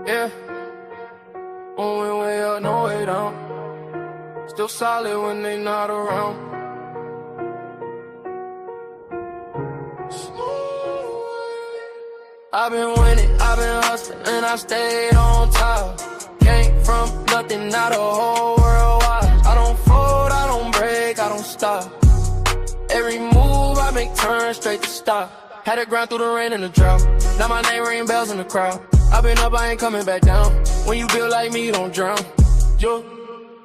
Yeah. When we way up, no way down. Still solid when they not around. I've been winning, I've been hustling, and I stayed on top. Came from nothing, now the whole world watch. I don't fold, I don't break, I don't stop. Every move I make turn straight to stop. Had to grind through the rain and the drought. Now my name ring bells in the crowd. I've been up, I ain't coming back down. When you build like me, you don't drown. Yo,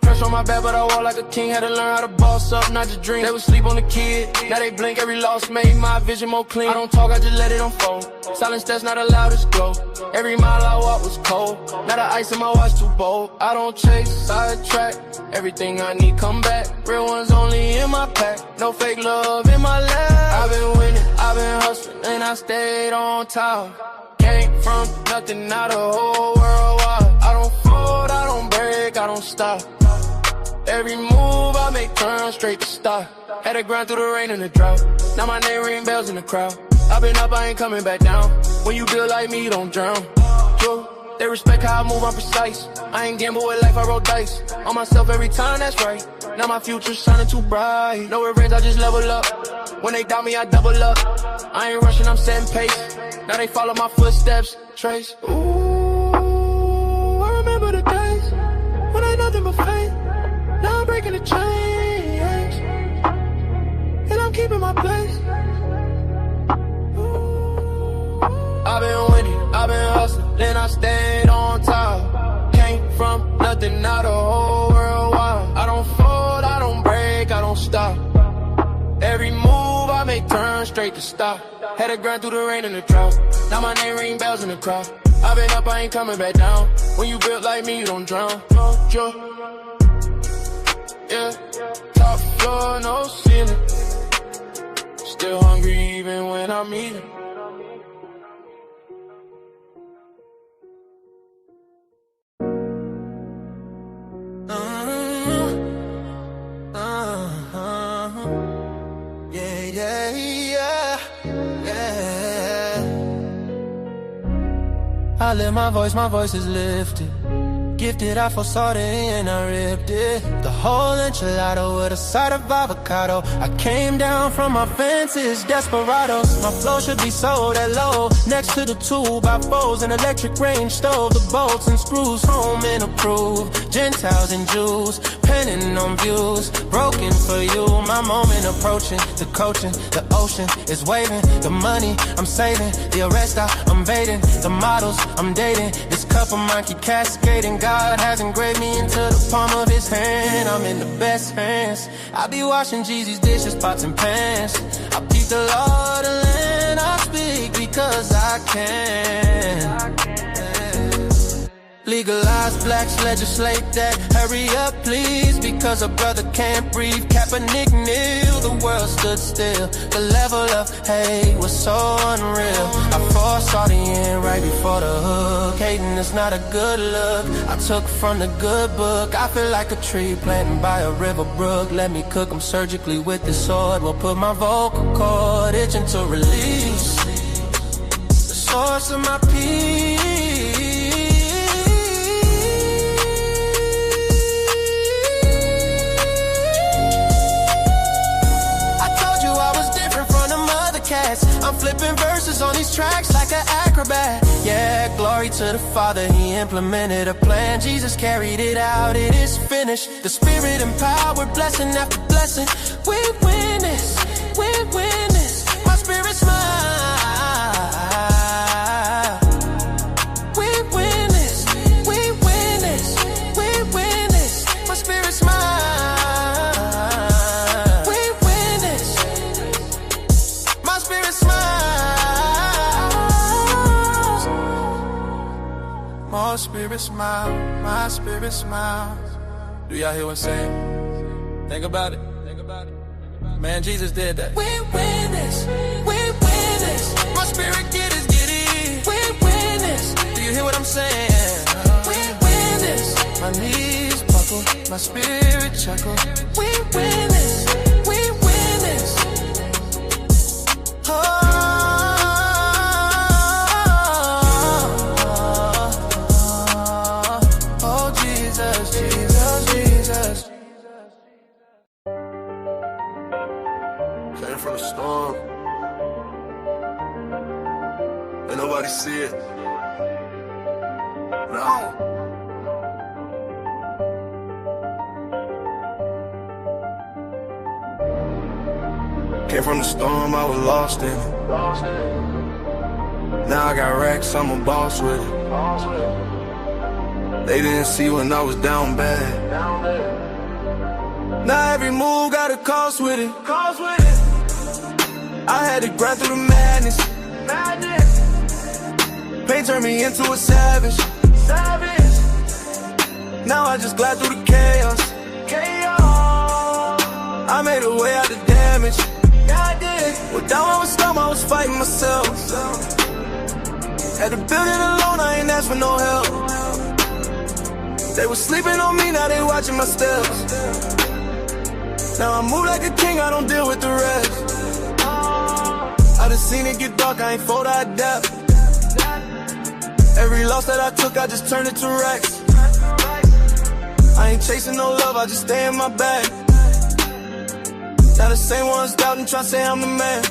pressure on my back, but I walk like a king. Had to learn how to boss up, not just dream. They would sleep on the kid, now they blink. Every loss made my vision more clean. I don't talk, I just let it unfold. Silence that's not allowed to go. Every mile I walk was cold. Now the ice in my watch too bold. I don't chase, sidetrack. Everything I need come back. Real ones only in my pack. No fake love in my lap. I've been winning, I've been hustling, and I stayed on top. Came from nothing, now the whole world watch. I don't fold, I don't break, I don't stop. Every move I make turn straight to stop. Had to grind through the rain and the drought. Now my name ring bells in the crowd. I've been up, I ain't coming back down. When you build like me, you don't drown. Yo, they respect how I move, I'm precise. I ain't gamble with life, I roll dice. On myself every time, that's right. Now my future's shining too bright. No revenge, I just level up. When they doubt me, I double up. I ain't rushing, I'm setting pace. Now they follow my footsteps, trace. Ooh, I remember the days when I had nothing but faith. Now I'm breaking the chains, and I'm keeping my place. I've been winning, I've been hustling, then I stayed on top. Came from nothing, now the whole world wild. I don't fold, I don't break, I don't stop. Every move I make turn straight to stop. Had to grind through the rain and the drought. Now my name ring bells in the crowd. I've been up, I ain't coming back down. When you built like me, you don't drown. Yeah, top floor, no ceiling. Still hungry even when I'm eating. I lift my voice is lifted. Gifted, I foresaw the end, I ripped it. The whole enchilada with a side of avocado. I came down from my fences, desperados. My flow should be sold at low. Next to the 2x4s, an electric range stove. The bolts and screws, home and approved. Gentiles and Jews, penning on views. Broken for you, my moment approaching. The coaching, the ocean is waving. The money I'm saving, the arrest I'm evading. The models I'm dating, this cup of mine keep cascading. God has engraved me into the palm of his hand. I'm in the best hands. I be washing Jeezy's dishes, pots and pans. I keep the law of the land. I speak because I can. Legalize blacks, legislate that. Hurry up please, because a brother can't breathe. Kaepernick kneel, the world stood still. The level of hate was so unreal. I foresaw the end right before the hook. Hating is not a good look. I took from the good book. I feel like a tree planted by a river brook. Let me cook them surgically with this sword. Will put my vocal cord itching to release the source of my peace. I'm flipping verses on these tracks like an acrobat. Yeah, glory to the Father, he implemented a plan. Jesus carried it out, it is finished. The Spirit empowered, blessing after blessing. We win this, we win this. My spirit smile. We win this, we win this, we win this. My spirit smile. My spirit smile, my spirit smiles. Do y'all hear what I'm saying? Think about it. Man, Jesus did that. We win this, we win this. My spirit get it. We win this. Do you hear what I'm saying? We win this. My knees buckle, my spirit chuckle. We win this, we win this. Oh. home. Came from the storm, I was lost in it. Now I got racks, I'm a boss with it. They didn't see when I was down bad. Now every move got a cost with it. I had to grind through the madness. Pain turned me into a savage. Now I just glide through the chaos. I made a way out the damage. Well, down I was storm, I was fighting myself. Had to build it alone, I ain't asked for no help. They was sleeping on me, now they watching my steps. Now I move like a king, I don't deal with the rest. I done seen it get dark, I ain't fold, I adapt. Every loss that I took, I just turned it to racks. I ain't chasing no love, I just stay in my bag. Now the same ones doubting, tryna say I'm the man.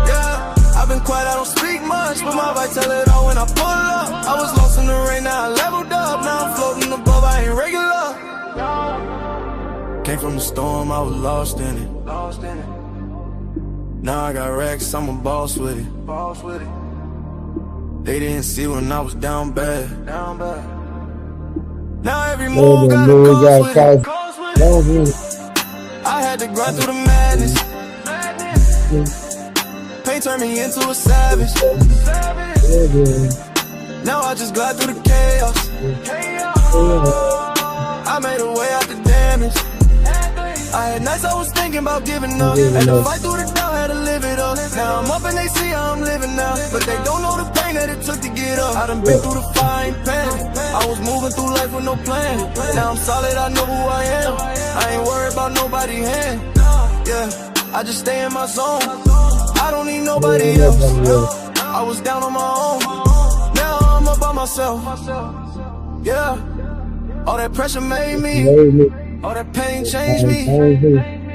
Yeah, I've been quiet, I don't speak much, but my vibe tell it all when I pull up. I was lost in the rain, now I leveled up. Now I'm floating above, I ain't regular. Came from the storm, I was lost in it. Now I got racks, I'm a boss with it. They didn't see when I was down bad. Now every move got a cost with it. I had to grind through the madness. Pain turned me into a savage. Now I just glide through the chaos. I made a way out the damage. I had nights I was thinking about giving up. Had to fight through the doubt, had to live it up. Now I'm up and they see how I'm living now, but they don't know the pain that it took to get up. I done been through the fire, ain't panic. I was moving through life with no plan. Now I'm solid, I know who I am. I ain't worried about nobody's hand. Yeah, I just stay in my zone. I don't need nobody else. I was down on my own. Now I'm up by myself. Yeah, all that pressure made me. All that pain changed me.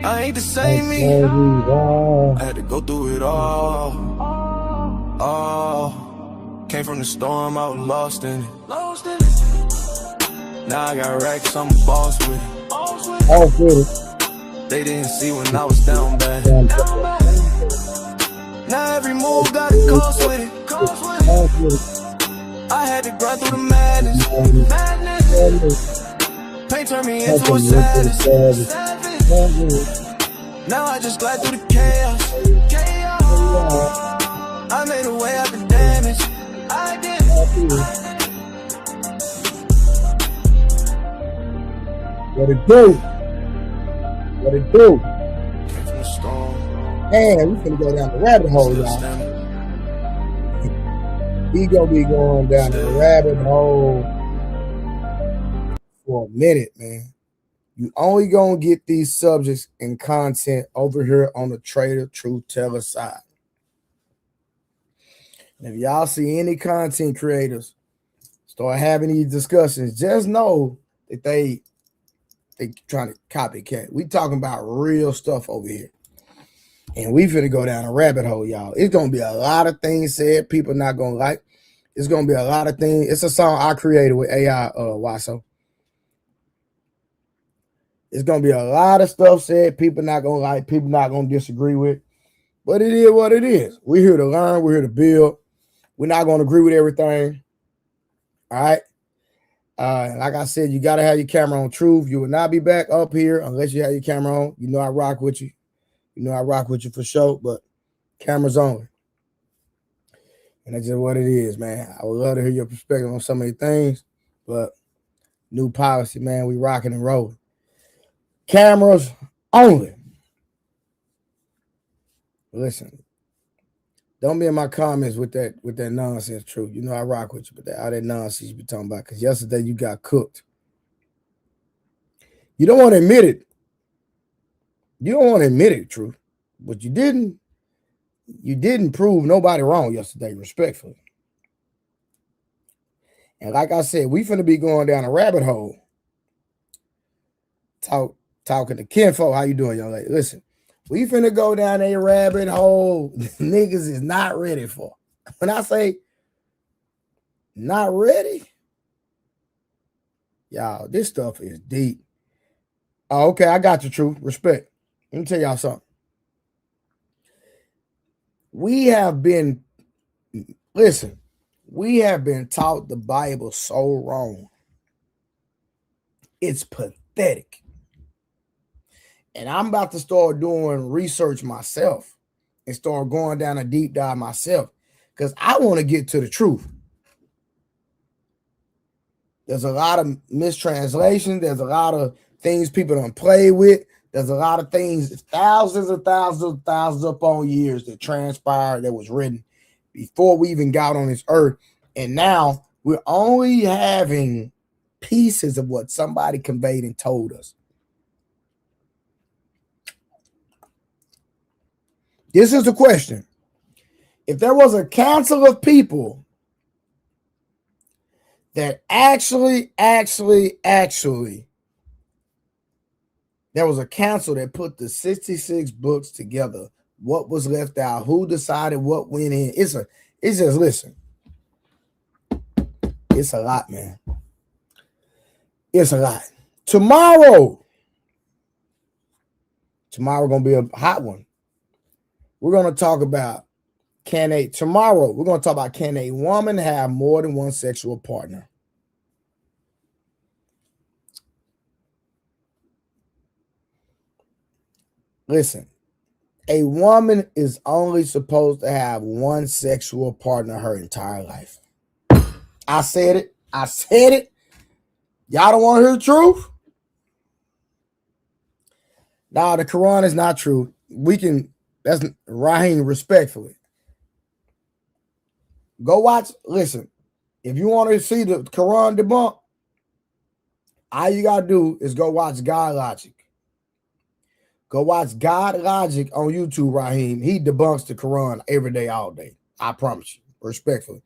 I ain't the same me. I had to go through it all. Came from the storm, I was lost in it. Now I got racks, I'm a boss with it. They didn't see when I was down bad. Now every move got a cost with it. I had to grind through the madness. Pain turned me into a savage. Now I just glide through the chaos. I made a way out the damage. I did. What it do? What it do? Came from the storm. Man, we finna go down the rabbit hole, y'all. We gonna be going down the rabbit hole for a minute, man. You only gonna get these subjects and content over here on the TrayTheTruthTeller side. And if y'all see any content creators start having these discussions, just know that they trying to copycat. We talking about real stuff over here. And we finna go down a rabbit hole, y'all. It's gonna be a lot of things said people not gonna like. It's gonna be a lot of things. It's a song I created with AI Waso. It's gonna be a lot of stuff said people not gonna like, people not gonna disagree with. But it is what it is. We're here to learn, we're here to build. We're not gonna agree with everything. All right. Like I said, you gotta have your camera on. Truth. You will not be back up here unless you have your camera on. You know I rock with you. You know I rock with you for sure, but camera's on. And that's just what it is, man. I would love to hear your perspective on some of these things, but new policy, man. We rocking and rolling. Cameras only. Listen, don't be in my comments with that nonsense, Truth. You know I rock with you, but all that nonsense you be talking about, because yesterday you got cooked. You don't want to admit it. You don't want to admit it, Truth. But you didn't prove nobody wrong yesterday, respectfully. And like I said, we finna be going down a rabbit hole. Talking to Kinfo. How you doing, young lady? Listen, we finna go down a rabbit hole niggas is not ready for. When I say not ready, Y'all, this stuff is deep. Oh, okay, I got the truth. Respect. Let me tell y'all something. We have been taught the Bible so wrong. It's pathetic. And I'm about to start doing research myself and start going down a deep dive myself because I want to get to the truth. There's a lot of mistranslations. There's a lot of things people don't play with. There's a lot of things, thousands upon years that transpired that was written before we even got on this earth. And now we're only having pieces of what somebody conveyed and told us. This is the question. If there was a council of people that actually, there was a council that put the 66 books together, what was left out, who decided what went in. It's just, listen, it's a lot, man. It's a lot. Tomorrow gonna be a hot one. We're gonna talk about can a woman have more than one sexual partner? Listen, a woman is only supposed to have one sexual partner her entire life. I said it. Y'all don't want to hear the truth? Nah, the Quran is not true. That's Raheem, respectfully. Go watch, listen, if you want to see the Quran debunked, all you got to do is go watch God Logic. Go watch God Logic on YouTube, Raheem. He debunks the Quran every day, all day. I promise you, respectfully.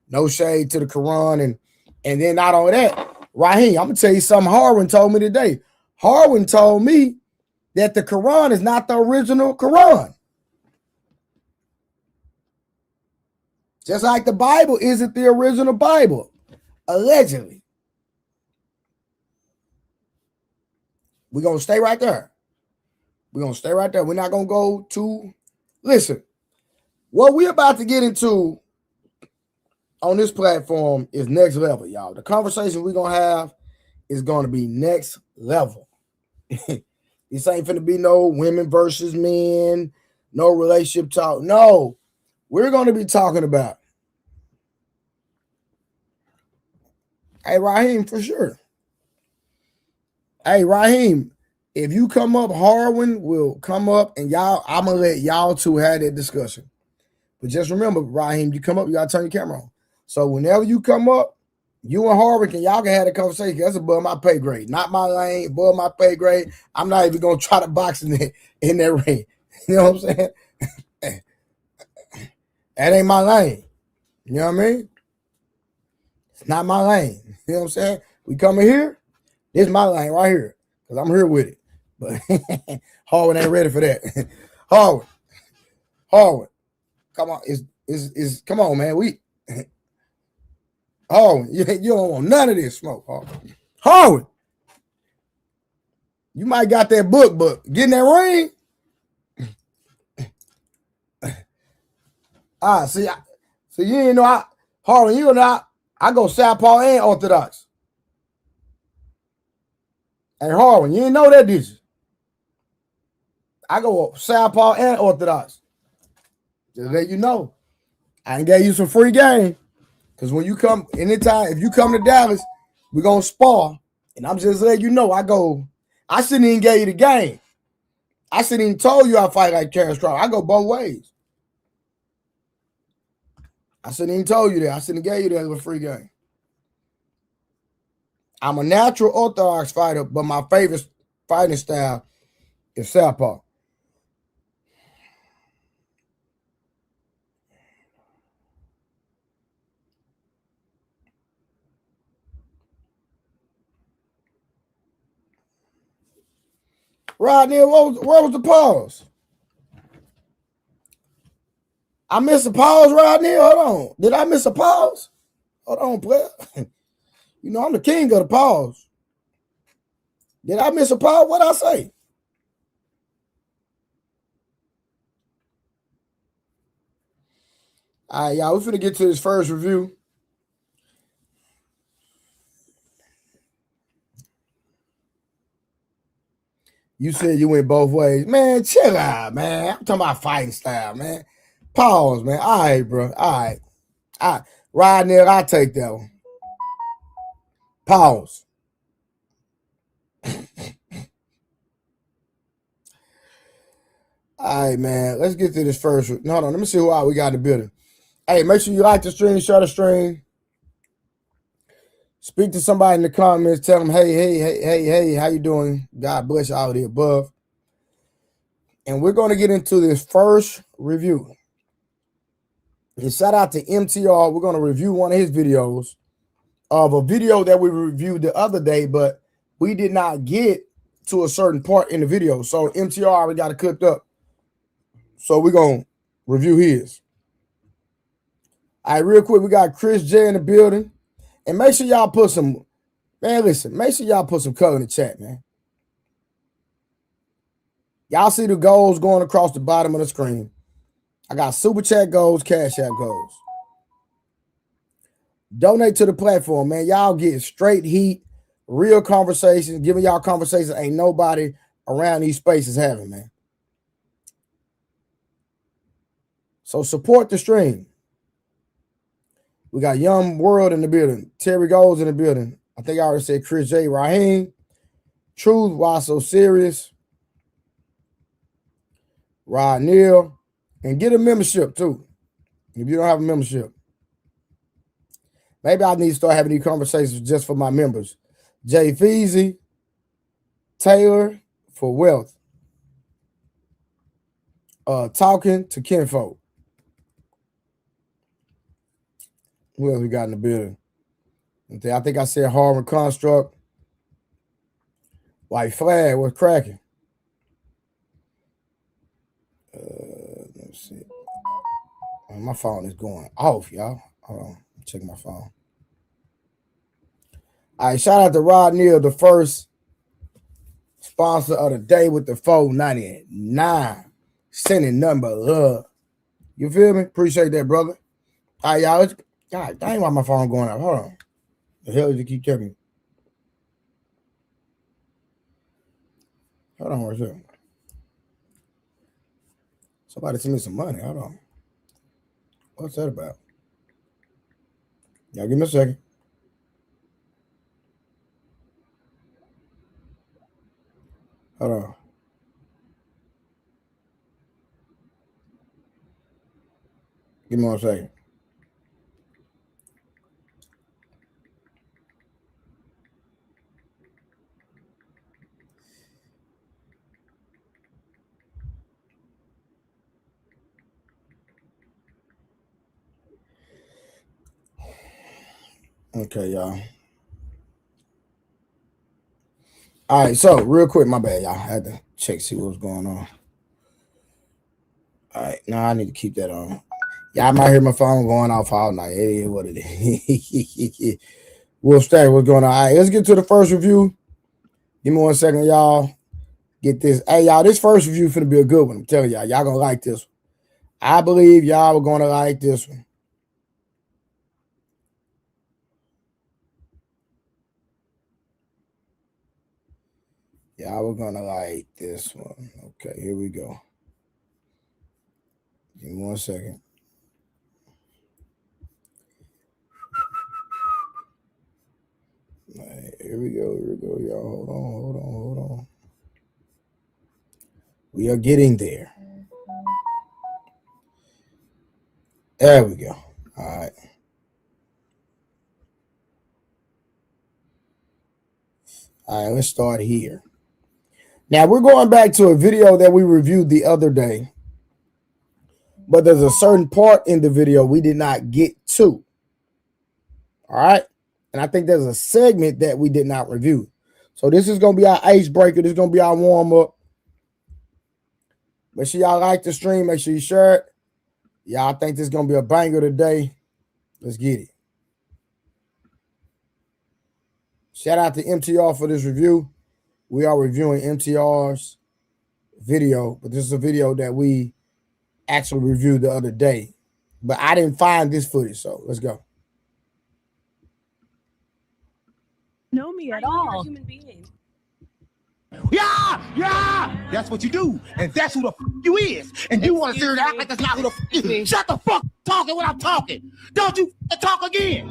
No shade to the Quran. And then not only that, Raheem, I'm going to tell you something Harwin told me today. Harwin told me that the Quran is not the original Quran. Just like the Bible isn't the original Bible, allegedly. We're going to stay right there. We're not going to go to, listen, what we're about to get into on this platform is next level, y'all. The conversation we're going to have is going to be next level. This ain't finna be no women versus men, no relationship talk. No, we're going to be talking about, hey, Raheem, for sure. Hey, Raheem, if you come up, Harwin will come up, and I'm going to let y'all two have that discussion. But just remember, Raheem, you come up, you got to turn your camera on. So whenever you come up, you and Harwin, y'all can have a conversation. That's above my pay grade. Not my lane, above my pay grade. I'm not even going to try to box in that ring. You know what I'm saying? That ain't my lane. You know what I mean? It's not my lane. You know what I'm saying? We coming here. This is my lane right here. Because I'm here with it. But Harwin ain't ready for that. Harwin. Come on. Come on, man. You don't want none of this smoke, Harwin. You might got that book, but getting that ring. See, you ain't know Harwin, you know I go Southpaw and Orthodox. Hey, Harwin, you didn't know that, did you? I go Southpaw and Orthodox. Just let you know. I gave you some free game. Because when you come, anytime, if you come to Dallas, we're going to spar. And I'm just letting you know, I shouldn't even give you the game. I shouldn't even told you I fight like Terrence Crawford. I go both ways. I shouldn't even told you that. I shouldn't have gave you that little free game. I'm a natural Orthodox fighter, but my favorite fighting style is Southpaw. Rodney, where was the pause? I missed a pause, Rodney. Hold on. Did I miss a pause? Hold on, player. You know, I'm the king of the pause. Did I miss a part? What'd I say? All right, y'all, we're finna get to this first review. You said you went both ways. Man, chill out, man. I'm talking about fighting style, man. Pause, man. All right, bro. All right. Ride near, I'll take that one. Pause. All right, man. Let's get to this first. Hold on. Let me see who we got in the building. Hey, make sure you like the stream, share the stream. Speak to somebody in the comments. Tell them, hey, how you doing? God bless you, all of the above. And we're going to get into this first review. And shout out to MTR. We're going to review one of his videos of a video that we reviewed the other day, but we did not get to a certain part in the video. So MTR already got it cooked up. So we're going to review his. All right, real quick, we got Chris J in the building. And make sure y'all put some, man, listen, make sure y'all put some color in the chat, man. Y'all see the goals going across the bottom of the screen. I got Super Chat goals, Cash App goals. Donate to the platform, man. Y'all get straight heat, real conversations, giving y'all conversations ain't nobody around these spaces having, man. So support the stream. We got Young World in the building. Terry Goals in the building. I think I already said Chris J. Raheem. Truth, Why So Serious. Rod Neal. And get a membership too. If you don't have a membership. Maybe I need to start having these conversations just for my members. Jay Feezy. Taylor for Wealth. Talking to Kinfolk. Who else we got in the building? I think I said Harvard Construct. White Flag, what's cracking? Let's see. My phone is going off, y'all. Hold on. Check my phone. All right, shout out to Rod Neal, the first sponsor of the day with the $4.99. Sending nothing but love. You feel me? Appreciate that, brother. All right, y'all. God dang, why my phone going off? Hold on. The hell did you keep telling me? Hold on, where's it? Somebody send me some money. Hold on. What's that about? Y'all give me a second. Hold on. Give me 1 second. Okay, y'all. All right, so real quick, my bad, y'all. I had to check, see what was going on. All right, now I need to keep that on. Y'all might hear my phone going off all night. It is what it is. We'll stay. What's going on? All right, let's get to the first review. Give me 1 second, y'all. Get this. Hey, y'all, this first review finna be a good one. I'm telling y'all, y'all gonna like this one. I believe y'all are gonna like this one. Y'all are gonna like this one. Okay, here we go. Give me 1 second. All right, here we go, y'all. Hold on. We are getting there. There we go. All right. All right, let's start here. Now, we're going back to a video that we reviewed the other day, but there's a certain part in the video we did not get to. All right? And I think there's a segment that we did not review. So this is going to be our icebreaker. This is going to be our warm-up. Make sure y'all like the stream. Make sure you share it. Y'all think this is going to be a banger today. Let's get it. Shout out to MTR for this review. We are reviewing MTR's video, but this is a video that we actually reviewed the other day. But I didn't find this footage, so let's go. Know me at all. Human being. Yeah, that's what you do, and that's who the you is, and you want to sit here and act like that's not who the you is. Shut the fuck talking when I'm talking. Don't you talk again.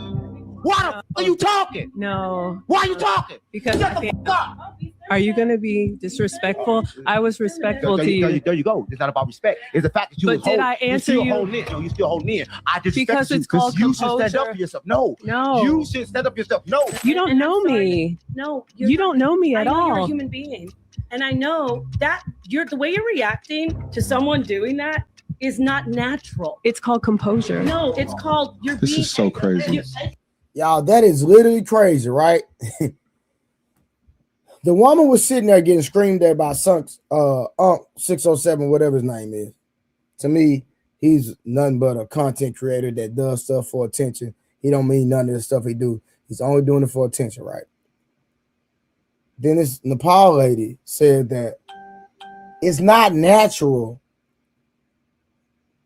Why the are you talking? No. Why are you talking? Because Shut the fuck up. Are you going to be disrespectful? I was respectful to you. There you go. It's not about respect. It's the fact that you. But did I answer you? No, you still holding in. I just because it's called you composure. should stand up for yourself. No, you should stand up for yourself. No, you don't know me. No, you don't know me at all. You're a human being, and I know that the way you're reacting to someone doing that is not natural. It's called composure. No, it's called you're. This is so crazy. Y'all, that is literally crazy, right? The woman was sitting there getting screamed at by Unc 607, whatever his name is. To me, he's nothing but a content creator that does stuff for attention. He don't mean none of the stuff he do. He's only doing it for attention, right? Then this Nepal lady said that it's not natural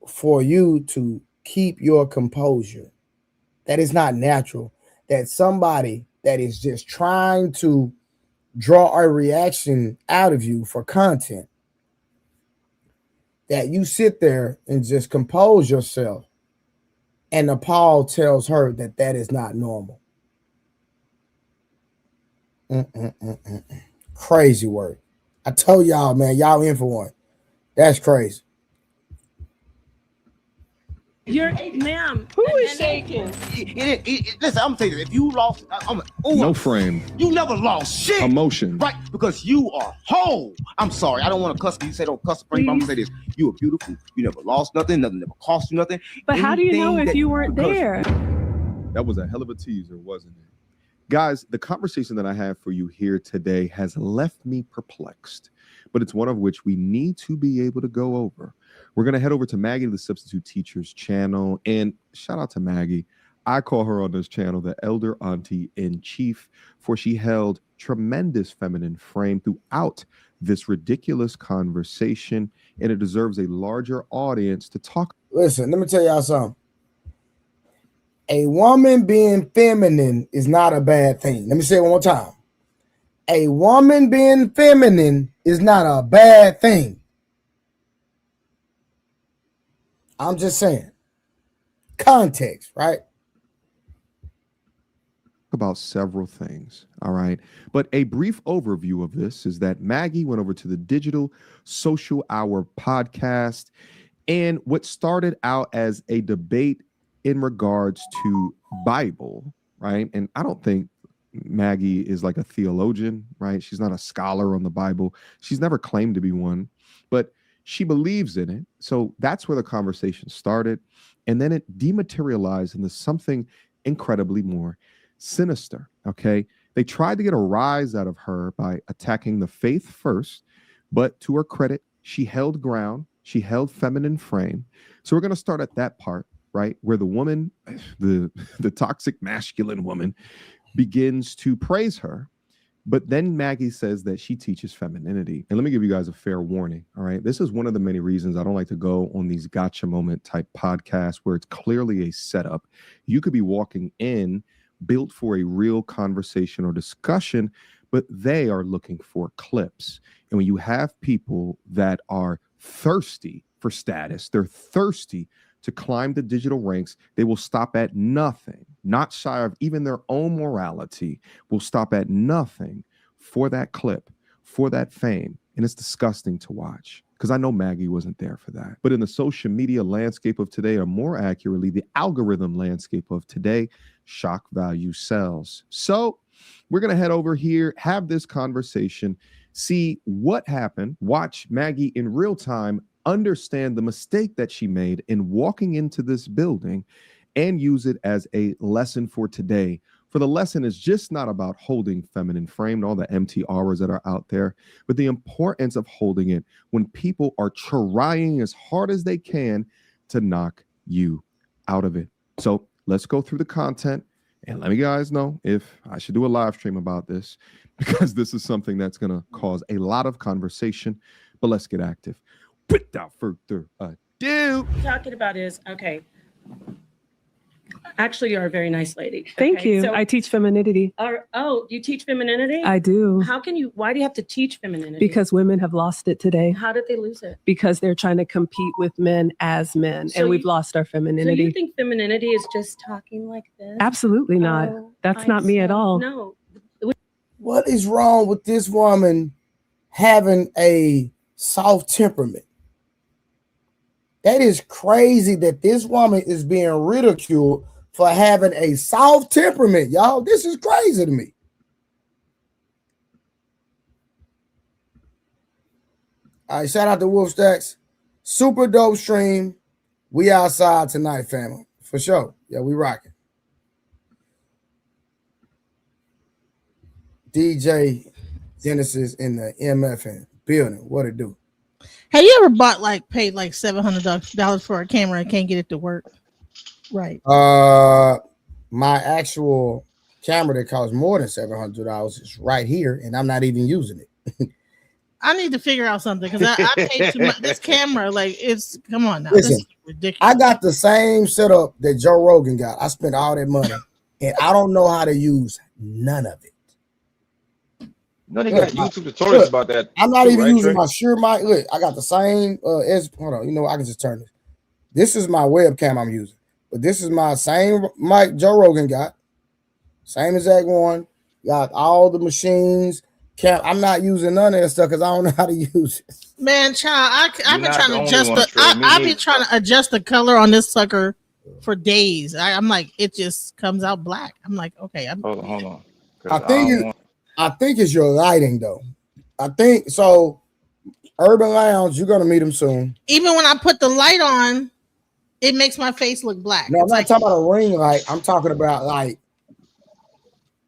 for you to keep your composure. That is not natural. That somebody that is just trying to draw a reaction out of you for content, that you sit there and just compose yourself, and Nepal tells her that that is not normal. Crazy word. I told y'all, man, y'all in for one. That's crazy. You're, ma'am. Who is shaking? Listen, I'm gonna tell you, if you lost, No frame. You never lost shit. Emotion. Right, because you are whole. I'm sorry, I don't want to cuss. You say don't cuss, but I'm gonna say this: you are beautiful. You never lost nothing. Nothing never cost you nothing. But how do you know if you weren't there? That was a hell of a teaser, wasn't it? Guys, the conversation that I have for you here today has left me perplexed, but it's one of which we need to be able to go over. We're going to head over to Maggie, the Substitute Teacher's channel, and shout out to Maggie. I call her on this channel the Elder Auntie in Chief, for she held tremendous feminine frame throughout this ridiculous conversation, and it deserves a larger audience to talk. Listen, let me tell y'all something. A woman being feminine is not a bad thing. Let me say it one more time. A woman being feminine is not a bad thing. I'm just saying. Context, right? About several things, all right? But a brief overview of this is that Maggie went over to the Digital Social Hour podcast, and what started out as a debate in regards to Bible, right? And I don't think Maggie is like a theologian, right? She's not a scholar on the Bible. She's never claimed to be one, but she believes in it. So that's where the conversation started. And then it dematerialized into something incredibly more sinister, okay? They tried to get a rise out of her by attacking the faith first, but to her credit, she held ground. She held feminine frame. So we're going to start at that part, right? Where the woman, the toxic masculine woman, begins to praise her. But then Maggie says that she teaches femininity. And let me give you guys a fair warning, all right? This is one of the many reasons I don't like to go on these gotcha moment type podcasts where it's clearly a setup. You could be walking in built for a real conversation or discussion, but they are looking for clips. And when you have people that are thirsty for status, they're thirsty to climb the digital ranks, they will stop at nothing, not shy of even their own morality, will stop at nothing for that clip, for that fame. And it's disgusting to watch because I know Maggie wasn't there for that. But in the social media landscape of today, or more accurately, the algorithm landscape of today, shock value sells. So we're going to head over here, have this conversation, see what happened, watch Maggie in real time, understand the mistake that she made in walking into this building, and use it as a lesson for today. For the lesson is just not about holding feminine frame and all the empty auras that are out there, but the importance of holding it when people are trying as hard as they can to knock you out of it. So let's go through the content And let me guys know if I should do a live stream about this, because this is something that's going to cause a lot of conversation. But let's get active. Without further ado. Talking about is okay. Actually, you're a very nice lady. Thank Okay, you. so- I teach femininity. You teach femininity? I do. Why do you have to teach femininity? Because women have lost it today. How did they lose it? Because they're trying to compete with men as men, So and we've you- lost our So femininity. you think femininity is just talking like this? Absolutely not. Oh, That's not me at all. No. What is wrong with this woman having a soft temperament? That is crazy that this woman is being ridiculed for having a soft temperament, y'all. This is crazy to me. All right, shout out to Wolf Stacks. Super dope stream. We outside tonight, family. For sure. Yeah, we rocking. DJ Genesis in the MFN building. What it do? Have you ever paid like $700 for a camera and can't get it to work? Right. My actual camera that costs more than $700 is right here, and I'm not even using it. I need to figure out something because I paid too much. This camera, come on now. Listen, this is ridiculous. I got the same setup that Joe Rogan got. I spent all that money, and I don't know how to use none of it. No, they got YouTube tutorials about that. I'm not too, even right, using Trey? my Shure mic. Look, I got the same hold on, I can just turn this. This is my webcam I'm using, but this is my same mic Joe Rogan got. Same exact one. Got all the machines. I'm not using none of that stuff because I don't know how to use it. Man, child, I've been not trying the to only adjust one, Trey. Me I've been neither. trying to adjust the color on this sucker for days. I'm like, it just comes out black. I'm like, okay. Hold on. 'Cause I think it's your lighting though. I think so. Urban Lounge, you're gonna meet him soon. Even when I put the light on, it makes my face look black. No, I'm not talking about a ring light. I'm talking about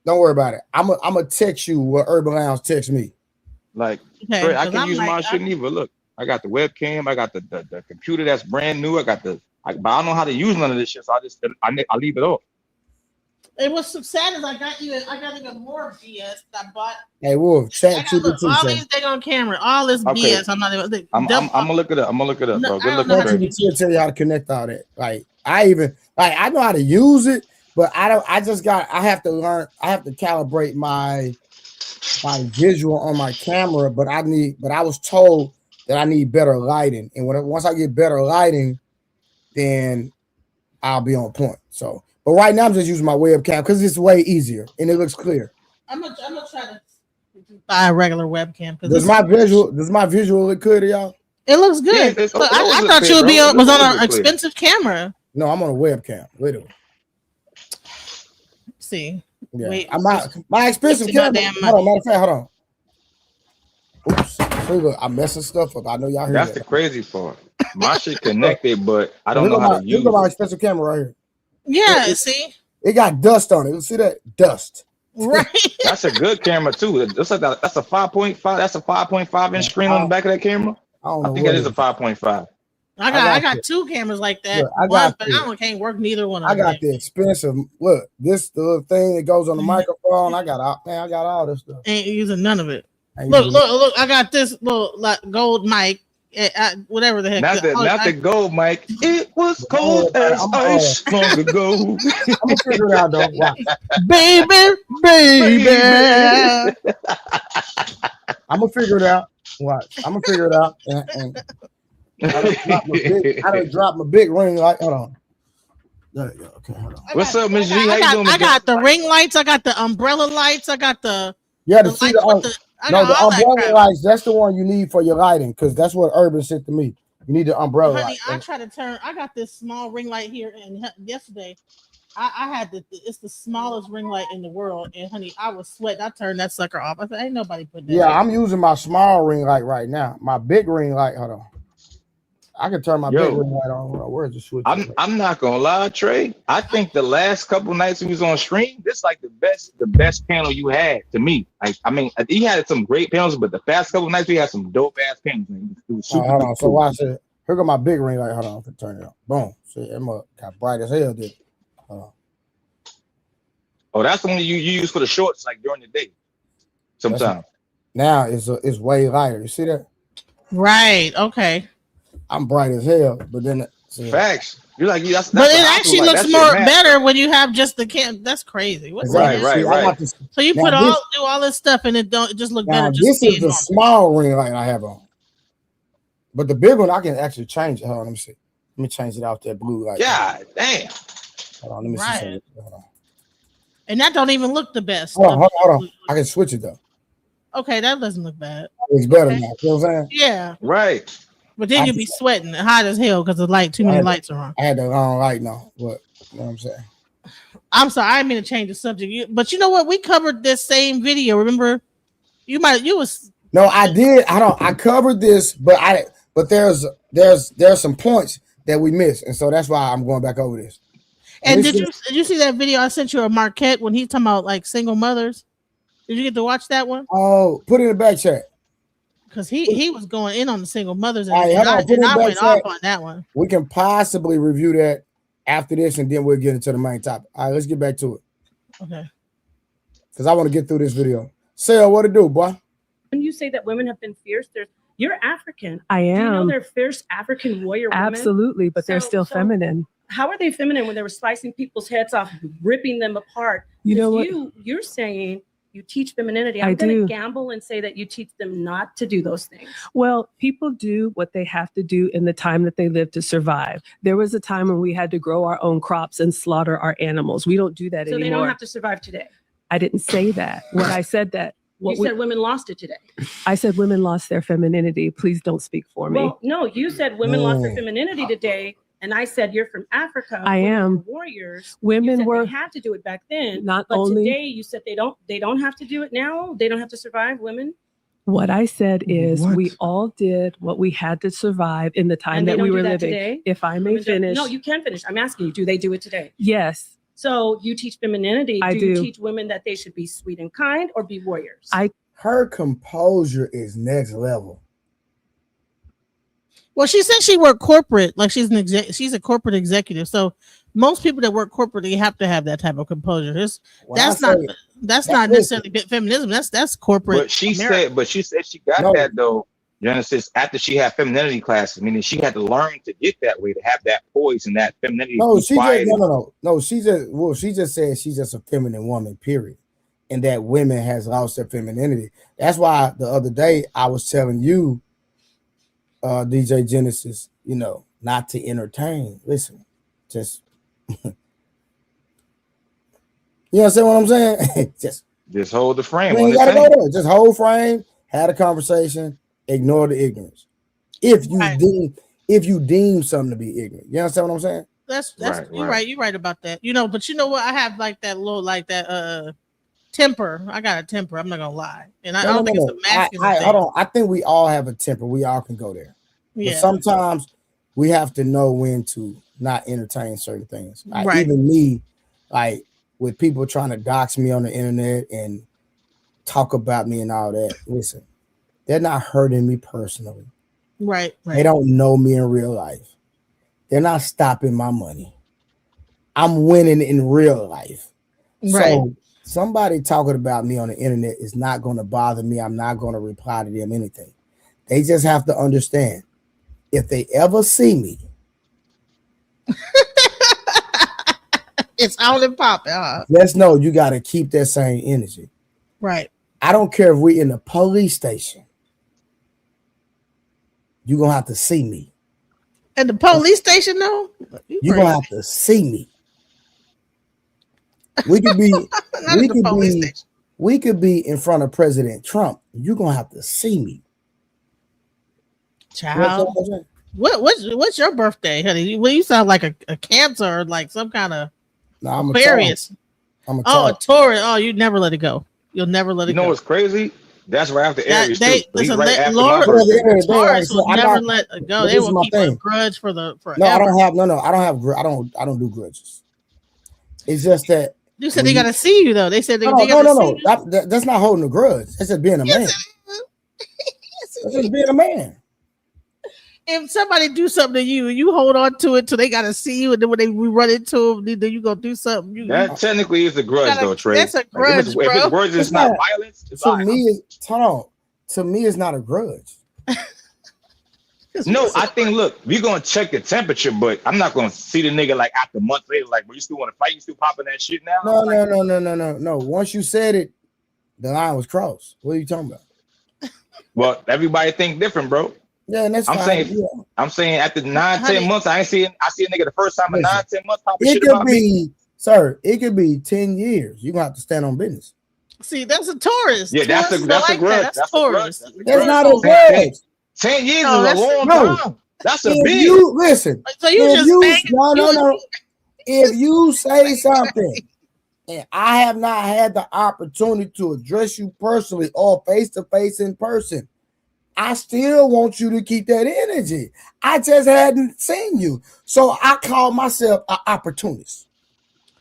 don't worry about it. I'm gonna text you what Urban Lounge text me. like, Okay, Trey, I 'cause can I'm use like, my shit either. Look, I got the webcam, I got the computer that's brand new, but I don't know how to use none of this shit, so I leave it off. It was so sad as I got even more BS that I bought. Hey Wolf, I chat got look, all GPT. these thing on camera, all this Okay. BS. I'm not even. I'm gonna look it up. No, bro. Good I don't looking, know how Trey. to- GPT will tell you how to connect all that. I know how to use it, but I have to learn. I have to calibrate my visual on my camera. But I was told that I need better lighting, and once I get better lighting, then I'll be on point. So, but right now I'm just using my webcam because it's way easier and it looks clear. I'm gonna try to buy a regular webcam because Does my visual look good to y'all? it looks good. Yeah, it's Look, always I look thought clear, you would be bro. was It on always an look clear. expensive camera. No, I'm on a webcam. Literally. Let's see. Yeah. Wait, My expensive It's my camera. damn Hold on, matter of fact, hold on. Oops. See, look, I'm messing stuff up. I know y'all hear That's that. the crazy part. My shit connected, but I don't know how to use Look at my it. expensive camera right here. Yeah, see, It got dust on it. You see that? Dust. right. That's a good camera too. That's a 5.5. That's a 5.5 inch screen on the back of that camera. I don't know. I think what it is a 5.5. I got got two cameras like that. Look, I One, got but two. can't work neither one. I got the expensive. Look, the little thing that goes on the microphone. I got all this stuff. Ain't using none of it. Ain't Look! using Look! I got this little gold mic. Whatever the heck. Not the gold mic. It was cold as ice long ago. I'm gonna figure it out though. Watch. baby. I'm gonna figure it out. Watch. I'm gonna figure it out. And I done dropped my big ring light. Hold on. There you go. Okay, hold on. What's up, Miss G? How you doing? I got the ring lights. I got the umbrella lights. I got the Yeah, the to see lights with I no, got the all that umbrella crap. lights. That's the one you need for your lighting, because that's what Urban sent to me. You need the umbrella Honey, light. I try to turn. I got this small ring light here, and yesterday, I had it's the smallest ring light in the world, and honey, I was sweating. I turned that sucker off. I said, "Ain't nobody putting that." Yeah, in. I'm using my small ring light right now. My big ring light. Hold on. I can turn my big ring light on. Hold on. Where's the switch? I'm not gonna lie, Trey. I think the last couple nights we was on stream, this like the best panel you had to me. Like, I mean, you had some great panels, but the past couple nights we had some dope ass panels. It was super hold on. So cool. watch it. Here go my big ring light. Hold on. I can turn it on. Boom. See, it got bright as hell. Did. Hold on. Oh, that's the one you use for the shorts, like during the day. Sometimes. Now it's way lighter. You see that? Right. Okay. I'm bright as hell, but then Facts. You're like, that's but it what actually like. looks That's more better when you have just the can. That's crazy. What right. So you put do all this stuff and it just look better. Just this is the small ring light I have on, but the big one I can actually change it. Hold on, let me see. Let me change it out that blue light. God damn. Hold on, let me see something. Hold on. And that don't even look the best. Hold on. I can switch it though. Okay, that doesn't look bad. It's better now. You know what I'm saying? Yeah. Right. But then you'll be sweating hot as hell because the light, too many lights are on. I had the wrong light now. What? You know what I'm saying? I'm sorry, I didn't mean to change the subject. But you know what? We covered this same video. Remember? No, I did. I covered this, but there's some points that we missed, and so that's why I'm going back over this. And did you see that video I sent you of Marquette when he's talking about like single mothers? Did you get to watch that one? Oh, put it in the back chat. Because he was going in on the single mothers, and, right, I went off on that one. We can possibly review that after this, and then we'll get into the main topic. All right, let's get back to it. Okay. Because I want to get through this video. Sarah, what to do, boy? When you say that women have been fierce, you're African. I am. Do you know they're fierce African warrior women? Absolutely, but they're still feminine. How are they feminine when they were slicing people's heads off, ripping them apart? You know what? You're saying you teach femininity. I I'm going do. to gamble and say that you teach them not to do those things. Well, people do what they have to do in the time that they live to survive. There was a time when we had to grow our own crops and slaughter our animals. We don't do that anymore. So they don't have to survive today. I didn't say that. When I said that. You said women lost it today. I said women lost their femininity. Please don't speak for me. Well, no, you said women lost their femininity today. And I said, you're from Africa. I am. Warriors. Women they had to do it back then. But today you said they don't have to do it now. They don't have to survive, women. What I said is we all did what we had to survive in the time that we were living. Today? If I may finish. No, you can finish. I'm asking you, do they do it today? Yes. So you teach femininity. I do. You teach women that they should be sweet and kind or be warriors? Her composure is next level. Well, she said she worked corporate, like she's a corporate executive. So most people that work corporate, they have to have that type of composure. That's not necessarily feminism. That's corporate. But she said she got that though, Genesis, after she had femininity classes, meaning she had to learn to get that way, to have that poise and that femininity. No, she just said she's just a feminine woman, period. And that women has lost their femininity. That's why the other day I was telling you, DJ Genesis, not to entertain. Listen, just you understand what I'm saying? just hold the frame. You gotta go there. Just hold frame, had a conversation, ignore the ignorance. If you deem something to be ignorant, you understand what I'm saying? That's you're right. You're right about that. But you know what? I have like that little temper. I got a temper. I'm not gonna lie, and I don't think it's a masculine thing. I think we all have a temper. We all can go there. Yeah. But sometimes we have to know when to not entertain certain things. Like right. Even me, like with people trying to dox me on the internet and talk about me and all that. Listen, they're not hurting me personally. Right. They don't know me in real life. They're not stopping my money. I'm winning in real life. Right. So somebody talking about me on the internet is not going to bother me. I'm not going to reply to them anything. They just have to understand, if they ever see me, it's on and popping. Just know you got to keep that same energy. Right. I don't care if we in the police station. You're going to have to see me. At the police station, though? You're going to have to see me. We could be in front of President Trump. You're going to have to see me. Child. What's your birthday, honey? Well, you sound like a Cancer or like some kind of Aquarius. A Taurus. Oh, you never let it go. You'll never let it go. You know what's crazy? That's right after Aries. Taurus will never let it go. They will keep a grudge for forever. No, I don't do grudges. It's just that you said they gotta see you though. They said no. That's not holding a grudge. That's just being a man. That's just being a man. if somebody do something to you, you hold on to it till they gotta see you, and then when we run into them, then you gonna do something. That technically is a grudge, though, Trey. That's a grudge, if bro. it's grudge, it's not violence. It's to me, hold on. To me, it's not a grudge. No, I think, look, we're gonna check the temperature, but I'm not gonna see the nigga like after months later, like, bro, you still want to fight? You still popping that shit now? No. Once you said it, the line was crossed. What are you talking about? Well, everybody think different, bro. Yeah, and that's I'm fine. saying. I'm saying after 9-10 months, I see a nigga the first time in 9-10 months popping It shit could about be, me. sir. It could be 10 years. You gonna have to stand on business. See, that's a Taurus. Yeah, that's a grudge. That's Taurus. That's not a grudge. 10 years is a long time. That's a big. You listen. So you no. If you say something and I have not had the opportunity to address you personally or face to face in person, I still want you to keep that energy. I just hadn't seen you, so I call myself an opportunist.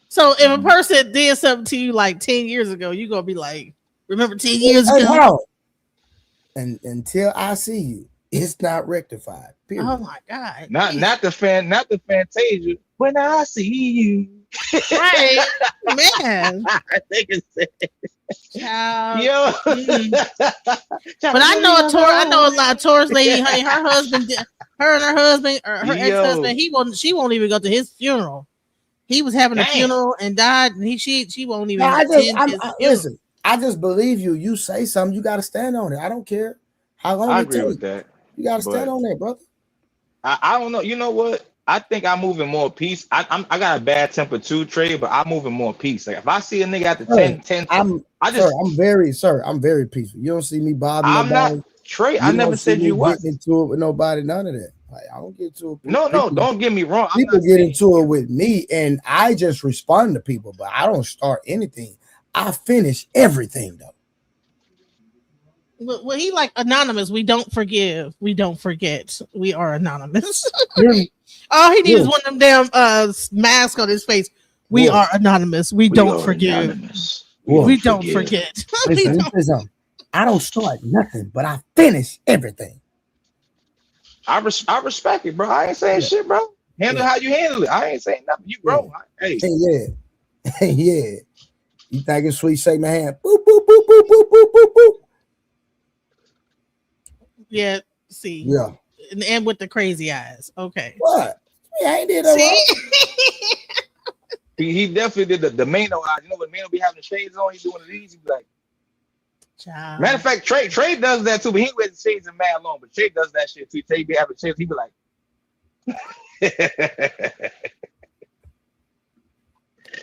So if a person did something to you like 10 years ago, you're gonna be like, remember 10 years ago? And until I see you, it's not rectified. Period. Oh my God. Not the Fantasia. When I see you. Right, man. I think it's Child. yo. But I know a lot of Taurus lady, honey, her husband, her ex-husband, she won't even go to his funeral. He was having a funeral and died, and she won't even listen. I just believe you. You say something, you gotta stand on it. I don't care how long I it agree takes. with that. You gotta stand on that, brother. I don't know. You know what? I think I'm moving more peace. I got a bad temper too, Trey, but I'm moving more peace. Like if I see a nigga after 10, I'm very peaceful. You don't see me bothering nobody. Not Trey. I never said you was getting into it with nobody. None of that. Like I don't get into it. No, don't get me wrong. People get into it with me, and I just respond to people, but I don't start anything. I finish everything though. Well, he like anonymous. We don't forgive. We don't forget. We are anonymous. All he needs is one of them damn masks on his face. We are anonymous. We don't forgive. We don't forget. Listen, I don't start nothing, but I finish everything. I respect it, bro. I ain't saying shit, bro. Handle how you handle it. I ain't saying nothing. You grown. Hey. Yeah. You think it's sweet? Shake my hand. Boop, boop, boop, boop, boop, boop, boop, boop. Yeah. See. Yeah. And with the crazy eyes. Okay. What? Yeah, I ain't did that. He definitely did the Mano eyes. You know when Mano be having the shades on, he's doing it easy. He be like, child. Matter of fact, Trey does that too, but he ain't wears the shades in mad long. But Trey does that shit too. Trey be having shades. He be like,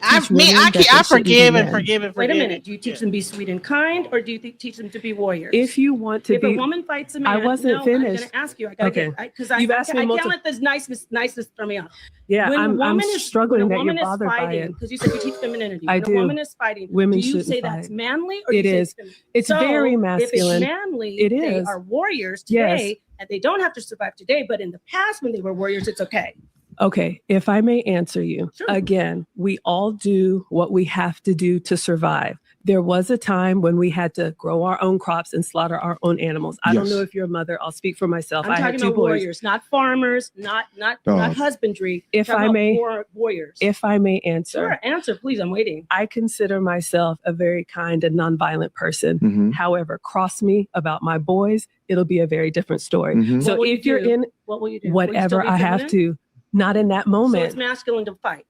I forgive and forgive and forgive. Wait a minute. Do you teach them to be sweet and kind, or do you teach them to be warriors? If you want to a woman fights a man, I wasn't finished. I'm going to ask you. I gotta okay. Because You've asked me I can't let this niceness throw me off. Yeah, I'm struggling that you're bothered by it. Because you said you teach femininity. I do. When a woman is fighting, women do you say fight. That's manly, or it do you is? Say it's it's very masculine. If it's manly, it they is. are warriors today, and they don't have to survive today. But in the past, when they were warriors, it's okay. Okay, if I may answer you, again, we all do what we have to do to survive. There was a time when we had to grow our own crops and slaughter our own animals. I don't know if you're a mother. I'll speak for myself. I'm talking about warriors, not farmers, not husbandry. If I may, warriors. If I may answer. Sure, answer, please. I'm waiting. I consider myself a very kind and nonviolent person. Mm-hmm. However, cross me about my boys, it'll be a very different story. Mm-hmm. So if you're in, what will you do? Whatever I have to. Not in that moment. So it's masculine to fight.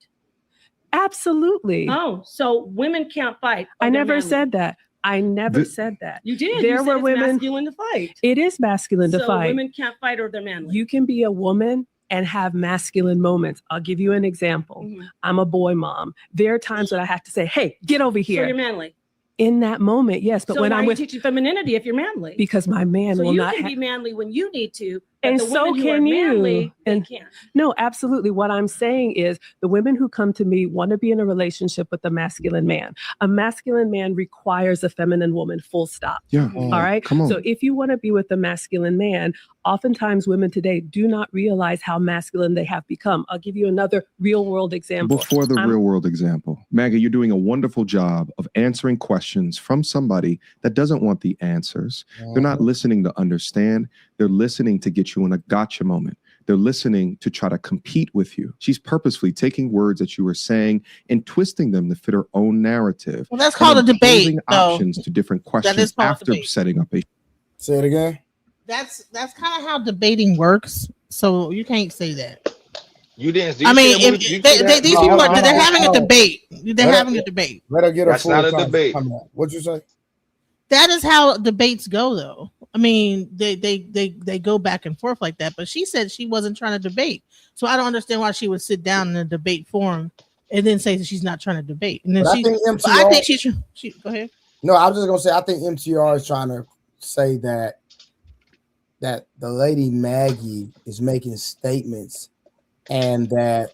Absolutely. Oh, so women can't fight. I never said that. I never said that. You did. There were women. Masculine to fight. It is masculine to fight. Women can't fight, or they're manly. You can be a woman and have masculine moments. I'll give you an example. Mm-hmm. I'm a boy mom. There are times when I have to say, "Hey, get over here." So you're manly. In that moment, yes, but when I'm teaching femininity if you're manly, because my man will not. So you can be manly when you need to, and so can you. And no, absolutely. What I'm saying is the women who come to me want to be in a relationship with a masculine man. A masculine man requires a feminine woman, full stop. Yeah. All right. Come on. So if you want to be with a masculine man, oftentimes women today do not realize how masculine they have become. I'll give you another real world example. Before the real world example, Maggie, you're doing a wonderful job of answering questions from somebody that doesn't want the answers. They're not listening to understand. They're listening to get you in a gotcha moment. They're listening to try to compete with you. She's purposefully taking words that you were saying and twisting them to fit her own narrative. Well, that's called a debate. Options to different questions after setting up a. Say it again. That's kind of how debating works. So you can't say that. You didn't. I mean, these people they're having a debate. They're having a debate. Let her get a full. That's not a debate. What'd you say? That is how debates go, though. I mean, they go back and forth like that. But she said she wasn't trying to debate, so I don't understand why she would sit down in a debate forum and then say that she's not trying to debate. And then I think she go ahead. No, I was just gonna say I think MTR is trying to say that the lady Maggie is making statements, and that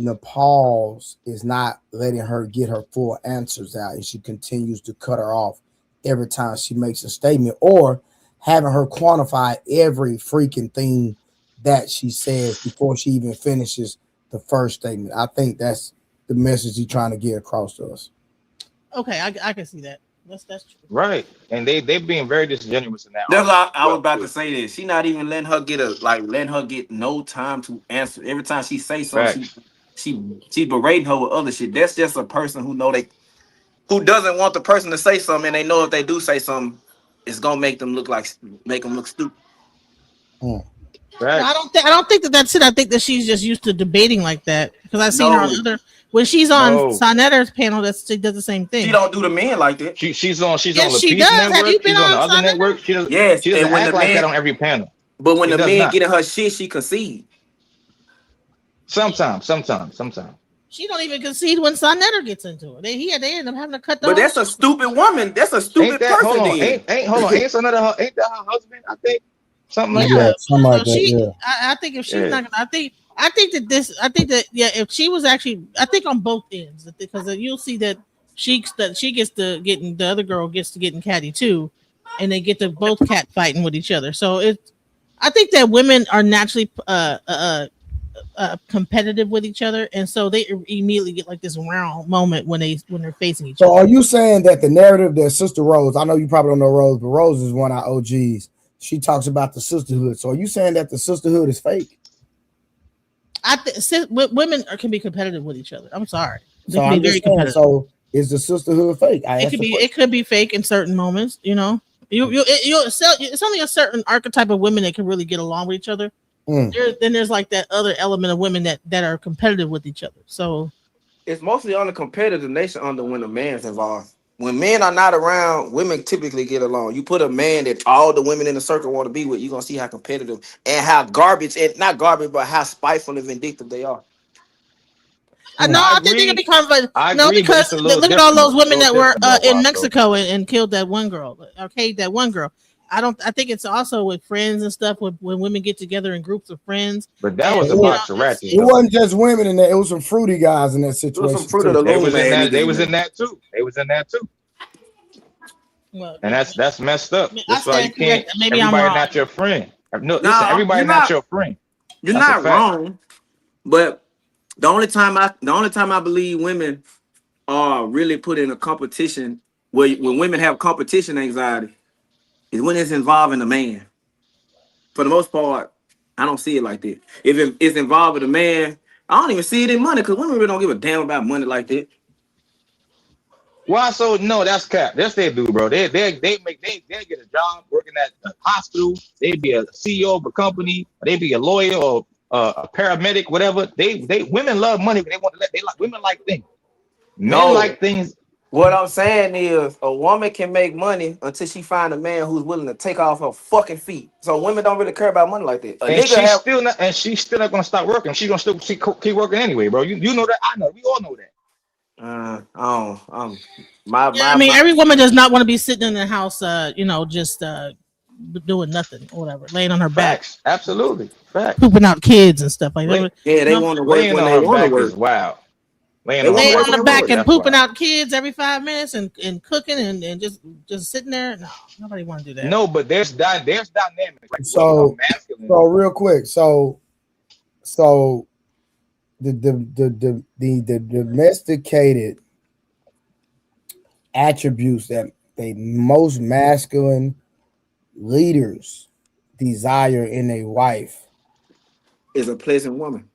Nepal's is not letting her get her full answers out, and she continues to cut her off every time she makes a statement, or having her quantify every freaking thing that she says before she even finishes the first statement. I think that's the message he's trying to get across to us. Okay, I can see that. That's true. Right, and they being very disingenuous in that. That's why I was about to say this. She not even letting her get no time to answer. Every time she say something, she berating her with other shit. That's just a person who who doesn't want the person to say something, and they know if they do say something, it's gonna make them look stupid. Right. I don't think that's it. I think that she's just used to debating like that, because I've seen her on other. When she's on Sonetter's panel, she does the same thing. She don't do the men like that. She's on the she Peace does. Network. Have you been she's on the on other network. She doesn't act like that on every panel. But when She the does men not. get in her shit, she concede. Sometimes. She don't even concede when Sonetter gets into it. They end up having to cut. But that's a stupid woman. That's a stupid person. Hold on. Then. Ain't Sonetta ain't that her husband? I think something like Yeah, that. something like that. Yeah. I think if she's not gonna, I think that if she was actually, I think on both ends, because you'll see that she gets to getting, the other girl gets to getting catty too, and they get to both cat fighting with each other. So I think that women are naturally competitive with each other, and so they immediately get like this round moment when they're facing each other. So are you saying that the narrative that Sister Rose, I know you probably don't know Rose, but Rose is one of our OGs. She talks about the sisterhood. So are you saying that the sisterhood is fake? Women can be competitive with each other. I'm sorry. So I'm just saying, so is the sisterhood fake? It could be fake in certain moments. It's only a certain archetype of women that can really get along with each other. Then there's like that other element of women that are competitive with each other. So it's mostly on the competitive nature when the man's involved. When men are not around, women typically get along. You put a man that all the women in the circle want to be with, you're gonna see how competitive and how garbage, and not garbage, but how spiteful and vindictive they are. I think they can become, because look at all those women that were in Mexico and killed that one girl, okay, that one girl. I think it's also with friends and stuff, when women get together in groups of friends. But that was a bachelorette. It wasn't just women in there. It was some fruity guys in that situation. They was in that too. Well, and that's messed up. That's why you can't. Maybe everybody I'm wrong. not your friend. No, listen, everybody not your friend. You're not wrong, but the only time I believe women are really put in a competition when women have competition anxiety is when it's involving a man. For the most part, I don't see it like that. If it's involving a man, I don't even see it in money, because women really don't give a damn about money like that. Why? So no, that's cap. That's they do, bro. They get a job working at a hospital. They be a CEO of a company. They be a lawyer or a paramedic, whatever. Women love money. Women like things. Men like things. What I'm saying is, a woman can make money until she find a man who's willing to take off her fucking feet. So women don't really care about money like that. She's still not gonna stop working. She's gonna still keep working anyway, bro. You know that. I know. We all know that. Every woman does not want to be sitting in the house, just doing nothing or whatever, laying on her back. Facts. Absolutely. Facts. Pooping out kids and stuff like that. Yeah, they want to work Laying when on they her want to back is work. wild. Laying They on wanna her work Laying on when the they back work. and That's pooping wild. out kids every 5 minutes and cooking and just sitting there. No, nobody want to do that. No, but there's dynamics. Like So masculine. So real quick, so the domesticated attributes that the most masculine leaders desire in a wife Is a pleasant woman.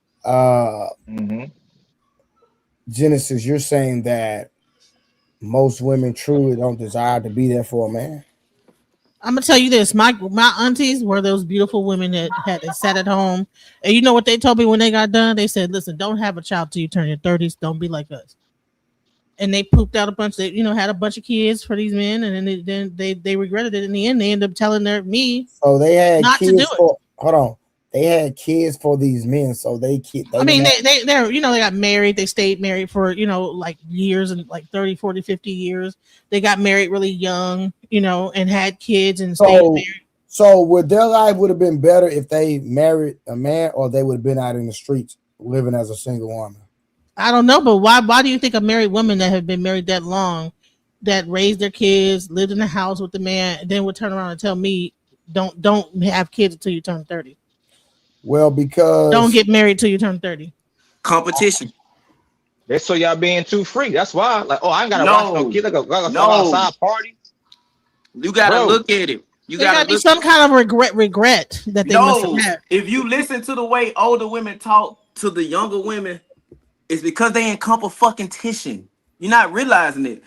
Genesis, you're saying that most women truly don't desire to be there for a man. I'm gonna tell you this: my aunties were those beautiful women that sat at home, and you know what they told me when they got done? They said, "Listen, don't have a child till you turn your 30s. Don't be like us." And they pooped out a bunch. They had a bunch of kids for these men, and then they regretted it in the end. They ended up telling me. So they had not kids to do for. Hold on. They had kids for these men, so they got married. They stayed married for like years and like 30, 40, 50 years. They got married really young, and had kids and stayed married. So would their life would have been better if they married a man, or they would have been out in the streets living as a single woman? I don't know, but why do you think a married woman that have been married that long, that raised their kids, lived in the house with the man, and then would turn around and tell me don't have kids until you turn 30? Well, because don't get married till you turn 30. Competition. They so y'all being too free. That's why. Like, oh, I ain't gotta watch no kid. Like a outside party. You gotta look at it. You gotta be some kind of regret that they must have had. If you listen to the way older women talk to the younger women, it's because they in competition. You're not realizing it.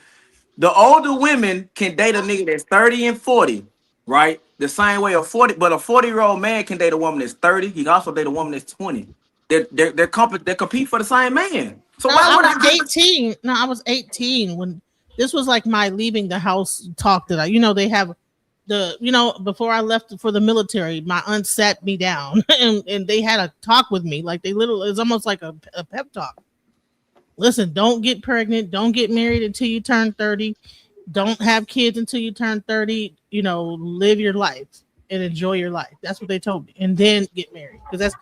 The older women can date a nigga that's 30 and 40, right? The same way a 40-year-old man can date a woman that's 30. He can also date a woman that's 20. They compete for the same man. So why would I was 18? No, I was 18 when this was like my leaving the house talk that they have before I left for the military, my aunt sat me down and they had a talk with me. Like it's almost like a pep talk. Listen, don't get pregnant. Don't get married until you turn 30. Don't have kids until you turn 30. Live your life and enjoy your life. That's what they told me. And then get married. Because that's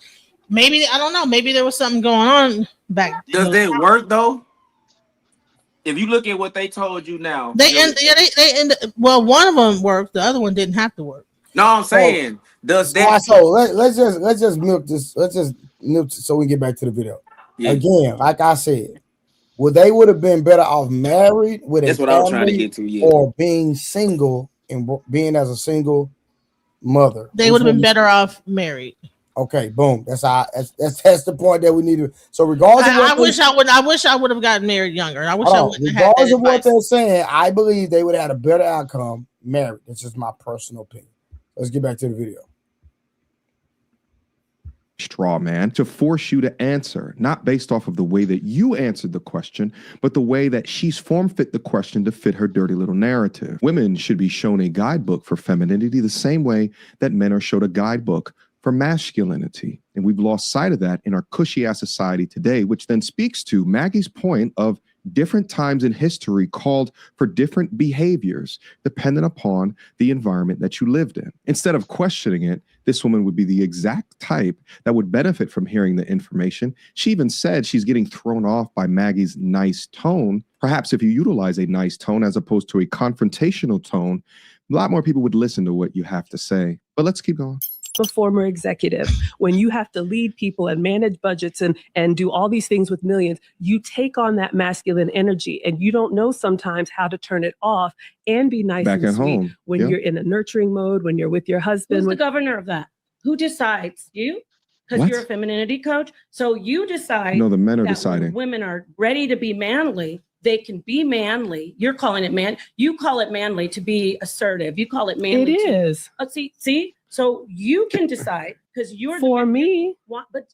I don't know. Maybe there was something going on back then. Does that work though? If you look at what they told you now, well, one of them worked. The other one didn't have to work. No, I'm saying let's just milk this. Let's just milk so we can get back to the video. Yeah. Again, like I said, they would have been better off married with That's what I was trying to get to, yeah. Or being single and being as a single mother. They would have been better off married. Okay, boom. That's the point that we need to. So regardless, I wish I would have gotten married younger. Regardless of what they're saying, I believe they would have had a better outcome married. That's just my personal opinion. Let's get back to the video. Straw man to force you to answer, not based off of the way that you answered the question, but the way that she's form-fit the question to fit her dirty little narrative. Women should be shown a guidebook for femininity the same way that men are showed a guidebook for masculinity. And we've lost sight of that in our cushy-ass society today, which then speaks to Maggie's point of different times in history called for different behaviors dependent upon the environment that you lived in. Instead of questioning it, this woman would be the exact type that would benefit from hearing the information. She even said she's getting thrown off by Maggie's nice tone. Perhaps if you utilize a nice tone as opposed to a confrontational tone, a lot more people would listen to what you have to say. But let's keep going. A former executive, when you have to lead people and manage budgets and do all these things with millions, you take on that masculine energy and you don't know sometimes how to turn it off and be nice back and at sweet home when you're in a nurturing mode, when you're with your husband. Who's the governor of that? Who decides? You? Because you're a femininity coach. So you decide. No, the men are deciding. Women are ready to be manly. They can be manly. You're calling it man. You call it manly to be assertive. You call it manly. It is. See. So you can decide because you're for me. But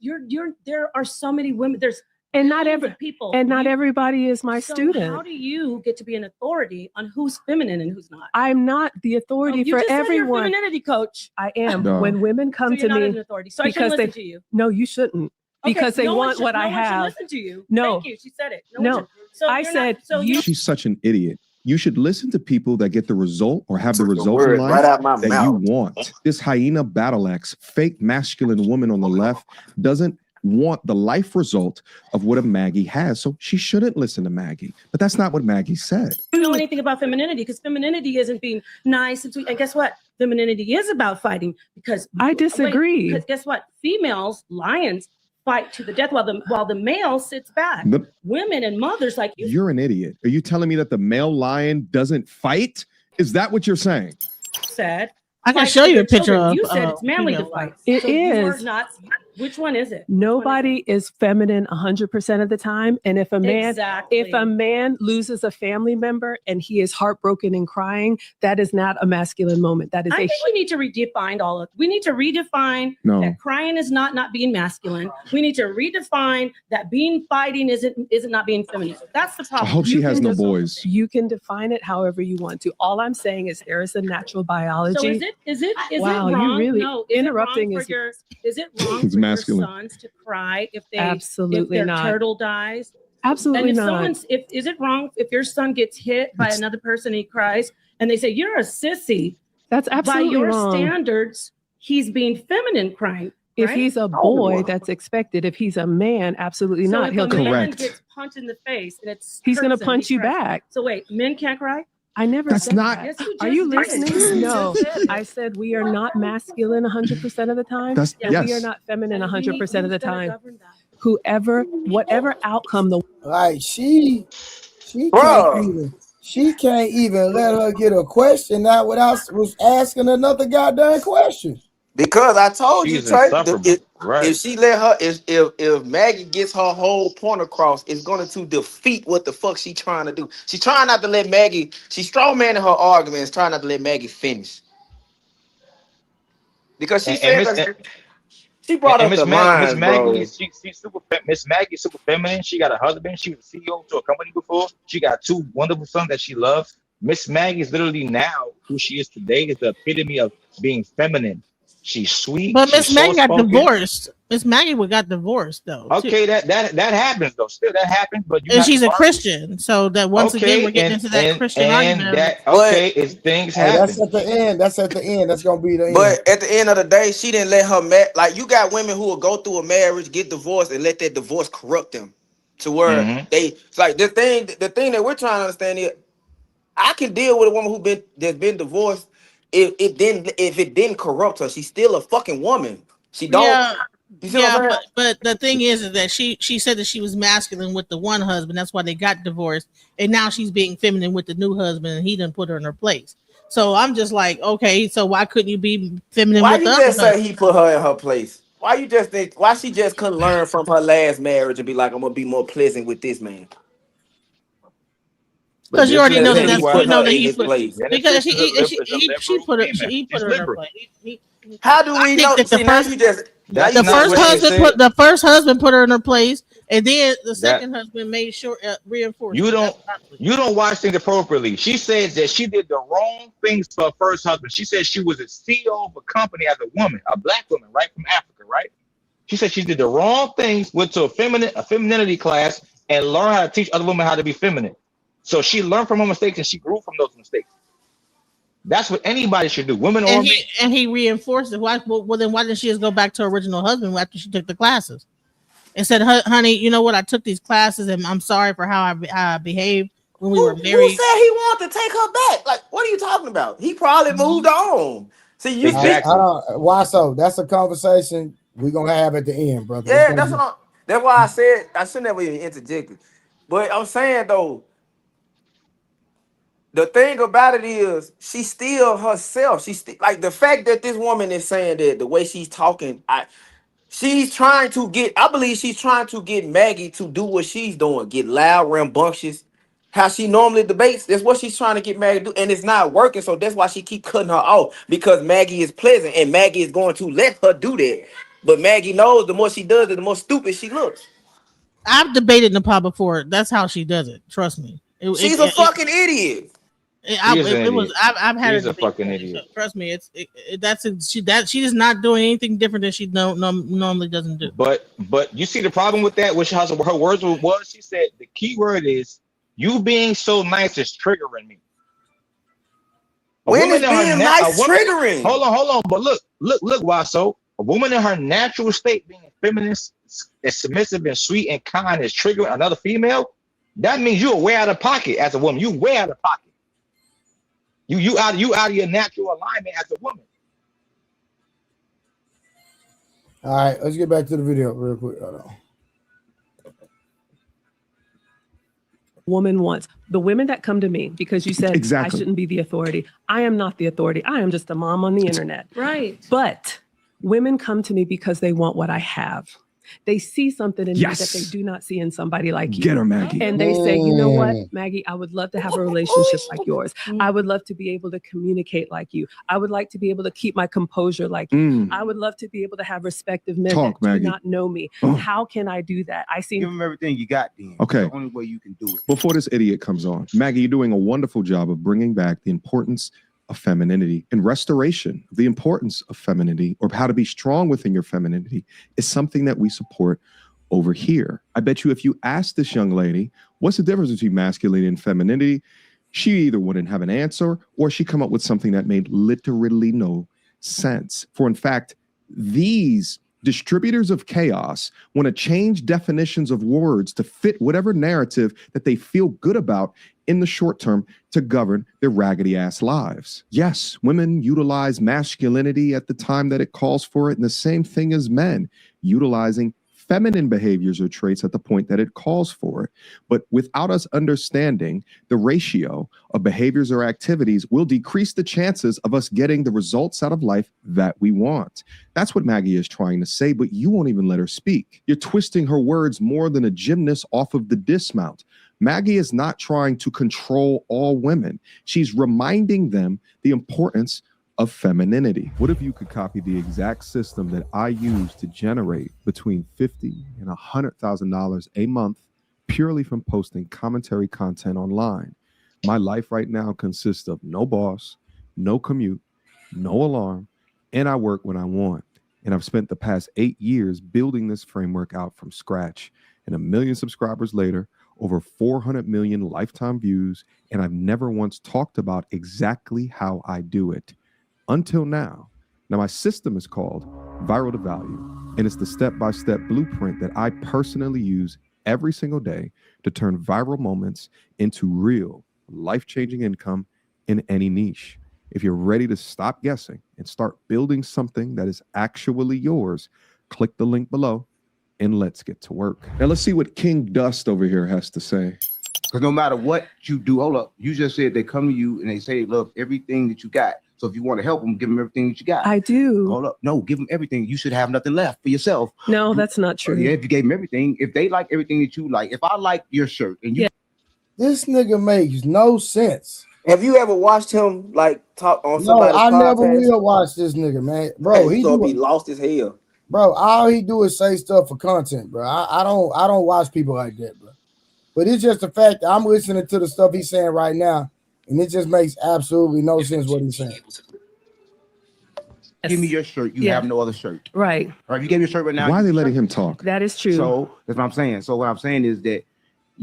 there are so many women. There's not everybody is my student. How do you get to be an authority on who's feminine and who's not? I'm not the authority for everyone. You're a femininity coach. I am. No. When women come to me, an authority. So I shouldn't listen to you. No, you shouldn't. Because they want what I have. Listen to you. No. Thank you. She said it. No. So I said she's such an idiot. You should listen to people that get the result or have the result in life right out my that mouth. you want. This hyena battle axe, fake masculine woman on the left doesn't want the life result of what a Maggie has. So she shouldn't listen to Maggie. But that's not what Maggie said. I don't know anything about femininity because femininity isn't being nice and sweet. And guess what? Femininity is about fighting because I disagree. Because guess what? Females, lions, fight to the death while the male sits back. Women and mothers like you. You're an idiot. Are you telling me that the male lion doesn't fight? Is that what you're saying? Said. I can show you a picture of. You said it's manly to fight. It so is. Not. Which one is it? Nobody is feminine 100% of the time. And if a man loses a family member and he is heartbroken and crying, that is not a masculine moment. That is. I think we need to redefine all of. We need to redefine that crying is not being masculine. We need to redefine that being fighting isn't not being feminine. That's the problem. I hope she has no boys. You can define it however you want to. All I'm saying is there is a natural biology. So is it wow, wrong? You really No, interrupting is it wrong it's for masculine. your sons to cry if absolutely their not. turtle dies? Absolutely and not. Is it wrong if your son gets hit by another person and he cries and they say you're a sissy? That's absolutely by your wrong. Standards. He's being feminine crying. If right? he's a boy, that's expected. If he's a man, absolutely so not. If He'll a man correct. Gets punched in the face and he's going to punch you back. So wait, men can't cry? I never That's said not. that. Yes, Are you did. listening? No, I said we are not masculine 100% of the time. That's and yes. we are not feminine 100% of the time. Whatever outcome the like she can't even let her get a question out without was asking another goddamn question. Because I told you, Trey, right. if she let her, if Maggie gets her whole point across, it's going to defeat what the fuck she trying to do. She's trying not to let Maggie. She's strong man in her arguments, trying not to let Maggie finish. Because she she brought up the line, bro. Miss Maggie's super feminine. She got a husband. She was a CEO to a company before. She got 2 wonderful sons that she loves. Miss Maggie is literally now who she is today. Is the epitome of being feminine. She's sweet. But Miss Maggie got divorced. Miss Maggie got divorced though. Okay, that happens though. Still that happens, but and she's a Christian, so that once again we're getting into that Christian argument. It's things happen. That's at the end. That's at the end. That's gonna be the end. But at the end of the day, she didn't let her like you got women who will go through a marriage, get divorced, and let that divorce corrupt them to where it's like the thing that we're trying to understand is I can deal with a woman that's been divorced. If it didn't corrupt her, she's still a fucking woman. She don't. But the thing is that she said that she was masculine with the one husband. That's why they got divorced, and now she's being feminine with the new husband, and he didn't put her in her place. So I'm just like, okay, so why couldn't you be feminine? Why with you the just other say he put her in her place? Why you just think? Why she just couldn't learn from her last marriage and be like, I'm gonna be more pleasant with this man? Because you already know that he put because she put her in her place. How do we know? The first husband put her in her place, and then the second husband made sure reinforced. You don't watch things appropriately. She said that she did the wrong things for her first husband. She said she was a CEO of a company as a woman, a black woman, right, from Africa, right? She said she did the wrong things, went to a femininity class, and learned how to teach other women how to be feminine. So she learned from her mistakes and she grew from those mistakes. That's what anybody should do, women or men. And he reinforced it. Well, then why didn't she just go back to her original husband after she took the classes and said, "Honey, you know what? I took these classes and I'm sorry for how I behaved when we were married." Who said he wanted to take her back? Like, what are you talking about? He probably moved on. See, you why so? That's a conversation we're gonna have at the end, brother. Yeah, that's why I said I shouldn't have even interjected. But I'm saying though. The thing about it is, she's still herself. She's like the fact that this woman is saying that the way she's talking, I believe she's trying to get Maggie to do what she's doing, get loud, rambunctious, how she normally debates. That's what she's trying to get Maggie to do, and it's not working. So that's why she keep cutting her off, because Maggie is pleasant, and Maggie is going to let her do that. But Maggie knows the more she does it, the more stupid she looks. I've debated Nepal before. That's how she does it. Trust me. She's a fucking idiot. I've had She's a fucking idiot. Trust me, she is not doing anything different than she normally doesn't do. But you see the problem with that, which has her words was she said the key word is You being so nice is triggering me. When is being nice triggering? Hold on. But look, Waso. A woman in her natural state, being feminist, and submissive, and sweet and kind, is triggering another female. That means you're way out of pocket as a woman. You way out of pocket. You out of your natural alignment as a woman. All right, let's get back to the video real quick. Woman wants. The women that come to me, because you said I shouldn't be the authority. I am not the authority. I am just a mom on the internet. Right. But women come to me because they want what I have. They see something in me that they do not see in somebody like you. Get her, Maggie. And they say, you know what, Maggie, I would love to have a relationship like yours. I would love to be able to communicate like you. I would like to be able to keep my composure like you. I would love to be able to have respect of men that do not know me. How can I do that? Give them everything you got, then. Okay. It's the only way you can do it. Before this idiot comes on, Maggie, you're doing a wonderful job of bringing back the importance of femininity and restoration. The importance of femininity, or how to be strong within your femininity, is something that we support over here. I bet you if you ask this young lady, what's the difference between masculinity and femininity? She either wouldn't have an answer, or she come up with something that made literally no sense. For in fact, these distributors of chaos want to change definitions of words to fit whatever narrative that they feel good about in the short term to govern their raggedy ass lives. Yes, women utilize masculinity at the time that it calls for it, and the same thing as men utilizing feminine behaviors or traits at the point that it calls for it. But without us understanding the ratio of behaviors or activities will decrease the chances of us getting the results out of life that we want. That's what Maggie is trying to say, but you won't even let her speak. You're twisting her words more than a gymnast off of the dismount. Maggie is not trying to control all women. She's reminding them the importance of femininity. What if you could copy the exact system that I use to generate between $50,000 and $100,000 a month purely from posting commentary content online? My life right now consists of no boss, no commute, no alarm, and I work when I want. And I've spent the past 8 years building this framework out from scratch. And 1 million subscribers later, over 400 million lifetime views, and I've never once talked about exactly how I do it. Until now. Now, my system is called Viral to Value, and it's the step-by-step blueprint that I personally use every single day to turn viral moments into real, life-changing income in any niche. If you're ready to stop guessing and start building something that is actually yours, click the link below and let's get to work. Now, let's see what King Dust over here has to say. Because no matter what you do, hold up, you just said they come to you and they say, look, everything that you got. So if you want to help them, give them everything that you got. I do. Hold up. No, give them everything. You should have nothing left for yourself. No, that's not true. Yeah, if you gave them everything, if they like everything that you like, if I like your shirt and you. This nigga makes no sense. Have you ever watched him like talk on somebody's podcast? No, I never will watch this nigga, man. Bro, he be lost as hell. Bro, all he do is say stuff for content, bro. I don't watch people like that, bro. But it's just the fact that I'm listening to the stuff he's saying right now, and it just makes absolutely no sense what he's saying. Give me your shirt. You have no other shirt. Right. All right. If you gave me a shirt right now. Why are they letting him talk? That is true. So that's what I'm saying. So what I'm saying is that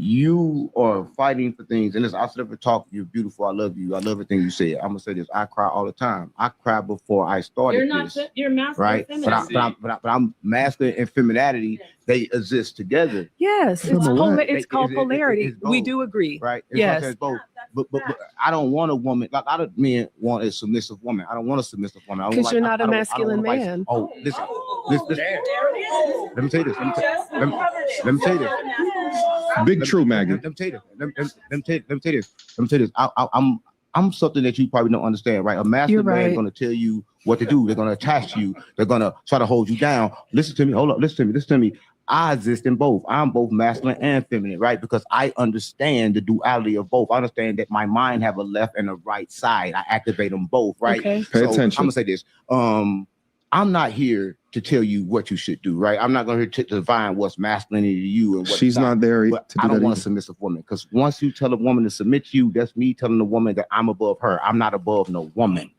you are fighting for things. And listen, I said, talk. You're beautiful. I love you. I love everything you said. I'm gonna say this. I cry all the time. I cry before I started. You're not. This, you're masculine. Right. But I'm masculine and femininity. They exist together. Yes. It's called polarity. We do agree. Right. Yes. It's both. But I don't want a woman like a lot of men want a submissive woman. I don't want a submissive woman. Because you're not a masculine man. Oh, listen. Let me tell you this. Let me tell you this. Big true, Maggie. Let me tell you this. I'm something that you probably don't understand, right? A masculine man is going to tell you what to do. They're going to attach you. They're going to try to hold you down. Listen to me. Hold up. Listen to me. I exist in both. I'm both masculine and feminine, right? Because I understand the duality of both. I understand that my mind have a left and a right side. I activate them both, right? Okay. Pay attention. I'm gonna say this. I'm not here to tell you what you should do, right? I'm not going to define what's masculinity to you and what she's not there. But I don't want a submissive woman, because once you tell a woman to submit to you, that's me telling the woman that I'm above her. I'm not above no woman.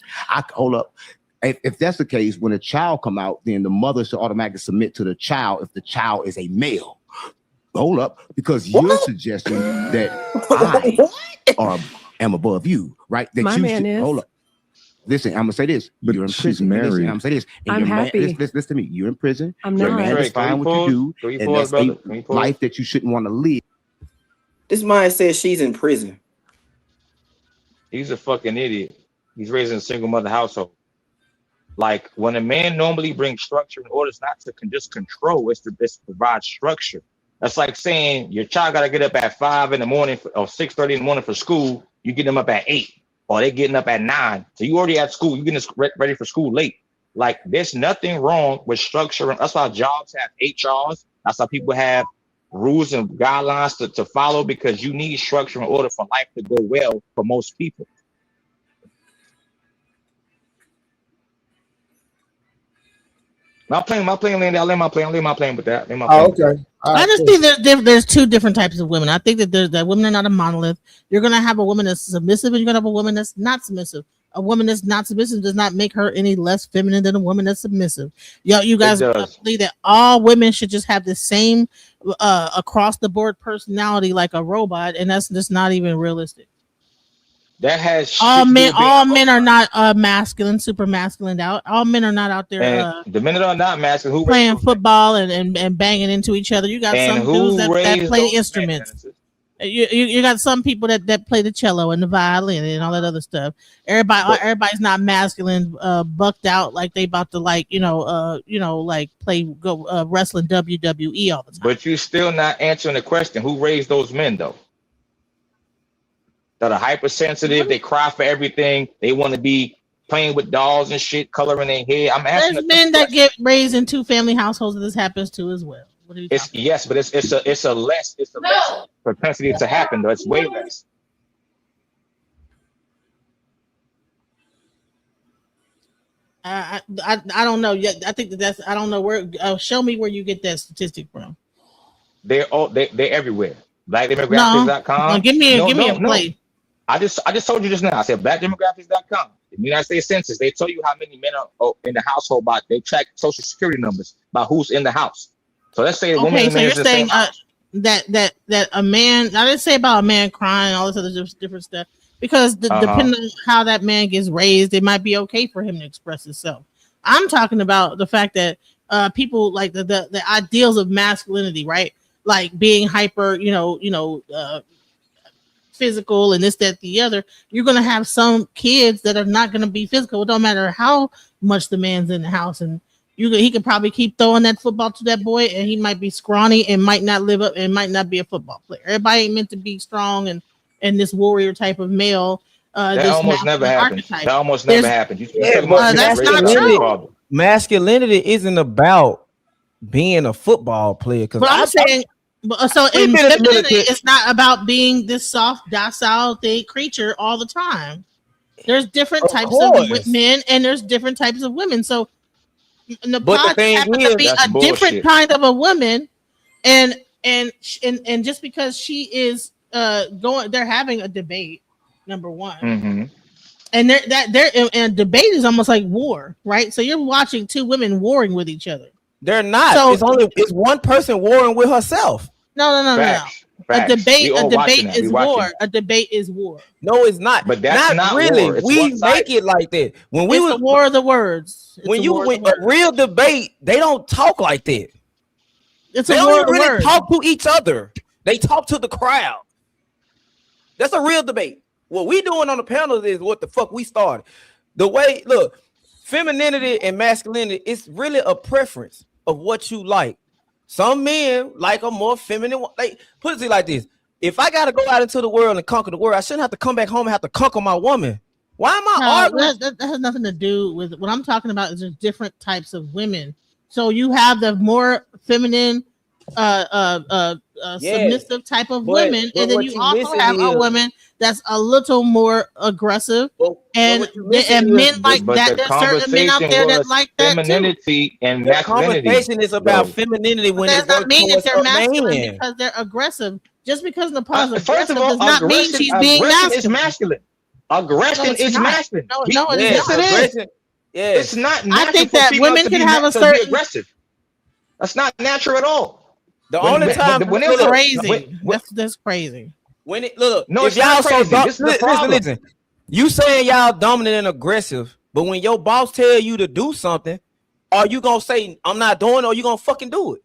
Hold up. If that's the case, when a child come out, then the mother should automatically submit to the child if the child is a male. Hold up, because you're suggesting that I am above you, right? That My you man should, is. hold up. Listen, I'm gonna say this. But You're in she's prison. married. Listen, I'm gonna say this. And I'm your happy. Man, listen to me. You're in prison. I'm your not. man is fine what you do, and that's a life that you shouldn't want to live. This man says she's in prison. He's a fucking idiot. He's raising a single mother household. Like when a man normally brings structure in order, it's not to just control, it's to provide structure. That's like saying your child got to get up at 5 in the morning or 6:30 in the morning for school. You get them up at 8, or they getting up at 9. So you already at school. You getting ready for school late. Like there's nothing wrong with structure. That's why jobs have HRs. That's why people have rules and guidelines to follow, because you need structure in order for life to go well for most people. My plane, Landy. I'll lay my plane with that. Okay. I just think there's two different types of women. I think that women are not a monolith. You're gonna have a woman that's submissive, and you're gonna have a woman that's not submissive. A woman that's not submissive does not make her any less feminine than a woman that's submissive. You guys believe that all women should just have the same across the board personality like a robot, and that's just not even realistic. That has all men are not masculine, super masculine out. All men are not out there. The men that are not masculine, who playing football and banging into each other. You got some dudes that play instruments. You got some people that play the cello and the violin and all that other stuff. Everybody's not masculine, bucked out like they about to like play wrestling WWE all the time. But you still not answering the question: who raised those men though? That are hypersensitive, they cry for everything, they want to be playing with dolls and shit, coloring their hair. I'm asking. There's men that get raised in 2-family households, and this happens to as well. It's a less propensity to happen though. It's way less. I don't know yet. I think that's I don't know where. Show me where you get that statistic from. They're everywhere. BlackDemographics.com. No, give me a play. I just told you just now. I said BlackDemographics.com. The United States Census. They tell you how many men are in the household. They track social security numbers by who's in the house. So let's say so you're saying that a man. I didn't say about a man crying, all this other different stuff, because depending on how that man gets raised, it might be okay for him to express himself. I'm talking about the fact that people like the ideals of masculinity, right? Like being hyper, physical and this, that, the other. You're gonna have some kids that are not gonna be physical. It don't matter how much the man's in the house, and he could probably keep throwing that football to that boy, and he might be scrawny and might not live up and might not be a football player. Everybody ain't meant to be strong and this warrior type of male. That almost never happens. That almost never happens. That's not true. Masculinity isn't about being a football player. Because I'm saying. So in femininity, it's not about being this soft, docile creature all the time. There's different types of men, and there's different types of women. So Napoleon happens to be a different kind of a woman, and just because she is they're having a debate. Number one, and and debate is almost like war, right? So you're watching two women warring with each other. They're not. So it's one person warring with herself. No. Facts. A debate is war. A debate is war. No, it's not. But that's not really. War. We make it like that. When it's a war of the words. When you win a real debate, they don't talk like that. They don't really talk to each other. They talk to the crowd. That's a real debate. What we doing on the panel is what the fuck we started. The way, look, femininity and masculinity, it's really a preference of what you like. Some men like a more feminine. Like, put it like this: if I gotta go out into the world and conquer the world, I shouldn't have to come back home and have to conquer my woman. Why am I arguing? That has nothing to do with what I'm talking about. Is there's different types of women. So you have the more feminine, submissive type of women, and then you also have a woman that's a little more aggressive, and men like that. There's certain men out there that like that femininity and masculinity. The conversation is about femininity when it doesn't mean that they're masculine because they're aggressive. Just because Napoleon's aggressive does not mean she's being masculine. Aggression is masculine. No, it isn't. Yes. It's not natural. I think that women can have a certain aggressive. That's not natural at all. The only time when it's it's crazy. That's crazy. When it look, no, if it's not y'all crazy. This is the problem. listen. You saying y'all dominant and aggressive, but when your boss tell you to do something, are you gonna say I'm not doing it, or you gonna fucking do it?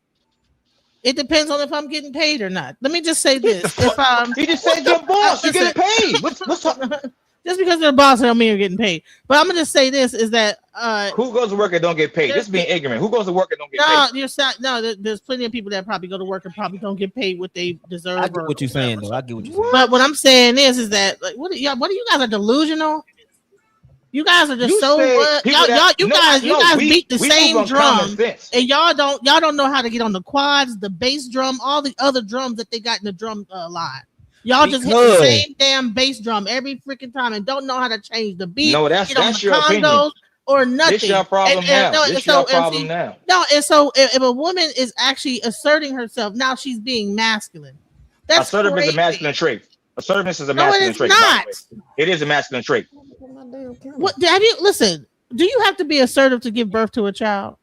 It depends on if I'm getting paid or not. Let me just say this: you just said your boss, you getting paid. What's up? Just because they're a boss don't mean you're getting paid. But I'm gonna just say this: is that who goes to work and don't get paid? This is being ignorant. Who goes to work and don't get paid? There's plenty of people that probably go to work and probably don't get paid what they deserve. I get what you're saying, though. I get what you're saying. But what I'm saying is that like, what are you guys are delusional? You guys are just you guys beat the same drum, and y'all don't know how to get on the quads, the bass drum, all the other drums that they got in the drum line. Y'all just hit the same damn bass drum every freaking time and don't know how to change the beat. No, that's your opinion. Or nothing. This your problem now. No, and so if a woman is actually asserting herself, now she's being masculine. That's assertiveness is a masculine trait. Assertiveness is a masculine trait. Not. It is a masculine trait. What have you listen? Do you have to be assertive to give birth to a child?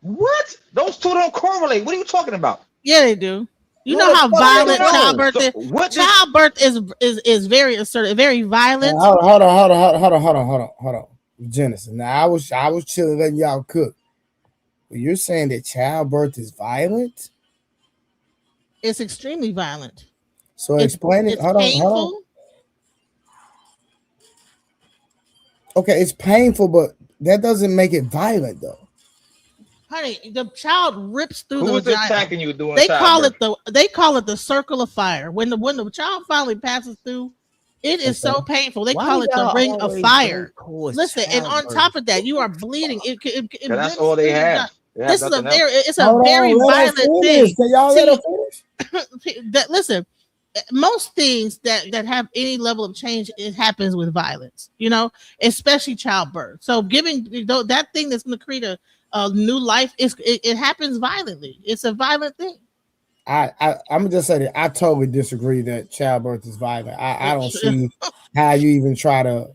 What? Those two don't correlate. What are you talking about? Yeah, they do. You know how violent childbirth is. Childbirth is very assertive, very violent. Hold on. Genesis. Now I was chilling letting y'all cook. But you're saying that childbirth is violent? It's extremely violent. So explain it. Hold on. Okay, it's painful, but that doesn't make it violent though. Honey, the child rips through Who's the vagina. attacking you doing they call it the circle of fire. When the child finally passes through, it is so painful. They call it the ring of fire. Listen, and on top of that, you are bleeding. That's all they have. This is a very violent thing. Can y'all let her finish? Listen, most things that have any level of change, it happens with violence, especially childbirth. So giving that thing that's going to create a new life, it happens violently. It's a violent thing. I'm gonna just say that I totally disagree that childbirth is violent. I don't see how you even try to.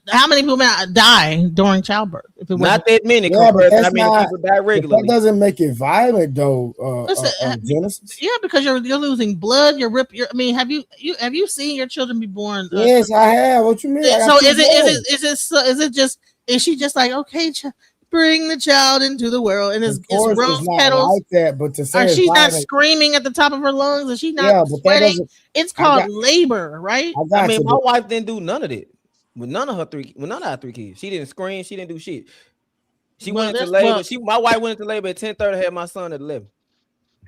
How many people die during childbirth? Not that many. Yeah, but people die regularly. That doesn't make it violent, though. Genesis. Yeah, because you're losing blood. Have you seen your children be born? Yes, I have. What you mean? So is she just like, okay, bring the child into the world, and it's rose petals like that, but to say she's not screaming at the top of her lungs, and she's not sweating. It's called labor, right? My wife didn't do none of it with none of our 3 kids. She didn't scream. She didn't do shit. She went into labor. My wife went into labor at 10:30. Had my son at 11.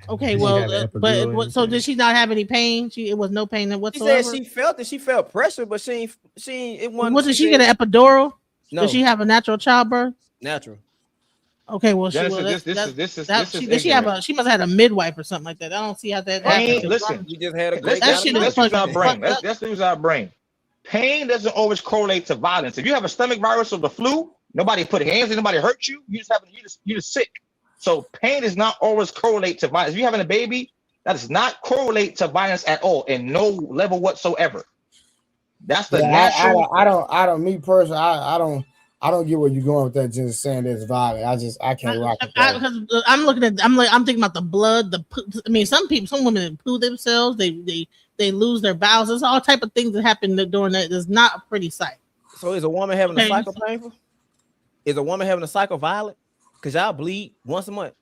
Okay, so did she not have any pain? It was no pain whatsoever. She said she felt it. She felt pressure, but she it wasn't. Wasn't she get an epidural? No. Did she have a natural childbirth? Natural. Okay, well, she must have had a midwife or something like that. I don't see how that happens. Listen, you just had a great. Let's use our brain. Let's use our brain. Pain doesn't always correlate to violence. If you have a stomach virus or the flu, nobody put hands in, nobody hurt you. You just sick. So pain does not always correlate to violence. If you're having a baby, that does not correlate to violence at all, in no level whatsoever. That's the natural. I don't. Me personally, I don't get where you're going with that. Just saying that's violent. I can't rock with that. Because I'm thinking about the blood. Some women poo themselves. They lose their bowels. There's all type of things that happen during that. It's not a pretty sight. So is a woman having a cycle painful? Is a woman having a cycle violent? Because y'all bleed once a month,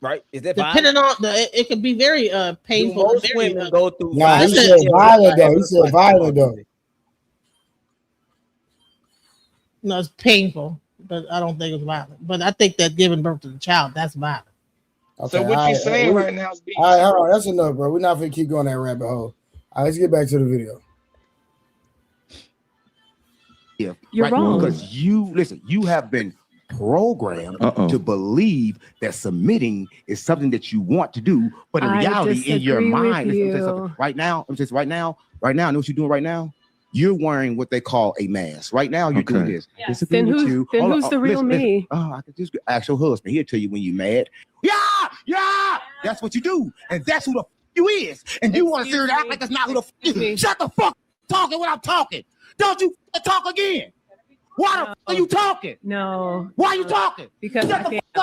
right? Is that depending on it could be very painful. Most women go through. Nah, he said violent though. He said violent though. No, it's painful, but I don't think it's violent. But I think that giving birth to the child, that's violent. Okay, so what you're saying right now is all right, hold on, that's enough, bro. We're not gonna keep going that rabbit hole. All right, let's get back to the video. Yeah, you're wrong. Because you have been programmed to believe that submitting is something that you want to do, but in reality, in your mind, right now, know what you're doing right now? You're wearing what they call a mask. Right now, you're doing this. Yeah. Then who's the real me? I can just ask your husband. He'll tell you when you're mad. Yeah. That's what you do. And that's who the you is. And you want to sit there and act like that's not who the you. Shut the fuck talking when I'm talking. Don't you talk again. Why the fuck are you talking? No. Why are you talking? Because shut the fuck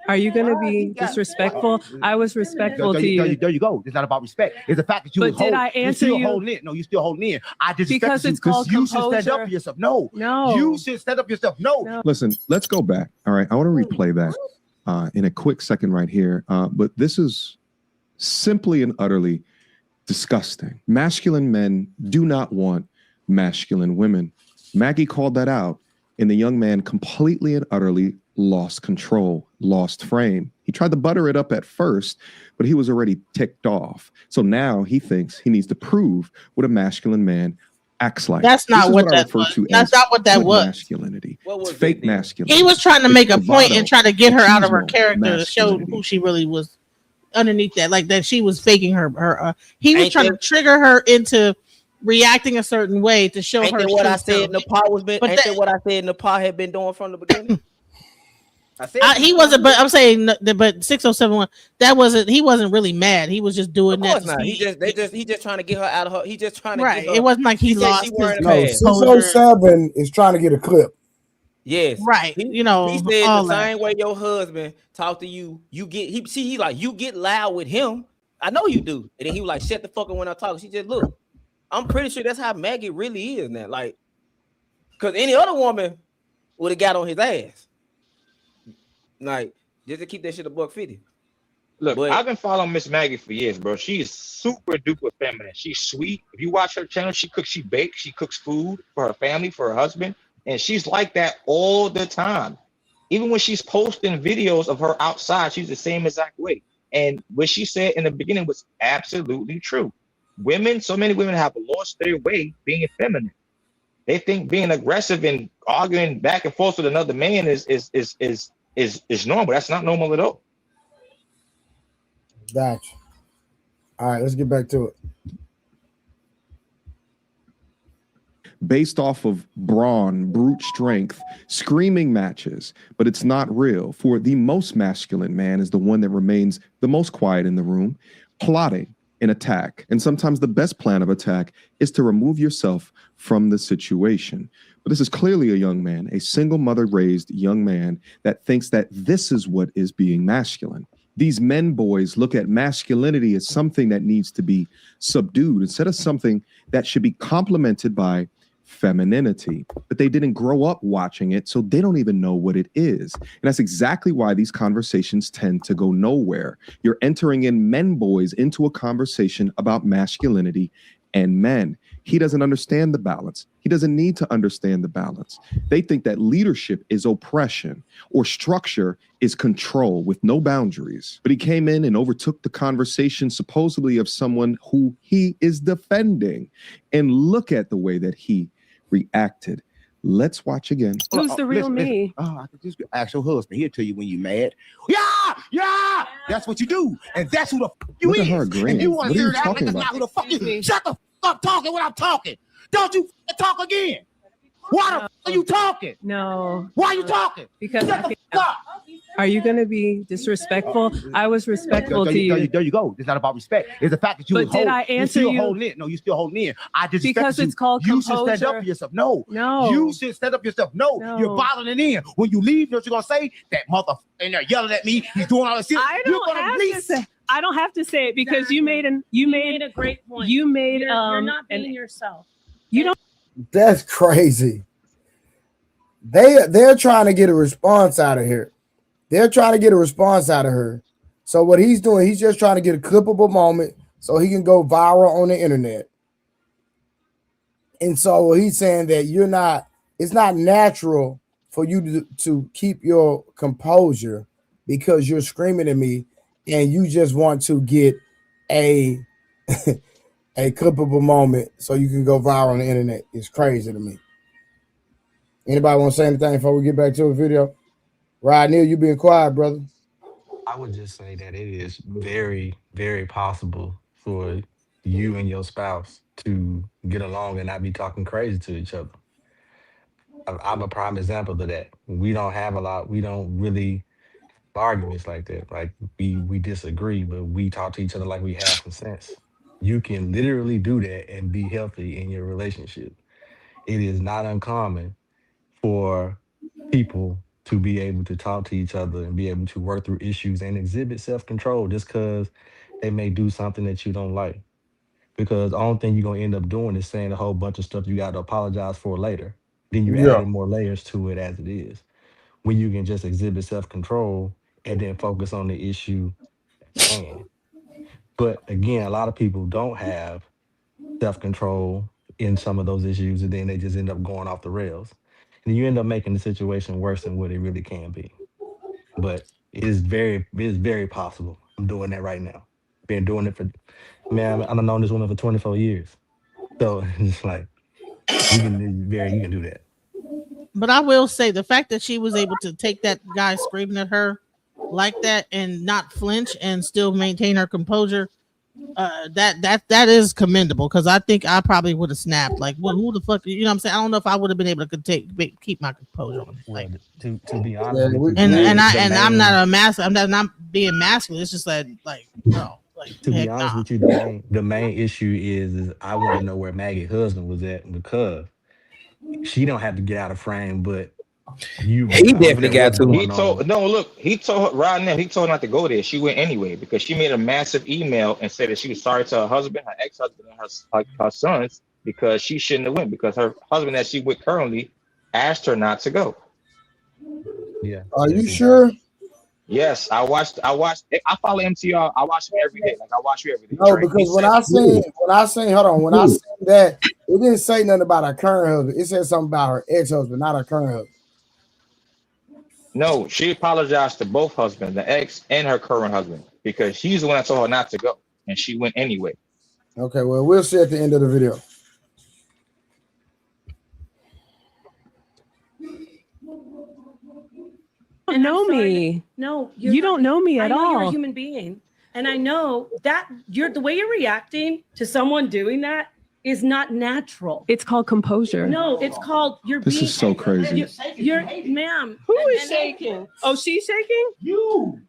Are you going to be disrespectful? I was respectful to you. There you go. It's not about respect. It's the fact that you But did I answer you? Holding in. No, you're still holding in. I just because it's called you composure. should stand up for yourself. No. You should stand up for yourself. No. Listen, let's go back. All right. I want to replay that in a quick second right here. But this is simply and utterly disgusting. Masculine men do not want masculine women. Maggie called that out, and the young man completely and utterly lost control, lost frame. He tried to butter it up at first, but he was already ticked off. So now he thinks he needs to prove what a masculine man acts like. That's not what that was. That's not what that was. Masculinity. It's fake masculinity. He was trying to make a point and try to get her out of her character to show who she really was underneath that, like that she was faking her. He was trying to trigger her into reacting a certain way to show her. What I said Nepal was been. Ain't that what I said Nepal had been doing from the beginning? I said he wasn't, but I'm saying but 6071 that wasn't. He wasn't really mad. He was just doing that. Not. He just trying to get her out of her. He just trying to right. Get her. It wasn't like he lost. No, 607 is trying to get a clip. Yes, right. He said the same way your husband talk to you. You get he like you get loud with him. I know you do. And then he was like, shut the fuck up when I talk. She just look. I'm pretty sure that's how Maggie really is now. Like, because any other woman would have got on his ass. Like, just to keep that shit $150. Look, I've been following Miss Maggie for years, bro. She is super duper feminine. She's sweet. If you watch her channel, she cooks, she bakes, she cooks food for her family, for her husband. And she's like that all the time. Even when she's posting videos of her outside, she's the same exact way. And what she said in the beginning was absolutely true. So many women have lost their way being feminine. They think being aggressive and arguing back and forth with another man is normal. That's not normal at all. Gotcha. All right, let's get back to it. Based off of brawn, brute strength, screaming matches, but it's not real. For the most masculine man is the one that remains the most quiet in the room, plotting an attack. And sometimes the best plan of attack is to remove yourself from the situation. But this is clearly a young man, a single mother raised young man that thinks that this is what is being masculine. These men boys look at masculinity as something that needs to be subdued instead of something that should be complemented by femininity, but they didn't grow up watching it, so they don't even know what it is. And that's exactly why these conversations tend to go nowhere. You're entering in men boys into a conversation about masculinity and men. He doesn't understand the balance. He doesn't need to understand the balance. They think that leadership is oppression or structure is control with no boundaries. But he came in and overtook the conversation supposedly of someone who he is defending. And look at the way that he reacted. Let's watch again. Who's the real me? Oh, I could just ask your husband. He'll tell you when you're mad. Yeah. That's what you do, and that's who the fuck you is. Look at her agreeing. And you want to hear that? Talking about? Who the fuck you? Shut the fuck up talking when I'm talking. Don't you talk again. Why the fuck are you talking? No. Why are you talking? Because Shut the fuck up. Are you going to be disrespectful? I was respectful to you. There you go. It's not about respect. It's the fact that you. But did I answer you? Holding in. No, you still holding in. I just because it's called composure. You should stand up for yourself. No. You should stand up for yourself. No. You're bothering in. When you leave, you know what you're gonna say? That motherfucker in there yelling at me. He's doing all this shit. I don't have to say it because you made a great point. You made you're not being yourself. You don't. That's crazy. They're trying to get a response out of here. They're trying to get a response out of her. So what he's doing, he's just trying to get a clippable moment so he can go viral on the internet. And so he's saying that it's not natural for you to keep your composure because you're screaming at me and you just want to get a a clippable moment so you can go viral on the internet. It's crazy to me. Anybody want to say anything before we get back to the video? Rod Neal, you being quiet, brother. I would just say that it is very, very possible for you and your spouse to get along and not be talking crazy to each other. I'm a prime example of that. We don't really have arguments like that. Like we disagree, but we talk to each other like we have some sense. You can literally do that and be healthy in your relationship. It is not uncommon for people to be able to talk to each other and be able to work through issues and exhibit self-control just because they may do something that you don't like. Because the only thing you're going to end up doing is saying a whole bunch of stuff you got to apologize for later. Then you're Yeah. adding more layers to it as it is. When you can just exhibit self-control and then focus on the issue at hand. But again, a lot of people don't have self-control in some of those issues, and then they just end up going off the rails. And you end up making the situation worse than what it really can be. But it's very possible. I'm doing that right now. Been doing it for, man, I've known this woman for 24 years. So it's like, you can do that. But I will say the fact that she was able to take that guy screaming at her like that and not flinch and still maintain her composure, that is commendable, because I think I probably would have snapped. Like, well, who the fuck? You know what I'm saying? I don't know if I would have been able to keep my composure on it. Like, to be honest with you, I'm not a master. I'm not being masculine. It's just like no. Like, to be honest with you, the main issue is I want to know where Maggie's husband was at, because she don't have to get out of frame, but he definitely got to. He told her right now. He told her not to go there. She went anyway because she made a massive email and said that she was sorry to her husband, her ex-husband, and her sons because she shouldn't have went, because her husband that she with currently asked her not to go. Yeah. Are you sure? Yes, I watched. I follow MTR. I watch him every day. Like I watch you every day. No, because when I seen that, it didn't say nothing about her current husband. It said something about her ex-husband, not her current husband. No, she apologized to both husbands, the ex and her current husband, because she's the one that told her not to go, and she went anyway. Okay, well, we'll see at the end of the video. You don't know me. No, you don't know me at all. You're a human being, and I know that the way you're reacting to someone doing that is not natural. It's called composure. No, it's called This is so crazy. You're ma'am. Who is shaking? Oh, she's shaking? You.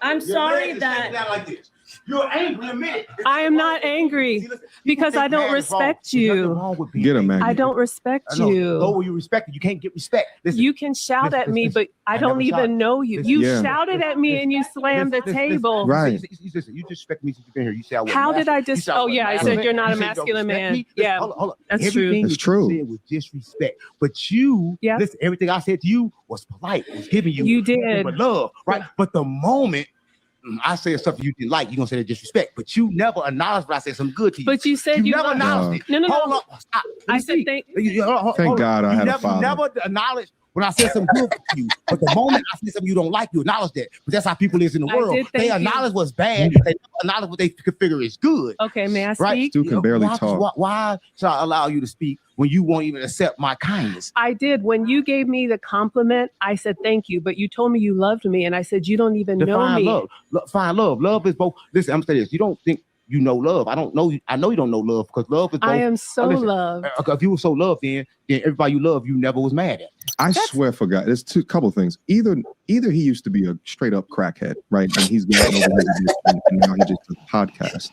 I'm sorry that. Like this. You're angry. Admit it. I am not angry because I don't respect you. Get him, Maggie. I don't respect you. Go where you respect it. You can't get respect. Listen, you can shout at me, but I don't even know you. You shouted at me and you slammed the table. Right. You disrespect me since you've been here. You say I was. How did I just? Oh yeah, I said you're not a masculine man. Yeah, hold on. That's true. Everything That's true. you said was disrespect, but you, listen. Everything I said to you was polite. It was giving you. You did. But love, right? But the moment I said something you didn't like, you're gonna say that disrespect, but you never acknowledged when I said something good to you. But you said you never acknowledged it. No. Hold up. Stop. I said thank God I had a father. You never acknowledged when I said something good to you. But the moment I said something you don't like, you acknowledge that. But that's how people is in the world. They acknowledge what's bad. They acknowledge what they figure is good. Okay, may I speak? Right? Stu can barely talk. Why should I allow you to speak when you won't even accept my kindness? I did. When you gave me the compliment, I said thank you. But you told me you loved me, and I said you don't even know me. Find love. Love is both. Listen, I'm saying this. You don't think you know love. I don't know. I know you don't know love, because love is both. I am so loved. If you were so loved, then everybody you love, you never was mad at. I swear for God, there's couple things. Either he used to be a straight up crackhead, right? And he's gotten over his addiction, and now he just does a podcast.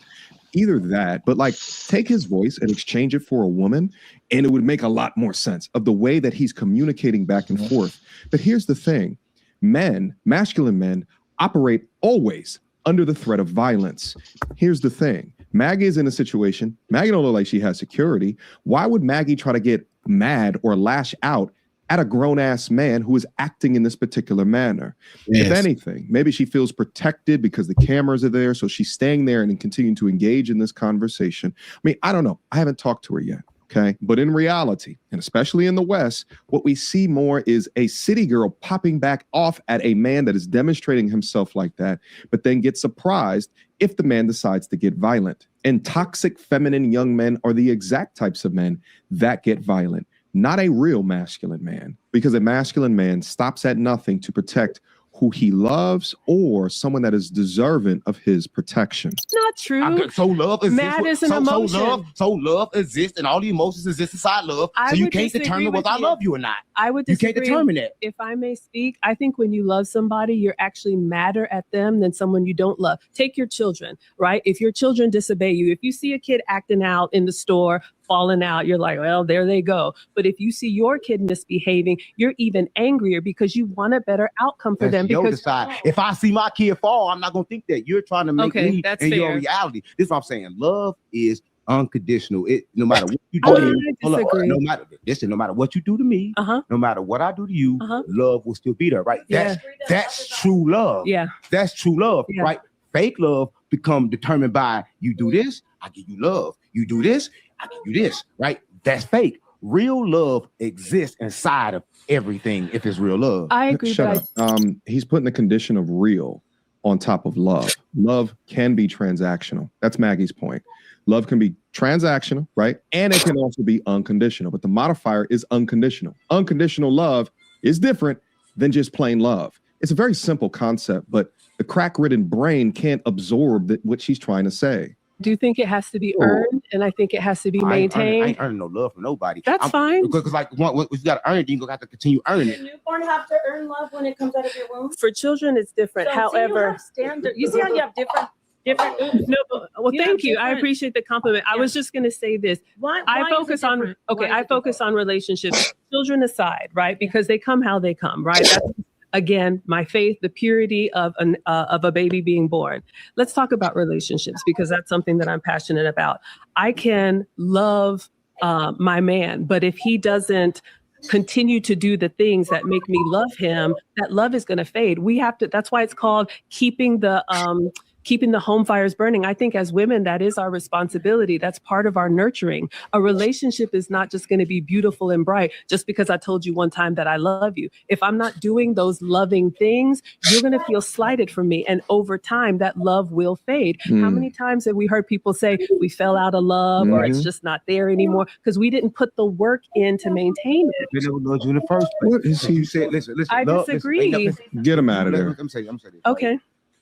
Either that, but like take his voice and exchange it for a woman, and it would make a lot more sense of the way that he's communicating back and forth. But here's the thing: masculine men operate always under the threat of violence. Here's the thing: Maggie is in a situation. Maggie don't look like she has security. Why would Maggie try to get mad or lash out at a grown-ass man who is acting in this particular manner? Yes. If anything, maybe she feels protected because the cameras are there, so she's staying there and continuing to engage in this conversation. I mean, I don't know. I haven't talked to her yet, okay? But in reality, and especially in the West, what we see more is a city girl popping back off at a man that is demonstrating himself like that, but then gets surprised if the man decides to get violent. And toxic feminine young men are the exact types of men that get violent. Not a real masculine man, because a masculine man stops at nothing to protect who he loves or someone that is deserving of his protection. Not true. So love exists. Mad is an emotion. So love exists, and all the emotions exist inside love. So you can't determine whether I love you or not. I would disagree. You can't determine that. If I may speak, I think when you love somebody, you're actually madder at them than someone you don't love. Take your children, right? If your children disobey you, if you see a kid acting out in the store, falling out, you're like, well, there they go. But if you see your kid misbehaving, you're even angrier because you want a better outcome for them. Because decide. If I see my kid fall, I'm not gonna think that you're trying to make me that's in fair. your reality. This is what I'm saying. Love is unconditional. It no matter what you do, no matter what you do to me, no matter what I do to you, love will still be there, right? That's true love. Yeah, that's true love, right? Fake love become determined by you do this, I give you love. You do this, I give you this, right? That's fake. Real love exists inside of everything if it's real love. I agree. Shut up. He's putting the condition of real on top of love. Love can be transactional. That's Maggie's point. Love can be transactional, right? And it can also be unconditional, but the modifier is unconditional. Unconditional love is different than just plain love. It's a very simple concept, but the crack-ridden brain can't absorb what she's trying to say. Do you think it has to be earned? And I think it has to be maintained. I ain't earning no love from nobody. That's fine. Because like if you got to earn it, you're going to have to continue earning it. Does a newborn have to earn love when it comes out of your womb? For children, it's different. So, However, you see how you have different. No, well, thank you. I appreciate the compliment. I was just going to say this. I focus on relationships, children aside, right? Because they come how they come, right? That's, again, my faith, the purity of a baby being born. Let's talk about relationships because that's something that I'm passionate about. I can love my man, but if he doesn't continue to do the things that make me love him, that love is going to fade. We have to. That's why it's called keeping the home fires burning. I think as women, that is our responsibility. That's part of our nurturing. A relationship is not just going to be beautiful and bright just because I told you one time that I love you. If I'm not doing those loving things, you're going to feel slighted from me. And over time, that love will fade. How many times have we heard people say we fell out of love or it's just not there anymore because we didn't put the work in to maintain it? They never loved you in the first place. What is he? You said, listen. I disagree. Get him out of there. I'm saying this. Okay.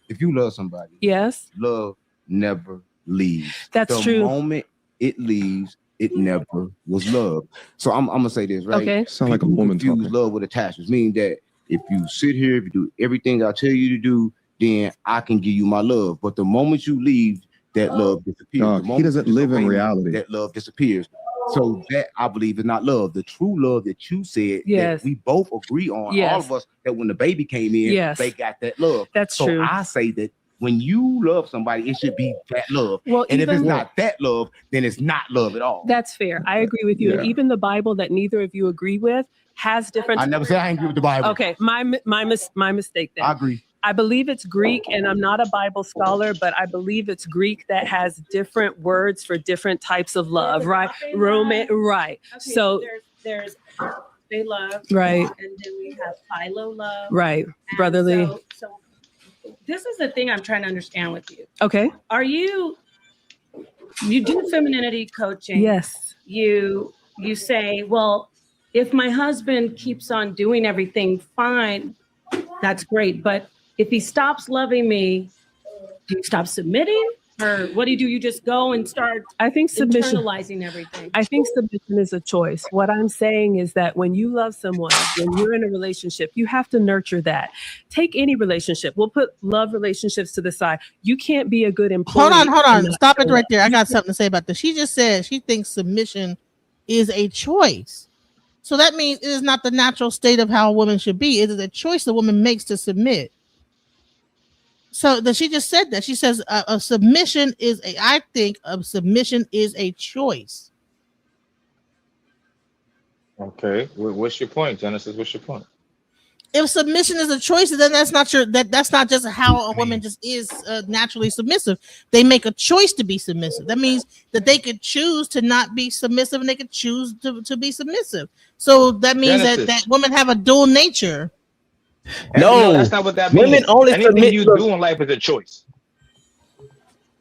If you love somebody, yes, love never leaves. That's true. The moment it leaves, it never was love. So I'm gonna say this, right? Okay. Sound like a woman talking. Love with attachments, meaning that if you sit here, if you do everything I tell you to do, then I can give you my love. But the moment you leave, that love disappears. He doesn't live in reality. That love disappears. So that I believe is not love. The true love that you said that we both agree on, all of us, that when the baby came in, they got that love. That's so true. I say that when you love somebody, it should be that love. Well, and if it's not that love, then it's not love at all. That's fair. I agree with you. And even the Bible that neither of you agree with has different. I never said I agree with the Bible. Okay, my mistake then. I agree. I believe it's Greek, and I'm not a Bible scholar, but I believe it's Greek that has different words for different types of love, right? Right. Okay, so there's they love, right, and then we have philo love, right, brotherly. So this is the thing I'm trying to understand with you. Okay. Are you do femininity coaching? Yes. You say, well, if my husband keeps on doing everything fine, that's great, but if he stops loving me, do you stop submitting? Or what do? You just go and start internalizing everything? I think submission is a choice. What I'm saying is that when you love someone, when you're in a relationship, you have to nurture that. Take any relationship. We'll put love relationships to the side. You can't be a good employee. Hold on. Stop it right there. I got something to say about this. She just said she thinks submission is a choice. So that means it is not the natural state of how a woman should be. It is a choice the woman makes to submit. So that she just said that. She says a submission is I think a submission is a choice. Okay. What's your point, Genesis? What's your point? If submission is a choice, then that's not just how a woman just is naturally submissive. They make a choice to be submissive. That means that they could choose to not be submissive and they could choose to be submissive. So that means that women have a dual nature. No, that's not what that means. Women only anything you do in life is a choice.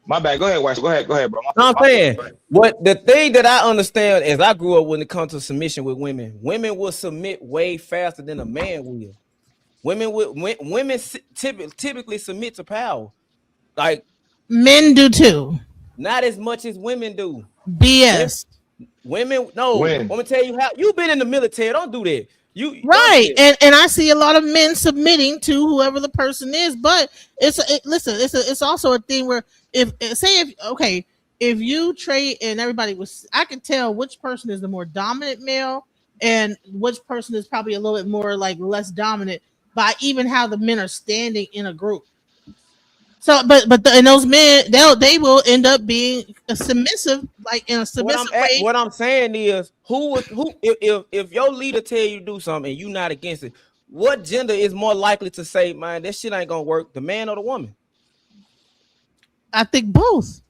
My bad. Go ahead, Wax. Go ahead, bro. I'm saying what the thing that I understand as I grew up when it comes to submission with women will submit way faster than a man will. Women typically submit to power, like men do too. Not as much as women do. BS. Women, no. I'm gonna tell you how. You've been in the military. Don't do that. Right, and I see a lot of men submitting to whoever the person is, but it's also a thing where if if you trade and everybody was, I can tell which person is the more dominant male and which person is probably a little bit more like less dominant by even how the men are standing in a group. So, and those men, they will end up being a submissive, like in a submissive way. What I'm saying is, if your leader tell you to do something and you not against it, what gender is more likely to say, man, that shit ain't gonna work, the man or the woman? I think both.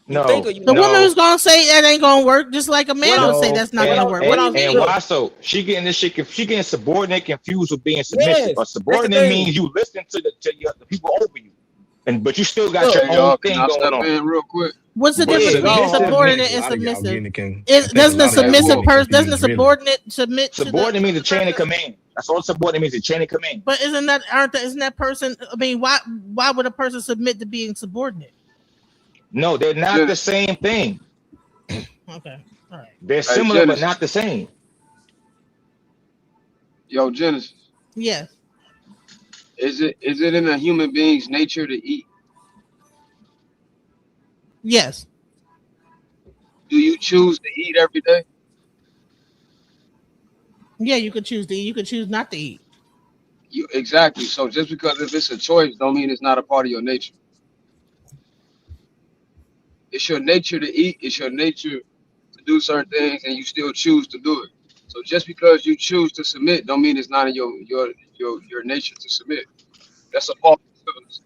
The woman is gonna say that ain't gonna work, just like a man will say that's not gonna work. And why so? She getting this shit. She getting subordinate confused with being submissive. Yes, a subordinate means you listen to the people over you, but you still got your own thing going on. Real quick. What's the difference between subordinate and submissive? Doesn't the submissive person, doesn't the subordinate submit to subordinate means the chain of command. That's all subordinate means, the chain of command. But isn't that person? I mean, why would a person submit to being subordinate? No, they're not the same thing. Okay, all right. They're similar, but not the same. Yo, Genesis. Yes. Is it in a human being's nature to eat? Yes. Do you choose to eat every day? Yeah, you could choose to eat. You could choose not to eat. Exactly. So just because if it's a choice, don't mean it's not a part of your nature. It's your nature to eat. It's your nature to do certain things, and you still choose to do it. So just because you choose to submit, don't mean it's not in your nature to submit. That's a false equivalence.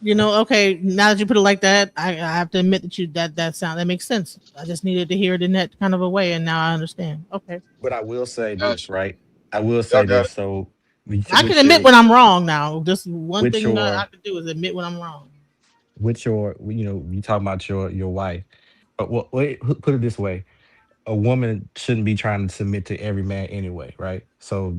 Okay. Now that you put it like that, I have to admit that makes sense. I just needed to hear it in that kind of a way, and now I understand. Okay. But I will say this, right? I will say this. So I can admit when I'm wrong now. Just one thing I can do is admit when I'm wrong. With you talk about your wife, but put it this way: a woman shouldn't be trying to submit to every man anyway, right? So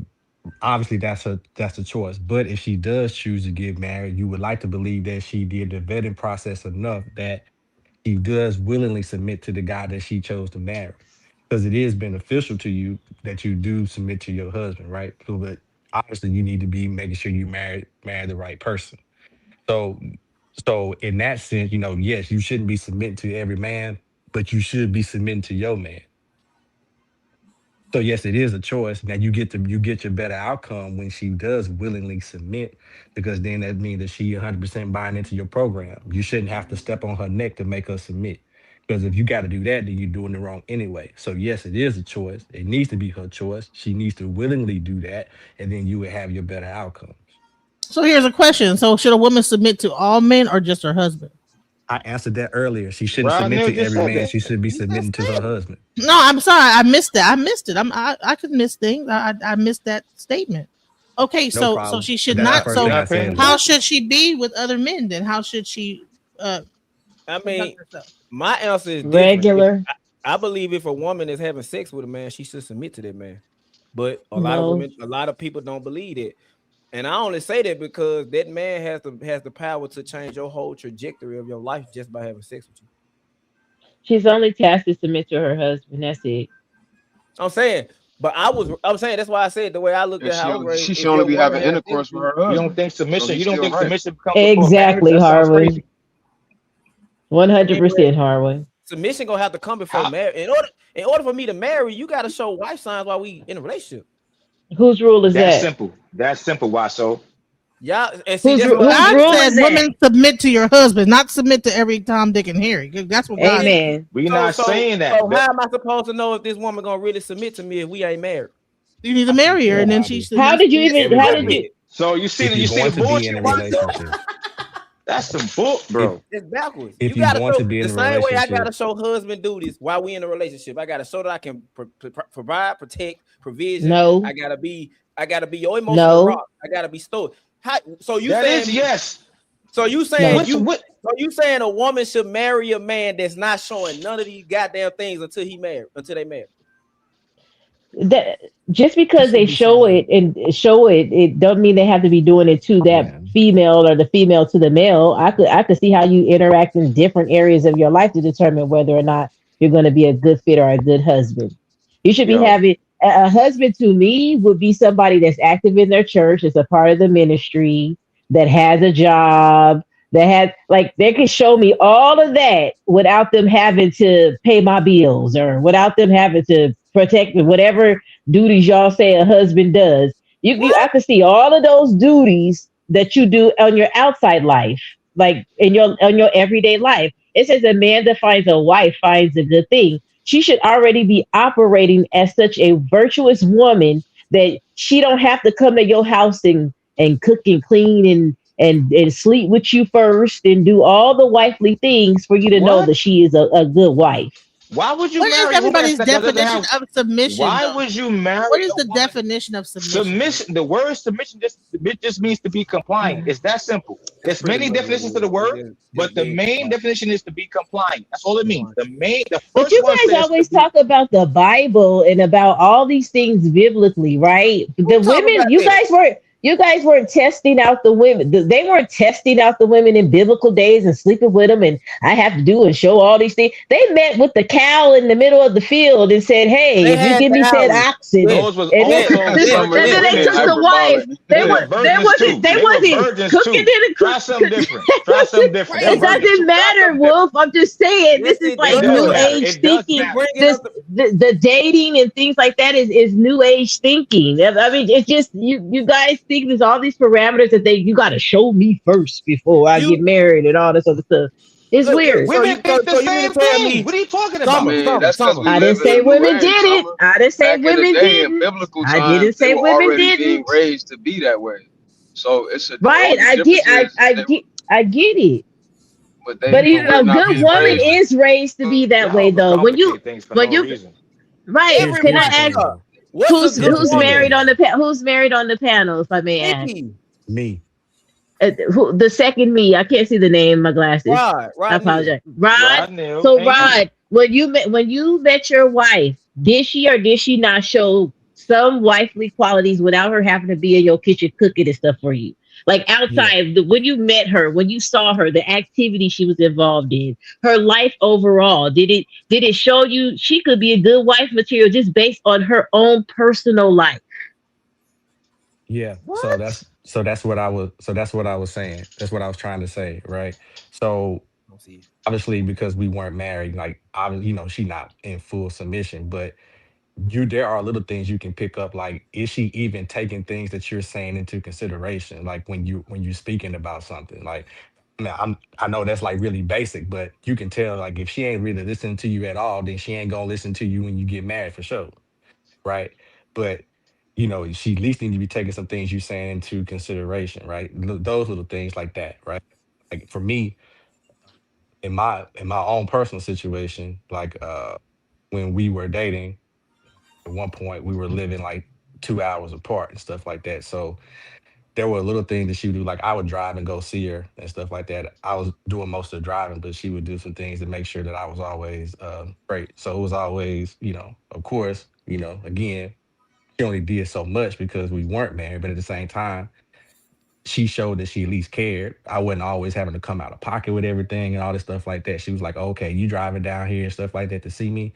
obviously that's a choice. But if she does choose to get married, you would like to believe that she did the vetting process enough that she does willingly submit to the guy that she chose to marry, because it is beneficial to you that you do submit to your husband, right? But obviously you need to be making sure you marry the right person. So in that sense, yes, you shouldn't be submitting to every man, but you should be submitting to your man. So yes, it is a choice. Now you get your better outcome when she does willingly submit, because then that means that she 100% buying into your program. You shouldn't have to step on her neck to make her submit, because if you got to do that, then you're doing it wrong anyway. So yes, it is a choice. It needs to be her choice. She needs to willingly do that, and then you would have your better outcomes. So here's a question. So should a woman submit to all men or just her husband? I answered that earlier. She shouldn't submit to every man. She should be submitting to her husband. No, I'm sorry. I missed that. I missed it. I could miss things. I missed that statement. Okay, so she should not. So how should she be with other men then? How should she? I mean, my answer is regular. I believe if a woman is having sex with a man, she should submit to that man. But a lot of people don't believe it. And I only say that because that man has the power to change your whole trajectory of your life just by having sex with you. She's only tasked to submit to her husband. That's it. I'm saying, but I'm saying that's why I said the way I looked at how she should only be having intercourse with her husband. You don't think submission? You don't think submission becomes exactly, Harwood? 100%, Harwood. Submission gonna have to come before marriage. In order for me to marry, you got to show wife signs while we in a relationship. Whose rule is that? That's simple. Why so? Yeah, and see, God said women submit to your husband, not submit to every Tom, Dick, and Harry. That's what God said. We're not saying that. So how am I supposed to know if this woman gonna really submit to me if we ain't married? You need to marry her, and then she. How did you even? How did you? So you see the bullshit. That's some bull, bro. It's backwards. If you want to be in a relationship, the same way I gotta show husband duties while we in a relationship. I gotta show that I can provide, protect, provision. No, I gotta be your emotional rock. I gotta be stoic. So you saying yes? So you saying So you saying a woman should marry a man that's not showing none of these goddamn things until they marry? That just because they show it, it don't mean they have to be doing it to that female or the female to the male. I could see how you interact in different areas of your life to determine whether or not you're going to be a good fit or a good husband. You should be having a husband. To me, would be somebody that's active in their church, is a part of the ministry, that has a job, that had like they can show me all of that without them having to pay my bills or without them having to protect me, whatever duties y'all say a husband does. I can see all of those duties that you do on your outside life, like in your on your everyday life. It says a man that finds a wife finds a good thing. She should already be operating as such a virtuous woman that she don't have to come to your house and cook and clean and sleep with you first and do all the wifely things for you to know that she is a good wife. Why would you What is marry a woman everybody's that doesn't definition have? of submission? Why Though? would you marry? What is the definition of submission? Submission. The word submission just means to be compliant. It's that simple. There's many definitions to the word, but the main definition is to be compliant. That's all it means. The But first you one guys says always talk about the Bible and about all these things biblically, right? The women, you guys weren't testing out the women. They weren't testing out the women in biblical days and sleeping with them. And I have to do and show all these things. They met with the cow in the middle of the field and said, "Hey, if you give me said oxen," those was and also then they took the wife. They wasn't cooking it and Try something different. Try something different. It doesn't matter, Wolf. I'm just saying this is like new age thinking. The dating and things like that is new age thinking. I mean, it's just you guys think there's all these parameters that you got to show me first before I get married and all this other stuff. It's weird. Women think the same thing. What are you talking about? I didn't say women did it. I didn't say women did it. I didn't say women did being it. raised to be that way. So it's a Right. I get it. But a good woman is raised to be that way, though. When you right? Can I ask who's married on the panel? If I may ask, me. The second me, I can't see the name in my glasses. I apologize. Rod. So Rod, when you met your wife, did she or did she not show some wifely qualities without her having to be in your kitchen cooking and stuff for you? Like outside, when you met her, when you saw her, the activity she was involved in, her life overall, did it show you she could be a good wife material just based on her own personal life? Yeah. So that's what I was saying. That's what I was trying to say, right? So obviously because we weren't married, like obviously, she's not in full submission, but there are little things you can pick up, like is she even taking things that you're saying into consideration, like when you're speaking about something, like I know that's like really basic, but you can tell like if she ain't really listening to you at all, then she ain't gonna listen to you when you get married for sure, right? But she at least need to be taking some things you're saying into consideration, right? Those little things like that, right? Like for me, in my own personal situation, like when we were dating, at one point we were living like 2 hours apart and stuff like that. So there were little things that she would do, like I would drive and go see her and stuff like that. I was doing most of the driving, but she would do some things to make sure that I was always great. So it was always, of course, again, she only did so much because we weren't married, but at the same time, she showed that she at least cared. I wasn't always having to come out of pocket with everything and all this stuff like that. She was like, okay, you driving down here and stuff like that to see me.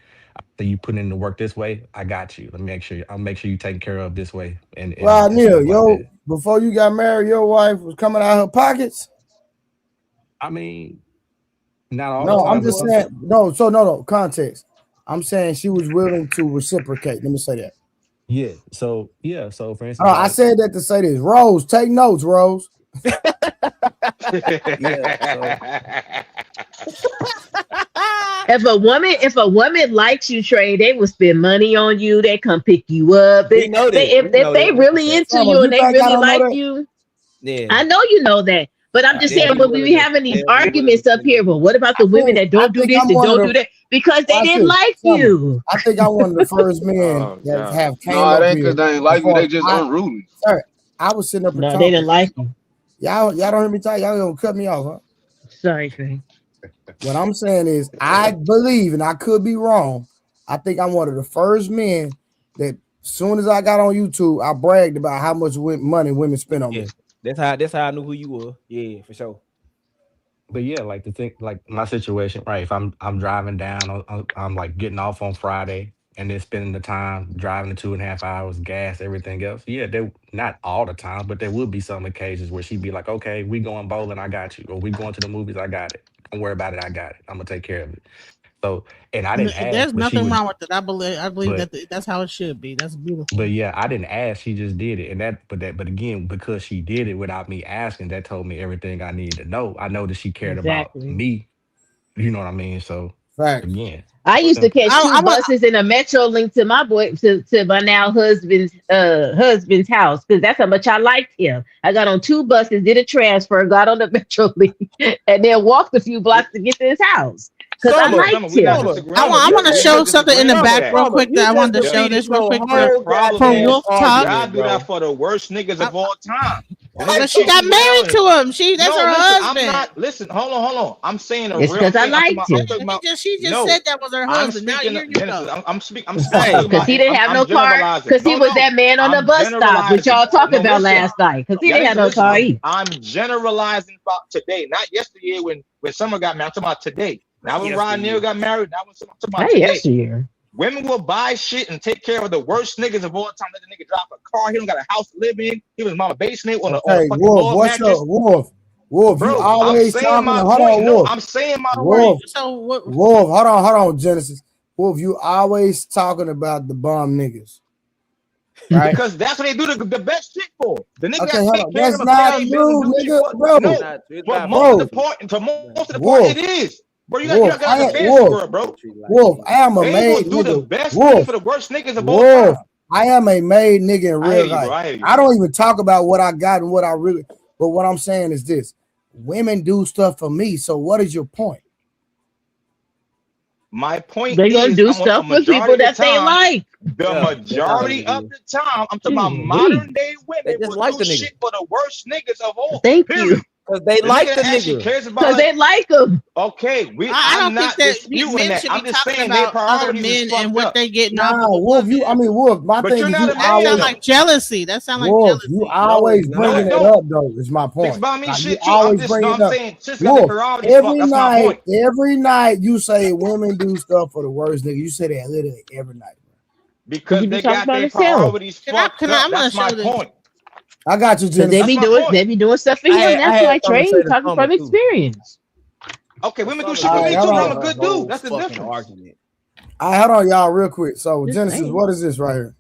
So you put in the work this way, I got you. I'll make sure you taken care of this way. And Neil, before you got married, your wife was coming out of her pockets. I mean, not all. No, I'm just saying. No. Context. I'm saying she was willing to reciprocate. Let me say that. Yeah. So for instance, I said that to say this. Rose, take notes, Rose. If a woman likes you, Trey, they will spend money on you. They come pick you up. If they really into you and they really like you, I know you know that. But I'm just saying, when we be having these arguments up here, well, what about the women that don't do this and don't do that? Because they didn't like you. I think I'm one of the first men that have came up here. No, because they ain't like you. They just unruly. Sir, I was sitting up. No, they didn't like you. Y'all don't hear me talk. Y'all gonna cut me off, huh? Sorry, Trey. What I'm saying is, I believe, and I could be wrong, I think I'm one of the first men that, as soon as I got on YouTube, I bragged about how much money women spend on me. That's how I knew who you were. Yeah, for sure. But yeah, like my situation, right? If I'm driving down, I'm like getting off on Friday, and then spending the time driving the 2.5 hours, gas, everything else. Yeah, they not all the time, but there would be some occasions where she'd be like, okay, we going bowling, I got you. Or we going to the movies, I got it. Don't worry about it, I got it. I'm gonna take care of it. So, and I didn't ask, There's but she nothing would, wrong with it. I believe but that's how it should be. That's beautiful. but yeah, I didn't ask. She just did it, and but again, because she did it without me asking, that told me everything I needed to know. I know that she cared about Exactly. me. You know what I mean? So Right. again, I used to catch two I want- buses in a metro link to my to my now husband's house because that's how much I liked him. I got on two buses, did a transfer, got on the metro link, and then walked a few blocks to get to his house because I liked him. I want to show something in the back real quick that I wanted to show this real quick for Wolf Talk. Y'all do that for the worst niggas of all time. But she got married to him. That's her husband. I'm not. Listen, hold on. I'm saying a It's real thing. because I liked him. She just said that was her husband. Now you know. I'm speaking because he didn't have no car because he was that man on the bus stop which y'all talked about last night because he didn't have no car either. I'm generalizing about today, not yesterday when Summer got married. I'm talking about today. Now when Rod Neal got married, now when I'm talking about today. Yesteryear. Women will buy shit and take care of the worst niggas of all time. Let the nigga drive a car. He don't got a house to live in. He was mama basement on a fucking Wolf, what's up, Wolf? Wolf, bro, you always talking. Hold on, Wolf. I'm saying my Wolf. point. So what? Wolf, hold on, Genesis. Wolf, you always talking about the bomb niggas, right? Because that's what they do the best shit for. The nigga Okay, that hold take on. care That's of not you, nigga, bro. No, for most of the part, it is. Bro, you got a fancy word, bro. Wolf, I am a they made will do nigga. the best Wolf, thing for the worst niggas of all time. I am a made nigga in I hear real you, bro. I life. hear you. I don't even talk about what I got and what I really. But what I'm saying is this: women do stuff for me. So what is your point? My point They're is gonna do stuff for people that they like. The majority of the time, I'm talking about modern day women will do shit for the worst niggas of all. Thank you. Because they like the nigga. Because they like him. Okay, I I'm don't not think that disputing men that. should I'm be just talking saying their about other priorities men is and fucked what up. they getting Nah, off of Wolf, Wolf, my But thing you're is not you a man, always sound like jealousy. That sound like Wolf, jealousy. you always bringing it up though. Is my point. Fix by me Like, shit you too. always I'm bring it up. saying just got the Wolf, priorities fucked. That's my point. every night you say women do stuff for the worst nigga. You say that literally every night. Because they got their priorities fucked up. That's my point. I got you, Because Genesis. they be doing stuff for him. That's why Trey talking from experience. Okay, women do shit for me too. I'm a good dude. That's the difference. Argument. All right, hold on, y'all, real quick. So, Just Genesis, saying. what is this right here?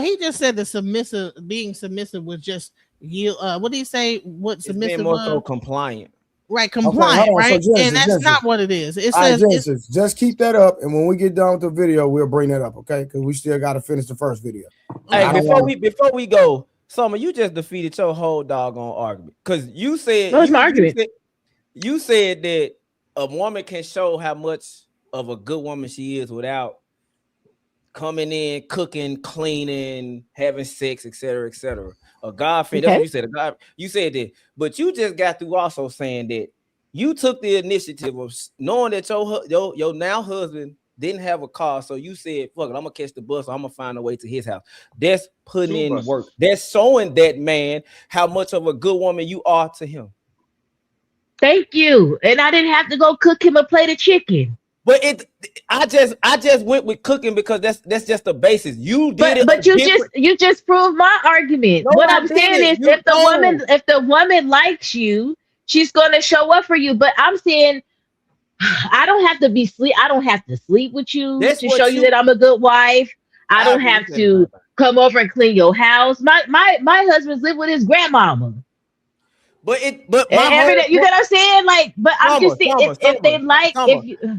He just said the being submissive was just you. What did he say? What It's submissive being more was? so compliant. Right, compliant, hold on. right? So, Genesis, and that's Genesis. not what it is. It All right, says Genesis, just keep that up, and when we get done with the video, we'll bring that up, okay? Because we still got to finish the first video. Hey, before we go, Summer, you just defeated your whole doggone argument because you said What was my argument? You said that a woman can show how much of a good woman she is without coming in, cooking, cleaning, having sex, etc., etc. A God fan. That's what you said. You said that, but you just got through also saying that you took the initiative of knowing that your now husband didn't have a car, so you said, "Fuck it, I'm gonna catch the bus. Or I'm gonna find a way to his house." That's putting in work. That's showing that man how much of a good woman you are to him. Thank you. And I didn't have to go cook him a plate of chicken. But I just went with cooking because that's just the basis. You did it, but you just proved my argument. No, what I I'm saying is, didn't. if the woman likes you, she's gonna show up for you. But I'm saying, I don't have to I don't have to sleep with you to show you that I'm a good wife. I don't have to come over and clean your house. My husband's live with his grandmama. But you know what I'm saying? Like, but I'm just saying, if they like,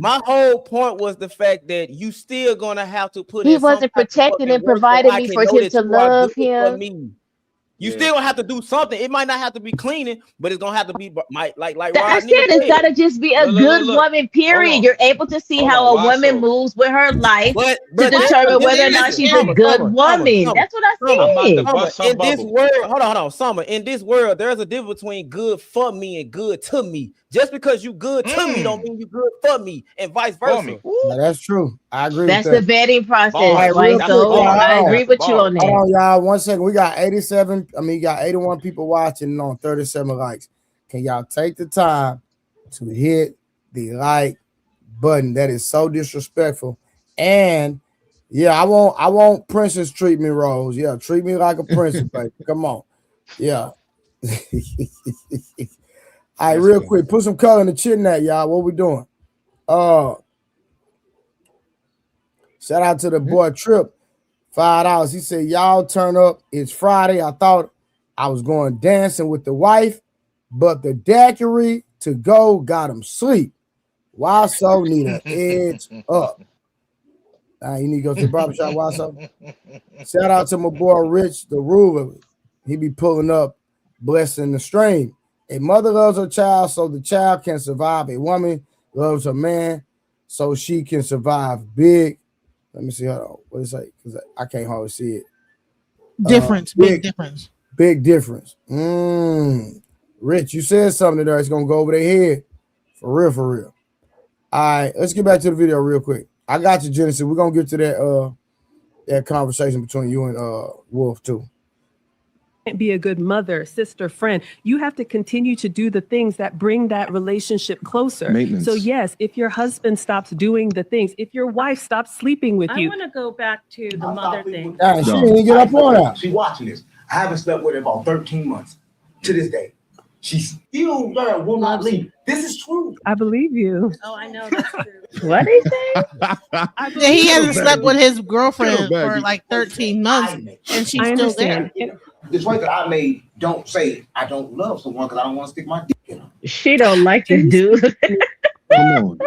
my whole point was the fact that you still gonna have to put. He wasn't protecting and providing me for him to love him. You still gonna have to do something. It might not have to be cleaning, but it's gonna have to be like I said it's gotta just be a good woman. Period. You're able to see how a woman moves with her life to determine whether or not she's a good woman. That's what I said. In this world, hold on, Summer. In this world, there's a difference between good for me and good to me. Just because you good to me don't mean you good for me, and vice versa. No, that's true. I agree. That's with that. the vetting process. I agree with you on that. Hold on, y'all. 1 second. We got 87. You got 81 people watching on 37 likes. Can y'all take the time to hit the like button? That is so disrespectful. And Yeah, I want princess treatment, Rose. Yeah, treat me like a princess, baby. Come on. Yeah. All right, real quick, put some color in the chin that, y'all. What we doing? Shout out to the boy Trip, $5. He said, y'all turn up. It's Friday. I thought I was going dancing with the wife, but the daiquiri to go got him sleep. Why so need an edge up? You need to go to the barbershop. Why so? Shout out to my boy Rich, the ruler. He be pulling up, blessing the stream. A mother loves her child so the child can survive. A woman loves her man so she can survive. Big. Let me see. Hold on. What is it? Because I can't hardly see it. Difference. Big difference. Big difference. Rich, you said something there. It's going to go over their head. For real, for real. All right. Let's get back to the video real quick. I got you, Genesis. We're going to get to that conversation between you and Wolf, too. Be a good mother, sister, friend. You have to continue to do the things that bring that relationship closer. So yes, if your husband stops doing the things, if your wife stops sleeping with you. I want to go back to the mother thing. She didn't get up on that. She watching this. I haven't slept with her about 13 months to this day. She still will not leave. This is true. I believe you. Oh, I know that's true. What is that? He hasn't slept with his girlfriend for like 13 months, and she's still there. The choice that I made don't say I don't love someone because I don't want to stick my dick in them. She don't like this dude. Come on.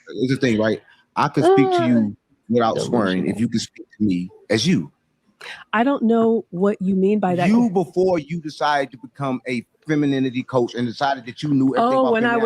It's the thing, right? I can speak to you without swearing if you can speak to me as you. I don't know what you mean by that. You before you decided to become a femininity coach and decided that you knew everything. Oh, when I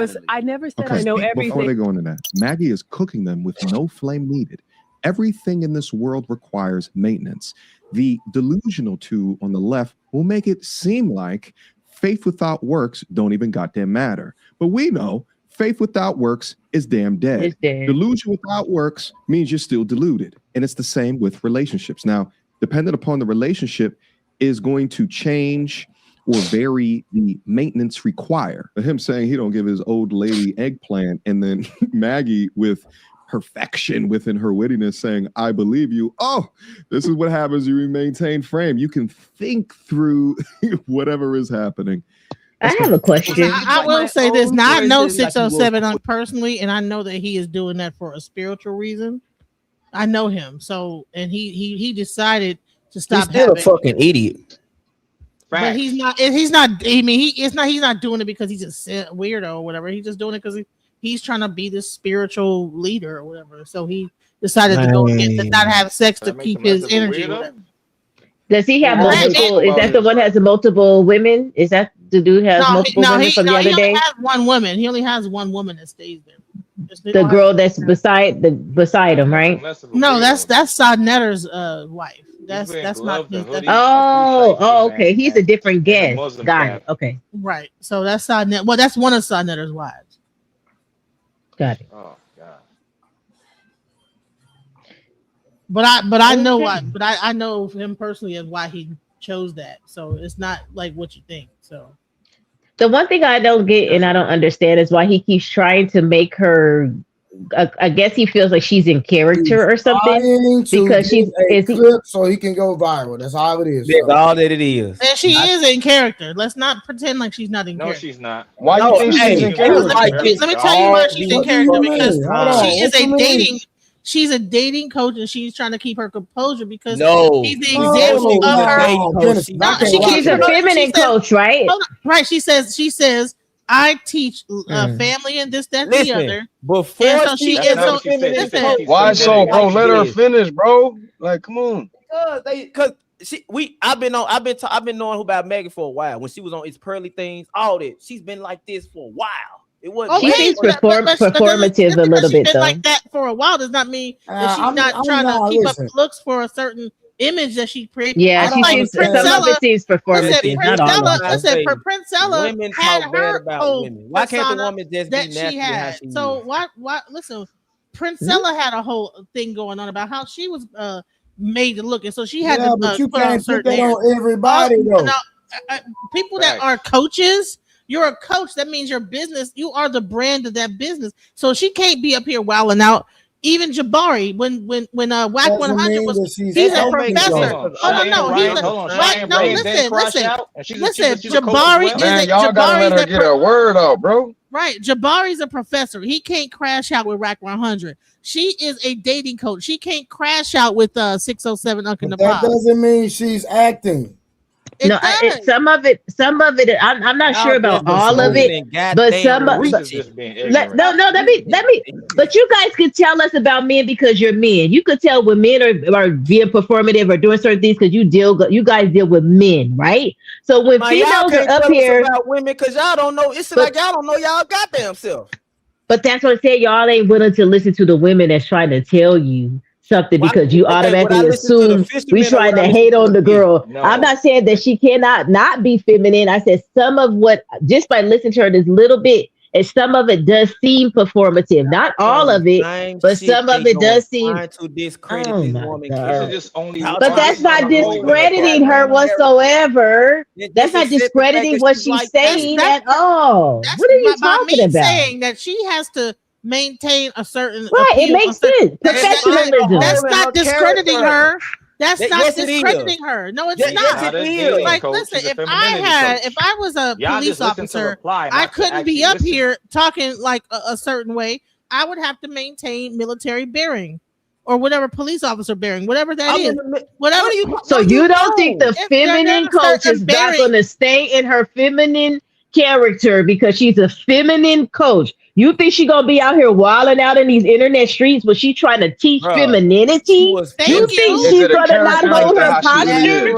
never said I know everything. Before they go into that, Maggie is cooking them with no flame needed. Everything in this world requires maintenance. The delusional two on the left will make it seem like faith without works don't even goddamn matter. But we know faith without works is damn dead. It's dead. Delusion without works means you're still deluded. And it's the same with relationships. Now, dependent upon the relationship is going to change or vary the maintenance require. Him saying he don't give his old lady eggplant, and then Maggie with perfection within her wittiness saying, I believe you. Oh, this is what happens. You maintain frame. You can think through whatever is happening. I have a question. I will say this. Now, I know 607 personally, and I know that he is doing that for a spiritual reason. I know him. So, and he decided to stop. He's still a fucking idiot. But he's not. I mean, he's not doing it because he's just a weirdo or whatever. He's just doing it because he's trying to be this spiritual leader or whatever. So he decided to go to not have sex to keep his energy. Does he have multiple? Is that the one that has multiple women? Is that the dude has multiple women from the other day? He only has one woman. He only has one woman that stays there. The girl that's beside him, right? No, that's Sadnetter's wife. That's not his. Okay. He's a different guest. Got it. Okay. Right. So that's Sadnet. Well, that's one of Sadnetter's wives. Got it. Oh God. But I know why. But I know him personally as why he chose that. So it's not like what you think. So the one thing I don't get and I don't understand is why he keeps trying to make her. I guess he feels like she's in character or something because so he can go viral. That's all it is. That's all that it is. And she is in character. Let's not pretend like she's not in character. No, she's not. Why do you think she's in character? Let me tell you why she's in character because she's a dating coach and she's trying to keep her composure because she's the example of her. She's a feminine coach, right? Right. She says. I teach family and this, that, and the other. Before she is why so, bro? Let her finish, bro. Like, come on. I've been knowing about Megan for a while. When she was on It's Pearly Things, all that. She's been like this for a while. It wasn't. She seems performative a little bit, though. Like that for a while does not mean that she's not trying to keep up looks for a certain image that she created. Yeah, some of it seems performative. Not all of it. Listen, Princella had her whole why can't the woman just be she had? So why? Listen, Princella had a whole thing going on about how she was made to look, and so she had to. But you can't put that on everybody, though. People that are coaches. You're a coach. That means your business. You are the brand of that business. So she can't be up here wilding out Even Jabari, when Whack 100 was, he's a professor. Listen, Jabari man, y'all gotta let her get her word out, bro. Right, Jabari's a professor. He can't crash out with Rack 100. She is a dating coach. She can't crash out with 607 Uncle Napop. That doesn't mean she's acting. No, some of it. I'm not sure about all of it, but some of let me. But you guys could tell us about men because you're men. You could tell when men are being performative or doing certain things because you guys deal with men, right? So when females are up here about women, because y'all don't know. It's like y'all don't know y'all goddamn self. But that's what I'm saying. Y'all ain't willing to listen to the women that's trying to tell you something because you automatically assume we trying to hate on the girl. No. I'm not saying that she cannot not be feminine. I said some of what, just by listening to her this little bit, and some of it does seem performative. Not all of it, but some of it does seem. To discredit this woman. But that's not discrediting her whatsoever. That's not discrediting what she's saying at all. What are you talking about? Saying that she has to maintain a certain it makes sense. Professionalism. That's not discrediting her. That's not discrediting her. No, it's not. Like, listen, if I was a police officer, I couldn't be up here talking like a certain way. I would have to maintain military bearing or whatever police officer bearing, whatever that is. Whatever so you don't think the feminine coach is not going to stay in her feminine character because she's a feminine coach? You think she gonna be out here wilding out in these internet streets when she trying to teach femininity? You think she's gonna not hold her posture?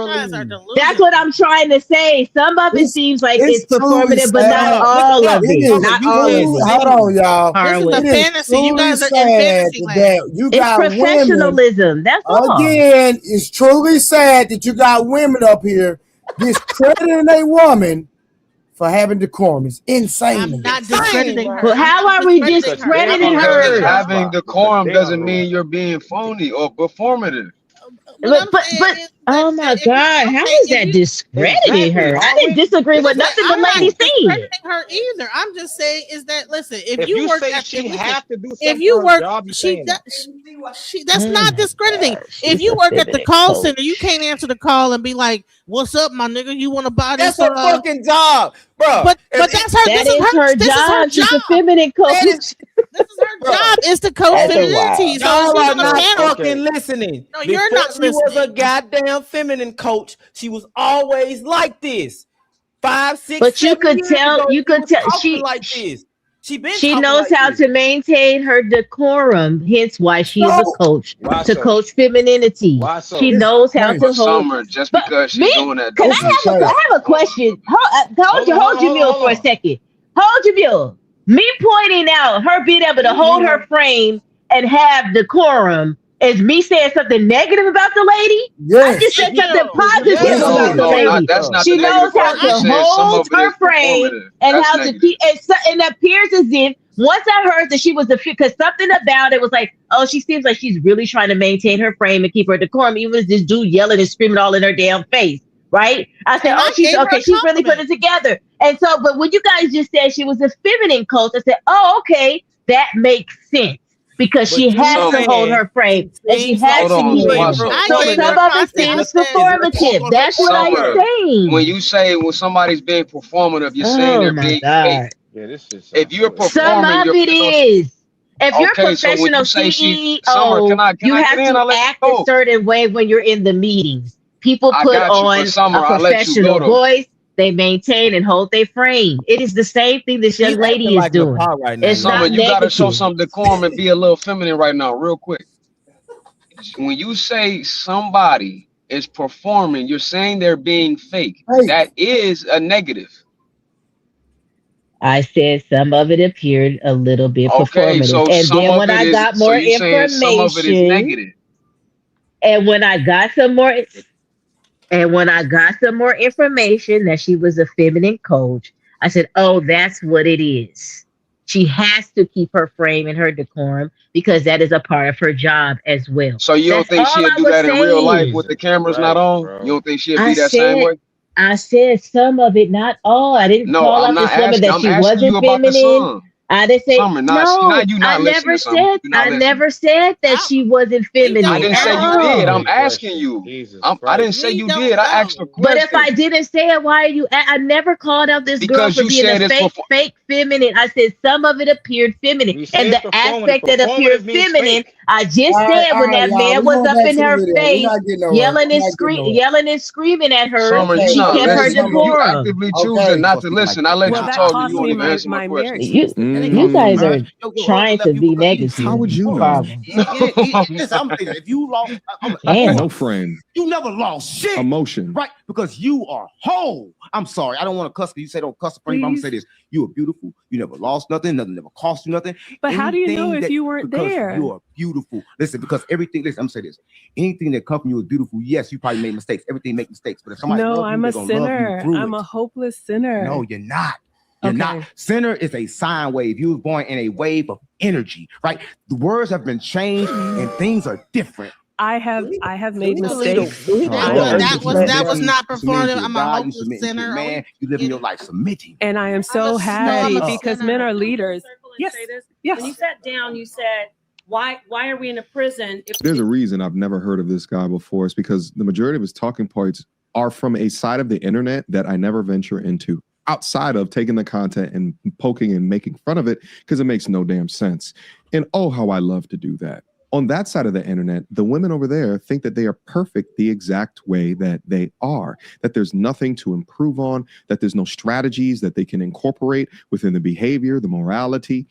That's what I'm trying to say. Some of it seems like it's performative, but not all of it. Not all of it. Hold on, y'all. This is a fantasy. You guys are in fantasy land. It's professionalism. That's all. Again, it's truly sad that you got women up here discrediting a woman for having decorum. Is insane. I'm not discrediting her. But how are we discrediting her? Having decorum doesn't mean you're being phony or performative. But oh my God, how is that discrediting her? I didn't disagree with nothing the lady said. Discrediting her either. I'm just saying is that listen, if you work at if you work, that's not discrediting. If you work at the call center, you can't answer the call and be like, "What's up, my nigga? You want to buy this?" That's her fucking job, bro. But that's her. This is her job. She's a feminine coach. This is her job. Is to coach femininity. So y'all are not fucking listening. No, you're not listening. She was a goddamn feminine coach. She was always like this. 5, 6. But you could tell. You could tell she like this. She knows how to maintain her decorum. Hence, why she is a coach to coach femininity. She knows how to hold. Just because she's doing that. Can I have a question? Hold your mule for a second. Hold your mule. Me pointing out her being able to hold her frame and have decorum is me saying something negative about the lady? Yes. I just said something positive about the lady. She knows how to hold her frame and how to keep. And it appears as if once I heard that she was because something about it was like, oh, she seems like she's really trying to maintain her frame and keep her decorum, even as this dude yelling and screaming all in her damn face. Right? I said, oh, she's okay. She's really put it together. And so, but when you guys just said she was a feminine coach, I said, oh, okay, that makes sense. Because she has to hold her frame and she has to keep it. So some of it seems performative. That's what I'm saying. When you say when somebody's being performative, you're saying they're being fake. Yeah, this is if you're performing, some of it is. If you're a professional CEO, you have to act a certain way when you're in the meetings. People put on a professional voice. They maintain and hold their frame. It is the same thing this young lady is doing. Right now. It's not you gotta show some decorum and be a little feminine right now, real quick. When you say somebody is performing, you're saying they're being fake. Hey. That is a negative. I said some of it appeared a little bit performative. So and then when I got more information, some of it is negative. And when I got some more information that she was a feminine coach, I said, oh, that's what it is. She has to keep her frame and her decorum because that is a part of her job as well. So you don't think she'll do that in real life with the cameras not on? You don't think she'll be that same way? I said some of it, not all. I didn't call out the woman that she wasn't feminine. I didn't say Summer, now you I not listening never to something. said You not listening. never said that she wasn't feminine. I didn't say you did. I'm asking you. I didn't say you did. I asked a question. But if I didn't say it, why are you? I never called out this girl Because for you being said a it's fake feminine. I said some of it appeared feminine, and the aspect that appeared feminine, I just said when that y'all, man we was going up back in to the her video. We're face, not getting nowhere. yelling and screaming at her, Summer, you she not kept her listening. You decorum. actively choosing not to listen. I let Well, you that talk. cost You won't me even answer my question. marriage. You guys are trying to be negative. How would you know? Problem. If you lost, Damn. No frame. you never lost shit. Emotion. Right? Because you are whole. I'm sorry. I don't want to cuss. You say don't cuss. I'm going to say this. You are beautiful. You never lost nothing. Nothing never cost you nothing. But how do you know Anything if you weren't because there? you are beautiful. Listen, because everything, listen, I'm going to say this. Anything that comes from you is beautiful. Yes, you probably made mistakes. Everything makes mistakes. But if somebody loves you, I'm a they're gonna love you sinner. through I'm it. a hopeless sinner. No, you're not. You're not. Sinner is a sine wave. You were born in a wave of energy, right? The words have been changed and things are different. I have made mistakes. That was not performative. I'm a hopeless sinner. Man, you living your life submitting. And I am so happy because men are leaders. Yes. When you sat down, you said, why are we in a prison? There's a reason I've never heard of this guy before. It's because the majority of his talking points are from a side of the internet that I never venture into, outside of taking the content and poking and making fun of it because it makes no damn sense. And oh, how I love to do that. On that side of the internet, the women over there think that they are perfect the exact way that they are, that there's nothing to improve on, that there's no strategies that they can incorporate within the behavior, the morality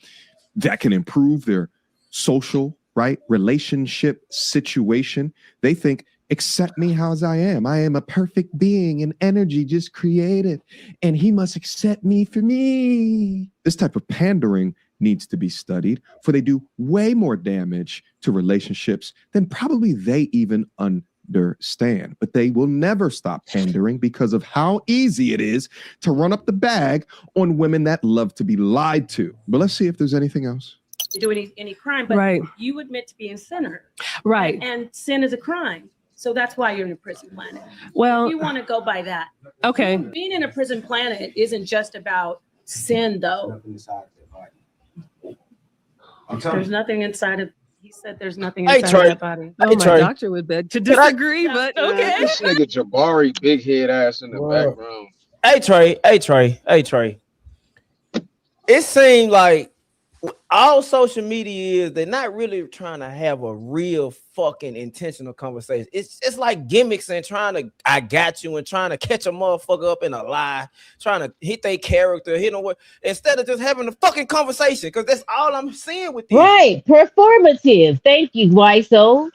that can improve their social, right, relationship situation. They think, accept me how as I am. I am a perfect being and energy just created, and he must accept me for me. This type of pandering needs to be studied, for they do way more damage to relationships than probably they even understand. But they will never stop pandering because of how easy it is to run up the bag on women that love to be lied to. But let's see if there's anything else. To do any crime, but you admit to being a sinner. Right. And sin is a crime. So that's why you're in a prison planet. Well, if you want to go by that. Okay. Being in a prison planet isn't just about sin, though. There's nothing inside of. He said there's nothing inside of that body. Oh, my doctor would beg to disagree, but okay. This nigga Jabari, big head ass in the background. Hey Trey. It seemed like all social media is they're not really trying to have a real fucking intentional conversation. It's like gimmicks and trying to I got you and trying to catch a motherfucker up in a lie, trying to hit their character, hit them with instead of just having a fucking conversation, because that's all I'm seeing with you. Right, performative. Thank you, Wiso.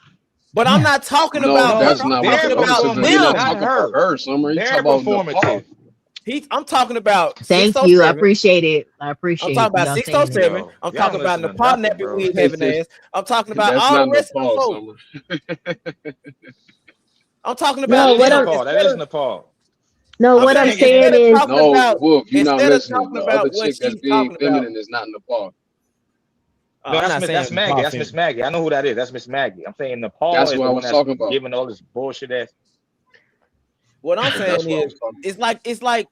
But I'm not talking about that's not what them. You're talking about her, Summer. You talking about performative. I'm talking about. Thank you. I appreciate it. I appreciate. I'm talking about 607. I'm talking about Nepal nappy weed having ass. I'm talking about all the rest of the folks. I'm talking about Nepal. That is Nepal. No, what I'm saying is no, Wolf. You're not listening. The other chick that's being feminine is not Nepal. No, that's Maggie. That's Miss Maggie. I know who that is. That's Miss Maggie. I'm saying Nepal. That's what I was talking about. Giving all this bullshit ass. What I'm saying is, it's like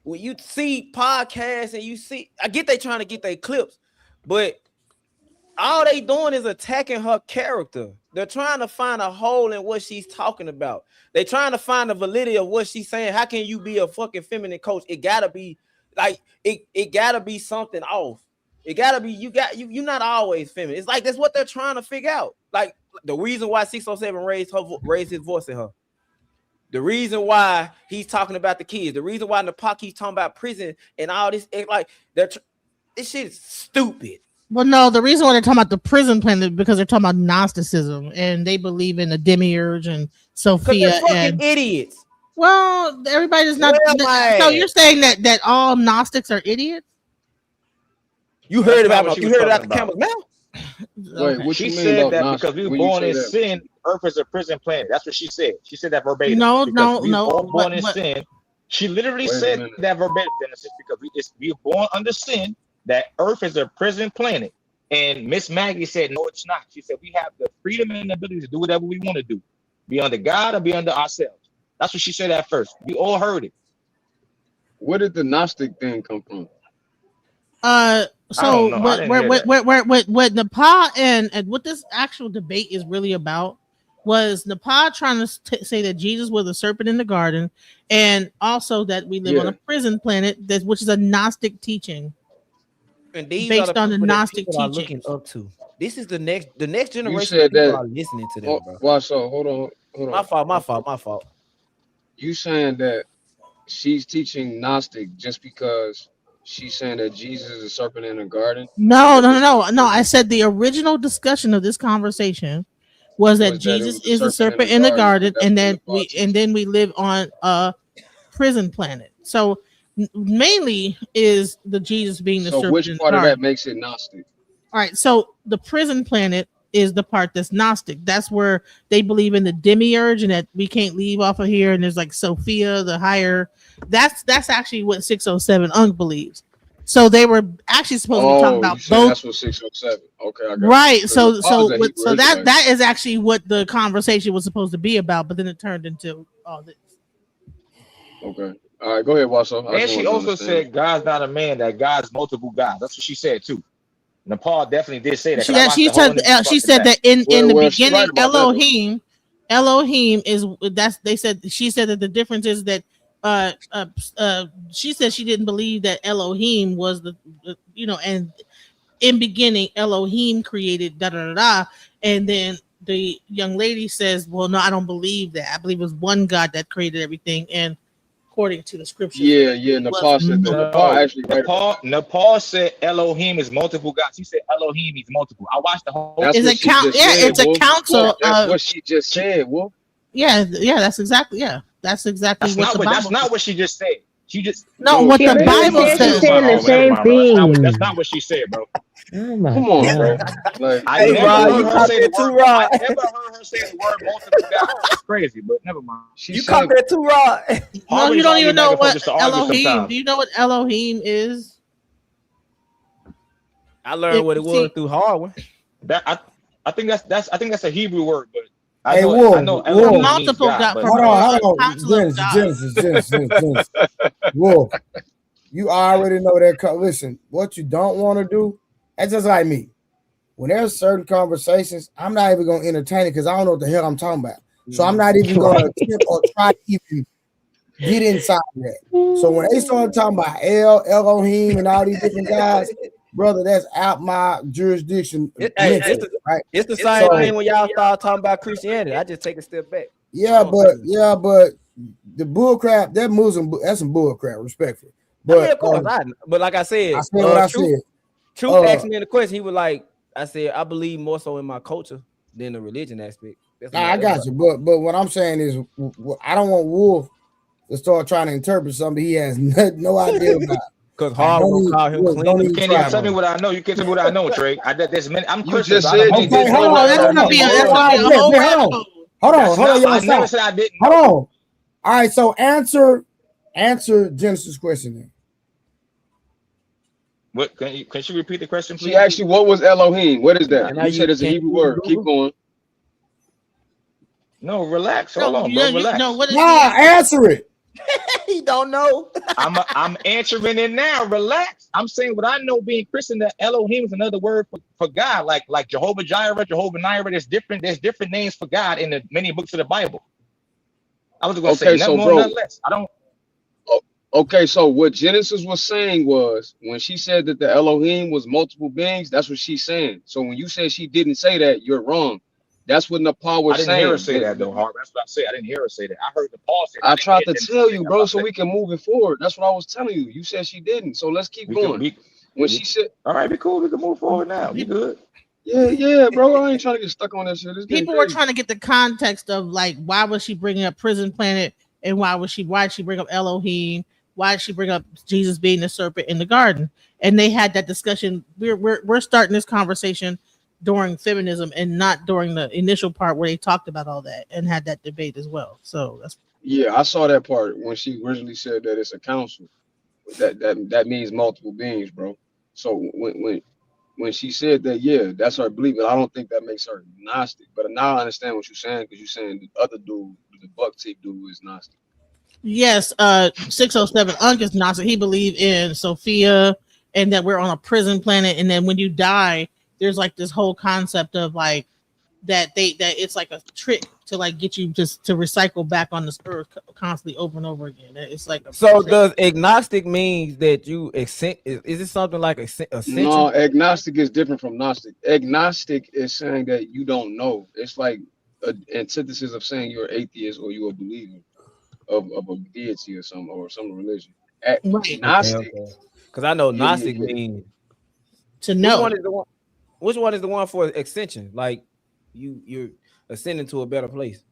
when you see podcasts and you see, I get they trying to get their clips, but all they doing is attacking her character. They're trying to find a hole in what she's talking about. They're trying to find the validity of what she's saying. How can you be a fucking feminine coach? It gotta be like it gotta be something off. It gotta be you're not always feminine. It's like that's what they're trying to figure out. Like the reason why 607 raised his voice in her. The reason why he's talking about the kids, the reason why Nepal keeps talking about prison and all this, like this shit is stupid. Well, no, the reason why they're talking about the prison planet is because they're talking about Gnosticism and they believe in the demiurge and Sophia. They're fucking idiots. Well, everybody is not. So you're saying that all Gnostics are idiots? You heard about the camel's mouth? Wait, what she you mean said about that Gnostic? because we were born in sin, Earth is a prison planet. That's what she said. She said that verbatim. No. Born in sin. She literally said that verbatim, Genesis, because we were born under sin, that Earth is a prison planet. And Miss Maggie said, no, it's not. She said, we have the freedom and the ability to do whatever we want to do. Be under God or be under ourselves. That's what she said at first. We all heard it. Where did the Gnostic thing come from? So what Nepal and what this actual debate is really about was Nepal trying to say that Jesus was a serpent in the garden, and also that we live on a prison planet, which is a Gnostic teaching. And these based are on the the people that Gnostic people are teachings. looking up to. This is the next generation You of said people that. are listening to them, bro. Why so? Hold on. My fault. You saying that she's teaching Gnostic just because she's saying that Jesus is a serpent in the garden? No. I said the original discussion of this conversation was that Jesus is a serpent in the garden, and then we live on a prison planet. So mainly is the Jesus being the serpent. So which in the part of garden. that makes it Gnostic? All right, so the prison planet is the part that's Gnostic. That's where they believe in the demiurge and that we can't leave off of here. And there's like Sophia, the higher. That's actually what 607 Unk believes. So they were actually supposed to be talking about both. That's what 607. Okay, I got right. You. So that is actually what the conversation was supposed to be about, but then it turned into all this. Okay. All right, go ahead, Wasso. And she also said God's not a man, that God's multiple gods. That's what she said too. Nepal definitely did say that. She said that in the beginning, Elohim is she said that the difference is that she said she didn't believe that Elohim was the and in beginning Elohim created da da da da, and then the young lady says, well, no, I don't believe that. I believe it was one God that created everything, and according to the scriptures. Yeah. Nepal said that. Nepal said Elohim is multiple gods. He said Elohim is multiple. I watched the whole. That's it's a council. That's what she just said, Wolf. Yeah. That's exactly. That's not what she just said. She just what the Bible says. She's saying the same thing. That's not what she said, bro. Oh my Come on, bro. God. I never heard her say the word multiple gods. That's crazy, but never mind. You caught that too, Rod. No, you don't even know what Elohim. Do you know what Elohim is? I learned what it was through Harwin. I think that's a Hebrew word, but I know multiple God. Hold on. Genesis. Wolf, you already know that. Listen, what you don't want to do, that's just like me. When there's certain conversations, I'm not even going to entertain it because I don't know what the hell I'm talking about. So I'm not even going to attempt or try to even get inside of that. So when they start talking about Elohim and all these different guys, brother, that's out my jurisdiction. It's the same thing when y'all start talking about Christianity. I just take a step back. Yeah, but the bull crap, that's some bull crap, respectfully. But of course, but like I said, Truth asked me in the question. He was like, I said, I believe more so in my culture than the religion aspect. I got you, but what I'm saying is, I don't want Wolf to start trying to interpret something he has no idea about. Because Hard will call him clean. You can't even tell me what I know. You can't tell me what I know, Trey. I'm Christian. Hold on. I never said I didn't. Hold on. All right, so answer Genesis' question then. What can she repeat the question, please? She asked you what was Elohim. What is that? You said it's a Hebrew word. Keep going. No, relax. Hold on, bro. Relax. Answer it. He don't know. I'm answering it now. Relax. I'm saying what I know, being Christian, that Elohim is another word for God, like Jehovah Jireh, Jehovah Nireh. There's different names for God in the many books of the Bible. I was going to say nothing more, nothing less. I don't. Okay, so what Genesis was saying was when she said that the Elohim was multiple beings, that's what she's saying. So when you said she didn't say that, you're wrong. That's what Nepal was saying. I didn't hear her say that, though, Hart. That's what I said. I didn't hear her say that. I heard Nepal say that. I tried to tell you, bro, so we can move it forward. That's what I was telling you. You said she didn't, so let's keep going. She said, all right, be cool. We can move forward now. You good? Yeah, bro. I ain't trying to get stuck on that shit. People were trying to get the context of like, why was she bringing up Prison Planet, and why did she bring up Elohim? Why did she bring up Jesus being the serpent in the garden? And they had that discussion. We're starting this conversation during feminism and not during the initial part where they talked about all that and had that debate as well. So that's I saw that part when she originally said that it's a council. That means multiple beings, bro. So when she said that, that's her belief, but I don't think that makes her Gnostic. But now I understand what you're saying, because you're saying the other dude, the buck teeth dude, is Gnostic. Yes, 607 Unk is Gnostic. He believed in Sophia and that we're on a prison planet, and then when you die, there's like this whole concept of like that it's like a trick to like get you just to recycle back on this earth constantly over and over again. It's like so does agnostic means that you is it something like ascension? No, agnostic is different from gnostic. Agnostic is saying that you don't know. It's like an antithesis of saying you're atheist or you're a believer of a deity or some religion. Agnostic, because I know gnostic means to know. Which one is the one for ascension? Like you're ascending to a better place.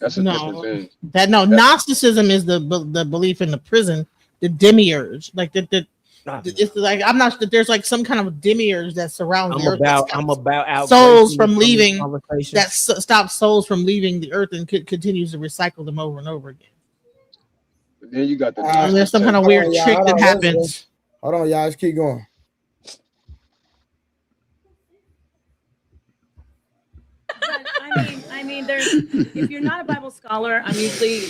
That's a different thing. Gnosticism is the belief in the prison, the demiurge, like it's like I'm not that there's like some kind of demiurge that surrounds the earth. I'm about souls from leaving that stops souls from leaving the earth and continues to recycle them over and over again. But then you got the there's some kind of weird trick that happens. Hold on, y'all. Let's keep going. I mean, there's if you're not a Bible scholar, I'm usually,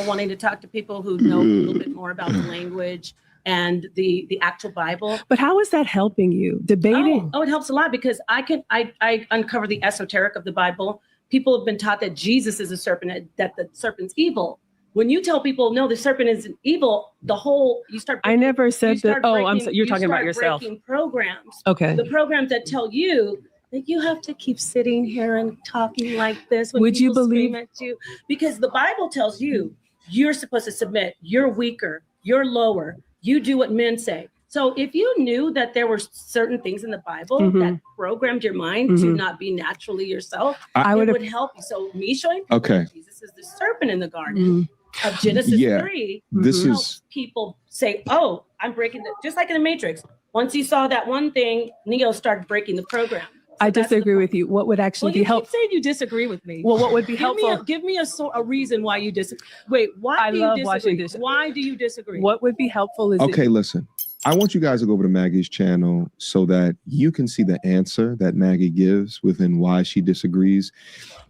wanting to talk to people who know a little bit more about the language and the actual Bible. But how is that helping you debating? Oh, it helps a lot because I uncover the esoteric of the Bible. People have been taught that Jesus is a serpent, that the serpent's evil. When you tell people no, the serpent isn't evil, you start. I never said that. Oh, I'm sorry. You're talking about yourself. Breaking programs. Okay. The programs that tell you that you have to keep sitting here and talking like this when Would you people believe scream at you, because the Bible tells you you're supposed to submit. You're weaker. You're lower. You do what men say. So if you knew that there were certain things in the Bible that programmed your mind to not be naturally yourself, it would help you. So me showing people that Jesus is the serpent in the garden of Genesis 3 helps people say, oh, I'm breaking just like in the Matrix. Once you saw that one thing, Neo started breaking the program. I disagree with you. What would actually be helpful? You keep saying you disagree with me. Well, what would be helpful? Give me a reason why you disagree. Wait, why do you disagree? Why do you disagree? What would be helpful is listen. I want you guys to go over to Maggie's channel so that you can see the answer that Maggie gives within why she disagrees.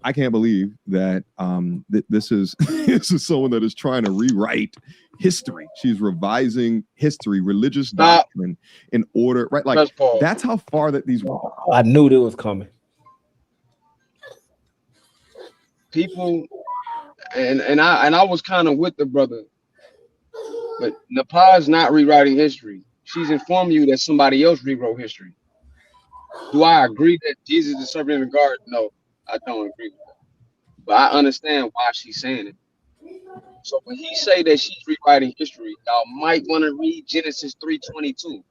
I can't believe that this is someone that is trying to rewrite history. She's revising history, religious doctrine in order, right? Like that's how far that these. I knew that was coming. People, and I was kind of with the brother, but Nepal's not rewriting history. She's informing you that somebody else rewrote history. Do I agree that Jesus is the serpent in the garden? No, I don't agree with that. But I understand why she's saying it. So when he say that she's rewriting history, y'all might want to read Genesis 3:22.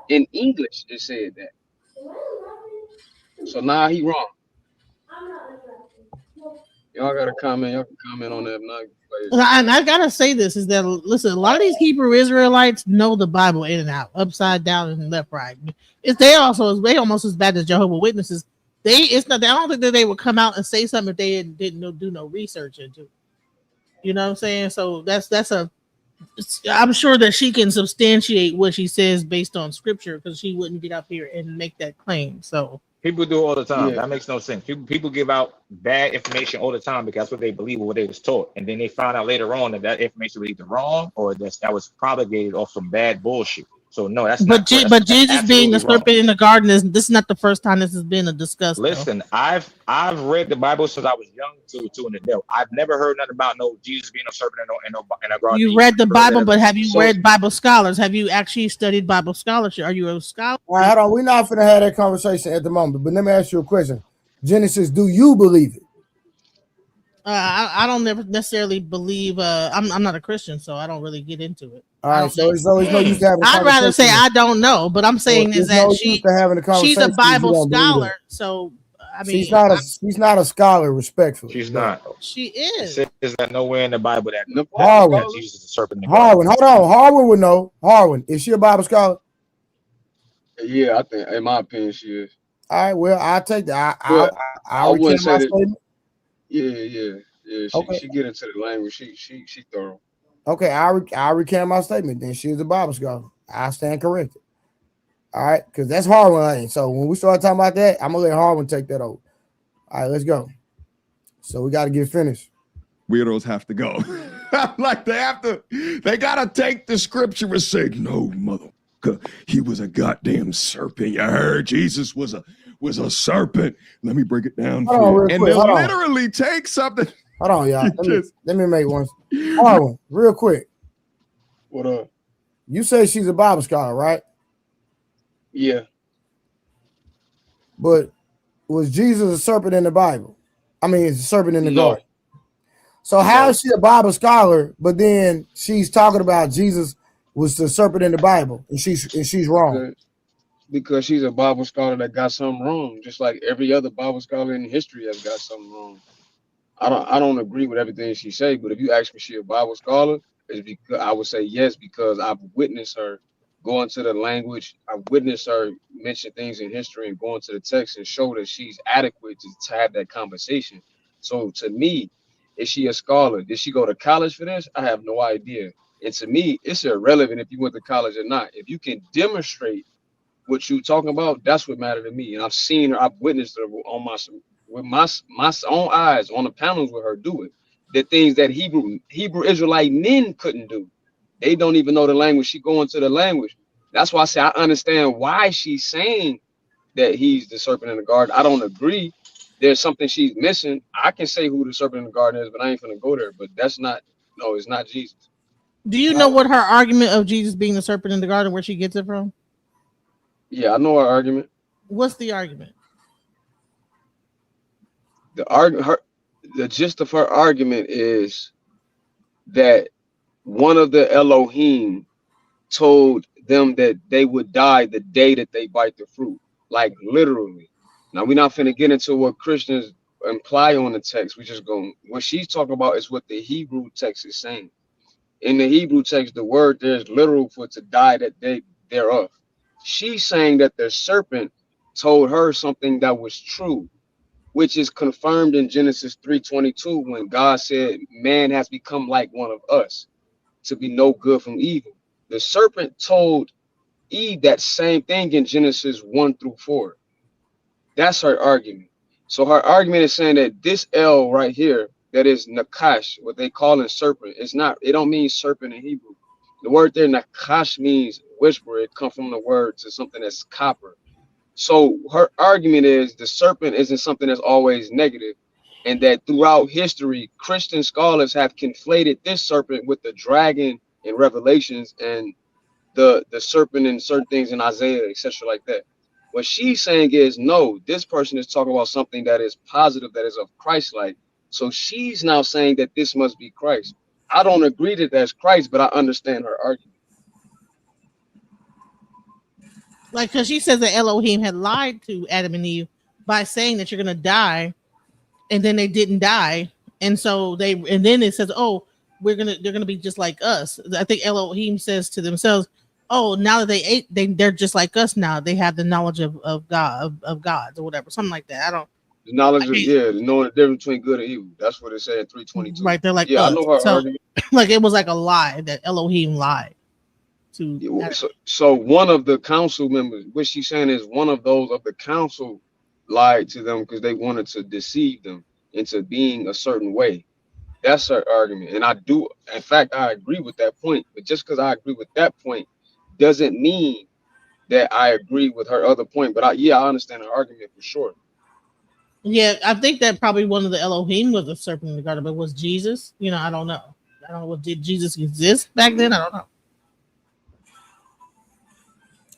In English, it said that. So now he wrong. Y'all got to comment. Y'all can comment on that. And I gotta say this is that listen, a lot of these Hebrew Israelites know the Bible in and out, upside down and left, right. They almost as bad as Jehovah's Witnesses. I don't think that they would come out and say something if they didn't do no research into it. You know what I'm saying? So I'm sure that she can substantiate what she says based on scripture, because she wouldn't get up here and make that claim. So people do all the time. That makes no sense. People give out bad information all the time because that's what they believe or what they was taught, and then they find out later on that information was either wrong or that was propagated off some bad bullshit. So no, that's but Jesus being the serpent in the garden this is not the first time this has been discussed. Listen, I've read the Bible since I was young to an adult. I've never heard nothing about no Jesus being a serpent in a garden. You read the Bible, but have you read Bible scholars? Have you actually studied Bible scholarship? Are you a scholar? All right, hold on. We're not going to have that conversation at the moment, but let me ask you a question. Genesis, do you believe it? I don't necessarily believe. I'm not a Christian, so I don't really get into it. All right, so it's no use to having a I'd rather say I don't know, but I'm saying is that she's a Bible scholar. So I mean, she's not a scholar, respectfully. She's not. She is. It says that nowhere in the Bible that Jesus is a serpent. Harwin, hold on. Harwin would know. Harwin, is she a Bible scholar? Yeah, I think, in my opinion, she is. All right, well, I'll take that. I wouldn't say that. Yeah. She get into the language. She thorough. Okay, I'll recant my statement. Then she's a Bible scholar. I stand corrected. All right, because that's Harwin. So when we start talking about that, I'm gonna let Harwin take that over. All right, let's go. So we got to get finished. Weirdos have to go. Like they gotta take the scripture and say, no, mother. He was a goddamn serpent. You heard? Jesus was a serpent. Let me break it down for you. And they'll literally take something. Hold on, y'all. Let me make one. Harlan, real quick. What up? You say she's a Bible scholar, right? Yeah. But was Jesus a serpent in the Bible? I mean, it's a serpent in the garden. So how is she a Bible scholar, but then she's talking about Jesus was the serpent in the Bible, and she's wrong? Because she's a Bible scholar that got something wrong, just like every other Bible scholar in history has got something wrong. I don't agree with everything she say, but if you ask me, she a Bible scholar, is because I would say yes, because I've witnessed her go into the language. I've witnessed her mention things in history and go into the text and show that she's adequate to have that conversation. So to me, is she a scholar? Did she go to college for this? I have no idea. And to me, it's irrelevant if you went to college or not. If you can demonstrate what you talking about, that's what mattered to me. And I've seen her, I've witnessed her on my own eyes on the panels with her do it. The things that Hebrew Israelite men couldn't do. They don't even know the language. She go into the language. That's why I say I understand why she's saying that he's the serpent in the garden. I don't agree. There's something she's missing. I can say who the serpent in the garden is, but I ain't gonna go there. But that's not, no, it's not Jesus. Do you know what her argument of Jesus being the serpent in the garden, where she gets it from? Yeah, I know her argument. What's the argument? The gist of her argument is that one of the Elohim told them that they would die the day that they bite the fruit, like literally. Now we're not finna get into what Christians imply on the text. We just going, what she's talking about is what the Hebrew text is saying. In the Hebrew text, the word there's literal for to die that day thereof. She's saying that the serpent told her something that was true, which is confirmed in Genesis 3:22 when God said man has become like one of us to be no good from evil. The serpent told Eve that same thing in Genesis 1-4. That's her argument. So her argument is saying that this L right here, that is Nakash, what they call a serpent, it's not, it don't mean serpent in Hebrew. The word there, Nakash, means whisper. It comes from the word to something that's copper. So her argument is the serpent isn't something that's always negative, and that throughout history, Christian scholars have conflated this serpent with the dragon in Revelations and the serpent in certain things in Isaiah, etc. like that. What she's saying is, no, this person is talking about something that is positive, that is of Christ-like. So she's now saying that this must be Christ. I don't agree that that's Christ, but I understand her argument. Like, because she says that Elohim had lied to Adam and Eve by saying that you're gonna die, and then they didn't die, and so and then it says, oh, they're gonna be just like us. I think Elohim says to themselves, oh, now that they ate, they're just like us now. They have the knowledge of God, of gods or whatever, something like that. I don't. The knowledge of, knowing the difference between good and evil. That's what it said in 3:22. Right, they're like, yeah, us. I know her argument. Like it was like a lie that Elohim lied to. So one of the council members, what she's saying is one of those of the council lied to them because they wanted to deceive them into being a certain way. That's her argument. And I do, in fact, I agree with that point. But just because I agree with that point doesn't mean that I agree with her other point. But I understand her argument for sure. Yeah, I think that probably one of the Elohim was a serpent in the garden, but was Jesus? You know, I don't know. I don't know. Did Jesus exist back then? I don't know.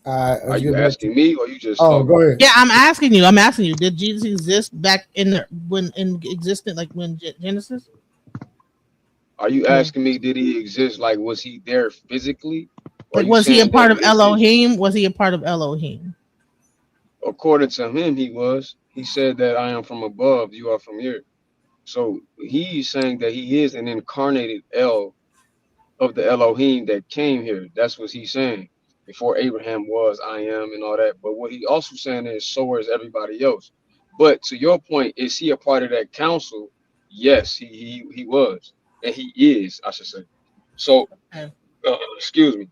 Are you asking me or you just? Oh, go ahead. Yeah, I'm asking you. Did Jesus exist back when existed, like when Genesis? Are you asking me? Did he exist? Like, was he there physically? Like, was he a part of Elohim? Was he a part of Elohim? According to him, he was. He said that I am from above, you are from here. So he's saying that he is an incarnated El of the Elohim that came here. That's what he's saying. Before Abraham was, I am, and all that. But what he also saying is, so is everybody else. But to your point, is he a part of that council? Yes, he was, and he is, I should say. So, excuse me.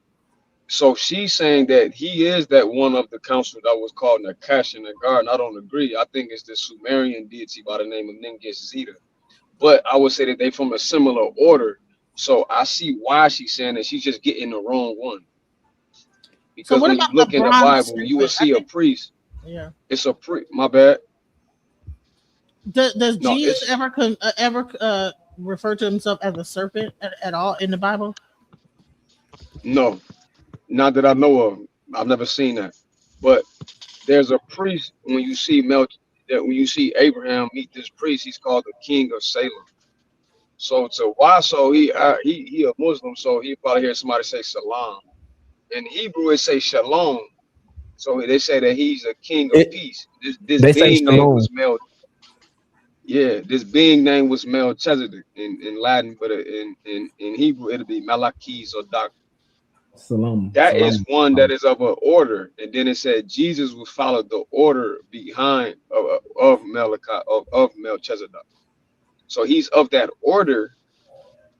So she's saying that he is that one of the council that was called Nakash in the garden. I don't agree. I think it's the Sumerian deity by the name of Nengis Zeta. But I would say that they from a similar order. So I see why she's saying that she's just getting the wrong one. So Because what when you about look the in the bronze Bible, you will serpent? see a priest. Yeah. It's a priest. My bad. Does No, Jesus it's ever refer to himself as a serpent at all in the Bible? no, not that I know of. I've never seen that. But there's a priest when you see that when you see Abraham meet this priest, he's called the King of Salem. So to why so he a Muslim, so he probably hear somebody say salam. In Hebrew it say shalom. So they say that he's a king of peace. This They say being name shalom. was Mel. Yeah, this being name was Melchizedek in Latin, but in Hebrew it'll be Malachis or Doc. Salam. That is Salam. one that is of an order, and then it said Jesus would follow the order behind of Melchizedek. So he's of that order.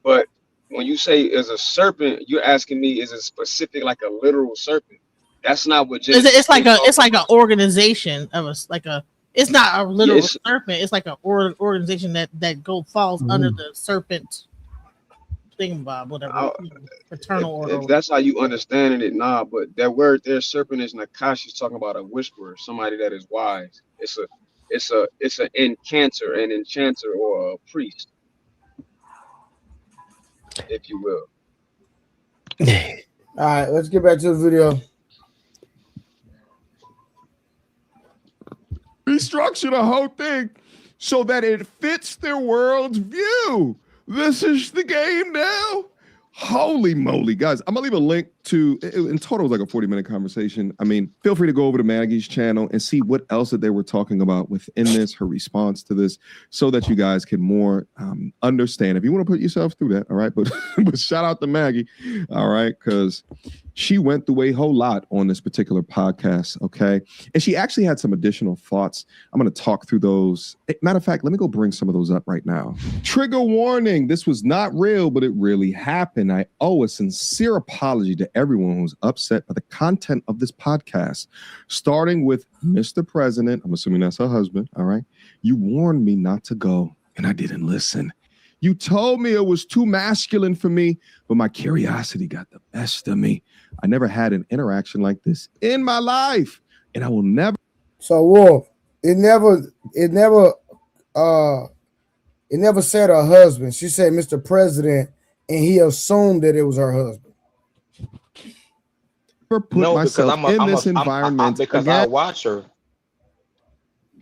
But when you say is a serpent, you're asking me is it specific like a literal serpent? That's not what Genesis It's like is it's talking like an organization of us, like a. It's not a literal Yes. serpent. It's like an organization that falls under the serpent thingamabob, whatever. Fraternal order. If that's how you understanding it, nah. But that word there, serpent, is Nakash is talking about a whisperer, somebody that is wise. It's an enchanter, or a priest, if you will. All right, let's get back to the video. Restructure the whole thing so that it fits their world's view. This is the game now. Holy moly, guys. I'm going to leave a link to, in total, it was like a 40-minute conversation. I mean, feel free to go over to Maggie's channel and see what else that they were talking about within this, her response to this, so that you guys can more understand. If you want to put yourself through that, all right? But shout out to Maggie, all right? Because she went through a whole lot on this particular podcast, okay? And she actually had some additional thoughts. I'm going to talk through those. Matter of fact, let me go bring some of those up right now. Trigger warning. This was not real, but it really happened. I owe a sincere apology to everyone who's upset by the content of this podcast, starting with Mr. President. I'm assuming that's her husband, all right? You warned me not to go, and I didn't listen. You told me it was too masculine for me, but my curiosity got the best of me. I never had an interaction like this in my life, and I will never. So Wolf, it never said her husband. She said Mr. President, and he assumed that it was her husband. Put myself in this environment because again. I watch her.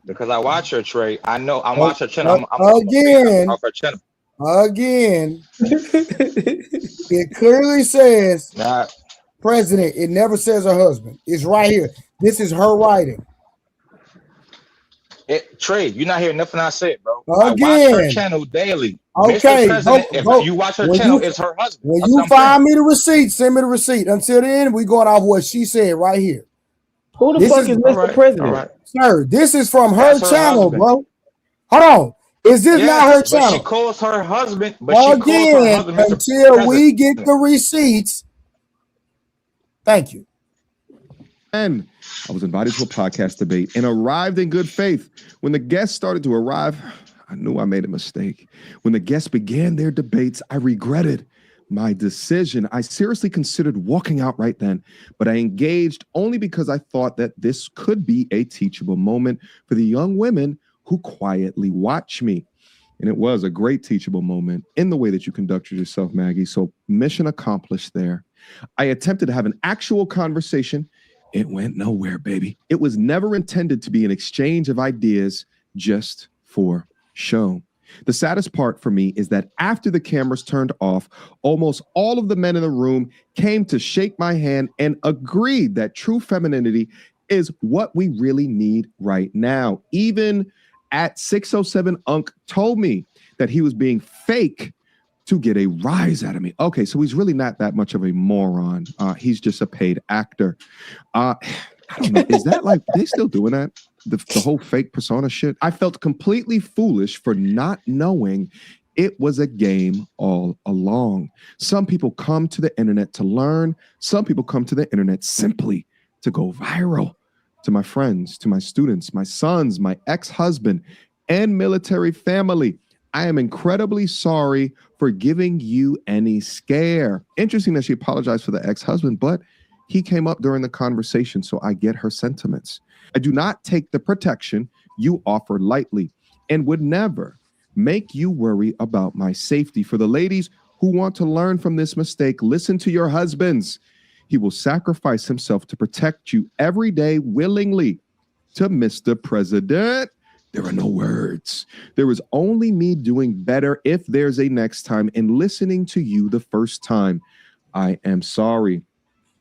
Because I watch her, Trey. I know I watch her channel. Again, off her channel. Again, it clearly says president. It never says her husband. It's right here. This is her writing. Trey, you're not hearing nothing I said, bro. Again, I watch her channel daily. Okay, if you watch her channel, it's her husband. When you find me the receipt, send me the receipt. Until then, we going off what she said right here. Who the fuck is Mr. President? Right. Sir, this is from her channel, husband. bro. Hold on. Is this not her channel? But she calls her husband. But she calls her husband Mr. Until President. we get the receipts. Thank you. And I was invited to a podcast debate and arrived in good faith. When the guests started to arrive, I knew I made a mistake. When the guests began their debates, I regretted my decision. I seriously considered walking out right then, but I engaged only because I thought that this could be a teachable moment for the young women who quietly watch me. And it was a great teachable moment in the way that you conducted yourself, Maggie. So mission accomplished there. I attempted to have an actual conversation. It went nowhere, baby. It was never intended to be an exchange of ideas just for show. The saddest part for me is that after the cameras turned off, almost all of the men in the room came to shake my hand and agreed that true femininity is what we really need right now. Even at 607, Unc told me that he was being fake to get a rise out of me. Okay, so he's really not that much of a moron. He's just a paid actor. I don't know. Is that like, they still doing that? The whole fake persona shit? I felt completely foolish for not knowing it was a game all along. Some people come to the internet to learn. Some people come to the internet simply to go viral. To my friends, to my students, my sons, my ex-husband, and military family, I am incredibly sorry for giving you any scare. Interesting that she apologized for the ex-husband, but He came up during the conversation, so I get her sentiments. I do not take the protection you offer lightly and would never make you worry about my safety. For the ladies who want to learn from this mistake, listen to your husbands. He will sacrifice himself to protect you every day willingly. To Mr. President, there are no words. There is only me doing better if there's a next time and listening to you the first time. I am sorry.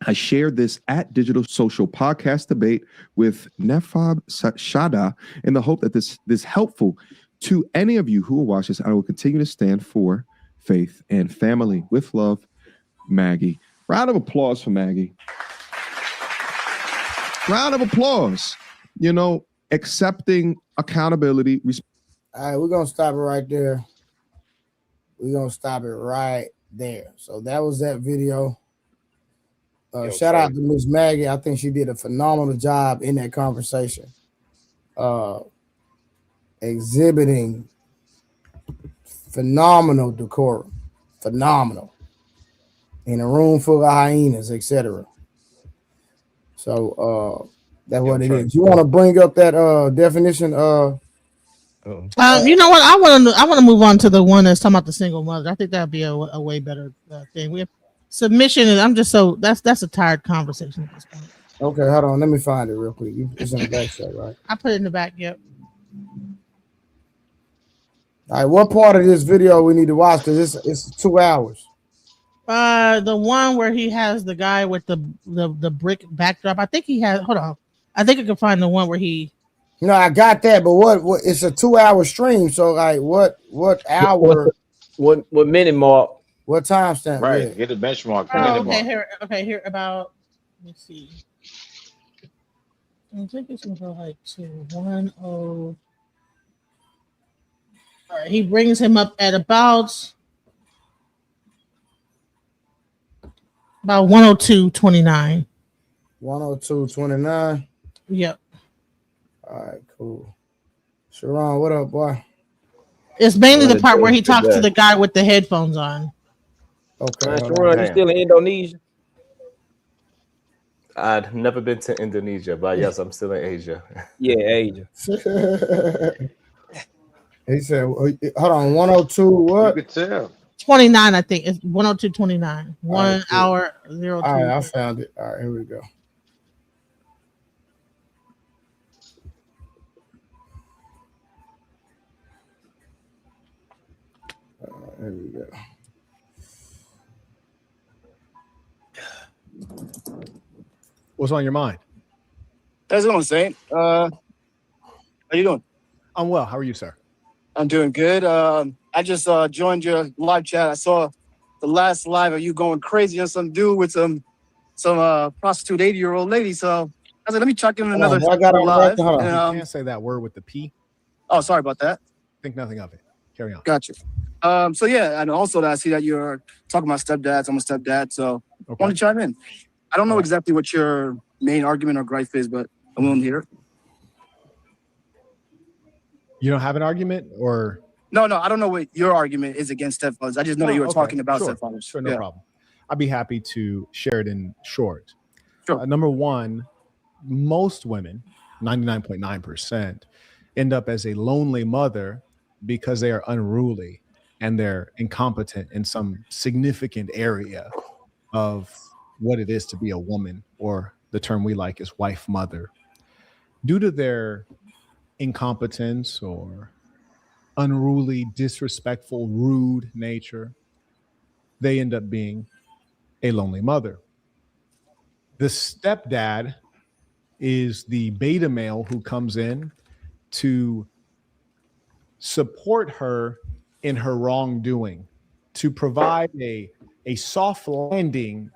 I shared this at Digital Social Podcast Debate with Nefab Shada in the hope that this helpful to any of you who will watch this. I will continue to stand for faith and family. With love, Maggie. Round of applause for Maggie. Round of applause. You know, accepting accountability. All right, we're going to stop it right there. We're going to stop it right there. So that was that video. Shout out to Miss Maggie. I think she did a phenomenal job in that conversation. Exhibiting phenomenal decorum. Phenomenal. In a room full of hyenas, etc. So that's what it is. You want to bring up that definition? You know what? I want to move on to the one that's talking about the single mother. I think that'd be a way better thing. We have submission, and I'm just so that's a tired conversation at this point. Okay, hold on. Let me find it real quick. It's in the back shot, right? I put it in the back. Yep. All right, what part of this video we need to watch? Because it's 2 hours. The one where he has the guy with the brick backdrop. I think he has. Hold on. I think I can find the one where he. No, I got that, but what it's a 2 hour stream. So like, what hour? What minute mark? What time stamp? Right, Yeah. get the benchmark. Here about. Let's see. I think it's gonna go like to 10. All right, he brings him up at about 102.29. 102.29. Yep. All right, cool. Sharon, what up, boy? It's mainly the part where he talks to the guy with the headphones on. Okay. Sharon, you still in Indonesia? I'd never been to Indonesia, but yes, I'm still in Asia. Yeah, Asia. He said, hold on, 102 what? You could tell. 29, I think. It's 102.29. 1 right, cool. hour 02. All right, I found it. All right, here we go. Here we go. What's on your mind? How's it going, Saint? How you doing? I'm well. How are you, sir? I'm doing good. I just joined your live chat. I saw the last live of you going crazy on some dude with some prostitute 80-year-old lady. So I said, let me check in another live. You can't say that word with the P. Oh, sorry about that. Think nothing of it. Carry on. Gotcha. So yeah, and also I see that you're talking about stepdads. I'm a stepdad, so I want to chime in. I don't know exactly what your main argument or gripe is, but I'm willing to hear it. You don't have an argument, or no? I don't know what your argument is against stepfathers. I just know that you were talking about stepfathers. Sure, no problem. I'd be happy to share it in short. Sure. Number one, most women, 99.9%, end up as a lonely mother because they are unruly and they're incompetent in some significant area of what it is to be a woman, or the term we like is wife mother. Due to their incompetence or unruly, disrespectful, rude nature, they end up being a lonely mother. The stepdad is the beta male who comes in to support her in her wrongdoing, to provide a soft landing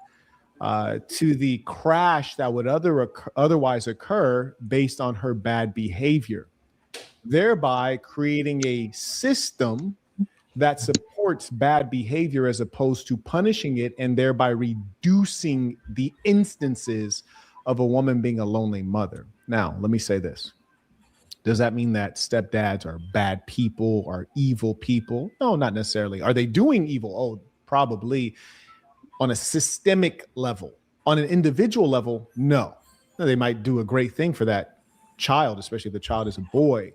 to the crash that would otherwise occur based on her bad behavior, thereby creating a system that supports bad behavior as opposed to punishing it, and thereby reducing the instances of a woman being a lonely mother. Now, let me say this. Does that mean that stepdads are bad people or evil people? No, not necessarily. Are they doing evil? Oh, probably on a systemic level, On an individual level, no. Now, they might do a great thing for that child, especially if the child is a boy.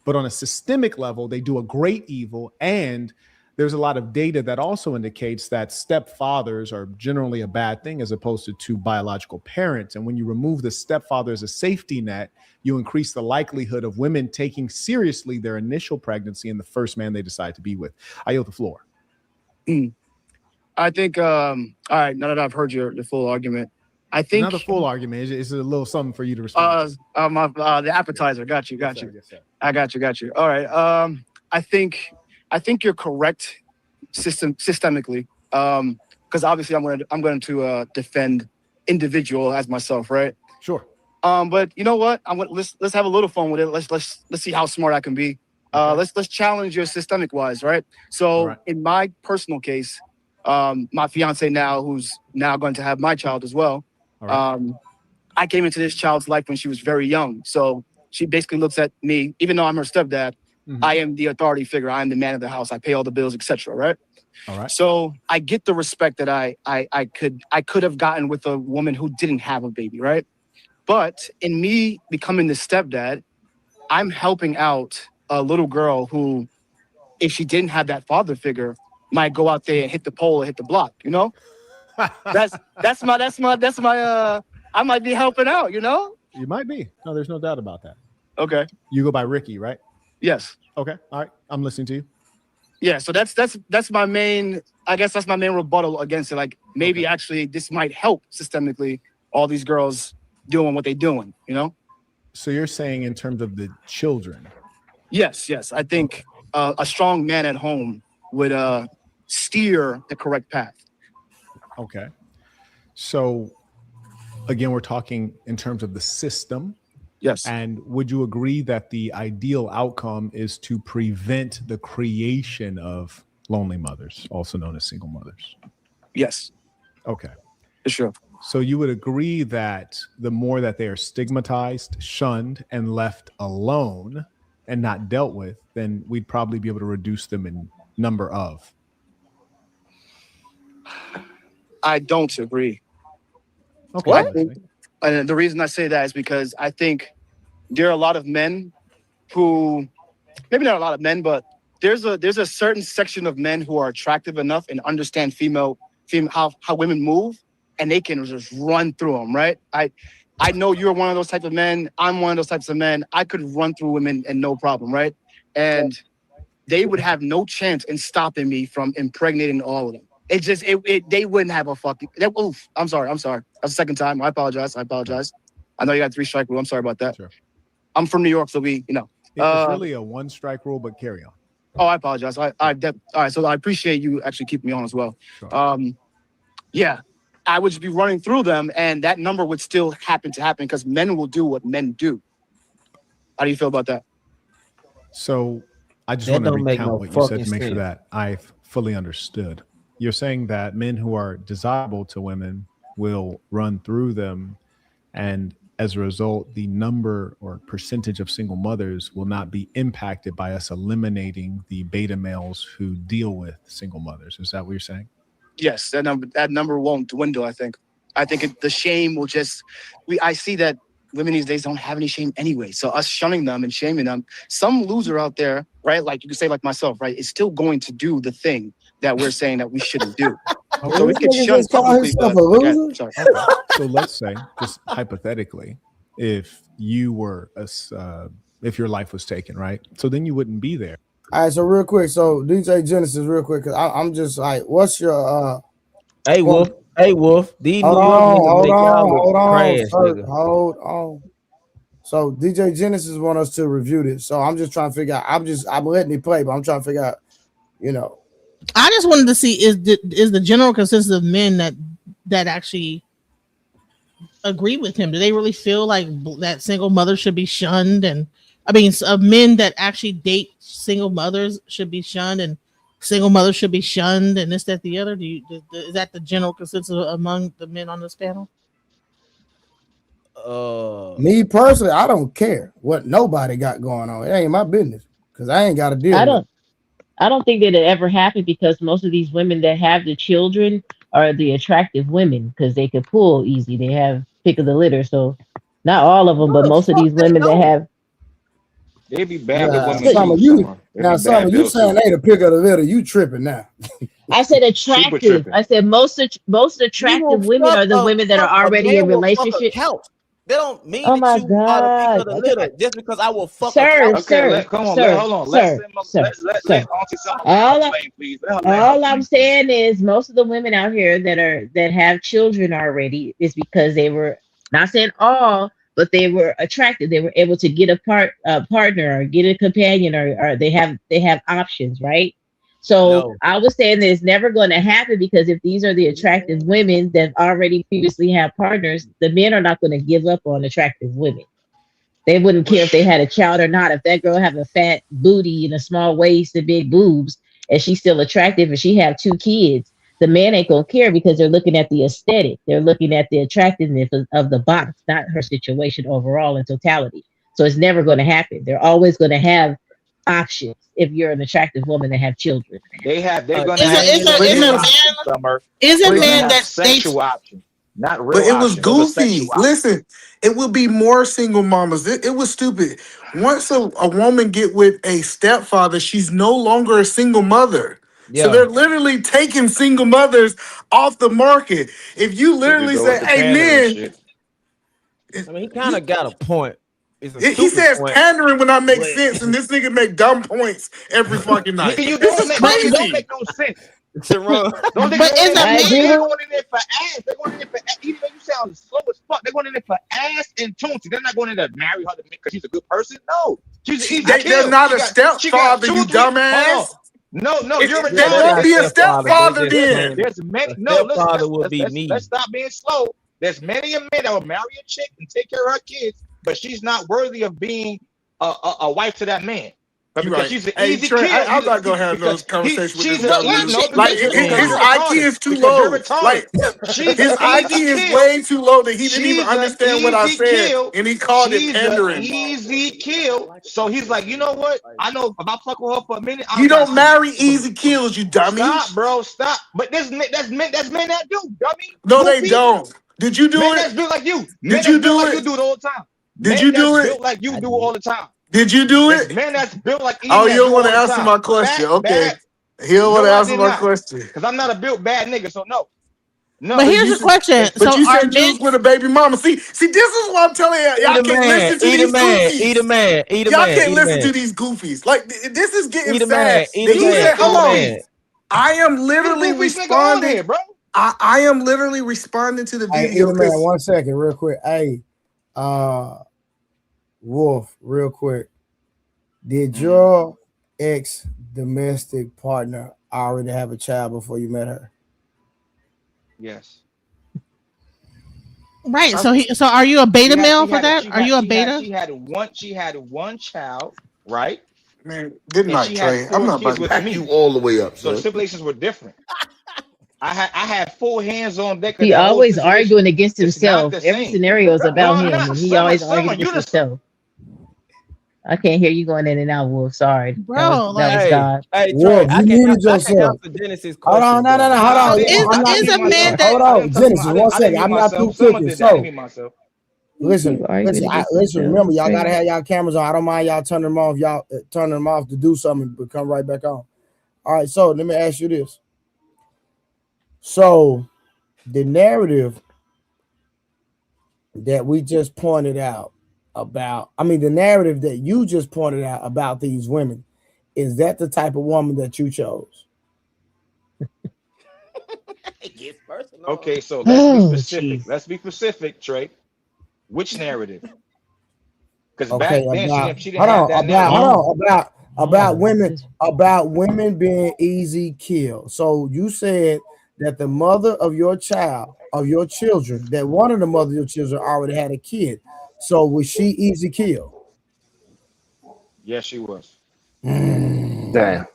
But on a systemic level, they do a great evil. And there's a lot of data that also indicates that stepfathers are generally a bad thing as opposed to two biological parents. And when you remove the stepfather as a safety net, you increase the likelihood of women taking seriously their initial pregnancy and the first man they decide to be with. I yield the floor. I think, all right, now that I've heard your full argument, I think not the full argument. It's a little something for you to respond. The appetizer. Got you. Yes, sir. I got you. All right. I think you're correct systemically. Because obviously I'm going to defend individual as myself, right? Sure. But you know what? Let's have a little fun with it. Let's see how smart I can be. Let's challenge your systemic wise, right? So in my personal case, my fiance now, who's now going to have my child as well. I came into this child's life when she was very young. So she basically looks at me, even though I'm her stepdad, I am the authority figure. I am the man of the house. I pay all the bills, etc. Right? All right. So I get the respect that I could have gotten with a woman who didn't have a baby, right? But in me becoming the stepdad, I'm helping out a little girl who, if she didn't have that father figure, might go out there and hit the pole or hit the block, you know? That's my I might be helping out, you know? You might be. No, there's no doubt about that. Okay. You go by Ricky, right? Yes. Okay. All right. I'm listening to you. Yeah, so that's my main, I guess that's my main rebuttal against it. Like maybe actually this might help systemically all these girls doing what they're doing, you know? So you're saying in terms of the children? Yes. I think a strong man at home would steer the correct path. Okay. So again, we're talking in terms of the system. Yes. And would you agree that the ideal outcome is to prevent the creation of lonely mothers, also known as single mothers? Yes. Okay. For sure. So you would agree that the more that they are stigmatized, shunned, and left alone and not dealt with, then we'd probably be able to reduce them in number of. I don't agree. Okay. And the reason I say that is because I think there are a lot of men who, maybe not a lot of men, but there's a certain section of men who are attractive enough and understand how women move, and they can just run through them, right? I know you're one of those types of men. I'm one of those types of men. I could run through women and no problem, right? And they would have no chance in stopping me from impregnating all of them. They wouldn't have a fucking. I'm sorry. That's the second time. I apologize. I know you got 3 strike rule. I'm sorry about that. Sure. I'm from New York, so it's really a 1 strike rule, but carry on. Oh, I apologize. All right. So I appreciate you actually keeping me on as well. Sure. Yeah, I would just be running through them, and that number would still happen because men will do what men do. How do you feel about that? So I just want to recount what you said to make sure that I've fully understood. You're saying that men who are desirable to women will run through them, and as a result, the number or percentage of single mothers will not be impacted by us eliminating the beta males who deal with single mothers. Is that what you're saying? Yes, that number won't dwindle. I think the shame will just. I see that women these days don't have any shame anyway. So us shunning them and shaming them, some loser out there, right? Like you can say, like myself, right, is still going to do the thing that we're saying that we shouldn't do. So we could shun publicly. Sorry. Okay. So let's say, just hypothetically, if you were if your life was taken, right? So then you wouldn't be there. All right. So real quick, so DJ Genesis, real quick, because I'm just like, what's your Hey Wolf. These hold New York niggas hold on. So DJ Genesis want us to review this. So I'm just trying to figure out. I'm letting it play, but I'm trying to figure out, I just wanted to see is the general consensus of men that actually agree with him. Do they really feel like that single mothers should be shunned? And I mean, men that actually date single mothers should be shunned, and single mothers should be shunned, and this, that, the other. Is that the general consensus among the men on this panel? Me personally, I don't care what nobody got going on. It ain't my business because I ain't got to deal with it. I don't think that it ever happened because most of these women that have the children are the attractive women because they could pull easy. They have pick of the litter. So not all of them, but most of these women that have. They be bad with women Some too, of you, Summer. They now be some bad of you bills saying too. they the pick of the litter, you tripping now. I said Super attractive. tripping. I said most You attractive will women fuck are the women that are a already man in will fuck a relationships. couch. That don't mean Oh that my you are the pick God. of the litter just because I will fuck a Sir, couch. Okay, hold on. Let Auntie Summer explain, please. Let her all I'm explain. saying is most of the women out here that have children already is because they were, not saying all, but they were attracted. They were able to get a partner or get a companion, or they have options, right? So No. I was saying that it's never going to happen because if these are the attractive women that already previously have partners, the men are not going to give up on attractive women. They wouldn't care if they had a child or not. If that girl have a fat booty and a small waist and big boobs, and she's still attractive, and she have 2 kids, the man ain't gonna care because they're looking at the aesthetic. They're looking at the attractiveness of the box, not her situation overall in totality. So it's never going to happen. They're always going to have options if you're an attractive woman that have children. They're gonna Isn't have a options, Summer. isn't They're gonna man have that sexual options, not But real it was options. Those are sexual goofy. options. Listen, it would be more single mamas. It was stupid. Once a woman get with a stepfather, she's no longer a single mother. So Yeah. they're literally taking single mothers off the market. If you There you literally go say, with the "Hey, pandering man," shit. I mean, he kind of got a point. It's a he stupid says point, pandering when I make but sense, and this nigga make dumb points every fucking night. Nigga, you This don't is make nigga, you don't crazy. make no sense. Sharon, Don't think But going in is there. a I man agree They with. going in there for ass. They're going in there for ass. Even though you sound slow as fuck, they're going in there for ass and Tunsi. They're not going in there to marry her because she's a good person. No, she's an easy They're kill. not a She got stepfather, two, you three. Hold dumbass. on. No, you're yeah, They they're won't not retarded. be a stepfather. They stepfather just then. saying There's many. a No, listen. stepfather would be me. Let's stop being slow. There's many a man that will marry a chick and take care of her kids, but she's not worthy of being a wife to that man. But You because right. she's an Hey, easy Trey, kill, I'm not gonna have those conversations with she's this a dumb why dude. she Like because his you're IQ retarded. is too Because you're low. retarded. Like She's his an IQ easy is kill. way too low that he didn't even She's an understand what I easy said, kill. and he called it She's an pandering. easy kill. So he's like, you know what? I know if I fuck with her for a minute, You I'm don't got marry easy kills, you dummy. stop, bro. Stop. But that's men that do, dummy. No, they Goofy. don't. Did you do Men it? that's built like you. Men Did that's you built do like you it? do it all the time. Did Men you that's do built it? like you do all the time. Did you do There's it? men that's built like Oh, Edie you that don't do want to all the answer time. my question. Okay. Bad. He don't want No, to I answer did my not. question. Because I'm not a built bad nigga. So no. But No. But here's you the question. but So you are said you men was with a baby mama. See, this is what I'm telling you. Eat Y'all a can't man, listen to eat a these man, eat a goofies. man, eat a Y'all man, can't eat a listen to man, these goofies. Like this is getting eat a sad. man, eat That a he man, said, eat hold a on. man. I am This literally goofiest nigga on responding. here, bro. I am literally responding to the Hey, video either man, because 1 second, real quick. Hey, Wolf, real quick. Did your ex domestic partner already have a child before you met her? Yes. right? So are you a beta male for that? Are you a beta? She had one child, right? man, good And night, she had Trey. I'm 4 not about kids to with back me. you all the way up, So the son. stipulations were different. I had 4 hands on deck of He that whole always situation. arguing against It's not himself. the Every same. scenario is No, about I'm him, not. and he always Summer, arguing you against listen. himself. I can't hear you going in and out, Wolf. Sorry, Bro, that was like God. Hey, Trey, Wolf, you muted I can yourself. answer Genesis Hold on, question, no, brother. hold I on. didn't I'm not. is a man myself. that Hold I didn't on, touch Genesis. 1 I didn't second. mute I'm not through myself. Summer cooking. did that. I didn't So mute myself. You keep arguing against listen. yourself. Remember, It's y'all gotta crazy. have y'all cameras on. I don't mind y'all turning them off. Y'all turning them off to do something, but come right back on. All right. So let me ask you this. So the narrative that we just pointed out about, the narrative that you just pointed out about these women, is that the type of woman that you chose? It gets personal. Okay, so let's be specific. Let's be specific, Trey. Which narrative? Because back then she didn't have that narrative. About women being easy kill. So you said that the mother of your children, that one of the mother of your children already had a kid. So was she easy kill? Yes, she was. Damn.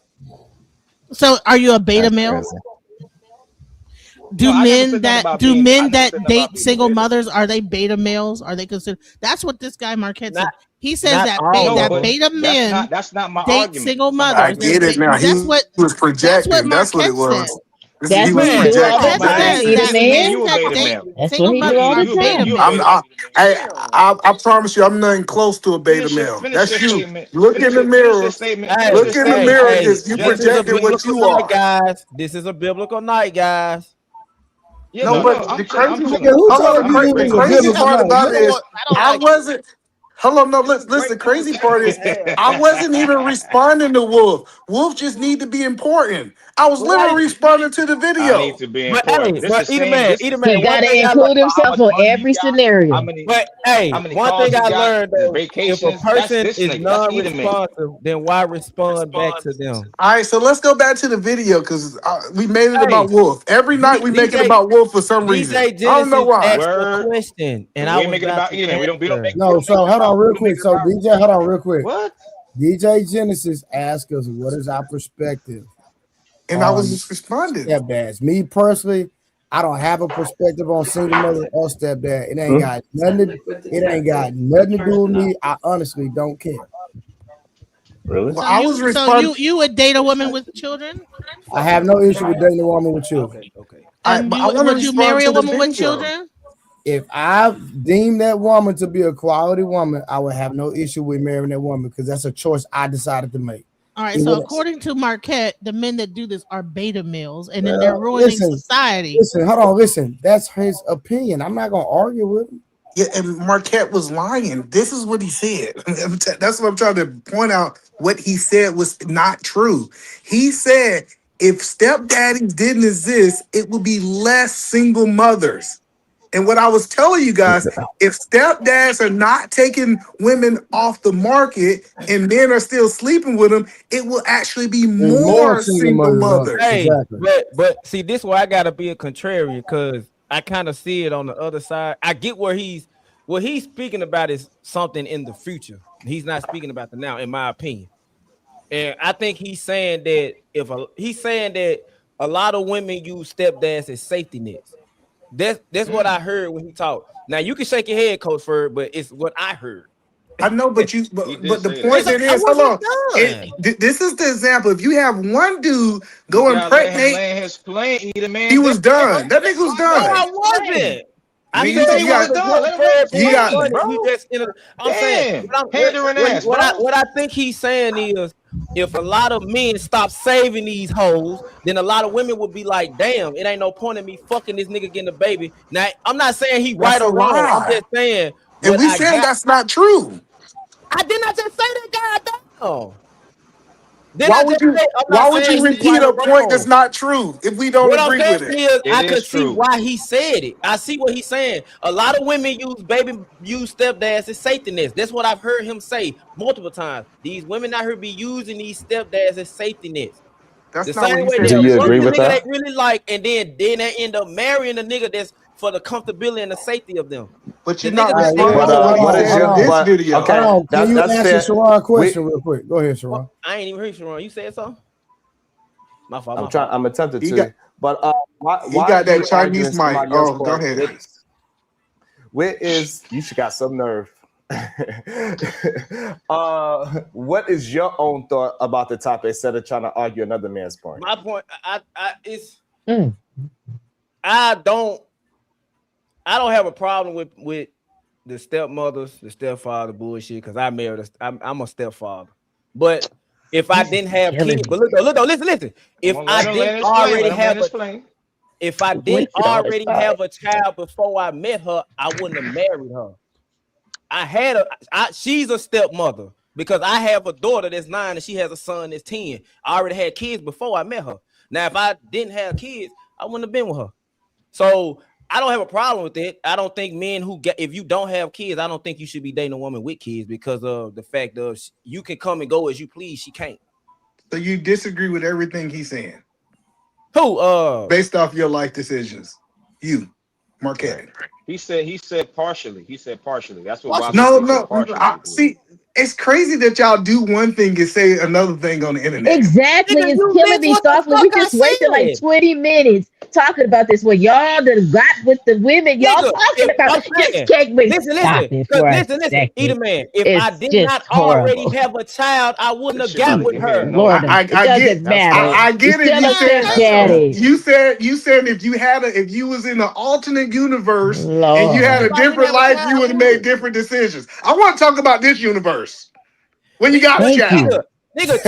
So are you a beta That's male? crazy. Do No, men that date single mothers, are they beta males? Are they considered? That's what this guy Marquette said. He says not that all of them. beta men that's not my date argument. single I mothers. get it now. He That's what was projecting. That's what it Marquette said. was. That's what he do all the time, This either is me and man. you a beta male. That's what he do all the time. I promise you, I'm nothing close to a beta male. Finish That's your you. statement. Look Finish in the your, finish mirror. your statement. Hey, Finish your Look in the statement. mirror hey, because you this is a projected what biblical you night, are. guys. This is a biblical night, guys. Yeah, No, no, but I'm the chilling. crazy, I'm chilling. Who hold on, told you this the was a crazy biblical part night? about it is I Nigga, wasn't. Hello, no, listen. The crazy part is I wasn't even responding to Wolf. Wolf just need to be important. I was literally responding to the I need video. to be But important. hey, This but is saying this is He one gotta thing I learned. include how himself much on money you every got, scenario. But hey, how many one cars thing you I got, learned the though, if a vacations. That's person this is nigga. That's Edomite. non-responsive, then why respond back to them? All right, so let's go back to the video because we made it Hey, about Wolf. Every night we make it DJ about Wolf for some reason. DJ I don't know Genesis why. asked a Word. question, and We I ain't was making it about about to Edomite. We don't make no, so hold on real quick. So about DJ, hold on real quick. what? DJ Genesis asked us what is our perspective And I was on just responding. stepdads. Me personally, I don't have a perspective on single mother or stepdad. It ain't got nothing to do with me. I honestly don't care. Really? Well, So I was you would date a woman with children, I have no issue with dating a woman with children. Okay. and but I want to would you respond marry to a the woman with video. children? If I deem that woman to be a quality woman, I would have no issue with marrying that woman because that's a choice I decided to make. All right. It So was- according to Marquette, the men that do this are beta males, and then Well, they're ruining society. Listen. That's his opinion. I'm not gonna argue with him. Yeah, and Marquette was lying. This is what he said. That's what I'm trying to point out. What he said was not true. He said if stepdaddies didn't exist, it would be less single mothers. And what I was telling you guys, if stepdads are not taking women off the market and men are still sleeping with them, it will actually be more single mothers. Hey, but see, this is why I gotta be a contrarian because I kind of see it on the other side. I get what he's speaking about is something in the future. He's not speaking about the now, in my opinion. And I think he's saying that a lot of women use stepdads as safety nets. That's what I heard when he talked. Now you can shake your head, Coach Ferd, but it's what I heard. I know, but the point it is, hold on. This is the example. If you have one dude go impregnate, his plane, man. he was done. That nigga was done. No, I wasn't. I said he wasn't done. Let him I'm saying what I think he's saying is if a lot of men stop saving these hoes, then a lot of women would be like, damn, it ain't no point in me fucking this nigga getting a baby. Now, I'm not saying he right or wrong. I'm just saying and we saying that's not true. I did not just say that, goddamn. Why would you repeat a point that's not true if we don't agree with it? I could see why he said it. I see what he's saying. A lot of women use stepdads as safety nets. That's what I've heard him say multiple times. These women out here be using these stepdads as safety nets. That's the not same what way Do you agree with nigga that? they really like, and then they end up marrying a nigga that's for the comfortability and the safety of them. But you're not responding what is your this video? Okay, Hold on. Can you that's answer fair. Sharon question real quick? Go ahead, Sharon. I ain't even heard Sharon. You said something? My fault. I'm attempted to. But why got that you Chinese arguing mic. somebody Oh, else's go point? ahead. Where is you should got some nerve. What is your own thought about the topic instead of trying to argue another man's point? My point, I don't have a problem with the stepmothers, the stepfather bullshit because I married I'm a stepfather. But if I didn't have kids, but look, listen. If I didn't already have a child before I met her, I wouldn't have married her. She's a stepmother because I have a daughter that's 9 and she has a son that's 10. I already had kids before I met her. Now, if I didn't have kids, I wouldn't have been with her. So I don't have a problem with it. I don't think men if you don't have kids, I don't think you should be dating a woman with kids because of the fact of you can come and go as you please. She can't. So you disagree with everything he's saying? Who? Based off your life decisions, you, Marquette. He said partially. He said partially. That's what. No. See, it's crazy that y'all do one thing and say another thing on the internet. Exactly. Nigga, It's you killing missed me what the softly. We fuck I just wasted like said. 20 minutes talking about this. When y'all done got with the women, y'all Nigga, talking if about I'm just saying, can't wait. listen, Stop it for a listen, Eat second. man. If I It's did just not already horrible. have a child, I wouldn't have Shit got really with give me the her. no. Lord, it doesn't matter. I get You're it. still a stepdaddy. You said if you was in an alternate universe and you had Lord. a If I didn't different have a life, child, you I would have made would. different decisions. I want to talk about this universe when you got a Thank child. you. Nigga,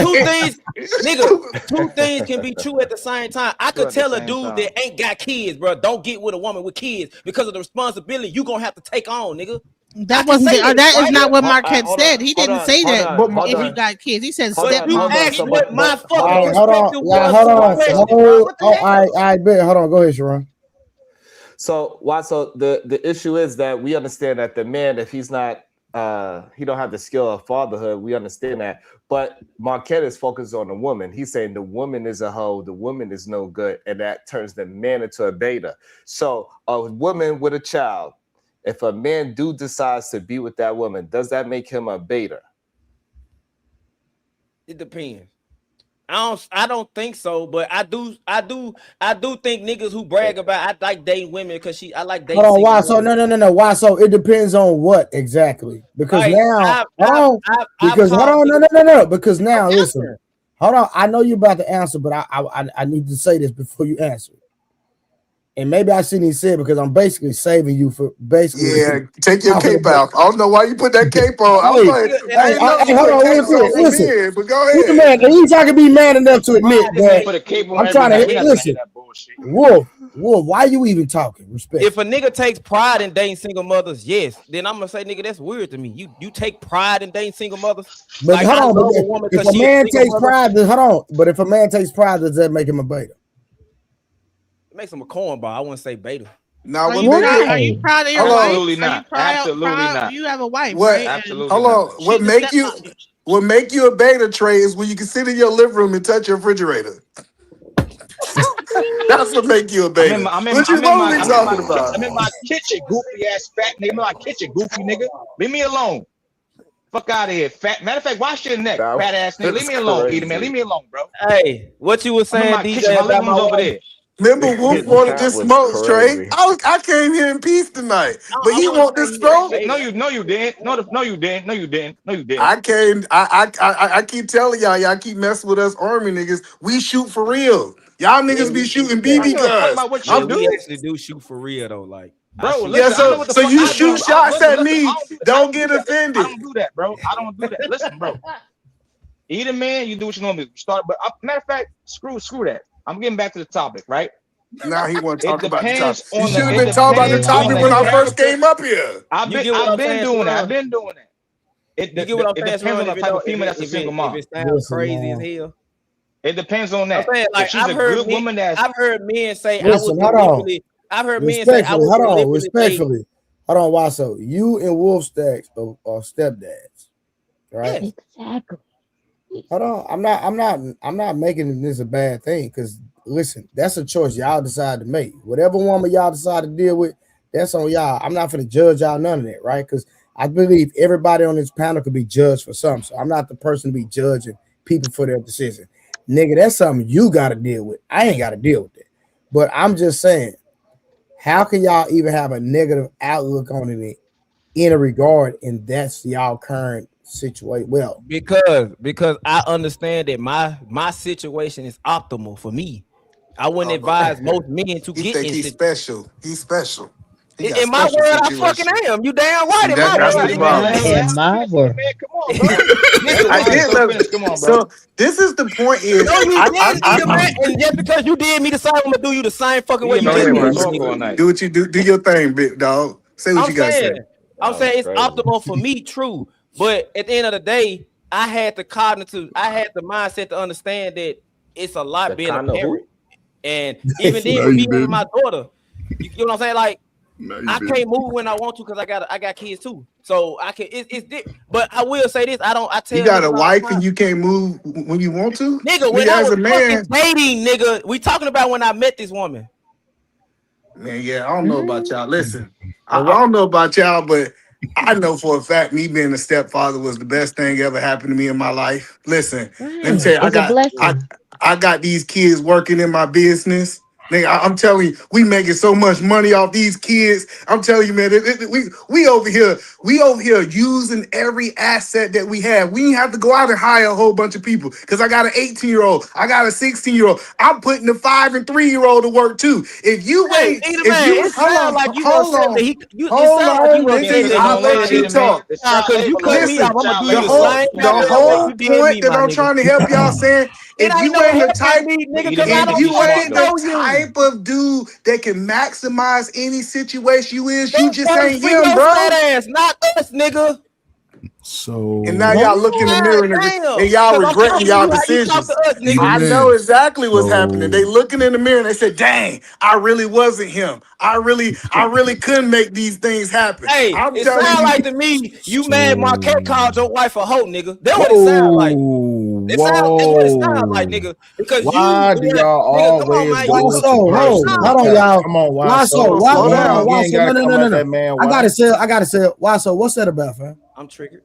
two things can be true at the same time. I could tell a dude that ain't got kids, bro, don't get with a woman with kids because of the responsibility you gonna have to take on, nigga. That wasn't that is not what Marquette said. He didn't say that if you on. got kids. He said But you stepmom. asked what my All fucking right, hold on. perspective Yeah, was hold to the on. question, bro. What the All hell? right, bet. Hold on. Go ahead, Sharon. So the issue is that we understand that the man, if he's not he don't have the skill of fatherhood, we understand that. But Marquette is focused on the woman. He's saying the woman is a hoe, the woman is no good, and that turns the man into a beta. So a woman with a child, if a man decides to be with that woman, does that make him a beta? It depends. I don't think so, but I do think niggas who brag about I like dating women because I like dating. Hold on. Why? So no. Why? So it depends on what exactly. Because Like, now, hold on. Because hold on. No. Because now, listen. Hold on. I know you're about to answer, but I need to say this before you answer. And maybe I shouldn't even say it because I'm basically saving you for basically. Yeah, take your cape out. I don't know why you put that cape on. I was like, hey, hold on, listen. but go He's the ahead. man, and he's not gonna be man enough to admit that. Put a cape on I'm every trying night. to We're not gonna hear listen. that bullshit. Wolf, why you even talking? Respect. If a nigga takes pride in dating single mothers, yes, then I'm gonna say, nigga, that's weird to me. You take pride in dating single mothers. But like, hold I on, love but a woman if because a she man a single takes mother. pride, then hold on. But if a man takes pride, does that make him a beta? It makes him a cornball. I wouldn't say beta. Now, Are you proud of your wife? Absolutely not. Are you proud? Absolutely not. You have a wife, What? right? Absolutely Hold not. on. What make you a beta, Trey, is when you can sit in your living room and touch your refrigerator. That's what make you a beta. I'm What we talking about? in my kitchen, goofy ass fat nigga. I'm in my kitchen, goofy nigga. Leave me alone. Fuck out of here, fat. Matter of fact, wash your neck, fat ass nigga. Leave me alone, Peter, man. Leave me alone, bro. Hey, what you was I'm in saying, my DJ? kitchen. My about living room's my over wife? there. Remember, Wolf wanted this smoke, Trey. I came here in peace tonight, but he want this smoke. No, you didn't. No, you didn't. No, you didn't. No, you didn't. I came. I keep telling y'all keep messing with us army niggas. We shoot for real. Y'all niggas be shooting BB guns. We actually do shoot for real though. Like, bro, Yeah, listen, I know what the so fuck you I shoot do. shots at me. I Don't get offended. I don't do that, bro. I don't do that. Listen, bro. Either man, you do what you normally start. But matter of fact, screw that. I'm getting back to the topic, right? Now he want to talk about the topic. On You should have been talking about the topic when I first came up here. I've been doing that. I've been doing that. It depends on the type of female that's a single mom. If it sounds crazy as hell. It depends on that. I'm saying, like, if she's a good woman that's I've heard men say Listen, I was respectfully. Hold on, why so? You and Wolf Stacks are stepdads, right? Yes. Exactly. Hold on, I'm not making this a bad thing because listen, that's a choice y'all decide to make. Whatever woman y'all decide to deal with, that's on y'all. I'm not gonna judge y'all none of that, right? Because I believe everybody on this panel could be judged for something. So I'm not the person to be judging people for their decision. Nigga, that's something you gotta deal with. I ain't gotta deal with it. But I'm just saying, how can y'all even have a negative outlook on it in a regard, and that's y'all current situation? Well, because I understand that my situation is optimal for me. I wouldn't advise most men to get in. He's special. He's special. In my world, I fucking am. You damn right. In my world, in my world. I did love it. Come on, bro. So this is the point. Is no, you didn't, man. And just because you did me the same, I'm gonna do you the same fucking way you did me. Do what you do. Do your thing, big dog. Say what you gotta say. I'm saying it's optimal for me, true. But at the end of the day, I had the mindset to understand that it's a lot being a parent. And even then, with me and my daughter, you know what I'm saying? Like, I can't move when I want to because I got kids too. So I can but I will say this, I tell you got a wife and you can't move when you want to? Nigga, when I was fucking dating, nigga, we talking about when I met this woman. Man, yeah, I don't know about y'all. Listen, I don't know about y'all, but I know for a fact me being a stepfather was the best thing ever happened to me in my life. Listen, let me tell you, It's a blessing. I got these kids working in my business. Nigga, I'm telling you, we making so much money off these kids. I'm telling you, man, we over here using every asset that we have. We ain't have to go out and hire a whole bunch of people because I got an 18-year-old, I got a 16-year-old. I'm putting the 5 and 3-year-old to work too. If you Hey, ain't, either if man, you it sounds like you gonna say that it hold sounds like you on, gonna say nigga, that I he let lying. you talk. Because if you cut me Listen, off, I'm gonna do the you the same goddamn way whole you did me, point that my I'm nigga. trying to help y'all saying, It if ain't you no ain't the helping type, me, nigga, because I if don't you fucking ain't the know you. type of dude that can maximize any situation you is, you That just works ain't for him, your bro. fat ass, not us, nigga. And now So y'all look in the God mirror and damn. y'all Because I'm regretting talking to y'all you how you talk to decisions. us, nigga. I know exactly what's happening. They so looking in the mirror and they said, dang, I really wasn't him. I really couldn't make these things happen. Hey, I'm it telling sound you. like to me, you mad Marquette called your wife a hoe, nigga. That's what it sound like. That's what it sound like, whoa. nigga. Because Why do y'all nigga, come on, always man. go You with was the you personal sound attack? like Come on, why Hold so? on, slow Hold on, down. you ain't gotta come at that man. I Why? gotta say it. Why so? What's that about, fam? I'm triggered.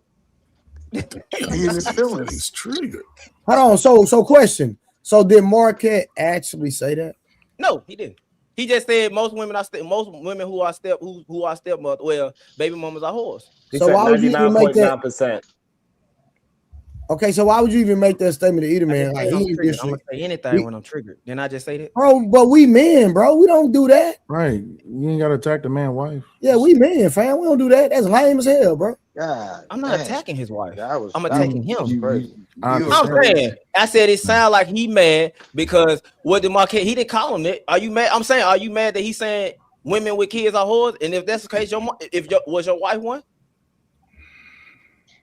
He in his feelings. He's triggered. Hold on. So question. So did Marquette actually say that? No, he didn't. He just said most women who are stepmother, well, baby mamas are whores. He So said why would you even make that? 99.9%. Okay, so why would you even make that statement to either I man? just Like said I'm he triggered. just I'm gonna say anything when I'm triggered. Didn't I just say that? bro, but we men, bro. We don't do that. Right. You ain't gotta attack the man's wife. Yeah, we men, fam. We don't do that. That's lame as hell, bro. God, I'm not attacking his wife. I'm that attacking was him. crazy. I You was I'm understand. crazy. saying, I said it sound like he mad because what did Marquette? He didn't call him that. Are you mad? I'm saying, are you mad that he's saying women with kids are whores? And if that's the case, was your wife one?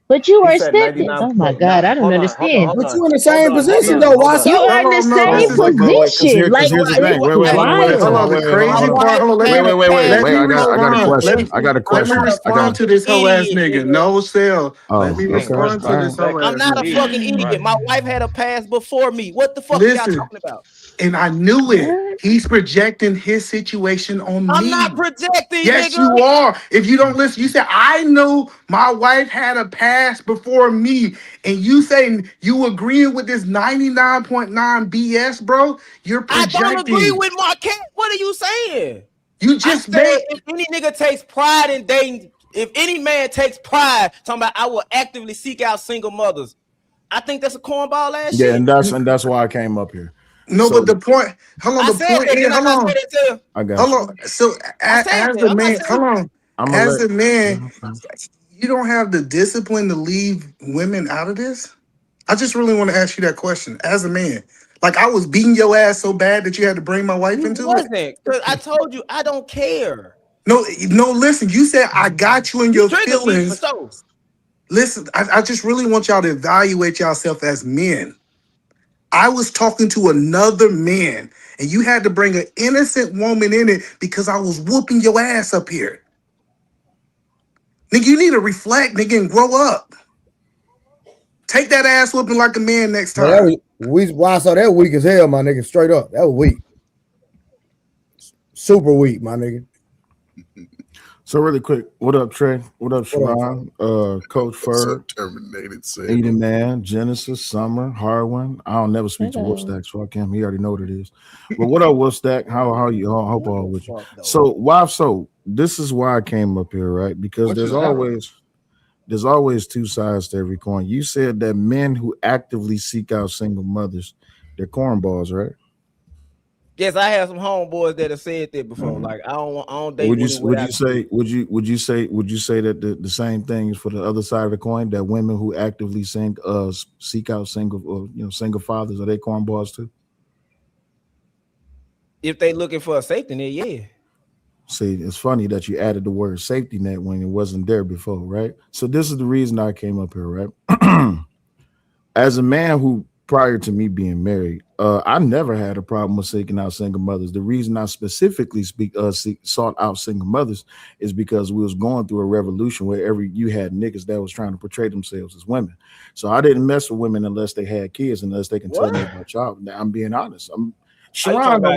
But you He are said stepping. Oh my 99.9. God, I don't Hold on, understand. But you in the same position though. Why You so? are in the This same is Wait, position. because Like here's the it's thing. Wait, hold on, hold wild. on. The My crazy part. wife Hold on. had a past Let wait. me I got a respond. question. I got a Let me question. I got. respond to this whole ass idiot, nigga. nigga. No cell. Let Oh, me okay. All respond to right. this whole I'm ass not a nigga. fucking idiot. My wife had a past before me. What the fuck are y'all Listen, talking about? and I knew it. What? He's projecting his situation on I'm not me. projecting, Yes, nigga. you are. If you don't listen, you say, I know my wife had a past before me. And you saying you agreeing with this 99.9 BS, bro? You're I don't agree projecting. with Marquette. What are you saying? You I just said made if any nigga takes pride in dating, if any man takes pride, talking about I will actively seek out single mothers. I think that's a cornball ass Yeah, shit. and that's why I came up here. no, So but the point, hold on, I the said point that. is, Did I hold not say on, that to you? I got hold you. on. So I said as that. a I'm not man, saying hold on. I'm gonna As let. a man, you don't have the discipline to leave women out of this? I just really want to ask you that question. As a man, like I was beating your ass so bad that you had to bring my wife you into it? wasn't. Because I told you I don't care. No, no, listen, you said I got you in You your triggered me for feelings. sure. Listen, I just really want y'all to evaluate yourself as men. I was talking to another man, and you had to bring an innocent woman in it because I was whooping your ass up here. Nigga, you need to reflect, nigga, and grow up. Take that ass whooping like a man next Yeah, that time. was why so that weak as hell, my nigga. Straight up. That was weak. Super weak, my nigga. So really quick, what up, Trey? What up, What up, Sharon? Coach What's Ferg, up, Terminated Saber? Eden Man, Genesis, Summer, Harwin. I don't never speak to Hello. Wolfstack, so I can't. He already know what it is. But what up, Wolfstack? How you? I hope all with you. Fuck, though. So why? So this is why I came up here, right? Because there's always two sides to every coin. You said that men who actively seek out single mothers, they're cornballs, right? Yes, I have some homeboys that have said that before. Like I don't date Would you women would you without say kids. would you say that the same thing is for the other side of the coin, that women who actively seek out single fathers, are they cornballs too? If they looking for a safety net, yeah. See, it's funny that you added the word safety net when it wasn't there before, right? So this is the reason I came up here, right? As a man who, prior to me being married, I never had a problem with seeking out single mothers. The reason I specifically sought out single mothers is because we was going through a revolution where you had niggas that was trying to portray themselves as women. So I didn't mess with women unless they had kids, unless they can tell me about y'all. Now, I'm being honest. Sharon know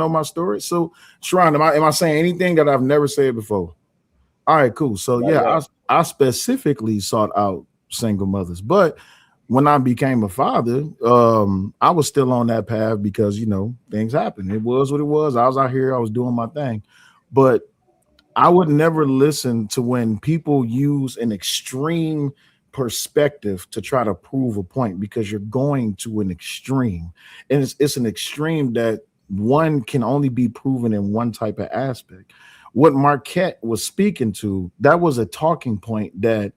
my story. So Sharon, am I saying anything that I've never said before? All right, cool. So yeah, I specifically sought out single mothers, but when I became a father, I was still on that path because things happened. It was what it was. I was out here, I was doing my thing, but I would never listen to when people use an extreme perspective to try to prove a point, because you're going to an extreme, and it's an extreme that one can only be proven in one type of aspect. What Marquette was speaking to, that was a talking point that,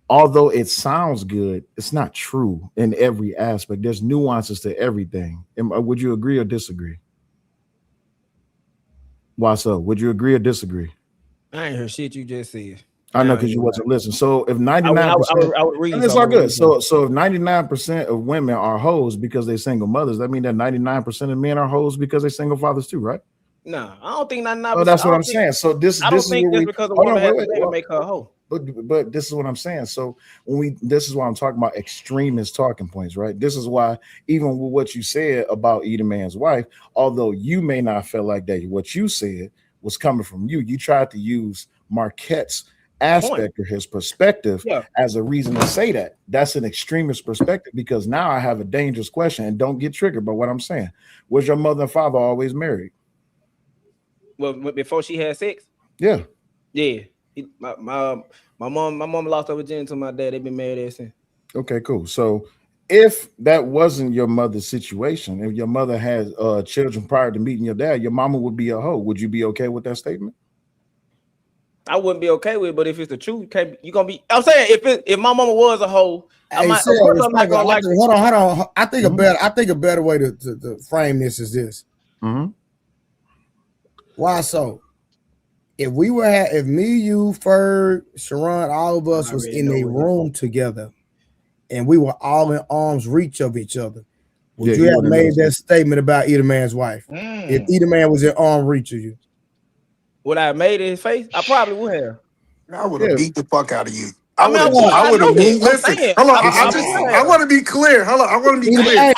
although it sounds good, it's not true in every aspect. There's nuances to everything. Would you agree or disagree? Why so? Would you agree or disagree? I ain't heard shit you just said. I know, because you wasn't listening. So if 99%, I would read. It's all good. So if 99% of women are hoes because they're single mothers, that means that 99% of men are hoes because they're single fathers too, right? No, I don't think 99%. Oh, that's what I'm saying. So I don't think just because a woman has a baby make her a hoe. But this is what I'm saying. So this is why I'm talking about extremist talking points, right? This is why, even with what you said about Eat a Man's Wife, although you may not feel like that, what you said was coming from you. You tried to use Marquette's aspect or his perspective as a reason to say that. That's an extremist perspective, because now I have a dangerous question, and don't get triggered by what I'm saying. Was your mother and father always married? Well, before she had sex? Yeah. Yeah. My mom lost her virginity to my dad. They've been married ever since. Okay, cool. So if that wasn't your mother's situation, if your mother had children prior to meeting your dad, your mama would be a hoe. Would you be okay with that statement? I wouldn't be okay with it, but if it's the truth, you gonna be. I'm saying if my mama was a hoe, I'm not gonna like. Hold on. I think a better way to frame this is this. Why so? If me, you, Ferg, Sharon, all of us was in a room together, and we were all in arm's reach of each other, would you have made that statement about Eat a Man's Wife? If Eat a Man was in arm's reach of you, would I have made it in his face? I probably would have. I would have beat the fuck out of you. I would have. Listen, hold on. I want to be clear. Hold on. I want to be clear.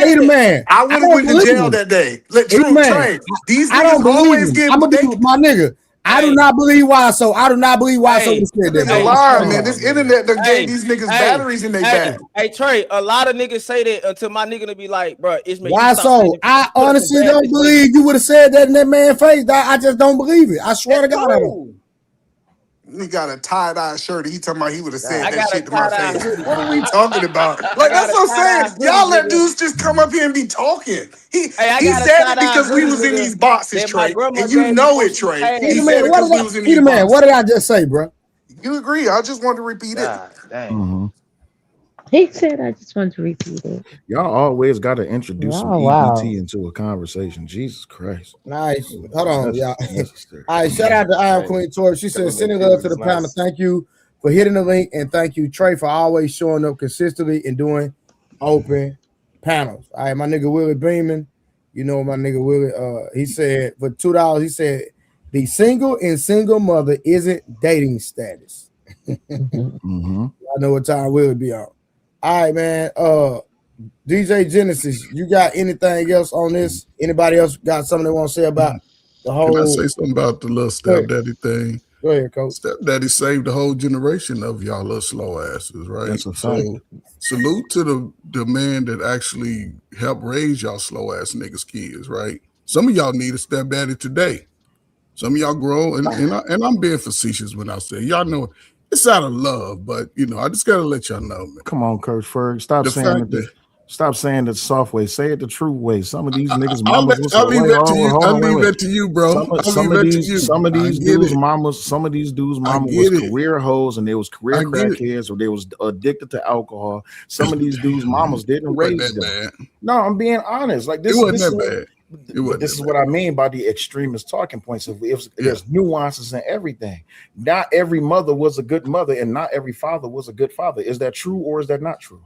Eat a Man. I would have went to jail that day. These niggas always get. I'm gonna be my nigga. I do not believe why. So I do not believe why. So said that. It's a lie, man. This internet done gave these niggas batteries in their back. Hey, Trey, a lot of niggas say that until my nigga to be like, bro, it's me. Why so? I honestly don't believe you would have said that in that man's face. I just don't believe it. I swear to God, I don't. He got a tie-dye shirt. He talking about he would have said that shit to my face. What are we talking about? Like, that's what I'm saying. Y'all let dudes just come up here and be talking. He said it because we was in these boxes, Trey. And you know it, Trey. He said it because we was in these boxes. What did I just say, bro? You agree. I just wanted to repeat it. He said, I just want to repeat it. Y'all always got to introduce some EBT into a conversation. Jesus Christ. Nice. Hold on, y'all. All right, shout out to Iron Queen Tori. She said, sending love to the panel. Thank you for hitting the link, and thank you, Trey, for always showing up consistently and doing open panels. All right, my nigga Willie Beeman. You know my nigga Willie. He said, for $2, he said, the single and single mother isn't dating status. I know what time Willie be on. All right, man. DJ Genesis, you got anything else on this? Anybody else got something they want to say about the whole? Can I say something about the little stepdaddy thing? Go ahead, Coach. Stepdaddy saved the whole generation of y'all little slow asses, right? That's a fact. So salute to the man that actually helped raise y'all slow ass niggas kids, right? Some of y'all need a stepdaddy today. Some of y'all grow, and I'm being facetious when I say y'all know it's out of love, but I just gotta let y'all know, man. Come on, Coach Ferg. Stop saying the soft way. Say it the true way. Some of these niggas, mamas. I'll leave that to you, bro. Some of these dudes' mamas was career hoes, and they was career crackheads, or they was addicted to alcohol. Some of these dudes' mamas didn't raise them. No, I'm being honest. Like this, it wasn't that bad. This is what I mean by the extremist talking points. There's nuances in everything. Not every mother was a good mother, and not every father was a good father. Is that true, or is that not true?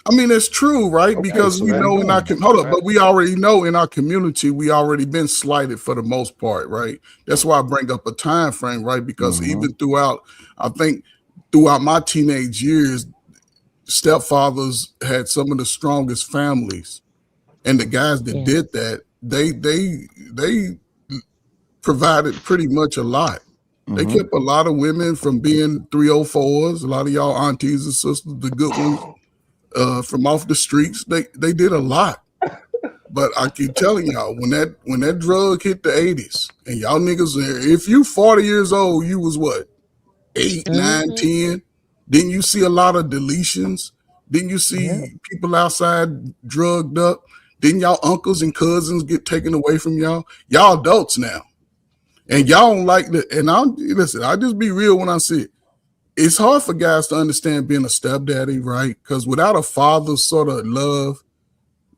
I mean, it's true, right? Okay, because we know in our but we already know in our community we already been slighted for the most part, right? That's why I bring up a time frame, right? Because even throughout my teenage years, stepfathers had some of the strongest families, and the guys that did that, they provided pretty much a lot. They kept a lot of women from being 304s. A lot of y'all aunties and sisters, the good ones, from off the streets. They did a lot. But I keep telling y'all, when that drug hit the 80s, and y'all niggas, if you 40 years old, you was what, 8, 9, 10? Didn't you see a lot of deletions? Didn't you see people outside drugged up? Didn't y'all uncles and cousins get taken away from y'all? Y'all adults now. And y'all don't like that. And I'll just be real when I say it. It's hard for guys to understand being a stepdaddy, right? Because without a father's sort of love,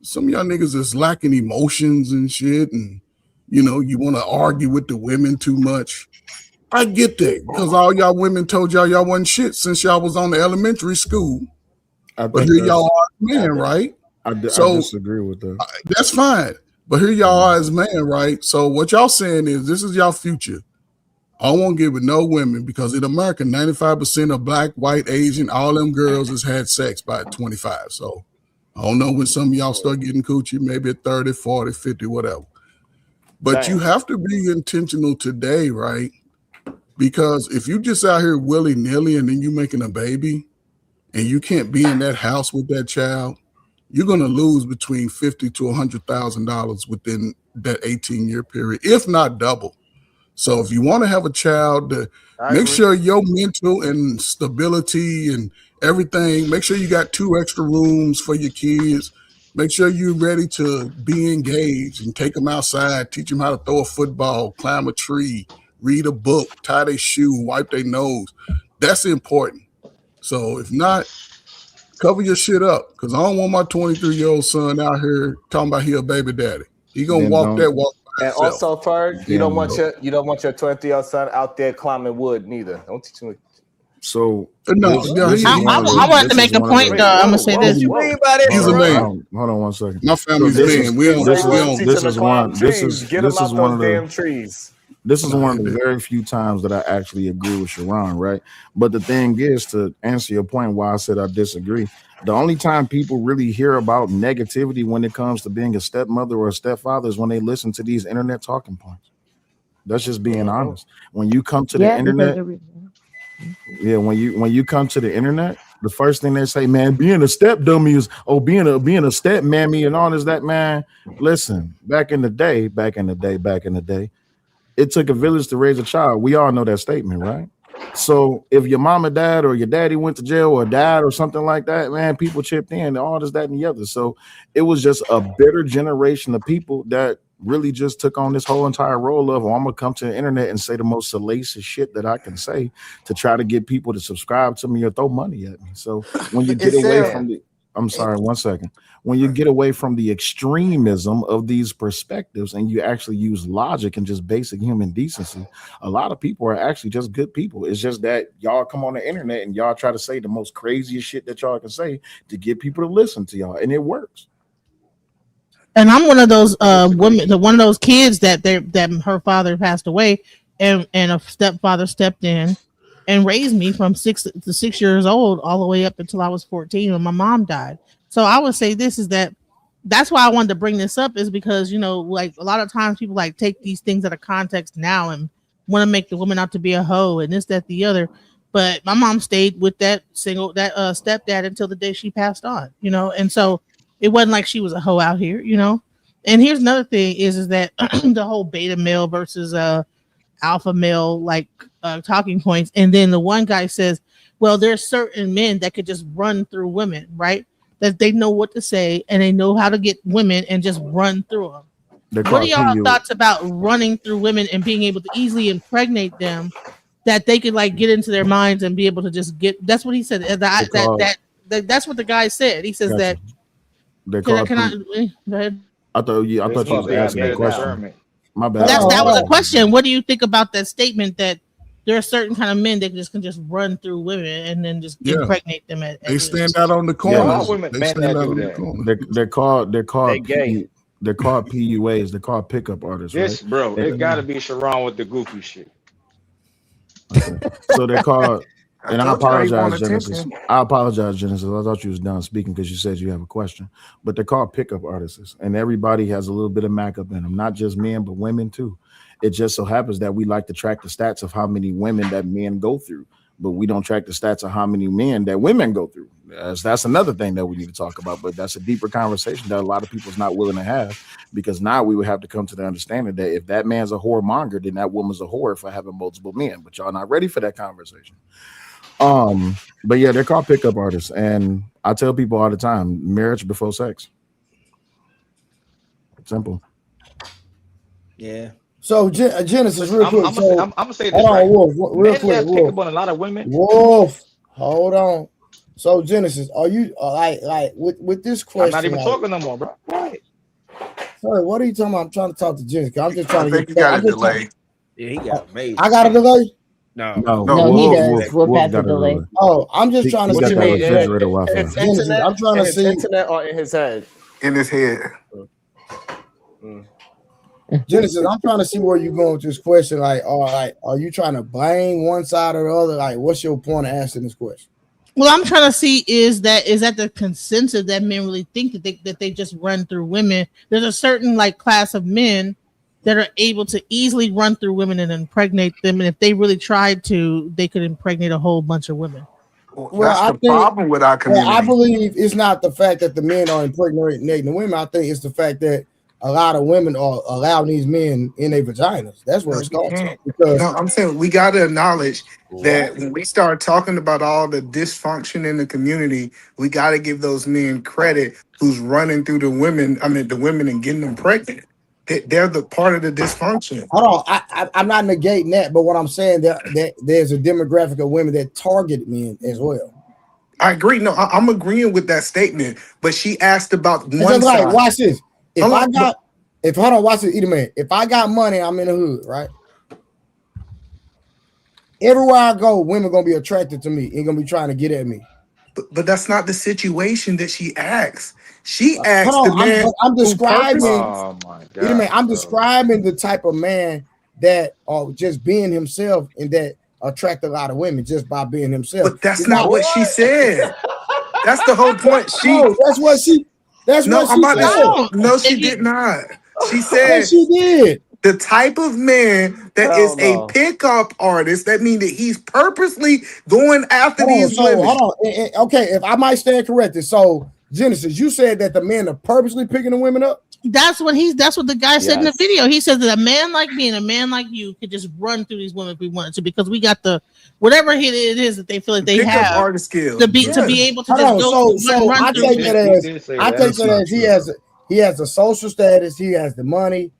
some of y'all niggas is lacking emotions and shit. And, you want to argue with the women too much. I get that because all y'all women told y'all wasn't shit since y'all was on the elementary school. But here y'all are as men, right? I disagree with that. That's fine. But here y'all are as men, right? So what y'all saying is this is y'all future. I won't get with no women because in America, 95% of black, white, Asian, all them girls has had sex by 25. So I don't know when some of y'all start getting coochie, maybe at 30, 40, 50, whatever. But you have to be intentional today, right? Because if you just out here willy-nilly and then you making a baby and you can't be in that house with that child, you're going to lose between $50,000 to $100,000 within that 18-year period, if not double. So if you want to have a child, make sure your mental and stability and everything, make sure you got 2 extra rooms for your kids. Make sure you're ready to be engaged and take them outside, teach them how to throw a football, climb a tree, read a book, tie their shoe, wipe their nose. That's important. So if not, cover your shit up because I don't want my 23-year-old son out here talking about he a baby daddy. He gonna walk that walk by himself. And also, Ferg, you don't want your 23-year-old son out there climbing wood neither. Don't teach him. So I wanted to make a point though. I'm gonna say this. He's a man. Hold on one second. My family's man. This is one of the trees. This is one of the very few times that I actually agree with Sharon, right? But the thing is, to answer your point why I said I disagree, the only time people really hear about negativity when it comes to being a stepmother or a stepfather is when they listen to these internet talking points. That's just being honest. When you come to the internet, when you come to the internet, the first thing they say, man, being a step dummy is being a step mammy and all this that, man. Listen, back in the day, it took a village to raise a child. We all know that statement, right? So if your mom and dad or your daddy went to jail or died or something like that, man, people chipped in, all this, that, and the other. So it was just a bitter generation of people that really just took on this whole entire role of, I'm gonna come to the internet and say the most salacious shit that I can say to try to get people to subscribe to me or throw money at me. So when you get away from the, I'm sorry, 1 second. When you get away from the extremism of these perspectives and you actually use logic and just basic human decency, a lot of people are actually just good people. It's just that y'all come on the internet and y'all try to say the most craziest shit that y'all can say to get people to listen to y'all, and it works. And I'm one of those women, one of those kids that her father passed away, and a stepfather stepped in and raised me from 6 years old all the way up until I was 14 when my mom died. So I would say this is that's why I wanted to bring this up, is because, like a lot of times people like take these things out of context now and want to make the woman out to be a hoe and this, that, the other. But my mom stayed with that stepdad until the day she passed on, and so it wasn't like she was a hoe out here, And here's another thing is that the whole beta male versus alpha male talking points. And then the one guy says, well, there's certain men that could just run through women, right? That they know what to say and they know how to get women and just run through them. What are y'all thoughts about running through women and being able to easily impregnate them, that they could get into their minds and be able to just get? That's what he said. That's what the guy said. He says that. Go ahead. I thought you was asking a question. My bad. That was a question. What do you think about that statement that there are certain kind of men that can just run through women and then just impregnate them? They stand out on the corner. They're called PUAs. They're called pickup artists. Yes, right? bro. It got to be Sharon with the goofy shit. Okay. So they're called And I apologize, Genesis. I apologize, Genesis. I thought you was done speaking because you said you have a question. But they're called pickup artists, and everybody has a little bit of makeup in them. Not just men, but women too. It just so happens that we like to track the stats of how many women that men go through, but we don't track the stats of how many men that women go through. That's another thing that we need to talk about. But that's a deeper conversation that a lot of people's not willing to have, because now we would have to come to the understanding that if that man's a whoremonger, then that woman's a whore for having multiple men. But y'all not ready for that conversation. But yeah, they're called pickup artists, and I tell people all the time, marriage before sex. Simple. Yeah. So Genesis, real quick. I'm gonna say this right. Wolf, real quick, pick up on a lot of women. Wolf, hold on. So Genesis, are you like with this question? I'm not even talking no more, bro. Right. Sorry, what are you talking about? I'm trying to talk to Genesis. I'm just trying to get. You got a delay. Yeah, he got amazing. I got a delay. No, he does. We'll pass the delay. Oh, I'm just trying to see. His internet, I'm trying to see. Internet or in his head. In his head. Genesis, I'm trying to see where you're going with this question. Like, are you trying to blame one side or the other? Like, what's your point of asking this question? Well, I'm trying to see is that the consensus that men really think that they just run through women. There's a certain like class of men that are able to easily run through women and impregnate them, and if they really tried to, they could impregnate a whole bunch of women. Well, that's the problem with our community. I believe it's not the fact that the men are impregnating the women. I think it's the fact that a lot of women are allowing these men in their vaginas. That's where it starts. Because I'm saying we got to acknowledge that when we start talking about all the dysfunction in the community, we got to give those men credit who's running through the women and getting them pregnant. They're the part of the dysfunction. Hold on, I'm not negating that, but what I'm saying that there's a demographic of women that target men as well. I agree. No, I'm agreeing with that statement. But she asked about one side. Watch this. Watch this, either man. If I got money, I'm in the hood, right? Everywhere I go, women gonna be attracted to me. Ain't gonna be trying to get at me. But that's not the situation that she asked. She asked the man. I'm describing. Oh my God, man, I'm describing the type of man that just being himself and that attract a lot of women just by being himself. But that's not what she said. That's the whole point. That's what she. That's what she said. No, she did not. She said she did. The type of man that is a pickup artist, that means that he's purposely going after these women. Hold on. Okay, if I might stand corrected. So, Genesis, you said that the men are purposely picking the women up? That's what the guy said in the video. He said that a man like me and a man like you could just run through these women if we wanted to, because we got the whatever it is that they feel like they have artist skills to be able to just go run I take that as he has the social status, he has the money.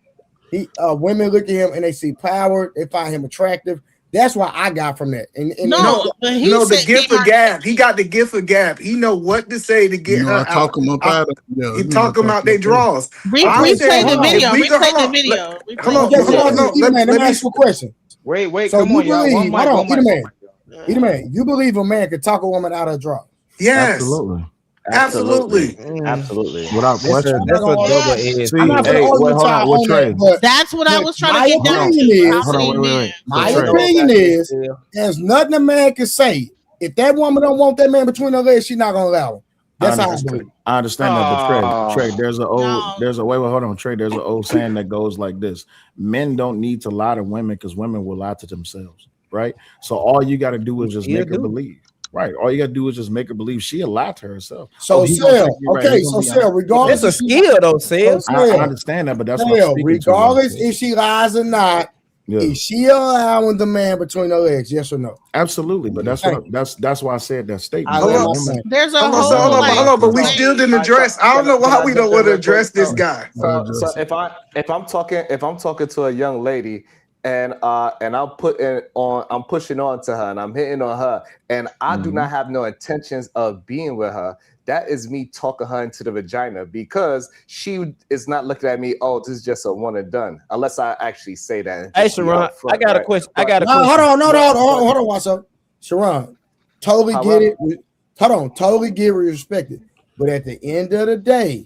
Women look at him and they see power, they find him attractive. That's what I got from that. The gift of gab. He got the gift of gab. He know what to say to get her out. Talk him up out of. He talk them out their draws. Replay the video. Come on. Let me ask you a question. Wait. So come on, y'all. Either man, you believe a man could talk a woman out of her draw? Yes. Absolutely. Without question. That's what double is. That's what I was trying to get down to. My opinion is there's nothing a man can say. If that woman don't want that man between her legs, she's not gonna allow him. That's how I believe. I understand that, but Trey, there's an old saying that goes like this: men don't need to lie to women because women will lie to themselves, right? So all you got to do is just make her believe. Right. All you gotta do is just make her believe she'll lie to herself. So Sel, regardless, it's a skill though, Sel. I understand that, but that's what regardless if she lies or not, is she allowing the man between her legs? Yes or no? Absolutely, but that's why I said that statement. There's a hold on, but we still didn't address. I don't know why we don't want to address this guy. So if I'm talking to a young lady, and I'm pushing on to her and I'm hitting on her, and I do not have no intentions of being with her, that is me talking her into the vagina, because she is not looking at me, oh, this is just a one and done, unless I actually say that. Hey, Sharon, I got a question. Hold on, what's up? Sharon, totally get it. Totally get it, respect it. But at the end of the day,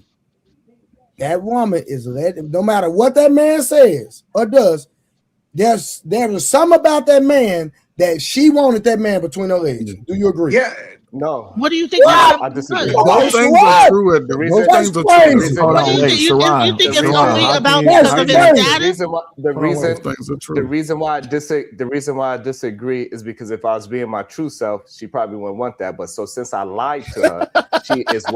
that woman is no matter what that man says or does, there was something about that man that she wanted that man between her legs. Do you agree? Yeah. No. What do you think? I disagree. Both things are true. At both things are true. Hold on, wait, Sharon. You think it's Sharon, only how about can you- because how of can his you- status? The reason why I disagree is because if I was being my true self, she probably wouldn't want that. But so since I lied to her, she is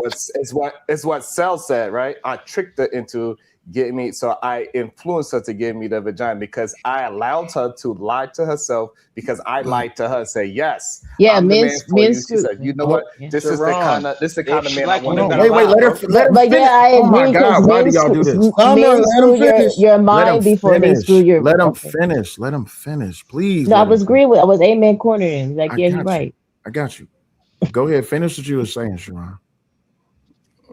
what Sel said, right? I tricked her into getting me, so I influenced her to give me the vagina because I allowed her to lie to herself because I lied to her. Say yes, Yeah, I'm the man men's for you. She screw. said, you know what? This is the kind of man I want to be. Wait, let her But finish. yeah, I Oh my agree because God, why do men y'all do this? men screw your Let mind him before they finish. screw your. Let him Okay. finish. Let him finish, please. No, I let him was finish. agreeing with. I was amen cornering. Like, I yeah, you're got you. right. I got you. Go ahead. Finish what you were saying, Sharon.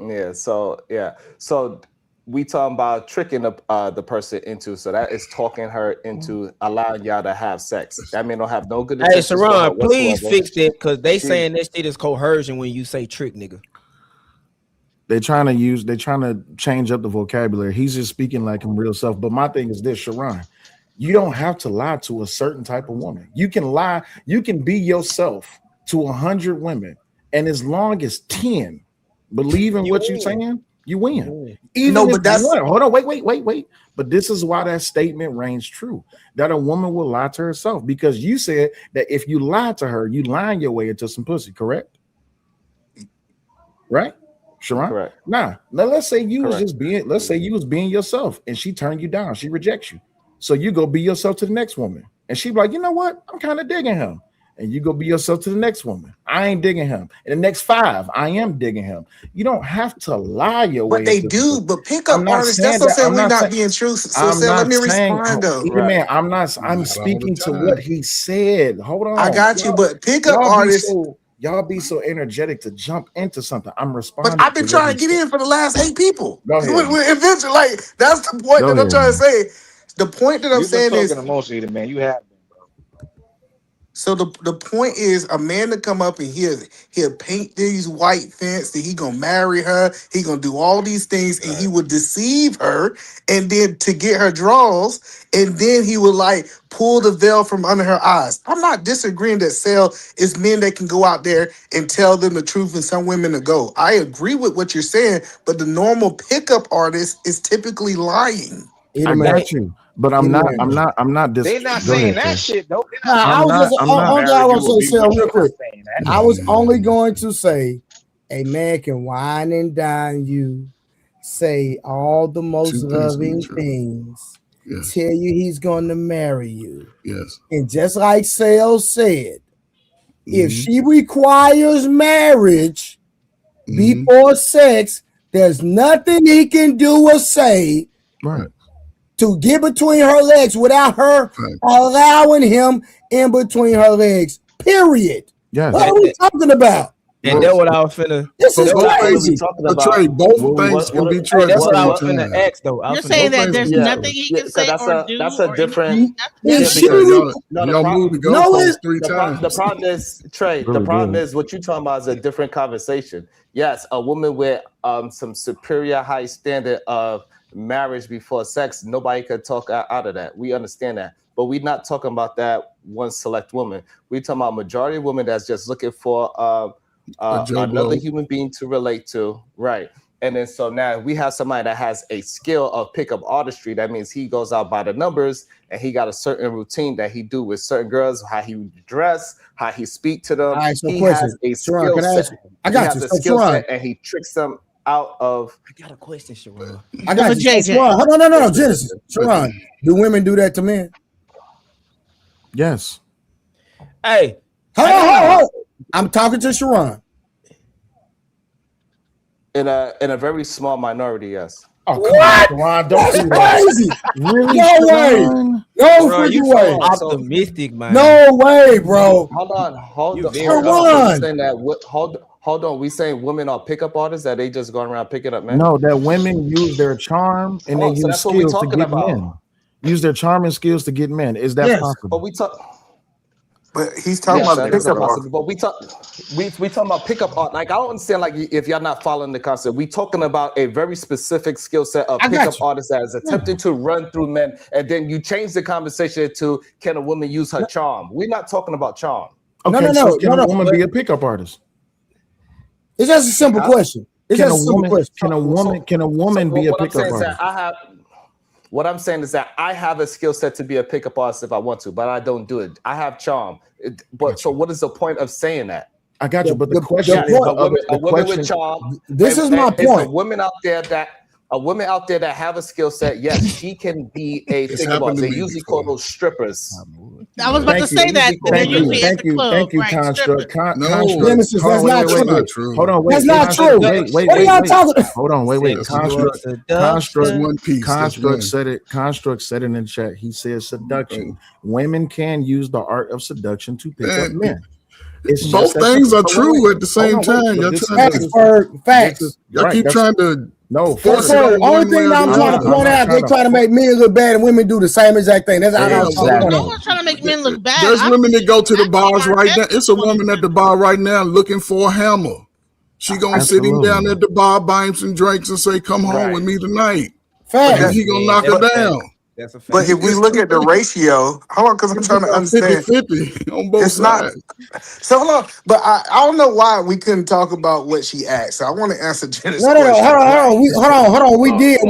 Yeah. So we talking about tricking the person into. So that is talking her into allowing y'all to have sex. That man don't have no good. Hey, intentions for her Sharon, please whatsoever. fix that because they She- saying that shit is coercion when you say trick, nigga. They're trying to change up the vocabulary. He's just speaking like him real self. But my thing is this, Sharon, you don't have to lie to a certain type of woman. You can lie, you can be yourself to 100 women, and as long as 10 believe in what you're saying, you win. Even No, if but that's one, hold on, wait. But this is why that statement reigns true: that a woman will lie to herself, because you said that if you lie to her, you lying your way into some pussy, correct? Right? Sharon? Correct. Now let's say you was Correct. just being, let's say you was being yourself and she turned you down, she rejects you. So you go be yourself to the next woman. And she be like, you know what? I'm kind of digging him. And you go be yourself to the next woman. I ain't digging him. And the next 5, I am digging him. You don't have to lie your way. But they into do. the, But pickup artists, that's what I'm saying. We're not being true. So say, let me respond though. Man, I'm speaking to what he said. Hold on. I got you. But pickup artists. Y'all be so energetic to jump into something. I'm responding. But I've been trying to get in for the last 8 people. Go ahead. Eventually, like that's the point that I'm trying to say. The point that I'm saying is, emotionally, man. You have. so the point is, a man to come up and he'll paint these white fence that he gonna marry her, he gonna do all these things, and he would deceive her, and then to get her draws, and then he would like pull the veil from under her eyes. I'm not disagreeing that Sel is men that can go out there and tell them the truth, and some women to go. I agree with what you're saying, but the normal pickup artist is typically lying. I got you, but I'm not. They not saying that shit though. I was only say real quick. I was only going to say a man can wine and dine you, say all the most loving things, tell you he's going to marry you. Yes. And just like Sale said, if she requires marriage before sex, there's nothing he can do or say to get between her legs without her allowing him in between her legs. Period. Yes. What are we talking about? And that's what I was finna. This is crazy. Both things can be true. That's what I was finna ask though. You're saying that there's nothing he can say or do. That's a different. Y'all moved the goalpost 3 times. The problem is, Trey. The problem is what you're talking about is a different conversation. Yes, a woman with some superior high standard of marriage before sex, nobody could talk out of that. We understand that, but we're not talking about that one select woman. We're talking about majority of women that's just looking for another human being to relate to, right? And then so now we have somebody that has a skill of pickup artistry. That means he goes out by the numbers and he got a certain routine that he do with certain girls, how he dress, how he speak to them. All right, so he question. has a Sharon, skill set. I got he you. has a So skill Sharon, set and he tricks them out of. I got a question, Sharon. I got you. JJ. Sharon, no, Genesis. Sharon, do women do that to men? Yes. Hey. Hold on. I'm talking to Sharon. In a very small minority, yes. Oh, come on, don't do that. Crazy. Really? No way. No Bro, freaking you way. so optimistic, man. No way, bro. Hold on. Sharon. Saying that, hold on. We saying women are pickup artists that they just going around picking up men? No, that women use their charm and they so use that's what we skills to talking get about. men. Use their charm and skills to get men. Is that possible? But we talk. But he's talking about that is a pickup art. possibility. But we talking about pickup art. Like I don't understand. Like if y'all not following the concept, we talking about a very specific skill set of pickup artists that is attempting to run through men, and then you change the conversation to can a woman use her charm? We're not talking about charm. Okay, so can a woman be a pickup artist? It's just a simple question. It's just a simple question. Can a woman be a pickup artist? What I'm saying is that I have a skill set to be a pickup artist if I want to, but I don't do it. I have charm. So what is the point of saying that? I got you, but the question is a woman with charm. This is my point. A woman out there that have a skill set, yes, she can be a pickup artist. They usually call those strippers. I was about to say that. Thank you, Construct. Genesis, that's not true. Hold on, wait. That's not true. Wait. What are y'all talking about? Hold on, wait. Construct said it. Construct said it in the chat. He said seduction. Women can use the art of seduction to pick up men. Both things are true at the same time. Y'all keep trying to. No, the only thing I'm trying to point out, they try to make men look bad and women do the same exact thing. That's no one's trying to make men look bad. There's women that go to the bars right now. It's a woman at the bar right now looking for a hammer. She gonna sit him down at the bar, buy him some drinks, and say, "Come home with me tonight." And he gonna knock her down. That's a fact. But if we look at the ratio, hold on, because I'm trying to understand. 50-50 on both sides. Not so hold on, but I don't know why we couldn't talk about what she asked. So I want to answer Jenna's question. Hold on. We did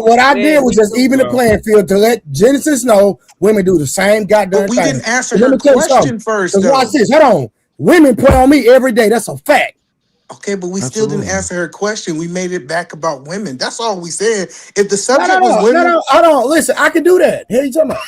what I did was just even the playing field to let Genesis know women do the same goddamn thing. But we didn't answer her question first. Watch this. Hold on. Women play on me every day. That's a fact. Okay, but we still didn't answer her question. We made it back about women. That's all we said. If the subject was women, hold on. Listen, I can do that. Here you talking about.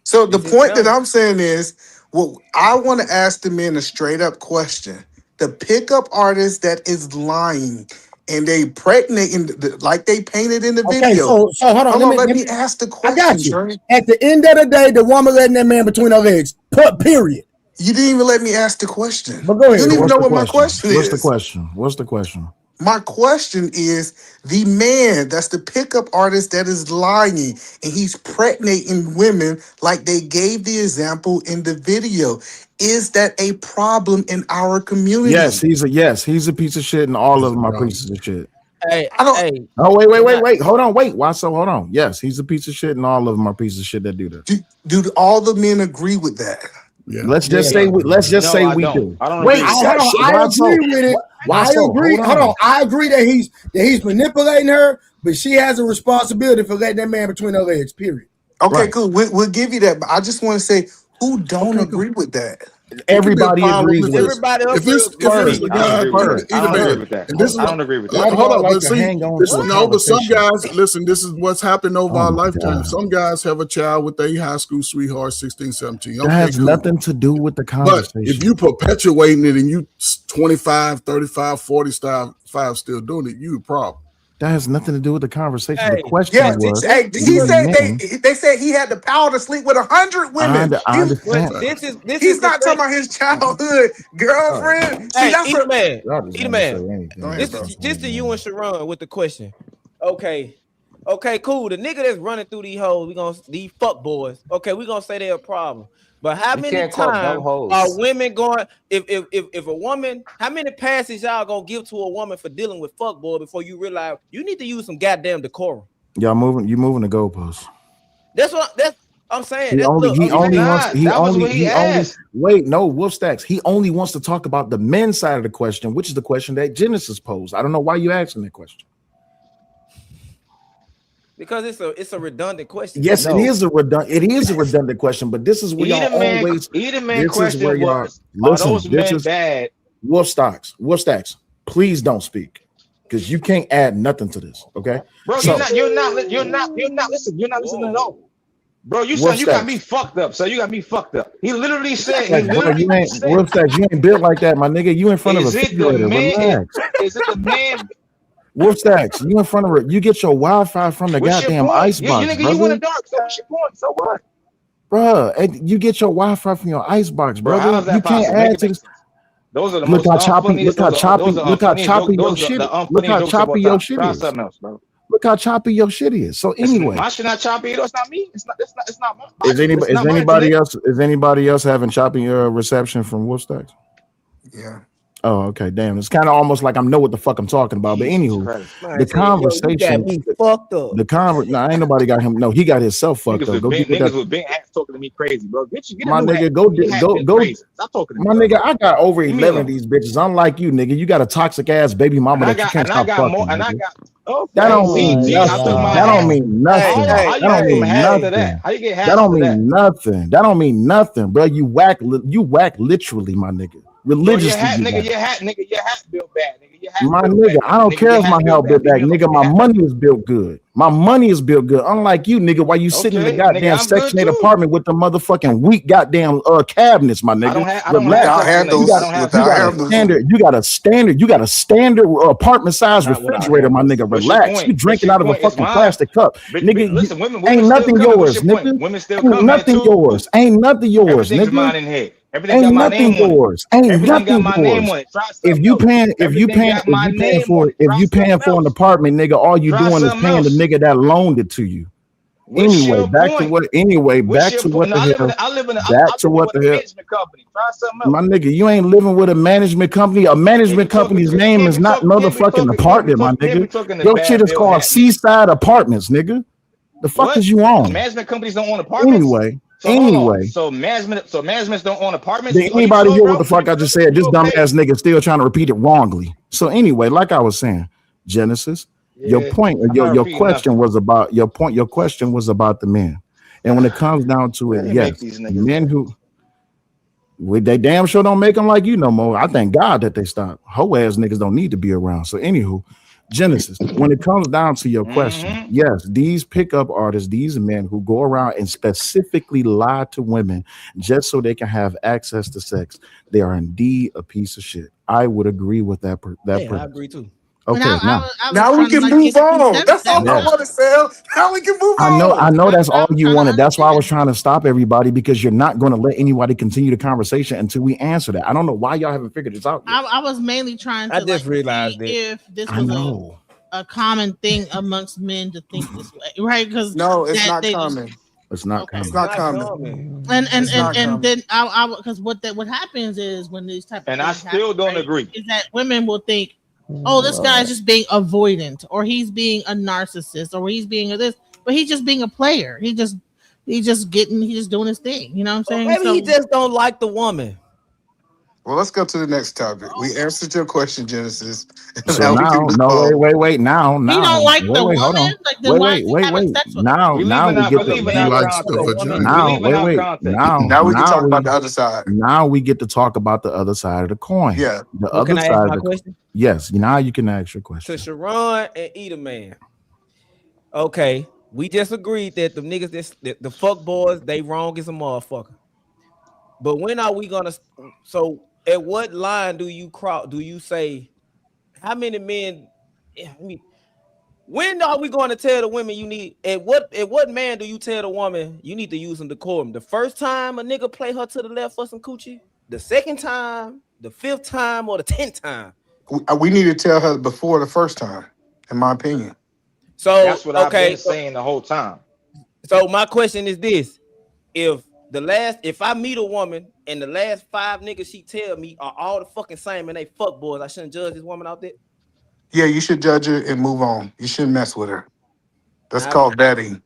So the point that I'm saying is, well, I want to ask the men a straight up question. The pickup artist that is lying and they pregnant like they painted in the video. So hold on. Let me ask the question. I got you. At the end of the day, the woman letting that man between her legs. Period. You didn't even let me ask the question. But go ahead. You don't even know what my question is. What's the question? My question is the man that's the pickup artist that is lying and he's pregnating women like they gave the example in the video. Is that a problem in our community? Yes, he's a piece of shit, and all of them are pieces of shit. Hey, Oh, wait. Hold on. Why so? Hold on. Yes, he's a piece of shit, and all of them are pieces of shit that do that. Do all the men agree with that? Yeah. Let's just say we do. I don't Wait, hold on. I agree with it. I agree that he's manipulating her, but she has a responsibility for letting that man between her legs. Period. Okay, cool. We'll give you that, but I just want to say who don't agree with that. Everybody agrees with it. Everybody else I don't agree with that. Hold on, but some guys, listen, this is what's happened over our lifetime. Some guys have a child with a high school sweetheart, 16, 17. That has nothing to do with the conversation. But if you perpetuating it and you 25, 35, 40 5 still doing it, you a problem. That has nothing to do with the conversation. The question was, he said they said he had the power to sleep with 100 women. I understand. He's not talking about his childhood girlfriend. Hey, eat a man. This to you and Sharon with the question. Okay, cool. The nigga that's running through these hoes, these fuck boys. Okay, we gonna say they're a problem. But how many times are women going? If a woman, how many passes y'all gonna give to a woman for dealing with fuckboy before you realize you need to use some goddamn decorum? You moving the goalposts. That's I'm saying. Wolf Stacks. He only wants to talk about the men's side of the question, which is the question that Genesis posed. I don't know why you asking that question. Because it's a redundant question. Yes, it is a redundant question, but this is where y'all always. Question was, are those men bad? Wolf Stacks, please don't speak, because you can't add nothing to this. Okay, bro, you're not listening at all. Bro, you got me fucked up. So you got me fucked up. He literally said. Wolf Stacks, you ain't built like that, my nigga. You in front of a refrigerator. Relax. Is it the man? Wolf Stacks, you in front of her. You get your Wi-Fi from the goddamn icebox. You in the dark, so what's your point? So what? Bruh, you get your Wi-Fi from your icebox, brother. How is that you can't possible? add to this. Those are the Look how choppy your shit is. Look how choppy your shit is. Look how choppy your shit is. So anyway, my shit not choppy. It's not me. It's not my. Is anybody else having choppy reception from Wolfstacks? Yeah. Oh, okay. Damn. It's kind of almost like I know what the fuck I'm talking about. But anywho, the conversation. Fucked up. Nah, ain't nobody got him. No, he got himself fucked up. Niggas with big ass talking to me crazy, bro. Get my nigga, go. Stop talking to me. My nigga, I got over 11 of these bitches. Unlike you, nigga. You got a toxic ass baby mama that you can't stop fucking. That don't mean nothing. That don't mean nothing. That don't mean nothing. How you get half that don't mean nothing. That don't mean nothing, bro. You whack literally, my nigga. Religiously, your hat built bad, nigga. My nigga, I don't care if my health built back, nigga. My money is built good. My money is built good. Unlike you, nigga, while you sitting in the goddamn Section 8 apartment with the motherfucking weak goddamn cabinets, my nigga. You got a standard apartment size refrigerator, my nigga. Relax. You drinking out of a fucking plastic cup, nigga. Listen, women ain't nothing yours, nigga. Women still ain't nothing yours. Ain't nothing yours, nigga. Mine in here. Everything ain't got my nothing name yours. On it. Ain't Everything nothing got my name yours. on it. If you paying for an apartment, nigga, all you doing is paying the nigga that loaned it to you. Anyway, back to what the hell. My nigga, you ain't living with a management company. A management company's name is not motherfucking apartment, my nigga. Your shit is called Seaside Apartments, nigga. The fuck is you on? Management companies don't own apartments. Anyway, so managements don't own apartments. Did anybody hear what the fuck I just said? This dumbass nigga still trying to repeat it wrongly. So anyway, like I was saying, Genesis, your point, your question was about your question was about the men, and when it comes down to it, yes, men who they damn sure don't make them like you no more. I thank God that they stopped. Hoe ass niggas don't need to be around. So anywho. Genesis, when it comes down to your question, yes, these pickup artists, these men who go around and specifically lie to women just so they can have access to sex, they are indeed a piece of shit. I would agree with that. I agree too. Okay, now we can move on. That's all I want to say. Now we can move on. I know that's all you wanted. That's why I was trying to stop everybody because you're not going to let anybody continue the conversation until we answer that. I don't know why y'all haven't figured this out yet. I was mainly trying to I just realized if this was a common thing amongst men to think this way, right? Because no, it's not common. It's not common. It's not common. And then I because what happens is when these type of and I still don't agree is that women will think, oh, this guy's just being avoidant, or he's being a narcissist, or he's being a this, but he's just being a player. He's just doing his thing. You know what I'm saying? Maybe he just don't like the woman. Well, let's go to the next topic. We answered your question, Genesis. So wait. Now, he don't like the woman. Hold on. Like, wait. Now we get we can talk about the other side. Now we get to talk about the other side of the coin. Yeah. The other side of the question. Yes. Now you can ask your question. To Sharon and Eat a Man. Okay, we just agreed that the niggas, the fuck boys, they wrong as a motherfucker. But when are we gonna? So at what line do you cross? Do you say how many men? I mean, when are we going to tell the women you need? At what man do you tell the woman you need to use some decorum? The first time a nigga play her to the left for some coochie, the second time, the fifth time, or the 10th time? We need to tell her before the first time, in my opinion. So that's what I've been saying the whole time. So my question is this: if I meet a woman and the last 5 niggas she tell me are all the fucking same and they fuck boys, I shouldn't judge this woman out there? Yeah, you should judge her and move on. You shouldn't mess with her. That's called vetting.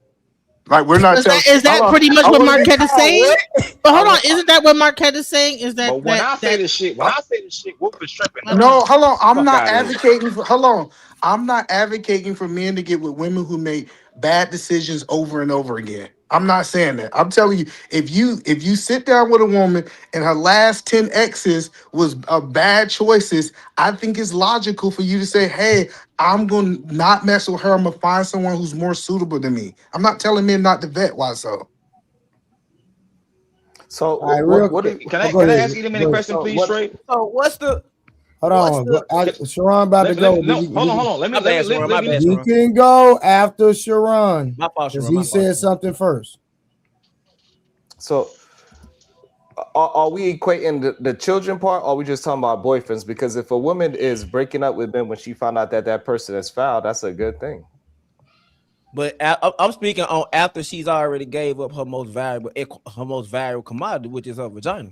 Like we're not. Is that pretty much what Marquette is saying? But hold on, isn't that what Marquette is saying? Is that? But when I say this shit, Wolf is tripping. No, hold on. I'm not advocating for. Hold on. I'm not advocating for men to get with women who make bad decisions over and over again. I'm not saying that. I'm telling you, if you sit down with a woman and her last 10 exes was bad choices, I think it's logical for you to say, hey, I'm going to not mess with her. I'm going to find someone who's more suitable than me. I'm not telling men not to vet. Why so? So can I ask you a minute question, please, Trey? So what's the... Hold on, Sharon about to go. Hold on. Let me. You can go after Sharon. My fault, Sharon. He said something first. So, are we equating the children part, or are we just talking about boyfriends? Because if a woman is breaking up with men when she found out that person is foul, that's a good thing. But I'm speaking on after she's already gave up her most valuable commodity, which is her vagina.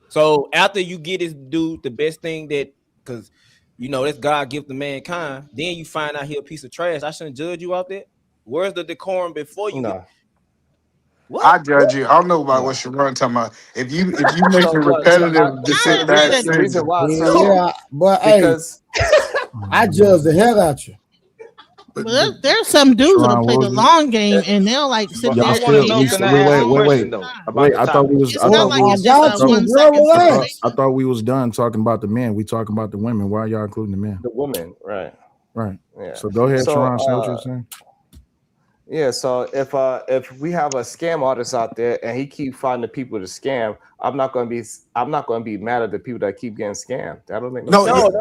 So after you get this dude the best thing that, because you know that's God gift to mankind, then you find out he a piece of trash. I shouldn't judge you out there. Where's the decorum before you get? What? I judge you. I don't know about what Sharon talking about. If you make it repetitive, just sit back. The reason why, Yeah, but because I judge the hell out you. But there's some dudes that'll Sharon, play what the was it? long game and they'll like sit there. Y'all and still hate wait, after wait. about the I thought we was. It's I not thought like we it's was. just a 1 second situation. I thought we was done talking about the men. We talking about the women. Why are y'all including the men? The women, right? Right. Yeah. So go ahead, So, Sharon. Say what you're saying. Yeah, so if we have a scam artist out there and he keep finding people to scam, I'm not gonna be mad at the people that keep getting scammed. That don't make no sense.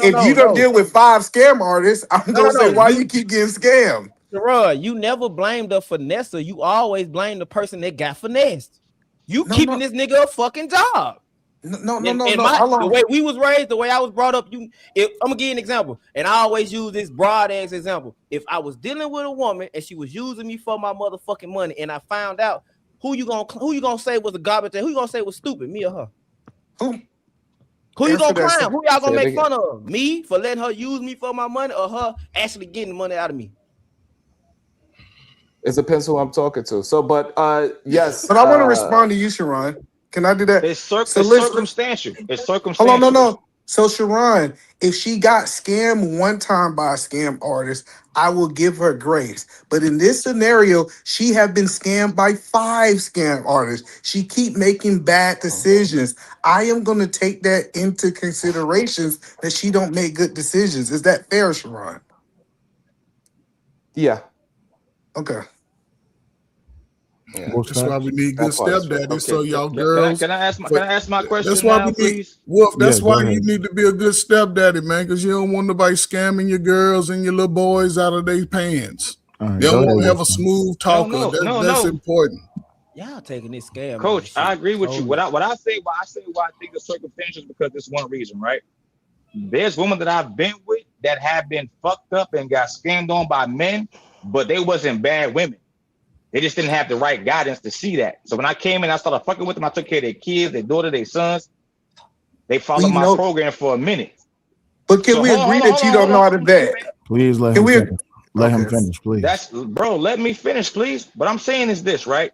If you don't deal with 5 scam artists, I'm gonna say why you keep getting scammed. Gerard, you never blame the finesser. You always blame the person that got finessed. You keeping this nigga a fucking job. The way we was raised, the way I was brought up, I'm gonna give you an example, and I always use this broad ass example. If I was dealing with a woman and she was using me for my motherfucking money, and I found out, who you gonna say was a garbage? Who you gonna say was stupid, me or her? Who you gonna clown? Who y'all gonna make fun of? Me for letting her use me for my money, or her actually getting the money out of me? It depends who I'm talking to. So, but yes. But I want to respond to you, Sharon. Can I do that? It's circumstantial. It's circumstantial. Hold on, no. So Sharon, if she got scammed one time by a scam artist, I will give her grace. But in this scenario, she have been scammed by 5 scam artists. She keep making bad decisions. I am going to take that into considerations that she don't make good decisions. Is that fair, Sharon? Yeah. Okay. Yeah. That's why we need good stepdaddies. So y'all girls. Can I ask my question? That's why now, we need please? Wolf. That's why go you need to be a good stepdaddy, man, because you don't want nobody scamming your girls and your little boys out of their pants. Right, they don't want to have a Wolf. smooth talker. That's important. Y'all taking this scam, Coach. I agree with you. Why I think it's circumstantial is because this one reason, right? There's women that I've been with that have been fucked up and got scammed on by men, but they wasn't bad women. They just didn't have the right guidance to see that. So when I came in, I started fucking with them. I took care of their kids, their daughter, their sons. They followed my program for a minute. But can we agree that you don't know how to vet? Please let him finish. Let him finish, please. Let me finish, please. What I'm saying is this, right?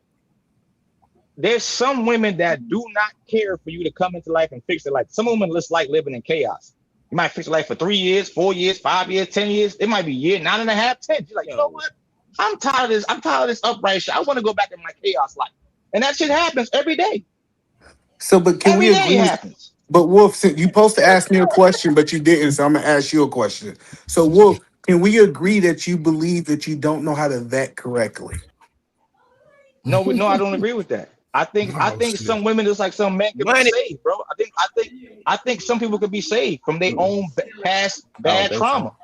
There's some women that do not care for you to come into life and fix their life. Some women just like living in chaos. You might fix your life for 3 years, 4 years, 5 years, 10 years. It might be a year, 9.5, 10. You're like, you know what? I'm tired of this. I'm tired of this upright shit. I want to go back in my chaos life. And that shit happens every day. So, but can we agree? Happens. But Wolf, you're supposed to ask me a question, but you didn't. So I'm gonna ask you a question. So Wolf, can we agree that you believe that you don't know how to vet correctly? No, I don't agree with that. I think some women, just like some men, can be saved, bro. I think some people could be saved from their own past bad trauma.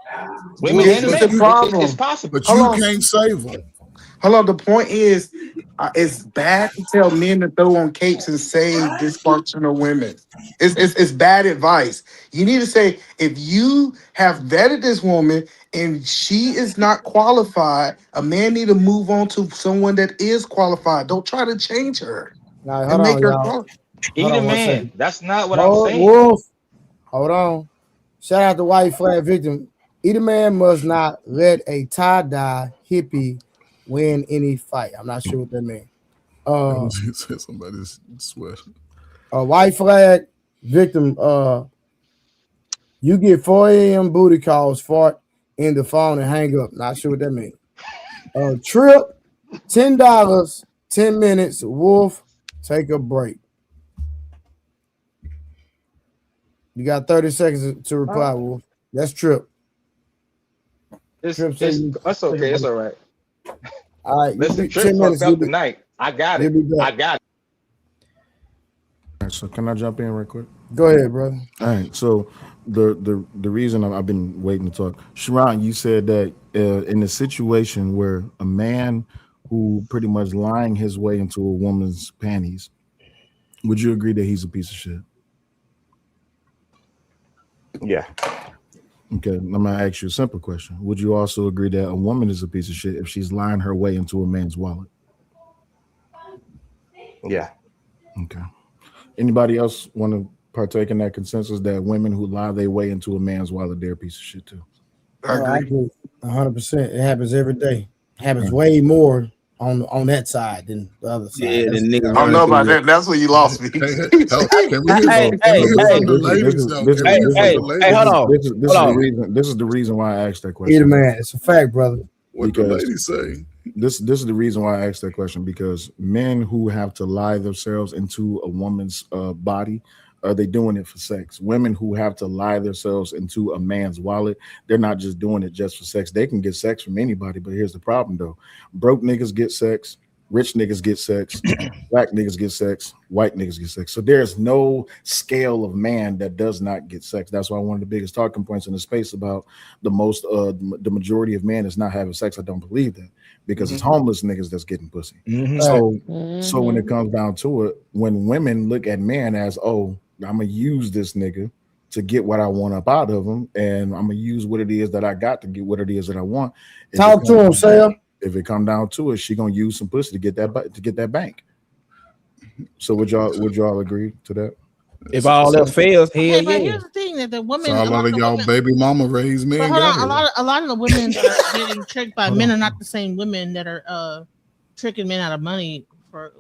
Women and men, it's possible. But you can't save them. Hold on. The point is, it's bad to tell men to throw on capes and save dysfunctional women. It's bad advice. You need to say, if you have vetted this woman and she is not qualified, a man need to move on to someone that is qualified. Don't try to change her. Now, hold on, y'all. Either man. That's not what I'm saying. Wolf, hold on. Shout out to white flag victim. Either man must not let a tie-dye hippie win any fight. I'm not sure what that means. Somebody's sweat. A white flag victim, you get 4 a.m. booty calls, fart in the phone and hang up. Not sure what that means. Trip, $10, 10 minutes. Wolf, take a break. You got 30 seconds to reply, Wolf. That's Trip. That's okay. It's all right. All right. Listen, Trip fucked up tonight. I got it. I got it. All right, so can I jump in right quick? Go ahead, brother. All right. So the reason I've been waiting to talk, Sharon, you said that in a situation where a man who pretty much lying his way into a woman's panties, would you agree that he's a piece of shit? Yeah. Okay, I'm gonna ask you a simple question. Would you also agree that a woman is a piece of shit if she's lying her way into a man's wallet? Yeah. Okay. Anybody else want to partake in that consensus that women who lie their way into a man's wallet, they're a piece of shit too? I agree 100%. It happens every day. It happens way more on that side than the other side. Yeah, the nigga. I don't know about that. That's where you lost me. Can we hear from the ladies though? Hey, hold on. This is the reason why I asked that question. Either man, it's a fact, brother. What the ladies say? This is the reason why I asked that question, because men who have to lie themselves into a woman's body, are they doing it for sex? Women who have to lie themselves into a man's wallet, they're not just doing it just for sex. They can get sex from anybody, but here's the problem though. Broke niggas get sex, rich niggas get sex, black niggas get sex, white niggas get sex. So there's no scale of man that does not get sex. That's why one of the biggest talking points in the space about the majority of men is not having sex. I don't believe that, because it's homeless niggas that's getting pussy. So when it comes down to it, when women look at men as, oh, I'm gonna use this nigga to get what I want up out of him, and I'm gonna use what it is that I got to get what it is that I want. Talk to him, Sam. If it come down to it, she gonna use some pussy to get that bank. So would y'all agree to that? If all else fails, hell yeah. But here's the thing that the women. So a lot of y'all baby mama raised men. But hold on, a lot of the women that are getting tricked by men are not the same women that are tricking men out of money for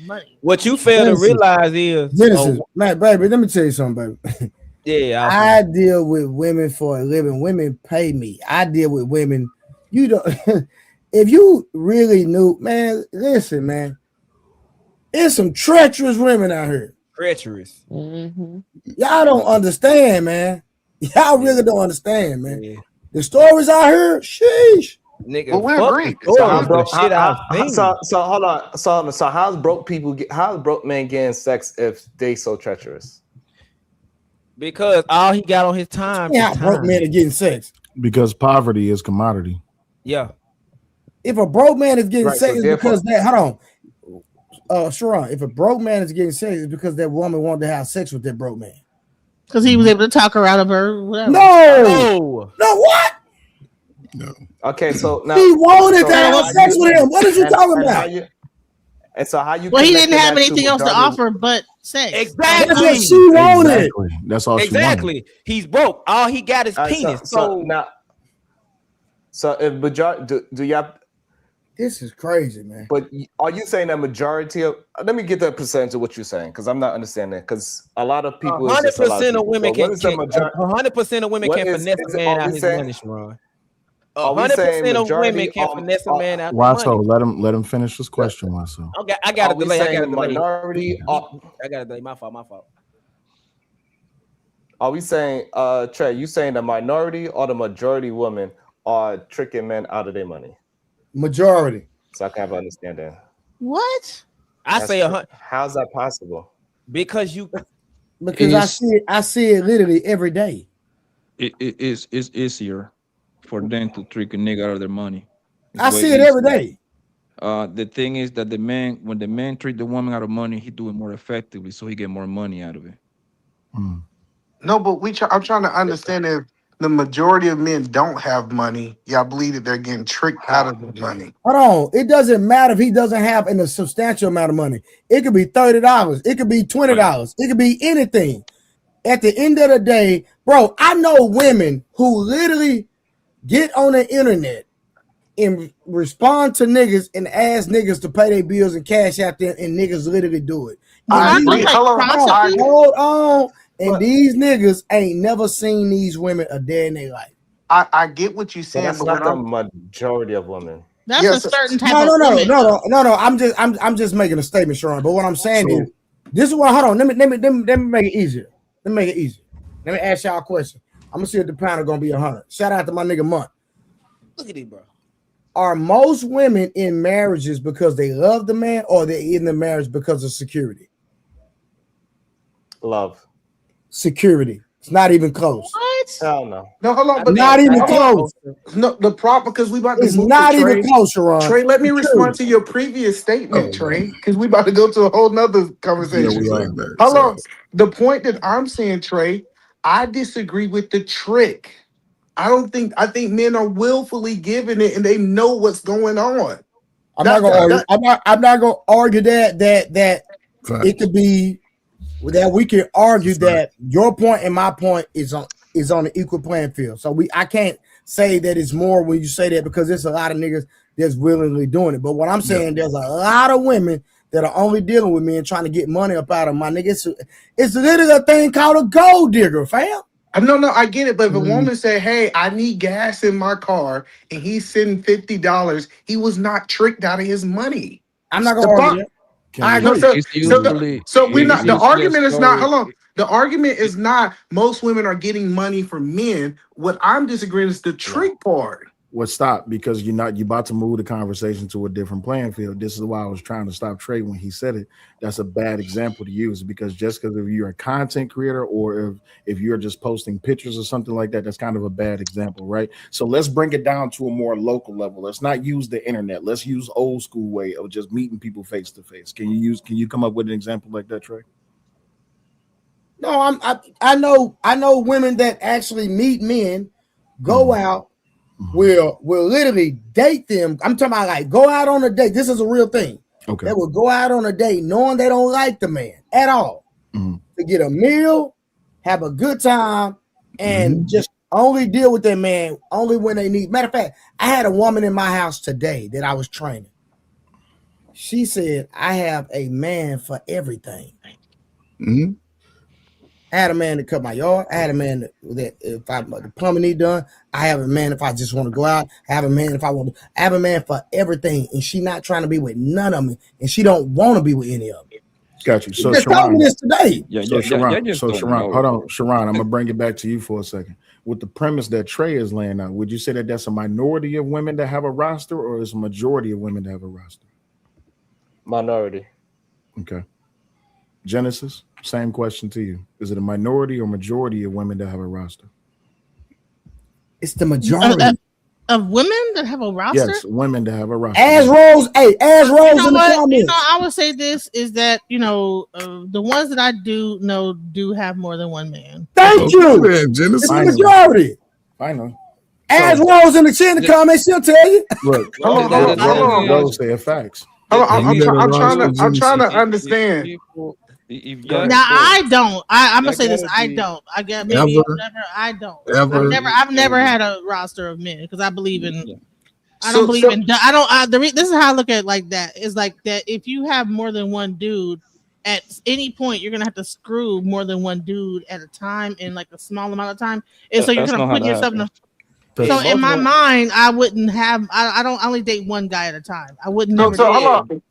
money. What you fail to realize is Genesis, man, baby, let me tell you something, baby. Yeah, I deal with women for a living. Women pay me. I deal with women. You don't. If you really knew, man, listen, man. There's some treacherous women out here. Treacherous. Y'all don't understand, man. Y'all really don't understand, man. Yeah. The stories out here, sheesh. Nigga, well, we agree. So hold on. So how's broke men getting sex if they so treacherous? Because all he got on his time. Yeah, broke men are getting sex. Because poverty is commodity. Yeah. If a broke man is getting sex, it's because that. Hold on, Sharon. If a broke man is getting sex, it's because that woman wanted to have sex with that broke man. Because he was able to talk her out of her. Whatever. No, what? No. Okay, so now he wanted to have sex with him. What are you talking about? And so how you? Well, he didn't have anything else to offer but sex. Exactly. That's what she wanted. Exactly. That's all she wanted. He's broke. All he got is penis. So if majority, do y'all? This is crazy, man. But are you saying that majority of? Let me get the percentage of what you're saying, because I'm not understanding. Because a lot of people, 100% of women can. 100% of women can finesse a man out his money, Sharon. 100% of women can finesse a man out. Why so? Let him finish his question. Why so? Okay, I got a delay. I got a delay. Minority. I got a delay. My fault. Are we saying, Trey? You saying the minority or the majority women are tricking men out of their money? Majority. So I can't understand that. What? I say 100. How's that possible? Because I see it literally every day. It's easier for them to trick a nigga out of their money. I see it every day. The thing is that when the man treat the woman out of money, he do it more effectively, so he get more money out of it. No, but I'm trying to understand if the majority of men don't have money, y'all believe that they're getting tricked out of the money. Hold on. It doesn't matter if he doesn't have a substantial amount of money. It could be $30. It could be $20. It could be anything. At the end of the day, bro, I know women who literally get on the internet and respond to niggas and ask niggas to pay their bills and cash out there, and niggas literally do it. Hold on. And these niggas ain't never seen these women a day in their life. I get what you're saying, but that's not the majority of women. That's a certain type of women. No. I'm just making a statement, Sharon. But what I'm saying is, this is what. Hold on. Let me make it easier. Let me ask y'all a question. I'm gonna see if the panel gonna be 100. Shout out to my nigga Munt. Look at it, bro. Are most women in marriages because they love the man, or they in the marriage because of security? Love. Security. It's not even close. What? Hell no. No, hold on. But not even close. No, the problem, because we about to it's move not to even close, Sharon. Trey, let me respond to your previous statement, Trey, because we about to go to a whole nother conversation. Hold on. The point that I'm saying, Trey, I disagree with the trick. I think men are willfully giving it and they know what's going on. I'm not gonna argue. I'm not gonna argue that it could be that we can argue that your point and my point is on an equal playing field. So I can't say that it's more when you say that because there's a lot of niggas that's willingly doing it. But what I'm saying, there's a lot of women that are only dealing with me and trying to get money up out of my niggas. It's literally a thing called a gold digger, fam. No, I get it. But if a woman say, "Hey, I need gas in my car," and he's sending $50, he was not tricked out of his money. I'm not gonna argue that. So we're not. The argument is not. Hold on. The argument is not most women are getting money from men. What I'm disagreeing is the trick part. Well, stop, because you're about to move the conversation to a different playing field. This is why I was trying to stop Trey when he said it. That's a bad example to use, because just because if you're a content creator or if you're just posting pictures or something like that, that's kind of a bad example, right? So let's bring it down to a more local level. Let's not use the internet. Let's use old school way of just meeting people face to face. Can you come up with an example like that, Trey? No, I know women that actually meet men, go out. Will literally date them. I'm talking about like go out on a date. This is a real thing. Okay. They will go out on a date knowing they don't like the man at all. To get a meal, have a good time, and just only deal with that man only when they need. Matter of fact, I had a woman in my house today that I was training. She said, I have a man for everything. I had a man to cut my yard. I had a man that if the plumbing need done. I have a man if I just want to go out. I have a man if I want to. I have a man for everything, and she not trying to be with none of them, and she don't want to be with any of them. Got you. So Sharon, told me this today. Sharon, hold on, Sharon. I'm gonna bring it back to you for a second. With the premise that Trey is laying out, would you say that that's a minority of women that have a roster, or is a majority of women that have a roster? Minority. Okay. Genesis, same question to you. Is it a minority or majority of women that have a roster? It's the majority of women that have a roster. Yes, women that have a roster. As Rose in the comments. I would say this is that the ones that I do know do have more than one man. Thank you. It's the majority. I know. As Rose in the comments, she'll tell you. Look, Rose say facts. I'm trying to understand. Now I don't. I'm gonna say this. I don't. I get maybe whatever. I don't. I've never had a roster of men because I believe in. I don't believe in. I don't. This is how I look at it like that. Is like that. If you have more than one dude, at any point you're gonna have to screw more than one dude at a time in like a small amount of time, and so you're gonna put yourself in a. So in my mind, I wouldn't have. I only date one guy at a time. I wouldn't. No, so hold on.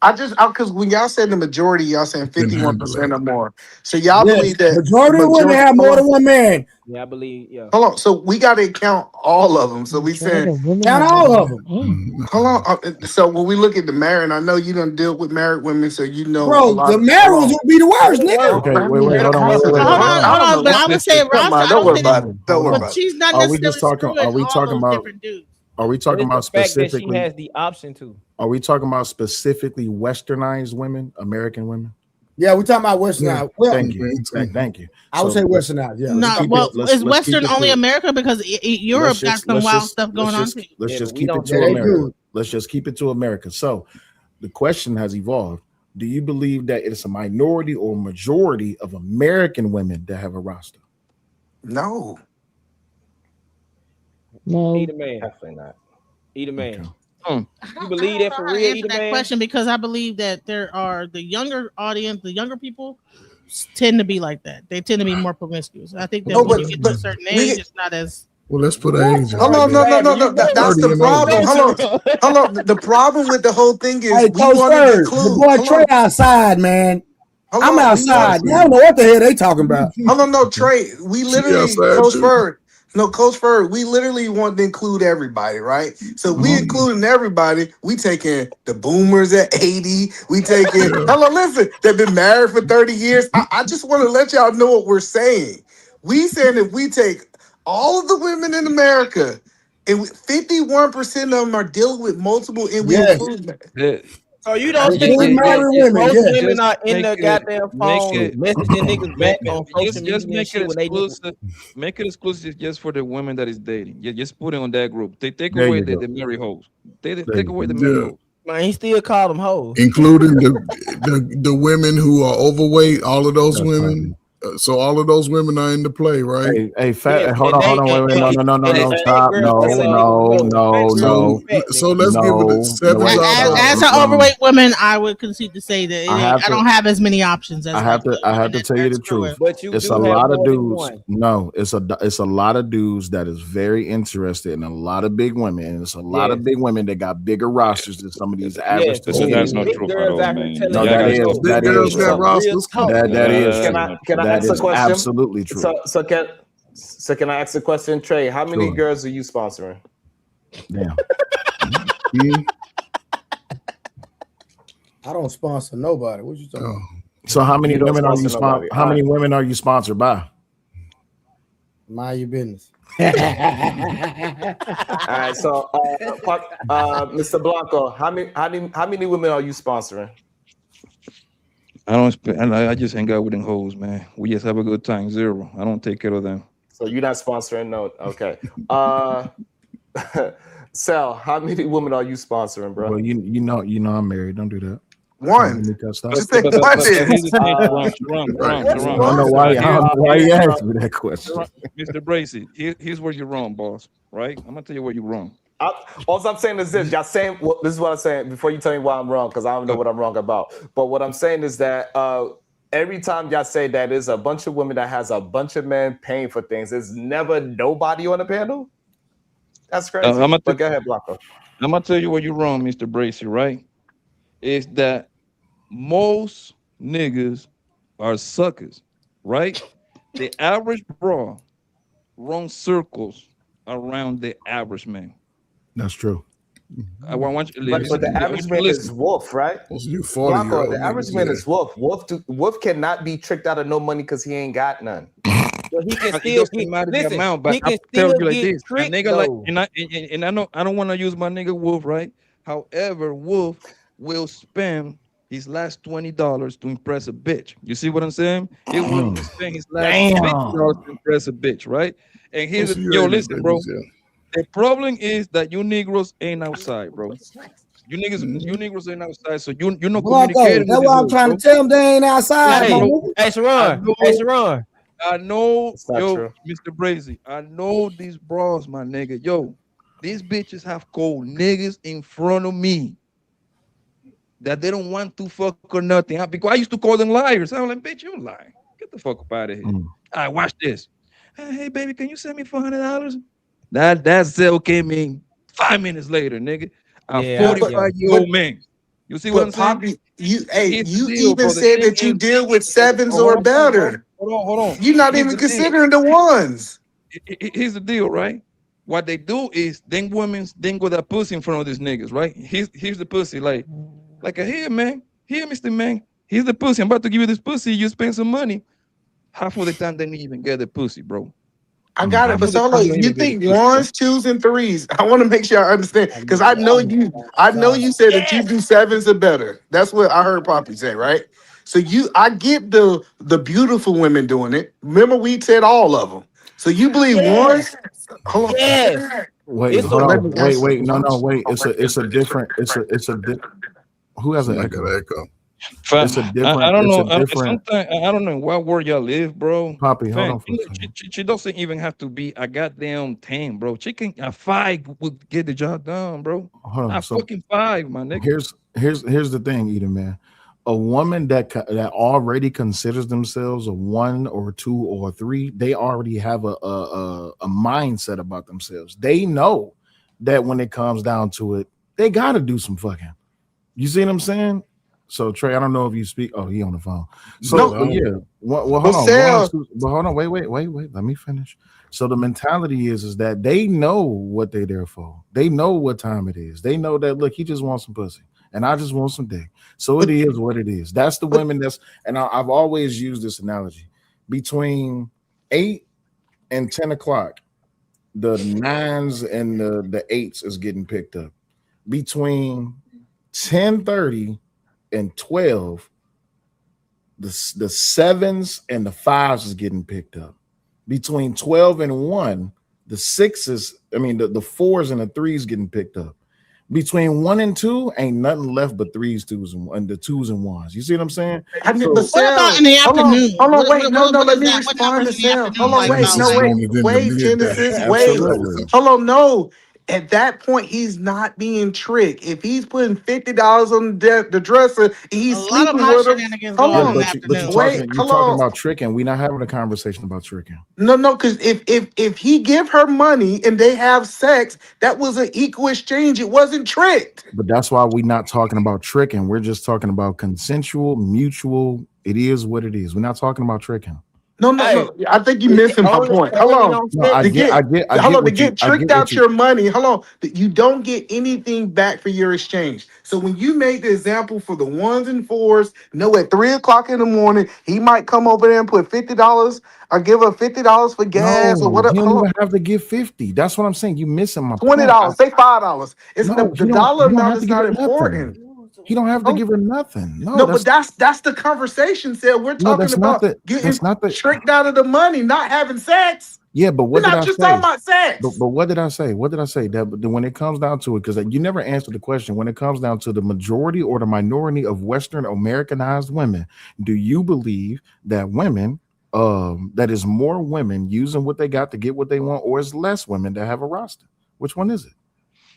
Because when y'all said the majority, y'all saying 51% or more. So y'all believe that majority of women have more than one man. Yeah, I believe. Yeah. Hold on. So we got to count all of them. So we saying count all of them. Hold on. So when we look at the married, I know you don't deal with married women, so you know. Bro, the married ones would be the worst, nigga. Okay, wait, hold on. Hold on. But I would say roster. Don't worry about it. Don't worry about it. She's not necessarily. Are we talking about? Are we talking about specifically? She has the option to. Are we talking about specifically westernized women, American women? Yeah, we're talking about westernized. Well, thank you. I would say westernized. Yeah. No, well, is Western only America because Europe got some wild stuff going on too. Let's just keep it to America. Let's just keep it to America. So, the question has evolved. Do you believe that it's a minority or majority of American women that have a roster? No. No, Either man. Definitely not. Either man. Okay. You believe that for real? Answer that question because I believe that there are the younger audience, the younger people tend to be like that. They tend to be more promiscuous. I think that when you get to a certain age, it's not as. Well, let's put an age. No. That's the problem. Hold on. The problem with the whole thing is we want to include. The boy Trey outside, man. I'm outside. I don't know what the hell they talking about. No, Trey. We literally Coach Ferg, we literally want to include everybody, right? So we including everybody. We taking the boomers at 80. We taking, listen, they've been married for 30 years. I just want to let y'all know what we're saying. We saying if we take all of the women in America, and 51% of them are dealing with multiple, and we include that. So you don't With think good married women, most yeah. women are in their Make goddamn phone messaging niggas back on social media just and make shit it when they exclusive. Make it exclusive just for the women that is dating. Just put it on that group. They take There away you go. the marry hoes. There Take you away the go. marry Yeah. hoes. Man, he still call them hoes. Including the women who are overweight, all of those That's women. So all of those women are in the play, right? Hey, fat. Yes, Hold and on, they wait. No, and stop. girls No, telling niggas no. So so let's give it a no, 7's wait, out of stop. As an overweight woman, I would concede to say that I don't have as many options as I have to tell you the truth. But you It's do a have lot of more than dudes. one. No, it's a lot of dudes that is very interested in a lot of big women. And it's a lot of Yes. big women that got bigger rosters than some of these average. Yes, That's not big true at girls all, out here man. telling No, Y'all that gotta is stop Big that girls is got true. rosters. That is Can true. I That ask a is question? absolutely true. So can I ask a question, Trey? How many Sure. girls are you sponsoring? Damn. I don't sponsor nobody. What you talking about? So how many You don't women are you sponsor nobody. How many women are you sponsored by? Mind your business. All right, so Mr. Blanco, how many women are you sponsoring? I don't spend. I just hang out with them hoes, man. We just have a good time. Zero. I don't take care of them. So you're not sponsoring? No. Okay. Sal, how many women are you sponsoring, bro? Well, you know I'm married. Don't do that. One. But here's the thing, Sharon. I don't know why you asked me that question. Mr. Bracy, here's where you're wrong, boss. Right? I'm gonna tell you where you're wrong. All I'm saying is this. Y'all saying this is what I'm saying before you tell me why I'm wrong, because I don't know what I'm wrong about. But what I'm saying is that every time y'all say that there's a bunch of women that has a bunch of men paying for things, there's never nobody on the panel. That's crazy. But go ahead, Blanco. I'm gonna tell you where you're wrong, Mr. Bracy. Right? Is that most niggas are suckers, right? The average bra runs circles around the average man. That's true. I want you to But listen. the average man is wolf, right? You Blanco, the average man is wolf. Wolf cannot be tricked out of no money because he ain't got none. Well, he can It still doesn't matter the listen. amount, but He can I tell still you like get this: a tricked, nigga like, though. and I know I don't want to use my nigga Wolf, right? However, Wolf will spend his last $20 to impress a bitch. You see what I'm saying? He will spend his last $50 to impress a bitch, right? And here's listen, bro. The problem is that you Negroes ain't outside, bro. You Negroes ain't outside, so you're not Blanco, communicating. that's why I'm trying to tell them they ain't outside. Hey, my nigga. Sharon. I know, yo, true. Mr. Brazy, I know these bras, my nigga. Yo, these bitches have called niggas in front of me that they don't want to fuck or nothing. Because I used to call them liars. I'm like, bitch, you lying. Get the fuck up out of here. All right, watch this. Hey, baby, can you send me $400? That sale came in 5 minutes later, nigga. A 45-year-old man. You see what I'm saying? Poppy, Here's the you deal, even bro. The said thing that you is- deal with sevens Hold or on, better. Hold on. You're not Here's even the deal. considering the ones. Here's the deal, right? What they do is then women then go that pussy in front of these niggas, right? Here's the pussy, like here, man. Here, Mr. Man. Here's the pussy. I'm about to give you this pussy. You spend some money. Half of the time they didn't even get the pussy, bro. I got it, but so look, you think ones, twos, and threes. I want to make sure I understand because I know you said that you do sevens or better. That's what I heard Poppy say, right? So I get the beautiful women doing it. Remember, we said all of them. So you believe ones? Hold on. Yes. Wait, hold on. Wait. No, wait. It's a different. Who has an echo? It's a different. I don't know. It's a different. Sometimes I don't know what world y'all live, bro. Poppy, hold Fam, on for a second. she doesn't even have to be a goddamn 10, bro. She can a 5 would get the job done, bro. Hold on. A fucking 5, my nigga. Here's the thing, Eden, man. A woman that already considers themselves a 1 or 2 or 3, they already have a mindset about themselves. They know that when it comes down to it, they gotta do some fucking. You see what I'm saying? So Trey, I don't know if you speak. Oh, he on the phone. So yeah. Well, hold on. But hold on. Wait. Let me finish. So the mentality is that they know what they're there for. They know what time it is. They know that look, he just wants some pussy, and I just want some dick. So it is what it is. That's the women. And I've always used this analogy. Between 8 and 10 o'clock, the 9s and the 8s is getting picked up. Between 10:30 and 12, the 7s and the 5s is getting picked up. Between 12 and 1, the 6s, I mean the 4s and the 3s getting picked up. Between 1 and 2, ain't nothing left but 3s, 2s, and the 2s and 1s. You see what I'm saying? What about in the afternoon? Hold on, wait, no, what let is me that? What respond numbers to in the Sam. afternoon? Hold on, Like wait, about no, like wait, Genesis, wait. Absolutely. Hold on, no. At that point, he's not being tricked. If he's putting $50 on the dresser and he's a lot of sleeping my with her, shenanigans hold go on on, in the But you're afternoon. wait, talking hold on. about tricking. We're not having a conversation about tricking. No, because if he give her money and they have sex, that was an equal exchange. It wasn't tricked. But that's why we're not talking about tricking. We're just talking about consensual, mutual. It is what it is. We're not talking about tricking. No. I think you missing my point. Hold on. No, I get To get tricked out your money. Hold on. You don't get anything back for your exchange. So when you made the example for the 1s and 4s, at 3:00 in the morning, he might come over there and put $50 or give her $50 for gas or No, whatever. he don't Hold even on. have to give 50. That's what I'm saying. You missing my point. $20, say $5. It's No, the dollar he don't amount have to is give not her important. nothing. He don't have to give her nothing. No, but that's the conversation, said we're No, talking that's not about the getting that's not the tricked out of the money, not having sex. yeah, but We're what did not I just say? talking about sex. But what did I say? What did I say? That when it comes down to it, because you never answered the question. When it comes down to the majority or the minority of Western Americanized women, do you believe that women, that is more women using what they got to get what they want, or is less women that have a roster? Which one is it?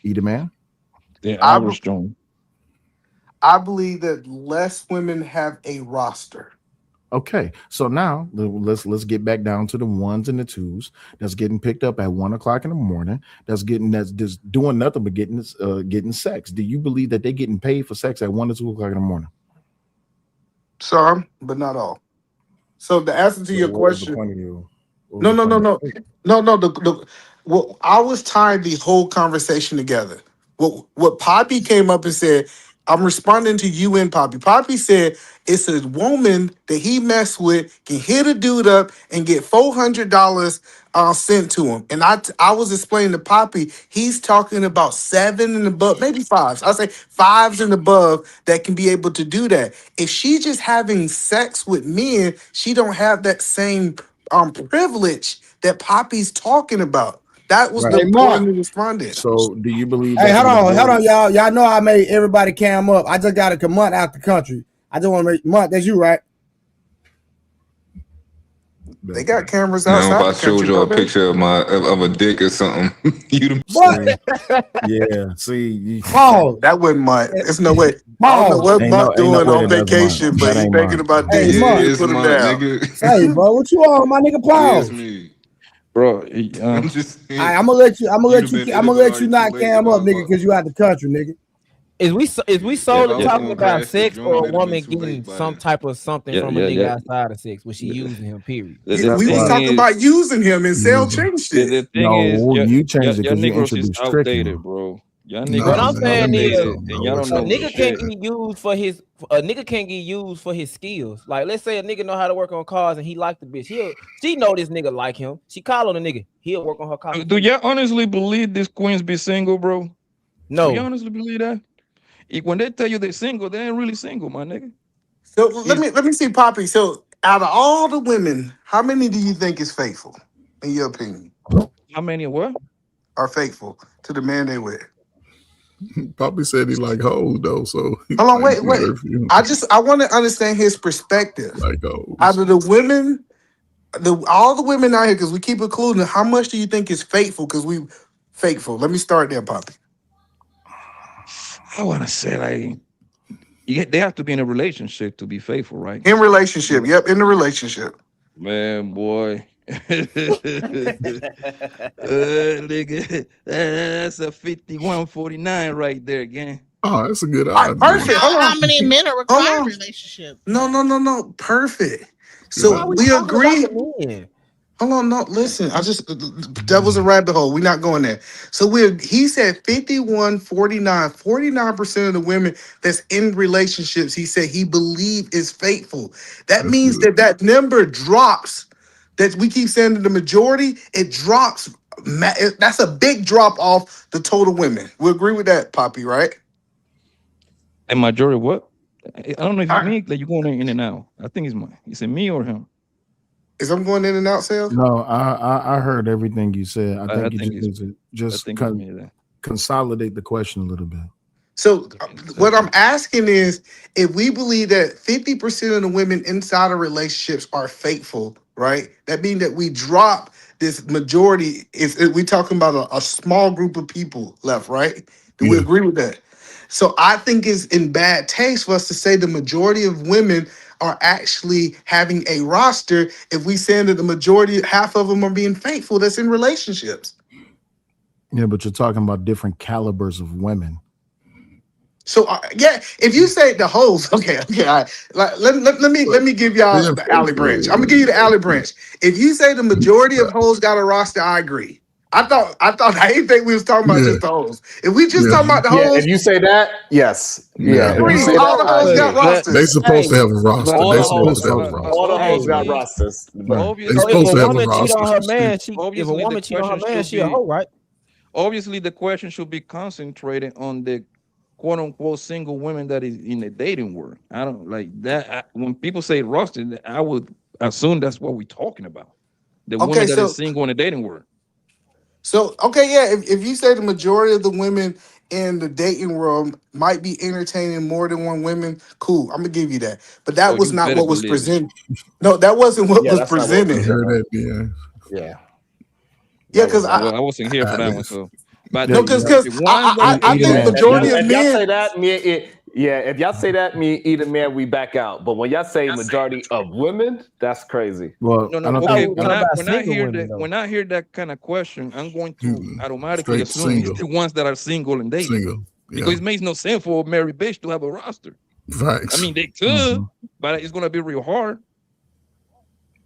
Either man. The average Joan. I believe that less women have a roster. Okay, so now let's get back down to the 1s and the 2s that's getting picked up at 1:00 in the morning. That's just doing nothing but getting sex. Do you believe that they're getting paid for sex at 1 or 2 o'clock in the morning? Some, but not all. So the answer to your What was the question, point of you? no. Well, I was tying the whole conversation together. What Poppy came up and said, I'm responding to you and Poppy. Poppy said it's a woman that he messed with can hit a dude up and get $400 sent to him. And I was explaining to Poppy, he's talking about 7 and above, maybe 5s. I say 5s and above that can be able to do that. If she's just having sex with men, she don't have that same privilege that Poppy's talking about. That was Right. the point he responded. So do you believe Hey, that? hold on, y'all. Y'all know I made everybody cam up. I just got a month out the country. I just want to make month. That's you, right? They got cameras Now, outside if I the country. showed you a picture of a dick or something, you'd Yeah. See, that wasn't Mutt. There's no way. I don't know what Mutt doing on vacation, but he's thinking about dicks. It's Put him my down. nigga. Hey, bro, what you on, my nigga? It's Pause. me, bro. I'm just saying. I'm gonna let you. I'm gonna You'd have been- I'm gonna it'd let have you been not already too late cam if I up, was nigga, because you out the country, nigga. Is we solely I was talking gonna about crash the sex joint, or a it'd have been woman too getting late by some then. type of something from a nigga outside of sex? Was she using him? Period. We was talking about using him and Sal changed it. The thing is, you changed it your because you Negroes is introduced outdated, tricking. bro. Y'all What niggas I'm is saying is, outdated, and y'all don't a know nigga shit. can't get used for his skills. Like, let's say a nigga know how to work on cars and he like the bitch. She know this nigga like him. She call on the nigga. He'll work on her car. Do y'all honestly believe these queens be single, bro? No. Do you honestly believe that? When they tell you they're single, they ain't really single, my nigga. So let me see, Poppy. So out of all the women, how many do you think is faithful, in your opinion? How many what? Are faithful to the man they with? Poppy said he like hoes though, so Hold on, wait. I want to understand his perspective. Like hoes. Out of the women, all the women out here, because we keep including, how much do you think is faithful? Because we faithful. Let me start there, Poppy. I want to say they have to be in a relationship to be faithful, right? In relationship, yep, in the relationship. Man, boy. Nigga, that's a 51-49 right there, gang. Oh, that's a good idea. Perfect. How many men are required in a relationship? No. Perfect. So we agree. Hold on, no, listen. That was a rabbit hole. We're not going there. So he said 51, 49, 49% of the women that's in relationships, he said he believe is faithful. That means that number drops. That we keep saying that the majority, it drops. That's a big drop off the total women. We agree with that, Poppy, right? A majority what? I don't know if it's me that you're going in and out. I think it's mine. Is it me or him? Is I'm going in and out, Sales? No, I heard everything you said. I think you think just need to just it's me then. consolidate the question a little bit. So what I'm asking is, if we believe that 50% of the women inside of relationships are faithful, right? That means that we drop this majority. If we talking about a small group of people left, right? Do we agree with that? So I think it's in bad taste for us to say the majority of women are actually having a roster if we saying that the majority, half of them are being faithful that's in relationships. Yeah, but you're talking about different calibers of women. So yeah, if you say the hoes, okay, all right. Let me give y'all the alley branch. I'm gonna give you the alley branch. If you say the majority of hoes got a roster, I agree. I didn't think we was talking about just the hoes. If we just talking about the hoes, if you say that, yes. Yeah. If you say all the hoes got rosters. They supposed to have a roster. They supposed to have a roster. All the hoes got rosters. Obviously, They supposed to have a cheat roster. on her man, if a woman cheat on her man, she a hoe, right? Obviously, the question should be concentrated on the quote unquote single women that is in the dating world. I don't like that. When people say roster, I would assume that's what we're talking about. The woman that is single in the dating world. So okay, yeah. If you say the majority of the women in the dating world might be entertaining more than one woman, cool. I'm gonna give you that. But that was not what was presented. No, that wasn't what was presented. Yeah. Yeah, because I wasn't here for that one. So, but no, because I think majority of men. Say that, if y'all say that, me either man, we back out. But when y'all say majority of women, that's crazy. Well, okay. When I hear that kind of question, I'm going to automatically assume it's the ones that are single and dating. Because it makes no sense for a married bitch to have a roster. Facts. I mean, they could, but it's gonna be real hard.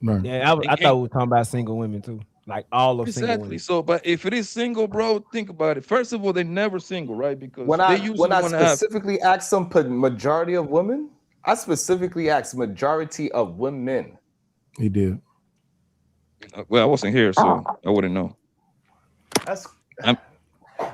Right. Yeah, I thought we were talking about single women too. Like all of single women. So, but if it is single, bro, think about it. First of all, they're never single, right? Because when they I usually want to have. Specifically asked some majority of women, I specifically asked majority of women. He did. Well, I wasn't here, so I wouldn't know.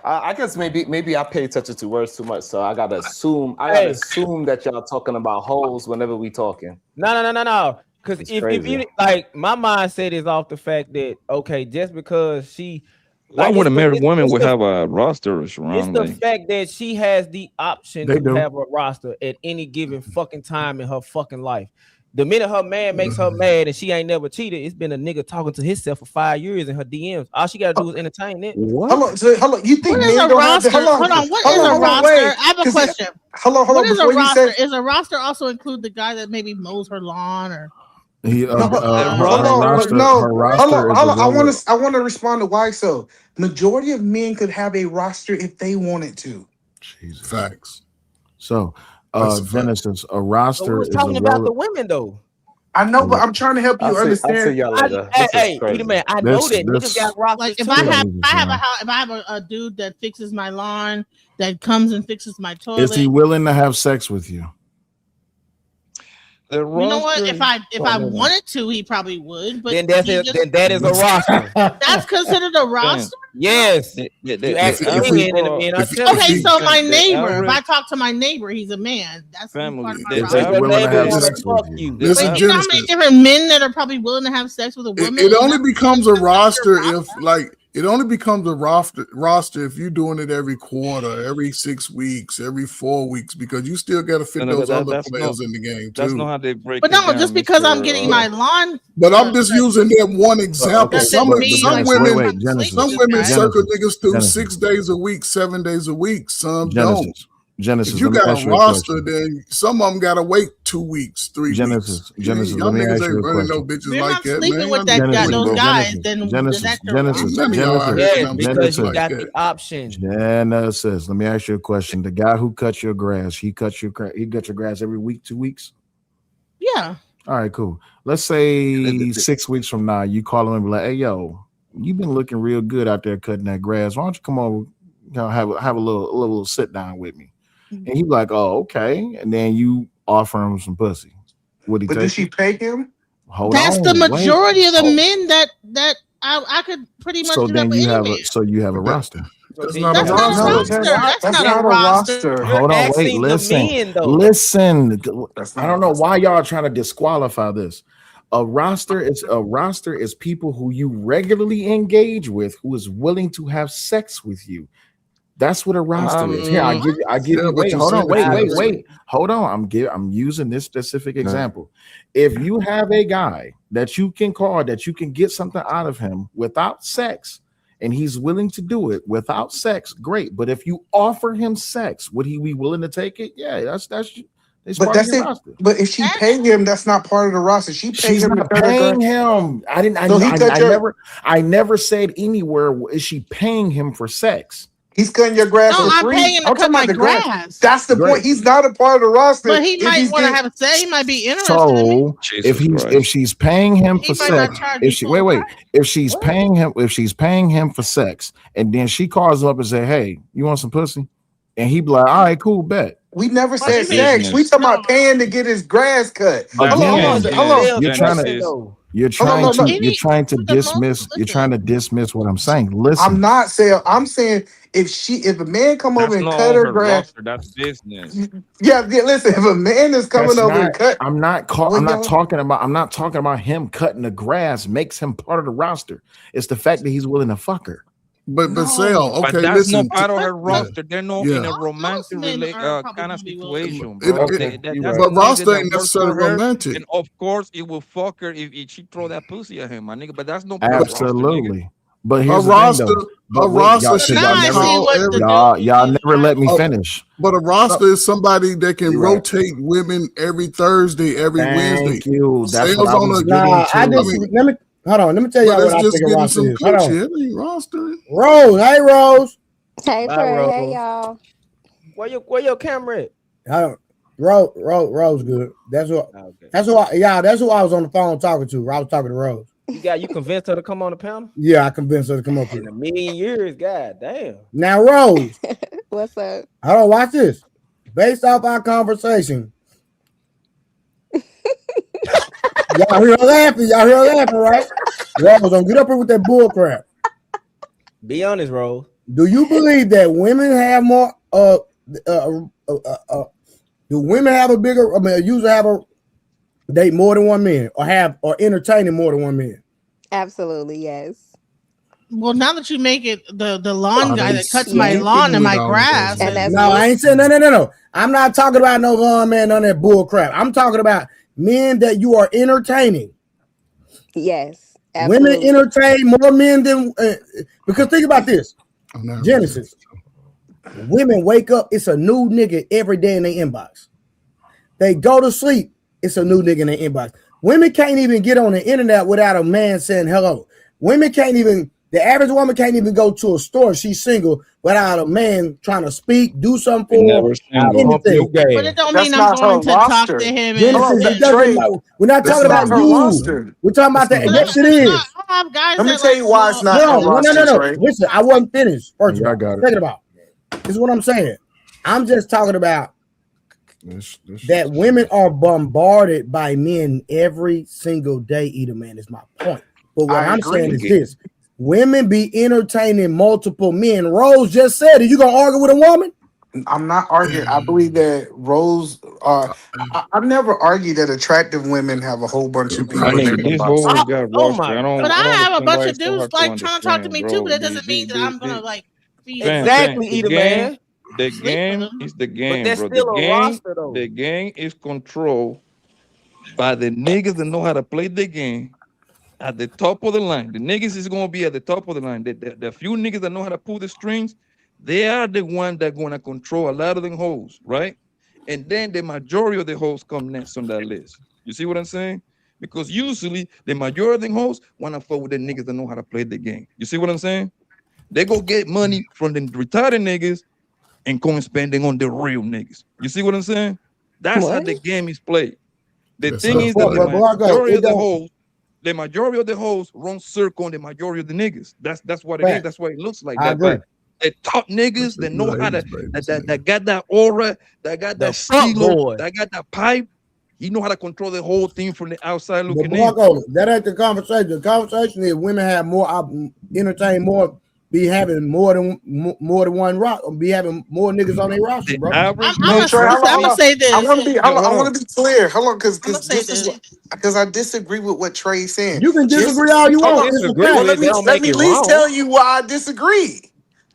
I guess maybe I pay attention to words too much, so I gotta assume that y'all talking about hoes whenever we talking. No. Because if you like, my mindset is off the fact that okay, just because she, why would a married woman would have a roster? It's the fact that she has the option to have a roster at any given fucking time in her fucking life. The minute her man makes her mad and she ain't never cheated, it's been a nigga talking to himself for 5 years in her DMs. All she gotta do is entertain it. What? Hold on. You think what is a roster? Hold on. What is a roster? I have a question. Hold on. What is a roster? Is a roster also include the guy that maybe mows her lawn or? Hold on. I want to respond to why so. Majority of men could have a roster if they wanted to. Jesus. Facts. So, Genesis, a roster we're talking about the women though. I know, but I'm trying to help you understand. I'll see y'all later. Hey, man, I know that niggas got rosters. Like if I have a dude that fixes my lawn, that comes and fixes my toilet. Is he willing to have sex with you? You know what? If I wanted to, he probably would. But then that is a roster. That's considered a roster. Yes. Okay, so my neighbor. If I talk to my neighbor, he's a man. That's family. Part of my roster. This is you know how many different men that are probably willing to have sex with a woman? It only becomes a roster if it only becomes a roster if you're doing it every quarter, every 6 weeks, every 4 weeks, because you still got to fit those other players in the game too. That's not how they break. But no, just because I'm getting my lawn. But I'm just using that one example. Some women circle niggas through 6 days a week, 7 days a week. Some don't. Genesis, if you got a roster, then some of them gotta wait 2 weeks, 3 weeks. Genesis, y'all niggas ain't running no bitches like that, man. With those guys, then Genesis, because you got the option. Genesis, let me ask you a question. The guy who cuts your grass, he cuts your grass every week, 2 weeks? Yeah. All right, cool. Let's say 6 weeks from now, you call him and be like, "Hey, yo, you've been looking real good out there cutting that grass. Why don't you come over, have a little sit down with me?" And he's like, "Oh, okay." And then you offer him some pussy. Would he? But did she pay him? That's the majority of the men that I could pretty much. So then you have a roster. That's not a roster. That's not a roster. Hold on, wait, asking the listen, men, though. listen. I don't know why y'all are trying to disqualify this. A roster is people who you regularly engage with, who is willing to have sex with you. That's what a roster is. Here, I give you. Wait, hold on, wait. Hold on. I'm using this specific example. If you have a guy that you can call, that you can get something out of him without sex, and he's willing to do it without sex, great. But if you offer him sex, would he be willing to take it? Yeah, that's But that's it. roster. But if she paid him, that's not part of the roster. She's not paying him. I never said anywhere is she paying him for sex. He's cutting your grass for free. I'm paying him to cut my grass. That's the point. He's not a part of the roster. But he might want to have a say. He might be interested. So if she's paying him for sex, if she's paying him for sex, and then she calls up and say, "Hey, you want some pussy?" and he be like, "All right, cool, bet." We never said sex. We talking about paying to get his grass cut. Hold on. You're trying to dismiss what I'm saying. Listen, I'm not saying. I'm saying if a man come over and cut her grass, that's business. Yeah. Listen, if a man is coming over and cut, I'm not talking about him cutting the grass makes him part of the roster. It's the fact that he's willing to fuck her. But Sale, okay, but that's listen. not part of her roster. They're not in a romantic kind of situation, bro. But roster ain't necessarily romantic. And of course, it will fuck her if she throw that pussy at him, my nigga. But that's no absolutely. But a here's roster, y'all never let me finish. But a roster is somebody that can rotate women every Thursday, every Wednesday. Thank you. That's what I was Let me hold on. Let me tell y'all what I think a roster is. Hold on. Roster. Rose, hey Rose. Hey Bye, Trey, Rose. hey y'all. Where your camera at? Rose good. That's who I was on the phone talking to. I was talking to Rose. You convinced her to come on the panel? Yeah, I convinced her to come up here. In a million years, god damn. Now, Rose. What's up? Hold on, watch this. Based off our conversation. Y'all hear her laughing, right? Rose, don't get up here with that bull crap. Be honest, Rose. Do you believe that women have more do women have a bigger user have a date more than one man or entertaining more than one man? Absolutely, yes. Well, now that you make it the lawn guy that cuts my lawn and my grass. No, I ain't saying no. I'm not talking about no lawn man on that bull crap. I'm talking about men that you are entertaining. Yes, absolutely. Women entertain more men than because think about this. Genesis. Women wake up, it's a new nigga every day in their inbox. They go to sleep, it's a new nigga in their inbox. Women can't even get on the internet without a man saying hello. The average woman can't even go to a store if she's single without a man trying to speak, do something for her, anything. But it don't mean I'm going to talk to him. We're not talking about you. We're talking about that. Yes, it is. Let me tell you why it's not. No. Listen, I wasn't finished. First of all, think about it. This is what I'm saying. I'm just talking about that women are bombarded by men every single day. Either man is my point. But what I'm saying is this: women be entertaining multiple men. Rose just said, "Are you gonna argue with a woman?" I'm not arguing. I believe that Rose. I've never argued that attractive women have a whole bunch of people. But I have a bunch of dudes like trying to talk to me too. But that doesn't mean that I'm gonna like. Exactly, man. The game is the game, but bro. Still a roster, though. The game is controlled by the niggas that know how to play the game at the top of the line. The niggas is gonna be at the top of the line. The few niggas that know how to pull the strings, they are the one that gonna control a lot of them hoes, right? And then the majority of the hoes come next on that list. You see what I'm saying? Because usually the majority of the hoes wanna fuck with the niggas that know how to play the game. You see what I'm saying? They go get money from the retired niggas and go and spending on the real niggas. You see what I'm saying? That's how the game is played. The thing is that the majority of the hoes run circle on the majority of the niggas. That's what it is. That's why it looks like that. But the top niggas that know how to that got that aura, that got that stilo, that got that pipe. You know how to control the whole thing from the outside looking in. That ain't the conversation. The conversation is women have more entertain more be having more than one rock, be having more niggas on their roster, bro. I'm gonna say this. I want to be clear. Hold on, because I disagree with what Trey's saying. You can disagree all you want. Let me at least tell you why I disagree,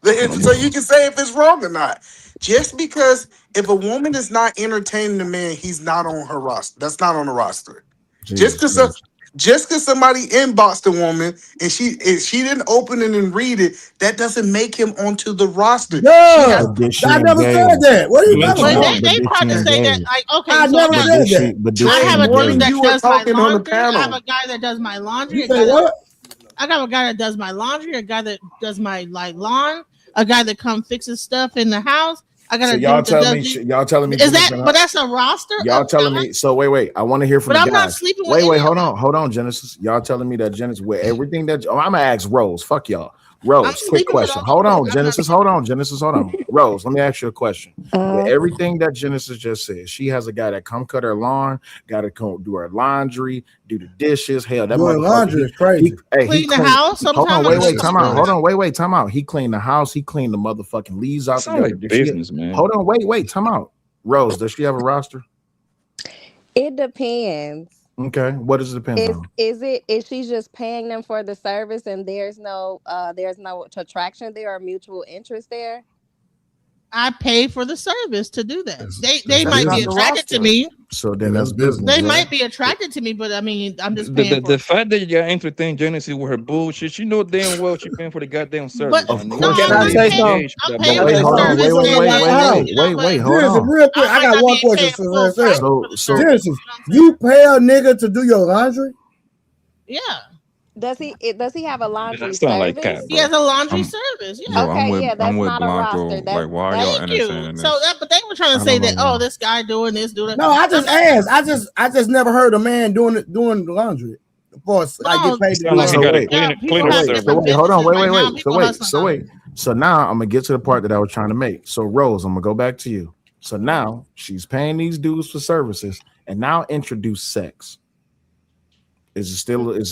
so you can say if it's wrong or not. Just because if a woman is not entertaining a man, he's not on her roster. That's not on the roster. Just because somebody inboxed a woman and she didn't open it and read it, that doesn't make him onto the roster. Yeah, I never said that. What are you talking about? They probably say that. Like, okay, I never said that. I have a dude that you does were my talking on the laundry. I panel. have a guy that does my laundry. You say what? I got a guy that does my laundry. A guy that does my lawn. A guy that comes fixes stuff in the house. I got So y'all telling me is that? But that's a roster. Y'all telling me. So wait. I want to hear from But the I'm not guys. sleeping with Wait. any of Hold on, Genesis. Y'all telling me that Genesis with everything that I'm gonna ask Rose. Fuck y'all. Rose, quick question. Hold on, Genesis. Hold on. Rose, let me ask you a question. With everything that Genesis just said, she has a guy that come cut her lawn, got to come do her laundry, do the dishes. Hell, that doing laundry is crazy. Clean the house. Hold on, wait, time out. Hold on, wait, time out. He cleaned the house. He cleaned the motherfucking leaves out Sound together. like business, man. Hold on, wait, time out. Rose, does she have a roster? It depends. Okay, what does it depend on? Is she just paying them for the service and there's no attraction there or mutual interest there? I pay for the service to do that. They might be attracted to me. So then that's business. They right? might be attracted to me, but I mean, I'm just paying for the fact that you got entertain Genesis with her bullshit, she know damn well she paying for the goddamn service. But my nigga. no, Can I'm say paying something? for Wait, the hold on. service. Wait, hold Genesis, on. real quick, I got one question. So Genesis, you pay a nigga to do your laundry? Yeah. Does he have a laundry sound like service? Cap, He has a laundry service. Yeah. Bro, Okay, I'm that's with not a Blanco. roster. Like, why are y'all Thank you. entertaining this? So but they were trying to say that, oh, this guy doing this, doing that. No, I just asked. I just never heard a man doing the laundry. For like get paid to do Wait, hold on, wait. So now I'm gonna get to the part that I was trying to make. So Rose, I'm gonna go back to you. So now she's paying these dudes for services, and now introduce sex. Is it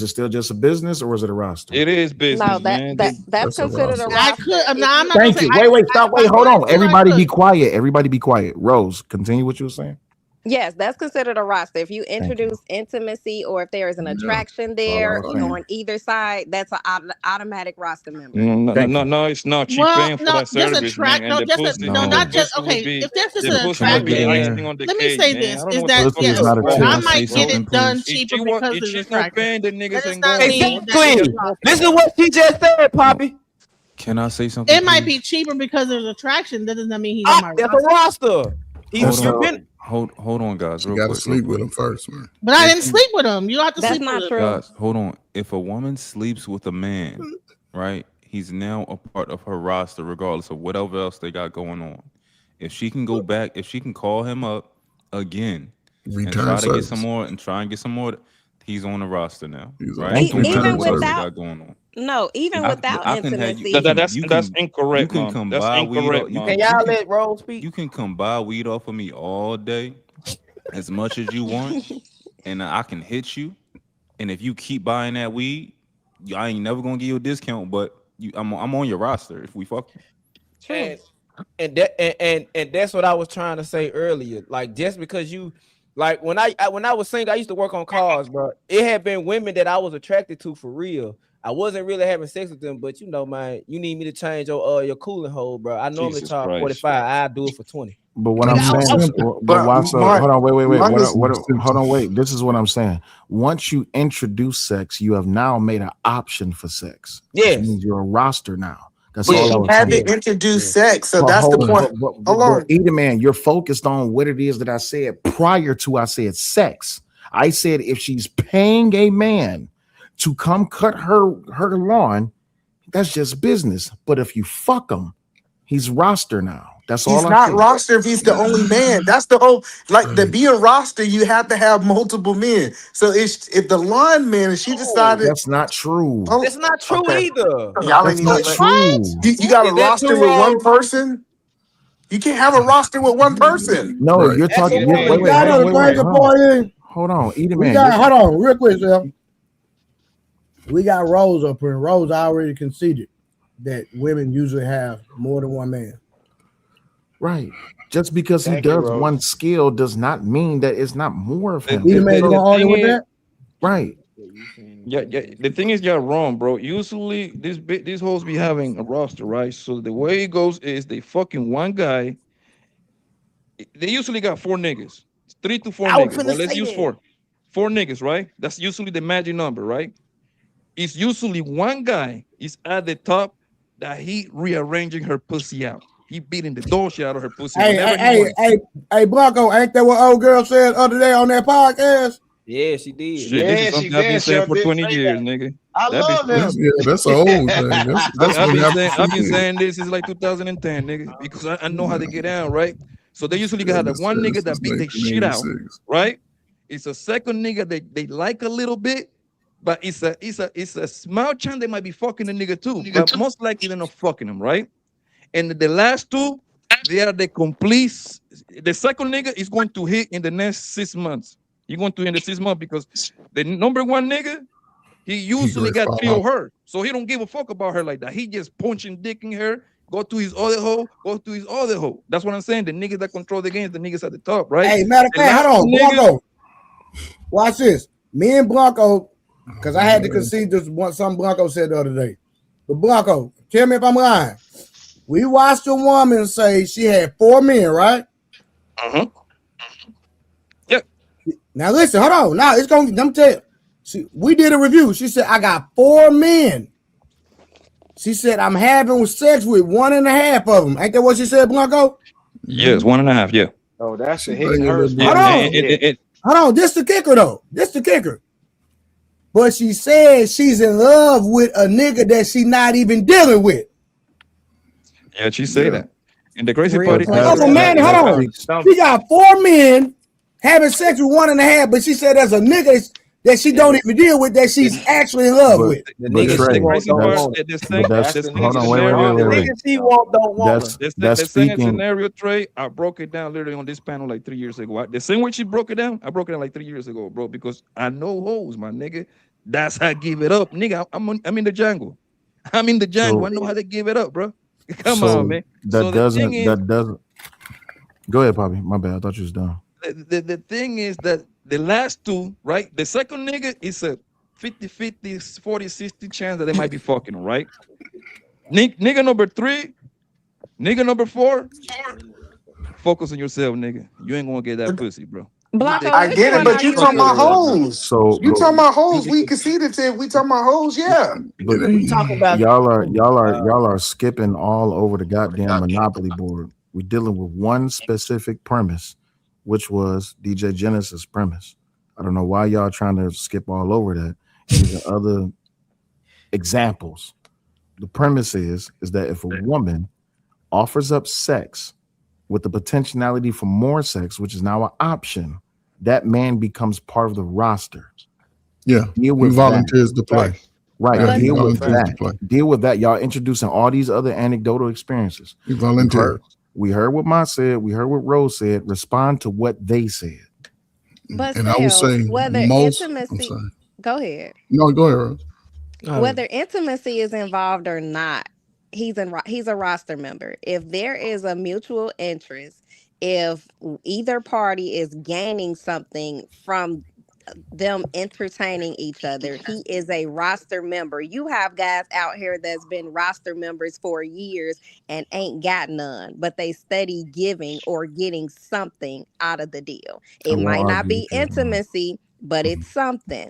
still just a business, or is it a roster? It is business, No, man. that's considered a roster. I could. I'm not Thank you. Wait, stop. Wait, hold on. Everybody be quiet. Rose, continue what you were saying. Yes, that's considered a roster. If you introduce intimacy or if there is an attraction there on either side, that's an automatic roster member. No, it's not. She paying for that service, man. And the pussy, not just okay. If there's just an attraction, let me say this: is that yes, I might get it done cheaper because of the attraction. That does not mean that this is what she just said, Poppy. Can I say something? It might be cheaper because there's attraction. That doesn't mean he's on my roster. Hold on, guys. You gotta sleep with him first, man. But I didn't sleep with him. You don't have to sleep with him. Guys, hold on. If a woman sleeps with a man, right, he's now a part of her roster, regardless of whatever else they got going on. If she can go back, if she can call him up again and try to get some more, he's on the roster now. Right? Even without going on. No, even without intimacy. That's incorrect. You can come buy weed. Can y'all let Rose speak? You can come buy weed off of me all day, as much as you want, and I can hit you. And if you keep buying that weed, I ain't never gonna give you a discount. But I'm on your roster if we fuck. And that's what I was trying to say earlier. Like just because you. Like when I was single, I used to work on cars, bro. It had been women that I was attracted to for real. I wasn't really having sex with them, but you know, man, you need me to change your cooling hole, bro. I normally charge 45. I do it for 20. But what I'm saying, but why so? Hold on, wait. Hold on, wait. This is what I'm saying. Once you introduce sex, you have now made an option for sex. Yes, which means you're a roster now. That's but all I you was haven't saying. introduced sex, so that's the point. Hold on. Either man, you're focused on what it is that I said prior to I said sex. I said if she's paying a man to come cut her lawn, that's just business. But if you fuck him, he's roster now. That's all. He's not roster if he's the only man. That's the whole to be a roster, you have to have multiple men. So if the lawn man, if she decided that's not true. That's not true either. Y'all ain't even true. You got a roster with one person. You can't have a roster with one person. No, you're talking. Wait. Hold on, either man. Hold on, real quick, Sal. We got Rose up here. Rose already conceded. that women usually have more than one man. Right. Just because he does one skill does not mean that it's not more of him. Right. Yeah. The thing is, you're wrong, bro. Usually, these hoes be having a roster, right? So the way it goes is they fucking one guy. They usually got 4 niggas, 3 to 4 niggas. Right? Let's use 4 niggas, right? That's usually the magic number, right? It's usually one guy is at the top that he rearranging her pussy out. He beating the dog shit out of her pussy. Hey, Blanco, ain't that what old girl said the other day on that podcast? Yeah, she did. Shit, this is something I've been saying for 20 years, nigga. I love him. That's an old thing. I've been saying this is like 2010, nigga, because I know how they get down, right? So they usually got the one nigga that beat the shit out, right? It's a second nigga they like a little bit, but it's a small chance they might be fucking the nigga too, but most likely they're not fucking him, right? And the last 2, they are the complete. The second nigga is going to hit in the next 6 months. You're going to hit in the 6 months because the number one nigga, he usually got killed her, so he don't give a fuck about her like that. He just punching dick in her. Go to his other hoe. Go to his other hoe. That's what I'm saying. The niggas that control the game, the niggas at the top, right? Hey, matter of fact, hold on, Blanco. Watch this. Me and Blanco, because I had to concede this one. Something Blanco said the other day. But Blanco, tell me if I'm lying. We watched a woman say she had 4 men, right? Uh-huh. Yep. Now listen, hold on. Now it's gonna. Let me tell you. We did a review. She said I got 4 men. She said I'm having sex with 1.5 of them. Ain't that what she said, Blanco? Yes, 1.5. Yeah. Oh, that's the hitting her. Hold on. This the kicker though. This the kicker. But she said she's in love with a nigga that she not even dealing with. Yeah, she say that. And the crazy part is, hold on. She got 4 men having sex with 1.5, but she said there's a nigga that she don't even deal with that she's actually in love with. The same scenario, Trey, I broke it down literally on this panel like 3 years ago. The same way she broke it down, I broke it down like 3 years ago, bro, because I know hoes, my nigga. That's how I give it up, nigga. I'm in the jungle. I know how to give it up, bro. Come on, man. That doesn't. Go ahead, Poppy. My bad. I thought you was done. The thing is that the last 2, right? The second nigga is a 50-50, 40-60 chance that they might be fucking, right? Nigga number 3, nigga number 4. Focus on yourself, nigga. You ain't gonna get that pussy, bro. I get it, but you talking about hoes. So you talking about hoes? We conceded to. We talking about hoes, yeah. But y'all are skipping all over the goddamn Monopoly board. We're dealing with one specific premise, which was DJ Jennings' premise. I don't know why y'all trying to skip all over that. These are other examples. The premise is that if a woman offers up sex with the potentiality for more sex, which is now an option, that man becomes part of the roster. Yeah, he volunteers to play. Right. Yeah, deal with that. Deal with that. Y'all introducing all these other anecdotal experiences. He volunteers. We heard what Ma said. We heard what Rose said. Respond to what they said. But and I would say whether intimacy. Go ahead. No, go ahead, Rose. Whether intimacy is involved or not, he's a roster member. If there is a mutual interest, if either party is gaining something from them entertaining each other, he is a roster member. You have guys out here that's been roster members for years and ain't got none, but they steady giving or getting something out of the deal. It might not be intimacy, but it's something.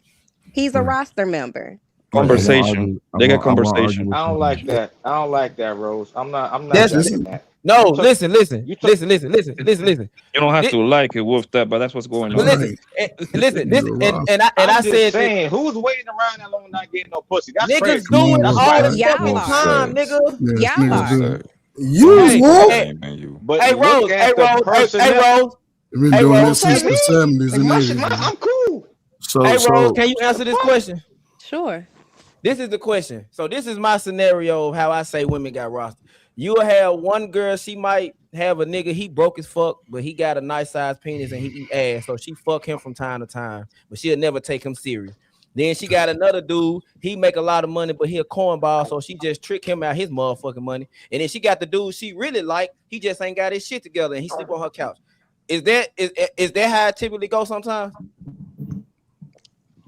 He's a roster member. Conversation. They got conversation. I don't like that. I don't like that, Rose. I'm not liking that. No, listen. You don't have to like it with that, but that's what's going on. Listen, I said, saying, who's waiting around that long not getting no pussy? That's niggas crazy. doing That's all right. the fucking time, nigga. But Rose. We've been doing this since the 70s and 80s. I'm cool. Rose, can you answer this question? Sure. This is the question. So this is my scenario of how I say women got rostered. You'll have one girl, she might have a nigga, he broke as fuck, but he got a nice size penis and he eat ass. So she fuck him from time to time, but she'll never take him serious. Then she got another dude. He make a lot of money, but he a cornball, so she just trick him out his motherfucking money. And then she got the dude she really like. He just ain't got his shit together, and he sleep on her couch. Is that how it typically goes sometimes?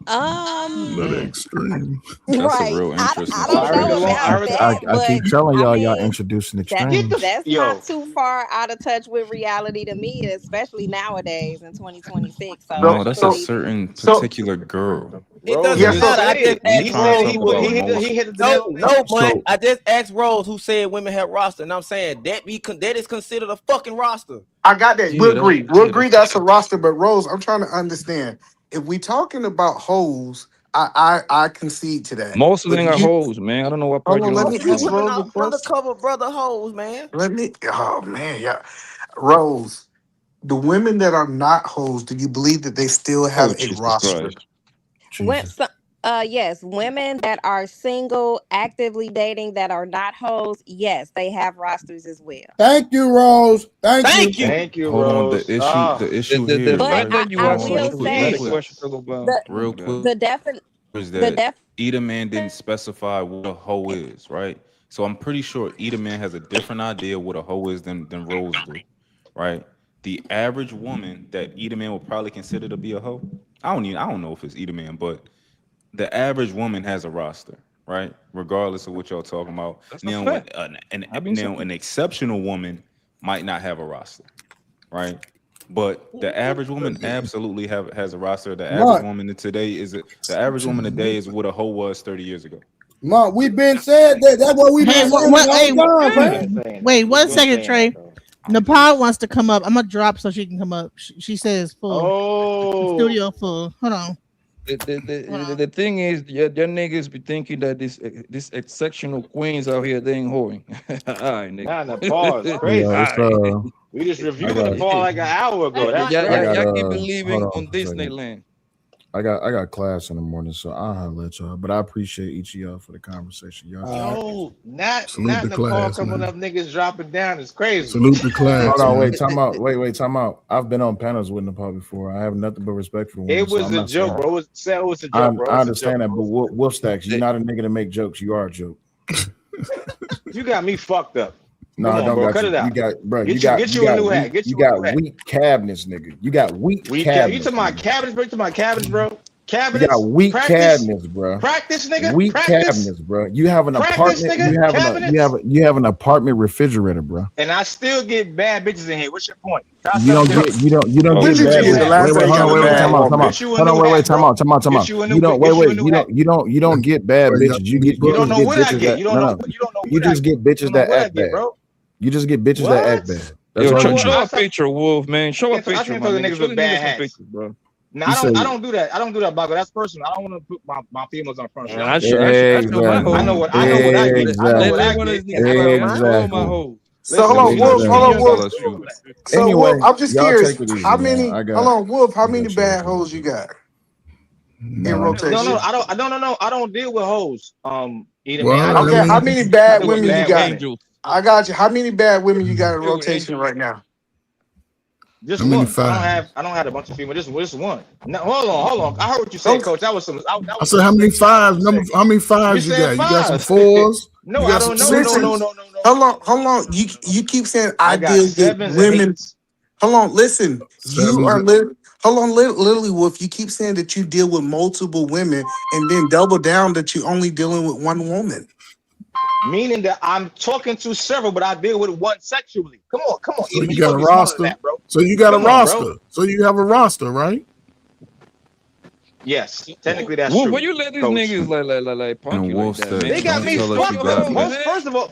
Extreme. That's right. a real interesting. I don't know about that, I keep but telling y'all, y'all mean, introducing extremes. that's not too far out of touch with reality to me, especially nowadays in 2026. So No, that's a really, certain particular girl. It doesn't matter. I just asked No, but I just asked Rose, who said women have roster, and I'm saying that is considered a fucking roster. I got that. We'll agree. We'll agree that's a roster. But Rose, I'm trying to understand. If we talking about hoes, I concede to that. Most of But them are hoes, man. I don't know what part you let me want. ask Rose a question. Undercover brother hoes, man. Oh man, yeah. Rose, the women that are not hoes, do you believe that they still have a roster? Yes, women that are single, actively dating, that are not hoes, yes, they have rosters as well. Thank you, Rose. Thank you. Thank you, Hold on, Rose. the issue The here, fact right? that you I asked will such say a question about real quick, the definite is that Eda Man didn't specify what a hoe is, right? So I'm pretty sure Eda Man has a different idea what a hoe is than Rose do, right? The average woman that Eda Man would probably consider to be a hoe, I don't know if it's Eda Man, but the average woman has a roster, right? Regardless of what y'all talking about. Now, an exceptional woman might not have a roster, right? But the average woman absolutely has a roster. The average woman today the average woman today is what a hoe was 30 years ago. Mark, we've been said that. That's what we've been saying. Wait 1 second, Trey. Nepal wants to come up. I'm gonna drop so she can come up. She says full. Studio full. Hold on. The thing is, your niggas be thinking that this exceptional queens out here, they ain't whoring. All right, nigga. Nah, Nepal is crazy. We just reviewed Nepal like an hour ago. Y'all keep believing on Disneyland. I got class in the morning, so I'll let y'all. But I appreciate each of y'all for the conversation. Y'all not Nepal coming up, niggas dropping down is crazy. Salute the class. Hold on, wait, time out. I've been on panels with Nepal before. I have nothing but respect for women. It was a joke, bro. It was a joke, bro. I understand that, but Wolf Stacks, you're not a nigga to make jokes. You are a joke. You got me fucked up. No, I don't bro. Cut Cut you. it out. You got, bro. Get you a new hat. Get you got weak cabinets, nigga. You got weak cabinets. You talking about cabinets, bro? You talking about cabinets, bro? Cabinets. You got weak cabinets, bro. Practice, nigga. Weak cabinets, bro. You have an apartment. You have an apartment refrigerator, bro. And I still get bad bitches in here. What's your point? You don't get bad. Wait, time out. You don't get bad bitches. You don't know what I get. You don't know. You just get bitches that act bad. You just get bitches that act bad. Show a picture, Wolf, man. Show a picture, man. Niggas with bad hats, bro. No, I don't do that. I don't do that, Bago. That's personal. I don't want to put my females on front. I know what I get. So hold on, Wolf. So Wolf, I'm just curious. How many? Hold on, Wolf. How many bad hoes you got in rotation? No. I don't deal with hoes. Okay, how many bad women you got? I got you. How many bad women you got in rotation right now? Just one. I don't have a bunch of females. Just one. No, hold on. I heard what you said, Coach. That was some. I said, how many fives? How many fives you got? You got some fours? No, I don't know. No. Hold on. You keep saying I deal with women. Hold on. Listen. Hold on, Lily Wolf. You keep saying that you deal with multiple women, and then double down that you only dealing with one woman. Meaning that I'm talking to several, but I deal with one sexually. Come on. So you got a roster. So you got a roster. So you have a roster, right? Yes, technically that's true. When you let these niggas like punk you like that, they got me fucked up. First of all,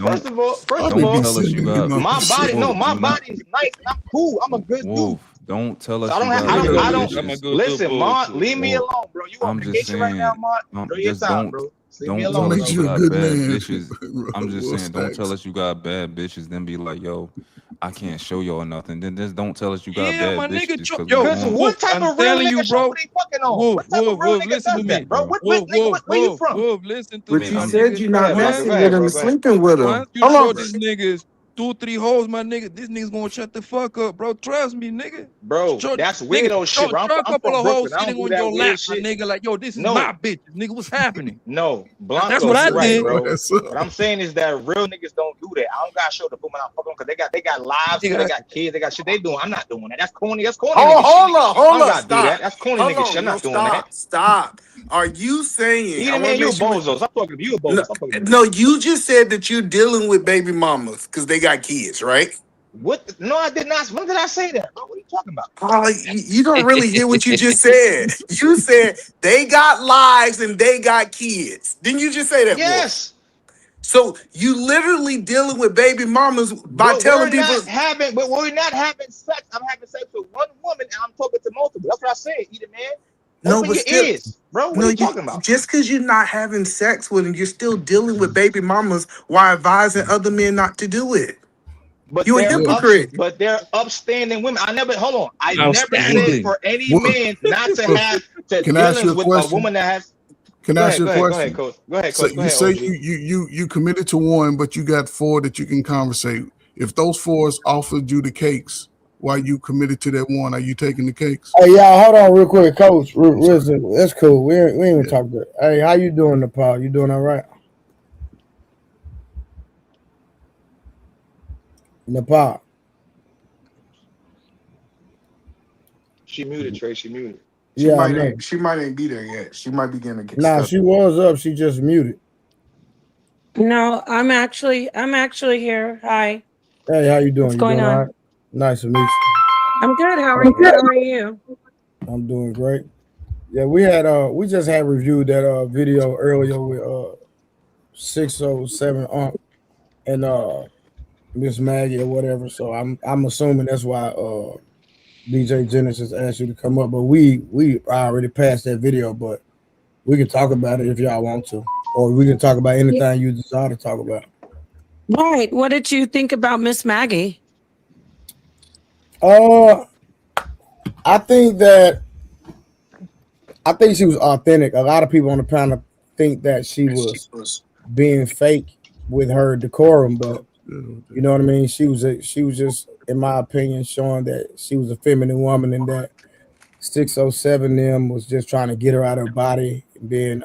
my body is nice. I'm cool. I'm a good dude. Don't tell us. I don't. Listen, Mon, leave me alone, bro. You on vacation right now, Mon? Just don't tell us you got bad bitches. I'm just saying, don't tell us you got bad bitches. Then be like, yo, I can't show y'all nothing. Then just don't tell us you got bad bitches. Because what type of real nigga show they fucking on? What type of real nigga does that, bro? Where you from? Listen to me. But you said you're not messing with them, sleeping with them. Why don't you show these niggas 2 or 3 hoes, my nigga, this nigga's gonna shut the fuck up, bro. Trust me, nigga. Bro, that's weirdo shit. Bro. Show a I'm couple from of hoes Brooklyn. I don't sitting do on that your lap, weird my shit. nigga. Like, yo, this is No. my bitch, nigga. What's happening? No, That's Blanco, what I you're right, did. bro. What I'm saying is that real niggas don't do that. I don't gotta show the woman I'm fucking because they got lives, too. They got kids, they got shit they doing. I'm not doing that. That's corny. That's corny nigga shit. Hold I don't up, gotta do that. That's corny nigga shit. I'm not doing that. Stop. Are you saying? Either man, you a bozo. Stop talking to me. You a bozo. Stop talking to me. No, you just said that you're dealing with baby mamas because they got kids, right? What? No, I did not. When did I say that, bro? What are you talking about? You don't really hear what you just said. You said they got lives and they got kids. Didn't you just say that? Yes. Boy? So you literally dealing with baby mamas by telling people. But we're not having sex. I'm having sex with one woman and I'm talking to multiple. That's what I said. Either man. No, Open but your still, ears, bro. What are you talking about? Just because you're not having sex with them, you're still dealing with baby mamas while advising other men not to do it. But you're a hypocrite. But they're upstanding women. I never said for any man not to have to dealings with a woman that has. Can I ask you a question? Go ahead, coach. Go ahead, So coach. Go you ahead, say OG. you committed to one, but you got 4 that you can conversate. If those 4 offered you the cakes while you committed to that one, are you taking the cakes? Hey, y'all, hold on real quick, coach. Listen, that's cool. We ain't even talk about it. Hey, how you doing, Nepal? You doing all right? Nepal. She muted, Trey. She muted. She might ain't be there yet. She might be getting a get Nah, stuck. she was up. She just muted. No, I'm actually here. Hi. Hey, how you doing? What's going on? All right? Nice to meet you. I'm good. How are you? How are you? I'm doing great. Yeah, we just had reviewed that video earlier with 607 and Miss Maggie or whatever. So I'm assuming that's why DJ Jennings has asked you to come up. But we already passed that video, but we can talk about it if y'all want to, or we can talk about anything you desire to talk about. Right. What did you think about Miss Maggie? I think she was authentic. A lot of people on the panel think that she was being fake with her decorum, but you know what I mean. She was just, in my opinion, showing that she was a feminine woman, and that 607 them was just trying to get her out of her body and then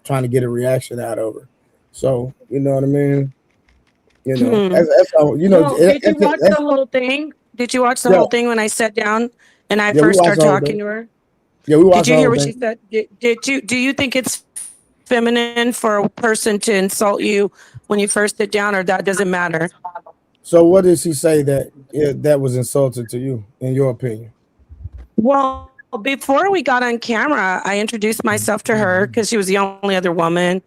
trying to get a reaction out of her. So you know what I mean. You know, that's how, you know. Well, did you watch the whole thing? Did you watch the whole thing when I sat down and I first started talking to her? Yeah, we watched. Did you hear what she said? Do you think it's feminine for a person to insult you when you first sit down, or that doesn't matter? So what did she say that was insulting to you, in your opinion? Well, before we got on camera, I introduced myself to her because she was the only other woman.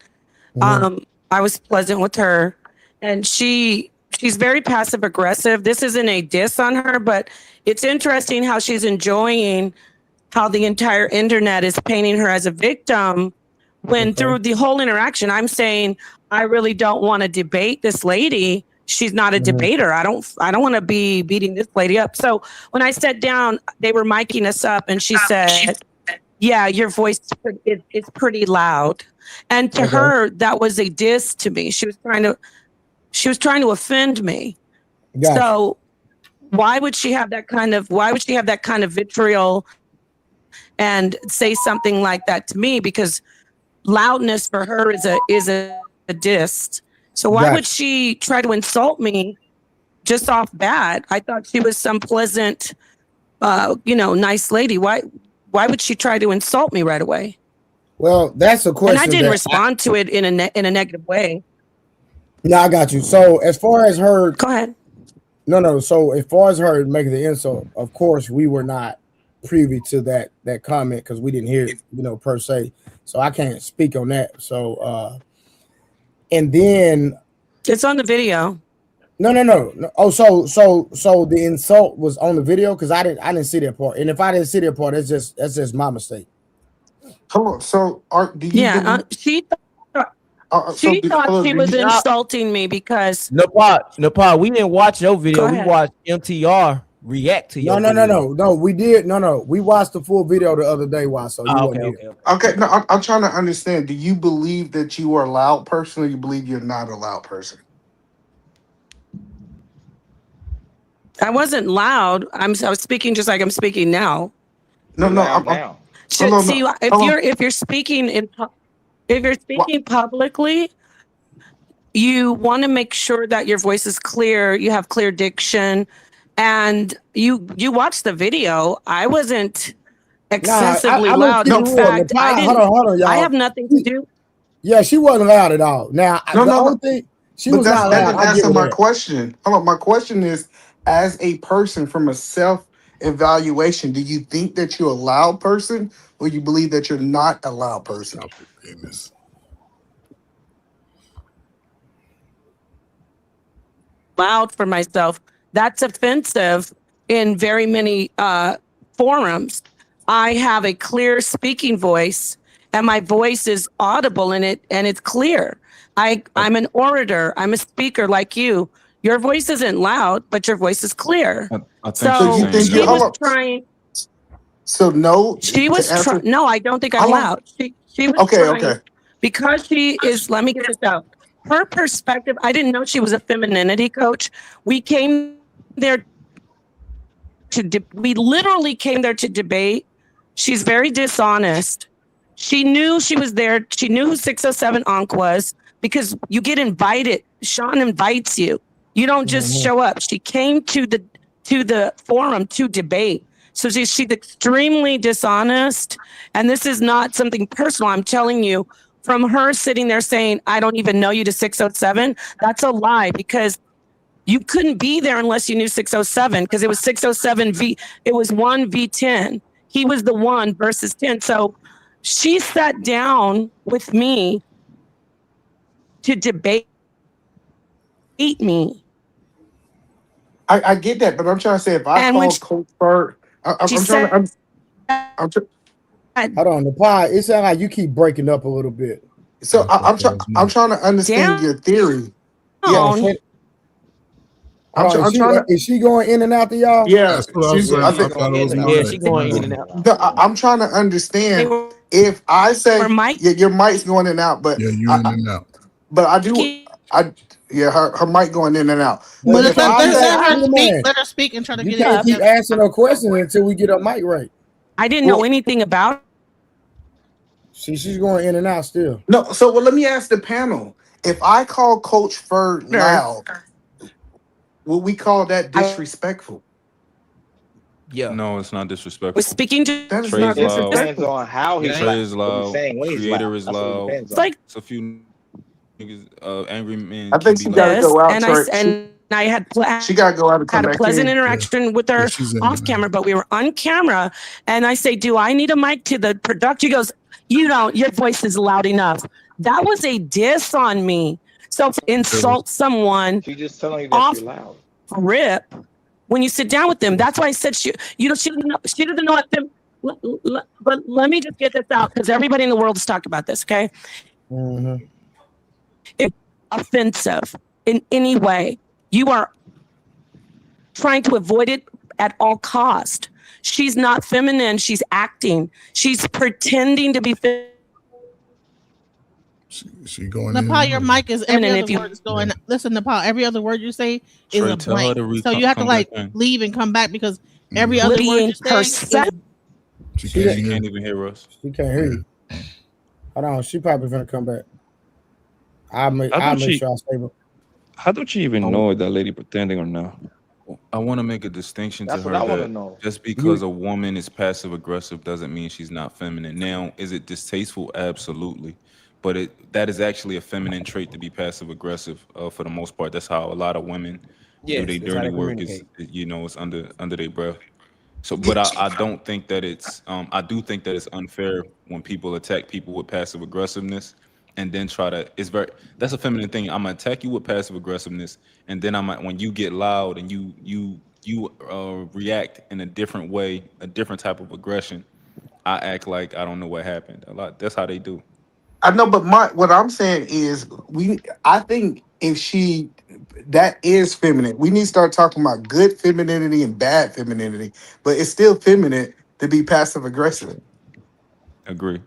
I was pleasant with her, and she's very passive aggressive. This isn't a diss on her, but it's interesting how she's enjoying how the entire internet is painting her as a victim, when through the whole interaction, I'm saying, I really don't want to debate this lady. She's not a debater. I don't want to be beating this lady up. So when I sat down, they were miking us up, and she said, yeah, your voice is pretty loud. And to her, that was a diss to me. She was trying to offend me. Gotcha. So why would she have that kind of vitriol and say something like that to me? Because loudness for her is a diss. So why would she try to insult me just off bat? I thought she was some pleasant, nice lady. Why would she try to insult me right away? Well, that's a question. And I didn't respond to it in a negative way. Yeah, I got you. So as far as her, go ahead. No. So as far as her making the insult, of course, we were not privy to that comment because we didn't hear it, per se. So I can't speak on that. So, and then it's on the video. No. Oh, so the insult was on the video because I didn't see that part. And if I didn't see that part, that's just my mistake. Hold on. So she thought she was insulting me because Nepal, we didn't watch your video. Go We ahead. watched MTR react to your video. No. We did. No. We watched the full video the other day. Why? So okay. No, I'm trying to understand. Do you believe that you are a loud person, or you believe you're not a loud person? I wasn't loud. I was speaking just like I'm speaking now. No, See, if you're speaking publicly, you want to make sure that your voice is clear, you have clear diction, and you watch the video. I wasn't excessively loud. In fact, hold on, y'all. I have nothing to do. Yeah, she wasn't loud at all. Now, the only thing she was not loud. That didn't answer my question. Hold on, my question is, as a person from a self-evaluation, do you think that you're a loud person, or you believe that you're not a loud person? Loud for myself. That's offensive in very many forums. I have a clear speaking voice, and my voice is audible in it, and it's clear. I'm an orator. I'm a speaker like you. Your voice isn't loud, but your voice is clear. So she was trying. So no, she was trying. No, I don't think I'm loud. She was trying, because she is. Let me get this out. Her perspective. I didn't know she was a femininity coach. We came there we literally came there to debate. She's very dishonest. She knew she was there. She knew who 607 Ankh was, because you get invited. Sean invites you. You don't just show up. She came to the forum to debate. So she's extremely dishonest. And this is not something personal. I'm telling you, from her sitting there saying, I don't even know you to 607, that's a lie, because you couldn't be there unless you knew 607, because it was 607 it was 1v10. He was the 1 versus 10. So she sat down with me to debate me. I get that, but I'm trying to say, if I call Coach Bird, Hold on, the pod. It sounds like you keep breaking up a little bit. So I'm trying to understand your theory. Yeah. Is she going in and out to y'all? Yeah, she's going in and out. I'm trying to understand, if I say your mic's going in and out, but you're in and out. But her mic going in and out. But let her speak and try to get it. You can't keep asking her questions until we get her mic right. I didn't know anything about. She's going in and out still. No, so let me ask the panel. If I call Coach Ferd loud, will we call that disrespectful? Yeah. No, it's not disrespectful. Speaking to that is not disrespectful. Depends on how he's Trey is loud. Creator is That's loud. It's like it's a few niggas, angry men. I think she gotta go out. I had she gotta go out and come had a pleasant interaction with her off camera, but we were on camera. And I say, "Do I need a mic to the production?" She goes, "You don't. Your voice is loud enough." That was a diss on me. So to insult someone, she's just telling you that you're loud. Rip. When you sit down with them, that's why I said she doesn't know what them. But let me just get this out, because everybody in the world is talking about this. Okay. It's offensive in any way. You are trying to avoid it at all cost. She's not feminine. She's acting. She's pretending to be feminine. She going Nepal, your mic is every other word is going. Listen, Nepal, every other word you say is a blank. So you have to leave and come back, because every other word you say she can't even hear us. She can't hear you. Hold on, she probably gonna come back. I'll make sure I stay. How do you even know if that lady pretending or not? I want to make a distinction That's to what her I wanna that know. just because a woman is passive aggressive doesn't mean she's not feminine. Now, is it distasteful? Absolutely. But that is actually a feminine trait to be passive aggressive. For the most part, that's how a lot of women do their dirty work. Is it's under their breath. So, but I don't think that it's. I do think that it's unfair when people attack people with passive aggressiveness, and then try to. That's a feminine thing. I'm gonna attack you with passive aggressiveness, and then when you get loud and you react in a different way, a different type of aggression, I act like I don't know what happened. That's how they do. I know, but what I'm saying is, I think if that is feminine. We need to start talking about good femininity and bad femininity, but it's still feminine to be passive aggressive. Agree.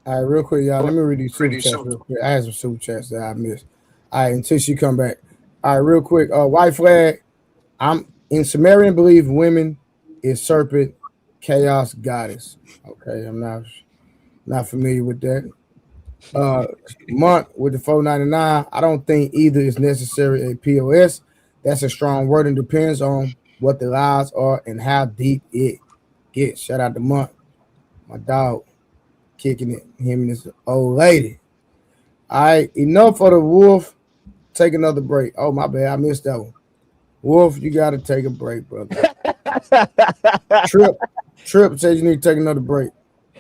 All right, real quick, y'all. Let me read these super chats real quick. I had some super chats that I missed. All right, until she come back. All right, real quick. White flag. I'm In Sumerian belief, women is serpent, chaos, goddess. Okay, I'm not familiar with that. Month with the 499. I don't think either is necessary a POS. That's a strong word and depends on what the lies are and how deep it gets. Shout out to Month, my dog, kicking it. Him and this old lady. All right, enough for the wolf. Take another break. Oh, my bad. I missed that one. Wolf, you got to take a break, brother. Trip says you need to take another break.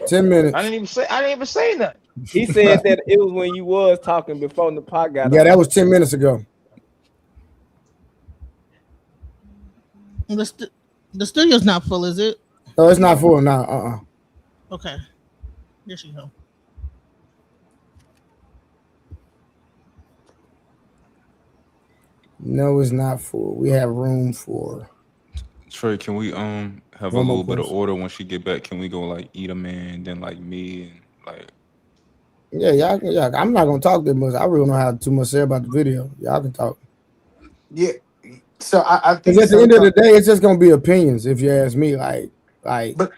10 minutes. I didn't even say nothing. He said that it was when you was talking before the pot got Yeah, on. that was 10 minutes ago. The studio's not full, is it? No, it's not full now. Okay. There she go. No, it's not full. We have room for. Trey, can we have a little bit of order when she get back? Can we go like eat a man, then like me and like? Yeah, y'all. Yeah, I'm not gonna talk that much. I really don't have too much to say about the video. Y'all can talk. Yeah. So I think at the end of the day, it's just gonna be opinions. If you ask me, but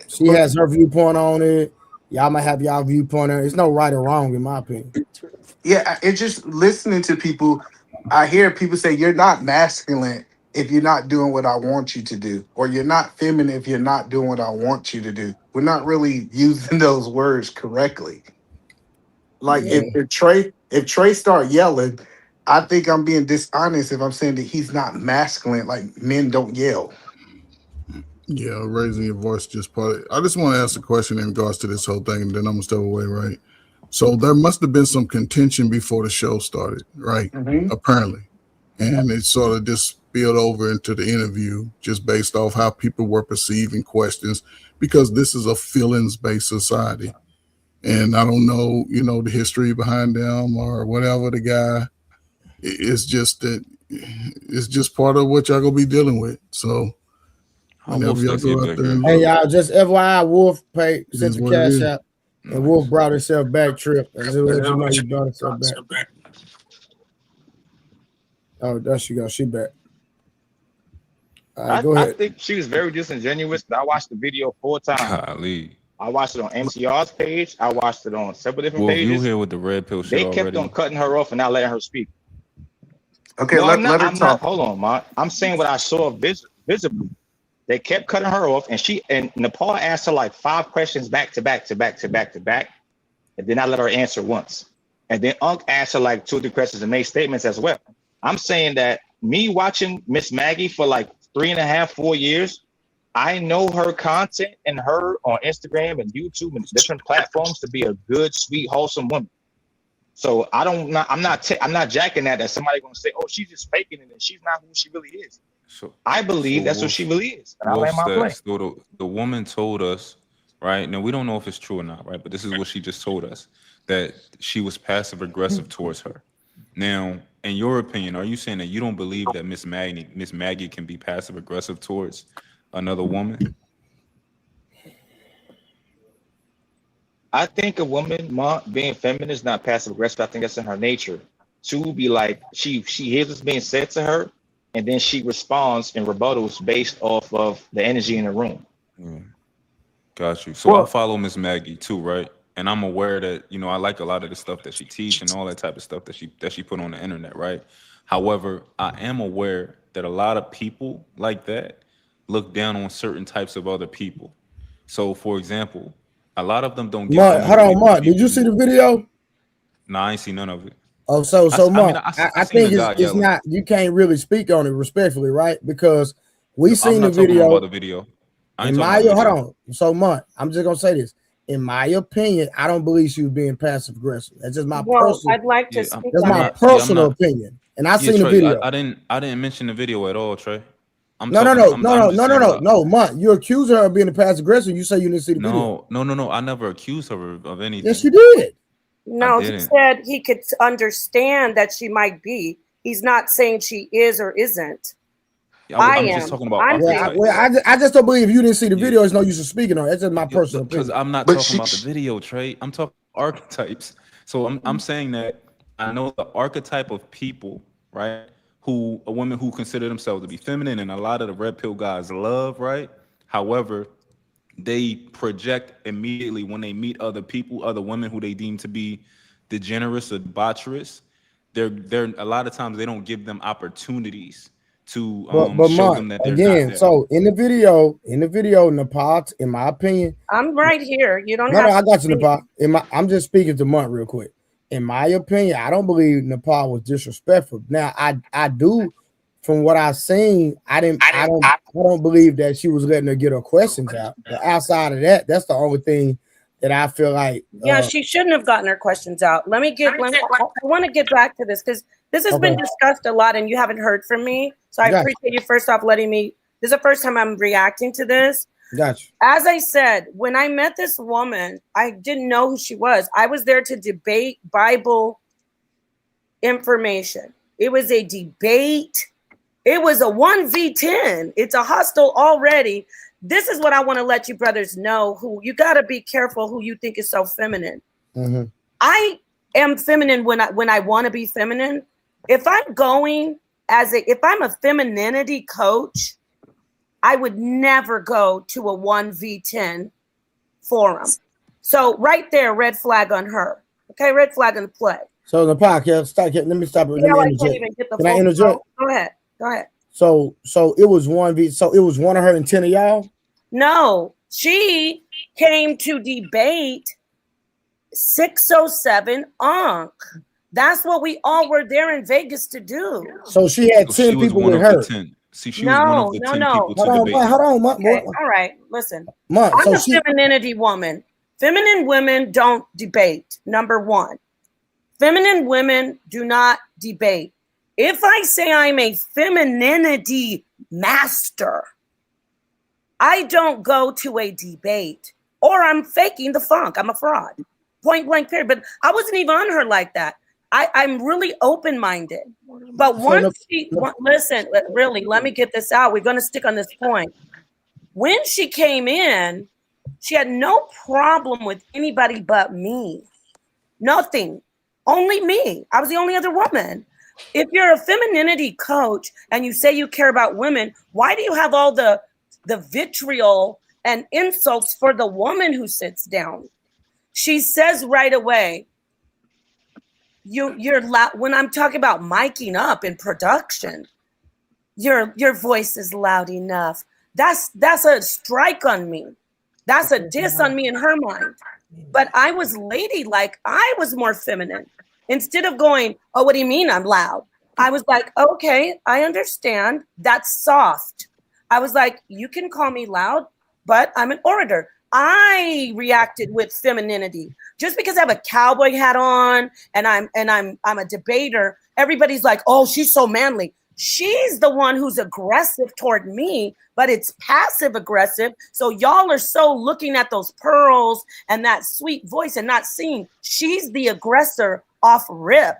she has her viewpoint on it. Y'all might have y'all viewpoint on it. It's no right or wrong in my opinion. Yeah, it's just listening to people. I hear people say you're not masculine if you're not doing what I want you to do, or you're not feminine if you're not doing what I want you to do. We're not really using those words correctly. Like if Trey start yelling, I think I'm being dishonest if I'm saying that he's not masculine. Like men don't yell. Yeah, raising your voice just part of it. I just want to ask a question in regards to this whole thing, and then I'm gonna step away, right? So there must have been some contention before the show started, right? Mm-hmm. Apparently. And it sort of just spilled over into the interview just based off how people were perceiving questions, because this is a feelings-based society. And I don't know, the history behind them or whatever the guy. It's just that it's just part of what y'all gonna be dealing with. So whenever y'all go out there, hey y'all, just FYI, Wolf sent the cash out, and Wolf brought himself back. Trip, and just let you know he brought himself back. Oh, there she goes. She back. All right, go ahead. I think she was very disingenuous. I watched the video 4 times. Golly. I watched it on MCR's page. I watched it on several different Well, pages. you here with the red pill shit They kept already. on cutting her off and not letting her speak. Okay, no, let her talk. Hold on, Mark. I'm saying what I saw visibly. They kept cutting her off, and Nepal asked her like 5 questions back to back, and then I let her answer once. And then Unc asked her like 2 or 3 questions and made statements as well. I'm saying that me watching Miss Maggie for like 3.5, 4 years, I know her content and her on Instagram and YouTube and different platforms to be a good, sweet, wholesome woman. So I'm not jacking that somebody gonna say, oh, she's just faking it and she's not who she really is. So I believe that's what she really is. And I land my plane. So the woman told us, right? Now we don't know if it's true or not, right? But this is what she just told us, that she was passive aggressive towards her. Now, in your opinion, are you saying that you don't believe that Miss Maggie can be passive aggressive towards another woman? I think a woman being feminine is not passive aggressive. I think that's in her nature to be like she hears what's being said to her, and then she responds and rebuttals based off of the energy in the room. Got you. So I follow Miss Maggie too, right? And I'm aware that I like a lot of the stuff that she teach and all that type of stuff that she put on the internet, right? However, I am aware that a lot of people like that look down on certain types of other people. So, for example, a lot of them don't get. Hold on, Mark. Did you see the video? No, I ain't seen none of it. Oh, Mark, I think it's yelling. not. You can't really speak on it respectfully, right? Because we seen the I'm not talking video. about the video. Hold on. So, Mark, I'm just gonna say this. In my opinion, I don't believe she was being passive aggressive. That's just my personal. I'd like to speak. That's my personal opinion, and I seen the video. I didn't mention the video at all, Trey. No, Mark. You accuse her of being a passive aggressive. You say you didn't see the video. No. I never accused her of anything. Yes, you did. No, he said he could understand that she might be. He's not saying she is or isn't. I'm just talking about. I just don't believe if you didn't see the video, there's no use of speaking on it. That's just my personal opinion. Because I'm not talking about the video, Trey. I'm talking archetypes. So I'm saying that I know the archetype of people, right, women who consider themselves to be feminine, and a lot of the red pill guys love, right? However, they project immediately when they meet other people, other women who they deem to be degenerates or debaucherous. They're a lot of times they don't give them opportunities to but show Mark, them that they're again, not there. so in the video, Nepal, in my opinion, I'm right here. You don't no, have I got you, to Nepal. I'm just speaking to Monk real quick. In my opinion, I don't believe Nepal was disrespectful. Now, I do, from what I've seen, I don't believe that she was letting her get her questions out. But outside of that, that's the only thing that I feel like. Yeah, she shouldn't have gotten her questions out. I want to get back to this because this has been discussed a lot and you haven't heard from me. So I appreciate you first off letting me. This is the first time I'm reacting to this. Gotcha. As I said, when I met this woman, I didn't know who she was. I was there to debate Bible information. It was a debate. It was a 1v10. It's a hostile already. This is what I want to let you brothers know. Who you got to be careful who you think is so feminine. Mm-hmm. I am feminine when I want to be feminine. If I'm going if I'm a femininity coach, I would never go to a 1v10 forum. So right there, red flag on her. Okay, red flag on the play. So the podcast, let me stop. Let me interject. Can I interject? Go ahead. Go ahead. So it was 1v. So it was 110 of y'all. No, she came to debate 607 Ankh. That's what we all were there in Vegas to do. So she had 10 people with her. See, she was one of the 10 people to debate. Hold on, okay. All right, listen. I'm a femininity woman. Feminine women don't debate. Number one, feminine women do not debate. If I say I'm a femininity master, I don't go to a debate or I'm faking the funk. I'm a fraud. Point blank period. But I wasn't even on her like that. I'm really open-minded. But once listen, really, let me get this out. We're going to stick on this point. When she came in, she had no problem with anybody but me. Nothing. Only me. I was the only other woman. If you're a femininity coach and you say you care about women, why do you have all the vitriol and insults for the woman who sits down? She says right away, you're loud. When I'm talking about miking up in production, your voice is loud enough. That's a strike on me. That's a diss on me in her mind. But I was ladylike. I was more feminine. Instead of going, oh, what do you mean I'm loud? I was like, okay, I understand. That's soft. I was like, you can call me loud, but I'm an orator. I reacted with femininity. Just because I have a cowboy hat on and I'm a debater, everybody's like, oh, she's so manly. She's the one who's aggressive toward me, but it's passive aggressive. So y'all are so looking at those pearls and that sweet voice and not seeing she's the aggressor off rip.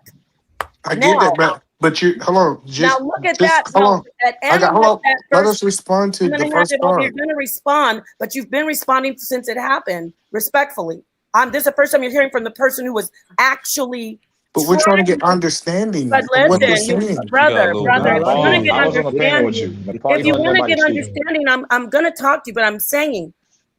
I get that, but you hold on. Now look at that. Hold on. Let us respond to the first part. You're going to respond, but you've been responding since it happened. Respectfully, this is the first time you're hearing from the person who was actually. But we're trying to get understanding. But listen, brother, if you want to get understanding, I'm going to talk to you. But I'm saying,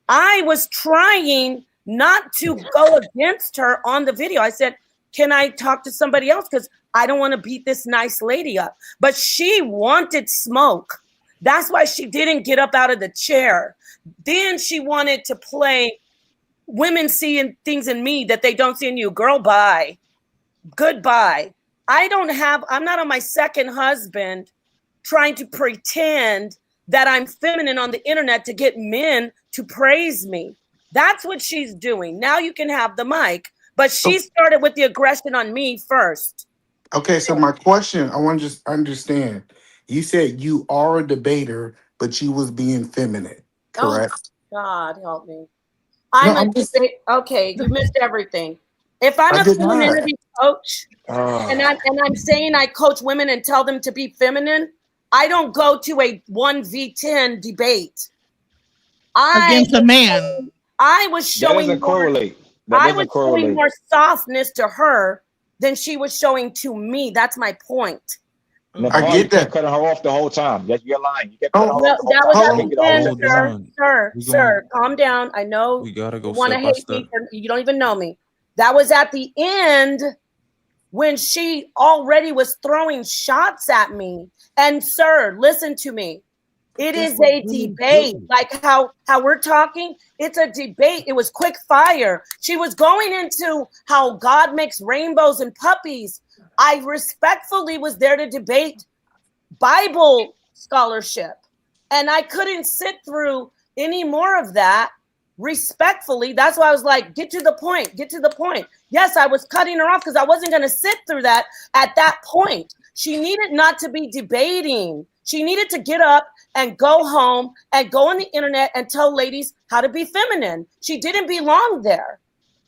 I was trying not to go against her on the video. I said, can I talk to somebody else? Because I don't want to beat this nice lady up. But she wanted smoke. That's why she didn't get up out of the chair. Then she wanted to play women seeing things in me that they don't see in you. Girl, bye. Goodbye. I'm not on my second husband trying to pretend that I'm feminine on the internet to get men to praise me. That's what she's doing. Now you can have the mic. But she started with the aggression on me first. Okay, so my question, I want to just understand. You said you are a debater, but you was being feminine, correct? Oh, God help me. Okay, you missed everything. If I'm a femininity coach and I'm saying I coach women and tell them to be feminine, I don't go to a 1v10 debate. Against a man. I was showing that doesn't correlate. Showing more softness to her than she was showing to me. That's my point. Nepal, I you get kept that. cutting her off the whole time. You're lying. You kept cutting her Oh, No, off the whole that time. was You at make the it always end, a Hold sir. on. Sir, We sir, going calm down. I know we gotta go you want to step by hate step. me. You don't even know me. That was at the end when she already was throwing shots at me. And sir, listen to me. It That's is what a women debate, do. like how we're talking. It's a debate. It was quick fire. She was going into how God makes rainbows and puppies. I respectfully was there to debate Bible scholarship, and I couldn't sit through any more of that respectfully. That's why I was like, get to the point, get to the point. Yes, I was cutting her off because I wasn't going to sit through that at that point. She needed not to be debating. She needed to get up and go home and go on the internet and tell ladies how to be feminine. She didn't belong there.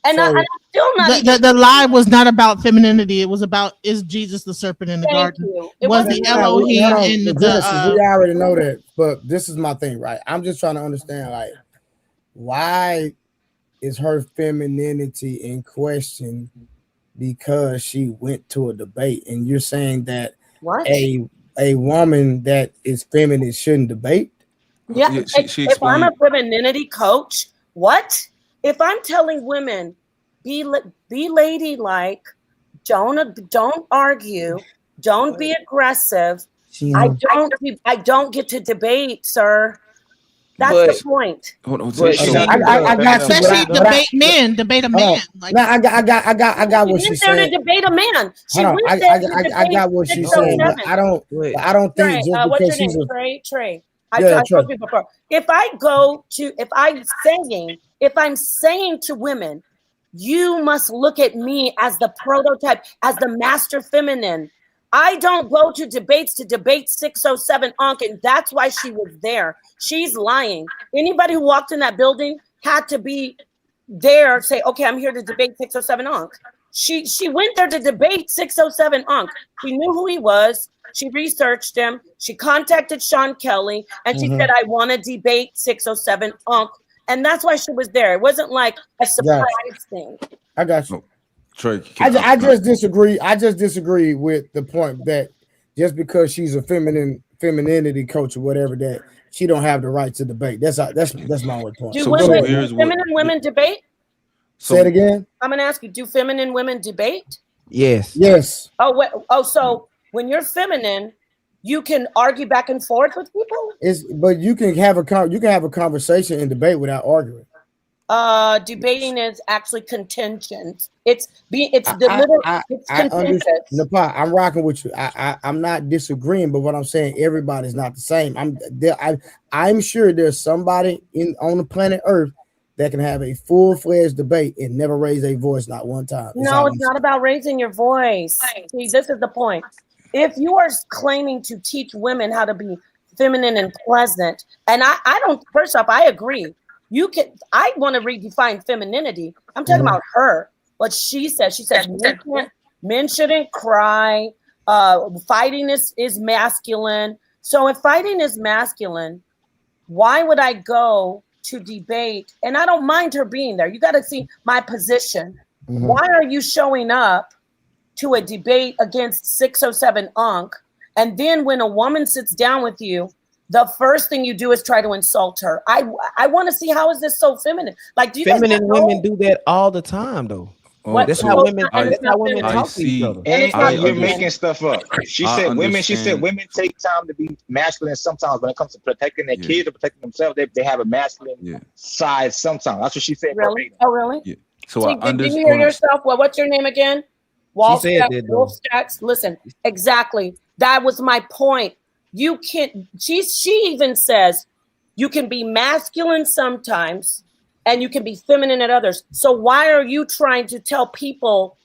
And, So I'm still not even. The lie was not about femininity. It was about, is Jesus the serpent in the Thank garden? you. It Was wasn't the hold Elohim on, and Genesis, we the already know that, but this is my thing, right? I'm just trying to understand, like, why is her femininity in question because she went to a debate? And you're saying that What? a woman that is feminine shouldn't debate? Yeah, She if I'm a explained. femininity coach, what? If I'm telling women, be ladylike, don't argue, don't be aggressive. I don't get to debate, sir. That's the But point. Hold on. but She, she I got you, especially but debate men, debate a man. Like, no, I got She what went she's there to saying. debate a man. She Hold on, went there to I debate got what she's saying, but 607. I don't think Trey, just what's because your she's name? a Trey. I yeah, told Trey. you before. If I'm saying to women, you must look at me as the prototype, as the master feminine. I don't go to debates to debate 607 Ankh, and that's why she was there. She's lying. Anybody who walked in that building had to be there, say, okay, I'm here to debate 607 Ankh. She went there to debate 607 Ankh. She knew who he was. She researched him. She contacted Sean Kelly, and she said, I want to debate 607 Ankh. And that's why she was there. It wasn't like a surprise thing. I got you. oh, Trey, I just disagree. I just disagree with the point that just because she's a femininity coach or whatever, that she don't have the right to debate. That's my only point. Do So here's feminine women debate? Say it again. I'm going to ask you, do feminine women debate? Yes. Yes. So when you're feminine, you can argue back and forth with people? But you can have a conversation and debate without arguing. Debating is actually contention. It's contentious. Nepal, I'm rocking with you. I'm not disagreeing, but what I'm saying, everybody's not the same. I'm sure there's somebody on the planet Earth that can have a full-fledged debate and never raise a voice, not one time. No, it's not about raising your voice. See, this is the point. If you are claiming to teach women how to be feminine and pleasant, and I don't, first off, I agree. I want to redefine femininity. I'm talking about her. What she says. She says men shouldn't cry. Fighting is masculine. So if fighting is masculine, why would I go to debate? And I don't mind her being there. You got to see my position. Mm-hmm. Why are you showing up to a debate against 607 Ankh? And then when a woman sits down with you, the first thing you do is try to insult her. I want to see, how is this so feminine? Like, do you feminine women do that all the time, though? That's how women talk to each other. And you're making stuff up. She said women take time to be masculine sometimes. When it comes to protecting their kids or protecting themselves, they have a masculine side sometimes. That's what she said. Really? Oh, really? Yeah. So did you hear yourself? Well, what's your name again? Wolfstacks. Listen, exactly. That was my point. You can't. She even says you can be masculine sometimes and you can be feminine at others. So why are you trying to tell people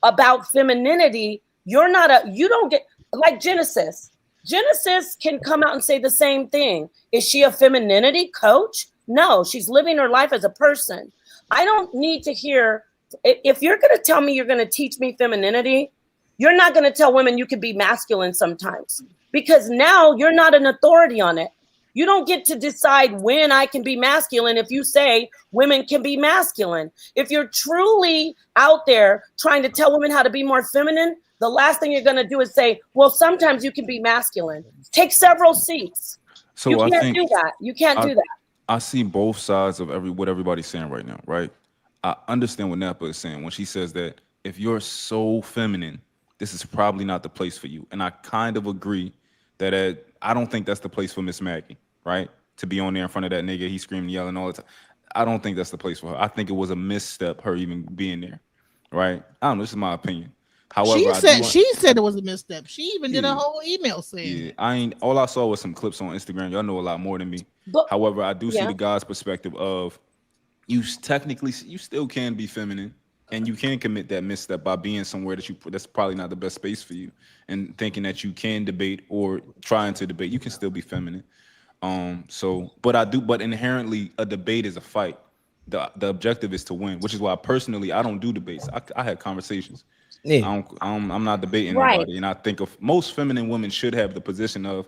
about femininity? You don't get, like Genesis. Genesis can come out and say the same thing. Is she a femininity coach? No, she's living her life as a person. I don't need to hear, if you're going to tell me you're going to teach me femininity, you're not going to tell women you can be masculine sometimes, because now you're not an authority on it. You don't get to decide when I can be masculine if you say women can be masculine. If you're truly out there trying to tell women how to be more feminine, the last thing you're going to do is say, well, sometimes you can be masculine. Take several seats. So You I can't think do that. You can't do that. I see both sides of what everybody's saying right now, right? I understand what Napa is saying when she says that if you're so feminine, this is probably not the place for you. And I kind of agree that I don't think that's the place for Miss Maggie, right? To be on there in front of that nigga, he's screaming, yelling all the time. I don't think that's the place for her. I think it was a misstep, her even being there, right? I don't know. This is my opinion. However, she said it was a misstep. She even did a whole email saying it. All I saw was some clips on Instagram. Y'all know a lot more than me. However, I do see the guy's perspective of you still can be feminine and you can commit that misstep by being somewhere that's probably not the best space for you and thinking that you can debate or trying to debate. You can still be feminine. But inherently a debate is a fight. The objective is to win, which is why personally I don't do debates. I had conversations. Yeah. I'm not debating nobody, and I think of most feminine women should have the position of,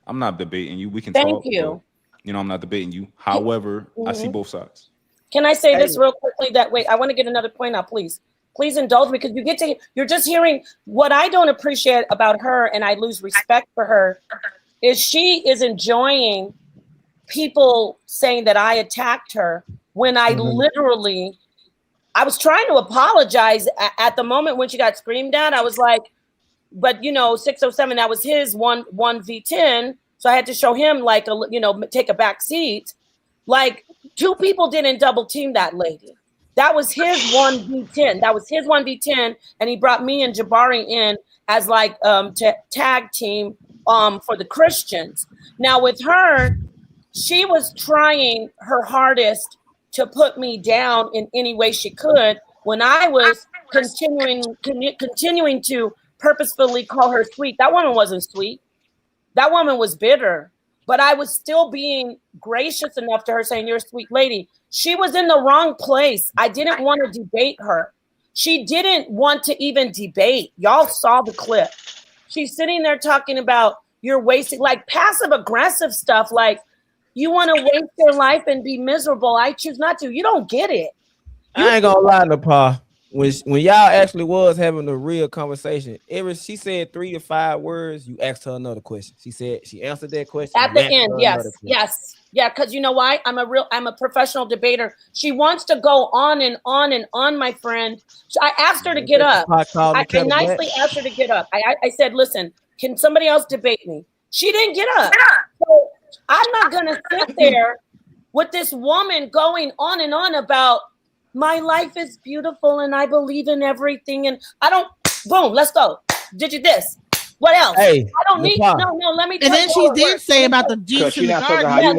I'm not debating you. We can talk. But, I'm not debating you. However, I see both sides. Can I say this real quickly? I want to get another point out, please. Please indulge me, because you're just hearing what I don't appreciate about her, and I lose respect for her. Is she is enjoying people saying that I attacked her when I literally. I was trying to apologize at the moment when she got screamed at. I was like, but 607, that was his 1v10. So I had to show him take a back seat. Like 2 people didn't double team that lady. That was his 1v10. That was his 1v10. And he brought me and Jabari in as tag team for the Christians. Now with her, she was trying her hardest to put me down in any way she could when I was continuing to purposefully call her sweet. That woman wasn't sweet. That woman was bitter, but I was still being gracious enough to her, saying, you're a sweet lady. She was in the wrong place. I didn't want to debate her. She didn't want to even debate. Y'all saw the clip. She's sitting there talking about you're wasting, like passive aggressive stuff. Like, you want to waste your life and be miserable. I choose not to. You don't get it. I ain't gonna lie to Pa. When y'all actually was having a real conversation, she said 3 to 5 words. You asked her another question. She answered that question at the end. Yes. Yeah, because you know why? I'm a professional debater. She wants to go on and on and on, my friend. So I asked her to get up. I nicely asked her to get up. I said, listen, can somebody else debate me? She didn't get up. So I'm not going to sit there with this woman going on and on about my life is beautiful and I believe in everything. And I don't, boom, let's go. Did you this? What else? Hey, I don't need, no, let me. And then she did say about the Jesus in the garden.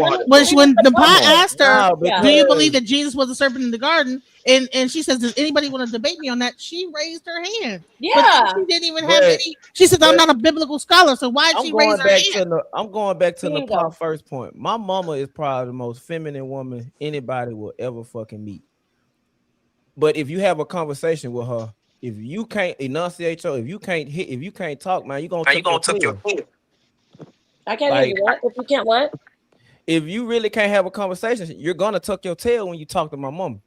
When the Pa asked her, do you believe that Jesus was a serpent in the garden? And she says, does anybody want to debate me on that? She raised her hand. Yeah. But she didn't even have any. She said, I'm not a biblical scholar. So why did she raise her hand? I'm going back to the Pa first point. My mama is probably the most feminine woman anybody will ever fucking meet. But if you have a conversation with her, if you can't enunciate if you can't talk, man, you're gonna tuck your tail. I can't hear you. What? If you can't what? If you really can't have a conversation, you're gonna tuck your tail when you talk to my mom.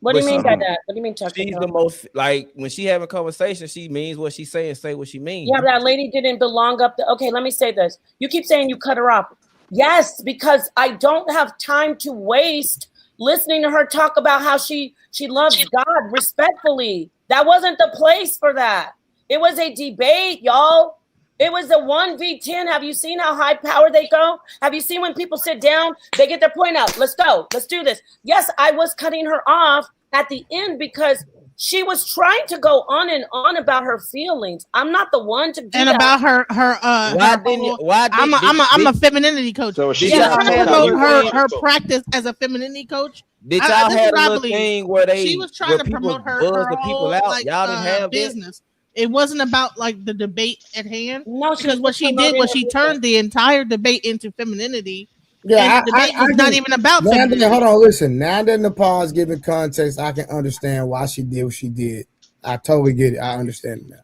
What do you mean by that? What do you mean tuck your tail? She's the most, like, when she having a conversation, she means what she's saying, say what she means. Yeah, that lady didn't belong up there. Okay, let me say this. You keep saying you cut her off. Yes, because I don't have time to waste listening to her talk about how she loves God respectfully. That wasn't the place for that. It was a debate, y'all. It was a 1v10. Have you seen how high power they go? Have you seen when people sit down, they get their point out? Let's go. Let's do this. Yes, I was cutting her off at the end because she was trying to go on and on about her feelings. I'm not the one to do and that. About her I'm a femininity coach. So she's trying to promote her practice as a femininity coach. Did y'all have a little thing where she was trying to promote her whole out? Y'all didn't have business. It wasn't about like the debate at hand. No, because what she did was she turned the entire debate into femininity. Yeah, the debate was not even about femininity. Hold on, listen. Now that the pause giving context, I can understand why she did what she did. I totally get it. I understand that.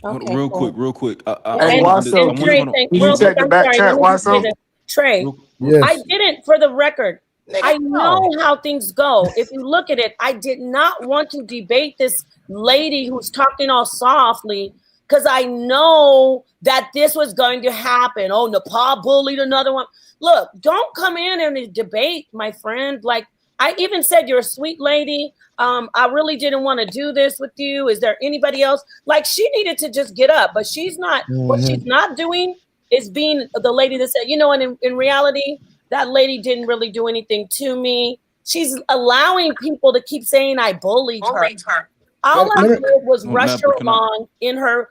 Okay, real quick. Hey, Wasso, can you check the back chat, Wasso? Trey, yes. I didn't, for the record. I know how things go. If you look at it, I did not want to debate this lady who's talking all softly. because I know that this was going to happen. Oh, Nepal bullied another one. Look, don't come in and debate, my friend. Like, I even said, you're a sweet lady. I really didn't want to do this with you. Is there anybody else? Like, she needed to just get up, but she's not. What she's not doing is being the lady that said, you know, and in reality, that lady didn't really do anything to me. She's allowing people to keep saying I bullied her. All I did was rush her along in her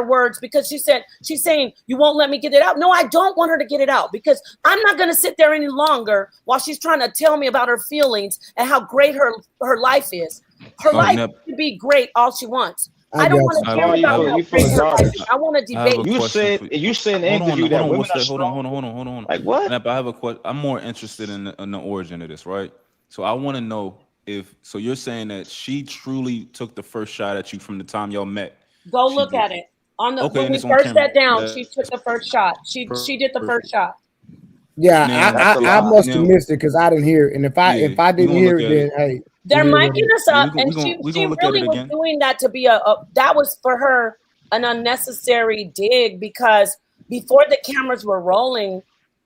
words, because she's saying, you won't let me get it out. No, I don't want her to get it out, because I'm not going to sit there any longer while she's trying to tell me about her feelings and how great her life is. Her life can be great all she wants. I don't want to hear about how great her life is. I want to debate. You said in the interview that women are strong. Hold on. Like what? I have a question. I'm more interested in the origin of this, right? So I want to know so you're saying that she truly took the first shot at you from the time y'all met. Go look at it. When we first sat down, she took the first shot. She did the first shot. Yeah, I must have missed it because I didn't hear it. And if I didn't hear it, then hey. They're miking us up, and she really was doing that to be that was for her an unnecessary dig, because before the cameras were rolling,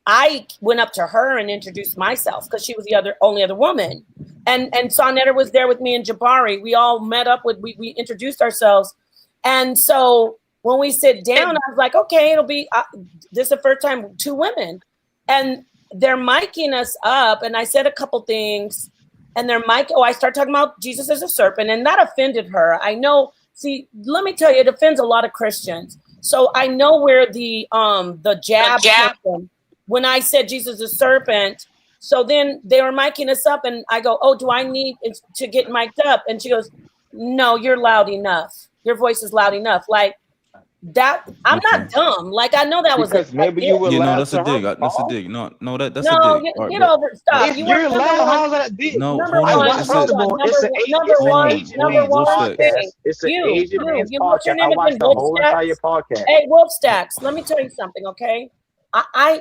I went up to her and introduced myself because she was the only other woman. And Sonetta was there with me and Jabari. We all met up we introduced ourselves. And so when we sit down, I was like, okay, it'll be, this is the first time 2 women. And they're miking us up. And I said a couple things. And I start talking about Jesus as a serpent. And that offended her. I know, see, let me tell you, it offends a lot of Christians. So I know where the jab came from. When I said Jesus is a serpent, so then they were miking us up, and I go, oh, do I need to get mic'd up? And she goes, no, you're loud enough. Your voice is loud enough. Like that, I'm not dumb. Like I know that was because maybe you were loud. That's a dig. That's a dig. No, that's a dig. Get over it. Stop. If you're loud, how's that a dig? No, number one. It's an Asian man's podcast. I watched the whole entire podcast. Hey, Wolf Stacks, let me tell you something, okay?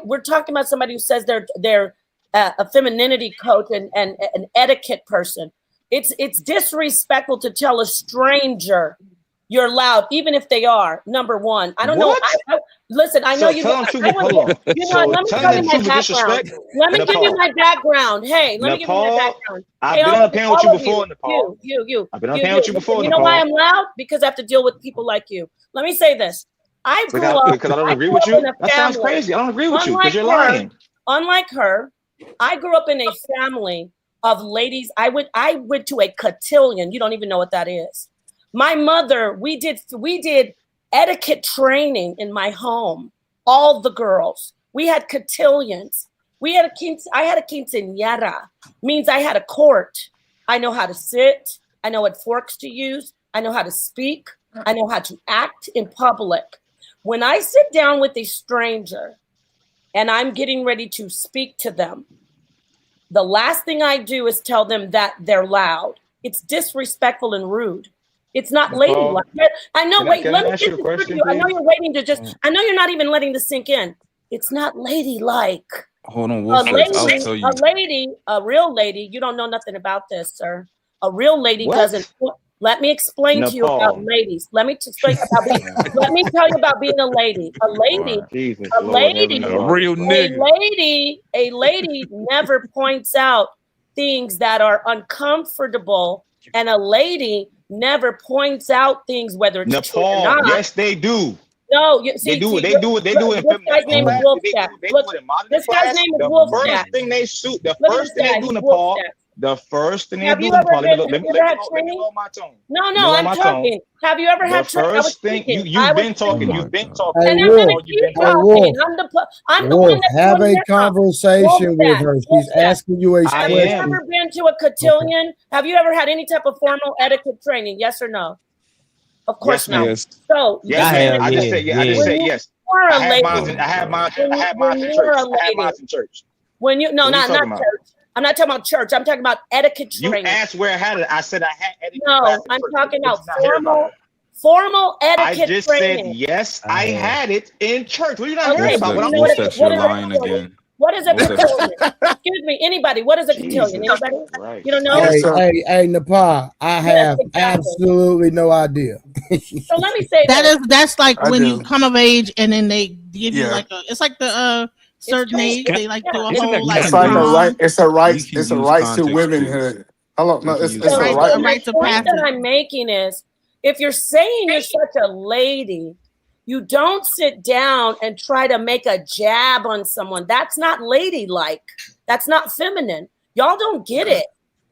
We're talking about somebody who says they're a femininity coach and an etiquette person. It's disrespectful to tell a stranger you're loud, even if they are. Number one, I don't know. Listen, I know you. Let me tell you my background. Let me give you my background. Hey, let me give you my background. I've been on a panel with you before, Nepal. I've been on a panel with you before. You know why I'm loud? Because I have to deal with people like you. Let me say this. I grew up because I don't agree with you. That sounds crazy. I don't agree with you because you're lying. Unlike her, I grew up in a family of ladies. I went to a cotillion. You don't even know what that is. My mother, we did etiquette training in my home. All the girls. We had cotillions. I had a quinceañera. Means I had a court. I know how to sit. I know what forks to use. I know how to speak. I know how to act in public. When I sit down with a stranger and I'm getting ready to speak to them, the last thing I do is tell them that they're loud. It's disrespectful and rude. It's not ladylike. I know. Let me get this to you. I know you're waiting to I know you're not even letting this sink in. It's not ladylike. Hold on. A real lady. You don't know nothing about this, sir. A real lady doesn't. Let me explain to you about ladies. Let me tell you about being a lady. A lady never points out things that are uncomfortable, and a lady never points out things whether it's true or not. Yes, they do. No, they do it. This guy's name is Wolfstack. This guy's name is Wolfstack. The first thing they do, Nepal. The first thing they do, Nepal. Let me lower my tone. No, I'm talking. Have you ever had training? The first thing you've been talking. Hey, and I'm going to keep talking. I'm the one that's have a conversation with her. She's asking you a question. Have you ever been to a cotillion? Have you ever had any type of formal etiquette training? Yes or no? Of course not. Yes. So I just said yes. I have mine in church. When you not church. I'm not talking about church. I'm talking about etiquette training. You asked where I had it. I said I had etiquette. No, I'm talking about formal etiquette training. I just said yes, I had it in church. What are you not hearing about? You're lying again. What is a What's that? cotillion? Excuse me, anybody. What is a cotillion? Jesus Anybody? Christ. You don't know? Hey, Nepal, I Yes, have exactly. absolutely no idea. So let me say this. That's like I when you do. come of age and then they give you Yeah. like it's like the certain age they like do a Isn't whole that like It's like a loose? right. prom. It's a We rights. can It's a use rights to context clues. womenhood. Hello, no, We can it's use it's a Right, right. a My rites of point that passage. I'm making is, if you're saying you're such a lady, you don't sit down and try to make a jab on someone. That's not ladylike. That's not feminine. Y'all don't get it.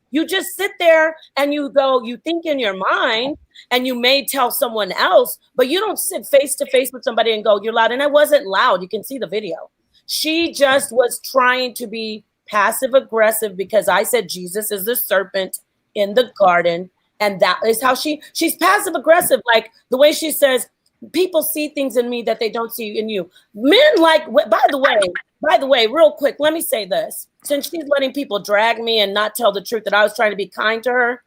You just sit there and you go, you think in your mind, and you may tell someone else, but you don't sit face to face with somebody and go, you're loud. And I wasn't loud. You can see the video. She just was trying to be passive aggressive because I said Jesus is the serpent in the garden. And that is how she's passive aggressive. Like the way she says, people see things in me that they don't see in you. Men like, by the way, real quick, let me say this. Since she's letting people drag me and not tell the truth that I was trying to be kind to her,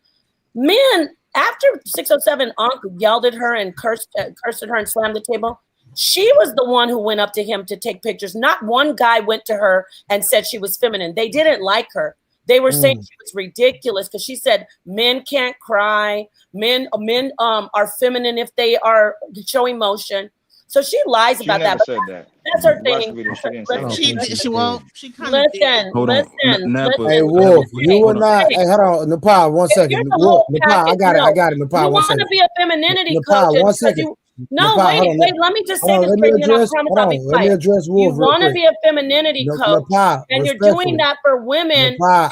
men, after 607 Unc yelled at her and cursed at her and slammed the table, she was the one who went up to him to take pictures. Not one guy went to her and said she was feminine. They didn't like her. They were saying she was ridiculous because she said men can't cry. Men are feminine if they are show emotion. So she lies She about never that. said that. That's her Watch the thing. video. She didn't say that. She kind of did. Hold on, Napa. Hey, Wolf, you are not. Hey, hold on, Nepal, 1 second. You're the Wolf, whole Nepal, I package. got it. No. I got it. Nepal, You 1 want second. to be a femininity Nepal, coach. 1 because second. No, Nepal, wait. Let me just say hold on, this, let me Brady, and I address. promise Hold I'll be on, let me quiet. address You Wolf real want to quick. be a femininity coach, Nepal, and you're doing that for women. Nepal,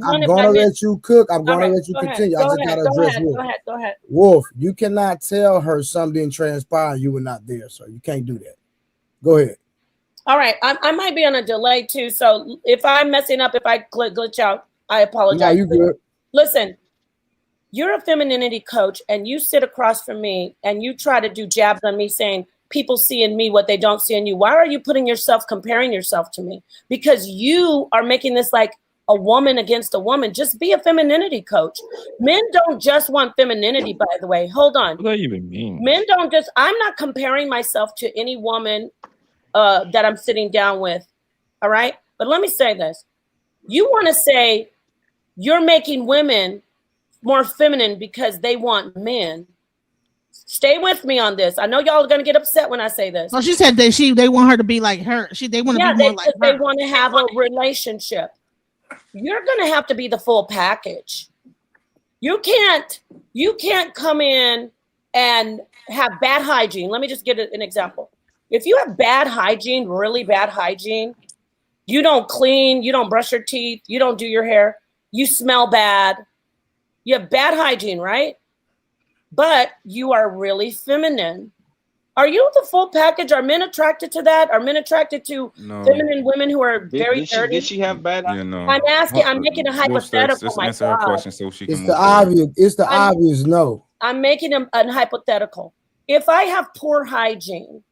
I'm gonna let you cook. I'm gonna let you continue. I just gotta address Wolf. Go ahead. Wolf, you cannot tell her something didn't transpire. You were not there, so you can't do that. Go ahead. All right, I might be on a delay too, so if I'm messing up, if I glitch out, I apologize. No, you good. Listen, you're a femininity coach, and you sit across from me, and you try to do jabs on me saying people see in me what they don't see in you. Why are you comparing yourself to me? Because you are making this like a woman against a woman. Just be a femininity coach. Men don't just want femininity, by the way. Hold on. What does that even mean? Men don't just, I'm not comparing myself to any woman that I'm sitting down with. All right. But let me say this. You want to say you're making women more feminine because they want men. Stay with me on this. I know y'all are going to get upset when I say this. Well, she said that they want her to be like her. They want to be more like her. They want to have a relationship. You're going to have to be the full package. You can't come in and have bad hygiene. Let me just give an example. If you have bad hygiene, really bad hygiene, you don't clean, you don't brush your teeth, you don't do your hair, you smell bad, you have bad hygiene, right? But you are really feminine. Are you the full package? Are men attracted to that? Are men attracted to feminine women who are very dirty? Did she have bad? Yeah, no. I'm asking. I'm making a hypothetical. Just answer her question so she can It's move the forward. obvious. It's the obvious no. I'm making a hypothetical. If I have poor hygiene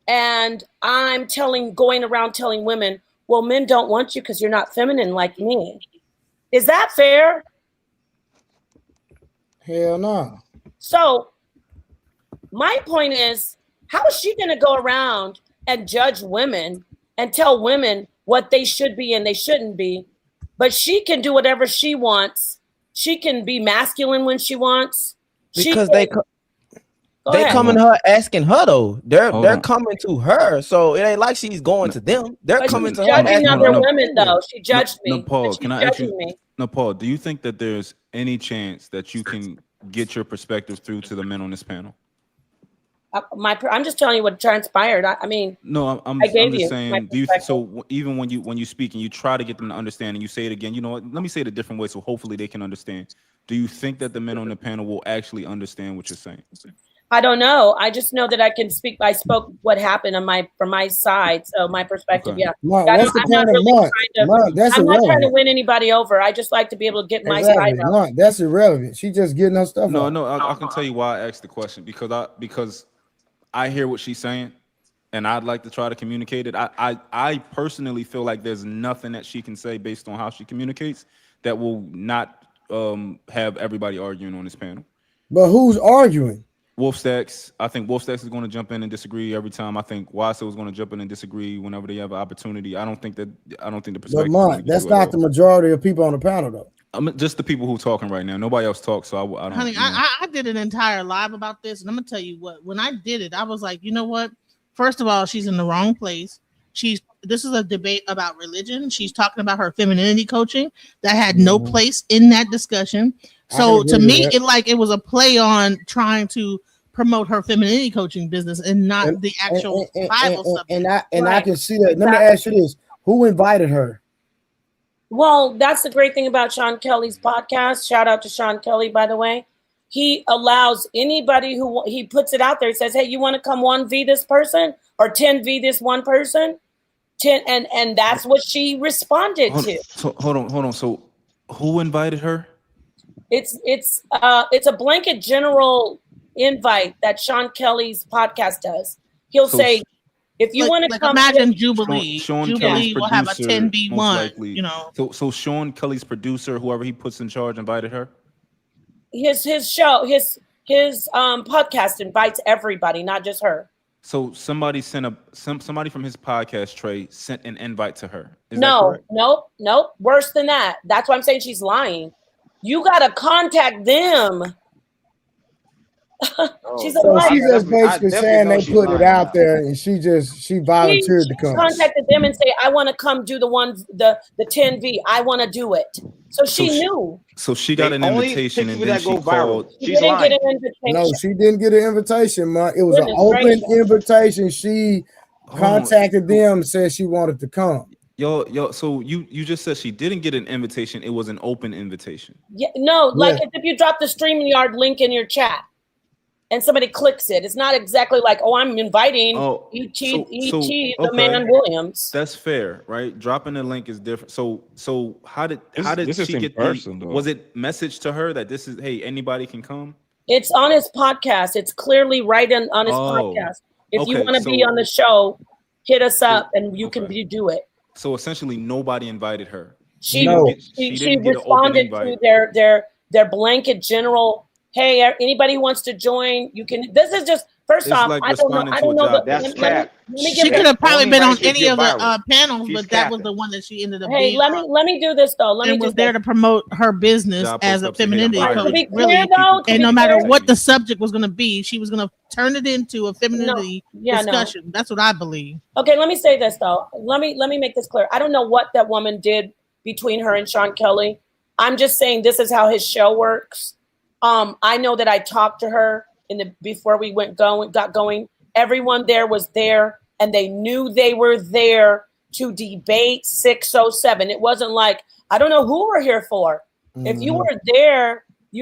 and I'm going around telling women, well, men don't want you because you're not feminine like me. Is that fair? Hell no. So my point is, how is she going to go around and judge women and tell women what they should be and they shouldn't be? But she can do whatever she wants. She can be masculine when she wants. Because they coming to her asking her though. They're coming to her, so it ain't like she's going to them. They're coming to her. Judging other women though. She judged me. Paul, can I ask you? Me. No, Paul, do you think that there's any chance that you can get your perspective through to the men on this panel? I'm just telling you what transpired. I mean, no, I'm just saying. Do you so even when you speak and you try to get them to understand and you say it again? You know what? Let me say it a different way so hopefully they can understand. Do you think that the men on the panel will actually understand what you're saying? I don't know. I just know that I can speak. I spoke what happened from my side, so my perspective. Okay. Yeah, Mark, what's the point of Mark? That's I'm not irrelevant. trying to win anybody over. I just like to be able to get my side out. Mark, that's irrelevant. She just getting her stuff out. No, I can tell you why I asked the question because I hear what she's saying, and I'd like to try to communicate it. I personally feel like there's nothing that she can say based on how she communicates that will not have everybody arguing on this panel. But who's arguing? Wolfstacks. I think Wolfstacks is going to jump in and disagree every time. I think Wasa is going to jump in and disagree whenever they have an opportunity. I don't think the But perspective. Mont, that's not the majority of people on the panel, though. Just the people who talking right now. Nobody else talks, so I don't. Honey, I did an entire live about this, and I'm gonna tell you what. When I did it, I was like, you know what? First of all, she's in the wrong place. This is a debate about religion. She's talking about her femininity coaching that had no place in that discussion. So to me, it was a play on trying to promote her femininity coaching business and not the actual Bible subject. I can see that. Let me ask you this: who invited her? Well, that's the great thing about Sean Kelly's podcast. Shout out to Sean Kelly, by the way. He allows anybody he puts it out there. He says, hey, you want to come 1v this person or 10v this one person? 10, and that's what she responded to. So hold on. So who invited her? It's a blanket general invite that Sean Kelly's podcast does. He'll say, if you want to come, imagine Jubilee. Sean Jubilee Kelly's will have a producer, 10v1. most likely. You know. So Sean Kelly's producer, whoever he puts in charge, invited her. His show, his podcast invites everybody, not just her. So somebody somebody from his podcast, Trey, sent an invite to her. Nope. Worse than that. That's why I'm saying she's lying. You gotta contact them. She's just basically saying they put it out there, and she volunteered to come. Contacted them and say, I want to come do the 10V. I want to do it. So she knew. So she got an invitation, and then she called. She didn't get an invitation. No, she didn't get an invitation, man. It was an open invitation. She contacted them and said she wanted to come. Yo. So you just said she didn't get an invitation. It was an open invitation. Yeah, no, like if you drop the StreamYard link in your chat and somebody clicks it, it's not exactly like, oh, I'm inviting the man Williams. That's fair, right? Dropping the link is different. So how did this she get person, though? Was it messaged to her that this is, hey, anybody can come? It's on his podcast. It's clearly on his podcast. If you want to be on the show, hit us up and you can do it. So essentially, nobody invited her. She responded to their blanket general. Hey, anybody who wants to join, you can. This is just first off. Like I don't know. She could have probably been on any of the panels, but that was the one that she ended up. Hey, let me do this though. Let me was there to promote her business as a femininity coach. Really, and no matter what the subject was going to be, she was going to turn it into a femininity discussion. That's what I believe. Okay, let me say this though. Let me make this clear. I don't know what that woman did between her and Sean Kelly. I'm just saying this is how his show works. I know that I talked to her before we got going. Everyone there was there, and they knew they were there to debate 607. It wasn't like, I don't know who we're here for. Mm-hmm. If you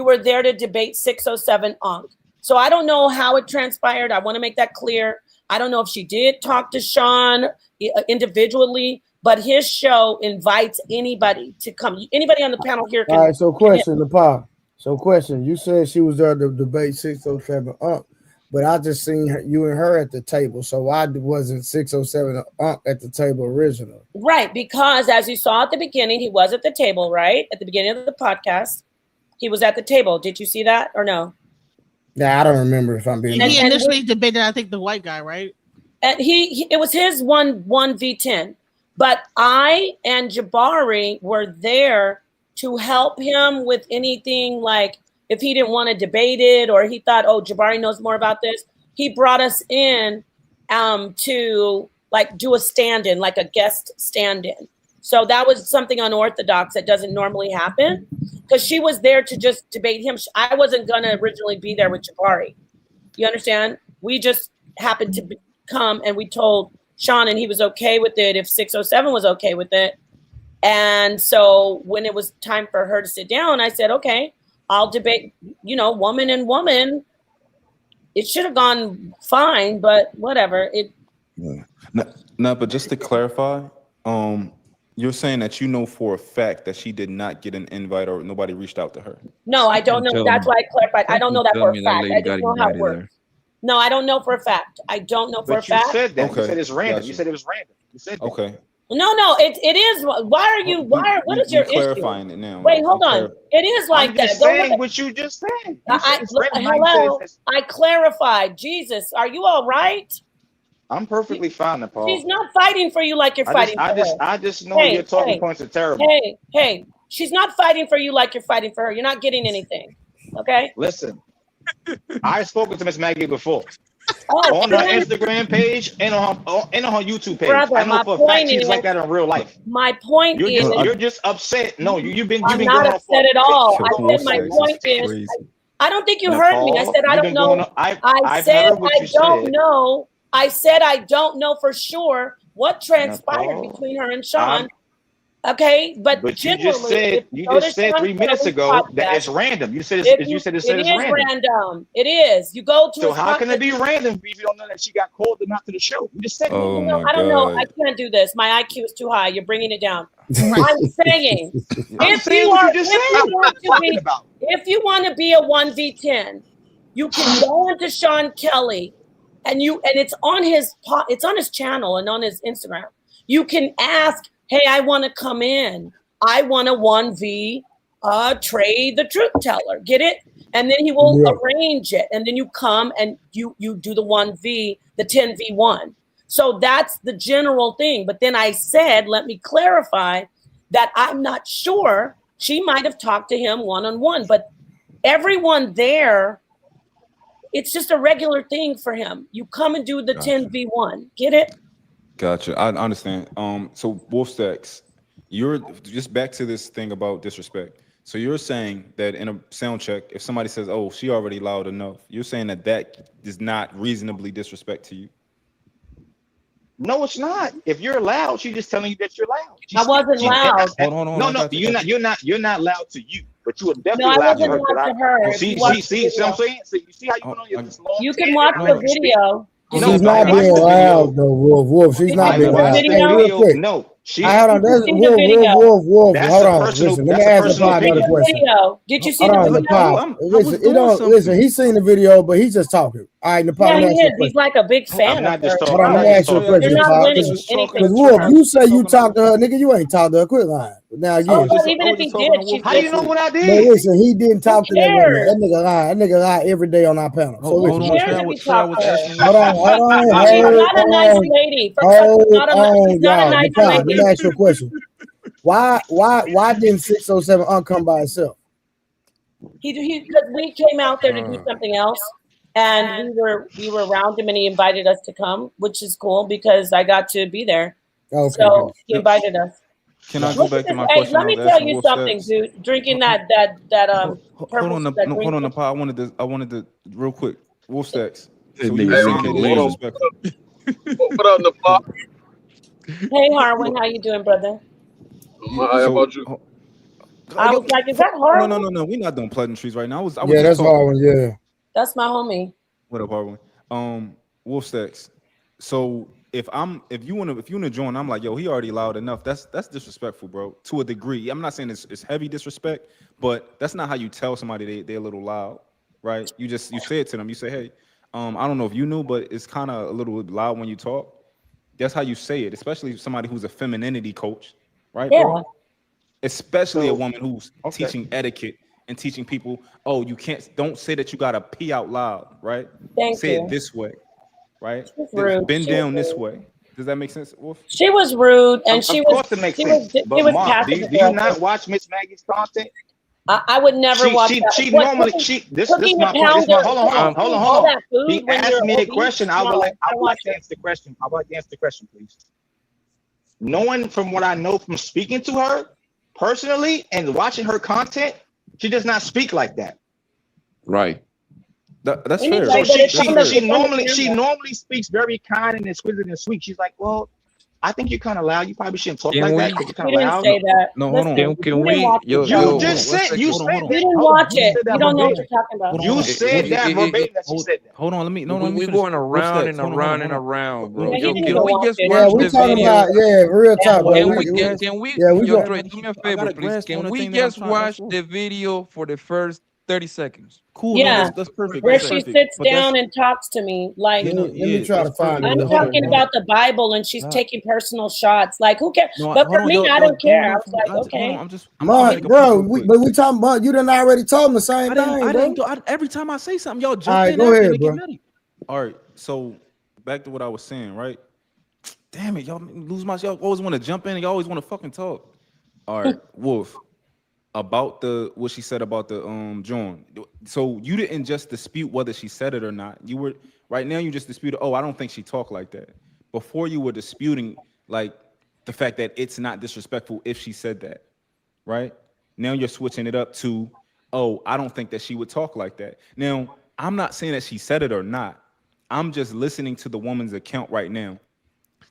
were there to debate 607 Ankh. So I don't know how it transpired. I want to make that clear. I don't know if she did talk to Sean individually, but his show invites anybody to come. Anybody on the panel here can. All right, so question, Nepal. So question, you said she was there to debate 607 Ankh, but I just seen you and her at the table. So why wasn't 607 Ankh at the table originally? Right, because as you saw at the beginning, he was at the table, right? At the beginning of the podcast, he was at the table. Did you see that or no? Yeah, I don't remember if I'm being honest. He initially debated, I think, the white guy, right? And it was his 1v10. But I and Jabari were there to help him with anything, like if he didn't want to debate it or he thought, oh, Jabari knows more about this. He brought us in to like do a stand-in, like a guest stand-in. So that was something unorthodox that doesn't normally happen because she was there to just debate him. I wasn't going to originally be there with Jabari. You understand? We just happened to come and we told Sean and he was okay with it if 607 was okay with it. And so when it was time for her to sit down, I said, okay, I'll debate, woman and woman. It should have gone fine, but whatever. No, but just to clarify, you're saying that you know for a fact that she did not get an invite or nobody reached out to her. No, I don't know. That's why I clarified. I don't know that for a fact. I just know how it works. No, I don't know for a fact. I don't know for a fact. You said that. Okay. You said it's random. Gotcha. You said it was random. You said that. Okay. No, it is. Why are you? What is your issue? Clarifying it now? Wait, hold on. It is like I'm that. just Don't saying let- what you just said. Hello. I clarified. Jesus, are you all right? I'm perfectly fine, Nepal. She's not fighting for you like you're fighting for her. I just know your talking points are terrible. Hey, she's not fighting for you like you're fighting for her. You're not getting anything. Okay? Listen, I've spoken to Miss Maggie before. Oh, on her Instagram page and on her YouTube page. Brother, I know my for a fact point she's is- like that in real life. My point is, You're just upset. No, you've been I'm going not on upset at all. I said my This point is is, I don't think you heard me. I Nepal, said I you've don't been know. going on- I've said heard what I you don't said. know. I said I don't know for sure what transpired Nepal, between her and Sean. Okay, but you just said if go to Sean 3 minutes Kelly's ago that podcast, it's random. You said if it's, you- you said it's it is random. random. It is. You go to So his how can it be podcast- random if you don't know that she got called and not to the show? You just said Oh No, my I don't know. God. I can't do this. My IQ is too high. You're bringing it down. I'm saying, I'm if saying you what are, you just if said. you What want are you to talking be, about? if you want to be a 1v10, you can go into Sean Kelly, and it's on his channel and on his Instagram. You can ask, hey, I want to come in. I want a 1v Trey the Truth Teller. Get it? And then he will arrange it. And then you come and you do the 1v, the 10v1. So that's the general thing. But then I said, let me clarify that I'm not sure. She might have talked to him one-on-one, but everyone there, it's just a regular thing for him. You come and do the 10v1. Get it? Gotcha. I understand. So Wolfstacks, you're just back to this thing about disrespect. So you're saying that in a sound check, if somebody says, "Oh, she already loud enough," you're saying that is not reasonably disrespect to you. No, it's not. If you're loud, she's just telling you that you're loud. I wasn't loud. Hold on. No, you're not loud to you, but you were No, definitely I loud to wasn't her. loud to her. See If you watch the what I'm video- saying? So you see how you went on this long You can tangent watch and the let me speak? video. She's not being loud though, Wolf. She's not being loud. watched the Hey, real video. quick. No, she. Hold on, that's seen the video. Wolf. That's Hold a on, personal- listen. Let that's me a ask personal Nepal another opinion. question. Video. Did you see Hold the on, video? Nepal. Listen. He's seen the video, but he's just talking. All right, Nepal. Yeah, let me he ask you a is. question. He's like a big fan I'm not of just her. talking. Hold on, let me ask you a question, You're not Nepal. winning Because anything. Wolf, you say you talked to her, nigga. You ain't talked to her. Quit lying. Now again, Oh, well, even if he did, she's How you know what I but did? listen, he didn't talk to that woman. cares? That nigga lie. That nigga lie every day on our panel. So Hold listen. on, cares Trey. if he Trey, I was talked to her? asking you. Hold on. She's Hold not a nice on. lady. First off, she's not a Y'all. nice Nepal, let lady. me ask you a question. Why didn't 607 come by itself? Because we came out there to do something else, and we were around him, and he invited us to come, which is cool because I got to be there. Okay. So he invited us. Can I go back to my Hey, question? let me tell you something, dude. Drinking that Hold purple, on, that green. hold on, Nepal. I wanted to real quick. Wolfstacks. So That you were nigga saying drinking it is lean. disrespectful. What up, Nepal? Hey, Harwin, how you doing, brother? How about you? I was like, is that Harwin? No. We're not doing pleasantries right now. I was Yeah, just that's talking. Harwin. Yeah. That's my homie. What up, Harwin? Wolfstacks. So if you wanna join, I'm like, yo, he already loud enough. That's disrespectful, bro. To a degree. I'm not saying it's heavy disrespect, but that's not how you tell somebody they're a little loud, right? You say it to them. You say, hey, I don't know if you knew, but it's kind of a little loud when you talk. That's how you say it, especially somebody who's a femininity coach, right, bro? Yeah. Especially a woman who's teaching etiquette and teaching people, oh, don't say that you gotta pee out loud, right? Say it this way, right? rude. Bend She down was this rude. way. Does that make sense, Wolf? She was rude, and Of she course was. it makes She sense. was. But She was Mom, passive do you not aggressive. watch Miss Maggie's content? I would never watch that. She What, normally this is cooking my a point. This is pounder, my hold all on. that food He when asked you're me a obese? question. I would No, like I watch to answer the question. I would like to answer the question, please. Knowing from what I know from speaking to her personally and watching her content, she does not speak like that. Right. That's Anyway, fair. but it's on the- She it's on the normally camera. speaks very kind and exquisite and sweet. She's like, well, I think you're kind of loud. You probably shouldn't talk Can like we- that because you're kind You of didn't loud. say that. No, hold on. Listen, Can you we? didn't watch Yo, the You yo, just one said second. you Hold on, said hold on. that. You didn't Hold on. watch You it. said that You don't know what verbatim. you're talking about. You said that verbatim that she said that. Hold on, let me we finish. going around Wolfstacks, and hold on, around hold and on. around, bro. Yeah, he Yo, didn't can even we watch just it. Yeah, watch we the talking video? about real talk, bro. Can We we? Can we? yeah, we Yo, go. Trey, do me a I favor, gotta please. grasp on Can the we thing that I'm just trying to watch show. the video for the first 30 seconds. Cool. Yeah, No, that's perfect. where That's she perfect. sits But down and talks to me like. Let me try to find it. I'm real talking quick. about the Bible, and she's taking personal shots. Like, who cares? no, But hold for on, me, I y'all don't care. I going was off. like, Hold okay. on, I'm trying to make a point Bro, real quick. but we talking about you done already told them the same thing, I bro. didn't do. Every time I say something, y'all All jump right, in go after ahead, and get bro. mad. All right, so back to what I was saying, right? Damn it, y'all lose my. Y'all always want to jump in. And y'all always want to fucking talk. All right, Wolf. About what she said about the John. So you didn't just dispute whether she said it or not. You were right now. You just disputed. Oh, I don't think she talked like that. Before you were disputing like the fact that it's not disrespectful if she said that, right? Now you're switching it up to, oh, I don't think that she would talk like that. Now I'm not saying that she said it or not. I'm just listening to the woman's account right now.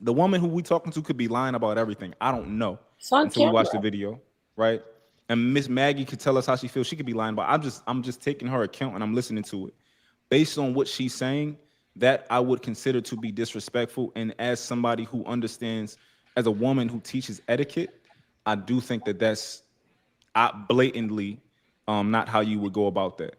The woman who we talking to could be lying about everything. I don't know until we watch the video, right? And Miss Maggie could tell us how she feels. She could be lying, but I'm just taking her account and I'm listening to it. Based on what she's saying, that I would consider to be disrespectful. And as somebody who understands, as a woman who teaches etiquette, I do think that that's blatantly not how you would go about that.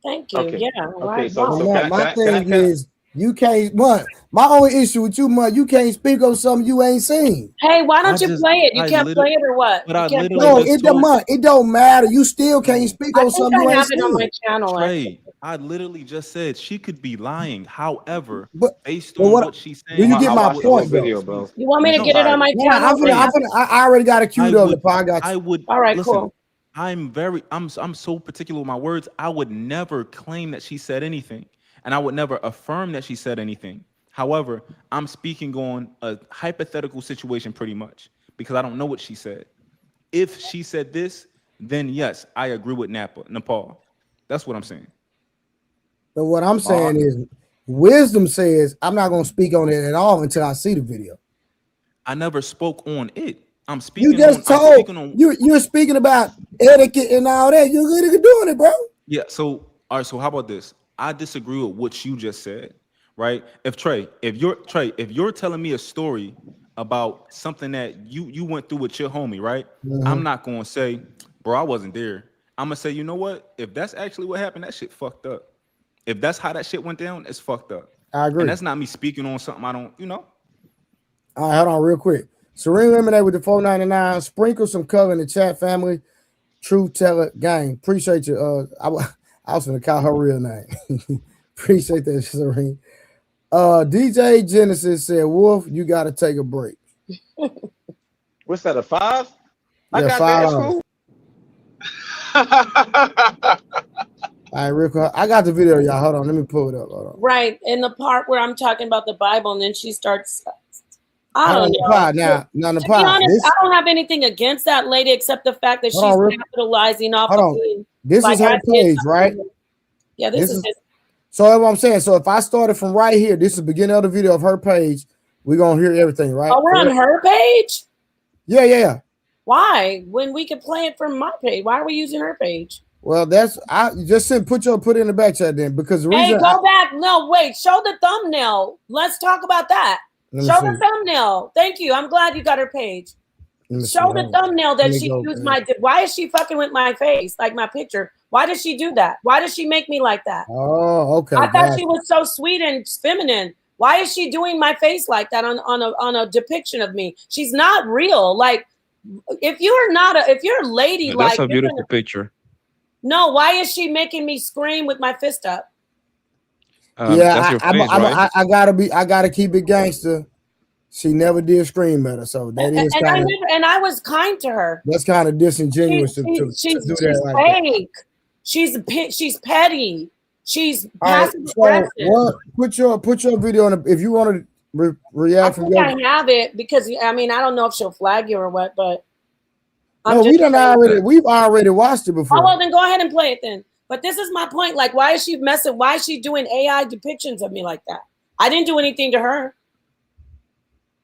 Thank you. Okay. Yeah. Okay. Right. My thing is, you can't. My only issue with you, you can't speak on something you ain't seen. Hey, why don't you play it? You can't play it or what? But You I can't literally play just It don't matter. You still can't speak I on think something you I ain't have it on seen. my channel. Trey, I literally just said she could be lying. However, But based but on what? what she's Do saying, you get I my watched the whole point though? video, bro. You want me to No, get it on my No, channel? I already got it queued up. I got you. I would. All right, listen, cool. I'm so particular with my words. I would never claim that she said anything, and I would never affirm that she said anything. However, I'm speaking on a hypothetical situation pretty much because I don't know what she said. If she said this, then yes, I agree with Nepal. That's what I'm saying. But what I'm saying is, wisdom says I'm not going to speak on it at all until I see the video. I never spoke on it. I'm You speaking just on. told you're speaking about etiquette and all that. You're good at doing it, bro. Yeah. So all right. So how about this? I disagree with what you just said, right? If you're telling me a story about something that you went through with your homie, right? I'm not gonna say, bro, I wasn't there. I'm gonna say, you know what? If that's actually what happened, that shit fucked up. If that's how that shit went down, it's fucked up. I agree. And that's not me speaking on something I don't, All right, hold on real quick. Serene Lemonade with the $4.99. Sprinkle some color in the chat, family. Truth Teller gang. Appreciate you. I was gonna call her real name. Appreciate that, Serene. DJ Genesis said, Wolf, you gotta take a break. What's that? A 5? I Yeah, got that. It's $5. cool. All right, real quick. I got the video, y'all. Hold on, let me pull it up. Hold on. Right. In the part where I'm talking about the Bible, and then she starts. I don't know. Now, to be honest, I don't have anything against that lady except the fact that she's capitalizing off of being. This is her page, right? Yeah, this is. So that's what I'm saying. So if I started from right here, this is the beginning of the video of her page. We're gonna hear everything, right? Oh, we're on her page? Yeah. Why? When we could play it from my page. Why are we using her page? Well, I just said put it in the back chat then because the reason go back. No, wait, show the thumbnail. Let's talk about that. Show the thumbnail. Thank you. I'm glad you got her page. Show the thumbnail that she used why is she fucking with my face, like my picture? Why does she do that? Why does she make me like that? Oh, okay. I thought she was so sweet and feminine. Why is she doing my face like that on a depiction of me? She's not real. Like, if you're a lady, that's a beautiful picture. No, why is she making me scream with my fist up? That's your face, right? I gotta keep it gangster. She never did scream at her, so that is kind of. And I was kind to her. That's kind of disingenuous to do that. Like fake. That. She's petty. She's passive aggressive. So put your video on. If you want to react from I have it because I don't know if she'll flag you or what, but we've already watched it before. Oh well, then go ahead and play it then. But this is my point. Like, why is she messing? Why is she doing AI depictions of me like that? I didn't do anything to her.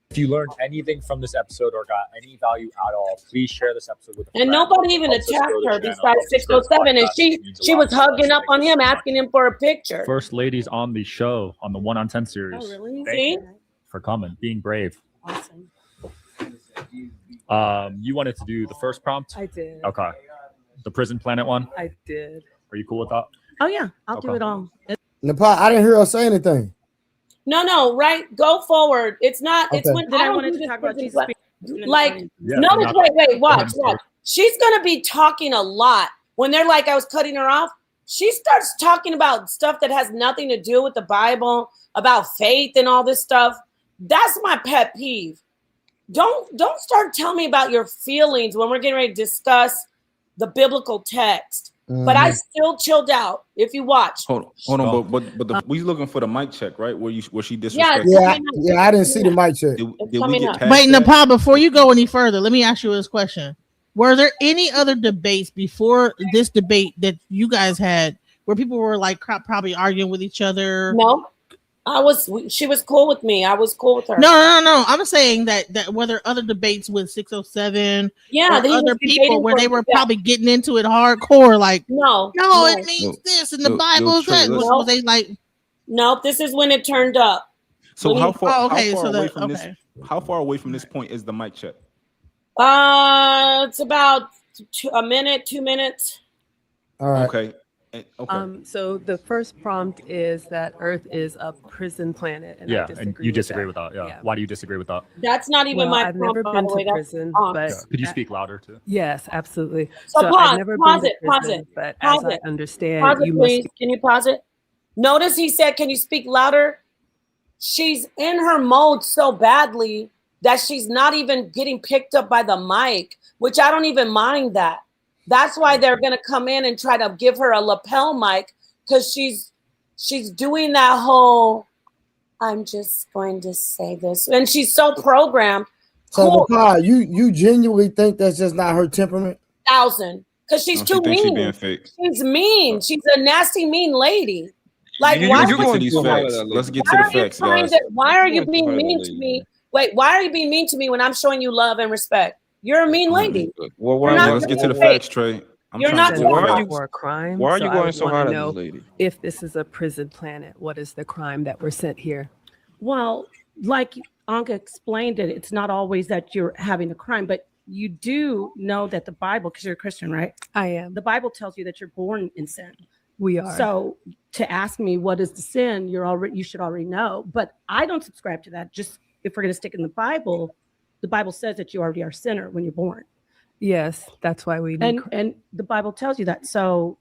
If you learned anything from this episode or got any value at all, please share this episode with a friend. And nobody even attacked her besides 607, and she was hugging up on him, asking him for a picture. First ladies on the show on the 1 on 10 series. Oh, really? Thank you for coming, being brave. Awesome. You wanted to do the first prompt? I did. Okay. The Prison Planet one? I did. Are you cool with that? Oh yeah, I'll do it all. Nepal, I didn't hear her say anything. No, right? Go forward. It's not. It's Okay. when Then I don't wanted do to this talk about person Jesus. like. Yeah, Notice. Wait. Go ahead. Watch. She's gonna be talking a lot when they're like, I was cutting her off. She starts talking about stuff that has nothing to do with the Bible, about faith and all this stuff. That's my pet peeve. Don't start telling me about your feelings when we're getting ready to discuss the biblical text. But I still chilled out. If you watch, Hold on, but we looking for the mic check, right? Where she disrespected. Yeah, I didn't see the mic check. Did we get past Wait, that? Nepal, before you go any further, let me ask you this question. Were there any other debates before this debate that you guys had where people were like probably arguing with each other? No. She was cool with me. I was cool with her. No. I'm saying that were there other debates with 607 Yeah, or other people where they were probably getting into it hardcore, like no, it means this and the Bible is that. Was they like nope, this is when it turned up. So how far How far away from this point is the mic check? It's about a minute, 2 minutes. All right. Okay. So the first prompt is that Earth is a prison planet, and I and you disagree with that. Yeah. Why do you disagree with that? That's not even my I've prompt, never by been the way. to prison, but Could you speak louder too? Yes, absolutely. So I've never been to pause prison, it. But Pause as it. I understand, Pause it, you please. must. Can you pause it? Notice he said, "Can you speak louder?" She's in her mode so badly that she's not even getting picked up by the mic, which I don't even mind that. That's why they're gonna come in and try to give her a lapel mic, because she's doing that whole, I'm just going to say this, and she's so programmed. So Nepal, you genuinely think that's just not her temperament? 1,000, because she's too mean. She being fake. She's mean. She's a nasty, mean lady. Like, Let's get to these facts. Let's get to the facts, guys. Why are you being mean to me? Wait, why are you being mean to me when I'm showing you love and respect? You're a mean lady. Well, let's get to the facts, Trey. You're not For a crime. Why are you I going would so wanna hard at know this lady? If this is a prison planet, what is the crime that we're sent here? Well, like Anka explained it, it's not always that you're having a crime, but you do know that the Bible, because you're a Christian, right? I am. The Bible tells you that you're born in sin. We are. So to ask me what is the sin, you should already know. But I don't subscribe to that. Just if we're going to stick in the Bible says that you already are a sinner when you're born. Yes, that's why we need. And the Bible tells you that. So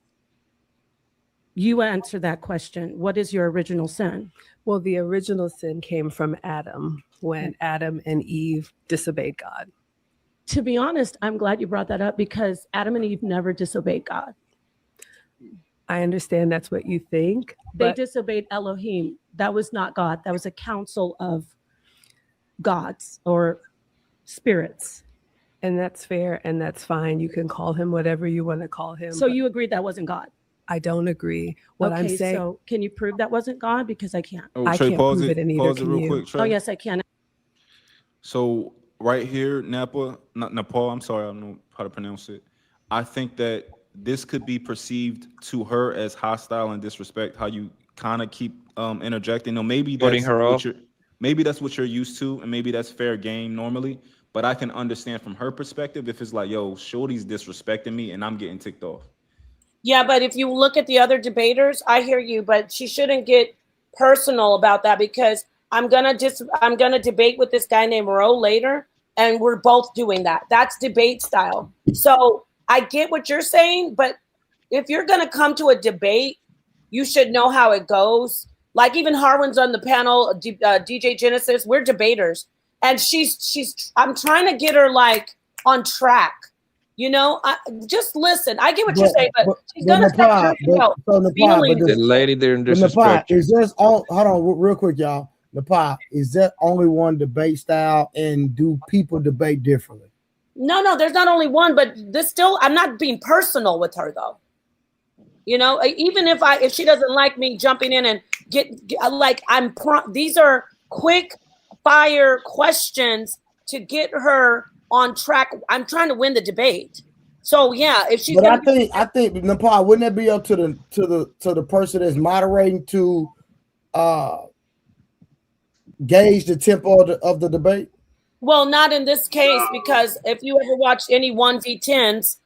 you answer that question. What is your original sin? Well, the original sin came from Adam when Adam and Eve disobeyed God. To be honest, I'm glad you brought that up, because Adam and Eve never disobeyed God. I understand that's what you think. They disobeyed Elohim. That was not God. That was a council of gods or spirits. And that's fair, and that's fine. You can call him whatever you want to call him. So you agreed that wasn't God? I don't agree. What I'm saying. So can you prove that wasn't God? Because I can't. I can't prove it, and neither can you. Quick, Trey. Oh yes, I can. So right here, Nepal, I'm sorry, I don't know how to pronounce it. I think that this could be perceived to her as hostile and disrespect, how you kind of keep interjecting. No, maybe that's what you're used to, and maybe that's fair game normally. But I can understand from her perspective if it's like, yo, Shorty's disrespecting me and I'm getting ticked off. Yeah, but if you look at the other debaters, I hear you, but she shouldn't get personal about that, because I'm gonna debate with this guy named Ro later, and we're both doing that. That's debate style. So I get what you're saying, but if you're gonna come to a debate, you should know how it goes. Like even Harwin's on the panel, DJ Genesis, we're debaters. And I'm trying to get her like on track. You know, just listen. I get what you're saying, but she's gonna start the lady there in disrespect. Is this all? Hold on, real quick, y'all. Nepal, is that only one debate style, and do people debate differently? No, there's not only one, but this still. I'm not being personal with her though. You know, even if she doesn't like me jumping in and get like these are quick fire questions to get her on track. I'm trying to win the debate. So yeah, if she's. But I think Nepal, wouldn't that be up to the person that's moderating to gauge the tempo of the debate? Well, not in this case, because if you ever watch any 1v10s,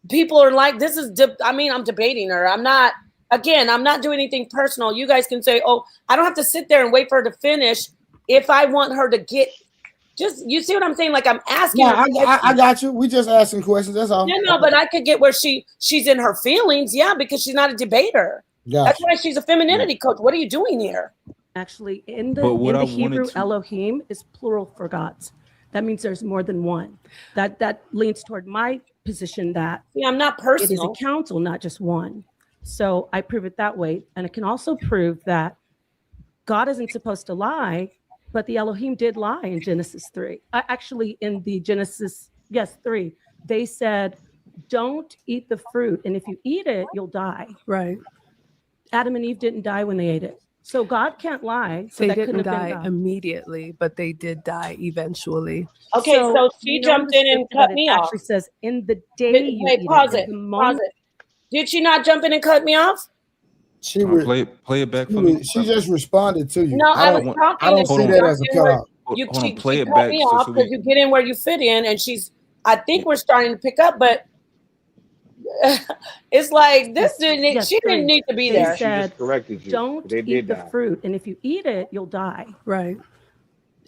people are like, this is, I'm debating her. I'm not doing anything personal. You guys can say, oh, I don't have to sit there and wait for her to finish. If I want her to get, you see what I'm saying? Like I'm asking. Yeah, I got you. We just asking questions. That's all. Yeah, no, but I could get where she's in her feelings. Yeah, because she's not a debater. That's why she's a femininity coach. What are you doing here? Actually, in the Hebrew, Elohim is plural for gods. That means there's more than one. That leans toward my position that I'm not personal. It is a council, not just one. So I prove it that way. And it can also prove that God isn't supposed to lie, but the Elohim did lie in Genesis 3. Actually, in the Genesis, 3, they said, don't eat the fruit. And if you eat it, you'll die. Right. Adam and Eve didn't die when they ate it. So God can't lie. So they that didn't couldn't have been die God. immediately, but they did die eventually. Okay, so she jumped in and cut me off. Actually says in the day Wait, pause it. Did she not jump in and cut me off? She play it back for me. She just responded to you. No, I was talking. I don't see that as a cutoff. You cut me off because you get in where you fit in, and I think we're starting to pick up, but it's like this didn't. She didn't need to be there. They said, She just corrected you. don't They eat did the die. fruit, and if you eat it, you'll die. Right.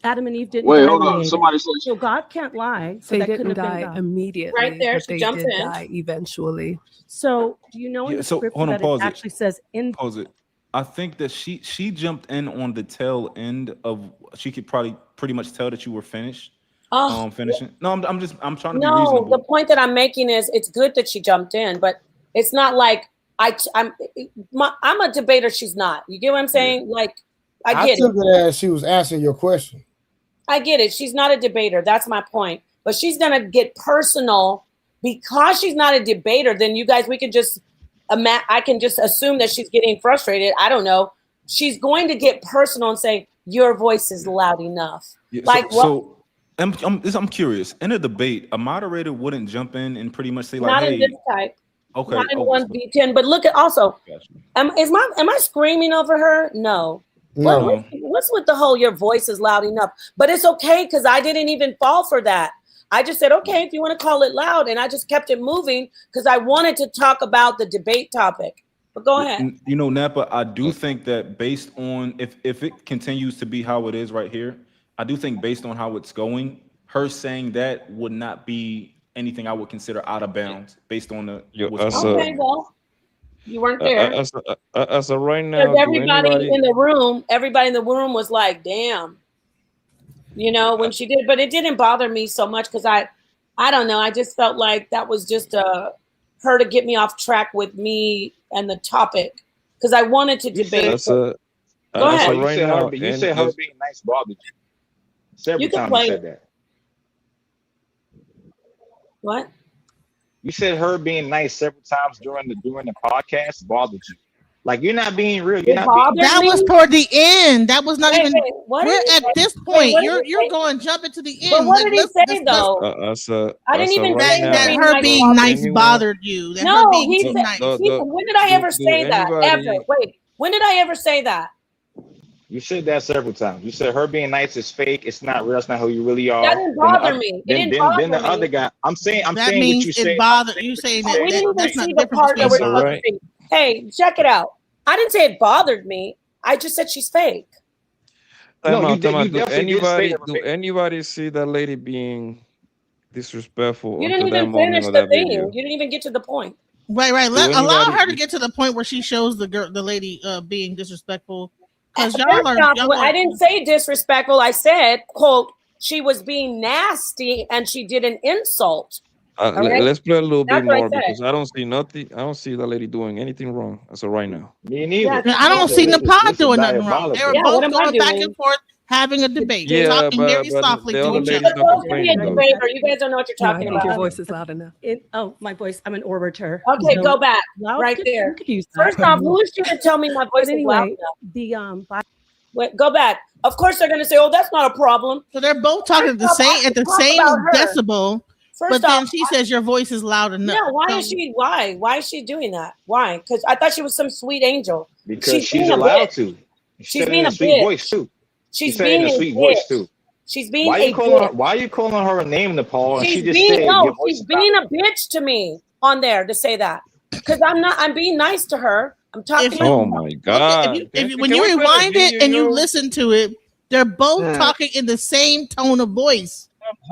Adam and Eve didn't Wait, die hold when on. they ate Somebody it. said So God can't lie. So They that didn't couldn't have been die God. immediately, Right there, but she they jumps did in. die eventually. So do you know in the So scripture hold on, that pause it it. actually says in Pause it. I think that she jumped in on the tail end of. She could probably pretty much tell that you were finished. Finishing. No, I'm trying to be No, reasonable. the point that I'm making is it's good that she jumped in, but it's not like I'm a debater. She's not. You get what I'm saying? Like I get took it. it as she was answering your question. I get it. She's not a debater. That's my point. But she's gonna get personal because she's not a debater. Then you guys, we can just I can just assume that she's getting frustrated. I don't know. She's going to get personal and say your voice is loud enough. Yeah, like so I'm curious. In a debate, a moderator wouldn't jump in and pretty much say like, not "Hey, in this type. okay, Not in 1v10. But look at also. Am I screaming over her? No. No. What's with the whole your voice is loud enough? But it's okay because I didn't even fall for that. I just said, okay, if you want to call it loud, and I just kept it moving because I wanted to talk about the debate topic. But go ahead. You know, Napa, I do think that based on if it continues to be how it is right here, I do think based on how it's going, her saying that would not be anything I would consider out of bounds based on the Okay, well, you weren't there. As of right now, Because everybody in the room was like, damn. You know, when she did, but it didn't bother me so much because I don't know. I just felt like that was just her to get me off track with me and the topic because I wanted to debate. Go ahead. You said her being nice bothered you. Several times you said that. What? You said her being nice several times during the podcast bothered you. Like you're not being real. You're not being that was toward the end. That was not even. what we're did he at say? this Wait, point. what did he You're say? going jumping to the end. But what did he say though? I didn't even say that her being nice bothered you. That her being too nice. When did I ever say that? Ever? Wait. When did I ever say that? You said that several times. You said her being nice is fake. It's not real. It's not who you really are. That didn't bother me. Then the other guy. I'm saying that what means you it said. bothered you. Saying that We didn't that's even not see the different part that we're between supposed to see. Hey, check it out. I didn't say it bothered me. I just said she's fake. Do anybody see that lady being disrespectful? You didn't even finish the thing. You didn't even get to the point. Right. Allow her to get to the point where she shows the lady being disrespectful. Because I didn't say disrespectful. I said, quote, she was being nasty and she did an insult. Right? Let's play a little That's bit what I more said. because I don't see nothing. I don't see that lady doing anything wrong as of right now. Me neither. Yeah, I don't see Nepal doing nothing wrong. diabolical. They were Yeah, both what am I going back doing? and forth, having a debate, Yeah, talking very but softly the to other each lady's other. not Don't be a complaining, though. debater. You guys don't know what you're No, I talking think about. your voice is loud enough. My voice, I'm an orator. Okay, So go back. loud Right there. could use that. First off, who is she to tell me my voice But is loud anyway, enough? Wait, go back. Of course they're gonna say, "Oh, that's not a problem." So they're both talking at the same decibel. First But then off, she says your voice is loud enough. Yeah, why is she doing that? Why? Because I thought she was some sweet angel. Because she's being a allowed bitch. to. She's said being in a a sweet bitch. voice too. She's said being in a a sweet bitch. voice too. She's being Why a you calling her? bitch. Why are you calling her a name, Nepal? And She's she just being said your voice she's is being loud. a bitch to me. on there to say that. Because I'm being nice to her. I'm talking. Oh my God! When you rewind it and you listen to it, they're both talking in the same tone of voice.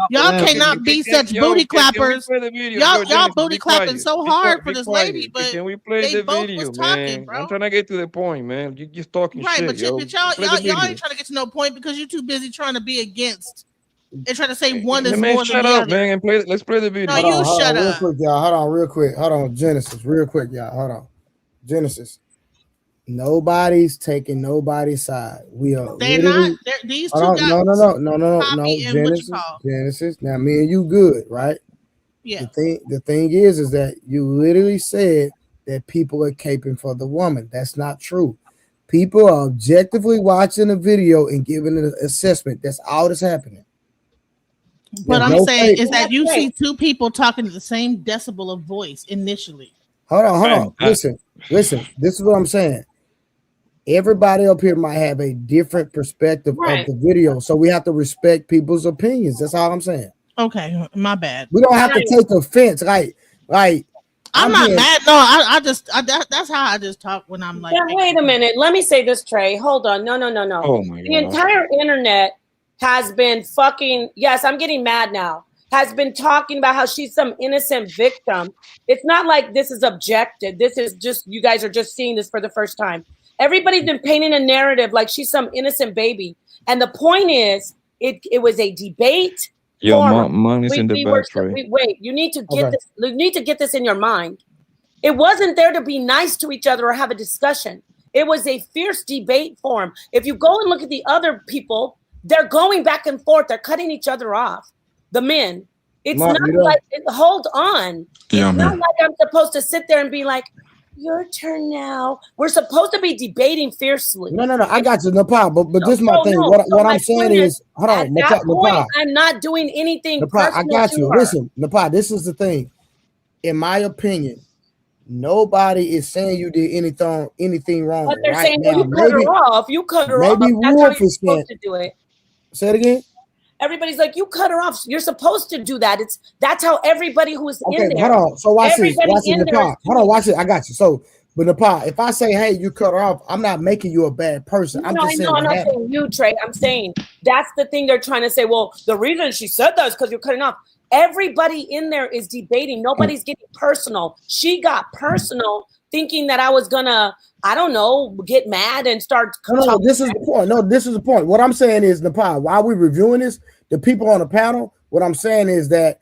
Y'all cannot be such booty clappers. Y'all booty clapping so hard for this lady, but can we play they the both video, was talking, man? bro. I'm trying to get to the point, man. You just talking Right, shit, but yo. y'all Play the video. ain't trying to get to no point because you're too busy trying to be against and trying to say one Hey, is man, more than shut the up, other. man, and let's play the video. No, you Hold shut on, real up. quick, y'all. Hold on, real quick. Hold on, Genesis, real quick, y'all. Hold on, Genesis. Nobody's taking nobody's side. We are They're literally. not. These two Hold guys. on, no. Poppy and what you call. Genesis. Now, me and you good, right? Yeah. The thing is that you literally said that people are caping for the woman. That's not true. People are objectively watching a video and giving an assessment. That's all that's happening. What I'm saying is that you see two people talking at the same decibel of voice initially. Hold on. Listen. This is what I'm saying. Everybody up here might have a different perspective of the video, so we have to respect people's opinions. That's all I'm saying. Okay, my bad. We don't have to take offense. Like I'm not mad. No, I just that's how I just talk when I'm like. Yeah, wait a minute. Let me say this, Trey. Hold on. No. Oh my The entire internet has been fucking. Yes, I'm getting mad now. Has been talking about how she's some innocent victim. It's not like this is objective. This is just you guys are just seeing this for the first time. Everybody's been painting a narrative like she's some innocent baby, and the point is, it was a debate. Yo, mom is in the back, Trey. Wait, you need to get this. You need to get this in your mind. It wasn't there to be nice to each other or have a discussion. It was a fierce debate forum. If you go and look at the other people, they're going back and forth. They're cutting each other off. The men. It's not like hold on. Yeah, it's not like I'm supposed to sit there and be like, your turn now. We're supposed to be debating fiercely. No. I got you, no problem. But this is my thing. What I'm saying is, hold on, Napal. I'm not doing anything. Napal, I got you. Listen, Napal, this is the thing. In my opinion, nobody is saying you did anything wrong. But they're right saying, now, well, you cut her off. You cut her off. Maybe That's how you're supposed to do it. Say it again. Everybody's like, you cut her off. You're supposed to do that. That's how everybody who is in there. Hold on. So watch this. Watch in it, Napal. Hold on. Watch it. I got you. So, but Napal, if I say, hey, you cut her off, I'm not making you a bad person. I'm just saying. I'm not saying you, Trey. I'm saying that's the thing they're trying to say. Well, the reason she said that is because you're cutting off. Everybody in there is debating. Nobody's getting personal. She got personal, thinking that I was gonna, I don't know, get mad and start. No, this is the point. No, this is the point. What I'm saying is, Napal, while we're reviewing this, the people on the panel, what I'm saying is that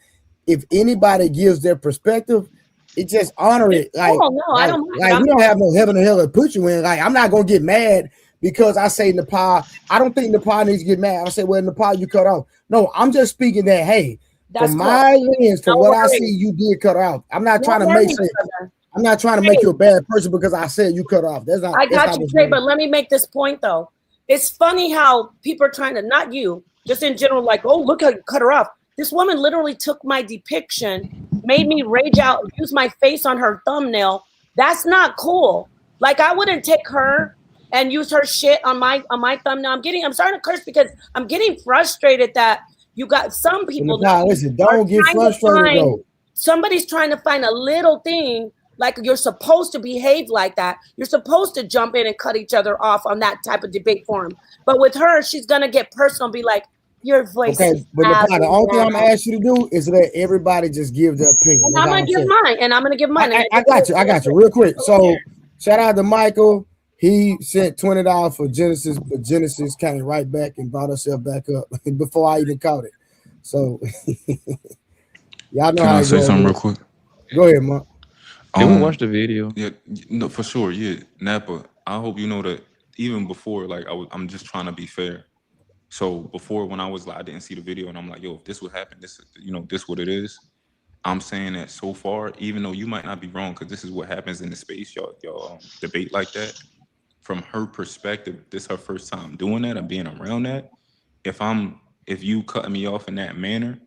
if anybody gives their perspective, it just honor it. Like, I don't. Like we don't have no heaven or hell to put you in. Like, I'm not gonna get mad because I say Napal. I don't think Napal needs to get mad. I say, well, Napal, you cut off. No, I'm just speaking that, hey, from my lens, from what I see, you did cut off. I'm not trying to make you a bad person because I said you cut off. That's not. I got you, Trey. But let me make this point though. It's funny how people are trying to, not you, just in general, like, oh, look how you cut her off. This woman literally took my depiction, made me rage out, use my face on her thumbnail. That's not cool. Like, I wouldn't take her and use her shit on my thumbnail. I'm starting to curse because I'm getting frustrated that you got some people. Listen, don't get frustrated though. Somebody's trying to find a little thing. Like, you're supposed to behave like that. You're supposed to jump in and cut each other off on that type of debate forum. But with her, she's gonna get personal and be like, your voice. Okay, but the only thing I'm gonna ask you to do is let everybody just give their opinion. And I'm gonna give mine. I got you real quick. So shout out to Michael. He sent $20 for Genesis, but Genesis came right back and brought herself back up before I even caught it. So y'all know. Can I say something real quick? Go ahead, Mark. Can we watch the video? Yeah, no, for sure. Yeah, Napa. I hope you know that even before, like, I'm just trying to be fair. So before, when I was like, I didn't see the video, and I'm like, yo, if this would happen, this what it is. I'm saying that so far, even though you might not be wrong, because this is what happens in the space, y'all debate like that. From her perspective, this is her first time doing that and being around that. If you cut me off in that manner,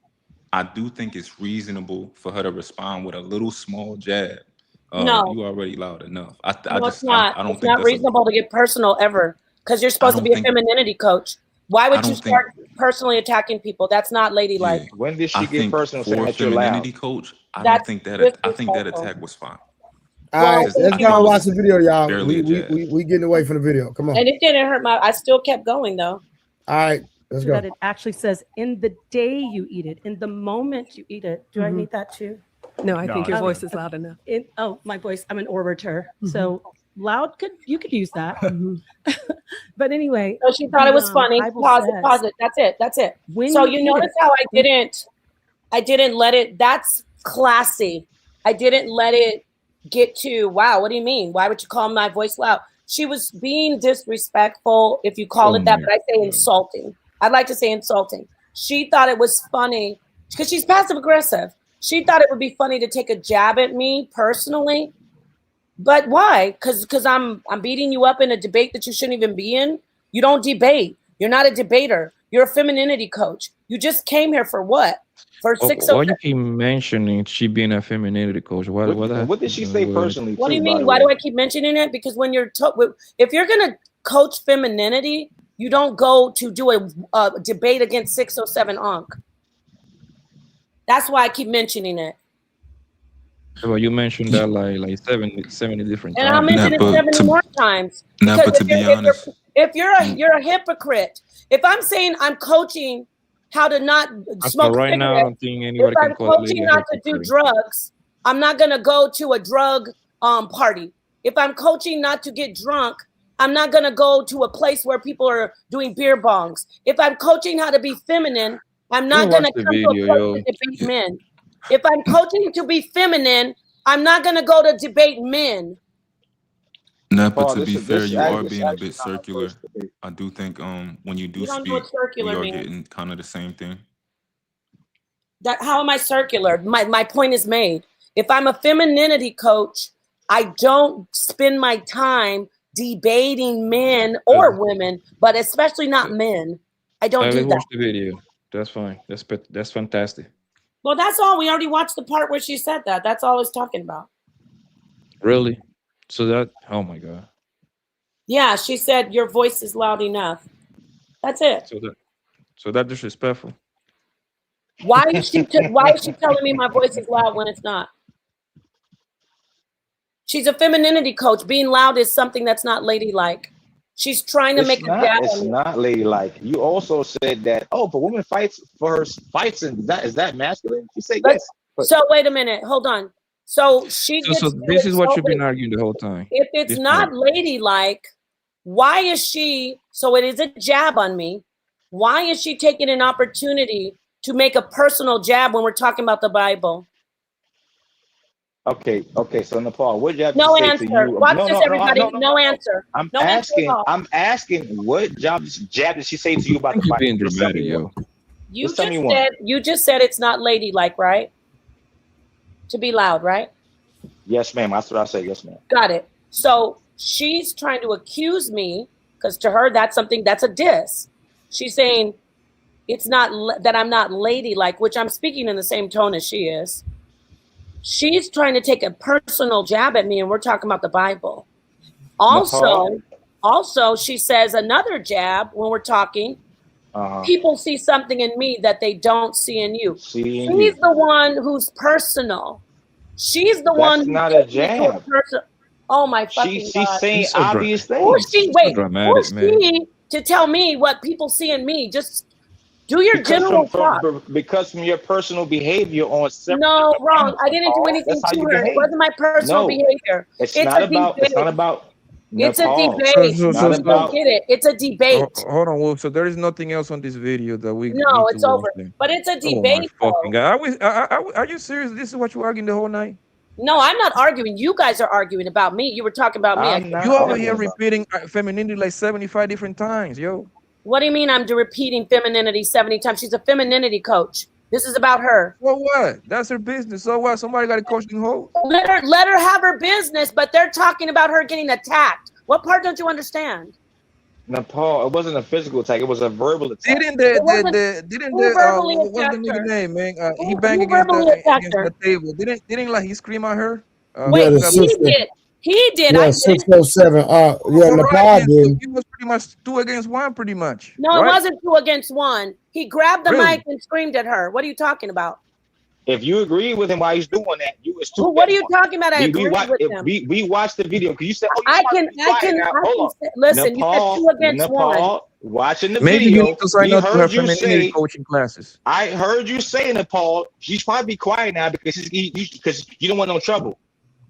I do think it's reasonable for her to respond with a little small jab. No, you already loud enough. It's not reasonable to get personal ever, because you're supposed to be a femininity coach. Why I would you don't think. start personally attacking people? That's not ladylike. Yeah. When did I she get think personal saying for that you're loud? femininity, coach, I don't That's think that. I think that disrespectful. attack was fine. All right, Well, let's thank go and you. watch the video, y'all. Barely a jab. We getting away from the video. Come on. And it didn't hurt my. I still kept going though. All right, let's So go. that it actually says in the day you eat it, in the moment you eat it. Do I need that too? No, I No, think your it's voice good. is loud enough. My voice. I'm an orator, so loud you could use that. But anyway, So she thought it was funny. Bible Pause it. says, Pause it. That's it. That's it. when So you you eat notice it- how I didn't let it. That's classy. I didn't let it get to. Wow. What do you mean? Why would you call my voice loud? She was being disrespectful, if you call it that, but I say insulting. I'd like to say insulting. She thought it was funny because she's passive aggressive. She thought it would be funny to take a jab at me personally. But why? Because I'm beating you up in a debate that you shouldn't even be in. You don't debate. You're not a debater. You're a femininity coach. You just came here for what? For Why you keep mentioning she being a femininity coach? What did she say personally? What do you too, by mean? the Why way? do I keep mentioning it? Because when you're if you're gonna coach femininity, you don't go to do a debate against 607 Ankh. That's why I keep mentioning it. Well, you mentioned that like 70 different And times. I'll mention it 70 more times. Nah, Because but to be honest, if you're a hypocrite, if I'm saying I'm coaching how to not smoke right cigarettes, now, I don't think if anybody I'm can call a lady coaching a not to do hypocrite. drugs, I'm not gonna go to a drug party. If I'm coaching not to get drunk, I'm not gonna go to a place where people are doing beer bongs. If I'm coaching how to be feminine, I'm not Watch gonna the come to video, a place yo. to debate men. If I'm coaching to be feminine, I'm not gonna go to debate men. nah, but Paul, to this be is fair, this you are actually being a actually bit not our circular. first debate. I do think when you do You don't know speak, what circular we are means. getting kind of the same thing. That how am I circular? My point is made. If I'm a femininity coach, I don't spend my time debating men or women, but especially not men. I don't do Let's that. watch the video. That's fine. That's fantastic. Well, that's all. We already watched the part where she said that. That's all I was talking about. Really? So that? Oh my god. Yeah, she said your voice is loud enough. That's it. So that disrespectful. Why is she telling me my voice is loud when it's not? She's a femininity coach. Being loud is something that's not ladylike. She's trying to make a jab It's on me. not ladylike. You also said that, oh, if a woman fights for her fights, and is that masculine? You say yes. So wait a minute. Hold on. So she gets. So this is what you've been arguing the whole time. If it's This not point. ladylike, why is she? So it is a jab on me. Why is she taking an opportunity to make a personal jab when we're talking about the Bible? Okay. So Nepal, what job No did she say answer. to you? Watch this, everybody. No answer. I'm No answer at all. asking what jab did she say to you about the You're Bible? being Just tell me dramatic, one. yo. You just said it's not ladylike, right? To be loud, right? Yes, ma'am. That's what I said. Yes, ma'am. Got it. So she's trying to accuse me because to her that's a diss. She's saying it's not that I'm not ladylike, which I'm speaking in the same tone as she is. She's trying to take a personal jab at me, and we're talking about the Bible. Also, she says another jab when we're talking. People see something in me that they don't see in you. She's the one who's personal. She's the one who's not a jab. Oh my fucking She's God. saying so obvious things. Who's she? Wait, who's man. she to tell me what people see in me? Just do your general talk. Because from your personal behavior on several. No, wrong. I didn't do anything That's how to you her. It behave. wasn't my personal No, behavior. It's not about. It's not about. It's a Nepal. debate. It's You not don't about. get it. It's a debate. Hold on, Wolf. So there is nothing else on this video that we No, need it's to watch over. then. But it's a Oh my debate. fucking god! Are you serious? This is what you arguing the whole night? No, I'm not arguing. You guys are arguing about me. You were talking about me. You over here repeating femininity like 75 different times, yo. What do you mean I'm repeating femininity 70 times? She's a femininity coach. This is about her. Well, what? That's her business. So what? Somebody got to coach the whole. Let her have her business, but they're talking about her getting attacked. What part don't you understand? Nepal, it wasn't a physical attack. It was a verbal attack. What's the nigga name, man? He banged against the table. Didn't like he scream at her? Wait, he did. He did. Yeah, I 607. Yeah, Nepal did. He was pretty much 2 against 1, pretty much. No, right? it wasn't 2 against 1. He grabbed the Really? mic and screamed at her. What are you talking about? If you agree with him while he's doing that, you was 2 What are against you 1. talking about? I agree with him. We watched the video because you said, "Oh, I can listen. Nepal, you said 2 against 1. Nepal, watching the Maybe video, you need to sign we up to her heard you femininity say. coaching classes. I heard you say, Nepal. She's probably quiet now because because you don't want no trouble.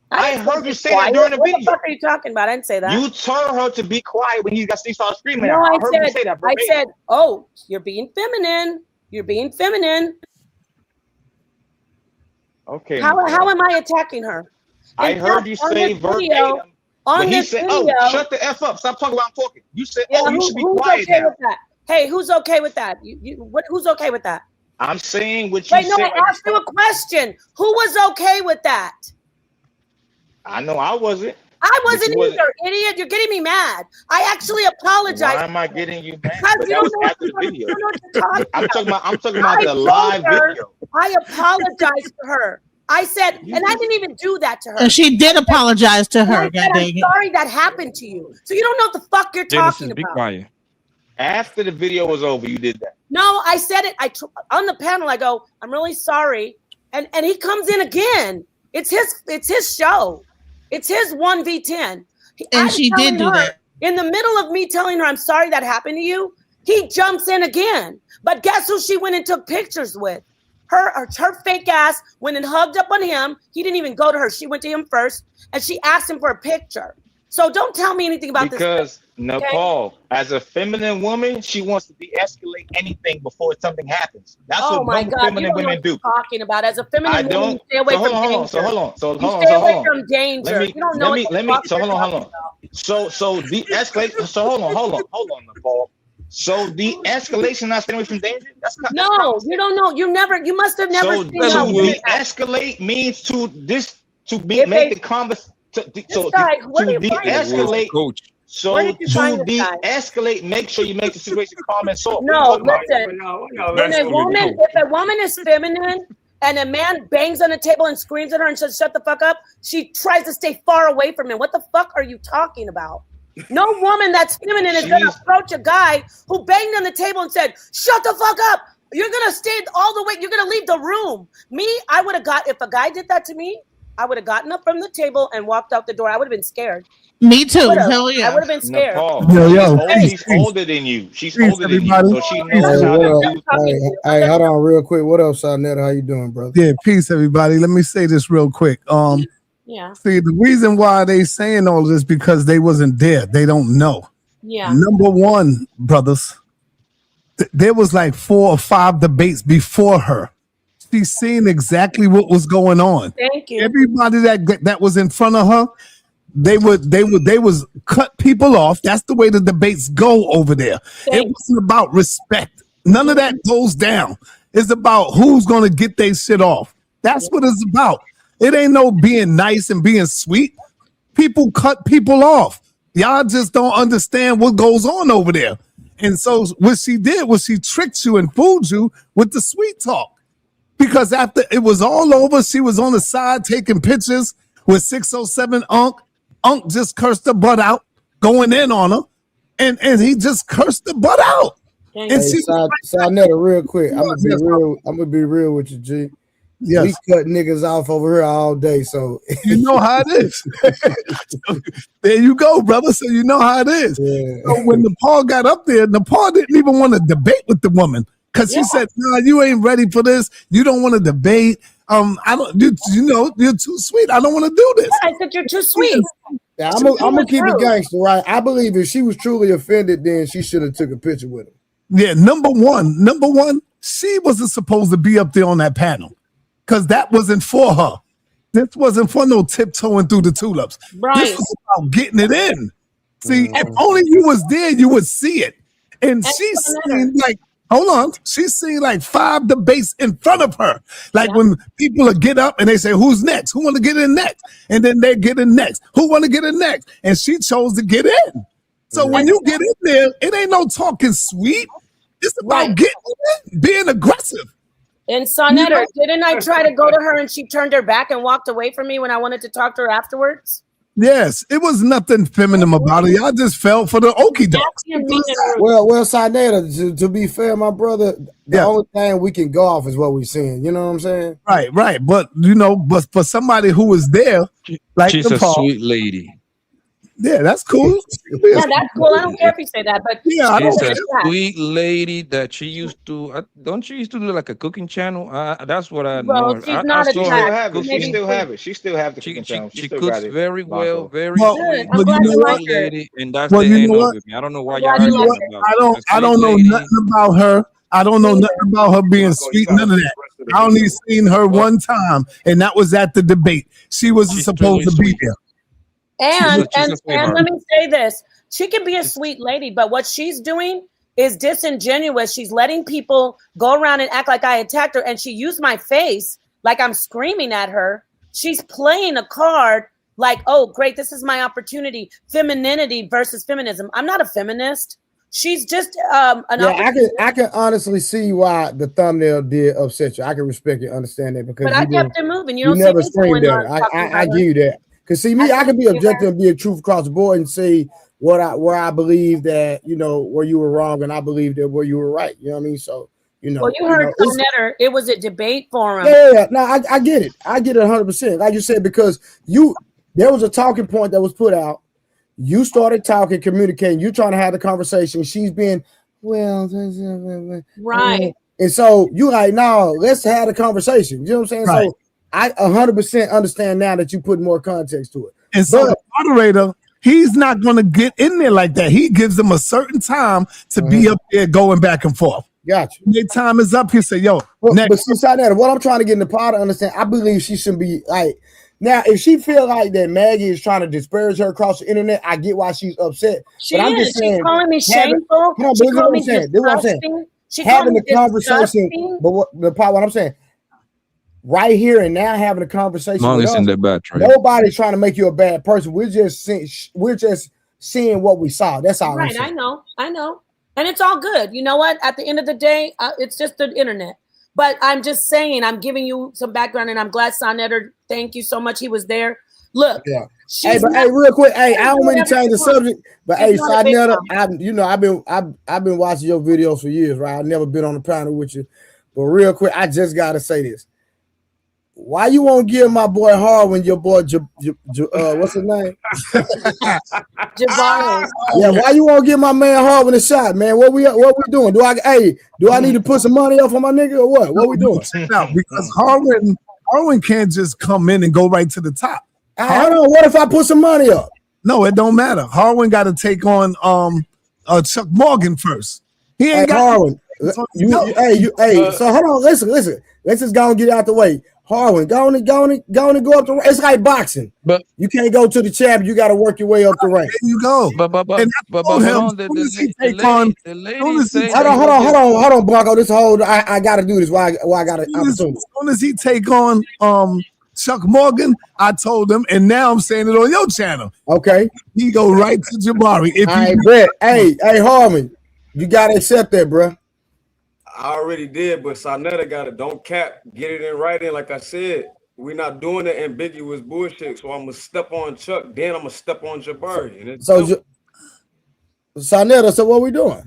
I heard you say that during the video. What the fuck are you talking about? I didn't say that. You told her to be quiet when he started screaming. No, I heard you say that. I said, "Oh, you're being feminine. You're being feminine." Okay. How am I attacking her? I heard you say verbatim. But he said, "Oh, shut the f up! Stop talking while I'm talking." You said, "Oh, you should be quiet now." With that? Hey, who's okay with that? Who's okay with that? I'm saying what you said. Wait, no, I asked you a question. Who was okay with that? I know I wasn't. I wasn't either, idiot. You're getting me mad. I actually apologize. Why am I getting you mad? Because you don't know after the video. I'm talking about the live video. I apologized to her. I said, and I didn't even do that to her. And she did apologize to her. I'm sorry that happened to you. So you don't know what the fuck you're talking about. Be quiet. After the video was over, you did that. No, I said it. On the panel, I go, "I'm really sorry," and he comes in again. It's his show. It's his 1v10. And she did do that. In the middle of me telling her, "I'm sorry that happened to you," he jumps in again. But guess who she went and took pictures with? Her fake ass went and hugged up on him. He didn't even go to her. She went to him first, and she asked him for a picture. So don't tell me anything about this. Because Nepal, as a feminine woman, she wants to de-escalate anything before something happens. That's what feminine women do. Talking about as a feminine I woman, don't. you stay away from danger. So hold on. Stay away from danger. You don't know hold on. So de-escalate. So hold on, Nepal. So de-escalation, not staying away from danger. That's not. No, you don't know. You must have never seen So her. de-escalate means to make the conversation. To de-escalate. So to de-escalate, make sure you make the situation calm and soft. No, listen. If a woman is feminine and a man bangs on the table and screams at her and says, "Shut the fuck up," she tries to stay far away from him. What the fuck are you talking about? No woman that's feminine is going to approach a guy who banged on the table and said, "Shut the fuck up. You're going to stay all the way. You're going to leave the room." Me, I would have if a guy did that to me, I would have gotten up from the table and walked out the door. I would have been scared. Me too. Hell yeah. I would have been scared. She's older than you. She's older than you, so she knows how to do. Hey, hold on real quick. What up, Sonetta? How you doing, brother? Yeah, peace, everybody. Let me say this real quick. Yeah. See, the reason why they saying all of this because they wasn't there. They don't know. Yeah. Number one, brothers, there was like 4 or 5 debates before her. She's seen exactly what was going on. Thank you. Everybody that was in front of her, they was cut people off. That's the way the debates go over there. It wasn't about respect. None of that goes down. It's about who's gonna get their shit off. That's what it's about. It ain't no being nice and being sweet. People cut people off. Y'all just don't understand what goes on over there. And so what she did was she tricked you and fooled you with the sweet talk. Because after it was all over, she was on the side taking pictures with 607 Unc. Unc just cursed her butt out, going in on her, and he just cursed the butt out. And Sonetta, real quick, I'm gonna be real with you, G. Yes. We cut niggas off over here all day, so you know how it is. So, there you go, brother. So you know how it is. Yeah. So when Nepal got up there, Nepal didn't even want to debate with the woman. Because she said, "No, you ain't ready for this. You don't want to debate. I don't. You know, you're too sweet. I don't want to do this." I said you're too sweet. Yeah, I'm gonna keep it gangster, right? I believe if she was truly offended, then she should have took a picture with him. Yeah, number one, she wasn't supposed to be up there on that panel because that wasn't for her. This wasn't for no tiptoeing through the tulips. Right. This was about getting it in. See, if only you was there, you would see it. And she's seen like. Hold on. She's seen like 5 debates in front of her. Like when people get up and they say, "Who's next? Who want to get in next?" And then they get in next. Who want to get in next? And she chose to get in. So when you get in there, it ain't no talking sweet. It's about getting in, being aggressive. And Sonetta, didn't I try to go to her and she turned her back and walked away from me when I wanted to talk to her afterwards? Yes, it was nothing feminine about it. Y'all just fell for the okie doke. Well, Sinetta, to be fair, my brother, the only thing we can go off is what we're seeing. You know what I'm saying? Right. But but for somebody who was there, like she's a sweet lady. Yeah, that's cool. Yeah, that's cool. I don't care if you say that, but She's a sweet lady that she used to. Don't she used to do like a cooking channel? That's what I Well, know. she's not She still have it. She still have it. She still have the cooking channel. She still cooks got it. very well, very Well, sweet. but you know what? Lady, and that's Well, the you end know of what? it. I don't know why You y'all know arguing what? about. I don't know nothing about her. I don't know nothing about her being sweet. None of that. I only seen her one time, and that was at the debate. She wasn't supposed to be there. And let me say this. She can be a sweet lady, but what she's doing is disingenuous. She's letting people go around and act like I attacked her, and she used my face like I'm screaming at her. She's playing a card like, oh, great, this is my opportunity. Femininity versus feminism. I'm not a feminist. She's just I can honestly see why the thumbnail did upset you. I can respect it, understand that, because but I kept it moving. You don't never see me screamed going at on her. talking I about give you that. Because see me, I can be objective and be a truth across the board and say where I believe that, where you were wrong, and I believe that where you were right. You know what I mean? So, well, you heard Sonetter. It was a debate forum. Yeah. No, I get it. I get it 100%. Like you said, because there was a talking point that was put out. You started talking, communicating. You trying to have the conversation. She's been, right. And so you like, no, let's have the conversation. You know what I'm saying? Right. So I 100% understand now that you put more context to it. And so the moderator, he's not going to get in there like that. He gives them a certain time to be up there going back and forth. Gotcha. When their time is up, he say, yo, next. But since what I'm trying to get in the pot to understand, I believe she shouldn't be like, now, if she feel like that Maggie is trying to disparage her across the internet, I get why she's upset. She is. She's calling me shameful. She called me disgusting. Having the conversation, but what I'm saying, right here and now, having a conversation with us, nobody's trying to make you a bad person. We're just seeing what we saw. That's all. Right. I know, and it's all good. You know what? At the end of the day, it's just the internet. But I'm just saying, I'm giving you some background, and I'm glad Sonetter, thank you so much. He was there. Look, hey, real quick, I don't mean to change the subject, but Sonetter, I've been watching your videos for years, right? I've never been on a panel with you, but real quick, I just gotta say this. Why you won't give my boy Harwin, your boy, what's his name? Jabari. Yeah, why you won't give my man Harwin a shot, man? What we doing? Do I need to put some money up for my nigga or what? What we doing? No, because Harwin can't just come in and go right to the top. I don't know. What if I put some money up? No, it don't matter. Harwin got to take on Chuck Morgan first. He ain't got Harwin. So hold on, listen. Let's just go and get it out the way. Harwin, go on and go up the. It's like boxing, but you can't go to the champ. You got to work your way up the rank. There you go. But hold on, Blanco. This whole I got to do this. Why I got an opportunity. As soon as he take on Chuck Morgan, I told him, and now I'm saying it on your channel. Okay, he go right to Jabari. I bet. Hey, Harwin, you got to accept that, bro. I already did, but Sonetta got it. Don't cap. Get it in writing. Like I said, we're not doing the ambiguous bullshit. So I'm going to step on Chuck. Then I'm going to step on Jabari. Sonetta, so what we doing?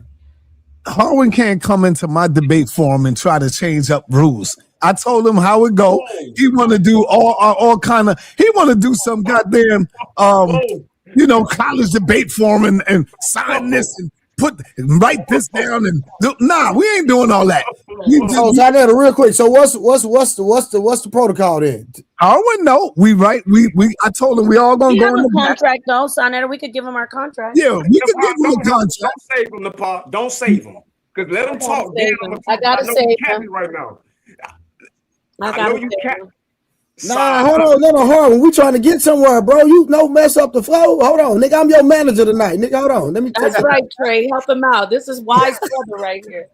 Harwin can't come into my debate forum and try to change up rules. I told him how it go. He want to do all kind of. He want to do some goddamn college debate forum and sign this and write this down and we ain't doing all that. Sonetta, real quick. So what's the protocol then? Harwin, no, we I told him we all gonna go in the contract though, Sonetta. We could give him our contract. Yeah, we could give him a contract. Don't save him, the pot. Don't save him. Because let him talk. I gotta save him right now. I know you can't. Nah, hold on, Harwin. We trying to get somewhere, bro. You mess up the flow. Hold on, nigga. I'm your manager tonight, nigga. Hold on. Let me. That's right, Trey. Help him out. This is wise brother right here.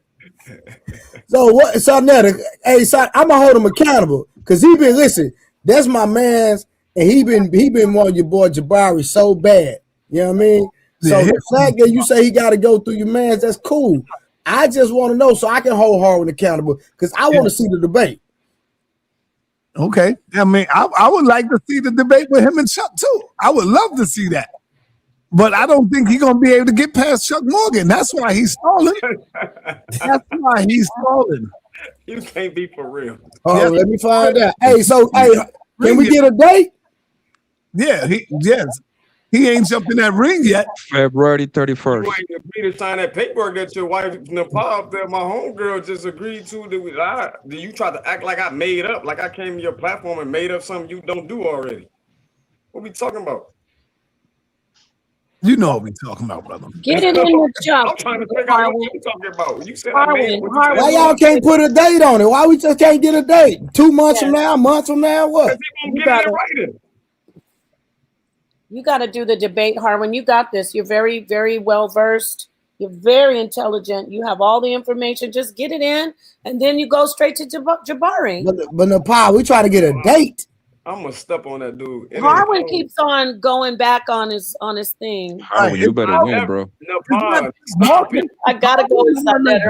So what, Sonetta? Hey, I'm gonna hold him accountable because listen. That's my man's, and he been wanting your boy Jabari so bad. You know what I mean? So the fact that you say he got to go through your man's, that's cool. I just want to know so I can hold Harwin accountable because I want to see the debate. Okay. I mean, I would like to see the debate with him and Chuck too. I would love to see that. But I don't think he's gonna be able to get past Chuck Morgan. That's why he's stalling. That's why he's stalling. You can't be for real. Oh, yes. Let me find out. Hey, so can we get a date? Yeah, he ain't jumped in that ring yet. February 31st. You ain't agreed to sign that paperwork that your wife Nepal up there, my homegirl just agreed to. Do you try to act like I made up, like I came to your platform and made up something you don't do already? What we talking about? You know what we talking about, brother. Get it in with Chuck. I'm trying to figure out what you talking about. You said why y'all can't put a date on it? Why we just can't get a date? 2 months from now, months from now, what? You got to do the debate, Harwin. You got this. You're very, very well versed. You're very intelligent. You have all the information. Just get it in, and then you go straight to Jabari. But Nepal, we try to get a date. I'm gonna step on that dude. Harwin keeps on going back on his thing. Harwin, you better win, bro. I gotta go inside that.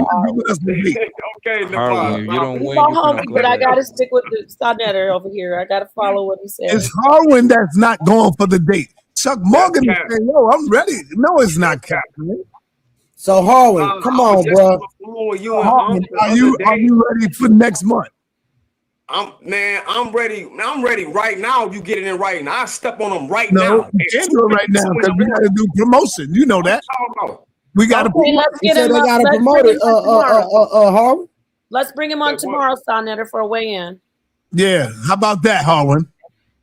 Okay, Harwin, if you don't win, I'm hungry, but I gotta stick with the Sodnetter over here. I gotta follow what he says. It's Harwin that's not going for the date. Chuck Morgan is saying, "Yo, I'm ready." No, it's not Captain. So Harwin, come on, bro. Harwin, are you ready for next month? I'm ready. I'm ready right now. You get it in writing. I step on them right now. No, you can't do it right now because we got to do promotion. You know that. We got to. Let's get him. Got to promote it. Harwin. Let's bring him on tomorrow, Sodnetter, for a weigh-in. Yeah, how about that, Harwin?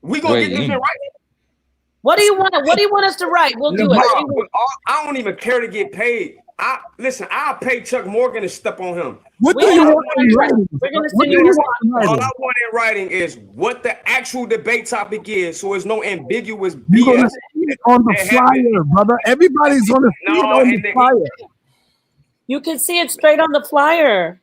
We gonna get this in writing. What do you want? What do you want us to write? We'll do it. I don't even care to get paid. I'll pay Chuck Morgan to step on him. What do you want in writing? All I want in writing is what the actual debate topic is, so there's no ambiguous You're BS. gonna see it on the flyer, brother. Everybody's gonna see it on the flyer. You can see it straight on the flyer.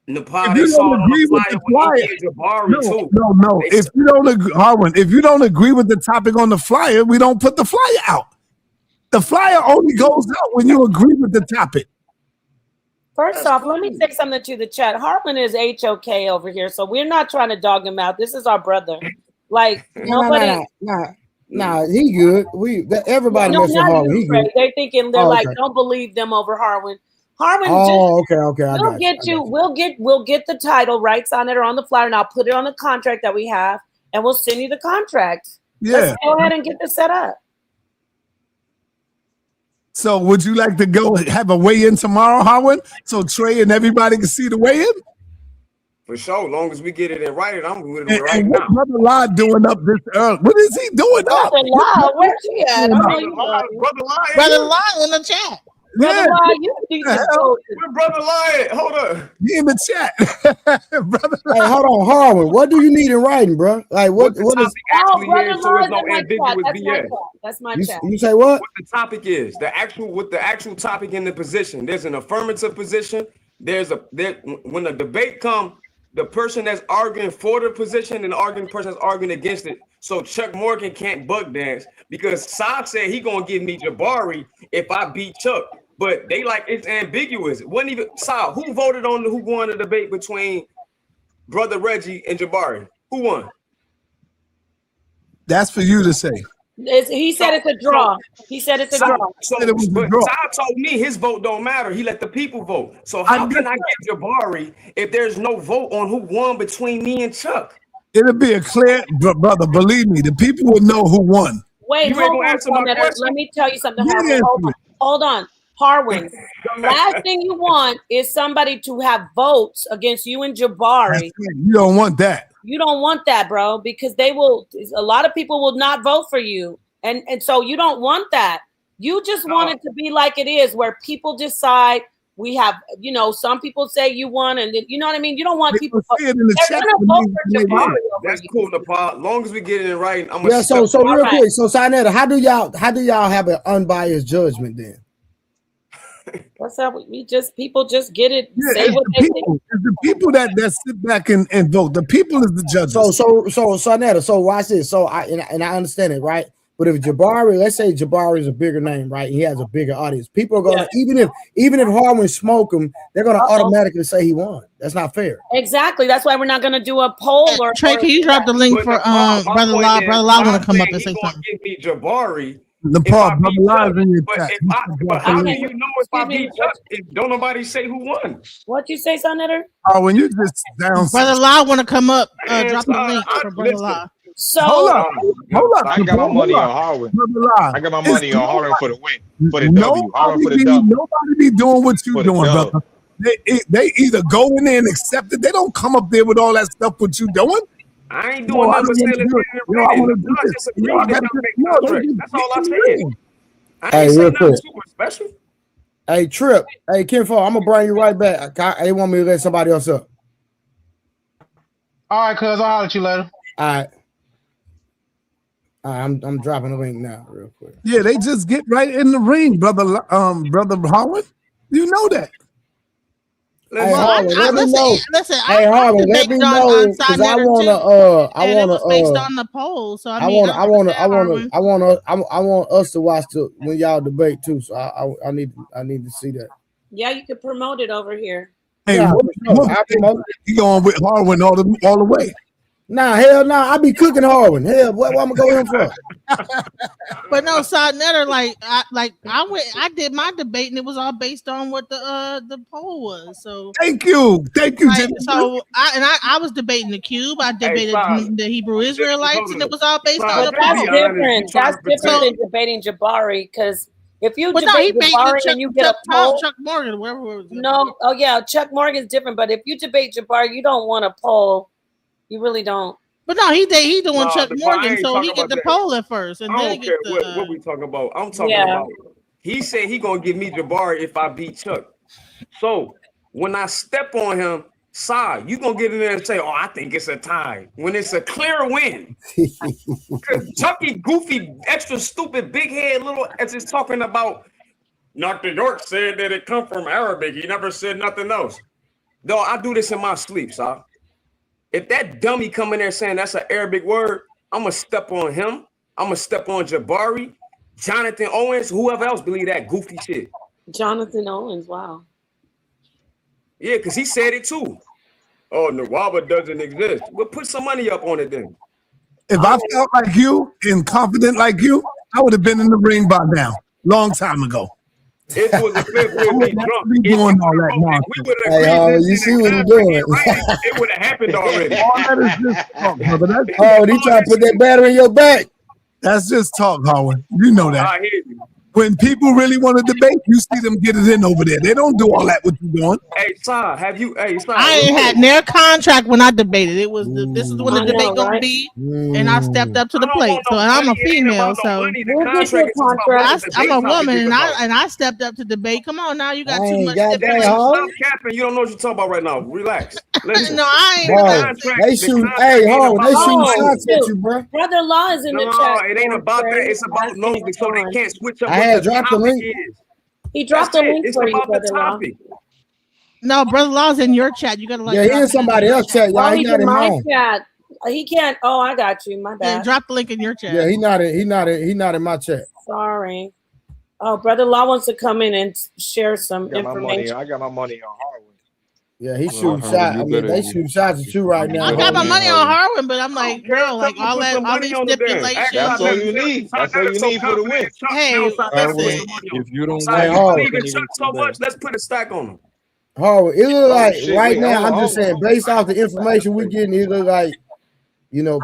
Nepal, they saw it on the flyer with Jabari too. No. If you don't agree, Harwin, if you don't agree with the topic on the flyer, we don't put the flyer out. The flyer only goes out when you agree with the topic. First off, let me say something to the chat. Harwin is HOK over here, so we're not trying to dog him out. This is our brother. Like nobody. Nah, he good. Everybody mess with Harwin. He good. They're thinking like, don't believe them over Harwin. Harwin, okay. We'll get the title rights on it or on the flyer, and I'll put it on the contract that we have, and we'll send you the contract. Yeah. Let's go ahead and get this set up. So would you like to go have a weigh-in tomorrow, Harwin? So Trey and everybody can see the weigh-in? For sure. As long as we get it in writing, I'm with it right and now. What Brother Lai doing up this early? What is he doing up? Brother Lai, where's he at? Brother Lai in the chat. Brother Lai, you need to go. Where Brother Lai at? Hold up. He in the chat. Brother. Hey, hold on, Harwin. What do you need in writing, bro? Like what is Brother Lai, that's my chat. You say what? What the topic is, the actual topic in the position. There's an affirmative position. When the debate comes, the person that's arguing for the position and the person that's arguing against it. So Chuck Morgan can't bug dance because Saab said he gonna give me Jabari if I beat Chuck. But they like it's ambiguous. It wasn't even Saab. Who voted on who won the debate between Brother Reggie and Jabari? Who won? That's for you to say. He said it's a draw. He said it's a draw. But Saab told me his vote don't matter. He let the people vote. So how can I get Jabari if there's no vote on who won between me and Chuck? It'll be a clear, brother. Believe me, the people will know who won. Wait, hold on. Let me tell you something. Hold on. Harwin, the last thing you want is somebody to have votes against you and Jabari. You don't want that. You don't want that, bro, because a lot of people will not vote for you. And so you don't want that. You just want it to be like it is, where people decide we have, some people say you won, and then, you know what I mean? You don't want people to vote for Jabari. That's cool, Nepal. As long as we get it in writing, I'm gonna so real quick. So Sodnetter, how do y'all have an unbiased judgment then? What's up? People just get it. Say what they think. It's the people that sit back and vote. The people is the judges. So Sodnetter, so watch this. So I understand it, right? But if Jabari, let's say Jabari is a bigger name, right? He has a bigger audience. People are gonna even if Harwin smoke him, they're gonna automatically say he won. That's not fair. Exactly. That's why we're not gonna do a poll or Trey, can you drop the link for Brother Law? Brother Law want to come up and say something. Give me Jabari. The Brother Law is in your chat. But how do you know if I beat Chuck if don't nobody say who won? What you say, Son Editor? Oh, when you just down. Brother Law want to come up. Drop the link for Brother Law. So hold up. I got my money on Harwin. I got my money on Harwin for the win, for the W. Harwin for the W. Nobody be doing what you doing, brother. They either go in there and accept it. They don't come up there with all that stuff. What you doing? I ain't doing nothing but saying that's all I'm saying. I ain't saying nothing super special. Hey, Trip. Hey, Kinfo, I'm gonna bring you right back. They want me to let somebody else up. All right, cuz I'll holler at you later. All right. I'm dropping the link now, real quick. Yeah, they just get right in the ring, brother. Brother Howard, you know that. Hey, Harlan, let me know. Hey, Harlan, let me know because I wanna. Based on the poll, so I want us to watch when y'all debate too. So I need to see that. yeah, you could promote it over here. Hey, Yeah, you going with Harwin all the way? Nah, hell no. I be cooking Harwin. Hell, what I'm gonna go in for? But no, Side Netter, I did my debate and it was all based on what the poll was. So thank you, so I was debating the cube. I debated the Hebrew Israelites, and it was all based on the That's poll. different. That's different than debating Jabari because if you debate Jabari and you get a poll, Chuck Morgan, wherever it was. No, oh yeah, Chuck Morgan's different. But if you debate Jabari, you don't want a poll. You really don't. But no, he doing Chuck Morgan, so he get the poll at first, and I then don't care what we talking about. I'm talking about. He said he gonna give me Jabari if I beat Chuck. So when I step on him, you gonna get in there and say, "Oh, I think it's a tie." When it's a clear win. Because Chucky, goofy, extra stupid, big head, little as is talking about. Dr. York said that it come from Arabic. He never said nothing else. Though I do this in my sleep, so. If that dummy come in there saying that's an Arabic word, I'm going to step on him. I'm going to step on Jabari, Jonathan Owens, whoever else believe that goofy shit. Jonathan Owens, wow. Yeah, because he said it too. Oh, Nawaba doesn't exist. Well, put some money up on it then. If I felt like you and confident like you, I would have been in the ring by now, long time ago. It was a flip with me drunk. Doing all that nonsense. We would have agreed you see what he's doing. it would have happened already. All that is just talk, brother. He trying to put that battery in your back. That's just talk, Howard. You know that. I hear you. When people really want to debate, you see them get it in over there. They don't do all that what you doing. Hey, Sa, have you? Hey, Sa, I ain't had near contract when I debated. It was this is when the debate gonna be, and I stepped up to the plate. So and I'm a female, so I'm a woman, and I stepped up to debate. Come on, now you got too much. Stop capping. You don't know what you're talking about right now. Relax. Listen. No, I ain't. They shoot. Hey, hold on. They shoot shots at you, bro. Brother Law is in the chat. No, it ain't about that. It's about knowing so they can't switch up. I had dropped the link. He dropped the link for you, Brother Law. No, Brother Law's in your chat. You gotta Yeah, he in somebody else's chat, y'all. He not in mine. Chat. He can't. Oh, I got you. My bad. Yeah, drop the link in your chat. Yeah, he not in my chat. Sorry. Oh, Brother Law wants to come in and share some information. I got my money on Harwin. Yeah, he shooting shots. I mean, they shooting shots at you right now. I got my money on Harwin, but I'm like, bro, like all these stipulations. That's all you need. That's all you need for the win. Hey, listen. If you don't believe Chuck so much, let's put a stack on him. Harwin, it look like right now. I'm just saying, based off the information we're getting, it look like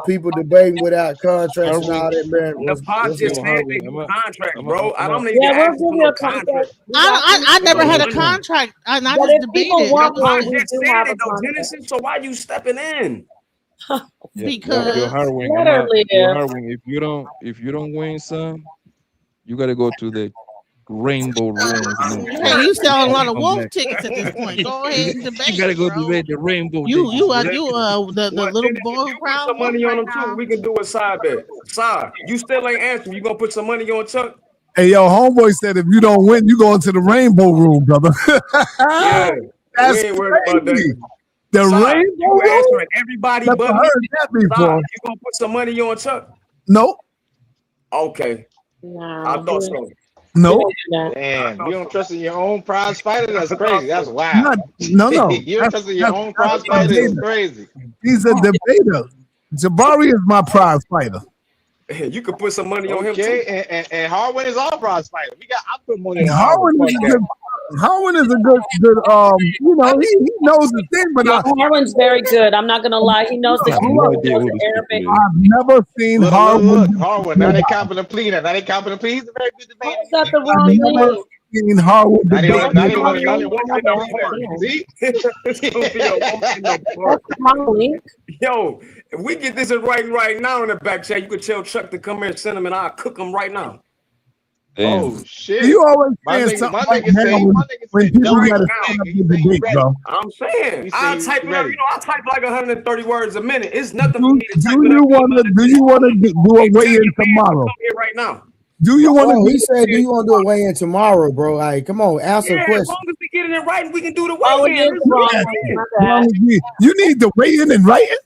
people debating without contracts and all that, man. The pod just said they do contract, bro. I don't even ask for no contract. I never had a contract. I just debated. I just said it though, Genesis. So why you stepping in? Because Harwin, if you don't win some, you gotta go to the rainbow rooms. Hey, you selling a lot of wolf tickets at this point. Go ahead and debate. You gotta go debate the rainbow. The little boy crowd. Put some money on him too. We can do a side bet. Side, you still ain't answering. You gonna put some money on Chuck? Hey, yo, homeboy said if you don't win, you go into the rainbow room, brother. Yeah, that's we ain't worried about that. The Side, rainbow you room. answering everybody Never but heard me. that before. Side, you gonna put some money on Chuck? Nope. Okay. I thought so. No. Damn, you don't trust in your own prize fighter? That's crazy. That's wild. No. You don't trust in your own prize fighter? It's crazy. He's a debater. Jabari is my prize fighter. You could put some money on him too. And Harwin is our prize fighter. I put money on Harwin. Harwin is a good you know, he knows the thing, but Harwin's very good. I'm not gonna lie. He knows the Arabic. I've never seen Harwin. Harwin, now they copping a plea. Now they copping a plea. He's a very good debater. Is that the wrong name? Seen Harwin Yo, if we get this in writing right now in the back chat, you could tell Chuck to come here and send them, and I'll cook them right now. Oh shit! You always saying something like that when people got to stand up in the debate, bro. I'm saying I type I type like 130 words a minute. It's nothing for me to type. Do you want to do a weigh-in tomorrow? Right now. Do you want to? He said, "Do you want to do a weigh-in tomorrow, bro? Like, come on, answer a question." As long as we get it in writing, we can do the weigh-in. You need the weigh-in and writing.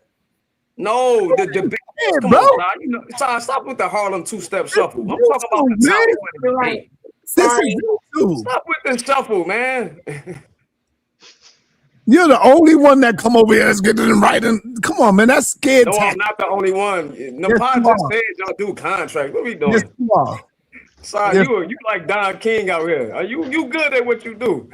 No, the debate. Yeah, Come bro. on, stop with the Harlem two-step shuffle. I'm talking about the South. You're right. Stop with the shuffle, man. You're the only one that come over here that's getting in writing. Come on, man, that's scared. No, I'm not the only one. Napod just said y'all do contract. What we doing? Yes, you are. Sorry, Yes. you like Don King out here. Are you good at what you do?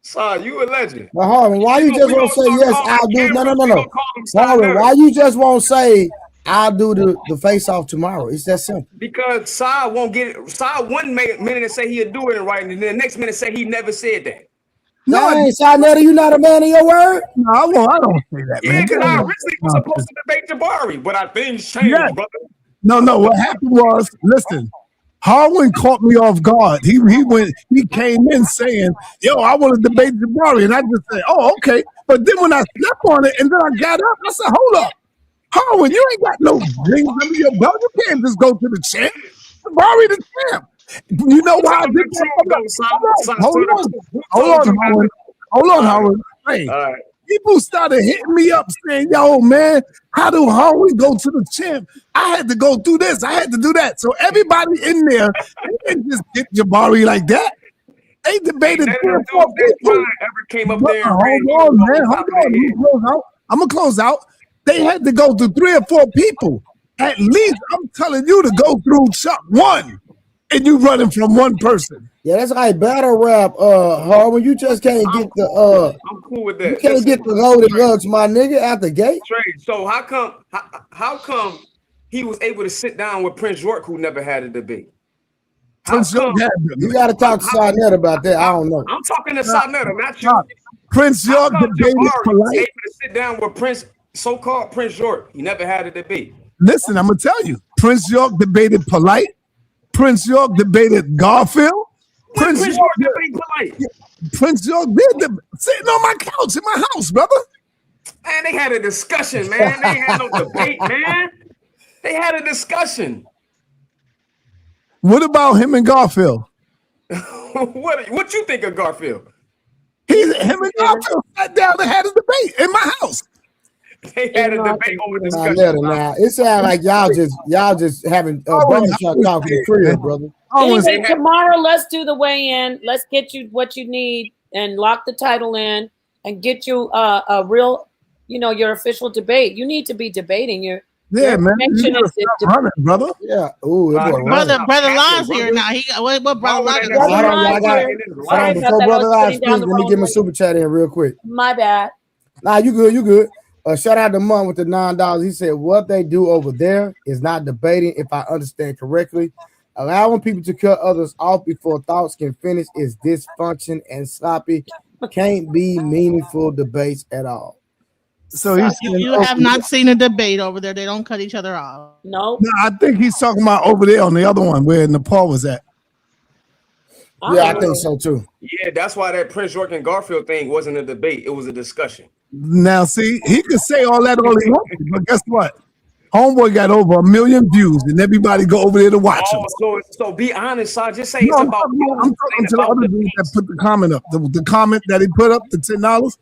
Sorry, you a legend. But Harvin, why you just won't say yes? I'll do. No. Harvin, why you just won't say I'll do the face off tomorrow? It's that simple. Because Sai won't get it. Sai one minute and say he'll do it in writing, and then the next minute say he never said that. No, Sinetta, you not a man of your word? No, I don't say that, Yeah, man. because I originally was supposed to debate Jabari, but things changed, brother. No. What happened was, listen, Harwin caught me off guard. He came in saying, "Yo, I want to debate Jabari," and I just said, "Oh, okay." But then when I slept on it, and then I got up, I said, "Hold up, Harwin, you ain't got no rings under your belt. You can't just go to the champ. Jabari the champ." You know why I did that? Hold on, Howard. Hey, people started hitting me up saying, "Yo, man, how do Harwin go to the champ? I had to go through this. I had to do that." So everybody in there, they didn't just get Jabari like that. They debated 3 or 4 people. Ever came up there? Hold on, man. Hold on. I'm gonna close out. They had to go through 3 or 4 people. At least I'm telling you to go through Chuck 1. And you running from one person. Yeah, that's like battle rap, Harvin. You just can't get the I'm cool with that. You can't get the loaded rugs, my nigga, out the gate. So how come he was able to sit down with Prince York, who never had a debate? You got to talk to Sinetta about that. I don't know. I'm talking to Sinetta, not you. Prince York debated polite. Able to sit down with Prince, so-called Prince York. He never had a debate. Listen, I'm gonna tell you. Prince York debated polite. Prince York debated Garfield. Prince York debated polite. Prince York did sitting on my couch in my house, brother. Man, they had a discussion, man. They ain't had no debate, man. They had a discussion. What about him and Garfield? What you think of Garfield? Him and Garfield sat down and had a debate in my house. They had a debate over discussion. Now it sounds like y'all just having brothers trying to talk to the crib, brother. Anyway, tomorrow let's do the weigh-in. Let's get you what you need and lock the title in and get you a real, your official debate. You need to be debating your man. You running, brother. Yeah. Ooh, brother Lon's here now. What brother Lon? Before brother Lon speaks, let me get my super chat in real quick. My bad. Nah, you good. You good. Shout out to Mon with the $9. He said, "What they do over there is not debating, if I understand correctly. Allowing people to cut others off before thoughts can finish is dysfunction and sloppy. Can't be meaningful debates at all." So you have not seen a debate over there. They don't cut each other off. No. No, I think he's talking about over there on the other one where Nepal was at. Yeah, I think so too. Yeah, that's why that Prince York and Garfield thing wasn't a debate. It was a discussion. Now, see, he could say all that all he wants, but guess what? Homeboy got over 1 million views, and everybody go over there to watch him. So be honest, I just say I'm talking to the other dude that put the comment up. The comment that he put up, the $10.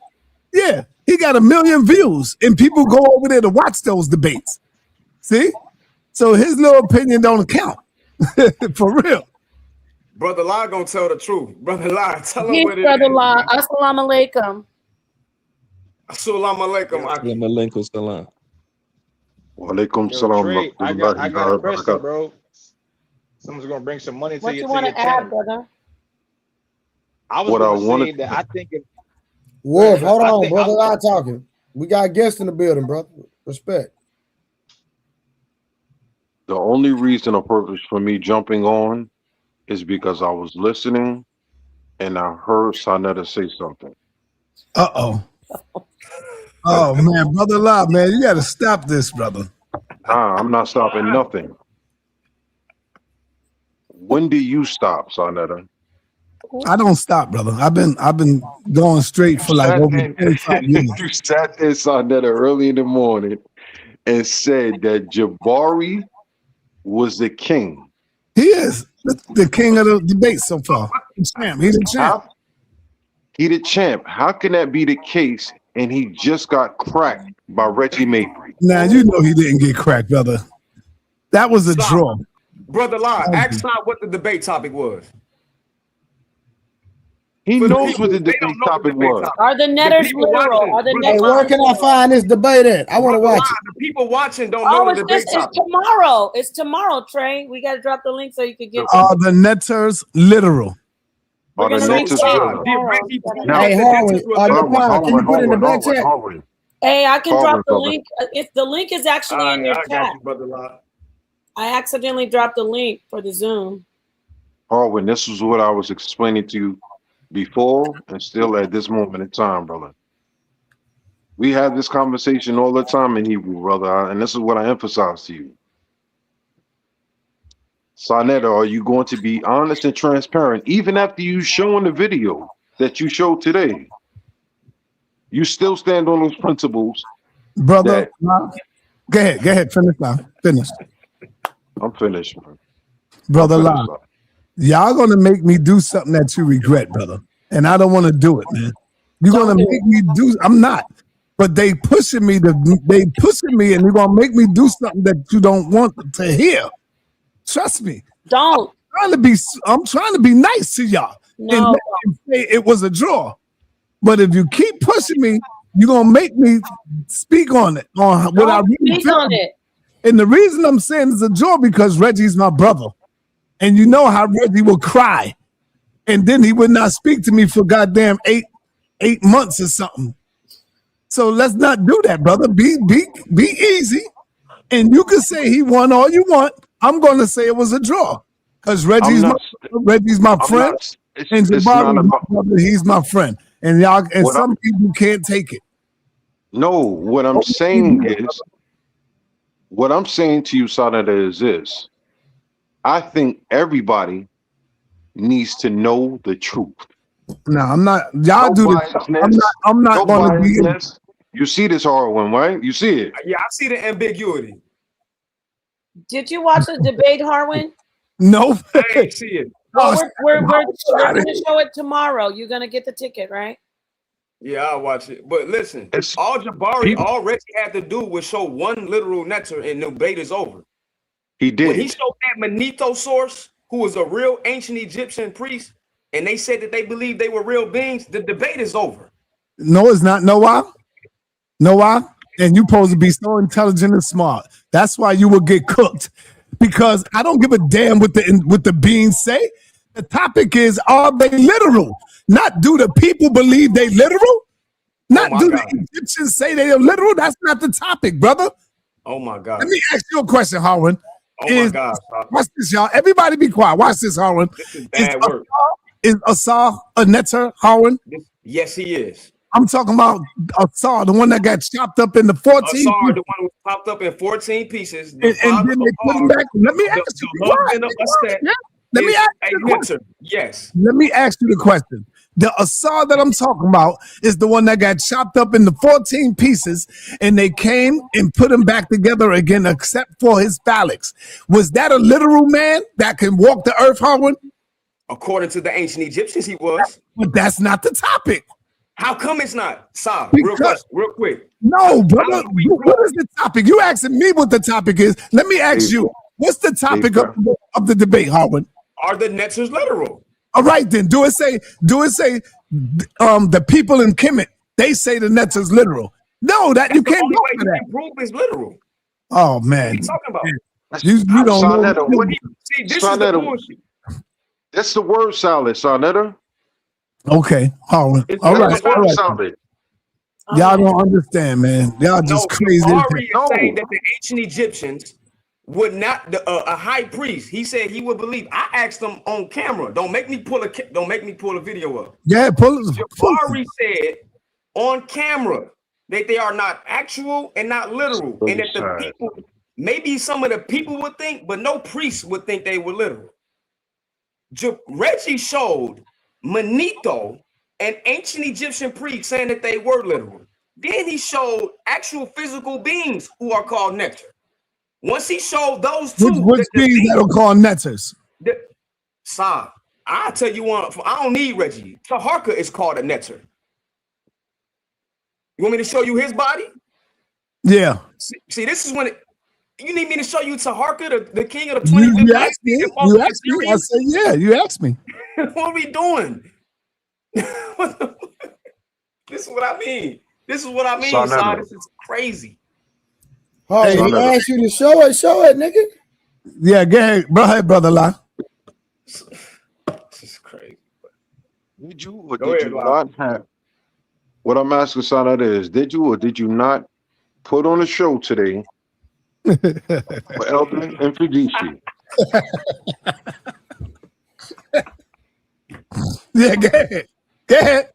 Yeah, he got 1 million views, and people go over there to watch those debates. See? So his little opinion don't count. For real. Brother La gonna tell the truth. Brother La, tell him Peace, what it Brother is. La. Assalamu alaikum. Assalamu alaikum. Alaikum salam. Walaikum Yo, salam. Trey, I got a question, bro. Someone's gonna bring some money to What your you want to add, channel. brother? I was What I gonna say wanted- that I think it, Wolf, hold I on, think- brother. I'm talking. We got guests in the building, brother. Respect. The only reason or purpose for me jumping on is because I was listening and I heard Sanetta say something. Uh-oh. Oh man, brother Love, man, you gotta stop this, brother. Nah, I'm not stopping nothing. When do you stop, Sanetta? I don't stop, brother. I've been going straight for like over 25 years. You sat there, Sanetta, early in the morning and said that Jabari was the king. He is the king of the debate so far. He's champ. He's a champ. He the champ. How can that be the case? And he just got cracked by Reggie Mabry. Now you know he didn't get cracked, brother. That was a draw. Brother La, ask not what the debate topic was. He For the knows people, what the they debate don't know topic the debate was. topic. Are the netters people literal? watching- Are the Hey, netters where can I find this debate at? I want to watch it. The people watching don't Oh, know it's the debate just it's topic. tomorrow. It's tomorrow, Trey. We got to drop the link so you can get. Are the netters literal? We're Are the gonna netters reach out literal? tomorrow. Now, Hey, Harwin, can you put in the back chat? Hey, I can Harwin, drop the brother. link. If the link is actually in your I chat. got you, Brother La. I accidentally dropped the link for the Zoom. Harwin, this is what I was explaining to you before and still at this moment in time, brother. We have this conversation all the time in Hebrew, brother, and this is what I emphasize to you. Sanetta, are you going to be honest and transparent even after you showing the video that you showed today? You still stand on those principles, Brother, go ahead, finish now. Finish. I'm finished, man. Brother I'm La, finished, bro. y'all gonna make me do something that you regret, brother. And I don't want to do it, man. You're gonna make me do. I'm not, but they pushing me and they're gonna make me do something that you don't want to hear. Trust me. Don't. I'm trying to be nice to y'all No. and say it was a draw. But if you keep pushing me, you're gonna make me speak on it, on what I really Speak feel. on it. And the reason I'm saying it's a draw because Reggie's my brother. And you know how Reggie will cry. And then he would not speak to me for goddamn eight months or something. So let's not do that, brother. Be easy. And you can say he won all you want. I'm gonna say it was a draw. Because Reggie's my friend. And it's Jabari not is my about- brother, he's my friend. And some people can't take it. No, what I'm saying is, what I'm saying to you, Sanetta, is this. I think everybody needs to know the truth. No, I'm not. Y'all No do this. biasness, I'm not no going to be. biasness. You see this hard one, right? You see it. Yeah, I see the ambiguity. Did you watch the debate, Harwin? No. I ain't see it. Well, we're going to show it tomorrow. You're going to get the ticket, right? Yeah, I'll watch it. But listen, all Jabari already had to do was show one literal netter and the debate is over. He did. When he showed that Manetho source, who was a real ancient Egyptian priest, and they said that they believed they were real beings, the debate is over. No, it's not. Know why? Know why? And you supposed to be so intelligent and smart. That's why you will get cooked. Because I don't give a damn what the beings say. The topic is, are they literal? Not do the people believe they literal? Not do the Egyptians say they are literal? That's not the topic, brother. Oh my God. Let me ask you a question, Harwin. Oh my God. Watch this, y'all. Everybody be quiet. Watch this, Harwin. This is bad work. Is Asar a netter, Harwin? Yes, he is. I'm talking about Asar, the one that got chopped up in the 14. Asar, the one who popped up in 14 pieces. And then they put him back. Let me ask you the question. Let me ask you the question. Yes. Let me ask you the question. The Asar that I'm talking about is the one that got chopped up into 14 pieces, and they came and put him back together again, except for his phalanx. Was that a literal man that can walk the earth, Harwin? According to the ancient Egyptians, he was. But that's not the topic. How come it's not? Saab, real quick. No, brother. What is the topic? You asking me what the topic is. Let me ask you, what's the topic of the debate, Harwin? Are the Netzers literal? All right, then. Do it say the people in Kemet, they say the Netzers literal. No, that you can't go for that. Prove is literal. Oh man. What are you talking about? You don't know. See, this is the bullshit. That's the word salad, Sarnetta. Okay. All right. Y'all don't understand, man. Y'all just crazy. Ari is saying that the ancient Egyptians would not a high priest. He said he would believe. I asked him on camera. Don't make me pull a video up. Yeah, pull it. Jabari said on camera that they are not actual and not literal, and that the people, maybe some of the people would think, but no priest would think they were literal. Reggie showed Manito, an ancient Egyptian priest, saying that they were literal. Then he showed actual physical beings who are called Netzers. Once he showed those two, which beings that are called Netzers? I'll tell you one. I don't need Reggie. Taharka is called a Netzer. You want me to show you his body? Yeah. See, this is when you need me to show you Taharka, the king of the 25th. You asked me. You asked me. I said, yeah. You asked me. What are we doing? This is what I mean. This is what I mean, son. This is crazy. Oh, hey, he asked you to show it, nigga. Yeah, go ahead, brother La. This is crazy. Did you or did you not have? What I'm asking, Sonetta, is did you or did you not put on a show today for Elder and Fidici? Yeah, go ahead. Go ahead.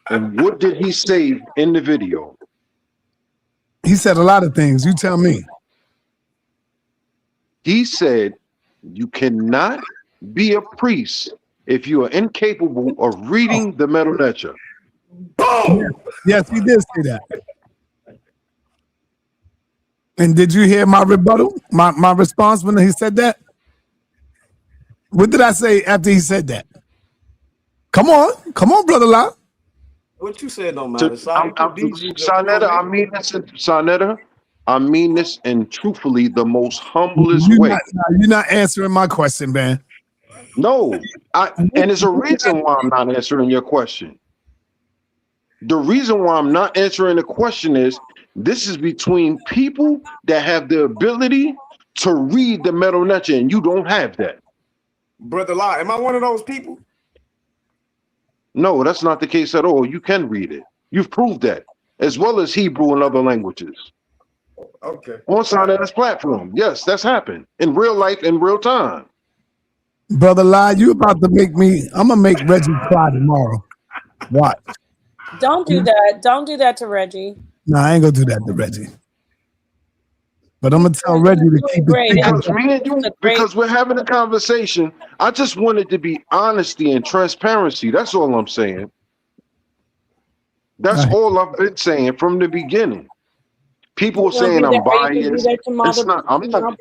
And what did he say in the video? He said a lot of things. You tell me. He said you cannot be a priest if you are incapable of reading the Metal Netcher. Boom! Yes, he did say that. And did you hear my rebuttal? My response when he said that? What did I say after he said that? Come on, brother La. What you said don't matter. Sonetta, I mean this and truthfully the most humblest way. You're not answering my question, man. No, and there's a reason why I'm not answering your question. The reason why I'm not answering the question is this is between people that have the ability to read the Metal Netcher, and you don't have that. Brother La, am I one of those people? No, that's not the case at all. You can read it. You've proved that, as well as Hebrew and other languages. Okay. On Sonetta's platform. Yes, that's happened in real life, in real time. Brother La, you about to make me, I'm going to make Reggie cry tomorrow. Watch. Don't do that. Don't do that to Reggie. No, I ain't going to do that to Reggie. But I'm going to tell Reggie to keep it. Because we're having a conversation. I just wanted to be honesty and transparency. That's all I'm saying. That's all I've been saying from the beginning. People are saying I'm biased. It's not. I'm not.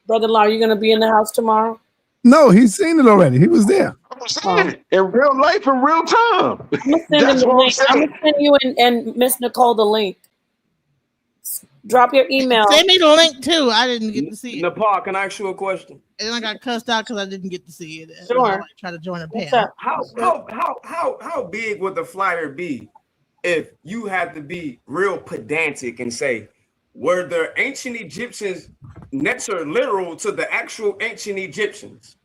Brother La, are you going to be in the house tomorrow? No, he's seen it already. He was there. I'm saying it in real life, in real time. I'm going to send you and Miss Nicole the link. Drop your email. Send me the link too. I didn't get to see it. Nepal, can I ask you a question? And I got cussed out because I didn't get to see it. Sure. Try to join a panel. How big would the flyer be if you had to be real pedantic and say, were the ancient Egyptians Netzer literal to the actual ancient Egyptians?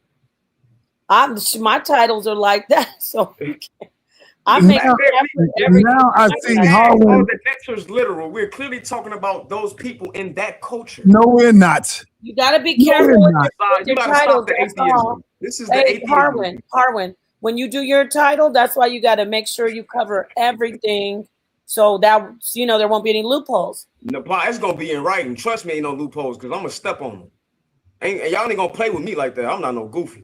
My titles are like that, so I make every now I see Harwin. The Netzer's literal. We're clearly talking about those people in that culture. No, we're not. You got to be careful with your titles. This is the atheism. Harwin, when you do your title, that's why you got to make sure you cover everything, so that there won't be any loopholes. Nepal, it's gonna be in writing. Trust me, ain't no loopholes because I'm gonna step on them. Y'all ain't gonna play with me like that. I'm not no goofy.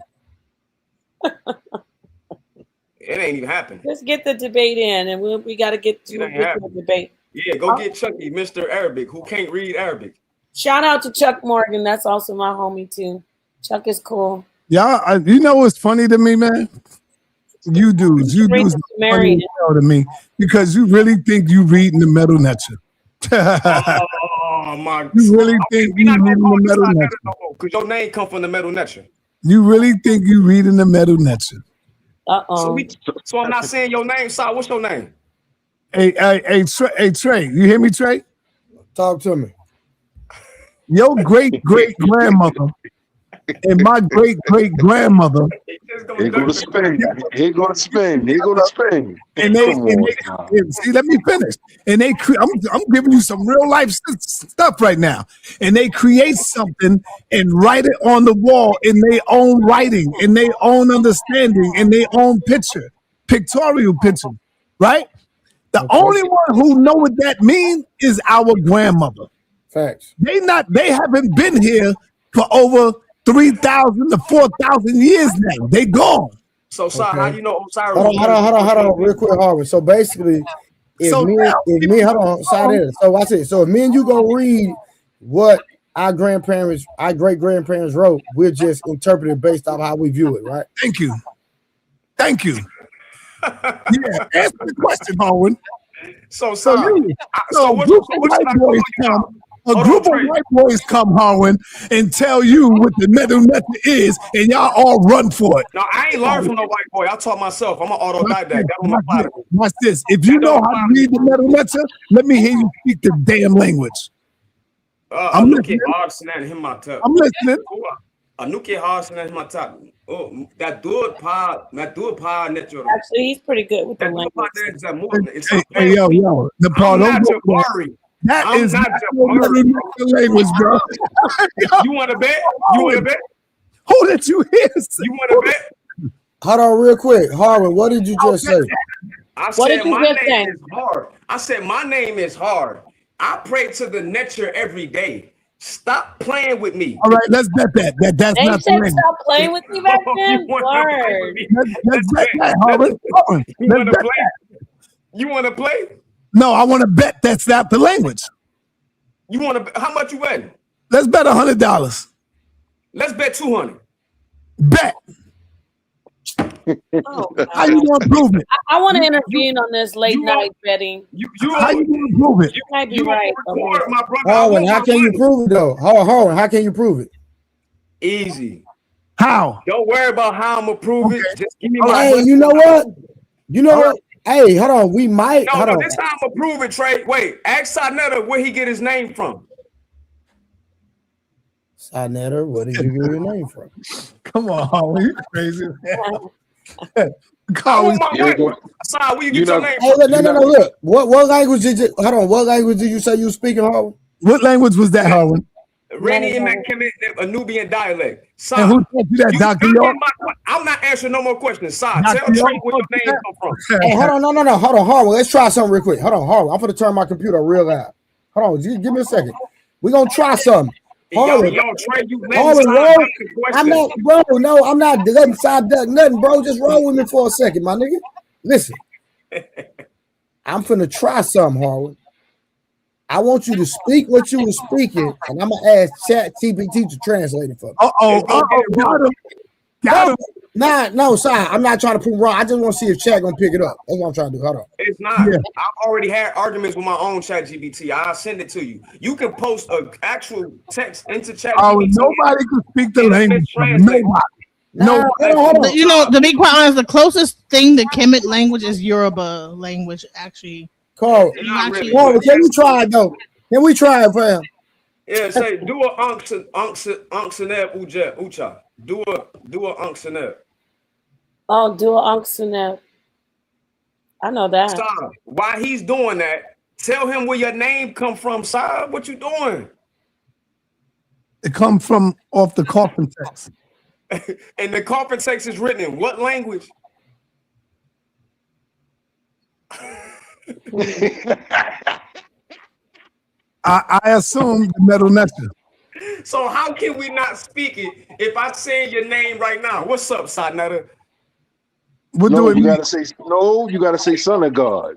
It ain't even happening. Let's get the debate in, and we got to get to the debate. Yeah, go get Chucky, Mr. Arabic, who can't read Arabic. Shout out to Chuck Morgan. That's also my homie too. Chuck is cool. Yeah, you know what's funny to me, man? You dudes funny as hell to me because you really think you reading the metal nature. Oh my! You really think you reading the metal nature? Because your name come from the metal nature. You really think you reading the metal nature? So I'm not saying your name, Si. What's your name? Hey, Trey, you hear me, Trey? Talk to me. Your great-great-grandmother and my great-great-grandmother. Here go to Spain. Here go to Spain. Here go to Spain. And see, let me finish. And I'm giving you some real life stuff right now. And they create something and write it on the wall in their own writing, in their own understanding, in their own pictorial picture, right? The only one who know what that means is our grandmother. Facts. They haven't been here for over 3,000 to 4,000 years now. They gone. So, Si, how you know Osiris? Hold on, real quick, Harvard. So basically, if me and you gonna read what our great grandparents wrote, we're just interpreting based off how we view it, right? Thank you. Yeah, answer the question, Harwin. A group of white boys come, Harwin, and tell you what the metal method is, and y'all all run for it. No, I ain't learned from no white boy. I taught myself. I'm an autodidact. Watch this. If you know how to read the metal method, let me hear you speak the damn language. I'm listening. I'm listening. Actually, he's pretty good with the language. Hey, yo, the part that is not the language, bro. You want to bet? You want to bet? Who did you hear? You want to bet? Hold on, real quick, Harvin. What did you just say? I said my name is hard. I said my name is hard. I pray to the nature every day. Stop playing with me. All right, let's bet that. That's they not said the stop playing with me back then. Word. Let's bet that, Harvin. You want to play? No, I want to bet that's not the language. You want to? How much you bet? Let's bet $100. Let's bet 200. Bet. How you gonna prove it? I want to intervene on this late night betting. How you gonna prove it? You might be right. Harwin, how can you prove it though? Harwin, how can you prove it? Easy. How? Don't worry about how I'm gonna prove it. Just give me my. Hey, you know what? You know what? Hey, hold on. We might. No, hold on. This time I'm gonna prove it, Trey. Wait, ask Sinetta where he get his name from. Sinetta, where did you get your name from? Come on, you crazy. Where you get your name Hey, from? no. Look, what language did you? Hold on. What language did you say you were speaking, Harwin? What language was that, Harwin? Randy and a Nubian dialect. And who told you that, Dr. York? I'm not answering no more questions. Tell Trey where your name come from. Hey, hold on, no. Hold on, Harwin. Let's try something real quick. Hold on, Harwin. I'm gonna turn my computer real loud. Hold on, give me a second. We're gonna try something. Harwin, Trey, you I'm not, bro. No, I'm not letting side duck nothing, bro. Just roll with me for a second, my nigga. Listen, I'm finna try something, Harwin. I want you to speak what you were speaking, and I'm gonna ask ChatGPT to translate it for me. Got him. No, sorry. I'm not trying to prove wrong. I just want to see if Chat gonna pick it up. That's what I'm trying to do. Hold on. It's not. Yeah. I've already had arguments with my own ChatGPT. I'll send it to you. You can post an actual text into ChatGPT. Oh, nobody can speak the language. Nobody. You know, to be quite honest, the closest thing to Kemet language is Yoruba language, actually. Carl, can we try it though? Can we try it, fam? Yeah, say do a unctioneb ucha. Do a unctioneb. Oh, do a unctioneb. I know that. Stop. While he's doing that, tell him where your name come from, sir. What you doing? It come from off the coffin text. And the coffin text is written in what language? I assume the metal nature. So how can we not speak it if I say your name right now? What's up, Sinetta? You gotta say son of God.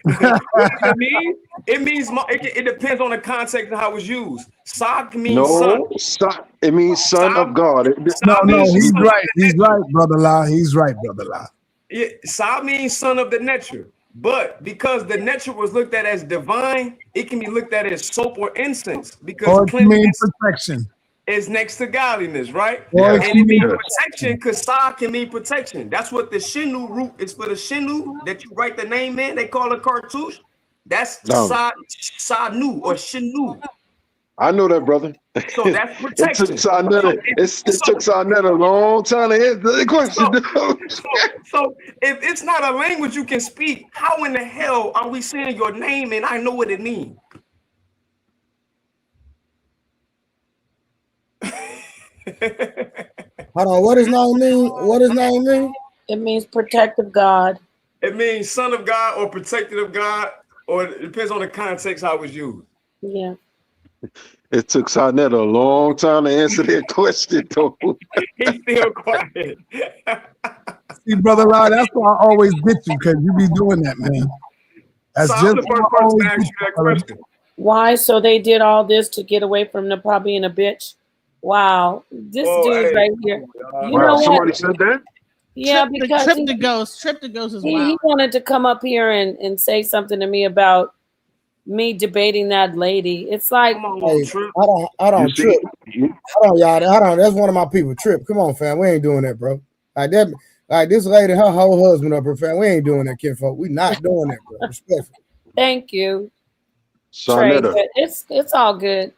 What does it mean? It means it depends on the context of how it's used. Sock means son. It means son of God. No, he's right. He's right, brother La. He's right, brother La. Yeah, Sa means son of the nature. But because the nature was looked at as divine, it can be looked at as soap or incense because Or it can mean cleanliness protection. is next to godliness, right? Or it And can it mean means protection because Sa can mean protection. That's what the Shinu root is for. The Shinu that you write the name in, they call it cartouche. That's No, Sa-nu or Shinu. I know that, brother. So that's It took protection. Sarnetta. It took Sarnetta a long time to answer the question. So if it's not a language you can speak, how in the hell are we saying your name and I know what it means? Hold on, what does name mean? What does name mean? It means protective God. It means son of God or protected of God, or it depends on the context how it was used. Yeah. It took Sarnetta a long time to answer that question, though. He's still quiet. See, brother Rod, that's why I always get you, because you be doing that, man. That's So just I'm the first person to ask you that question. Why? So they did all this to get away from the puppy and a bitch? Wow. This dude right here. You know somebody what? said that? Yeah, Trip because the ghost. Trip the ghost is he wild. wanted to come up here and say something to me about me debating that lady. It's like, Hey, I don't Trip. Hold on, y'all. Hold on. That's one of my people. Trip. Come on, fam. We ain't doing that, bro. Like that. Like this lady, her whole husband up her, fam. We ain't doing that, kinfolk. We not doing that, bro. Respectfully. thank you, Trey. Sarnetta. But it's all good.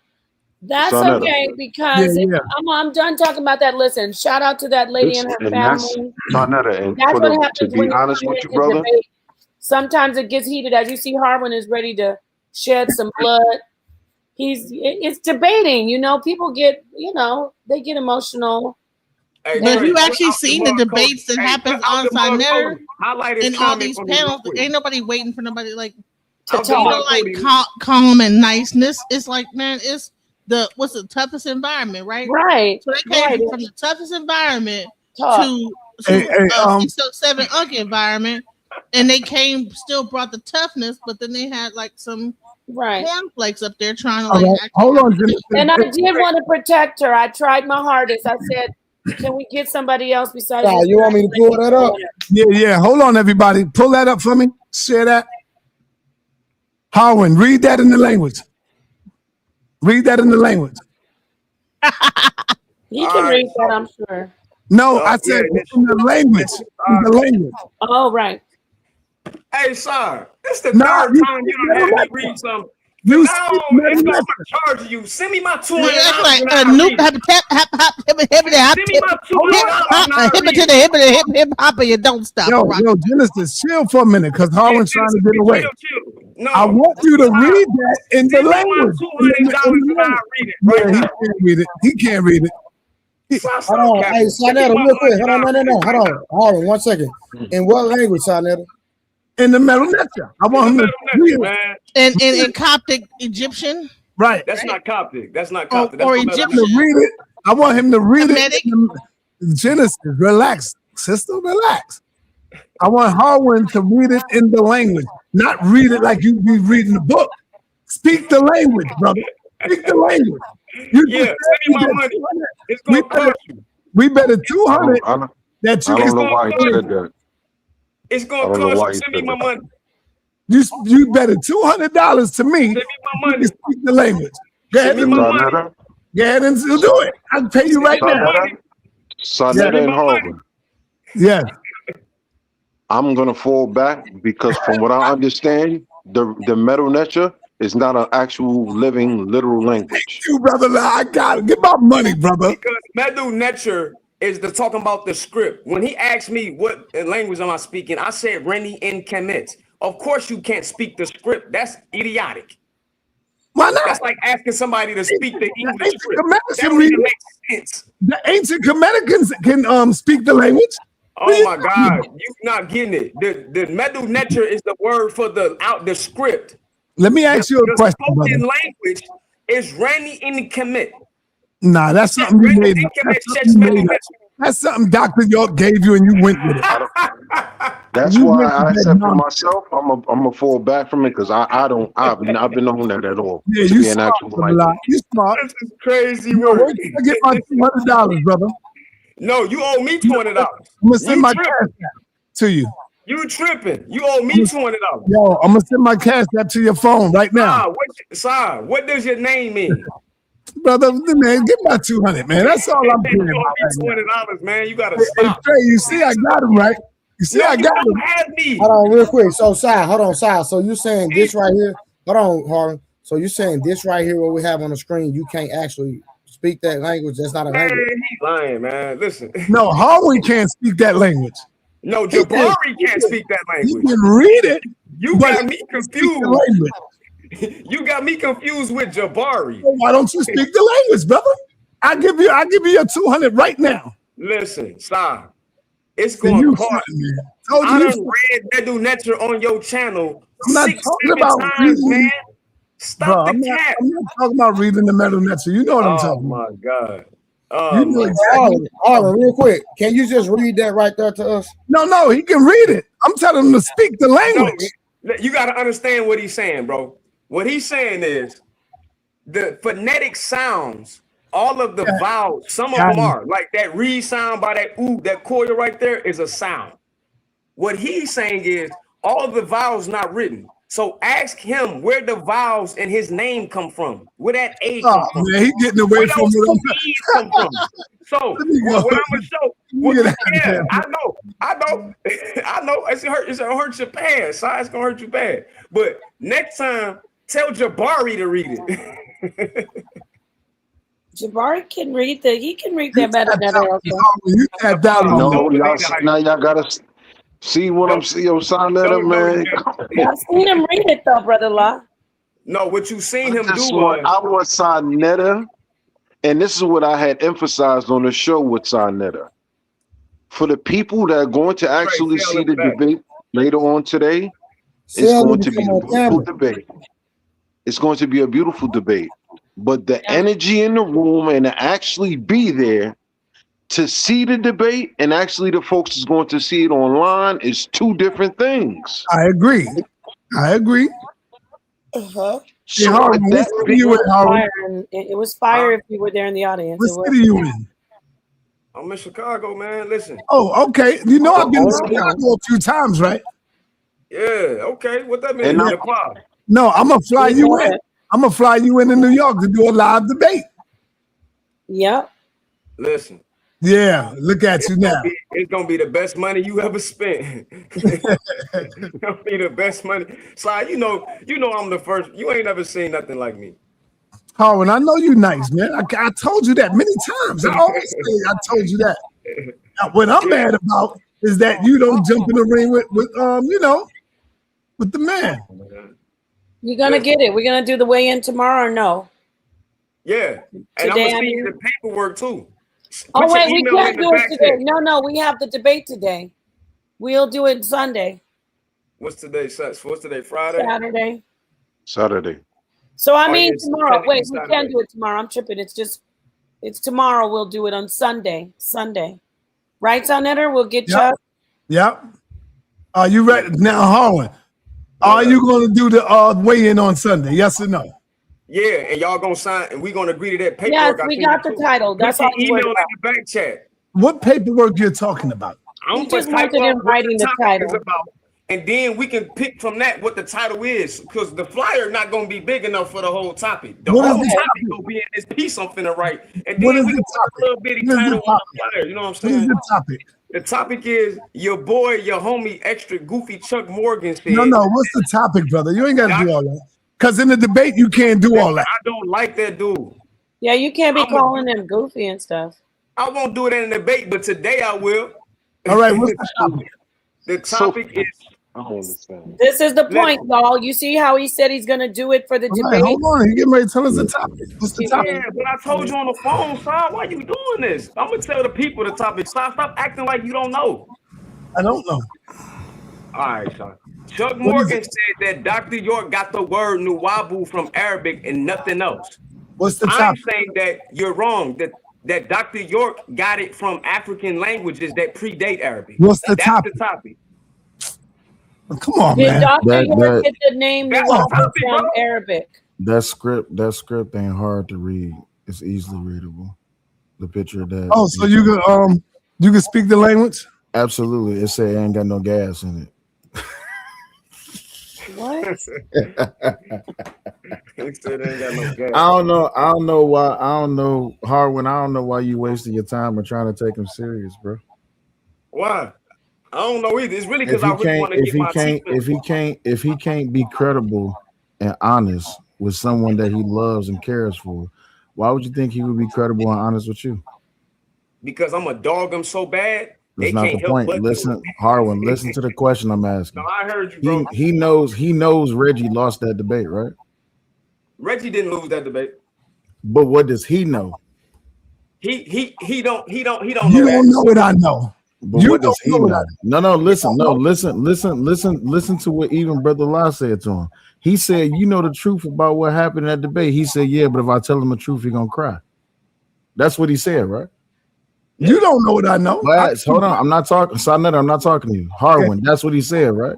That's Sarnetta. okay because I'm done talking about that. Listen, shout out to that lady and her That's family. Sarnetta. And That's what to happens be when you honest come with you, into brother, debate. Sometimes it gets heated. As you see, Harwin is ready to shed some blood. It's debating. You know, people get, they get emotional. Hey, But Trey, you put actually out the seen the mug debates code. that Hey, happens put out on the mug Sarnetta code. Highlight his and all comment these for me real panels? quick. Ain't nobody waiting for nobody like to Out the you talk. know, mug like code. calm and niceness. It's like, man, it's what's the toughest environment, right? Right. So they came Right. from the toughest environment Talk. to Hey, 607 environment, and they still brought the toughness, but then they had like some Right. cornflakes up there trying to all like right, actually hold on, have a Jimmy. And I did want to protect her. I tried my hardest. I said, can we get somebody else besides Nah, this you want me to pull that up? Yeah. Hold on, everybody. Pull that up for me. Share that. Harwin, read that in the language. Read that in the language. He can read that, I'm sure. No, I said in the language. In the language. Oh, right. Hey, sir, this the Nah, third you time you speak done had me Metalectra. read something. You No, speak it's gonna Metalectra. charge you. Send me my $200 You act like and a I'll noob. read it. Send me my $200 and I'll Hip read to the it. hip hop, and you don't stop. Yo, Right. Genesis, chill for a minute, because Harwin's trying to get away. Chill. No, I want you to read that in the send me my language. $200 and I'll read it right Yeah, he now. can't read it. He can't read it. Hold on. Hey, Sarnetta, real quick. Hold on. No. Hold on. Hold on. 1 second. In what language, Sarnetta? In the Metal Lecture. I want him to read it. Man. In Coptic Egyptian. Right. That's not Coptic. That's not Coptic. Or That's Egyptian. To read it. I want him to read Semitic? it. Genesis, relax. Sister, relax. I want Harwin to read it in the language, not read it like you be reading the book. Speak the language, brother. Speak the language. You Yeah, send me my money. It's gonna cost you. We better 200 that you I can don't know why he said that. It's I gonna don't know cost why you. he Send me said my that. money. You better $200 to me. Send me my money. Speak the language. Go ahead Send me and my money. go ahead and do it. I'll pay you right now. Sarnetta and Harvard. Yes. I'm gonna fall back because from what I understand, the Metal Nature is not an actual living literal language. You brother, I got it. Get my money, brother. Because Medu Netcher is the talking about the script. When he asked me what language am I speaking, I said Rennie in Kemet. Of course you can't speak the script. That's idiotic. Why not? That's like asking somebody to speak the English script. Kemetans That can don't read even it. make sense. The ancient Kemeticans can speak the language. Oh my God, you not getting it. The Medu Netcher is the word for the script. Let me ask you a question, The spoken brother. language is Rennie in Kemet. Nah, that's something you made up. That's something Dr. York gave you and you went with it. That's why I said for myself, I'm gonna fall back from it because I've been on that at all. Yeah, to you be an smart, actual brother. language. You smart. This is crazy You know, work. where can I get my $200, brother? No, you owe me $200. I'm gonna send my cash app. to you. You tripping? You owe me $200. Yo, I'm gonna send my cash app to your phone right now. What does your name mean? Brother, man, give my 200, man. That's all I'm You doing. owe me $200, man. You gotta Hey, stop. Trey, you see, I got him right. You see, I got him. Have me. Hold on, real quick. So, Sal, hold on, Sal. So you saying this right here? Hold on, Harlan. So you saying this right here, what we have on the screen, you can't actually speak that language? That's not a Man, language. he's lying, man. Listen. No, Harlan can't speak that language. No, Jabari can't speak that He language. can read it. You but got me he can't speak the confused. language. You got me confused with Jabari. Well, why don't you speak the language, brother? I'll give you your 200 right now. Listen, stop. It's See, going you hard. fronting, man. Told you I you done fronting. read that do Netcher on your channel I'm not 6, talking 7 about times, reading. man. Bro, Stop the cap. I'm not talking about reading the metal Netzer. You know what I'm Oh talking about. my God. You know exactly. Harlan, real quick. Can you just read that right there to us? No, he can read it. I'm telling him to speak the language. No, you got to understand what he's saying, bro. What he's saying is the phonetic sounds, all of the vowels, some of them are like that re sound by that ooh, that coil right there is a sound. What he's saying is all the vowels not written. So ask him where the vowels in his name come from. Where that A come from. Man, he getting away Where from those what two E's come from. So what I'm gonna show, yeah, I know, I know. It's gonna hurt your pants. It's gonna hurt you bad. But next time, tell Jabari to read it. Jabari can read he can read that better than You tapped out on No, y'all now y'all gotta see what I'm seeing. Yo, sign letter, man. I've seen him read it though, brother Law. No, what you seen him do I want Sonetta, and this is what I had emphasized on the show with Sonetta. For the people that are going to actually see the debate later on today, it's going to be a beautiful debate. It's going to be a beautiful debate. But the energy in the room and to actually be there to see the debate and actually the folks is going to see it online is two different things. I agree. Uh-huh. So Harlan, what city you in, Harlan? It was fire if you were there in the audience. What city you in? I'm in Chicago, man. Listen. Oh, okay. You know I've been to Chicago a few times, right? Yeah, okay. What that mean? No, I'm gonna fly you in. I'm gonna fly you into New York to do a live debate. Yep. Listen. Yeah, look at you now. It's gonna be the best money you ever spent. It's gonna be the best money. Sly, you know I'm the first. You ain't never seen nothing like me. Harlan, I know you nice, man. I told you that many times. I always say I told you that. Now, what I'm mad about is that you don't jump in the ring with with the man. You're gonna get it. We're gonna do the weigh-in tomorrow or no? Yeah. And I'm Today, gonna see you the paperwork too. Oh Put your wait, we email can't in the do it back today. check. No, we have the debate today. We'll do it Sunday, What's today? What's today? Friday? Saturday. So I Oh, mean yes, tomorrow. Wait, we Saturday. can't do it tomorrow. I'm tripping. It's tomorrow. We'll do it on Sunday. Right, Sonetter? We'll get Chuck. Yep. Are you ready now, Harlan? Are you going to do the weigh-in on Sunday? Yes or no? Yeah, and y'all gonna sign, and we gonna agree to that paperwork. Yes, I we sent got you the too. title. Put That's your all I'm worried email in about. the back chat. What paperwork you're talking about? I'm He just wanted in writing the title. about, and then we can pick from that what the title is, because the flyer not gonna be big enough for the whole topic. The What is whole the topic gonna be in this piece I'm finna write, and What then is we the can put a little bitty What is the title on topic? the flyer. You know what I'm What is saying? the topic? The topic is your boy, your homie, extra goofy Chuck Morgan said. No, what's the topic, brother? You ain't got to do all that. Because in the debate, you can't do all that. I don't like that dude. Yeah, you can't be calling him goofy and stuff. I won't do it in a debate, but today I will. All right, what's the topic? The topic is. I don't understand. This is the point, y'all. You see how he said he's going to do it for the All debate? right, hold on. He getting ready to tell us the topic. What's the topic? Yeah, but I told you on the phone, son. Why you doing this? I'm gonna tell the people the topic. Stop acting like you don't know. I don't know. All right, son. Chuck Morgan said that Dr. York got the word nuwabu from Arabic and nothing else. What's the I'm topic? saying that you're wrong. That Dr. York got it from African languages that predate Arabic. What's the That's topic? the topic. Come on, Did man. Dr. York get the name That's Nuwabu the topic, from bro. Arabic? That script ain't hard to read. It's easily readable. The picture of that. Oh, so you can speak the language? Absolutely. It said it ain't got no gas in it. What? He said they ain't got no gas. I don't know. I don't know why. I don't know, Harwin. I don't know why you wasting your time or trying to take him serious, bro. Why? I don't know either. It's really If because I he really can't, want to get my teeth in. if he can't be credible and honest with someone that he loves and cares for, why would you think he would be credible and honest with you? Because I'm a dog him so bad, That's they not can't the help point. but do Listen, it. Harwin, listen to the question I'm asking. No, I heard you, bro. He knows Reggie lost that debate, right? Reggie didn't lose that debate. But what does he know? He don't You know don't that. know what I know. But You what does he don't know what I know? know. Listen to what even Brother La said to him. He said, you know the truth about what happened in that debate. He said, yeah, but if I tell him the truth, he's gonna cry. That's what he said, right? You don't know what I know. But hold on, I'm not talking, Sonetta, I'm not talking to you. Harwin, that's what he said, right?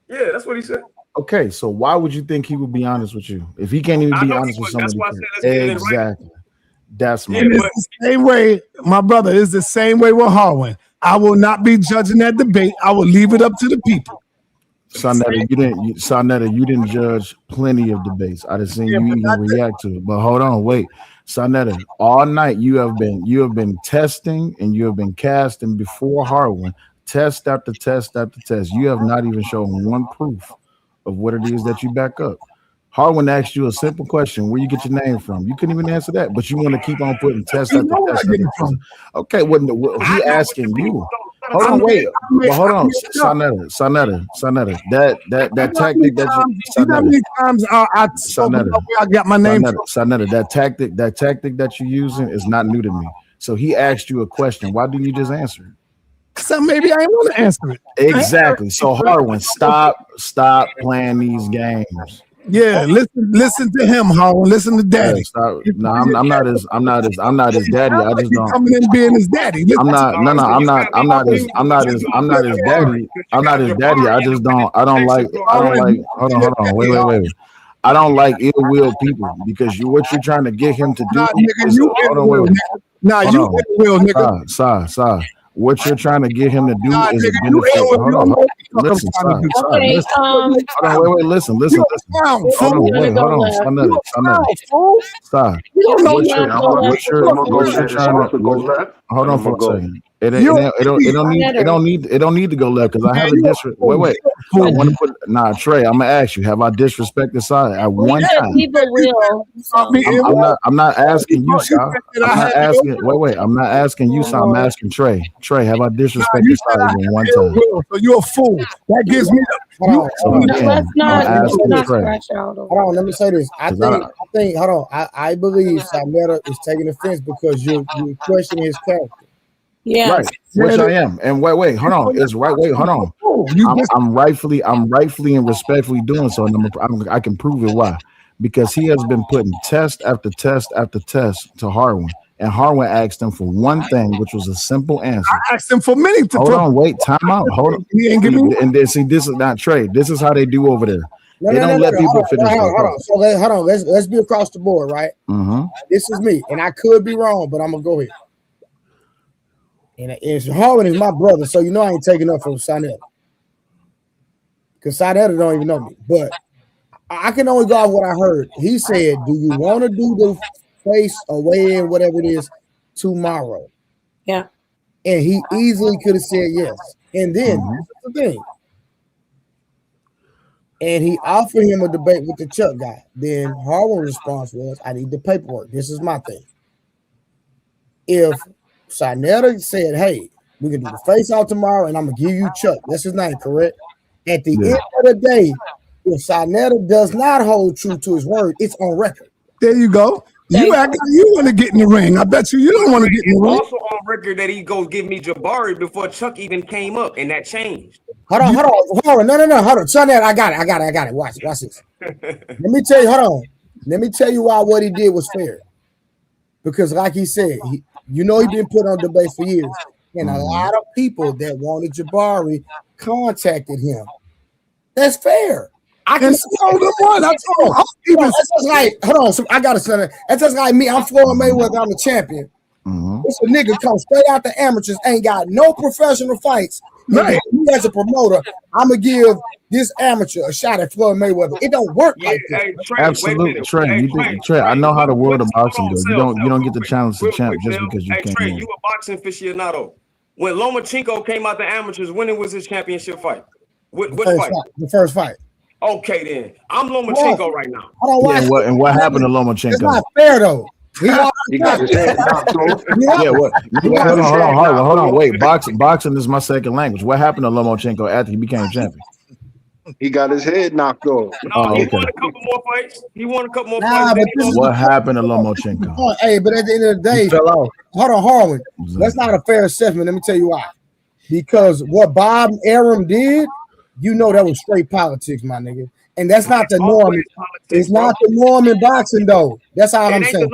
Yeah, that's what he said. Okay, so why would you think he would be honest with you if he can't even I be know he honest with was. That's somebody? why I said let's get it in Exactly. That's my And it's the same way, my brother, it's the same way with Harwin. I will not be judging that debate. I will leave it up to the people. Sonetta, you didn't judge plenty of debates. I didn't see you even react to it. But hold on, wait. Sonetta, all night you have been testing and you have been casting before Harwin, test after test after test. You have not even shown one proof of what it is that you back up. Harwin asked you a simple question: where you get your name from? You couldn't even answer that, but you want to keep on putting test after test after test. Okay, he asking you. Hold on, wait. But hold on, Sonetta. That tactic that you know how many times I spoke about where I got my name from? Sonetta, that tactic that you're using is not new to me. So he asked you a question. Why didn't you just answer it? So maybe I ain't want to answer it. Exactly. So Harwin, stop playing these games. Yeah, listen to him, Harwin. Listen to Daddy. Yeah, no, I'm not his daddy. I just don't. Coming in being his daddy. I'm not his daddy. I'm not his daddy. I don't like. Hold on. Wait. I don't like ill will people because what you're trying to get him to do. Hold on, wait. Nah, you ill will, nigga. Sorry. What you're trying to get him to do is a benefit. Hold on. Listen, Okay. Wait, listen. Hold on, stop. What you're trying to hold on for a second. It don't need to go left because I have a disrespect. Wait. I want to put Trey. I'm gonna ask you: have I disrespected side at one time? People will. I'm not asking you, Sal. I'm not asking. Wait. I'm not asking you, Sal. I'm asking Trey. Trey, have I disrespected side even one time? So you're a fool. That gives me. Hold on, let me say this. I think. Hold on. I believe Sametta is taking offense because you're questioning his character. Yeah, right. Which I am. And wait, hold on. It's right. Wait, hold on. I'm rightfully and respectfully doing so, and I can prove it. Why? Because he has been putting test after test after test to Harwin, and Harwin asked him for one thing, which was a simple answer. I asked him for many. Hold on, wait, time out. Hold on. He ain't giving me. And then see, this is not trade. This is how they do over there. They don't let people finish. Hold on. So hold on. Let's be across the board, right? Mm-hmm. This is me, and I could be wrong, but I'm gonna go here. And Harwin is my brother, so you know I ain't taking up from Sonetta. Because Sonetta don't even know me. But I can only go off what I heard. He said, do you want to do the face or weigh-in, whatever it is, tomorrow? Yeah. And he easily could have said yes. And then, this is the thing. And he offered him a debate with the Chuck guy. Then Harwin's response was, I need the paperwork. This is my thing. If Sonetta said, hey, we can do the face out tomorrow and I'm going to give you Chuck. That's his name, correct? At the end of the day, if Sonetta does not hold true to his word, it's on record. There you go. You act like you want to get in the ring. I bet you don't want to get in the ring. Also on record that he go give me Jabari before Chuck even came up, and that changed. Hold on. No. Hold on. Sonetta, I got it. Watch this. Let me tell you, hold on. Let me tell you why what he did was fair. Because like he said, he been put on debate for years. And a lot of people that wanted Jabari contacted him. That's fair. I can see one. That's just like, hold on. So I got to say that. That's just like me. I'm Floyd Mayweather. I'm the champion. It's a nigga come straight out the amateurs, ain't got no professional fights. Right. Me as a promoter, I'm gonna give this amateur a shot at Floyd Mayweather. It don't work like that. Hey, Trey, Absolutely, Trey. Hey, You think, Trey? I know how the world of boxing goes. You don't get the challenge to real champ quick, just Bill. because you Hey, came Trey, in. you a boxing aficionado. When Lomachenko came out the amateurs, when it was his championship fight? Which fight? The first fight. Okay, then. I'm Lomachenko right now. Yeah, and what happened to Lomachenko? It's not fair though. He got his head knocked off. Yeah, hold on, wait. Boxing is my second language. What happened to Lomachenko after he became champion? He got his head knocked off. No, he won a couple more fights. Nah, but this is What happened to Lomachenko? Hey, but at the end of the day, fell off. Hold on, Harlan. That's not a fair assessment. Let me tell you why. Because what Bob Arum did, you know that was straight politics, my nigga. And that's not the norm. It's not the norm in boxing, though. That's all I'm saying.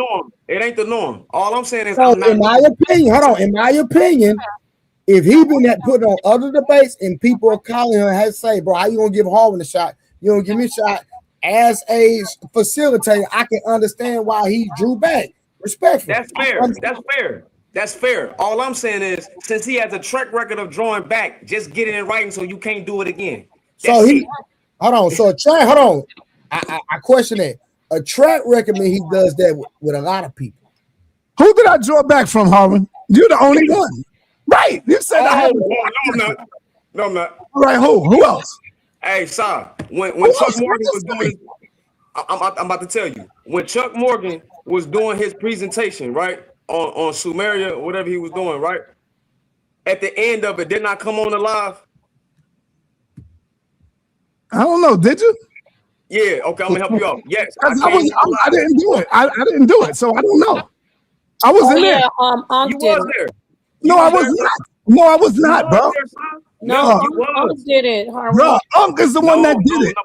It ain't the norm. All I'm saying is, So in my opinion, if he been putting on other debates and people are calling him and had to say, bro, how you gonna give Harlan a shot? You don't give me a shot. As a facilitator, I can understand why he drew back. Respectfully. That's fair. That's fair. All I'm saying is, since he has a track record of drawing back, just get it in writing so you can't do it again. So hold on. So hold on. I question that. A track record means he does that with a lot of people. Who did I draw back from, Harlan? You're the only one. Right. You said I have. No, I'm not. All right, who else? Hey, Sa, when Chuck Morgan was doing his, I'm about to tell you. When Chuck Morgan was doing his presentation, right, on Sumeria, whatever he was doing, right? At the end of it, didn't I come on the live? I don't know. Did you? Yeah. Okay, I'm gonna help you out. Yes. I didn't do it. I didn't do it, so I don't know. I wasn't there. You was there. No, I was not. No, I was not, bro. No, Unc did it. Bro, Unc is the one that did it.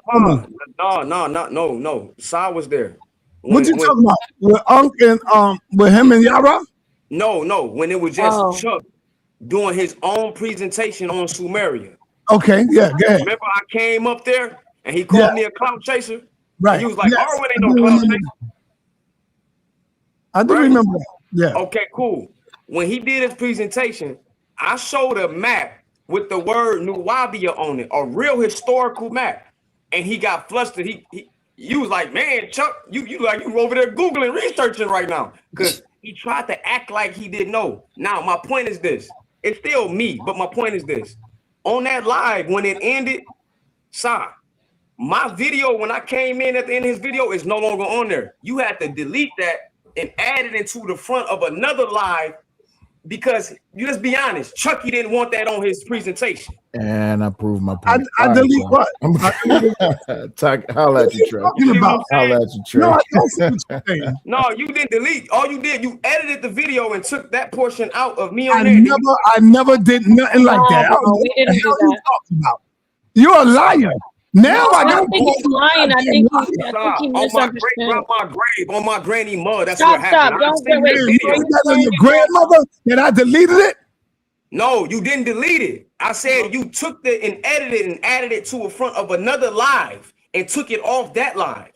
No. Sa was there. What you talking about? With Unc and with him and Yara? No. When it was just Chuck doing his own presentation on Sumeria. Okay, yeah, go ahead. Remember, I came up there and he called me a clout chaser. Right. He was like, "Harlan ain't no clout chaser." I do remember that. Yeah. Okay, cool. When he did his presentation, I showed a map with the word Nuwabia on it, a real historical map, and he got flustered. You was like, "Man, Chuck, you over there Googling, researching right now," because he tried to act like he didn't know. Now, my point is this: it's still me, but my point is this: on that live when it ended, my video when I came in at the end of his video is no longer on there. You had to delete that and add it into the front of another live. Because you just be honest, Chucky didn't want that on his presentation. And I proved my point. I delete what? Holla at you, Trey. Holla at you, Trey. No, I don't see what you're saying. No, you didn't delete. All you did, you edited the video and took that portion out of me on I there. never did nothing like that. We didn't do that. You're a liar. Now I don't think he's lying. I think he on misunderstood. my grave, on my granny mud. That's Stop, what happened. don't I wait. that on your grandmother and I deleted it? No, you didn't delete it. I said you took it and edited and added it to a front of another live and took it off that live.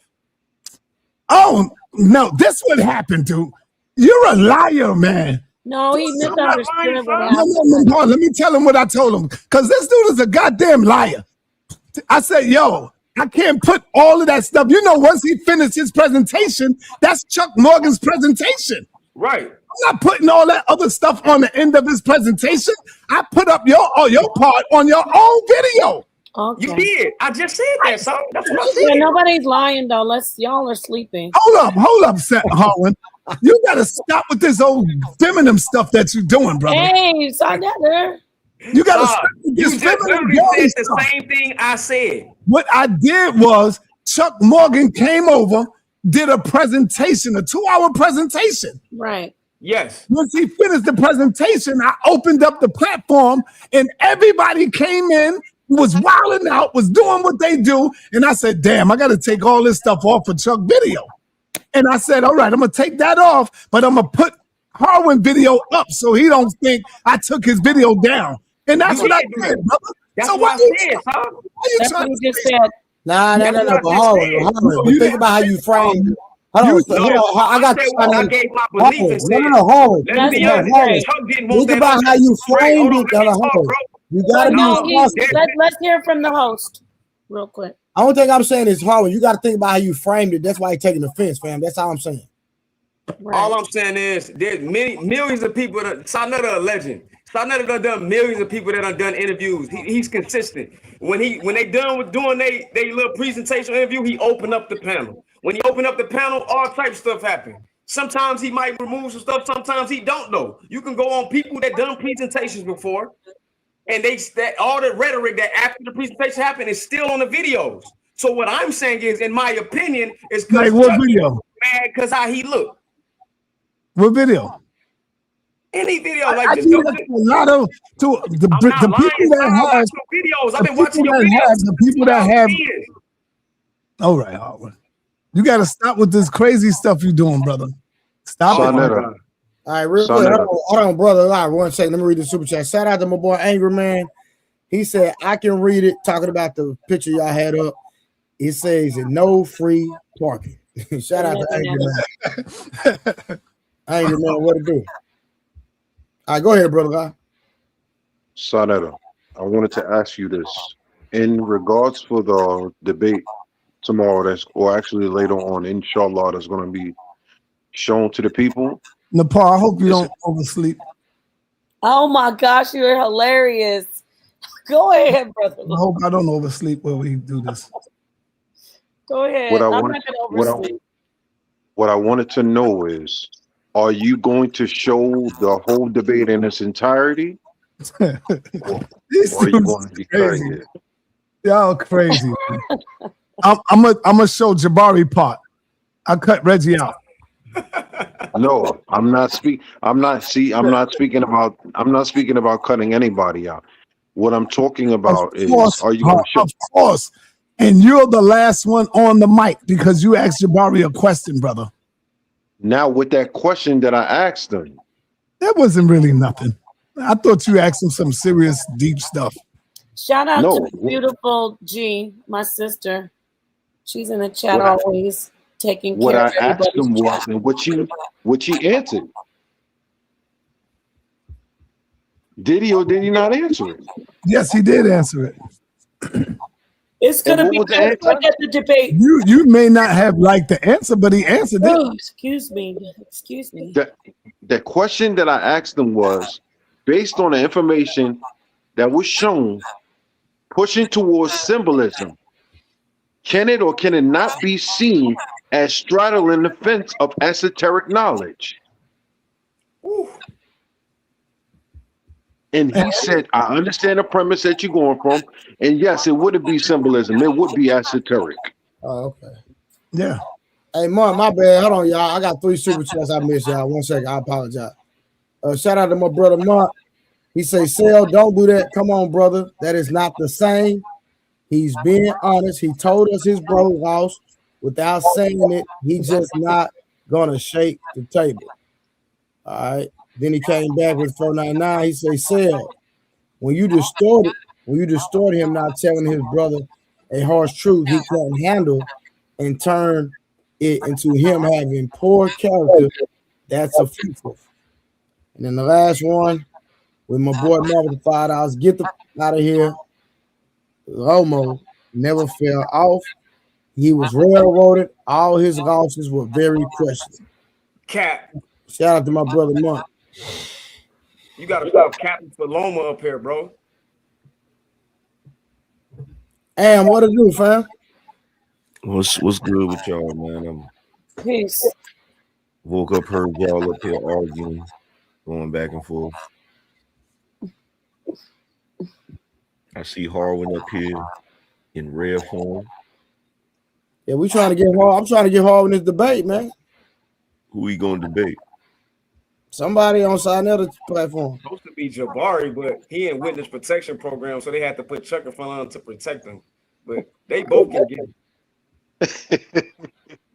Oh no, this what happened, dude. You're a liar, man. No, he misunderstood what happened. No, let me tell him what I told him. Because this dude is a goddamn liar. I said, yo, I can't put all of that stuff. You know, once he finished his presentation, that's Chuck Morgan's presentation. Right. I'm not putting all that other stuff on the end of his presentation. I put up your part on your own video. Okay. You did. I just said that, son. That's what I said. Yeah, nobody's lying though. Y'all are sleeping. Hold up, Harlan. You gotta stop with this old feminine stuff that you're doing, brother. Hey, saw that there. You gotta stop with you this just feminine literally said stuff. the same thing I said. What I did was Chuck Morgan came over, did a presentation, a 2-hour presentation. Right. Yes. Once he finished the presentation, I opened up the platform and everybody came in, was wilding out, was doing what they do. And I said, damn, I got to take all this stuff off for Chuck video. And I said, all right, I'm going to take that off, but I'm going to put Harlan video up so he don't think I took his video down. And that's what I did, brother. That's So what I said, huh? Why you That's trying what to you just said. Nah. But Harlan, think about how you frame I got said what I gave my belief and said. Howard. Let's be honest. Chuck didn't want Think that. about how you Trey, hold framed on, it, let me talk, Howard. bro. You gotta be responsible. Let's hear from the host real quick. I don't think I'm saying it's Howard. You got to think about how you framed it. That's why you're taking offense, fam. That's all I'm saying. Right. All I'm saying is there's millions of people that Sarnetta a legend. Sarnetta done millions of people that done interviews. He's consistent. When they done with doing they little presentation interview, he opened up the panel. When he opened up the panel, all types of stuff happened. Sometimes he might remove some stuff, sometimes he don't know. You can go on people that done presentations before, and that all the rhetoric that after the presentation happened is still on the videos. So what I'm saying is, in my opinion, is because Like what video? mad because how he looked. What video? Any video I like this. do that to a lot of the people that have videos. I've the been watching people your that videos. have the people that have. All right, Howard. You got to stop with this crazy stuff you're doing, brother. Stop it. All right, real quick. Hold on, brother. All right, 1 second. Let me read the super chat. Shout out to my boy Angry Man. He said, I can read it, talking about the picture y'all had up. It says, no free parking. Shout out to Angry Man. Angry Man, what it do? All right, go ahead, brother guy. Sarnetta, I wanted to ask you this. In regards for the debate tomorrow, or actually later on, inshallah, that's going to be shown to the people. Nepal, I hope you don't oversleep. Oh my gosh, you're hilarious. Go ahead, brother. I hope I don't oversleep when we do this. Go ahead. What I I'm wanted, not gonna oversleep. what I wanted to know is, are you going to show the whole debate in its entirety? Or are you going to be crazy? Y'all crazy. I'm gonna show Jabari part. I cut Reggie out. No, I'm not speaking about cutting anybody out. What I'm talking about is, are you going to show? Of course. And you're the last one on the mic because you asked Jabari a question, brother. Now, with that question that I asked him, that wasn't really nothing. I thought you asked him some serious, deep stuff. Shout out to beautiful G, my sister. She's in the chat always taking what care I of asked him everybody's was, chat. and what she answered. Did he or did he not answer it? Yes, he did answer it. It's gonna be good to look at the debate. You may not have liked the answer, but he answered it. Oh, excuse me. The question that I asked him was, based on the information that was shown, pushing towards symbolism, can it or can it not be seen as straddling the fence of esoteric knowledge? Ooh. And he said, I understand the premise that you're going from. And yes, it wouldn't be symbolism. It would be esoteric. Oh, okay. Yeah. Hey, Mark, my bad. Hold on, y'all. I got 3 super chats I missed, y'all. 1 second. I apologize. Shout out to my brother, Mark. He say, Sel, don't do that. Come on, brother. That is not the same. He's being honest. He told us his bro lost without saying it. He just not going to shake the table. All right. Then he came back with 499. He say, Sel, when you distort him not telling his brother a harsh truth he can't handle and turn it into him having poor character, that's offensive. And then the last one with my boy Marvin for $5. Get the out of here. Lomo never fell off. He was railroaded. All his losses were very precious. Cap. Shout out to my brother Mark. You gotta stop capping for Loma up here, bro. Am, what it do, fam? What's good with y'all, man? Peace. Woke up, heard y'all up here arguing, going back and forth. I see Harwin up here in rare form. Yeah, we trying to get hard. I'm trying to get hard in this debate, man. Who we gonna debate? Somebody on Sarnetta's platform. Supposed to be Jabari, but he in witness protection program, so they had to put Chuck in front of him to protect him. But they both can get it.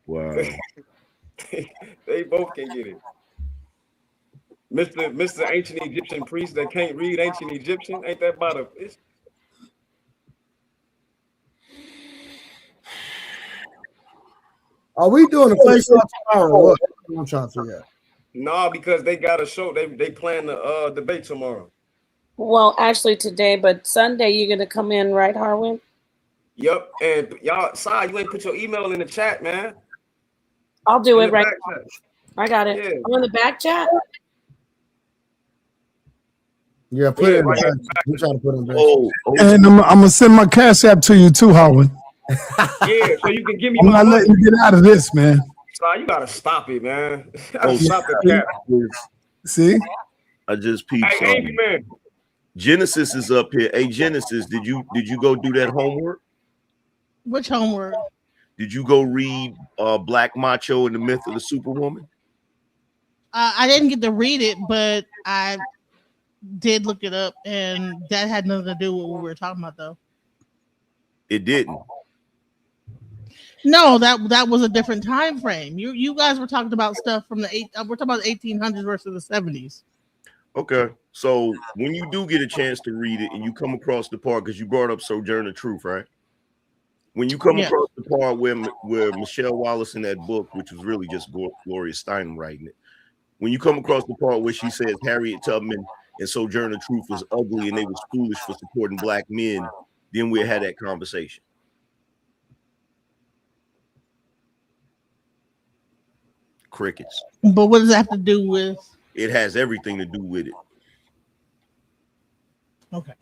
Wow. They both can get it. Mr. Ancient Egyptian priest that can't read ancient Egyptian, ain't that about a fish? Are we doing a face-off tomorrow or what? I'm trying to figure out. No, because they got a show. They plan the debate tomorrow. Well, actually today, but Sunday you're gonna come in, right, Harwin? Yep. And y'all, Si, you ain't put your email in the chat, man. I'll do In it the right back now. chat. I got it. Yeah. I'm in the back chat. Yeah, put Yeah, it in right the here. back. I'm trying to put it in the back. Oh, And I'm gonna send my cash app to you too, Howard. Yeah, so you can give me I'm my not money. letting you get out of this, man. Si, you gotta stop it, man. You gotta oh, stop the cap. See? I just peeped Hey, something. man. Genesis is up here. Hey, Genesis, did you go do that homework? Which homework? Did you go read Black Macho and the Myth of the Superwoman? I didn't get to read it, but I did look it up, and that had nothing to do with what we were talking about, though. It didn't. No, that was a different time frame. You guys were talking about stuff from we're talking about the 1800s versus the 70s. Okay, so when you do get a chance to read it and you come across the part, because you brought up Sojourner Truth, right? When you come across the part where Michelle Wallace in that book, which was really just Gloria Steinem writing it, when you come across the part where she says Harriet Tubman and Sojourner Truth was ugly and they was foolish for supporting black men, then we'll have that conversation. Crickets. But what does that have to do with? It has everything to do with it. Okay.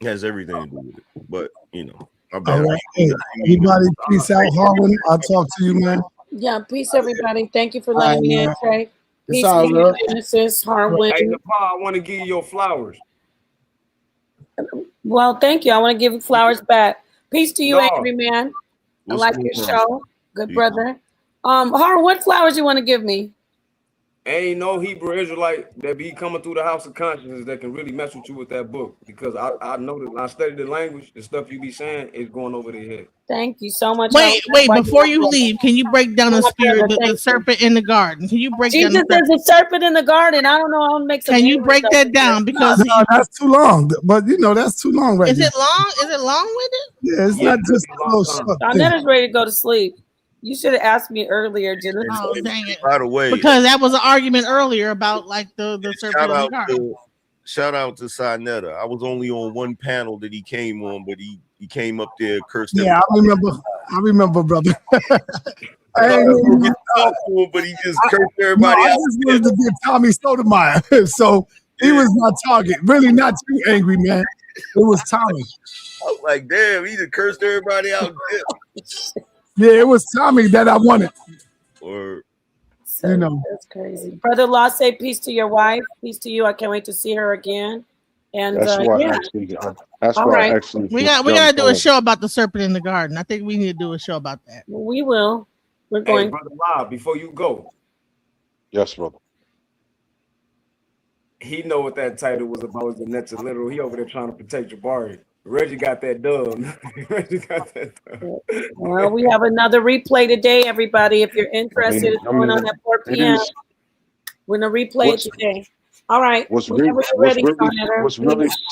It has everything to do with it. But, you know, All right. Hey, everybody, peace out, Harlan. I'll talk to you, man. Yeah, peace, everybody. Thank you for All letting right, me in, man. Trey. It's Peace all to you, good. Genesis, Harwin. Hey, Nepal, I want to give you your flowers. Well, thank you. I want to give you flowers back. Peace to you, No. Angry Man. I What's like going your on? show. Good Peace. brother. Harwin, what flowers you want to give me? Ain't no Hebrew Israelite that be coming through the house of consciousness that can really mess with you with that book, because I know that I studied the language, the stuff you be saying is going over their head. Thank you so much. Wait, Harwin. before you leave, can you break down the My spirit, brother, the thank you. serpent in the garden? Can you break down Jesus the is a serpent in the garden. I don't know. I want to make some. Can you English break up that in down? here. Because No, that's too long. But you know, that's too long right is now. it long? Is it long with it? Yeah, it's Yeah, not it's just gonna a be a little long time. short thing. Donnetta's ready to go to sleep. You should have asked me earlier, Genesis. Oh, dang it. By the way, Because that was an argument earlier about like the serpent in the garden. Shout out to Sinetta. I was only on one panel that he came on, but he came up there, cursed Yeah, I remember, brother. I thought I was gonna get to talk to him, but he just cursed everybody I out. just wanted to get Tommy Sotomayor. So he was my target. Really not you, Angry Man. It was Tommy. I was like, damn, he just cursed everybody out. Yeah, it was Tommy that I wanted. Or So, you know, that's crazy. Brother Law, say peace to your wife. Peace to you. I can't wait to see her again. And That's why yeah. that's All why right. actually We gotta do a show about the serpent in the garden. I think we need to do a show about that. We will. We're Hey, going. brother Bob, before you go, yes, brother. he know what that title was about. Was the Nets are literal. He over there trying to protect Jabari. Reggie got that dub. Reggie got that dub. Well, we have another replay today, everybody. If you're interested, it's going on at 4 p.m. We're gonna replay it today. All right. Whenever you're ready, Sonetta,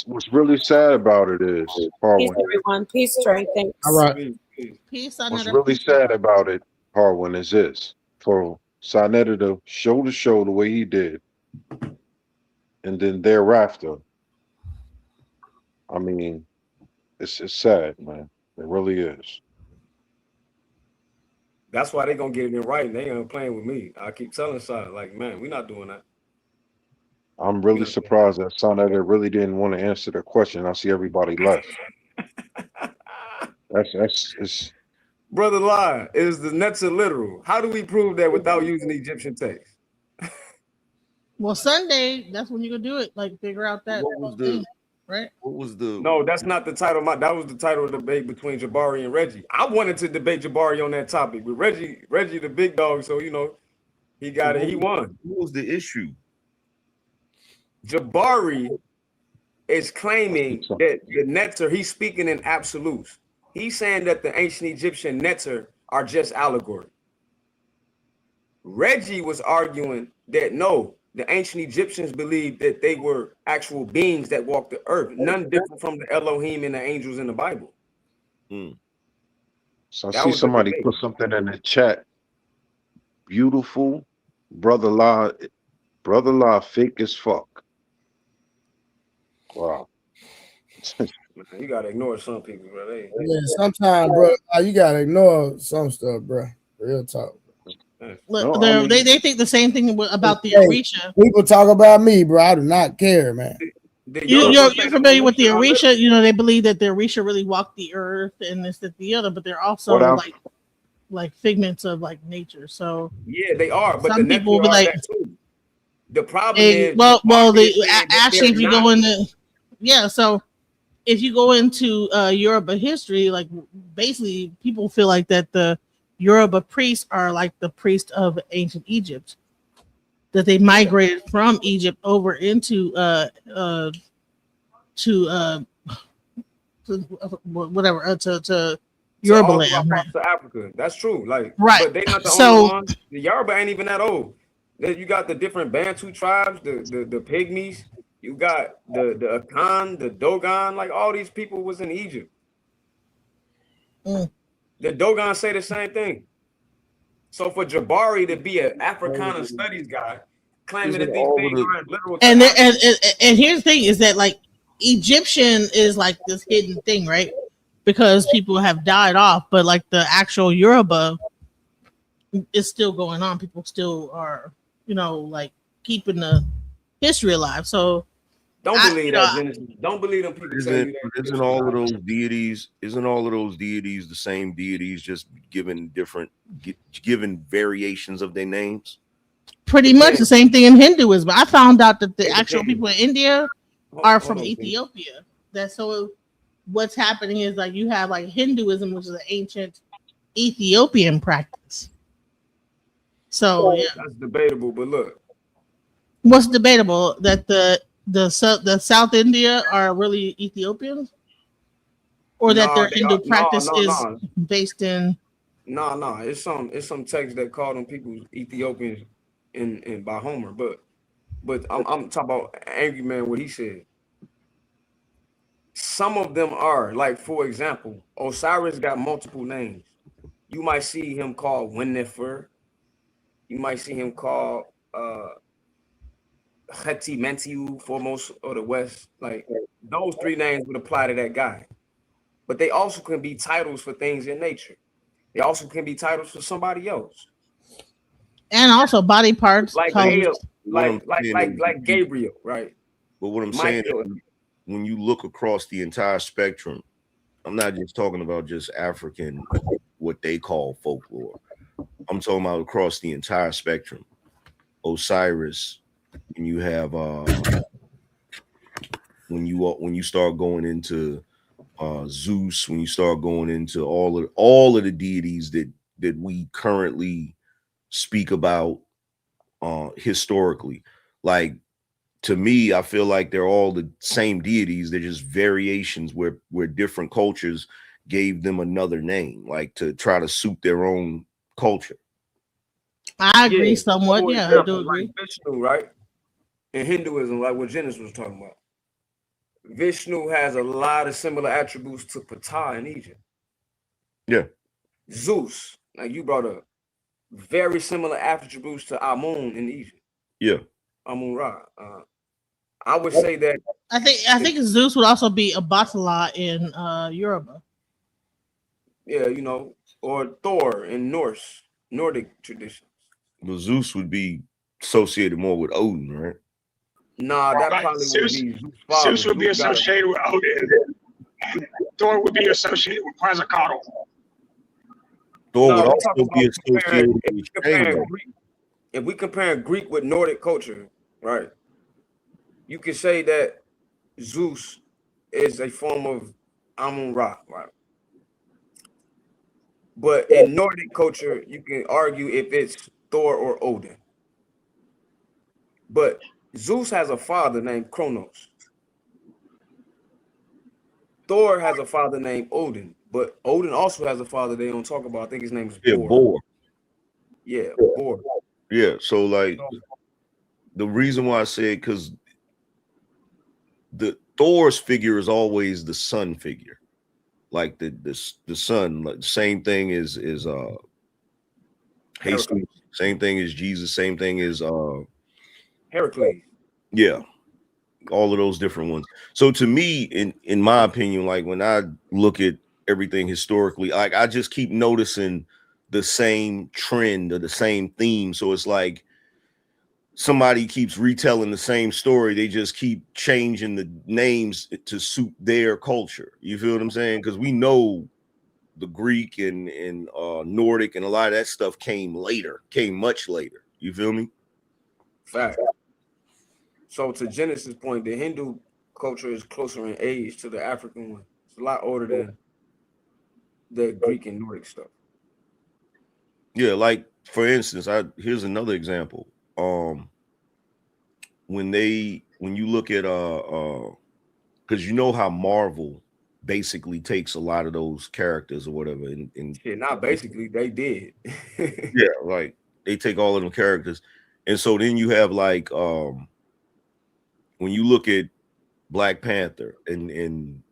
What's really sad about it is, peace, Harwin. everyone. Peace, Trey. Thanks. All right. Peace, What's really sad about it, Harwin, is this: for Sonetta to show the show the way he did, and then thereafter, I mean, it's sad, man. It really is. That's why they gonna get it in writing. They ain't playing with me. I keep telling Side, like, man, we're not doing that. I'm really surprised that Sonetta really didn't want to answer the question. I see everybody left. It's Brother Lie, is the Nets are literal? How do we prove that without using Egyptian text? Well, Sunday, that's when you gonna do it. Like figure out that thing, right? What was the? No, that's not the title. That was the title of the debate between Jabari and Reggie. I wanted to debate Jabari on that topic, but Reggie the big dog, so you know he got it. He won. What was the issue? Jabari is claiming that the Netzer, he's speaking in absolutes. He's saying that the ancient Egyptian Netzer are just allegory. Reggie was arguing that no, the ancient Egyptians believed that they were actual beings that walked the earth, none different from the Elohim and the angels in the Bible. So I That see was the somebody debate. put something in the chat. Beautiful brother law fake as fuck. Wow. You gotta ignore some people, bro. Yeah, sometimes, bro, you gotta ignore some stuff, bro. Real talk. Look, No, I mean, they think the same thing about the Hey, Orisha. people talk about me, bro. I do not care, man. You're familiar with the Orisha? You know, they believe that the Orisha really walked the earth and this, that, the other, but they're also what I've like figments of like nature. So Yeah, they are, but the some people will Nephilim be are like, that too. The problem hey, is, well, market is saying that actually, they're if you not. go into, yeah, so if you go into Yoruba history, like basically people feel like that the Yoruba priests are like the priests of ancient Egypt, that they migrated from Egypt over into to whatever to So Yoruba all throughout land, right? parts of Africa. That's true. Like, Right. but they not the only So ones. The Yoruba ain't even that old. You got the different Bantu tribes, the Pygmies. You got the Akan, the Dogon. Like all these people was in Egypt. Mm. The Dogon say the same thing. So for Jabari to be an Africana studies guy, claiming that these things aren't literal to and, Africa. and here's the thing is that like Egyptian is like this hidden thing, right? Because people have died off, but like the actual Yoruba is still going on. People still are, like keeping the history alive. So Don't believe that, Genesis. Don't believe them people telling you that. Isn't all of those deities? Isn't all of those deities the same deities, just given given variations of their names? pretty much the same thing in Hinduism. I found out that the actual people in India are from Ethiopia. That's so. What's happening is like you have like Hinduism, which is an ancient Ethiopian practice. So yeah, That's debatable, but look, what's debatable that the South India are really Ethiopians, or that their they Hindu are practice is no. based in. No. It's some text that call them people Ethiopians in by Homer, but I'm talking about Angry Man. What he said. Some of them are like, for example, Osiris got multiple names. You might see him called Winnefer. You might see him called Heti Mentiu for most of the West. Like those three names would apply to that guy. But they also can be titles for things in nature. They also can be titles for somebody else. And also body parts, Like colors. like Gabriel, right? But what I'm saying Michael. is, when you look across the entire spectrum, I'm not just talking about just African, what they call folklore. I'm talking about across the entire spectrum. Osiris, and you have when you start going into Zeus, when you start going into all of the deities that we currently speak about historically, like, to me, I feel like they're all the same deities. They're just variations where different cultures gave them another name, like to try to suit their own culture. I agree somewhat. For Yeah, example, I do agree. like Vishnu, right? In Hinduism, like what Genesis was talking about. Vishnu has a lot of similar attributes to Ptah in Egypt. Yeah. Zeus, like you brought up, very similar attributes to Amun in Egypt. Yeah. Amun Ra. I would say that I think Zeus would also be a Batala in Yoruba. Yeah, or Thor in Nordic tradition. But Zeus would be associated more with Odin, right? Nah, that Like probably would be Zeus' father. Zeus would be associated with Odin. Thor would be associated with Quetzalcoatl. Thor would I'm also talking be about associated with Shayna. if we compare Greek with Nordic culture, right? You could say that Zeus is a form of Amun Ra, right? But in Nordic culture, you can argue if it's Thor or Odin. But Zeus has a father named Kronos. Thor has a father named Odin, but Odin also has a father they don't talk about. I think his name is Bor. Yeah, Bor. Yeah, so like the reason why I said, because the Thor's figure is always the son figure. like the sun. Like, same thing is Jesus, same thing as Jesus, same thing as Heracles. yeah, all of those different ones. So to me, in my opinion, like when I look at everything historically, like I just keep noticing the same trend or the same theme. So it's like somebody keeps retelling the same story. They just keep changing the names to suit their culture. You feel what I'm saying? Because we know the Greek and Nordic and a lot of that stuff came much later. You feel me? Fact. So to Genesis' point, the Hindu culture is closer in age to the African one. It's a lot older than the Greek and Nordic stuff. Yeah, like for instance, here's another example. When you look at because you know how Marvel basically takes a lot of those characters or whatever and Shit, not basically, they did. yeah, like they take all of them characters, and so then you have like when you look at Black Panther and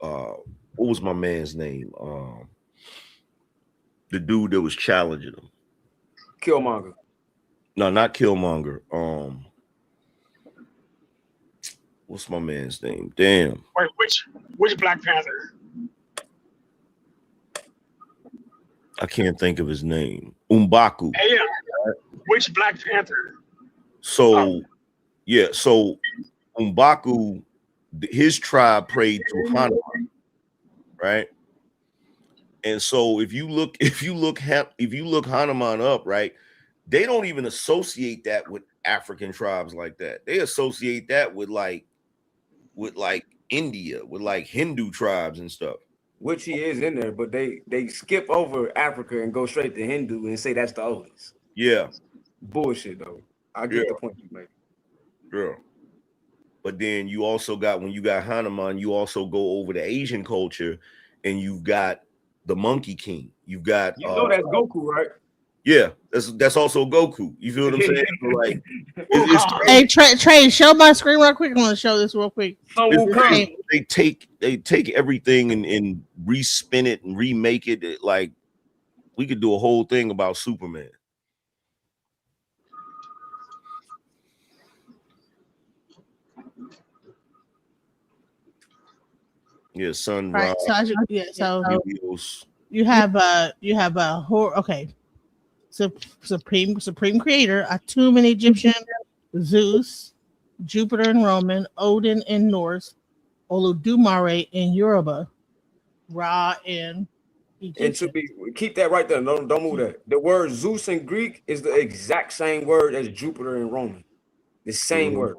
what was my man's name? The dude that was challenging him. Killmonger. No, not Killmonger. What's my man's name? Damn. Wait, which Black Panther? I can't think of his name. M'Baku. Hey, yeah. Which Black Panther? So yeah, so M'Baku, his tribe prayed to Hanuman, right? And so if you look Hanuman up, right, they don't even associate that with African tribes like that. They associate that with like India, with like Hindu tribes and stuff. Which he is in there, but they skip over Africa and go straight to Hindu and say that's the oldest. Yeah. Bullshit though. I get the point you made. Yeah. But then you also got, when you got Hanuman, you also go over the Asian culture and you've got the Monkey King. You've got that's Goku, right? Yeah, that's also Goku. You feel what I'm saying? So like, Hey, Trey, show my screen real quick. I want to show this real quick. They take everything and respin it and remake it. Like, we could do a whole thing about Superman. Yeah, Sun Right. Ra, So Helios. you have okay. Supreme creator, Atum in Egyptian, Zeus, Jupiter in Roman, Odin in Norse, Olodumare in Yoruba, Ra in Egyptian. And to be keep that right there. Don't move that. The word Zeus in Greek is the exact same word as Jupiter in Roman. The same word.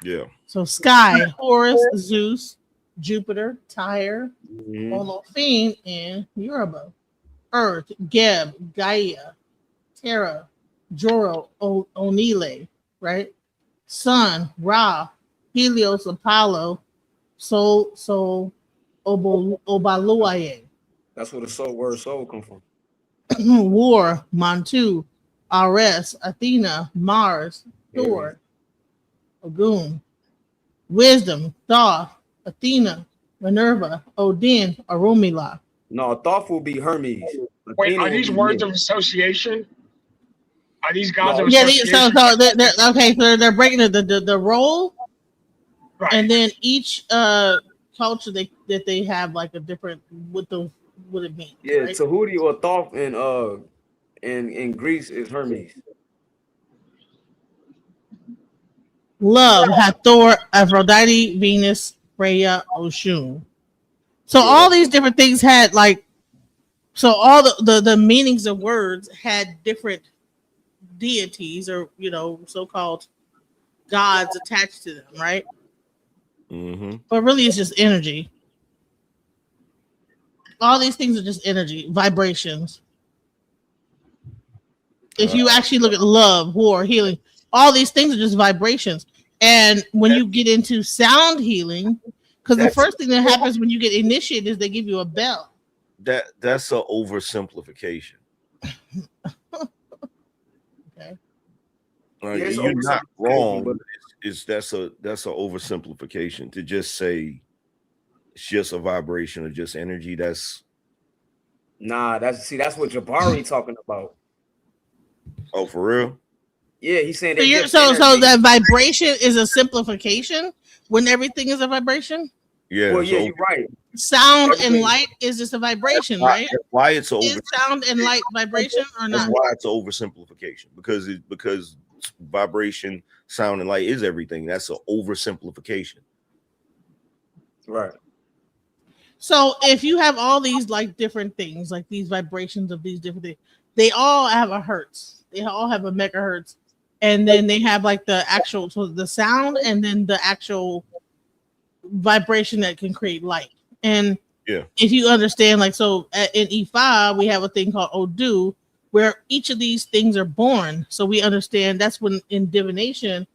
Yeah. So sky, Horus, Zeus, Jupiter, Tyre, Olofin in Yoruba. Earth, Geb, Gaia, Terra, Joro, Onile, right? Sun, Ra, Helios, Apollo, Sol, Obaluaye. That's where the word soul come from. War, Mantu, Ares, Athena, Mars, Thor, Ogun. Wisdom, Thoth, Athena, Minerva, Odin, Arumila. No, Thoth will be Hermes. Wait, Athena are these will be words Mid. of association? Are these gods of Yeah, association? they're okay. So they're breaking the role, right? And then each culture that they have like a different what it means. Yeah, right? Tahuti or Thoth in Greece is Hermes. Love, Hathor, Aphrodite, Venus, Freya, Oshun. So all these different things had like, so all the meanings of words had different deities or so-called gods attached to them, right? But really it's just energy. All these things are just energy, vibrations. If you actually look at love, war, healing, all these things are just vibrations. And when you get into sound healing, because the first thing that happens when you get initiated is they give you a bell. That's an oversimplification. Okay. You're not wrong, but that's an oversimplification to just say it's just a vibration or just energy. That's that's what Jabari talking about. Oh, for real? Yeah, he's saying So that. you're so that vibration is a simplification when everything is a vibration. Yeah. Well, yeah, you're right. Sound and Everything- light is just a vibration, right? That's why it's Is sound and light vibration or That's not? why it's oversimplification, because vibration, sound, and light is everything. That's an oversimplification. Right. So if you have all these like different things, like these vibrations of these different things, they all have a hertz. They all have a megahertz, and then they have like the actual the sound, and then the actual vibration that can create light. And yeah, if you understand, like so in E5 we have a thing called Odu, where each of these things are born. So we understand that's when in divination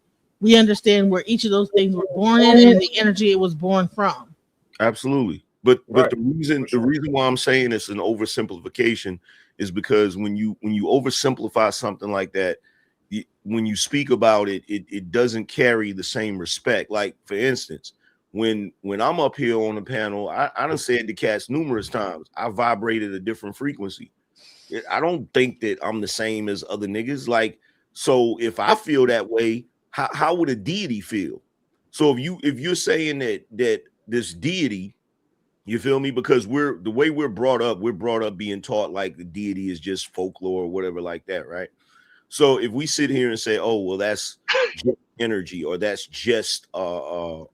we understand where each of those things were born in and the energy it was born from. Absolutely. But the reason why I'm saying it's an oversimplification is because when you oversimplify something like that, when you speak about it, it doesn't carry the same respect. Like for instance, when I'm up here on the panel, I done said to cats numerous times, I vibrated a different frequency. I don't think that I'm the same as other niggas. Like, so if I feel that way, how would a deity feel? So if you're saying that this deity, you feel me? Because the way we're brought up being taught like the deity is just folklore or whatever like that, right? So if we sit here and say, oh, well, that's just energy, or that's just a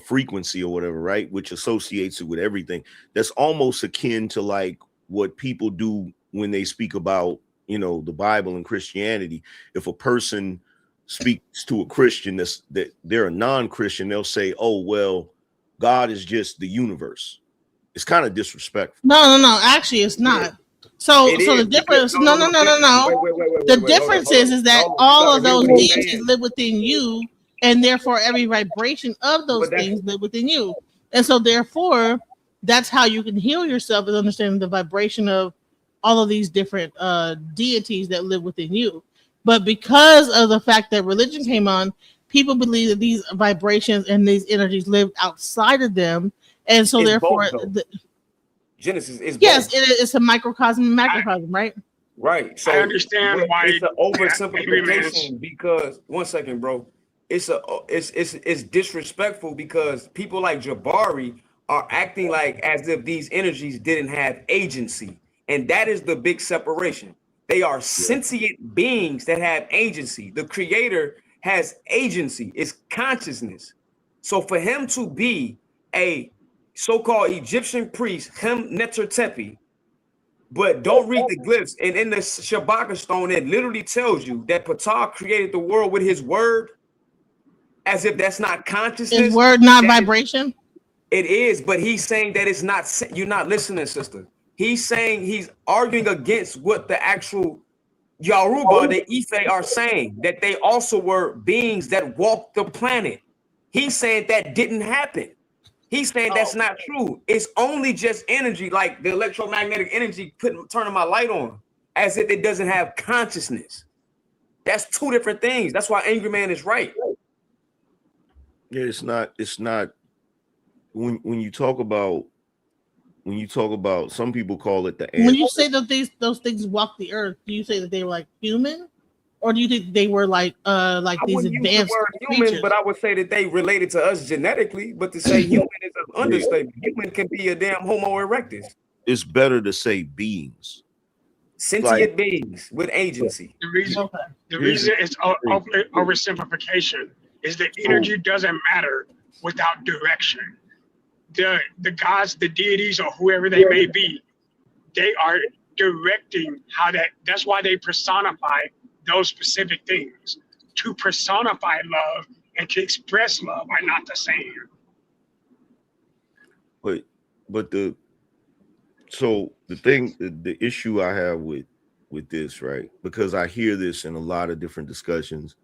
frequency or whatever, right? Which associates it with everything. That's almost akin to like what people do when they speak about, the Bible and Christianity. If a person speaks to a Christian that they're a non-Christian, they'll say, oh, well, God is just the universe. It's kind of disrespectful. No. Actually, it's not. So the difference. No. The difference is that all of those deities live within you, and therefore every vibration of those things live within you. And so therefore, that's how you can heal yourself, is understanding the vibration of all of these different deities that live within you. But because of the fact that religion came on, people believe that these vibrations and these energies live outside of them, and so It's therefore, both, Genesis is yes, both. it's a microcosm and macrocosm, right? Right. So I understand why it's an agreements. oversimplification, because 1 second, bro. It's disrespectful because people like Jabari are acting like as if these energies didn't have agency. And that is the big separation. They are sentient beings that have agency. The creator has agency, it's consciousness. So for him to be a so-called Egyptian priest, Netertepi, but don't read the glyphs, and in the Shabaka stone, it literally tells you that Ptah created the world with his word, as if that's not consciousness. Is word not vibration? It is, but he's saying that it's not. You're not listening, sister. He's saying, he's arguing against what the actual Yaruba, the Ife, are saying, that they also were beings that walked the planet. He's saying that didn't happen. He's saying that's not true. It's only just energy, like the electromagnetic energy turning my light on, as if it doesn't have consciousness. That's two different things. That's why Angry Man is right. Yeah, it's not when you talk about some people call it the When you say that those things walk the earth, do you say that they were like human, or do you think they were like these advanced human, creatures? but I would say that they related to us genetically. But to say human is an understatement. Human can be a damn Homo erectus. It's better to say beings. Sentient beings with agency. The reason it's oversimplification is that energy doesn't matter without direction. The gods, the deities, or whoever they may be, they are directing how that's why they personify those specific things. To personify love and to express love are not the same. But the issue I have with this, right? Because I hear this in a lot of different discussions,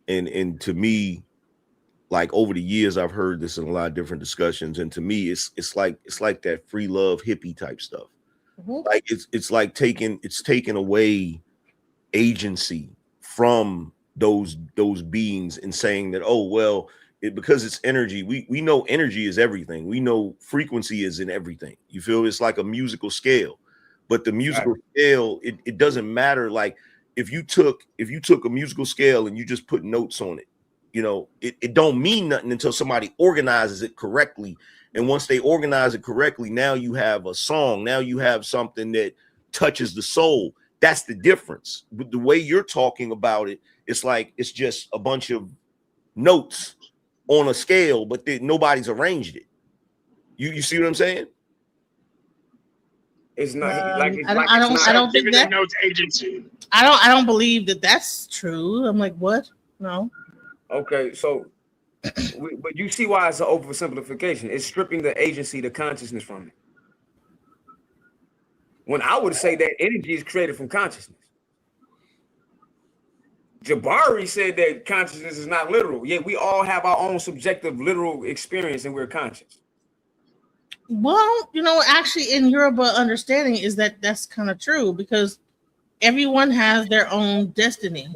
and to me, like over the years, I've heard this in a lot of different discussions, and to me, it's like that free love hippie type stuff. Like it's like taking away agency from those beings and saying that, oh well, because it's energy. We know energy is everything. We know frequency is in everything. You feel it's like a musical scale, but the musical scale, it doesn't matter. Like if you took a musical scale and you just put notes on it, you know, it don't mean nothing until somebody organizes it correctly. And once they organize it correctly, now you have a song. Now you have something that touches the soul. That's the difference. With the way you're talking about it, it's like it's just a bunch of notes on a scale, but nobody's arranged it. You see what I'm saying? It's not I don't think that notes agency. I don't believe that that's true. I'm like, what? No. Okay, so but you see why it's an oversimplification. It's stripping the agency, the consciousness from it. When I would say that energy is created from consciousness. Jabari said that consciousness is not literal. Yet we all have our own subjective literal experience and we're conscious. Well, you know, actually in Yoruba understanding is that that's kind of true because everyone has their own destiny.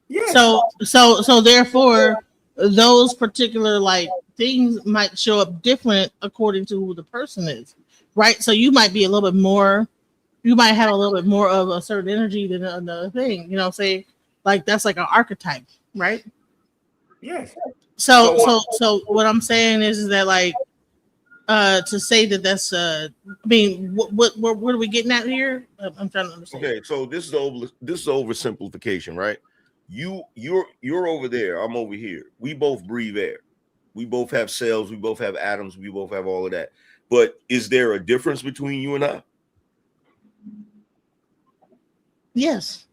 Yeah. So therefore those particular like things might show up different according to who the person is, right? So you might be a little bit more, you might have a little bit more of a certain energy than another thing, you know, say like that's like an archetype, right? Yes. So what I'm saying is that like to say that that's I mean what are we getting at here? I'm trying to understand. Okay, so this is oversimplification, right? You're over there, I'm over here. We both breathe air. We both have cells, we both have atoms, we both have all of that. But is there a difference between you and I? Yes.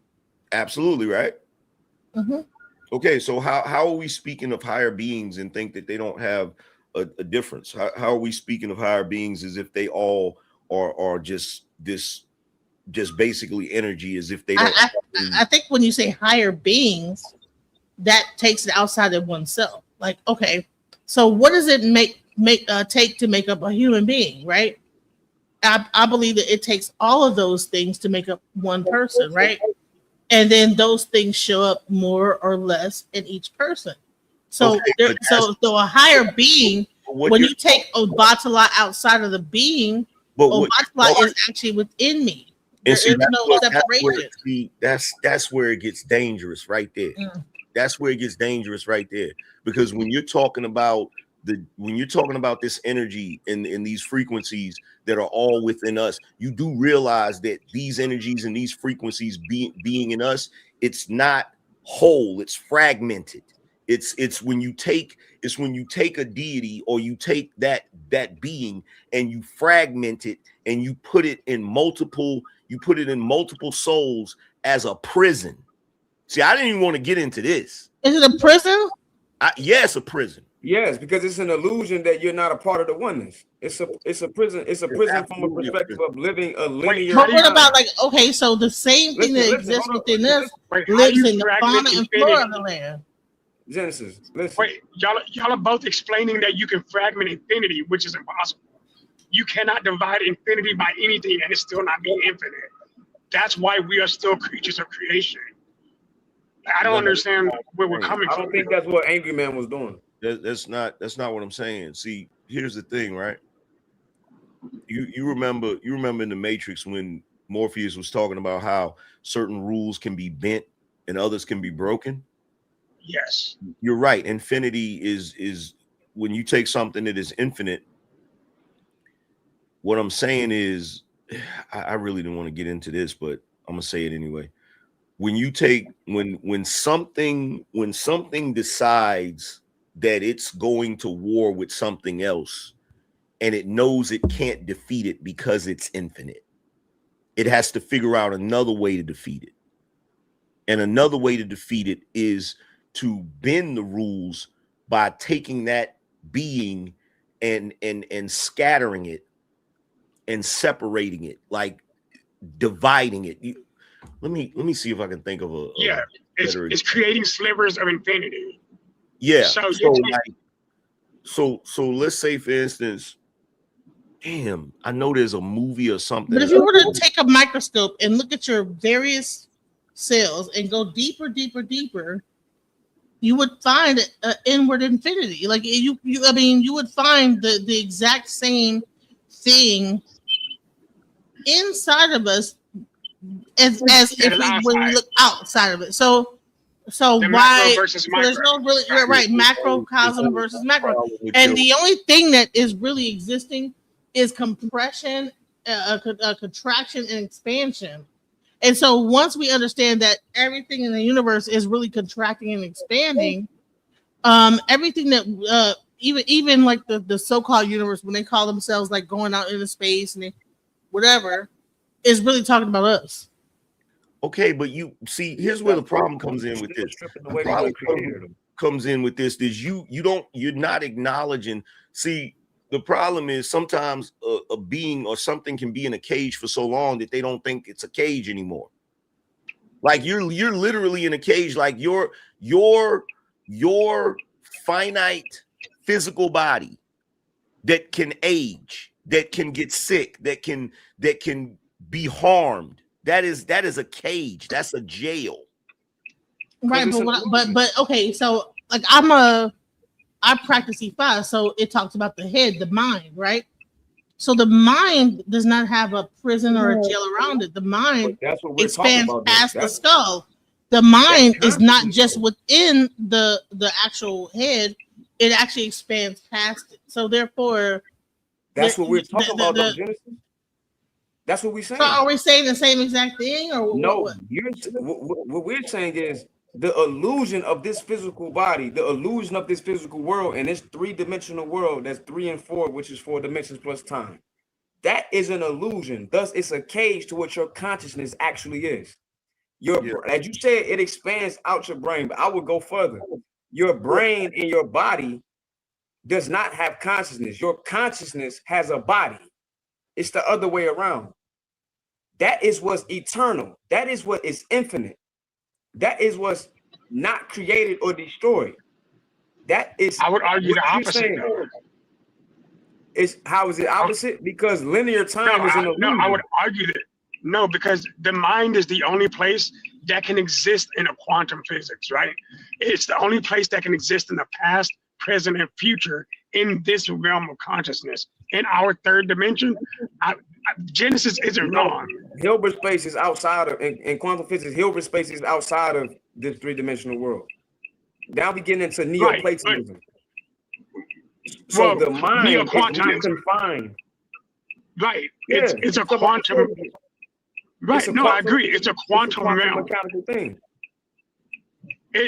Absolutely, right? Mm-hmm. Okay, so how are we speaking of higher beings and think that they don't have a difference? How are we speaking of higher beings as if they all are just basically energy, as if they don't? I think when you say higher beings, that takes it outside of oneself. Like, okay, so what does it take to make up a human being, right? I believe that it takes all of those things to make up one person, right? And then those things show up more or less in each person. So, Okay, so a higher being, when you take Obatala outside of the being, Obatala is actually within me. There is no separation. That's where it gets dangerous right there. That's where it gets dangerous right there. Because when you're talking about this energy and these frequencies that are all within us, you do realize that these energies and these frequencies being in us, it's not whole, it's fragmented. It's when you take a deity or you take that being and you fragment it and you put it in multiple souls as a prison. See, I didn't even want to get into this. Is it a prison? Yes, a prison. Yes, because it's an illusion that you're not a part of the oneness. It's a prison. It's a prison from a perspective of living a linear. But what about like, okay, so the same thing that exists within us lives in the fauna and flora of the land. Genesis, listen. Wait, y'all are both explaining that you can fragment infinity, which is impossible. You cannot divide infinity by anything and it still not be infinite. That's why we are still creatures of creation. I don't understand where we're coming from. I don't think that's what Angry Man was doing. That's not what I'm saying. See, here's the thing, right? You remember in the Matrix when Morpheus was talking about how certain rules can be bent and others can be broken? Yes. You're right. Infinity is when you take something that is infinite. What I'm saying is, I really didn't want to get into this, but I'm gonna say it anyway. When you take when something decides that it's going to war with something else and it knows it can't defeat it because it's infinite, it has to figure out another way to defeat it. And another way to defeat it is to bend the rules by taking that being and scattering it and separating it, like dividing it. Let me see if I can think of a it's creating slivers of infinity. Yeah. So let's say, for instance, damn, I know there's a movie or something. But if you were to take a microscope and look at your various cells and go deeper, you would find inward infinity. Like you would find the exact same thing inside of us as if when we look outside of it. So the why? macro versus micro. There's no really right macrocosm versus macro, and the only thing that is really existing is compression, a contraction, and expansion. And so once we understand that everything in the universe is really contracting and expanding, everything that even like the so-called universe, when they call themselves like going out into space and whatever, is really talking about us. Okay, but you see, here's where the problem comes in with this. The problem comes in with this is you're not acknowledging. See, the problem is sometimes a being or something can be in a cage for so long that they don't think it's a cage anymore. Like you're literally in a cage, like your finite physical body that can age, that can get sick, that can be harmed. That is a cage. That's a jail. Right, but okay, so like I practice E5, so it talks about the head, the mind, right? So the mind does not have a prison or a jail around it. The mind expands past the skull. The mind is not just within the actual head; it actually expands past it. So therefore, that's what we're talking about, Genesis. That's what we're saying. So are we saying the same exact thing, or no? What we're saying is the illusion of this physical body, the illusion of this physical world, and this three-dimensional world that's 3 and 4, which is 4 dimensions plus time. That is an illusion. Thus, it's a cage to what your consciousness actually is. As you said, it expands out your brain, but I would go further. Your brain and your body does not have consciousness. Your consciousness has a body. It's the other way around. That is what's eternal. That is what is infinite. That is what's not created or destroyed. That is. I would argue the opposite. How is it opposite? Because linear time is an illusion. No, I would argue that no, because the mind is the only place that can exist in a quantum physics, right? It's the only place that can exist in the past, present, and future in this realm of consciousness. In our third dimension, Genesis isn't wrong. Hilbert space is outside of, in quantum physics, Hilbert space is outside of this three-dimensional world. Now we get into Neoplatonism. So the mind is not confined. Right. It's a quantum. Right. No, I agree. It's a quantum realm. Mechanical thing.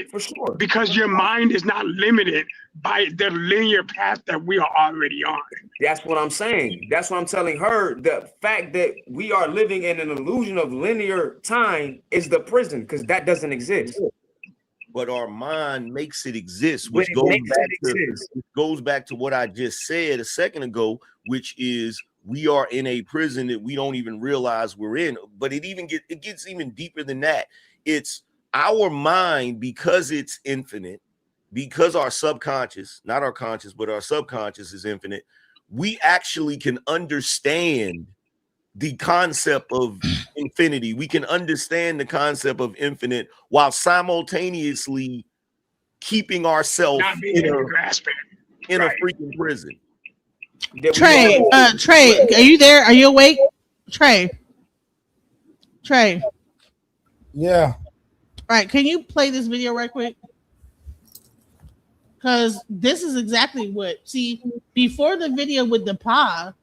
For sure. Because your mind is not limited by the linear path that we are already on. That's what I'm saying. That's what I'm telling her. The fact that we are living in an illusion of linear time is the prison, because that doesn't exist. But our mind makes it exist, But which goes back to what I just said a second ago, which is we are in a prison that we don't even realize we're in. But it gets even deeper than that. It's our mind, because it's infinite, because our subconscious, not our conscious, but our subconscious is infinite. We actually can understand the concept of infinity. We can understand the concept of infinite while simultaneously keeping ourselves in a freaking prison. Trey, are you there? Are you awake? Trey. Yeah. All right, can you play this video right quick? Because this is exactly what, see, before the video with the pa,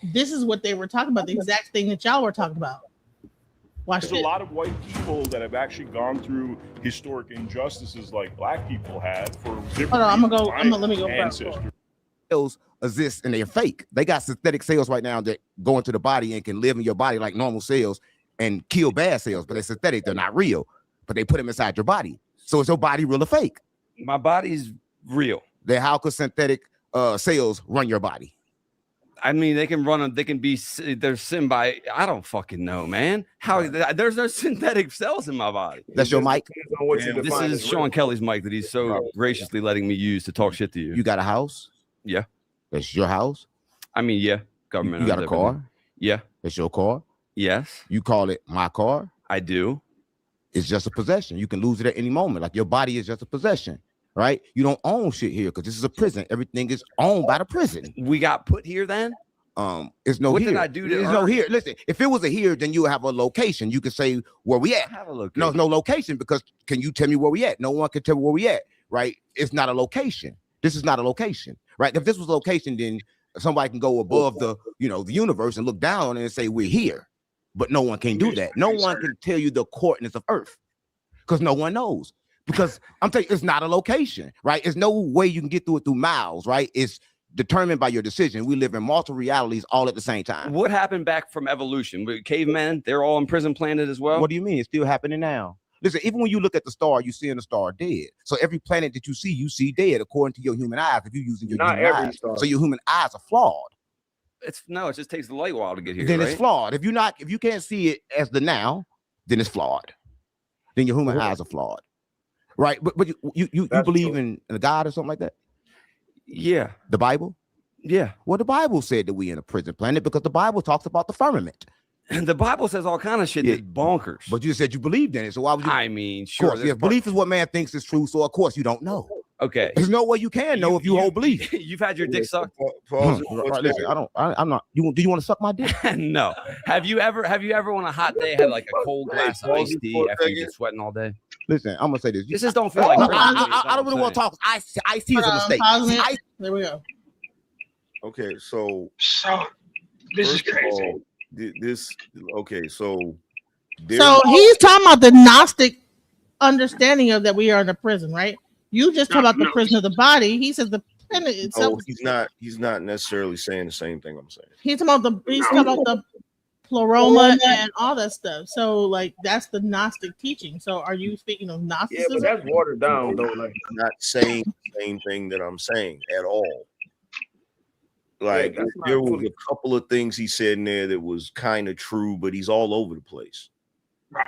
this is what they were talking about, the exact thing that y'all were talking about. There's a lot of white people that have actually gone through historic injustices like black people had for different Hold on, let me go ancestors. Cells exist and they're fake. They got synthetic cells right now that go into the body and can live in your body like normal cells and kill bad cells, but they're synthetic, they're not real. But they put them inside your body. So is your body real or fake? My body's real. Then how could synthetic cells run your body? I mean, they can run them. They can be. They're symbiotic. I don't fucking know, man. How there's no synthetic cells in my body. That's your mic. This is Sean Kelly's mic that he's so graciously letting me use to talk shit to you. You got a house? Yeah. That's your house? I mean, yeah. Government. You got a car? Yeah. That's your car? Yes. You call it my car? I do. It's just a possession. You can lose it at any moment. Like your body is just a possession, right? You don't own shit here because this is a prison. Everything is owned by the prison. We got put here then? It's no What here. did I do to There's earn no it? here. Listen, if it was a here, then you would have a location. You could say where we at. Have a location. No, no location because can you tell me where we at? No one can tell me where we at, right? It's not a location. This is not a location, right? If this was a location, then somebody can go above the, the universe and look down on it and say we're here, but no one can do that. No one can tell you the coordinates of Earth because no one knows. Because I'm telling you, it's not a location, right? There's no way you can get through it through miles, right? It's determined by your decision. We live in multiple realities all at the same time. What happened back from evolution? Cavemen, they're all on prison planet as well? What do you mean? It's still happening now. Listen, even when you look at the star, you see the star dead. So every planet that you see dead according to your human eyes. If you're using your Not human every eyes, star. so your human eyes are flawed. It just takes the light while to get here. Then right? it's flawed. If you can't see it as the now, then it's flawed. Then your human eyes are flawed, right? But you believe in a God or something like that? Yeah. The Bible? Yeah. Well, the Bible said that we in a prison planet because the Bible talks about the firmament. And the Bible says all kind of shit that's bonkers. But you said you believed in it, so why would you? I mean, sure. Of course, yes, belief is what man thinks is true, so of course you don't know. Okay. There's no way you can know if you hold belief. You've had your dick sucked? Right, listen, I'm not. Do you want to suck my dick? No. Have you ever on a hot day had like a cold glass of iced tea after you've been sweating all day? Listen, I'm gonna say this. This just don't feel like I don't really want to talk. Ice tea is a mistake. There we go. Okay, so this is first of crazy. all, okay, so So he's talking about the Gnostic understanding of that we are in a prison, right? You just talk about the prison of the body. He says the planet itself. he's not necessarily saying the same thing I'm saying. He's talking about the pleroma and all that stuff. So like that's the Gnostic teaching. So are you speaking of Gnosticism? Yeah, but that's watered down though. Like I'm not saying the same thing that I'm saying at all. Like there was a couple of things he said in there that was kind of true, but he's all over the place. Right.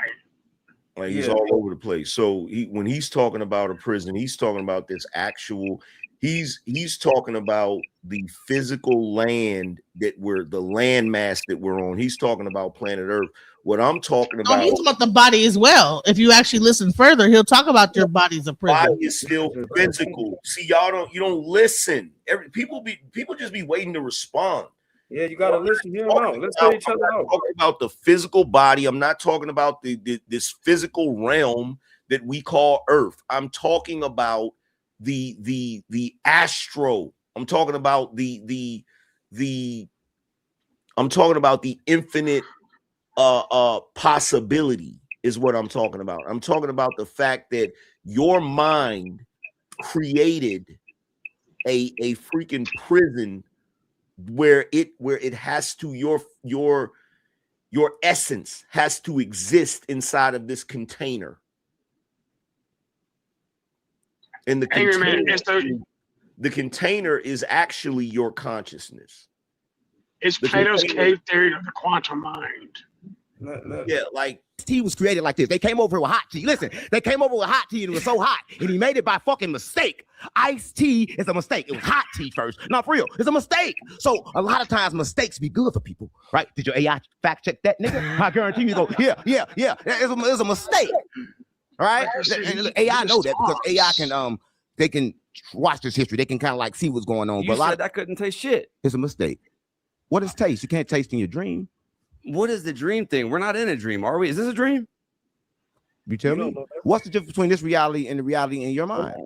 Like he's all over the place. So when he's talking about a prison, he's talking about this actual. He's talking about the physical land that the landmass that we're on. He's talking about planet Earth. What I'm talking about, he's talking about the body as well. If you actually listen further, he'll talk about your body's a prison. Body is still physical. See, you don't listen. People just be waiting to respond. Yeah, you gotta listen. Hear them out. Let's get each other out. I'm talking about the physical body. I'm not talking about this physical realm that we call Earth. I'm talking about the astro. I'm talking about the infinite possibility is what I'm talking about. I'm talking about the fact that your mind created a freaking prison where it has to your essence has to exist inside of this container. And the container is actually your consciousness. It's Plato's cave theory of the quantum mind. Yeah, like tea was created like this. They came over with hot tea. Listen, they came over with hot tea and it was so hot, and he made it by fucking mistake. Iced tea is a mistake. It was hot tea first. Not for real. It's a mistake. So a lot of times mistakes be good for people, right? Did your AI fact check that, nigga? I guarantee you go, yeah. It's a mistake, right? And AI know that because AI can they can watch this history. They can kind of like see what's going on. You said I couldn't taste shit. It's a mistake. What is taste? You can't taste in your dream. What is the dream thing? We're not in a dream, are we? Is this a dream? You tell me. What's the difference between this reality and the reality in your mind?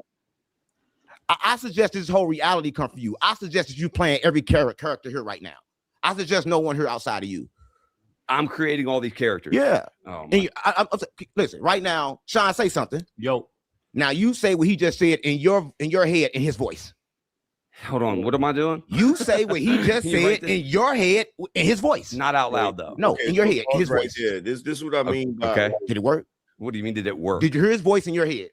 I suggest this whole reality come from you. I suggest that you playing every character here right now. I suggest no one here outside of you. I'm creating all these characters. Yeah. Oh, and listen, right now, Sean, say something. Yo. Now you say what he just said in your head in his voice. Hold on, what am I doing? You say what he just said in your head in his voice. Not out loud though. No, in your head, in his voice. Yeah, this is what I mean by okay. Did it work? What do you mean did it work? Did you hear his voice in your head?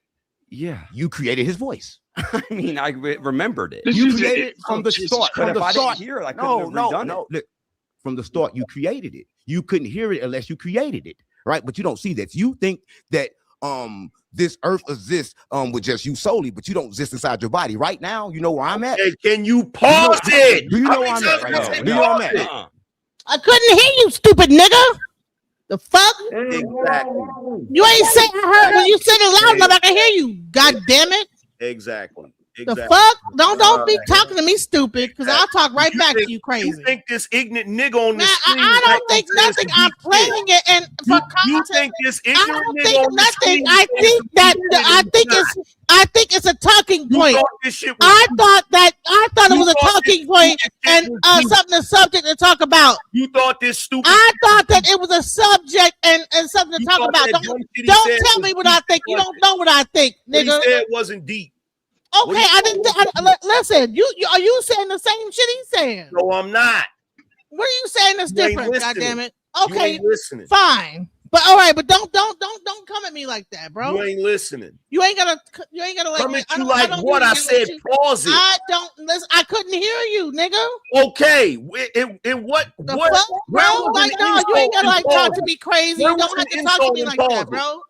Yeah. You created his voice. I mean, I remembered it. You created it from the start. But if I didn't hear it, I couldn't have redone it. Look, from the start, you created it. You couldn't hear it unless you created it, right? But you don't see that. You think that this earth exists with just you solely, but you don't exist inside your body. Right now, you know where I'm at. Hey, can you pause it? Do you know where I'm at right now? Do you know where I'm at? I couldn't hear you, stupid nigga. The fuck? Exactly. You ain't saying I heard when you said it loud enough. I can hear you. God damn it. Exactly. The fuck? Don't be talking to me stupid, because I'll talk right back to you crazy. You think this ignorant nigga on this screen? I don't think nothing. I'm playing it, and for you think this ignorant I don't nigga think on the nothing. screen? I think it's a talking point. I thought it was a talking point and something the subject to talk about. You thought this stupid? I thought that it was a subject and something to talk about. Don't tell me what I think. You don't know what I think, nigga. He said it wasn't deep. Okay, I didn't. Listen, you are you saying the same shit he's saying? No, I'm not. What are you saying that's different? God damn it. Okay, you ain't listening. Fine, but all right, but don't come at me like that, bro. You ain't listening. You ain't gotta like come at you like what I said. Pause it. I don't listen. I couldn't hear you, nigga. Okay, in what? The fuck, bro? Like, no, you ain't gotta like talk to me crazy. You don't have to talk to me like that, bro.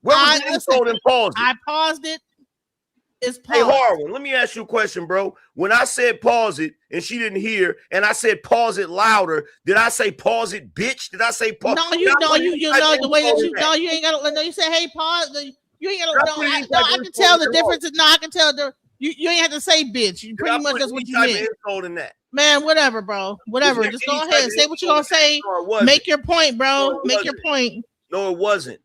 Where was the insult and pause? I paused it. It's paused. Hey, Harwin, let me ask you a question, bro. When I said pause it and she didn't hear, and I said pause it louder, did I say pause it, bitch? Did I say pause? No, you know the way that you know you ain't gotta. No, you say hey pause. You ain't gotta. I can tell the difference. No, I can tell the. You ain't have to say bitch. You pretty much that's what you meant. In that. Man, whatever, bro. Whatever. Just go ahead. Say what you gonna say. Make your point, bro. Make your point. No, it wasn't.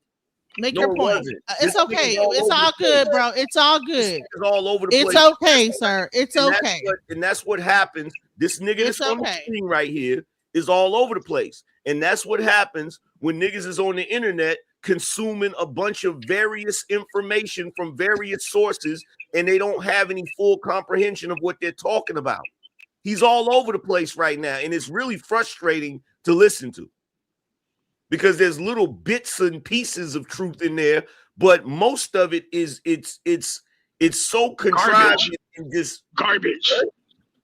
Make your point. It's okay. It's all good, bro. It's all good. It's all over the place. It's okay, sir. It's okay. And that's what happens. This nigga that's on the screen right here is all over the place. And that's what happens when niggas is on the internet consuming a bunch of various information from various sources and they don't have any full comprehension of what they're talking about. He's all over the place right now, and it's really frustrating to listen to. Because there's little bits and pieces of truth in there, but most of it is it's so contrived and just garbage.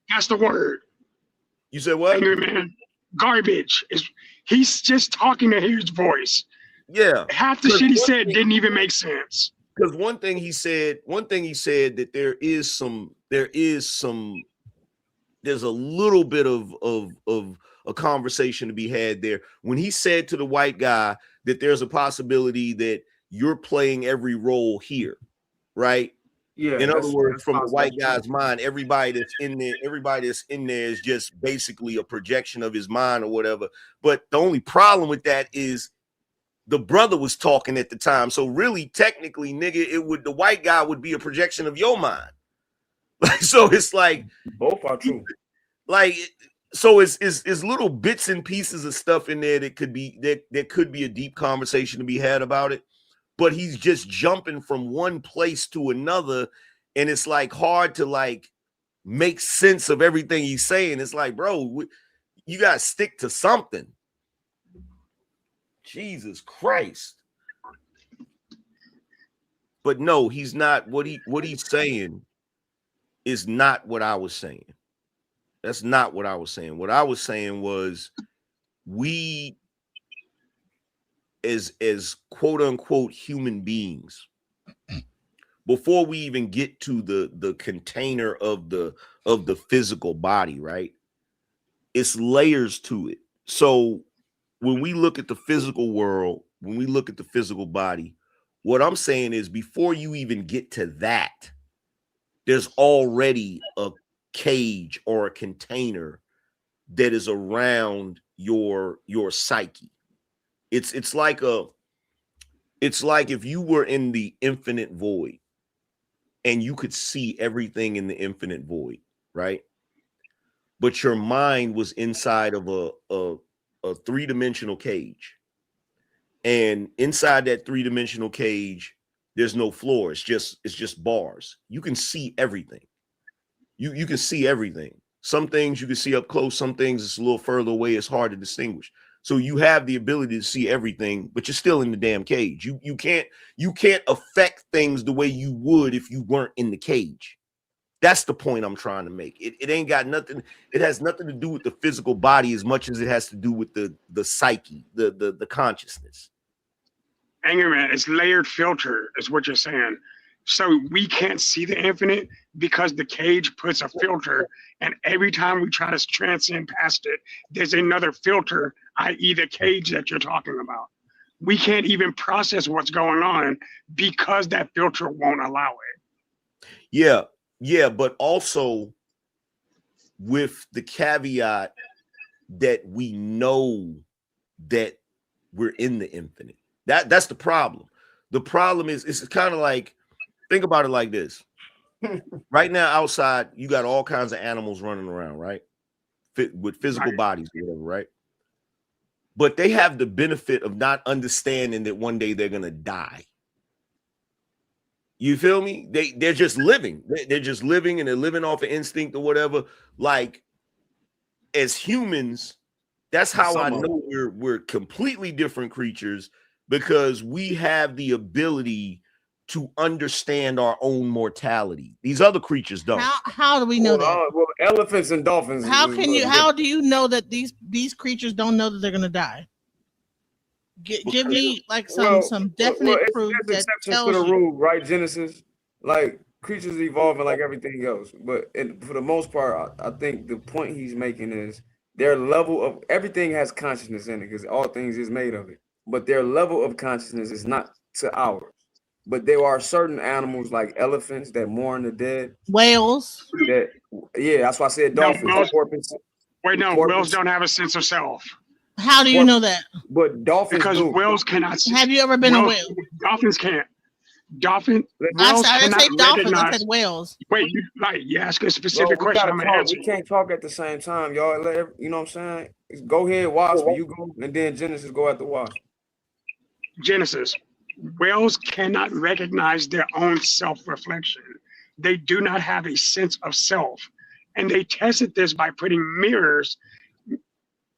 That's the word. You said what? Angry man. Garbage. He's just talking to hear his voice. Yeah. Half the shit he said didn't even make sense. Because one thing he said that there's a little bit of a conversation to be had there when he said to the white guy that there's a possibility that you're playing every role here, right? Yeah. In other words, from the white guy's mind, everybody that's in there is just basically a projection of his mind or whatever. But the only problem with that is the brother was talking at the time. So really, technically, nigga, the white guy would be a projection of your mind. So it's like both are true. Like, so it's little bits and pieces of stuff in there that could be a deep conversation to be had about it, but he's just jumping from one place to another, and it's like hard to like make sense of everything he's saying. It's like, bro, you gotta stick to something. Jesus Christ. But no, he's not. What he's saying is not what I was saying. That's not what I was saying. What I was saying was we as quote unquote human beings, before we even get to the container of the physical body, right? It's layers to it. So when we look at the physical world, when we look at the physical body, what I'm saying is before you even get to that, there's already a cage or a container that is around your psyche. It's like if you were in the infinite void and you could see everything in the infinite void, right? But your mind was inside of a three-dimensional cage. And inside that three-dimensional cage, there's no floor. It's just bars. You can see everything. You can see everything. Some things you can see up close, some things it's a little further away, it's hard to distinguish. So you have the ability to see everything, but you're still in the damn cage. You can't affect things the way you would if you weren't in the cage. That's the point I'm trying to make. It ain't got nothing, it has nothing to do with the physical body as much as it has to do with the psyche, the consciousness. Anger man, it's layered filter, is what you're saying. So we can't see the infinite because the cage puts a filter, and every time we try to transcend past it, there's another filter, i.e. the cage that you're talking about. we can't even process what's going on because that filter won't allow it. Yeah, but also with the caveat that we know that we're in the infinite. That's the problem. The problem is, it's kind of like, think about it like this. Right now outside, you got all kinds of animals running around, right? With physical bodies or whatever, right? But they have the benefit of not understanding that one day they're gonna die. You feel me? They're just living. They're just living, and they're living off of instinct or whatever. Like, as humans, that's how I know we're completely different creatures, because we have the ability to understand our own mortality. These other creatures don't. How do we know that? Well, elephants and dolphins. How do you know that these creatures don't know that they're gonna die? Give me like some definite proof that exceptions tells to the you. rule, right? Genesis, like creatures evolving like everything else, but for the most part, I think the point he's making is their level of everything has consciousness in it, because all things is made of it. But their level of consciousness is not to ours. But there are certain animals like elephants that mourn the dead. Whales. That's why I said dolphins. Whales don't have a sense of self. How do you know that? But dolphins because do. whales cannot. Have you ever been a whale? Dolphins can't. Whales I cannot said dolphins. recognize. I said whales. Wait, you ask a specific question. I'm gonna answer. We can't talk at the same time, y'all. You know what I'm saying? Go ahead, Wasp. You go, and then Genesis go after Wasp. Genesis. Whales cannot recognize their own self-reflection. They do not have a sense of self. And they tested this by putting mirrors.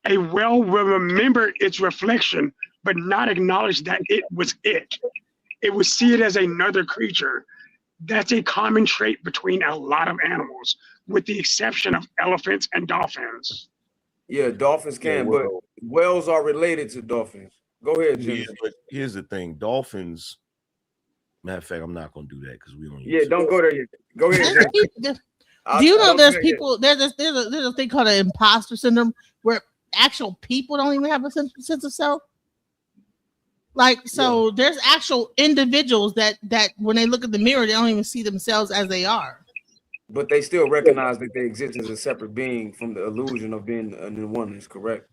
A whale will remember its reflection, but not acknowledge that it was it. It would see it as another creature. That's a common trait between a lot of animals, with the exception of elephants and dolphins. Yeah, dolphins can, but whales are related to dolphins. Go ahead, Jimmy. Yeah, but here's the thing: dolphins. Matter of fact, I'm not gonna do that because we don't. Don't go there yet. Go ahead. Do you know there's people? There's a thing called an imposter syndrome where actual people don't even have a sense of self. Like, so there's actual individuals that when they look at the mirror, they don't even see themselves as they are. But they still recognize that they exist as a separate being from the illusion of being in oneness, correct?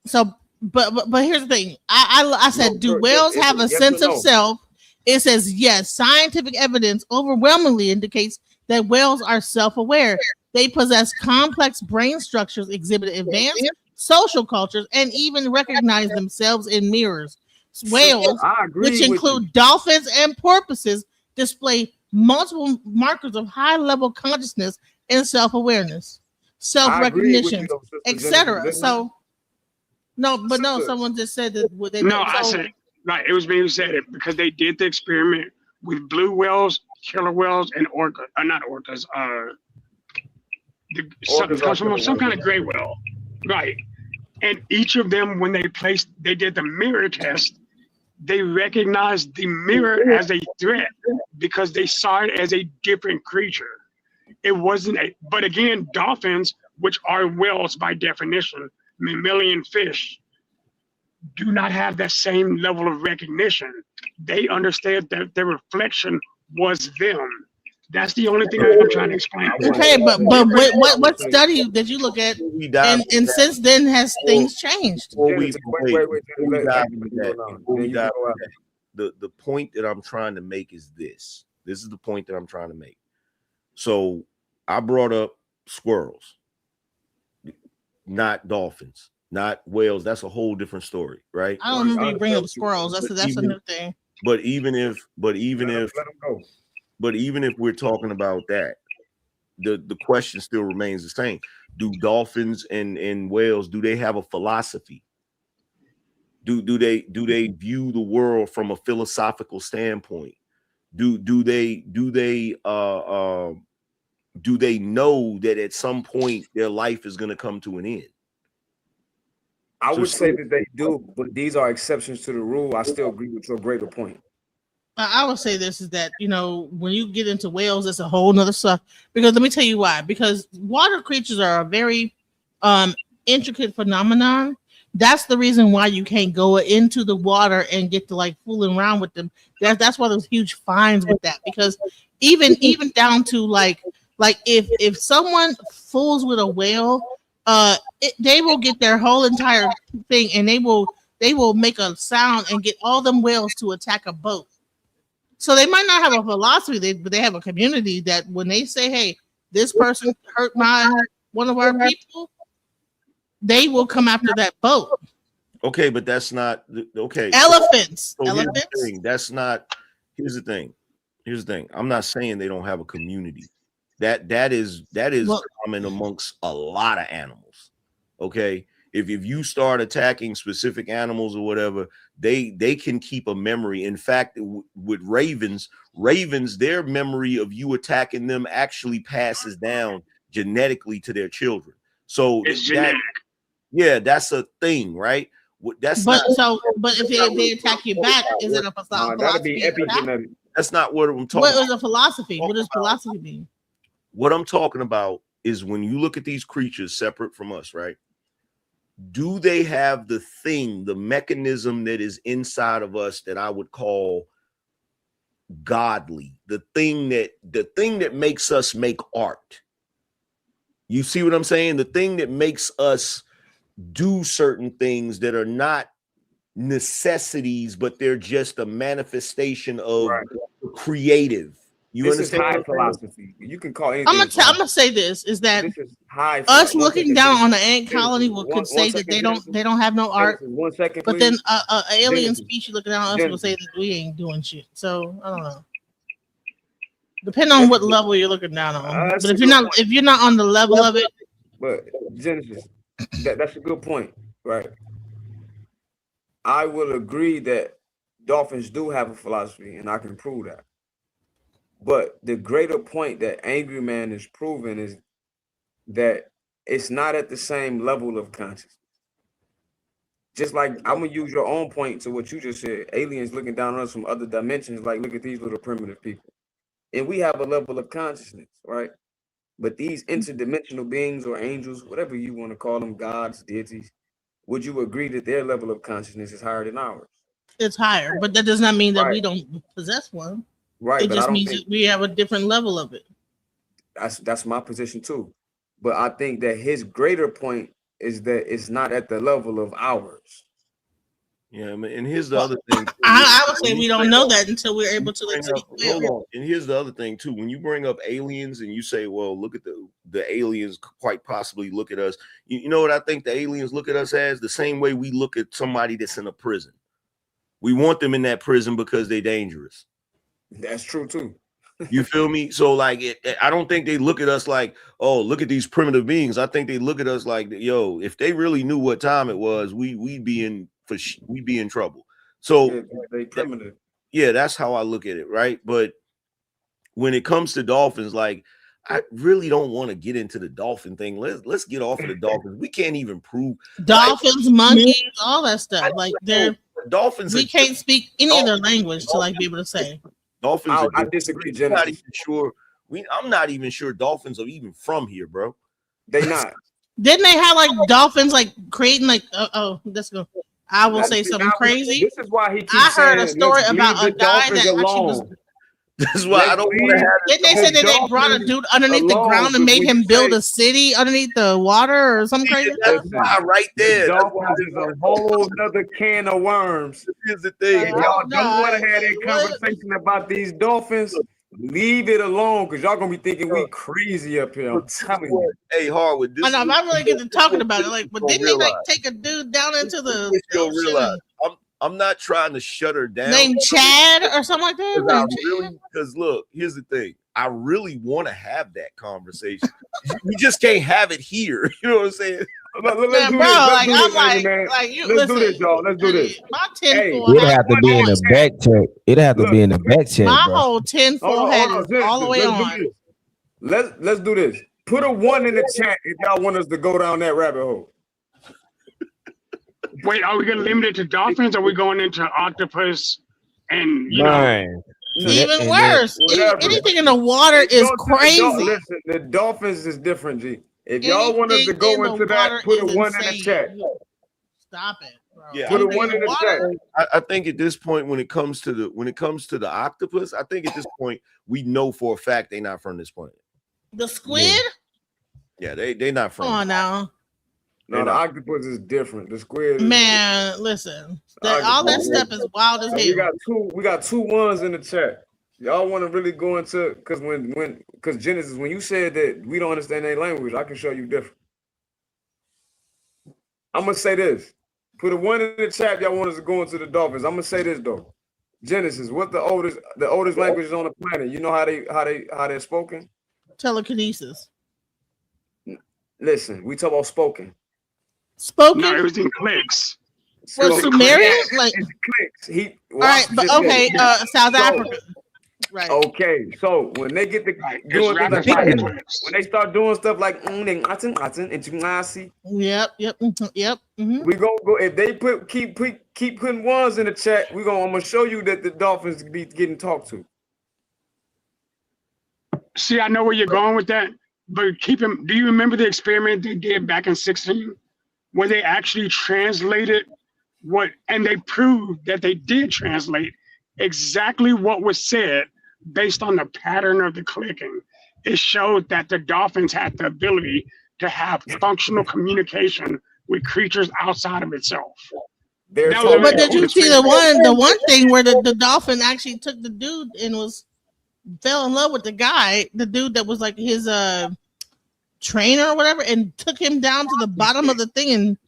So, but here's the thing. I said, do whales have a sense of self? It says yes. Scientific evidence overwhelmingly indicates that whales are self-aware. They possess complex brain structures, exhibit advanced social cultures, and even recognize themselves in mirrors. Whales, which include dolphins and porpoises, display multiple markers of high-level consciousness and self-awareness, self-recognition, etc. So, someone just said that. I said it. Right, it was me who said it, because they did the experiment with blue whales, killer whales, and not orcas. Some kind of gray whale. Right, and each of them, when they did the mirror test, they recognized the mirror as a threat because they saw it as a different creature. It wasn't but again, dolphins, which are whales by definition, mammalian fish, do not have that same level of recognition. They understand that their reflection was them. That's the only thing I'm trying to explain. Okay, but what study did you look at? And since then, has things changed? The point that I'm trying to make is this. This is the point that I'm trying to make. So I brought up squirrels, not dolphins, not whales. That's a whole different story, right? I don't remember you bring up squirrels. That's a new thing. But even if we're talking about that, the question still remains the same. Do dolphins and whales, do they have a philosophy? Do they view the world from a philosophical standpoint? Do they know that at some point their life is going to come to an end? I would say that they do, but these are exceptions to the rule. I still agree with your greater point. I would say this is that, when you get into whales, it's a whole nother stuff. Because let me tell you why. Because water creatures are a very intricate phenomenon. That's the reason why you can't go into the water and get to like fooling around with them. That's why there's huge fines with that, because even down to like if someone fools with a whale, they will get their whole entire thing, and they will make a sound and get all them whales to attack a boat. So they might not have a philosophy, but they have a community that when they say, "Hey, this person hurt one of our people," they will come after that boat. Okay, but that's not okay. Elephants. So Elephants. Here's the thing. That's not. Here's the thing. Here's the thing. I'm not saying they don't have a community. That is common amongst a lot of animals. Okay, if you start attacking specific animals or whatever, they can keep a memory. In fact, with ravens, their memory of you attacking them actually passes down genetically to their children. So it's genetic. Yeah, that's a thing, right? But if they attack you back, is it a philosophy? That'd be epigenetic. That's not what I'm talking What about. is a philosophy? What does philosophy mean? What I'm talking about is when you look at these creatures separate from us, right? Do they have the thing, the mechanism that is inside of us that I would call godly, the thing that makes us make art? You see what I'm saying? The thing that makes us do certain things that are not necessities, but they're just a manifestation of creative. You This understand? is high philosophy. You can call anything. I'm gonna say this is that this is high. Us looking down on the ant colony could say that they don't have no art. 1 second, but then please. alien species looking down on us will say that we ain't doing shit. So I don't know. Depending on what level you're looking down on. But if you're not on the level of it. But Genesis, that's a good point, right? I will agree that dolphins do have a philosophy, and I can prove that. But the greater point that Angry Man is proving is that it's not at the same level of consciousness. Just like I'm gonna use your own point to what you just said, aliens looking down on us from other dimensions, like look at these little primitive people. And we have a level of consciousness, right? But these interdimensional beings or angels, whatever you want to call them, gods, deities, would you agree that their level of consciousness is higher than ours? It's higher, but that does not mean that we don't possess one. Right. It just means that we have a different level of it. That's my position too. But I think that his greater point is that it's not at the level of ours. Yeah, and here's the other thing. I would say we don't know that until we're able to. Hold on. And here's the other thing too. When you bring up aliens and you say, "Well, look at the aliens quite possibly look at us." You know what I think the aliens look at us as? The same way we look at somebody that's in a prison. We want them in that prison because they're dangerous. That's true too. You feel me? So like, I don't think they look at us like, "Oh, look at these primitive beings." I think they look at us like, "Yo, if they really knew what time it was, we'd be in trouble." So they primitive. Yeah, that's how I look at it, right? But when it comes to dolphins, like, I really don't want to get into the dolphin thing. Let's get off of the dolphins. We can't even prove dolphins, monkeys, all that stuff. Like they're dolphins. We can't speak any of their language to like be able to say. Dolphins. I disagree, I'm not even sure. I'm not even sure dolphins are even from here, bro. They not. Didn't they have like dolphins like creating like that's good. I will say something crazy. This is why he keeps I heard a saying, story "Let's about a leave the guy dolphins that actually was. alone." That's why I don't want to have. Didn't they say that they brought a dude underneath the ground and made him build a city underneath the water or something crazy? That's why right there. Dolphins is a whole other can of worms. Here's the thing. If y'all don't want to have that conversation about these dolphins, leave it alone, because y'all gonna be thinking we crazy up here. I'm telling you. Hey, Harwood. I know. If I really get to talking about it, like, but didn't they like take a dude down into the? You'll realize. I'm not trying to shut her down. Named Chad or something like that. Because look, here's the thing. I really want to have that conversation. We just can't have it here. You know what I'm saying? Let's do this, y'all. Let's do this. My tinfoil. It'd have to be in the back check. It'd have to be in the back check. My bro. whole tinfoil head is all the way on. Let's do this. Put a 1 in the chat if y'all want us to go down that rabbit hole. Wait, are we going to limit it to dolphins? Or are we going into octopus and you know? Even worse. Anything in the water is crazy. Listen, the dolphins is different, G. If y'all want us to go into that, put a 1 in the chat. Stop it, bro. Yeah, Put a one in the chat. I think at this point, when it comes to the octopus, I think at this point we know for a fact they're not from this planet. The squid? Yeah, they not from. Come on now. No, the octopus is different. The squid is Man, listen. All that stuff is wild as So hell. we got two ones in the chat. Y'all want to really go into because Genesis, when you said that we don't understand their language, I can show you different. I'm gonna say this. Put a one in the chat. Y'all want us to go into the dolphins. I'm gonna say this though. Genesis, what the oldest languages on the planet? You know how they're spoken? Telekinesis. Listen, we talk about spoken. Spoken? No, it was in clicks. What, Sumerian? Like it's clicks. All right, but okay, South Africa. Right. Okay, so when they get the doing things like when they start doing stuff like Yep. we gonna go if they keep putting ones in the chat. I'm gonna show you that the dolphins be getting talked to. See, I know where you're going with that, but do you remember the experiment they did back in 2016 where they actually translated and they proved that they did translate exactly what was said based on the pattern of the clicking? It showed that the dolphins had the ability to have functional communication with creatures outside of itself. But did you see the one thing where the dolphin actually took the dude and fell in love with the dude that was like his trainer or whatever, and took him down to the bottom of the thing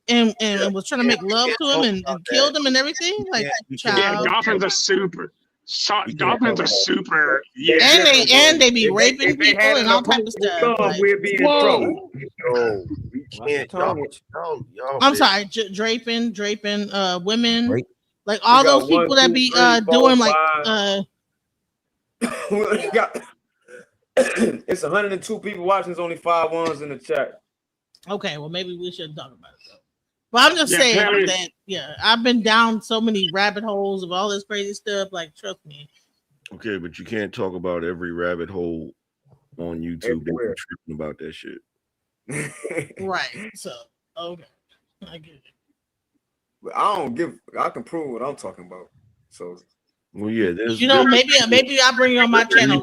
and was trying to make love to him and killed him and everything? Like, yeah, dolphins are super. Dolphins are super. Yeah, and they be raping people and all type of stuff. Like, we'd be in trouble. I'm sorry, draping women, like all those people that be doing like It's 102 people watching. There's only 5 ones in the chat. Okay, well maybe we should talk about it. But I'm just saying that I've been down so many rabbit holes of all this crazy stuff. Like, trust me. Okay, but you can't talk about every rabbit hole on YouTube. They're tripping about that shit. Right. So okay, I get it. But I can prove what I'm talking about. So. Well, yeah, maybe I'll bring you on my channel.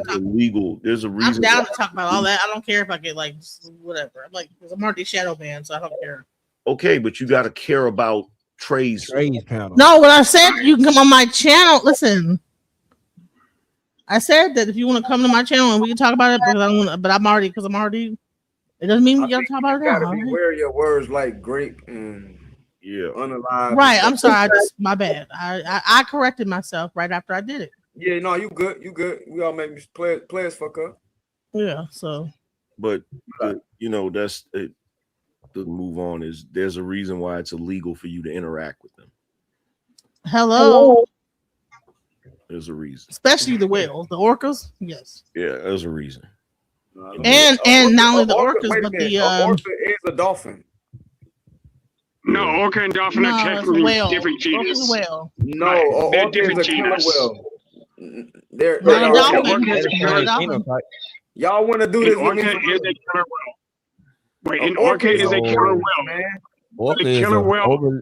Illegal. There's a reason. I'm down to talk about all that. I don't care if I get like whatever. I'm like, I'm already shadow banned, so I don't care. Okay, but you got to care about Trey's panel. No, what I said, you can come on my channel. Listen, I said that if you want to come to my channel and we can talk about it, but I'm already. It doesn't mean we gotta talk about it now. You wear your words like grape and unalive. Right. I'm sorry. My bad. I corrected myself right after I did it. Yeah. No, you good. You good. We all make players fuck up. Yeah. So. But that's it. The move on is there's a reason why it's illegal for you to interact with them. Hello. There's a reason. Especially the whales, the orcas. Yes. Yeah, there's a reason. And not only the orcas, but the orca is a dolphin. No, orca and dolphin are technically different genus. Orca's a whale. No, orca is a killer whale. They're y'all want to do this? Orca is a killer whale. Wait, an orca is a killer whale, man. Orca is a whale.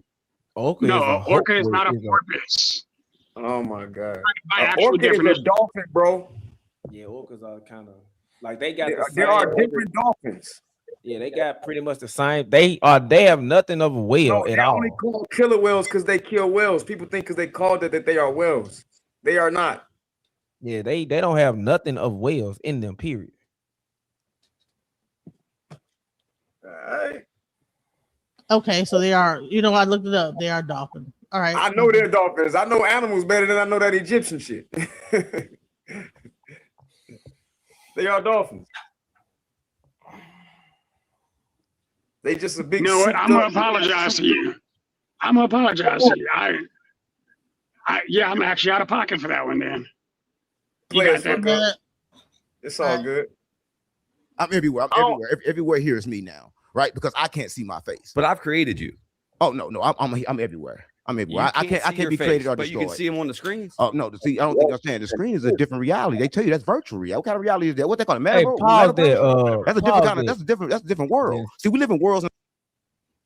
Orca is not a porpoise. Oh my god! Orca is a dolphin, bro. Yeah, orcas are kind of like they got. There are different dolphins. Yeah, they got pretty much the same. They have nothing of a whale at all. Only call killer whales because they kill whales. People think because they called it that they are whales. They are not. Yeah, they don't have nothing of whales in them. Period. Okay, so they are. I looked it up. They are dolphins. All right. I know they're dolphins. I know animals better than I know that Egyptian shit. They are dolphins. They just a big. You know what? I'm gonna apologize to you. I'm actually out of pocket for that one. Then. It's all good. I'm everywhere. Everywhere here is me now, right? Because I can't see my face. But I've created you. Oh no, I'm everywhere. I'm everywhere. I can't be created or destroyed. But you can see them on the screens. Oh no, see, I don't think I'm saying the screen is a different reality. They tell you that's virtual reality. What kind of reality is that? What they call it? That's a different world. See, we live in worlds.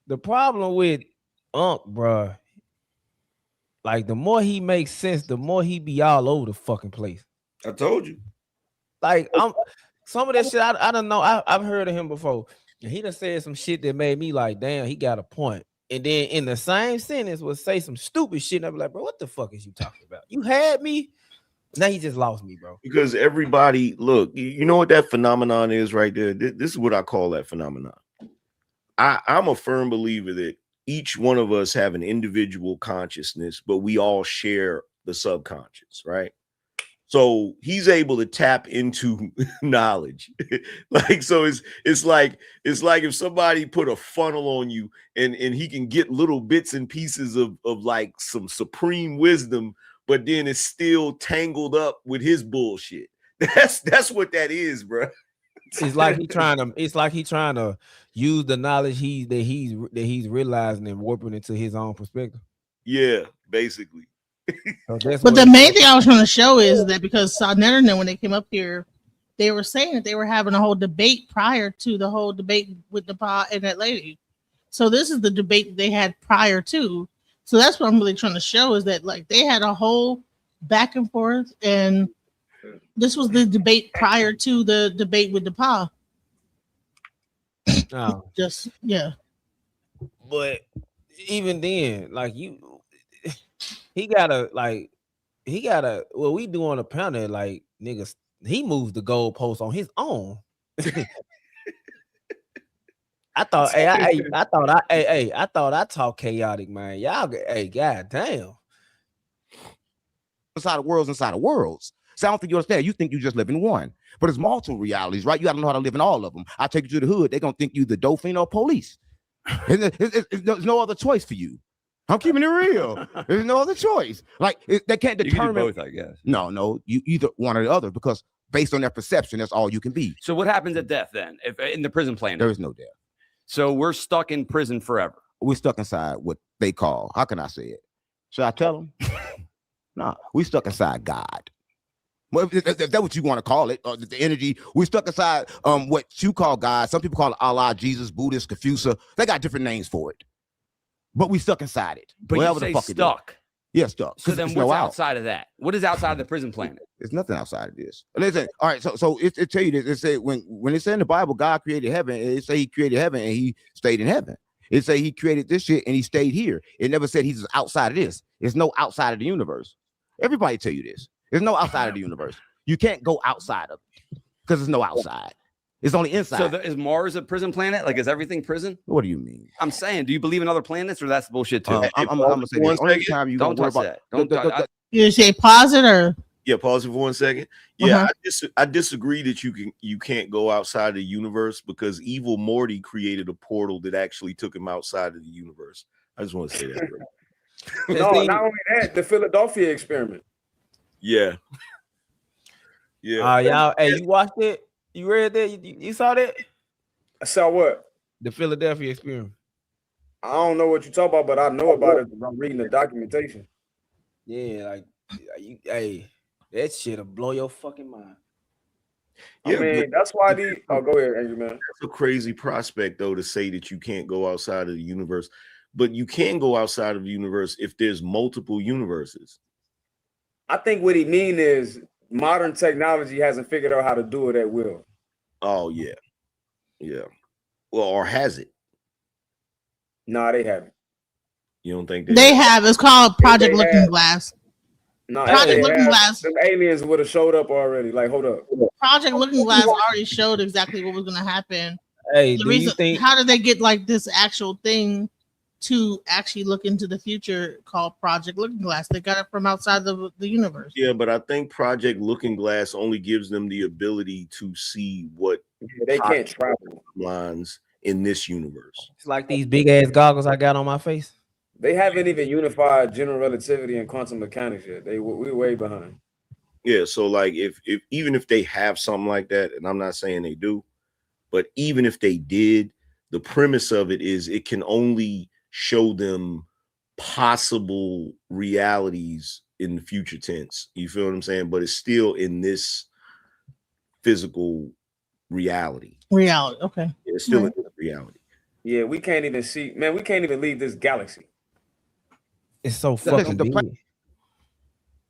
The problem with bruh. Like the more he makes sense, the more he be all over the fucking place. I told you. Like some of that shit I don't know. I've heard of him before. And he done said some shit that made me like, damn, he got a point. And then in the same sentence would say some stupid shit. And I'd be like, bro, what the fuck is you talking about? You had me. Now he just lost me, bro. Because everybody, look, you know what that phenomenon is right there? This is what I call that phenomenon. I'm a firm believer that each one of us have an individual consciousness, but we all share the subconscious, right? So he's able to tap into knowledge. Like, so it's like if somebody put a funnel on you and he can get little bits and pieces of like some supreme wisdom, but then it's still tangled up with his bullshit. That's what that is, bro. It's like he trying to use the knowledge that he's realizing and warping into his own perspective. Yeah, basically. But the main thing I was trying to show is that because Nethernet, when they came up here, they were saying that they were having a whole debate prior to the whole debate with the pa and that lady. So this is the debate they had prior to. So that's what I'm really trying to show is that like they had a whole back and forth, and this was the debate prior to the debate with the pa. Oh. Just yeah. But even then, like he gotta what we do on a panel, like niggas, he moves the goalpost on his own. I thought I talk chaotic, man. Y'all, goddamn. Inside of worlds, inside of worlds. So I don't think you understand. You think you just live in one, but it's multiple realities, right? You got to know how to live in all of them. I take you to the hood, they're gonna think you the Dauphin or police. There's no other choice for you. I'm keeping it real. There's no other choice. Like they can't determine. You can do both, I guess. No, you either one or the other because based on their perception, that's all you can be. So what happens at death then? If in the prison planet, there is no death. So we're stuck in prison forever. We're stuck inside what they call. How can I say it? Should I tell them? No, we stuck inside God. Well, if that's what you want to call it, or the energy, we stuck inside what you call God. Some people call it Allah, Jesus, Buddhist, Confucius. They got different names for it. But we stuck inside it. But whatever you say the fuck stuck. Yeah, stuck. So then what's outside of that? What is outside of the prison planet? There's nothing outside of this. Listen, all right, so it tell you this. It said when it said in the Bible, God created heaven, it say he created heaven and he stayed in heaven. It say he created this shit and he stayed here. It never said he's outside of this. There's no outside of the universe. Everybody tell you this. There's no outside of the universe. You can't go outside of it because there's no outside. It's only inside. So is Mars a prison planet? Like, is everything prison? What do you mean? I'm saying, do you believe in other planets or that's bullshit too? I'm gonna say this. Only time you don't worry touch about that. You say pause it or yeah, pause it for 1 second. Yeah, I disagree that you can't go outside of the universe because evil Morty created a portal that actually took him outside of the universe. I just want to say that. No, not only that, the Philadelphia experiment. Yeah. Yeah. Y'all, hey, you watched it? You read that? You saw that? I saw what? The Philadelphia experiment. I don't know what you're talking about, but I know about it from reading the documentation. Yeah, like hey, that shit'll blow your fucking mind. Yeah, I mean, that's why go ahead, Andrew, man. That's a crazy prospect, though, to say that you can't go outside of the universe. But you can go outside of the universe if there's multiple universes. I think what he mean is modern technology hasn't figured out how to do it at will. Oh, yeah. Yeah. Well, or has it? No, they haven't. You don't think they have? It's called Project Looking Glass. No, Project Looking Glass. Them aliens would have showed up already. Like, hold up. Project Looking Glass already showed exactly what was going to happen. Hey, how did they get like this actual thing to actually look into the future called Project Looking Glass? They got it from outside the universe. Yeah, but I think Project Looking Glass only gives them the ability to see what they can't travel lines in this universe. It's like these big ass goggles I got on my face. They haven't even unified general relativity and quantum mechanics yet. We're way behind. Yeah, so like if even if they have something like that, and I'm not saying they do, but even if they did, the premise of it is it can only show them possible realities in the future tense. You feel what I'm saying? But it's still in this physical reality. Okay. It's still in this reality. Yeah, we can't even see, man. We can't even leave this galaxy. It's so fucking big.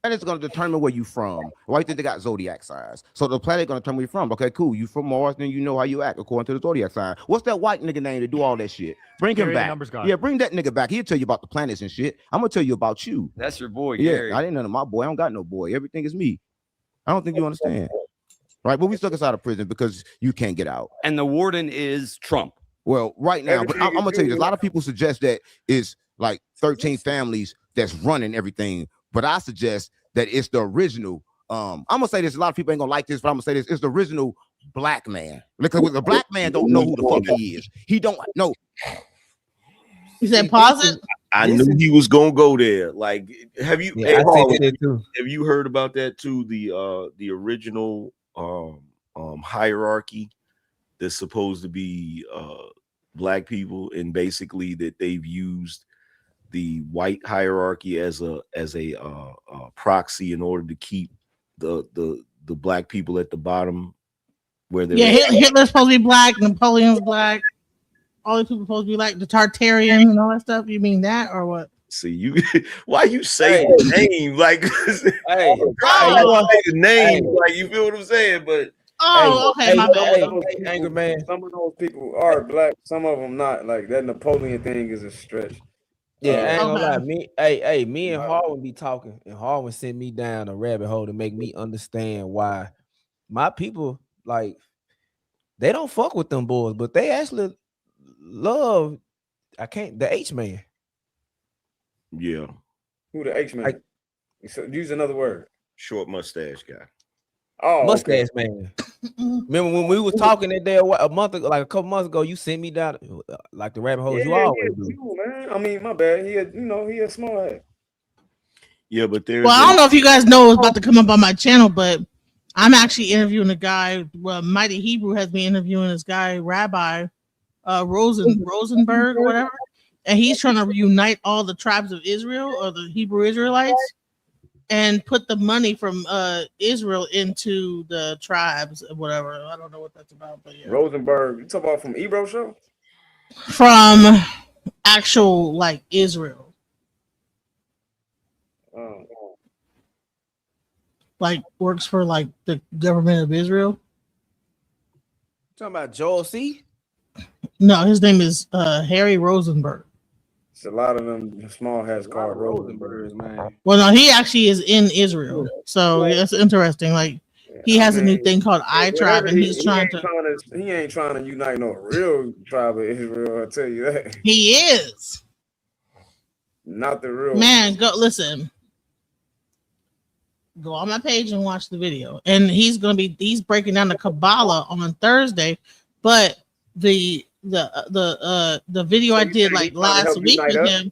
That is going to determine where you from. Why do you think they got zodiac signs? So the planet going to determine where you from. Okay, cool. You from Mars, then you know how you act according to the zodiac sign. What's that white nigga name to do all that shit? Bring him Gary, the back. numbers guy. Yeah, bring that nigga back. He'll tell you about the planets and shit. I'm gonna tell you about you. That's your boy, Yeah, Gary. I didn't know my boy. I don't got no boy. Everything is me. I don't think you understand. Right, but we stuck us out of prison because you can't get out. And the warden is Trump. Well, right now, but I'm gonna tell you this. A lot of people suggest that it's like 13 families that's running everything, but I suggest that it's the original. I'm gonna say this. A lot of people ain't gonna like this, but I'm gonna say this. It's the original black man. Because the black man don't know who the fuck he is. He don't know. You said pause it. I knew he was gonna go there. Like, have you? Yeah, I Harlan, think that too. have you heard about that too? The original hierarchy that's supposed to be black people, and basically that they've used the white hierarchy as a proxy in order to keep the black people at the bottom where they're Hitler's supposed to be black, Napoleon's black, all these people supposed to be like the Tartarians and all that stuff. You mean that or what? See, you why you say the name like the name, like, you feel what I'm saying? But okay, my bad. Angry man. Some of those people are black, some of them not. Like that Napoleon thing is a stretch. Yeah, I ain't gonna lie. Me and Harlan be talking, and Harlan sent me down a rabbit hole to make me understand why my people, like, they don't fuck with them boys, but they actually love the H man. Yeah. Who the H man? Use another word. Short mustache guy. Oh, mustache man. Remember when we was talking that day a couple months ago, you sent me down like the rabbit holes you always do. Man. I mean, my bad. He a small head. Yeah, but there's Well, I don't know if you guys know what's about to come up on my channel, but I'm actually interviewing a guy. Well, Mighty Hebrew has me interviewing this guy, Rabbi Rosenberg or whatever, and he's trying to reunite all the tribes of Israel or the Hebrew Israelites and put the money from Israel into the tribes or whatever. I don't know what that's about, but yeah. Rosenberg, you talk about from Ebro show? From actual like Israel. Like works for like the government of Israel. Talking about Joel C? No, his name is Harry Rosenberg. It's a lot of them small heads called Rosenbergs, man. Well, no, he actually is in Israel, so that's interesting. Like he has a new thing called iTribe, and he's trying to. He ain't trying to unite no real tribe of Israel. I'll tell you that. He is not the real man. Go listen. Go on my page and watch the video. And he's breaking down the Kabbalah on Thursday, but the video I did like last week with him.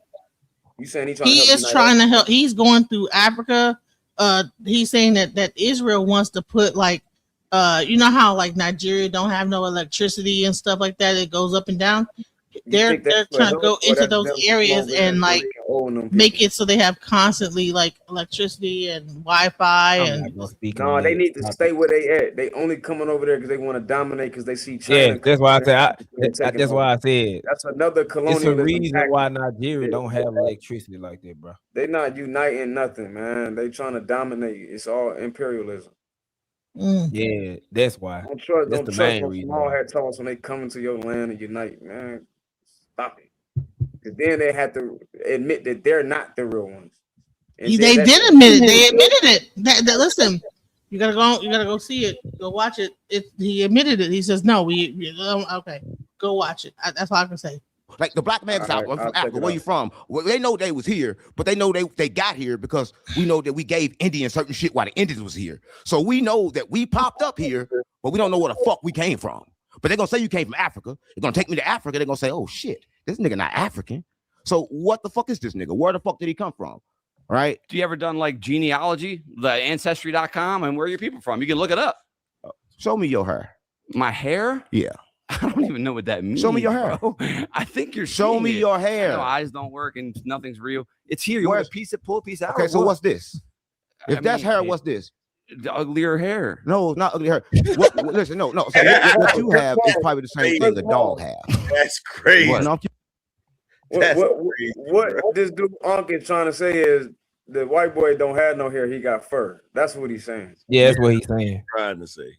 You saying he is trying to help. He's going through Africa. He's saying that Israel wants to put like you know how like Nigeria don't have no electricity and stuff like that. It goes up and down. They're trying to go into those areas and like make it so they have constantly like electricity and Wi-Fi and. No, they need to stay where they at. They only coming over there because they want to dominate because they see China. Yeah, that's why I said. That's why I said. That's another colonialism. It's a reason why Nigeria don't have electricity like that, bro. They not uniting nothing, man. They trying to dominate. It's all imperialism. Yeah, that's why. Don't trust the main reason. Small head talks when they come into your land and unite, man. Stop it. Because then they have to admit that they're not the real ones. And they did admit it. They admitted it. Listen, you gotta go see it. Go watch it. He admitted it. He says no. Okay. Go watch it. That's all I can say. Like the black man from Africa. Where you from? Well, they know they was here, but they know they got here because we know that we gave Indians certain shit while the Indians was here. So we know that we popped up here, but we don't know where the fuck we came from. But they're gonna say you came from Africa. They're gonna take me to Africa. They're gonna say, oh shit, this nigga not African. So what the fuck is this nigga? Where the fuck did he come from? Right? Do you ever done like genealogy, the ancestry.com, and where are your people from? You can look it up. Show me your hair. My hair? Yeah. I don't even know what that means. Show me your hair. Bro. I think you're show me your hair. I know eyes don't work and nothing's real. It's here. You want to pull a piece out. Okay, so what's this? If that's hair, what's this? The uglier hair. No, not ugly hair. Listen, no. So what you have is probably the same thing a dog has. That's crazy. What this dude Unc is trying to say is the white boy don't have no hair, he got fur. That's what he's saying. Yeah, that's what he's saying. Trying to say.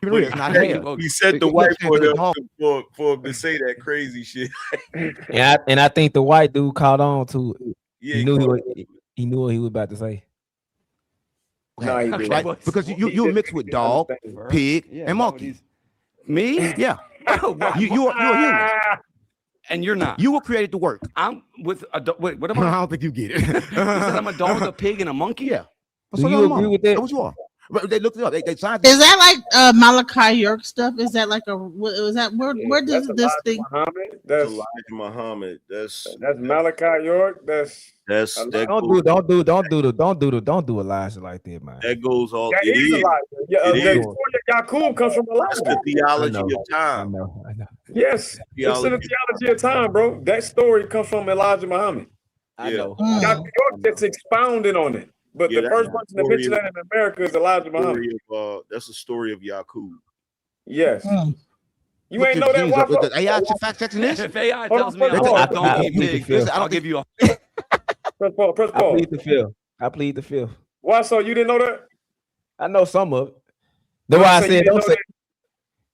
It's not hair. We set the white boy up for him to say that crazy shit. And I think the white dude caught on to it. Yeah, he knew what he was about to say. Okay. Nah, he Right? didn't. Because you mix with dog, pig, and monkey. Me? Yeah. Oh, wow. You're a human. And you're not. You were created to work. I'm with a wait. What am I? I don't think you get it. You said I'm a dog, a pig, and a monkey. Yeah. Do you agree with that? That's what you are. But they looked it up. They signed Is that like Malachi York stuff? Is that like was that where does this thing? Muhammad. That's Elijah Muhammad. That's Malachi York. Don't do Elijah like that, man. That goes all. That is Elijah. The story of Yaqub comes from Elijah. That's the theology of time. I know. Yes, it's in the theology of time, bro. That story comes from Elijah Muhammad. I know. Yaqub York that's expounded on it. But the first person to mention that in America is Elijah Muhammad. That's the story of Yaqub. Yes. You ain't know that. Does AI fact checking this? If AI tells me I'm donkey pig, I'll give you a. Press pause. I plead the fifth. Why? So you didn't know that? I know some of it. That's why I said don't say.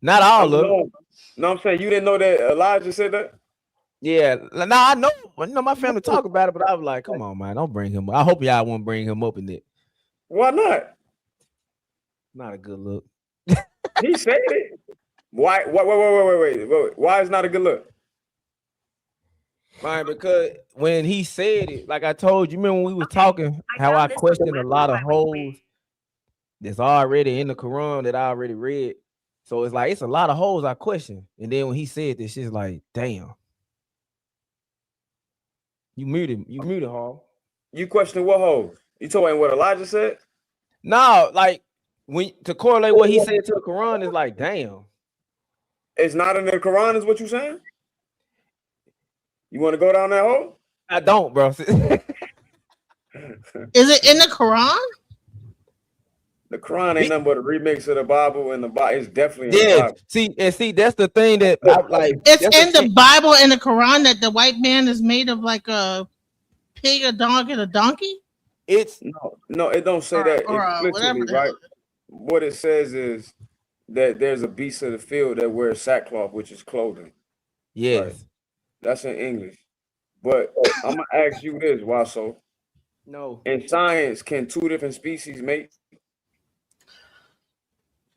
Not all of it. No, I'm saying you didn't know that Elijah said that. Yeah, now I know. You know my family talk about it, but I was like, "Come on, man, don't bring him up." I hope y'all won't bring him up in it. Why not? Not a good look. He said it. Why? Wait. Why is not a good look? Right, because when he said it, like I told you, remember when we was talking, how I questioned a lot of holes that's already in the Quran that I already read. So it's like it's a lot of holes I question, and then when he said this, shit's like, damn. You muted, Hall. You question what hole? You talking what Elijah said? No, like when to correlate what he said to the Quran is like, damn. It's not in the Quran, is what you saying? You want to go down that hole? I don't, bro. Is it in the Quran? The Quran ain't nothing but a remix of the Bible, and the Bible is definitely in the Bible. See, that's the thing that I like. It's in the Bible and the Quran that the white man is made of like a pig, a dog, and a donkey. It's no, it don't say that explicitly, right? What it says is that there's a beast of the field that wears sackcloth, which is clothing. Yes, right? That's in English. But I'm gonna ask you this, Wasso. No. In science, can two different species mate?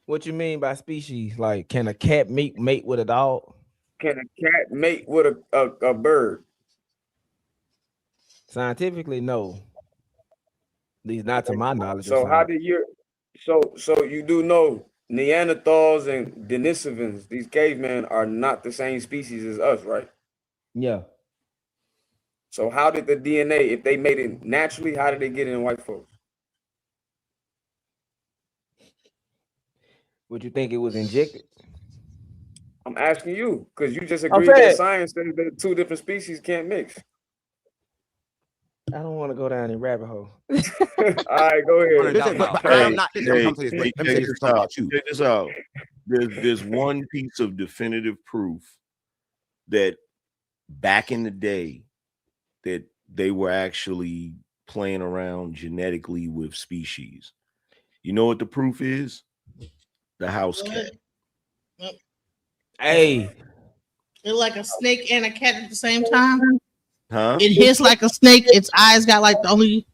What you mean by species? Like, can a cat mate with a dog? Can a cat mate with a bird? Scientifically, no. At least not to my knowledge. So how did you? So you do know Neanderthals and Denisovans, these cavemen, are not the same species as us, right? Yeah. So how did the DNA, if they made it naturally, how did they get in white folks? Would you think it was injected? I'm asking you because you just agreed that science says that two different species can't mix. I don't want to go down a rabbit hole. All right, go ahead. Check this out. There's one piece of definitive proof that back in the day that they were actually playing around genetically with species. You know what the proof is? The house cat. Hey. It's like a snake and a cat at the same time. Huh? It hits like a snake. Its eyes got like the only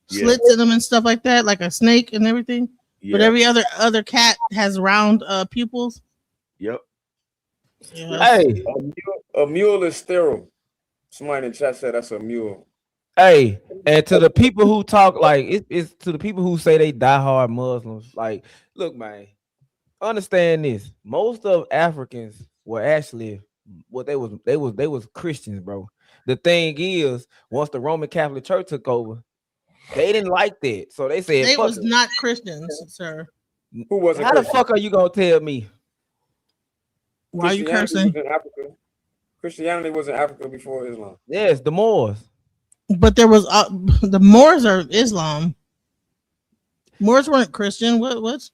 slits in them and stuff like that, like a snake and everything. Yeah. But every other cat has round pupils. Yep. Yeah. Hey, a mule is sterile. Somebody in the chat said that's a mule. Hey, and to the people who talk like it's to the people who say they diehard Muslims, like, look, man, understand this. Most of Africans were actually what they was Christians, bro. The thing is, once the Roman Catholic Church took over, they didn't like that, so they said they fuck was it. not Christians, sir. Who was? How the fuck are you gonna tell me? Why are you cursing? Christianity was in Africa before Islam. Yes, the Moors. But there was the Moors are Islam. Moors weren't Christian. What's?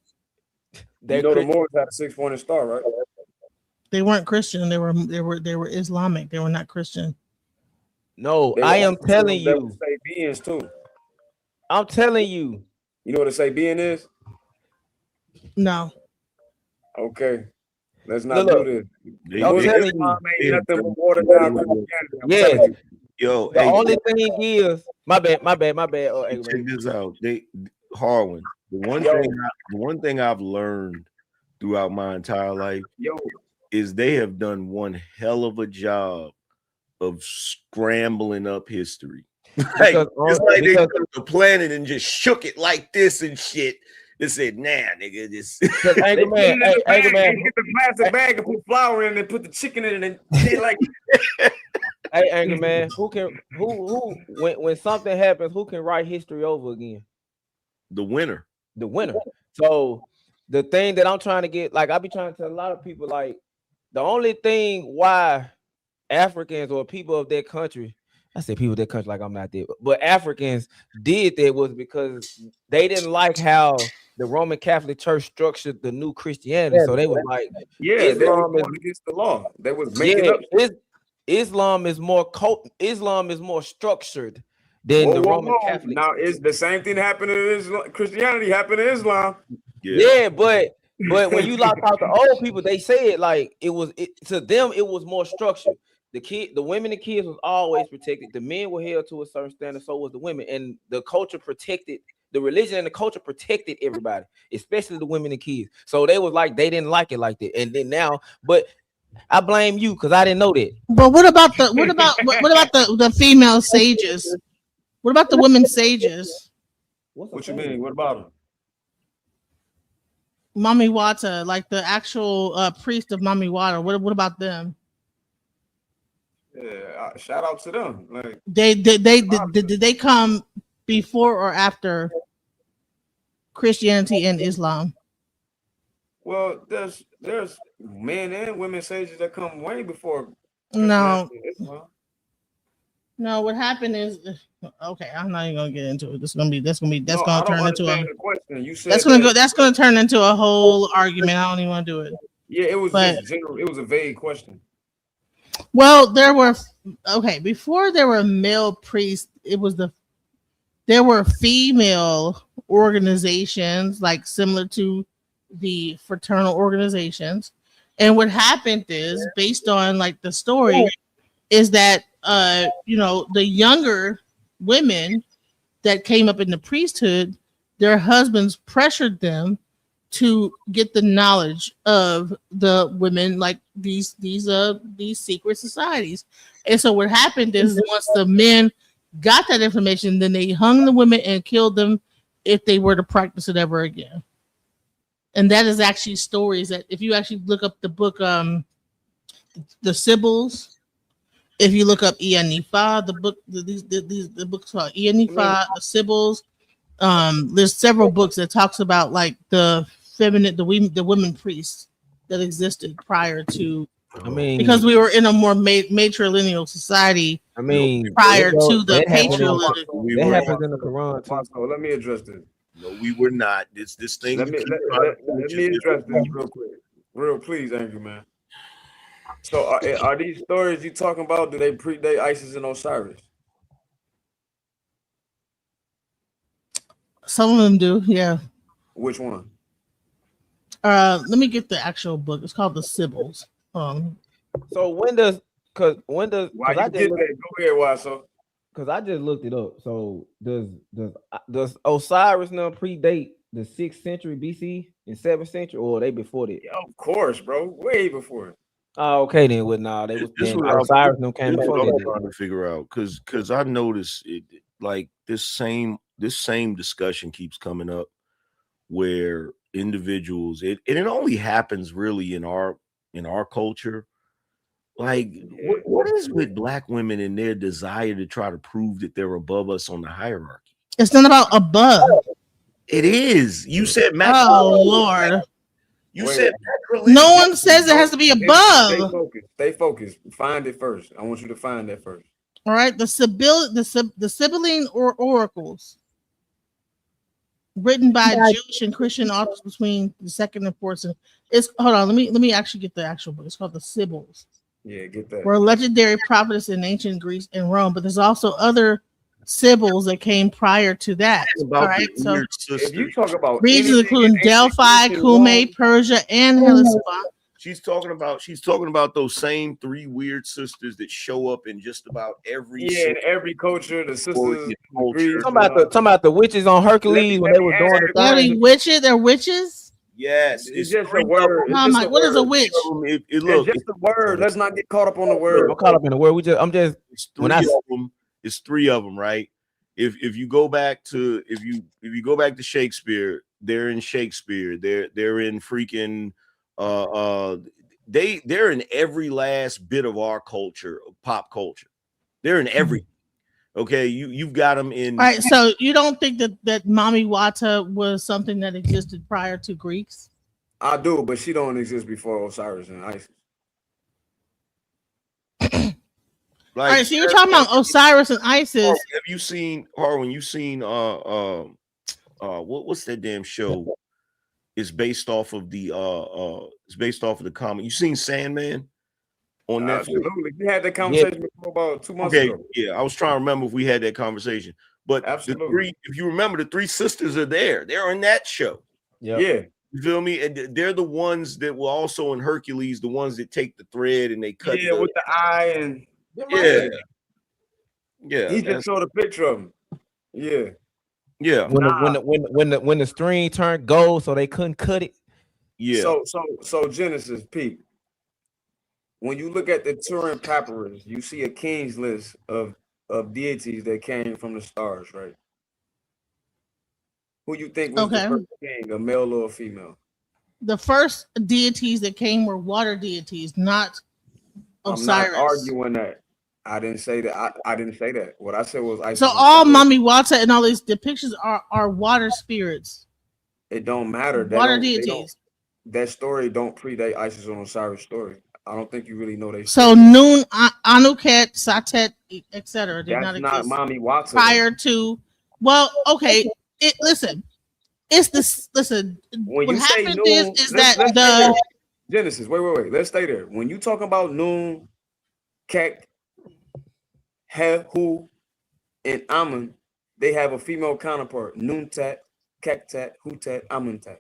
You know the Moors had a 6-pointed star, right? They weren't Christian. They were Islamic. They were not Christian. No, They I were am telling they were you. Sabians too. I'm telling you. You know what a Sabian is? No. Okay. Let's not Look, do this. I'm telling you. Ain't nothing but watered down Christianity. I'm Yes. telling you. Yo, The hey, only thing is, my bad. check this out. Harlan, the one thing I've learned throughout my entire life is they have done one hell of a job of scrambling up history. Like, it's like they took the planet and just shook it like this and shit. They said, nah, nigga, this. Anger man, get the plastic bag and put flour in it and put the chicken in it and shit like. Hey, Anger man, who when something happens, who can write history over again? The winner. The winner. So the thing that I'm trying to get, like I be trying to tell a lot of people, like the only thing why Africans or people of their country, I say people of their country like I'm not there, but Africans did that was because they didn't like how the Roman Catholic Church structured the new Christianity. So they was like, they were going against the law. They was making up. Islam is more structured than the Roman Catholic. Now it's the same thing happened in Islam. Christianity happened in Islam. Yeah, but when you lock out the old people, they said like to them it was more structured. The women and kids was always protected. The men were held to a certain standard, so was the women, and the culture protected. The religion and the culture protected everybody, especially the women and kids. So they was like they didn't like it like that, and then now, but I blame you because I didn't know that. But what about the female sages? What about the women sages? What you mean? What about them? Mami Wata, like the actual priest of Mami Wata. What about them? Yeah, shout out to them. Like Did they come before or after Christianity and Islam? Well, there's men and women sages that come way before. No. What happened is okay. I'm not even gonna get into it. That's gonna turn into a question. You said that's gonna turn into a whole argument. I don't even want to do it. Yeah, it was just general. It was a vague question. Well, before there were male priests, there were female organizations like similar to the fraternal organizations. And what happened is, based on like the story, is that the younger women that came up in the priesthood, their husbands pressured them to get the knowledge of the women, like these secret societies. And so what happened is, once the men got that information, then they hung the women and killed them if they were to practice it ever again. And that is actually stories that, if you actually look up the book, the Sibyls, if you look up Ianifa, the book, the books called Ianifa, the Sibyls, there's several books that talks about like the women priests that existed prior to. I mean, because we were in a more matrilineal society. I mean, prior to the patriarchy. That happens in the Quran. So let me address this. No, we were not. This thing. Let me address this real quick. Please, Angry Man. So are these stories you talking about? Do they predate Isis and Osiris? Some of them do, yeah. Which one? Let me get the actual book. It's called The Sibyls. So when does why you get that? Go ahead, why so? Because I just looked it up. So does Osiris now predate the 6th century BC and 7th century, or are they before that? Yeah, of course, bro. Way before it. Oh, okay then. Well, nah, they was Osiris no came before that. I'm trying to figure out because I noticed it, like this same discussion keeps coming up where individuals and it only happens really in our culture. Like, what is with Black women and their desire to try to prove that they're above us on the hierarchy? It's not about above. It is. You said oh Lord. You said no one says it has to be above. Stay focused. Find it first. I want you to find that first. All right, the Sibylline oracles. written by Jewish and Christian authors between the 2nd and 4th century. It's hold on, let me actually get the actual book. It's called the Sibyls. Yeah, get that. Were legendary prophetess in ancient Greece and Rome, but there's also other Sibyls that came prior to that. All right, so if you talk about regions including Delphi, Kume, Persia, and Hellespont. She's talking about those same 3 weird sisters that show up in just about every in every culture, the sisters. Talking about the witches on Hercules when they were doing the thing. Witches, they're witches. Yes, it's just a word. Oh my, what is a witch? Look, it's just a word. Let's not get caught up on the word. I'm caught up in the word. It's 3 of them, right? If you go back to Shakespeare, they're in Shakespeare. They're in freaking they're in every last bit of our culture, pop culture. They're in every. Okay, you've got them in. All right, so you don't think that Mami Wata was something that existed prior to Greeks? I do, but she don't exist before Osiris and Isis. All right, so you're talking about Osiris and Isis. Have you seen Harwin? You seen what's that damn show? It's based off of the comic. You seen Sandman on Netflix? Absolutely. We had that conversation before about 2 months ago. Yeah, I was trying to remember if we had that conversation. But if you remember, the 3 sisters are there. They're in that show. Yeah. You feel me? And they're the ones that were also in Hercules, the ones that take the thread and they cut. Yeah, with the eye and yeah. He just showed a picture of him. Yeah. Yeah. When the string turned gold, so they couldn't cut it. Yeah. So Genesis, Pete. When you look at the Turin Papyrus, you see a king's list of deities that came from the stars, right? Who you think was the first king, a male or a female? The first deities that came were water deities, not Osiris. I'm not arguing that. I didn't say that. I didn't say that. What I said was Isis. So all Mami Wata and all these depictions are water spirits. It don't matter. Water deities. That story don't predate Isis and Osiris story. I don't think you really know they. So Nun, Anuket, Satet, etc. did not That's exist not Mami Wata. prior to. Well, okay. Listen. It's this. Listen. When what you say happened Nun, is that the Genesis. Wait. Let's stay there. When you talking about Nun, Kek, Hu, and Amun, they have a female counterpart. Nuntat, Kektat, Hutat, Amuntat.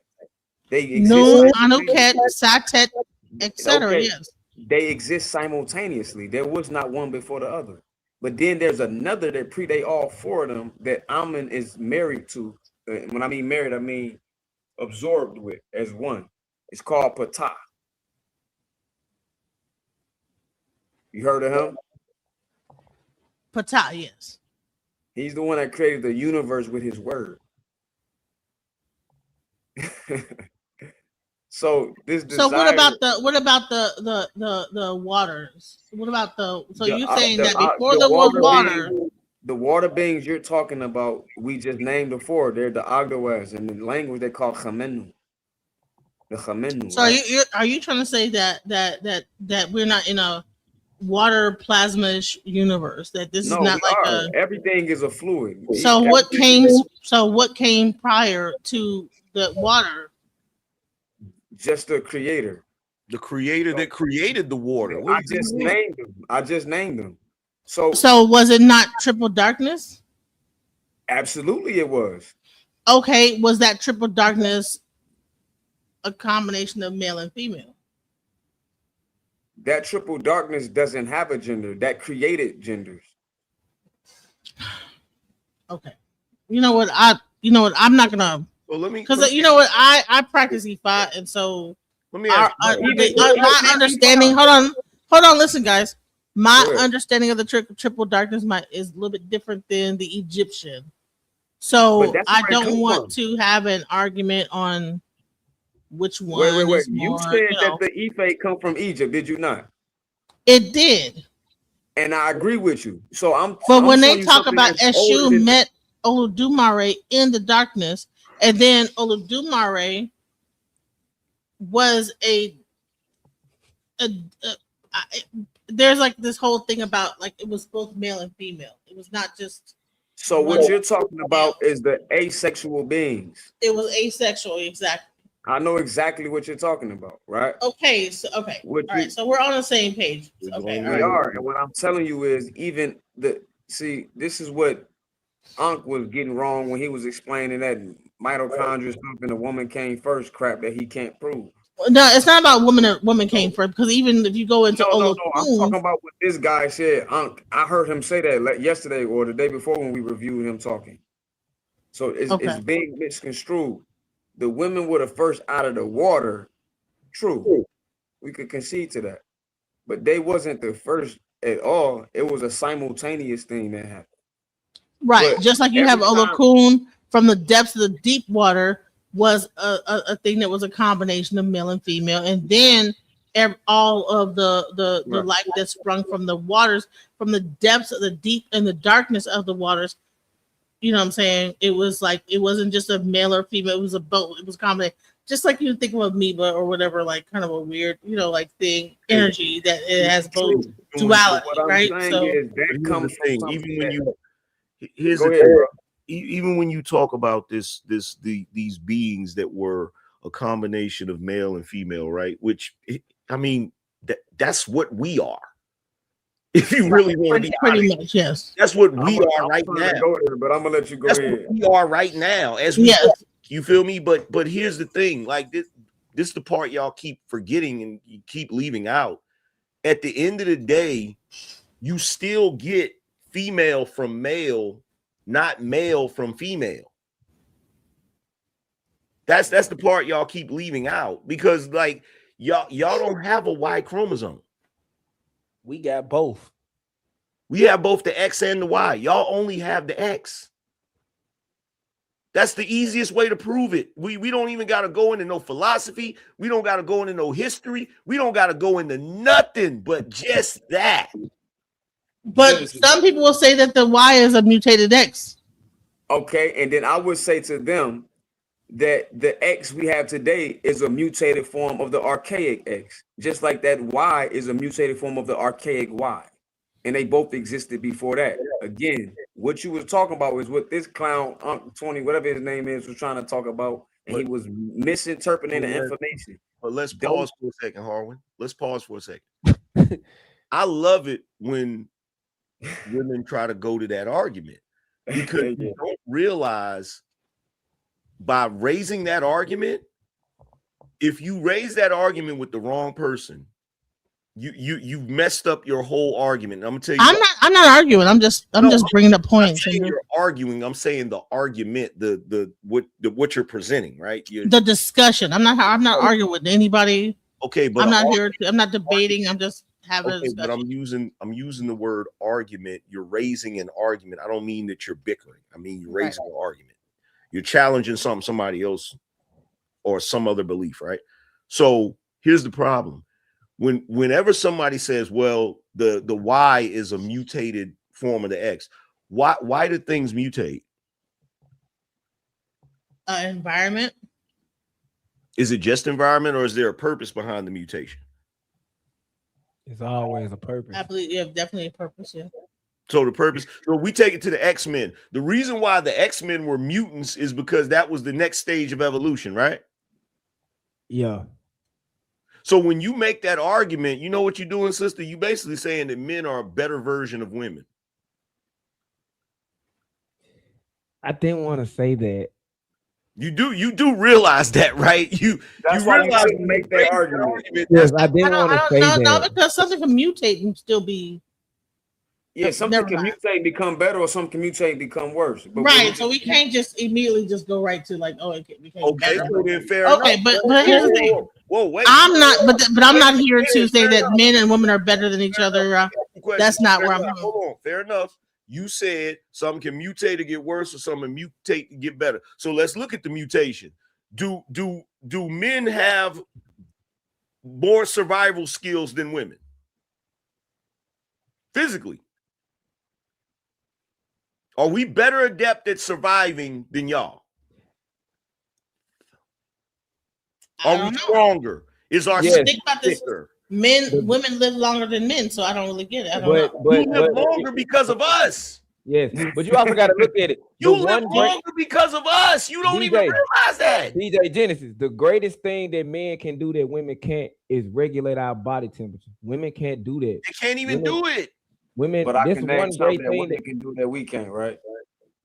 They exist. Nun, Anuket, Satet, etc. Okay. Yes. They exist simultaneously. There was not one before the other. But then there's another that predate all 4 of them that Amun is married to. When I mean married, I mean absorbed with as one. It's called Ptah. You heard of him? Ptah, yes. He's the one that created the universe with his word. So this. So what about the waters? What about you're saying that before there was water? The water beings you're talking about, we just named before. They're the Agdawaz, and in the language they call Chamenu. The Chamenu. So are you trying to say that we're not in a water plasma-ish universe? That this is not like everything is a fluid. So what came prior to the water? Just the creator. The creator that created the water. I just named them. So was it not triple darkness? Absolutely it was. Okay, was that triple darkness a combination of male and female? That triple darkness doesn't have a gender. That created genders. Okay. You know what? I'm not gonna. Well, let me. Because you know what? I practice E5, and so let me ask my understanding. Hold on. Listen, guys. My understanding of the triple darkness is a little bit different than the Egyptian. So I don't want to have an argument on which one. Wait. You said that the Ife come from Egypt, did you not? It did. And I agree with you. So But when they talk about Eshu met Olodumare in the darkness, and then Olodumare was there's like this whole thing about like it was both male and female. It was not just So what you're talking about is the asexual beings. It was asexual, exactly. I know exactly what you're talking about, right? Okay, so all right, so we're on the same page. Okay, all We right. are, and what I'm telling you is even this is what Unc was getting wrong when he was explaining that mitochondria stuff and the woman came first crap that he can't prove. No, it's not about woman came first, because even if you go into No, I'm talking about what this guy said. Unc, I heard him say that yesterday or the day before when we reviewed him talking. So it's being misconstrued. The women were the first out of the water. True, we could concede to that, but they wasn't the first at all. It was a simultaneous thing that happened. Right, But just like you have Olokun from the depths of the deep water was a thing that was a combination of male and female, and then all of the life that sprung from the waters, from the depths of the deep and the darkness of the waters. You know what I'm saying? It was like, it wasn't just a male or female, it was a both. It was a combination. Just like you think of amoeba or whatever, like kind of a weird, like thing, energy that it has both duality, right? So that comes from even when you here's Go the ahead, thing, bro. even when you talk about these beings that were a combination of male and female, right? Which I mean, that's what we are. If you really want to be pretty honest, much, yes. that's what we are right now. Go there, but I'm gonna let you go That's ahead. what we are right now, as we you feel me? But here's the thing, like this is the part y'all keep forgetting and you keep leaving out. At the end of the day, you still get female from male, not male from female. That's the part y'all keep leaving out, because like y'all don't have a Y chromosome. We got both. We have both the X and the Y. Y'all only have the X. That's the easiest way to prove it. We don't even got to go into no philosophy. We don't got to go into no history. We don't got to go into nothing but just that. But some people will say that the Y is a mutated X. Okay, and then I would say to them that the X we have today is a mutated form of the archaic X, just like that Y is a mutated form of the archaic Y. And they both existed before that. Again, what you was talking about was what this clown, Uncle 20, whatever his name is, was trying to talk about, and he was misinterpreting the information. But let's pause for a second, Harwin. Let's pause for a second. I love it when women try to go to that argument, because you don't realize by raising that argument, if you raise that argument with the wrong person, you've messed up your whole argument. I'm gonna tell you. I'm not arguing. I'm just bringing up points. You're arguing. I'm saying the argument, what you're presenting, right? The discussion. I'm not arguing with anybody. Okay, but I'm not here. I'm not debating. I'm just having a discussion. But I'm using the word argument. You're raising an argument. I don't mean that you're bickering. I mean you're raising an argument. You're challenging somebody else or some other belief, right? So here's the problem. Whenever somebody says, well, the Y is a mutated form of the X, why do things mutate? Environment. Is it just environment, or is there a purpose behind the mutation? It's always a purpose. I believe you have definitely a purpose, yeah. So the purpose, so we take it to the X-Men. The reason why the X-Men were mutants is because that was the next stage of evolution, right? Yeah. So when you make that argument, you know what you're doing, sister? You basically saying that men are a better version of women. I didn't want to say that. You do realize that, right? That's why realize you make that argument. Yes, I didn't want to say that. No, because something can mutate and still be. Yeah, something can mutate and become better, or some can mutate and become worse. But right, so we can't just immediately just go right to like, oh, it became better. So then fair okay, enough. but here's the thing. Whoa, wait. I'm not, but I'm not here to say that men and women are better than each other. That's not where I'm. Hold on, fair enough. You said some can mutate to get worse, or some can mutate to get better. So let's look at the mutation. Do men have more survival skills than women? Physically. Are we better adept at surviving than y'all? Are we stronger? Is our think about this? Women live longer than men, so I don't really get it. I don't know. We live longer because of us. Yes, but you also got to look at it. You live longer because of us. You don't even realize that. DJ Genesis, the greatest thing that men can do that women can't is regulate our body temperature. Women can't do that. They can't even do it. Women, But I this can name one something great that thing women can do that we can't, right?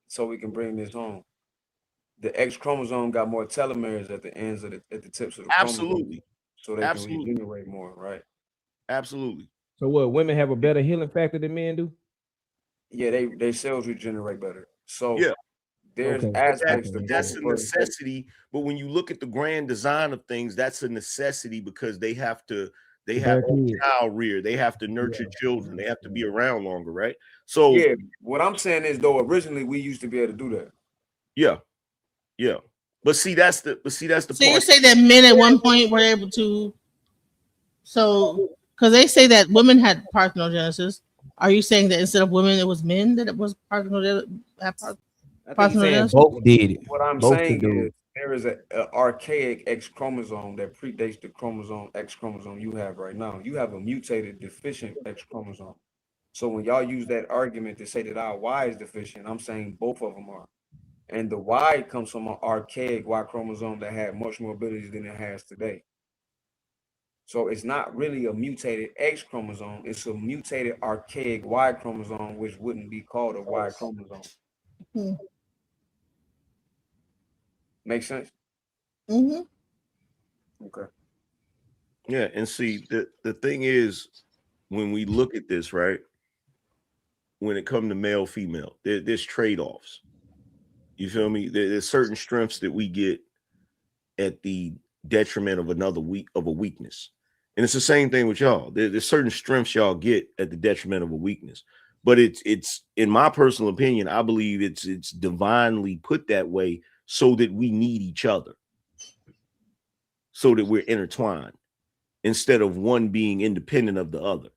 So we can bring this home. The X chromosome got more telomeres at the ends of at the tips of the Absolutely. chromosome, so they can regenerate more, right? Absolutely. So what? Women have a better healing factor than men do. Yeah, they cells regenerate better. So Yeah. there's aspects to That's both. a necessity. But when you look at the grand design of things, that's a necessity because they have to child rear, they have to nurture children, they have to be around longer, right? So yeah, what I'm saying is though originally we used to be able to do that. Yeah. But see, that's the So you part. say that men at one point were able to, so because they say that women had parthenogenesis. Are you saying that instead of women, it was men that it was parthenogenesis? Both did it. What I'm Both saying could do is it. there is an archaic X chromosome that predates the X chromosome you have right now. You have a mutated deficient X chromosome. So when y'all use that argument to say that our Y is deficient, I'm saying both of them are. And the Y comes from an archaic Y chromosome that had much more abilities than it has today. So it's not really a mutated X chromosome. It's a mutated archaic Y chromosome, which wouldn't be called a Y chromosome. Make sense? Okay. Yeah, and see the thing is, when we look at this, right? When it comes to male, female, there's trade-offs. You feel me? There's certain strengths that we get at the detriment of a weakness. And it's the same thing with y'all. There's certain strengths y'all get at the detriment of a weakness. But it's in my personal opinion, I believe it's divinely put that way so that we need each other, so that we're intertwined instead of one being independent of the other.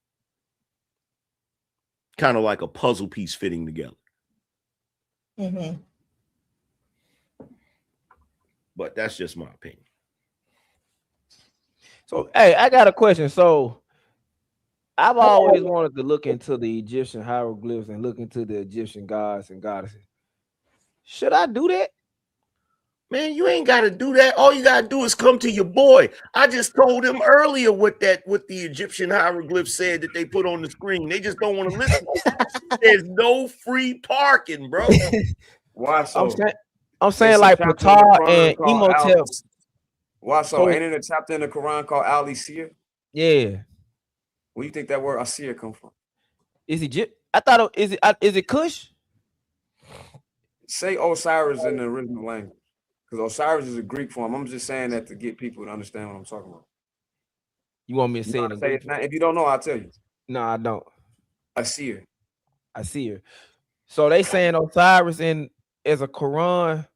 Kind of like a puzzle piece fitting together. But that's just my opinion. So, hey, I got a question. So, I've always wanted to look into the Egyptian hieroglyphs and look into the Egyptian gods and goddesses. Should I do that? Man, you ain't got to do that. All you got to do is come to your boy. I just told him earlier what the Egyptian hieroglyphs said that they put on the screen. They just don't want to listen. There's no free parking, bro. Why so? I'm saying like Ptah and Imhotep. Why so? Ain't in a chapter in the Quran called Al-Seer? Yeah. Where you think that word Asir come from? Is Egypt? I thought is it Cush? Say Osiris in the original language, because Osiris is a Greek form. I'm just saying that to get people to understand what I'm talking about. You want me to say it in Greek? If you don't know, I'll tell you. No, I don't. Asir. So they saying Osiris is a Quran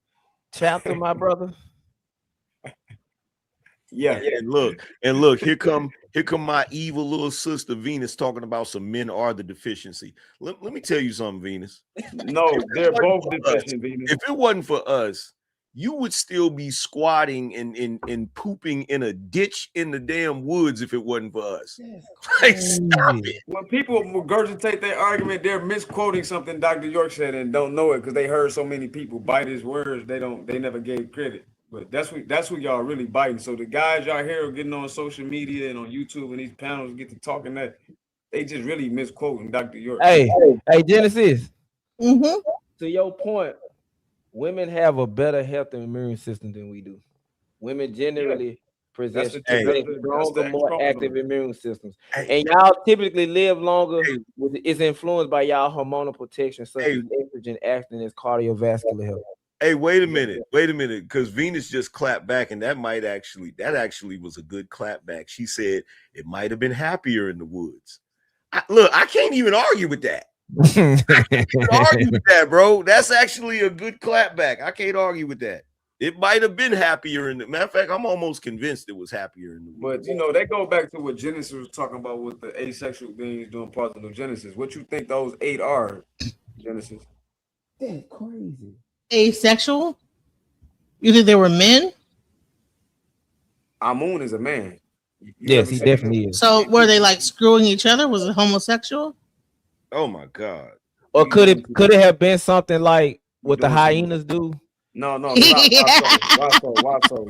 chapter, my brother. Yeah. And look, here come my evil little sister Venus talking about some men are the deficiency. Let me tell you something, Venus. No, they're both deficient, Venus. If it wasn't for us, you would still be squatting and pooping in a ditch in the damn woods if it wasn't for us. Like, stop it. When people regurgitate their argument, they're misquoting something Dr. York said and don't know it because they heard so many people bite his words. They never gave credit. But that's what y'all really biting. So the guys y'all here are getting on social media and on YouTube and these panels get to talking that they just really misquoting Dr. York. Hey, Genesis. To your point, women have a better health and immune system than we do. Women generally possess stronger, more active immune systems. And y'all typically live longer. It's influenced by y'all hormonal protection, such as estrogen acting as cardiovascular health. Hey, wait a minute, because Venus just clapped back, and that actually was a good clap back. She said it might have been happier in the woods. I can't even argue with that. I can't argue with that, bro. That's actually a good clap back. I can't argue with that. It might have been happier in the matter of fact, I'm almost convinced it was happier in the woods. But they go back to what Genesis was talking about with the asexual beings doing parthenogenesis. What you think those 8 are, Genesis? That's crazy. Asexual? You think they were men? Amun is a man. Yes, he definitely is. So were they like screwing each other? Was it homosexual? Oh my God. Or could it have been something like what the hyenas do? No, stop. Why so?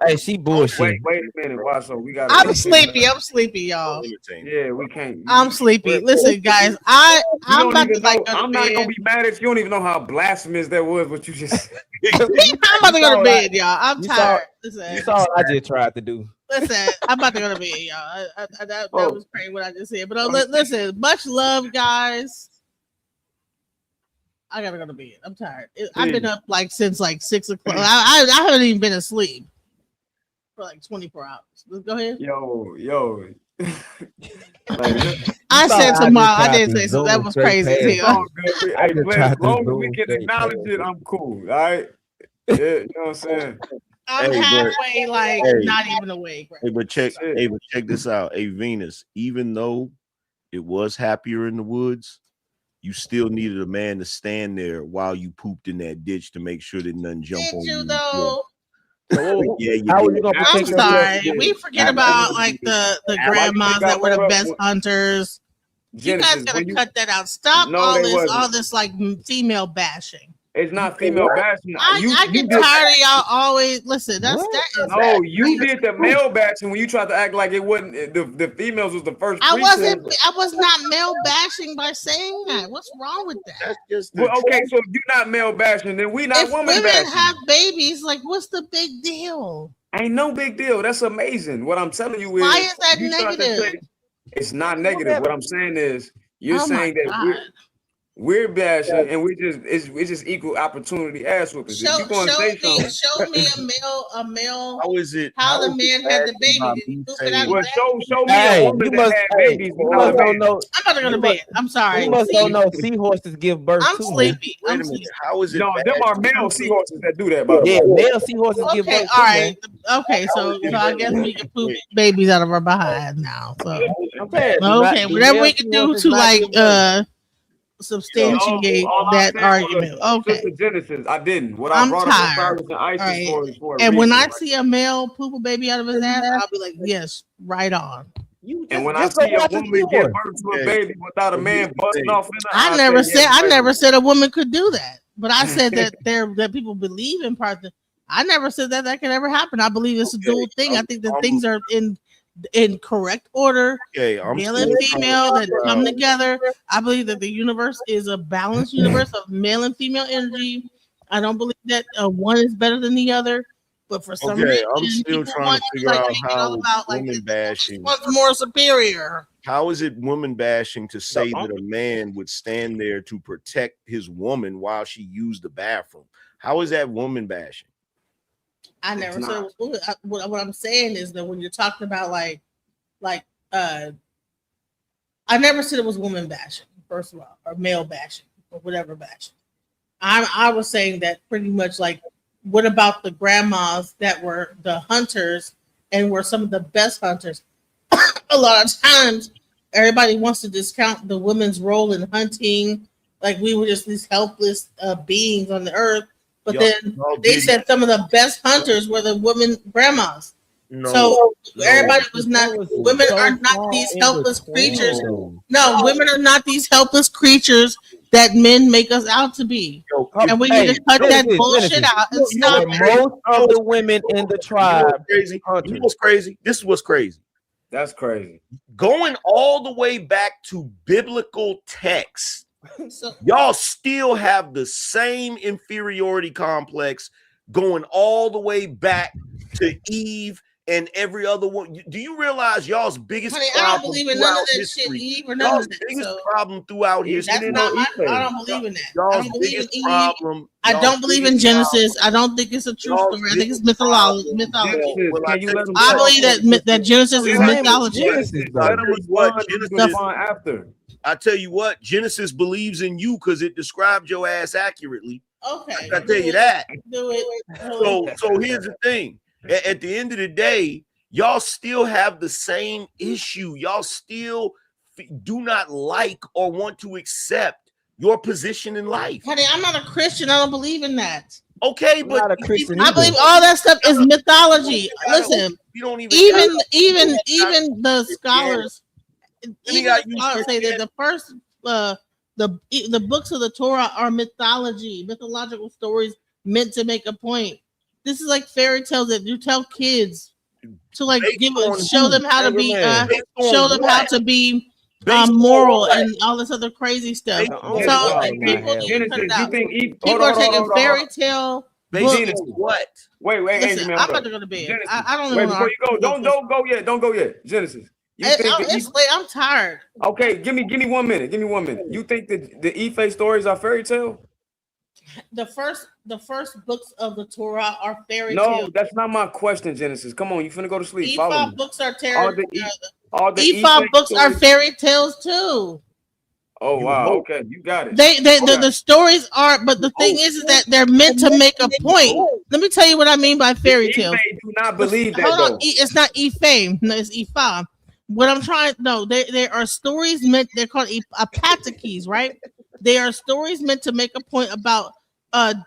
Hey, she bullshit. Wait a minute. Why so? We got. I'm sleepy, y'all. Yeah, we can't. I'm sleepy. Listen, guys, I'm about to like go to I'm not bed. gonna be mad if you don't even know how blasphemous that was. What you just. I'm about to go to bed, y'all. I'm tired. You saw what I just tried to do. Listen, I'm about to go to bed, y'all. That was crazy what I just said. But listen, much love, guys. I gotta go to bed. I'm tired. I've been up like since like 6 o'clock. I haven't even been asleep for like 24 hours. Let's go ahead. Yo. I said tomorrow. I didn't say so. That was crazy as hell. Hey, as long as we can acknowledge it, I'm cool. All right. Yeah, you know what I'm saying? I'm halfway, not even awake. Right? But check this out. Hey, Venus, even though it was happier in the woods, you still needed a man to stand there while you pooped in that ditch to make sure that nothing jumped on you. Though? Yeah, I'm sorry. We forget about like the grandmas that were the best hunters. You guys gotta cut that out. Stop all this like female bashing. It's not female bashing. I get tired of y'all always listen. You did the male bashing when you tried to act like it wasn't the females was the first. I was not male bashing by saying that. What's wrong with that? That's just okay. So if you're not male bashing, then we not women bashing. Women have babies. Like, what's the big deal? Ain't no big deal. That's amazing. What I'm telling you is, why is that negative? It's not negative. What I'm saying is, you're saying that we're bashing and it's just equal opportunity ass whooping. Show me a male. How is it? How the man had the baby? Show me a woman that had babies. I'm about to go to bed. I'm sorry. You must don't know seahorses give birth. I'm sleepy. Wait a minute. How is it? No, them are male seahorses that do that. Yeah, male seahorses give birth. All right. Okay, so I guess we can poop babies out of our behind now. So okay, whatever we can do to like substantiate that argument. Okay. Genesis, I didn't. What I'm I brought tired. up ISIS for and when I see a male poop a baby out of his ass, I'll be like, yes, right on. And when I see a woman give birth to a baby without a man busting off in her, I never said a woman could do that. But I said that people believe in parts. I never said that could ever happen. I believe it's a dual thing. I think that things are in correct order, male and female that come together. I believe that the universe is a balanced universe of male and female energy. I don't believe that one is better than the other, but for some reason, I'm still trying to figure out how woman bashing. What's more superior? How is it woman bashing to say that a man would stand there to protect his woman while she used the bathroom? How is that woman bashing? I never said what I'm saying is that when you're talking about I never said it was woman bashing, first of all, or male bashing, or whatever bashing. I was saying that pretty much like, what about the grandmas that were the hunters and were some of the best hunters? A lot of times, everybody wants to discount the women's role in hunting, like we were just these helpless beings on the earth. But then they said some of the best hunters were the women grandmas. Everybody was not. Women are not these helpless creatures. No, women are not these helpless creatures that men make us out to be. And we need to cut that bullshit out and stop. Most of the women in the tribe. You know what's crazy? This is what's crazy. That's crazy. Going all the way back to biblical texts. Y'all still have the same inferiority complex going all the way back to Eve and every other one. Do you realize y'all's biggest problem? I don't believe in none of that shit, Eve or none of that. Biggest problem throughout history. I don't believe in that. I don't believe in Eve. I don't believe in Genesis. I don't think it's a true story. I think it's mythology. I believe that Genesis is mythology. I tell you what, Genesis believes in you because it described your ass accurately. Okay, I tell you that. Do it. So here's the thing. At the end of the day, y'all still have the same issue. Y'all still do not like or want to accept your position in life. Honey, I'm not a Christian. I don't believe in that. Okay, but not a Christian I believe all that stuff is mythology. Listen, even the scholars. Even scholars say that the first The books of the Torah are mythological stories meant to make a point. This is like fairy tales that you tell kids to like show them how to be moral and all this other crazy stuff. So people are taking fairy tale books. What? Wait, Listen, Angel, I'm about to go to bed. I don't wait know. before you go. Don't go yet. Don't go yet. Genesis. It's late. I'm tired. Okay, give me 1 minute. Give me 1 minute. You think that the Ife stories are fairy tale? The first books of the Torah are fairy tale. No, that's not my question, Genesis. Come on, you finna go to sleep. Follow me. Books are Ephah books are fairy tales too. Oh wow, okay, you got it. The stories are, but the thing is that they're meant to make a point. Let me tell you what I mean by fairy tales. Do not believe that. Hold on, it's not Ife, no, it's Ifa. What I'm trying, no, there are stories meant. They're called apatakees, right? They are stories meant to make a point about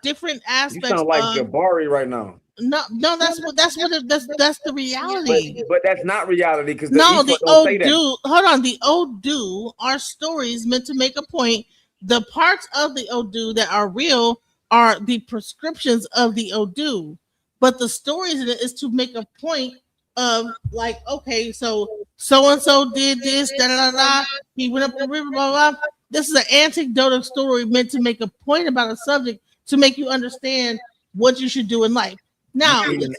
different aspects. You sound like Jabari right now. No, that's the reality. But that's not reality because the Odu. Hold on, the Odu are stories meant to make a point. The parts of the Odu that are real are the prescriptions of the Odu, but the stories in it is to make a point of like, okay, so and so did this, da da da. He went up the river, blah blah. This is an anecdotal story meant to make a point about a subject to make you understand what you should do in life. Now, you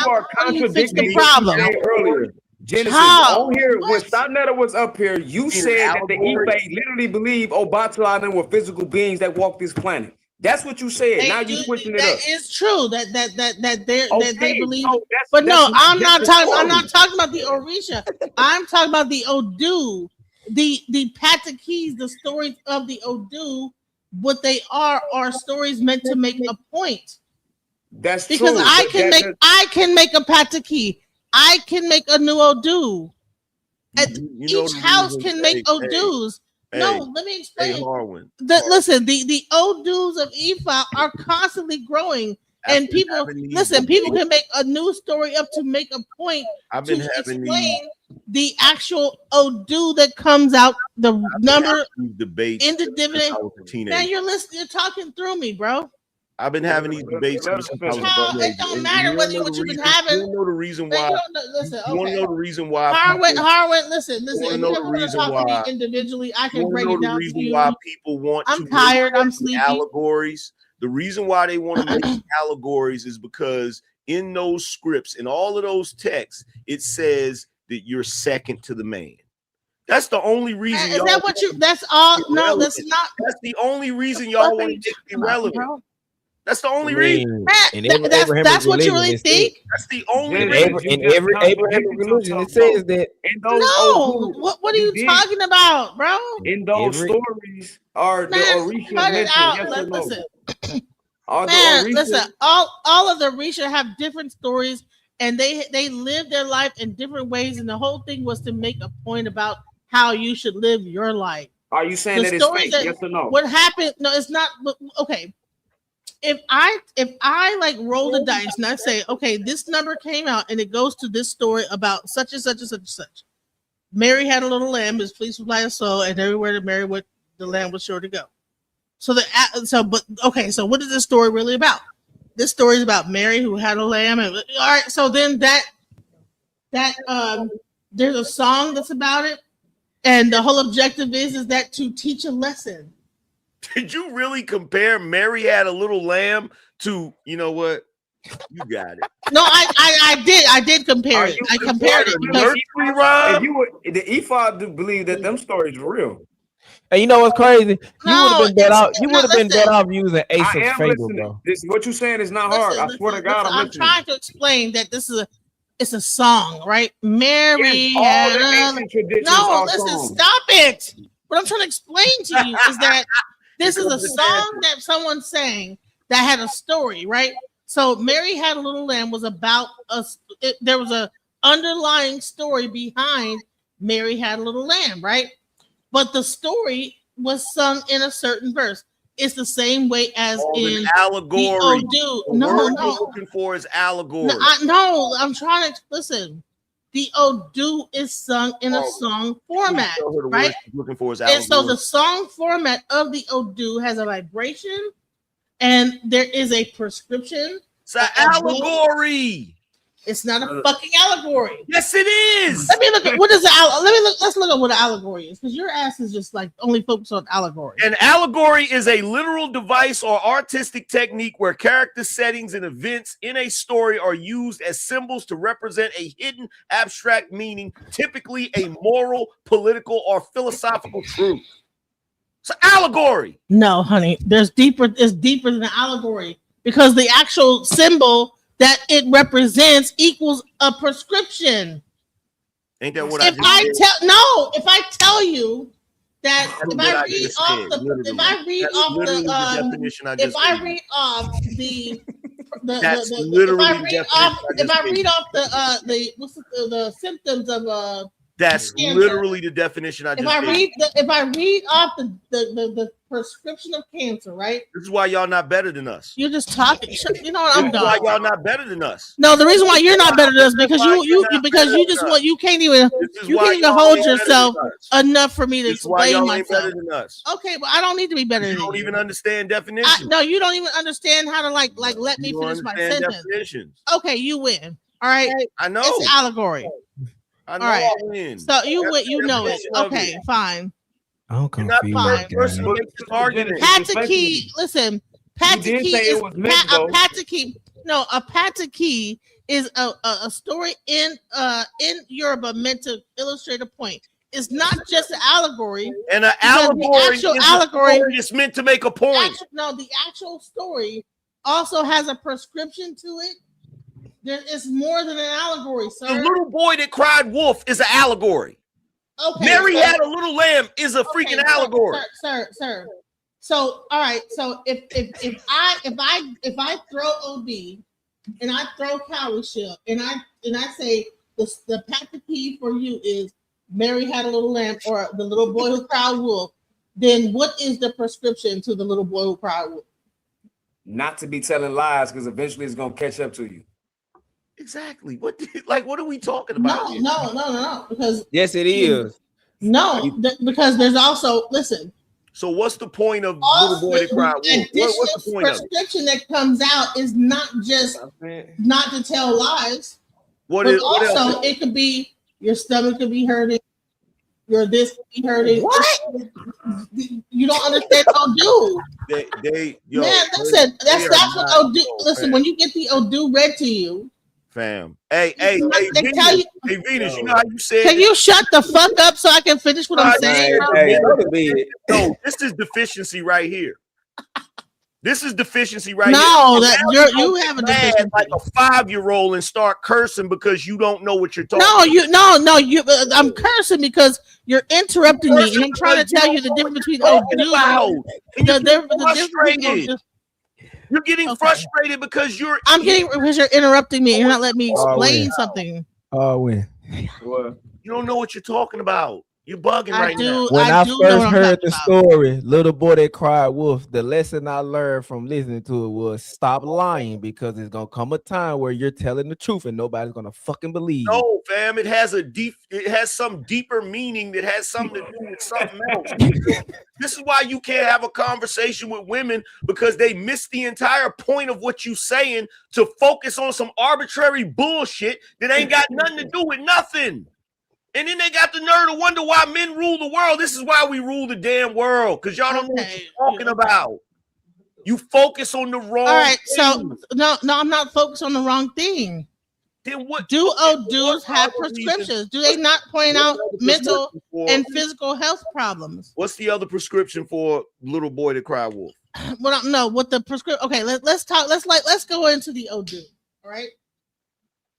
are contradicting the problem earlier. Genesis, on here when Stopnetter was up here, you said that the Ife literally believe Obatala and them were physical beings that walk this planet. That's what you said. Now you switching it up. That is true. That they believe. But no, I'm not talking about the Orisha. I'm talking about the Odu, the Patakees, the stories of the Odu. What they are stories meant to make a point. That's because true. I can make a Patakee. I can make a new Odu. Each house can make Odus. No, let me explain. Listen, the Odus of Ifa are constantly growing, and people can make a new story up to make a point to explain the actual Odu that comes out, the number debates in the dividend. Now you're listening, you're talking through me, bro. I've been having these debates since I was it don't matter what you've been having. You want to know the reason why? Listen, you want to know the reason why? Harwin, listen. You want to know the reason why? Individually, I can break it down. The reason why people want I'm tired. I'm sleepy. Allegories. The reason why they want to make allegories is because in those scripts, in all of those texts, it says that you're second to the man. That's the only reason. Is that what you? That's all. No, that's not. That's the only reason y'all want to make it irrelevant. That's the only reason. That's what you really think? That's the only reason. In every Abrahamic religion, it says that. No, what are you talking about, bro? In those stories are the Orisha mentioned. Listen, listen. All of the Orisha have different stories, and they live their life in different ways. And the whole thing was to make a point about how you should live your life. Are you saying that it's fake? Yes or no? What happened? No, it's not. Okay. If I like roll the dice and I say, okay, this number came out and it goes to this story about such and such and such and such. Mary had a little lamb, is pleased with by a soul, and everywhere that Mary went, the lamb was sure to go. So so what is this story really about? This story is about Mary who had a lamb, and all right. So then there's a song that's about it, and the whole objective is that to teach a lesson. Did you really compare Mary had a little lamb to, you know what? You got it. No, I did compare it. I compared it because the Ephah do believe that them stories are real. And you know what's crazy? You would have been better off. You would have been better off using Ace of Fable, bro. This what you're saying is not hard. I swear to God, I'm trying to explain that it's a song, right? Mary had stop it. What I'm trying to explain to you is that this is a song that someone sang that had a story, right? So Mary Had a Little Lamb was about there was a underlying story behind Mary Had a Little Lamb, right? But the story was sung in a certain verse. It's the same way as in allegory. The word you're looking for is allegory. No, I'm trying to listen. the Odu is sung in a song format, Tell her the right? word she's looking for is And so allegory. the song format of the Odu has a vibration, and there is a prescription. It's an allegory. It's not a fucking allegory. Yes, it is. Let me look at what is the let's look at what an allegory is, because your ass is just like only focused on allegory. An allegory is a literal device or artistic technique where character settings and events in a story are used as symbols to represent a hidden abstract meaning, typically a moral, political, or philosophical truth. It's an allegory. No, honey, it's deeper than an allegory, because the actual symbol that it represents equals a prescription. Ain't that what If I tell you that if I read off the symptoms of that's cancer. literally the definition I just gave. If I read off the prescription of cancer, right? This is why y'all not better than us. You're just talking. You know what? I'm done. Why y'all not better than us? No, the reason why you're not better than us because you can't even hold yourself enough for me to explain myself. Okay, but I don't need to be better than you. You don't even understand definitions. No, you don't even understand how to like let me finish my sentence. Definitions. Okay, you win. All right. I know. It's allegory. I know. All right. I win. So you win. You know it. Okay, fine. I'm confused. Pataki, listen. Pataki is a pataki. No, a pataki is a story in Yoruba meant to illustrate a point. It's not just an allegory. And an allegory is meant to make a point. The actual story also has a prescription to it. There is more than an allegory, sir. The little boy that cried wolf is an allegory. Okay, Mary had a little lamb is a freaking allegory. Sir. So all right. So if I throw OD and I throw cowrie shell and I say the pataki for you is Mary had a little lamb or the little boy who cried wolf, then what is the prescription to the little boy who cried wolf? Not to be telling lies, because eventually it's gonna catch up to you. Exactly. What are we talking about? No. Because yes, it is. No, because there's also So what's the point of little boy that cried wolf? What's the point of it? Prescription that comes out is not just not to tell lies. What else? It could be your stomach could be hurting, your this could be hurting. What? You don't understand Odu. Listen, that's what Odu. Listen, when you get the Odu read to you. Fam. Hey, Venus, you know how you said. Can you shut the fuck up so I can finish what I'm saying? No, this is deficiency right here. This is deficiency right here. No, you have a deficiency. Like a 5-year-old and start cursing because you don't know what you're talking about. No, I'm cursing because you're interrupting me, and I'm trying to tell you the difference between You're getting frustrated because you're interrupting me. You're not letting me explain something. Oh, when you don't know what you're talking about. You're bugging now. When I first heard the story, little boy that cried wolf, the lesson I learned from listening to it was stop lying, because it's gonna come a time where you're telling the truth and nobody's gonna fucking believe. No, fam, it has some deeper meaning that has something to do with something else. This is why you can't have a conversation with women, because they miss the entire point of what you're saying to focus on some arbitrary bullshit that ain't got nothing to do with nothing. And then they got the nerve to wonder why men rule the world. This is why we rule the damn world, because y'all don't know what you're talking about. You focus on the wrong. All right, thing. so no, I'm not focused on the wrong thing. Then what? Do Odus have prescriptions? Do they not point out mental and physical health problems? What's the other prescription for little boy to cry wolf? Well, no, what the prescription? Okay, let's talk. Let's go into the Odu. All right.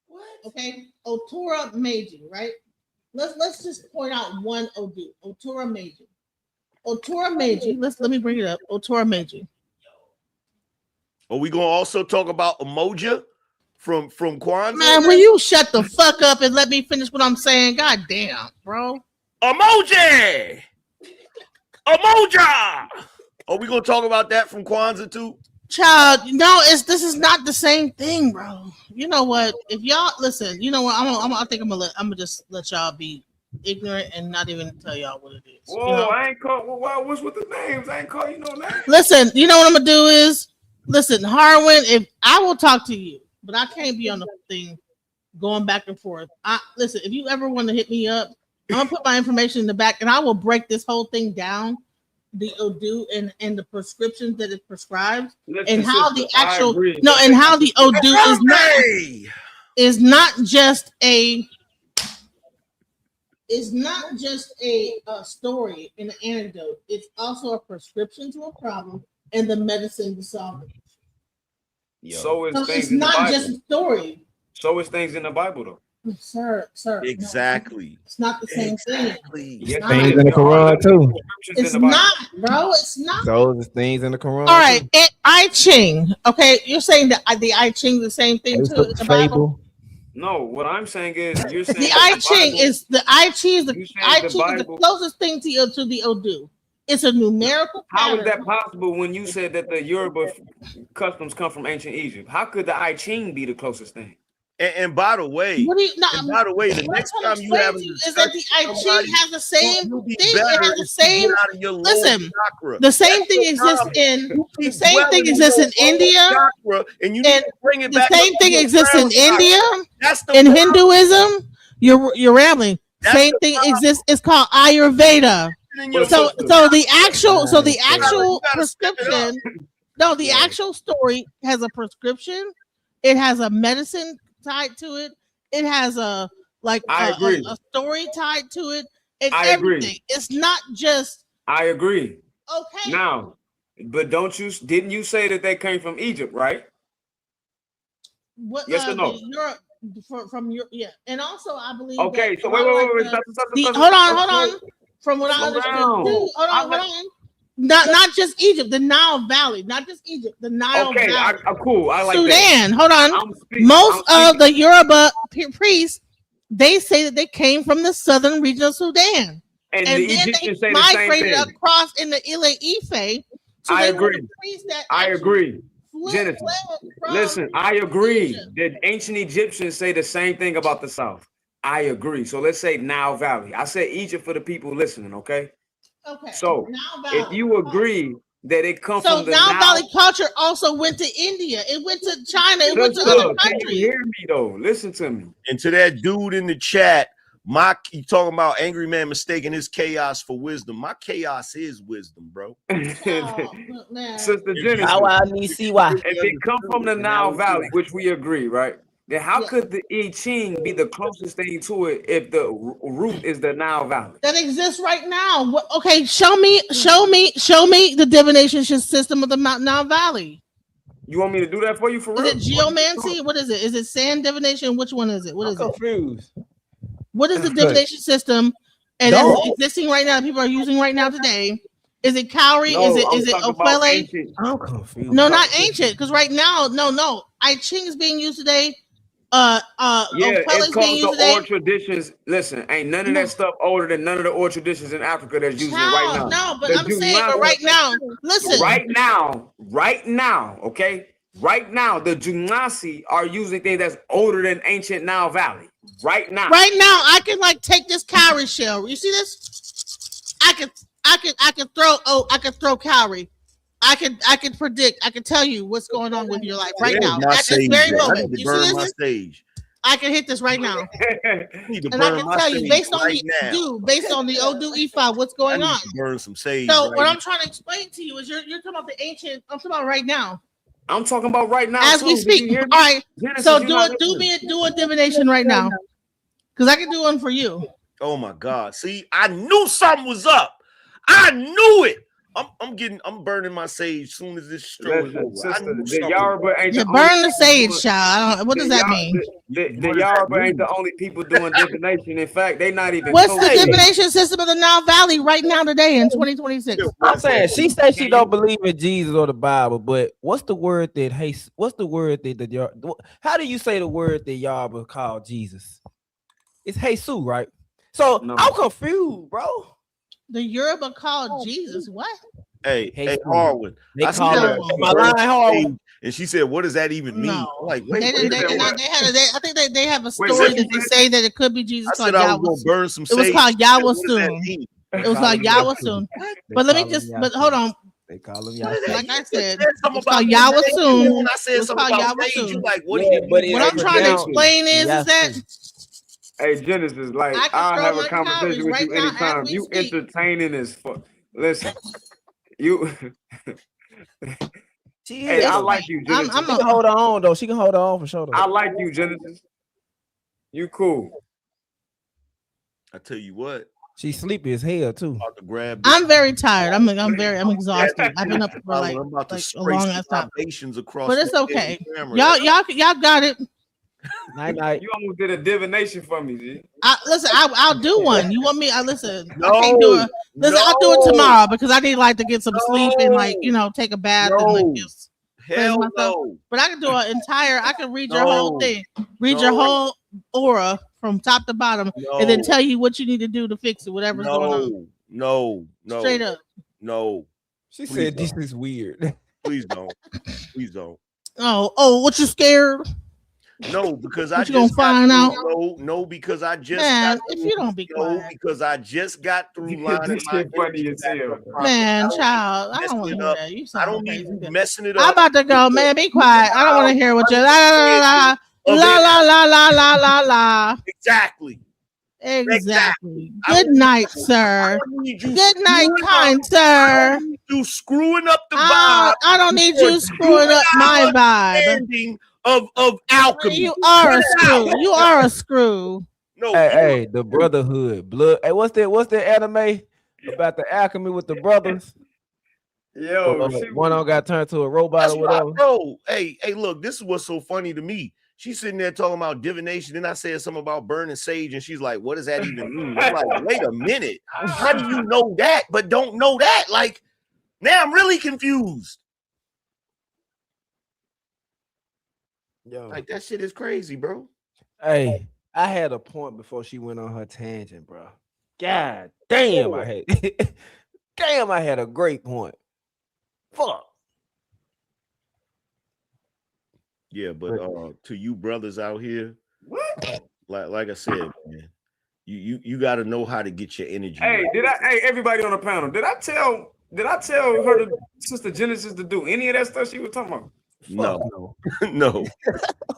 What? Okay, Otura Meiji, right? Let's just point out one Odu. Otura Meiji. Otura Meiji. Let me bring it up. Otura Meiji. Are we gonna also talk about Emoja from Kwanzaa? Man, will you shut the fuck up and let me finish what I'm saying? God damn, bro. Emoja. Are we gonna talk about that from Kwanzaa too? Child, no, this is not the same thing, bro. You know what? If y'all listen, you know what? I think I'm gonna just let y'all be ignorant and not even tell y'all what it is. Whoa, you know? I ain't call. Well, what's with the names? I ain't call you no names. Listen, you know what I'm gonna do is listen, Harwin. If I will talk to you, but I can't be on the thing going back and forth. Listen, if you ever want to hit me up, I'm gonna put my information in the back, and I will break this whole thing down. The Odu and the prescriptions that it prescribes, and how the actual and how the Odu is not just a story and an antidote. It's also a prescription to a problem and the medicine to solve it. So it's not just a story. So is things in the Bible though. Sir. Exactly. No, it's not the same thing. Yes, things in the Quran too. It's not, bro. It's not. So there's things in the Quran. All right, I Ching. Okay, you're saying that the I Ching the same thing too in the Bible? No, what I'm saying is you're saying the I Ching is the closest thing to the Odu. It's a numerical pattern. How is that possible when you said that the Yoruba customs come from ancient Egypt? How could the I Ching be the closest thing? And by the way, the next time you have is that the I Ching has the same thing. It has the same. Listen, the same thing exists in India, and you need to bring it back. The same thing exists in India. In Hinduism, you're rambling. Same thing exists. It's called Ayurveda. So the actual prescription. No, the actual story has a prescription. It has a medicine tied to it. It has a story tied to it, and everything. It's not just. I agree. Okay. Now, but didn't you say that they came from Egypt, right? What? Yes or no? Europe, from Europe, yeah. And also, I believe. Okay, that so wait. Hold on. From what I understood, hold on. Not just Egypt, the Nile Valley, not just Egypt, the Nile Valley. Cool. I like Sudan. That. Hold on. Most of the Yoruba priests, they say that they came from the southern region of Sudan, and then Egyptians they migrated across in the Ile Ife. So I agree. I agree. Genesis. Listen, I agree. The ancient Egyptians say the same thing about the South. I agree. So let's say Nile Valley. I said Egypt for the people listening. Okay. Okay. So if you agree that it comes from the Nile Valley culture also went to India. It went to China. It went to other countries. Can you hear me though? Listen to me. And to that dude in the chat, you talking about angry man mistaking his chaos for wisdom. My chaos is wisdom, bro. Sister Genesis, if it come from the Nile Valley, which we agree, right? Then how could the I Ching be the closest thing to it if the root is the Nile Valley? That exists right now. Okay, show me the divination system of the Nile Valley. You want me to do that for you for real? Is it geomancy? What is it? Is it sand divination? Which one is it? What is it? Confused. What is the divination system? And that's existing right now. People are using right now today. Is it Cowrie? No, is it Okwele? I'm confused. No, not ancient. Because right now, no. I Ching is being used today. It's called the oral traditions. Listen, ain't none of that stuff older than none of the oral traditions in Africa that's using it right now. No, but I'm saying, but right now, listen. Right now, okay? Right now, the Junasi are using things that's older than ancient Nile Valley. Right now, I can take this cowrie shell. You see this? I can throw cowrie. I can predict. I can tell you what's going on with your life right now. At this very moment. You see this? I can hit this right now. And I can tell you based on the Odu Ifa what's going on. Burn some sage. So what I'm trying to explain to you is you're talking about the ancient. I'm talking about right now. I'm talking about right now as we speak. All right. So do a divination right now, because I can do one for you. Oh my God! See, I knew something was up. I knew it. I'm burning my sage as soon as this stroll is over. You burn the sage, child. What does that mean? The Yoruba ain't the only people doing divination. In fact, they not even. What's the divination system of the Nile Valley right now today in 2026? I'm saying she says she don't believe in Jesus or the Bible, but what's the word that how do you say the word that Yoruba call Jesus? It's Jesus, right? So I'm confused, bro. The Yoruba called Jesus what? Hey, Hey, Harwin. They I call said, her. Am I lying, Harwin? and she said, "What does that even mean?" I'm like, wait, I think they have a Wait, story what that you they said? say that it could be Jesus I said called I was Yahweh. gonna burn some It was sage. called She said, Yahweh what does that soon. mean? It was called Yahweh soon. But let me just. But hold on. They call him Like I said, something it's about called Yahweh sage. soon. When I It said was something called about Yahweh sage, you soon. like, what do you mean? What I'm trying to explain is that Hey, Genesis, like I can I'll throw have a my conversation calories with right you now as anytime. we You speak. entertaining as fuck. Listen, you. She Hey, is. I like you, Genesis. She can hold her own though. She can hold her own for sure. Though. I like you, Genesis. You cool. I tell you what, She's sleepy as hell too. about to grab this. I'm very tired. I'm exhausted. I've been up for I'm like about to a spray long some ass time. libations across. But it's that okay. damn camera. Y'all got it. Night night. You almost did a divination for me, G. Listen, I'll do one. You want me? I listen. No, I can't do it. Listen, I'll do it no. tomorrow because I need like to get some sleep and like take a bath and like just cleanse myself. No. But I can do an entire. I can read your whole thing, read your whole aura from top to bottom, and then tell you what you need to do to fix it, whatever's going on. No. Straight up. No. She Please said don't. this is weird. Please don't. Please don't. Oh, what you scared? No, because What I you gonna just got find out? No, because I just Man, got if through, you don't be quiet. because I just got through lining This my shit funny energy as back hell. up properly. Man, I don't child, I need don't you want to messing hear it up. that. You I sound don't need crazy. you messing it up. I'm about to go, man. Be quiet. I don't want to hear what you're la la. Exactly. Good night, sir. Good night, kind sir. You screwing up the vibe. I don't need you screwing up my vibe. Understanding of alchemy. You are a screw. You are a screw. No, hey, the brotherhood, blood. Hey, what's that anime about the alchemy with the brothers? Yo, one of them got turned to a robot that's or whatever. right, bro. Hey, look, this is what's so funny to me. She's sitting there talking about divination. Then I said something about burning sage, and she's like, "What does that even mean?" I'm like, "Wait a minute. How do you know that, but don't know that?" Like, now I'm really confused. Yo, like that shit is crazy, bro. Hey, I had a point before she went on her tangent, bro. God damn, I had a great point. Fuck. Yeah, but to you brothers out here, like I said, man, you got to know how to get your energy. Hey, right. hey, everybody on the panel, did I tell her Sister Genesis to do any of that stuff she was talking about? No. No.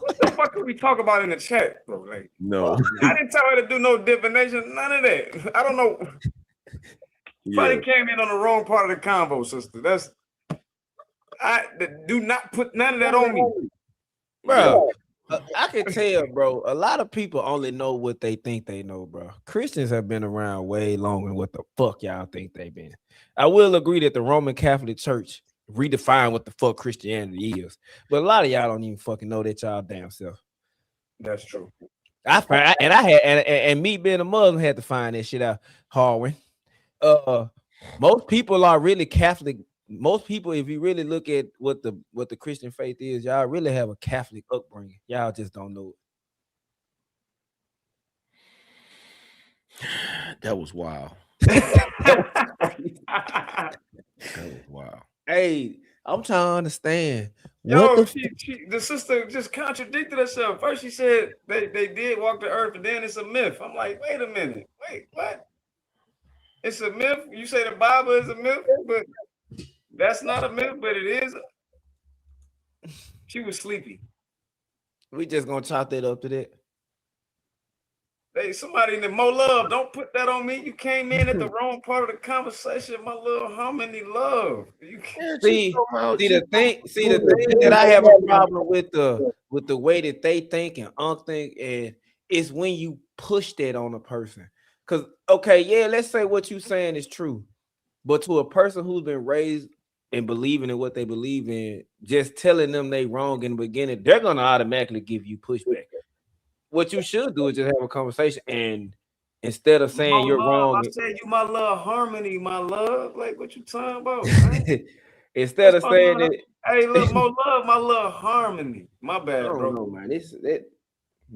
What the fuck did we talk about in the chat, bro? Like, No. I didn't tell her to do no divination, none of that. I don't know. Somebody came in on the wrong part of the convo, sister. Do not put none of that on me. Bro, I can tell, bro. A lot of people only know what they think they know, bro. Christians have been around way longer than what the fuck y'all think they've been. I will agree that the Roman Catholic Church redefined what the fuck Christianity is, but a lot of y'all don't even fucking know that y'all damn self. That's true. And me being a Muslim had to find that shit out. Harwin. Most people are really Catholic. Most people, if you really look at what the Christian faith is, y'all really have a Catholic upbringing. Y'all just don't know it. That was wild. That was wild. Hey, I'm trying to understand. Yo, the sister just contradicted herself. First, she said they did walk the earth, and then it's a myth. I'm like, wait a minute. Wait, what? It's a myth? You say the Bible is a myth, but that's not a myth, but it is. She was sleepy. We just gonna chalk that up to that. Hey, somebody in the Mo Love, don't put that on me. You came in at the wrong part of the conversation. My little harmony love. You can't See the thing that I have a problem with the way that they think and think, and it's when you push that on a person. Because okay, yeah, let's say what you're saying is true, but to a person who's been raised and believing in what they believe in, just telling them they wrong in the beginning, they're gonna automatically give you pushback. What you should do is just have a conversation, and instead of saying you're wrong, I said you my love harmony, my love. Like what you talking about? instead of saying it, hey, look, Mo Love, my love harmony. My bad, bro. No, man.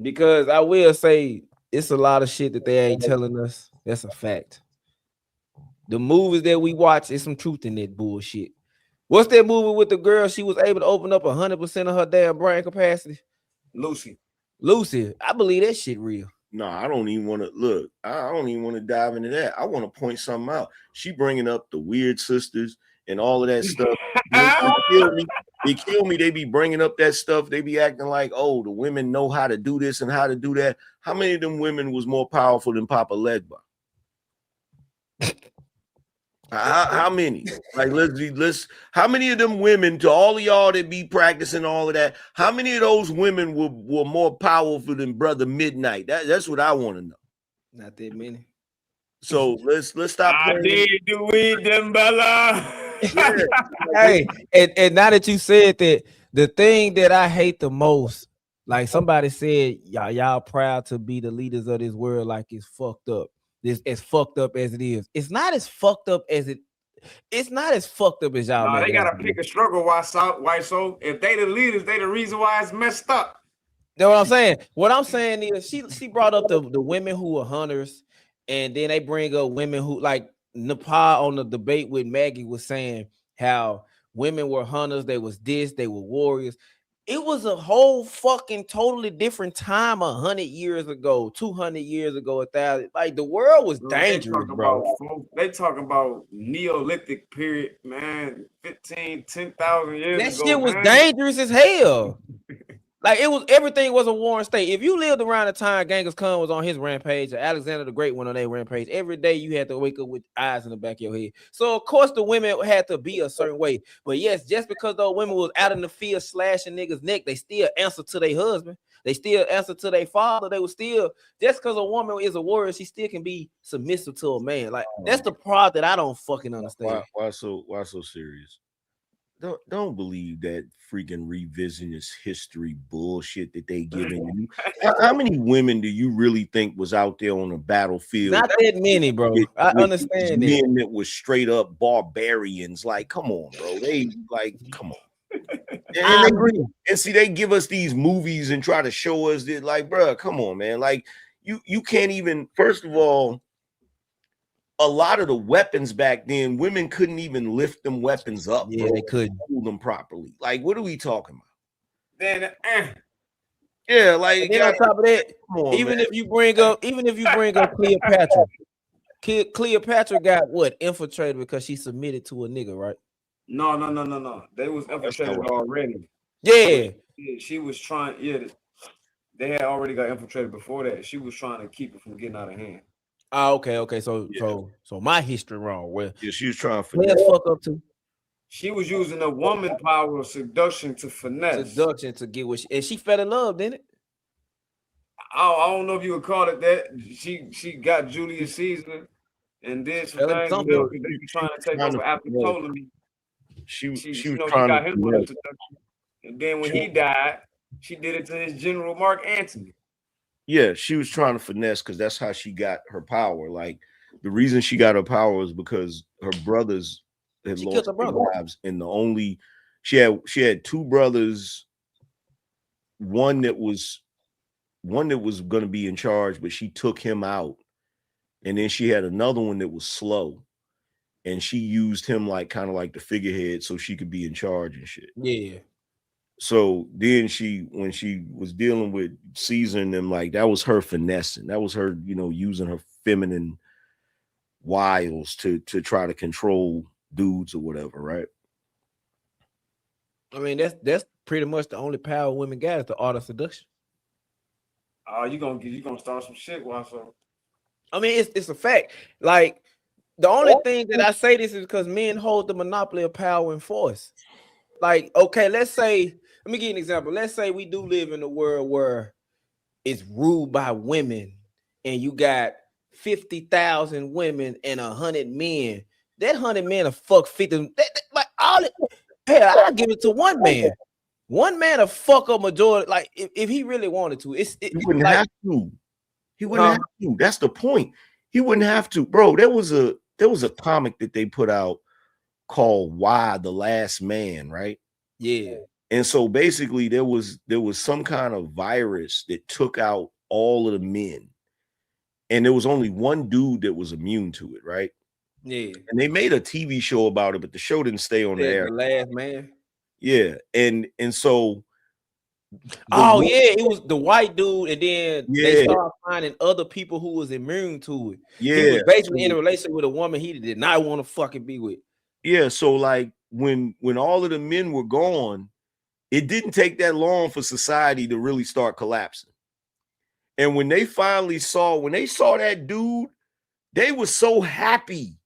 Because I will say it's a lot of shit that they ain't telling us. That's a fact. the movies that we watch, there's some truth in that bullshit. What's that movie with the girl? She was able to open up 100% of her damn brain capacity. Lucy. I believe that shit real. No, I don't even want to look. I don't even want to dive into that. I want to point something out. She bringing up the weird sisters and all of that stuff. It kill me. It kill me. They be bringing up that stuff. They be acting like, oh, the women know how to do this and how to do that. How many of them women was more powerful than Papa Legba? How many? Like, let's. How many of them women, to all of y'all that be practicing all of that, how many of those women were more powerful than Brother Midnight? That's what I want to know. Not that many. So let's stop. I did do it, Dembella. Hey, and now that you said that, the thing that I hate the most, like somebody said, y'all proud to be the leaders of this world, like it's fucked up. This as fucked up as it is. It's not as fucked up as it's not as fucked up as y'all. Nah, they gotta pick a struggle. Why so? If they the leaders, they the reason why it's messed up. You know what I'm saying? What I'm saying is she brought up the women who are hunters, and then they bring up women who, like Nepal on the debate with Maggie was saying how women were hunters, they was this, they were warriors. It was a whole fucking totally different time 100 years ago, 200 years ago, 1,000. Like the world was dangerous, bro. They talking about Neolithic period, man. 10,000 years That ago. shit was man. dangerous as hell. Like it was, everything was a warring state. If you lived around the time Genghis Khan was on his rampage, or Alexander the Great went on their rampage, every day you had to wake up with eyes in the back of your head. So of course the women had to be a certain way. But yes, just because those women was out in the field slashing niggas' neck, they still answer to their husband. They still answer to their father. They were still, just because a woman is a warrior, she still can be submissive to a man. Like that's the part that I don't fucking understand. Why so serious? Don't believe that freaking revisionist history bullshit that they giving you. How many women do you really think was out there on the battlefield? Not that many, bro. I understand that. Men that was straight up barbarians. Like, come on, bro. They like, come on. And see, they give us these movies and try to show us that, like, bro, come on, man. Like, you can't even. First of all, a lot of the weapons back then, women couldn't even lift them weapons up. Yeah, they couldn't hold them properly. Like, what are we talking about? Then, yeah, like, and then on top of that, even if you bring up Cleopatra, Cleopatra got what? Infiltrated because she submitted to a nigga, right? No. They was infiltrated already. Yeah. She was trying. Yeah, they had already got infiltrated before that. She was trying to keep it from getting out of hand. Oh, okay. So my history wrong. Well, yeah, she was trying to fuck up too. She was using a woman power of seduction to finesse. Seduction to get what and she fell in love, didn't it? I don't know if you would call it that. She got Julius Caesar and did some things. They were trying to take over after Ptolemy. She was she trying got to him with a seduction. And then when he died, she did it to his general Mark Antony. Yeah, she was trying to finesse because that's how she got her power. Like the reason she got her power was because her brothers had lost their lives, and she had two brothers. One that was going to be in charge, but she took him out, and then she had another one that was slow, and she used him like kind of like the figurehead so she could be in charge and shit. Yeah. So then when she was dealing with Caesar and them, like that was her finessing. That was her, using her feminine wiles to try to control dudes or whatever, right? I mean, that's pretty much the only power women got is the art of seduction. You gonna start some shit, so. I mean, it's a fact. Like the only thing that I say this is because men hold the monopoly of power and force. Like, okay, let me give you an example. Let's say we do live in a world where it's ruled by women and you got 50,000 women and 100 men. That 100 men will fuck 50. Like all it. Hell, I'll give it to one man. One man will fuck a majority. Like if he really wanted to, he wouldn't have to. He wouldn't have to. That's the point. He wouldn't have to, bro. There was a comic that they put out called "Why the Last Man," right? Yeah. And so basically there was some kind of virus that took out all of the men. And there was only one dude that was immune to it, right? Yeah. And they made a TV show about it, but the show didn't stay on the air. The Last Man. Yeah, and so. Oh yeah, it was the white dude, and then they Yeah. started finding other people who was immune to it. He Yeah. was basically in a relationship with a woman he did not want to fucking be with. Yeah, so like when all of the men were gone, it didn't take that long for society to really start collapsing. And when they finally saw that dude, they were so happy.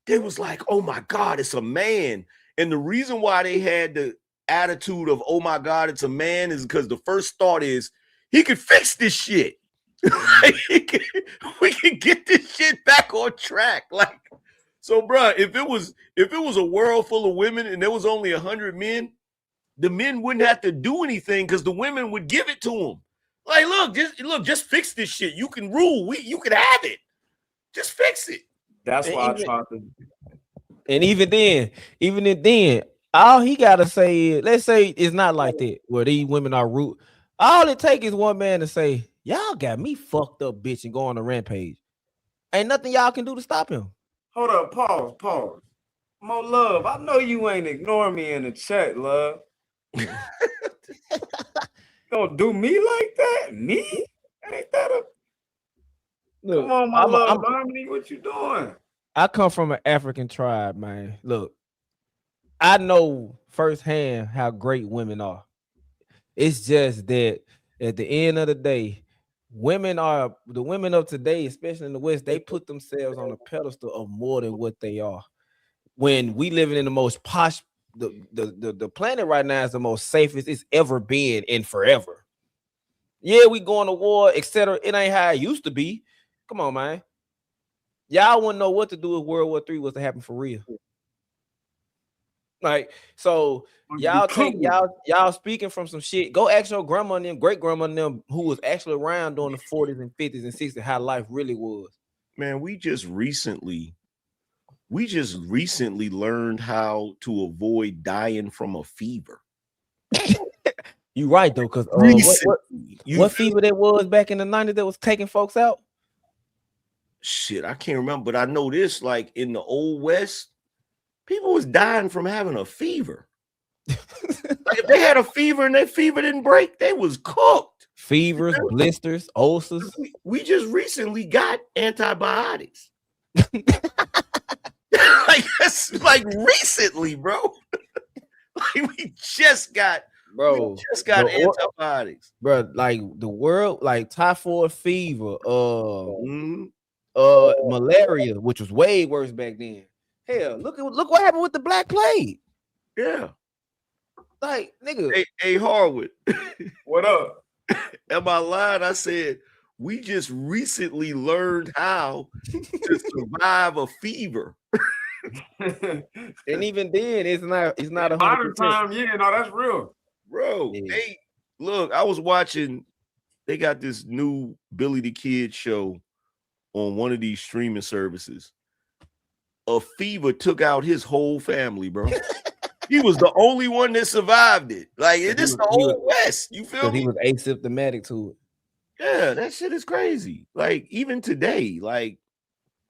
They was like, oh my God, it's a man. And the reason why they had the attitude of, oh my God, it's a man, is because the first thought is he could fix this shit. We can get this shit back on track. Like, so bruh, if it was a world full of women and there was only 100 men, the men wouldn't have to do anything because the women would give it to them. Like, look, just fix this shit. You can rule. You can have it. Just fix it. That's why I tried to. And even then, all he gotta say is, let's say it's not like that where these women are rude. All it takes is one man to say, y'all got me fucked up, bitch, and go on a rampage. Ain't nothing y'all can do to stop him. Hold up, pause. More love. I know you ain't ignoring me in the chat, love. Don't do me like that. Me? Ain't that a Look, come on, my love, Harmony? What you doing? I come from an African tribe, man. Look, I know firsthand how great women are. It's just that at the end of the day, the women of today, especially in the West, they put themselves on a pedestal of more than what they are. When we living in the most posh, the planet right now is the most safest it's ever been in forever. Yeah, we going to war, etc. It ain't how it used to be. Come on, man. Y'all wouldn't know what to do if World War III was to happen for real. Like, so y'all speaking from some shit. Go ask your grandma and them, great grandma and them, who was actually around during the 40s and 50s and 60s, how life really was. Man, we just recently learned how to avoid dying from a fever. You right though, because what fever that was back in the 90s that was taking folks out? Shit, I can't remember, but I know this, like in the old West, people was dying from having a fever. Like if they had a fever and that fever didn't break, they was cooked. Fevers, blisters, ulcers. We just recently got antibiotics. like recently, bro. Like we just got antibiotics. Bro, like the world, like typhoid fever, malaria, which was way worse back then. Hell, look what happened with the Black Plague. Yeah. Like, nigga. Hey Harwood. What up? Am I lying? I said we just recently learned how to survive a fever. And even then, it's not 100%. Modern time, yeah, no, that's real. Bro, Yeah. hey, look, I was watching, they got this new Billy the Kid show on one of these streaming services. A fever took out his whole family, bro. He was the only one that survived it. Like, it is the old West. You feel me? He was asymptomatic to it. Yeah, that shit is crazy. Like, even today,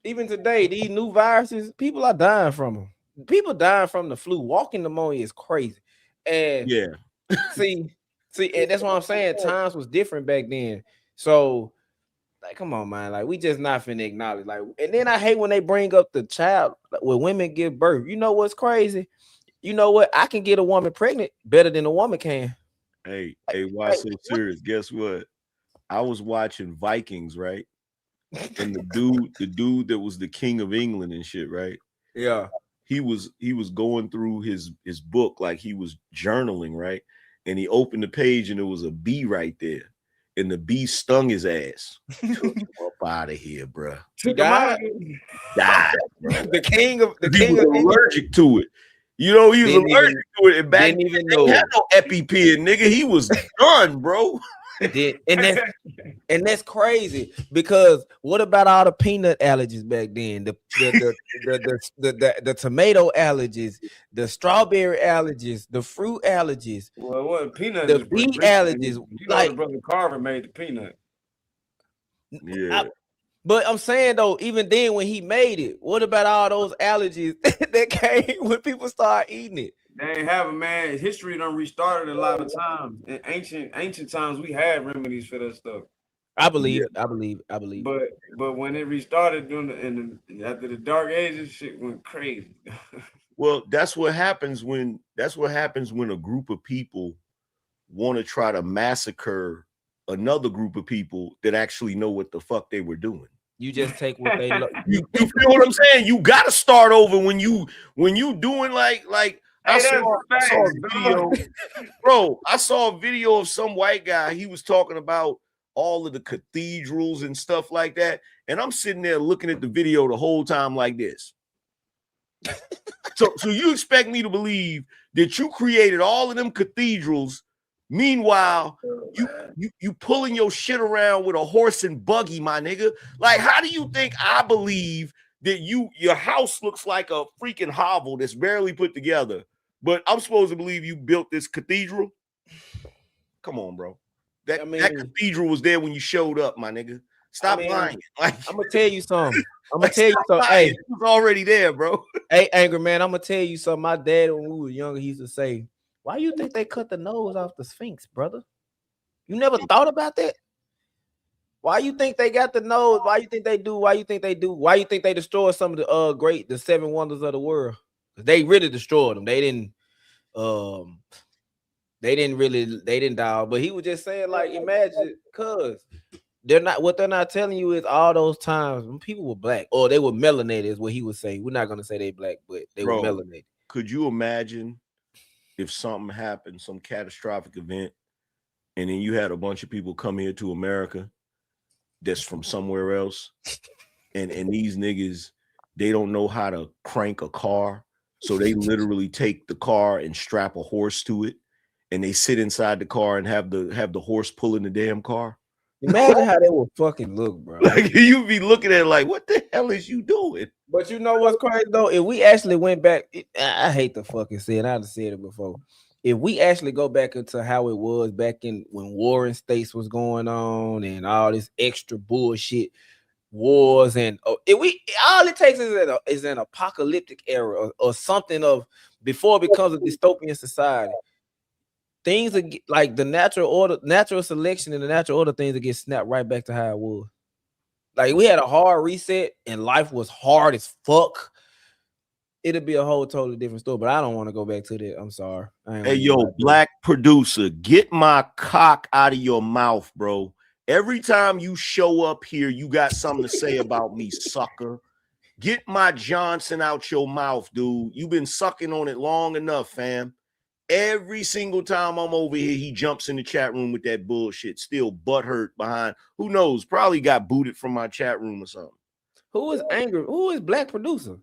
these new viruses, people are dying from them. People dying from the flu. Walking pneumonia is crazy. And yeah, see, and that's what I'm saying. Times was different back then. So, like, come on, man. Like, we just not finna acknowledge. Like, and then I hate when they bring up the child when women give birth. You know what's crazy? You know what? I can get a woman pregnant better than a woman can. Hey, why so serious? Guess what? I was watching Vikings, right? And the dude that was the king of England and shit, right? Yeah. He was going through his book, like he was journaling, right? And he opened the page and there was a bee right there. And the bee stung his ass. Took him up out of here, bro. He died. Bro. The king of allergic to it. You know, he was allergic to it. And back then, he had no EpiPen, nigga. He was done, bro. And that's crazy, because what about all the peanut allergies back then? The tomato allergies, the strawberry allergies, the fruit allergies. Well, what peanut? The beet allergies. You know, like Brother Carver made the peanut. Yeah. But I'm saying though, even then when he made it, what about all those allergies that came when people start eating it? They ain't have a man. History done restarted a lot of times. In ancient times, we had remedies for that stuff. I believe. I believe. But when it restarted after the dark ages, shit went crazy. Well, that's what happens when a group of people want to try to massacre another group of people that actually know what the fuck they were doing. You just take what they know. You feel what I'm saying? You got to start over when you doing like I saw a video, bro. I saw a video of some white guy. He was talking about all of the cathedrals and stuff like that, and I'm sitting there looking at the video the whole time like this. So you expect me to believe that you created all of them cathedrals? Meanwhile, you pulling your shit around with a horse and buggy, my nigga. Like, how do you think I believe that your house looks like a freaking hovel that's barely put together, but I'm supposed to believe you built this cathedral? Come on, bro. That cathedral was there when you showed up, my nigga. Stop lying. Like, I'm gonna tell you something. Hey, it was already there, bro. Hey, Angry Man, I'm gonna tell you something. My dad, when we were younger, he used to say, "Why you think they cut the nose off the Sphinx, brother? You never thought about that? Why you think they got the nose? Why you think they do? Why you think they do? Why you think they destroyed some of the seven wonders of the world? They really destroyed them. They didn't die. But he was just saying, like, imagine, cuz they're not telling you is all those times when people were black or they were melanated, is what he was saying. We're not gonna say they black, but they were melanated. Could you imagine if something happened, some catastrophic event, and then you had a bunch of people come here to America that's from somewhere else, and these niggas, they don't know how to crank a car, so they literally take the car and strap a horse to it, and they sit inside the car and have the horse pulling the damn car. Imagine how they would fucking look, bro. Like, you'd be looking at it like, what the hell is you doing? But you know what's crazy though? If we actually went back, I hate to fucking say it. I've said it before. If we actually go back into how it was back in when warring states was going on and all this extra bullshit wars, and all it takes is an apocalyptic era or something of before it becomes a dystopian society. Things are like the natural selection and the natural order, things that get snapped right back to how it was. Like, we had a hard reset and life was hard as fuck. It'll be a whole totally different story, but I don't want to go back to that. I'm sorry. Hey, yo, black producer, get my cock out of your mouth, bro. Every time you show up here, you got something to say about me, sucker. Get my Johnson out your mouth, dude. You've been sucking on it long enough, fam. Every single time I'm over here, he jumps in the chat room with that bullshit, still butthurt behind. Who knows? Probably got booted from my chat room or something. Who is angry? Who is black producer?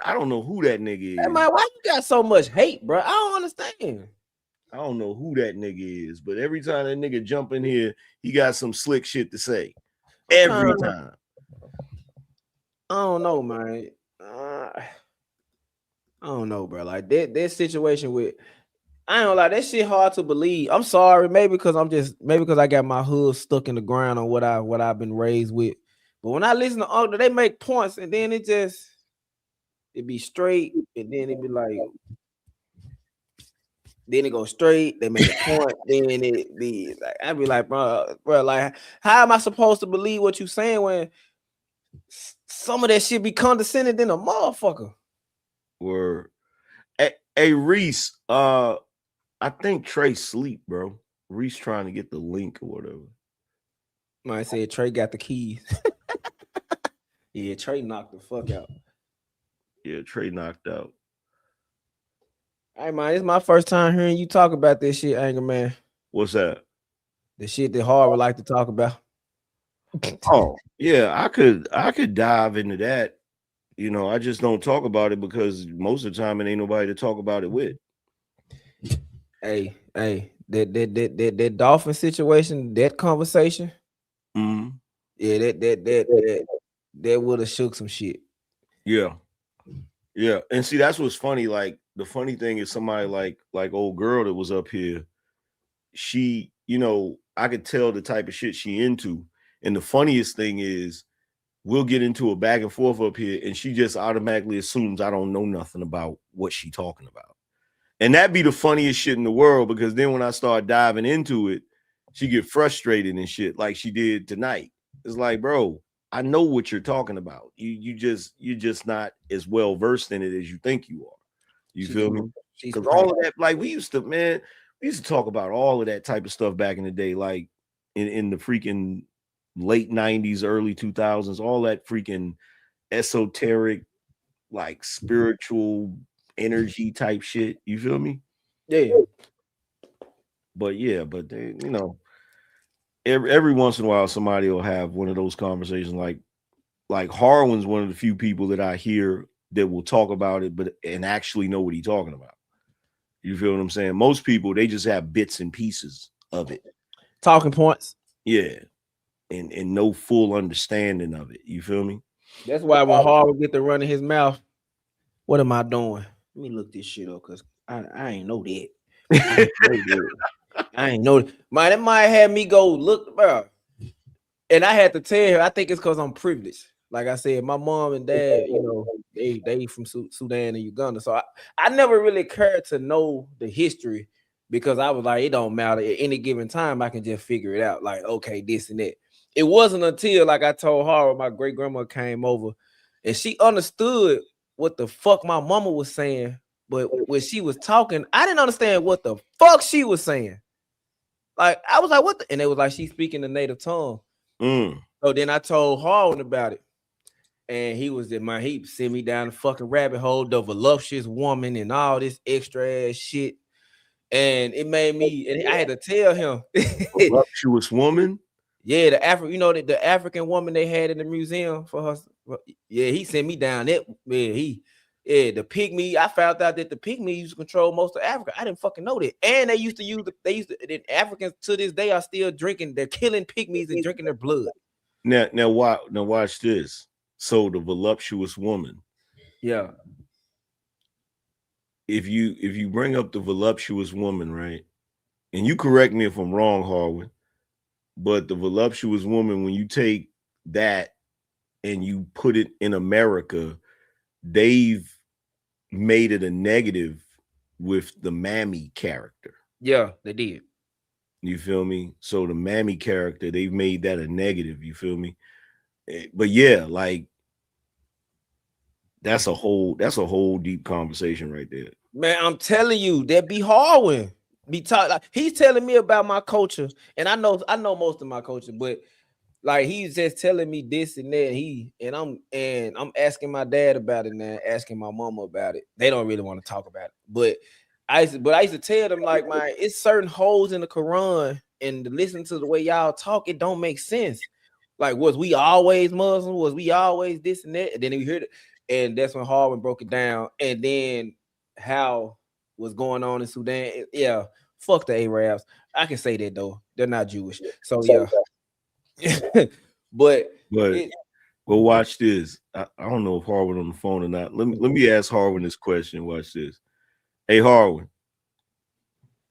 I don't know who that nigga is. Hey, man, why you got so much hate, bro? I don't understand. I don't know who that nigga is, but every time that nigga jump in here, he got some slick shit to say. Every time. I don't know, man. I don't know, bro. Like that situation with, I don't like that shit hard to believe. I'm sorry, maybe because I got my hood stuck in the ground on what I've been raised with. But when I listen to Uncle, they make points and then it be straight, and then it be like, then it go straight. They make a point, then it be like, I be like, bro, like, how am I supposed to believe what you saying when some of that shit be condescending than a motherfucker? Word. Hey, Reese, I think Trey sleep, bro. Reese trying to get the link or whatever. I said Trey got the keys. Yeah, Trey knocked the fuck out. Yeah, Trey knocked out. Hey, man, it's my first time hearing you talk about this shit, Anger Man. What's that? The shit that Harvard like to talk about. Oh, yeah, I could dive into that. You know, I just don't talk about it because most of the time it ain't nobody to talk about it with. Hey, that dolphin situation, that conversation. Mm-hmm. Yeah, that would have shook some shit. Yeah. Yeah. And see, that's what's funny. Like, the funny thing is somebody like old girl that was up here, she, you know, I could tell the type of shit she into. And the funniest thing is, we'll get into a back and forth up here, and she just automatically assumes I don't know nothing about what she talking about. And that'd be the funniest shit in the world, because then when I start diving into it, she get frustrated and shit like she did tonight. It's like, bro, I know what you're talking about. You're just not as well versed in it as you think you are. You feel me? Because all of that, like we used to talk about all of that type of stuff back in the day, like in the freaking late 90s, early 2000s, all that freaking esoteric, like spiritual energy type shit. You feel me? Yeah. But they, every once in a while somebody will have one of those conversations. Like Harwin's one of the few people that I hear that will talk about it, and actually know what he's talking about. You feel what I'm saying? Most people, they just have bits and pieces of it, talking points. Yeah, and no full understanding of it. You feel me? That's why when Harwin get to run in his mouth, what am I doing? Let me look this shit up, because I ain't know that. I ain't know that. Man, it might have me go look, bro. And I had to tell her, I think it's because I'm privileged. Like I said, my mom and dad, they from Sudan and Uganda. So I never really cared to know the history, because I was like, it don't matter. At any given time, I can just figure it out. Like, okay, this and that. It wasn't until, like I told her, my great grandma came over and she understood what the fuck my mama was saying. But when she was talking, I didn't understand what the fuck she was saying. Like, I was like, what the? And it was like, she's speaking the native tongue. So then I told Harlan about it. And he was in my heap, sent me down the fucking rabbit hole, the voluptuous woman and all this extra ass shit. And it made me, and I had to tell him. Voluptuous woman? Yeah, the African woman they had in the museum for her. Yeah, he sent me down that. The pygmy. I found out that the pygmy used to control most of Africa. I didn't fucking know that. And the Africans to this day are still drinking. They're killing pygmies and drinking their blood. Now watch this. So the voluptuous woman. Yeah. If you bring up the voluptuous woman, right? And you correct me if I'm wrong, Harwin, but the voluptuous woman, when you take that and you put it in America, they've made it a negative with the mammy character. Yeah, they did. You feel me? So the mammy character, they've made that a negative. You feel me? But yeah, like that's a whole deep conversation right there. Man, I'm telling you, that be Harwin. Like, he's telling me about my culture, and I know most of my culture, but like he's just telling me this and that. I'm asking my dad about it now, asking my mama about it. They don't really want to talk about it, but I used to tell them, like, man, it's certain holes in the Quran, and to listen to the way y'all talk, it don't make sense. Like, was we always Muslim? Was we always this and that? And then we heard it, and that's when Harwin broke it down, and then how was going on in Sudan. Yeah, fuck the Arabs. I can say that though. They're not Jewish. So yeah. but watch this. I don't know if Harwin on the phone or not. Let me ask Harwin this question. Watch this. Hey, Harwin.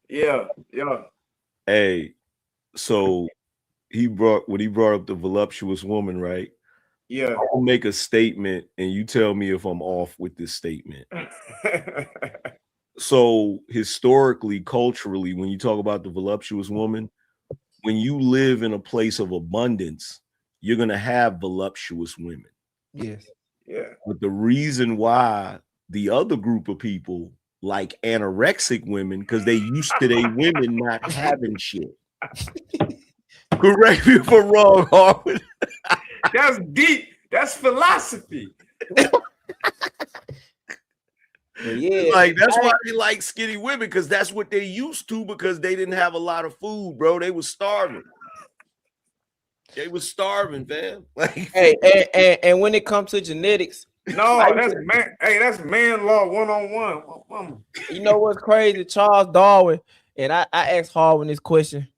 Yeah. Hey, so when he brought up the voluptuous woman, right? Yeah. I'll make a statement and you tell me if I'm off with this statement. So historically, culturally, when you talk about the voluptuous woman, when you live in a place of abundance, you're going to have voluptuous women. Yes. Yeah. But the reason why the other group of people like anorexic women, because they used to their women not having shit. Correct me if I'm wrong, Harwin. That's deep. That's philosophy. Yeah, like that's why they like skinny women, because that's what they used to, because they didn't have a lot of food, bro. They was starving. They was starving, man. Like, hey, and when it comes to genetics, that's man law 101. You know what's crazy? Charles Darwin, and I asked Harwin this question,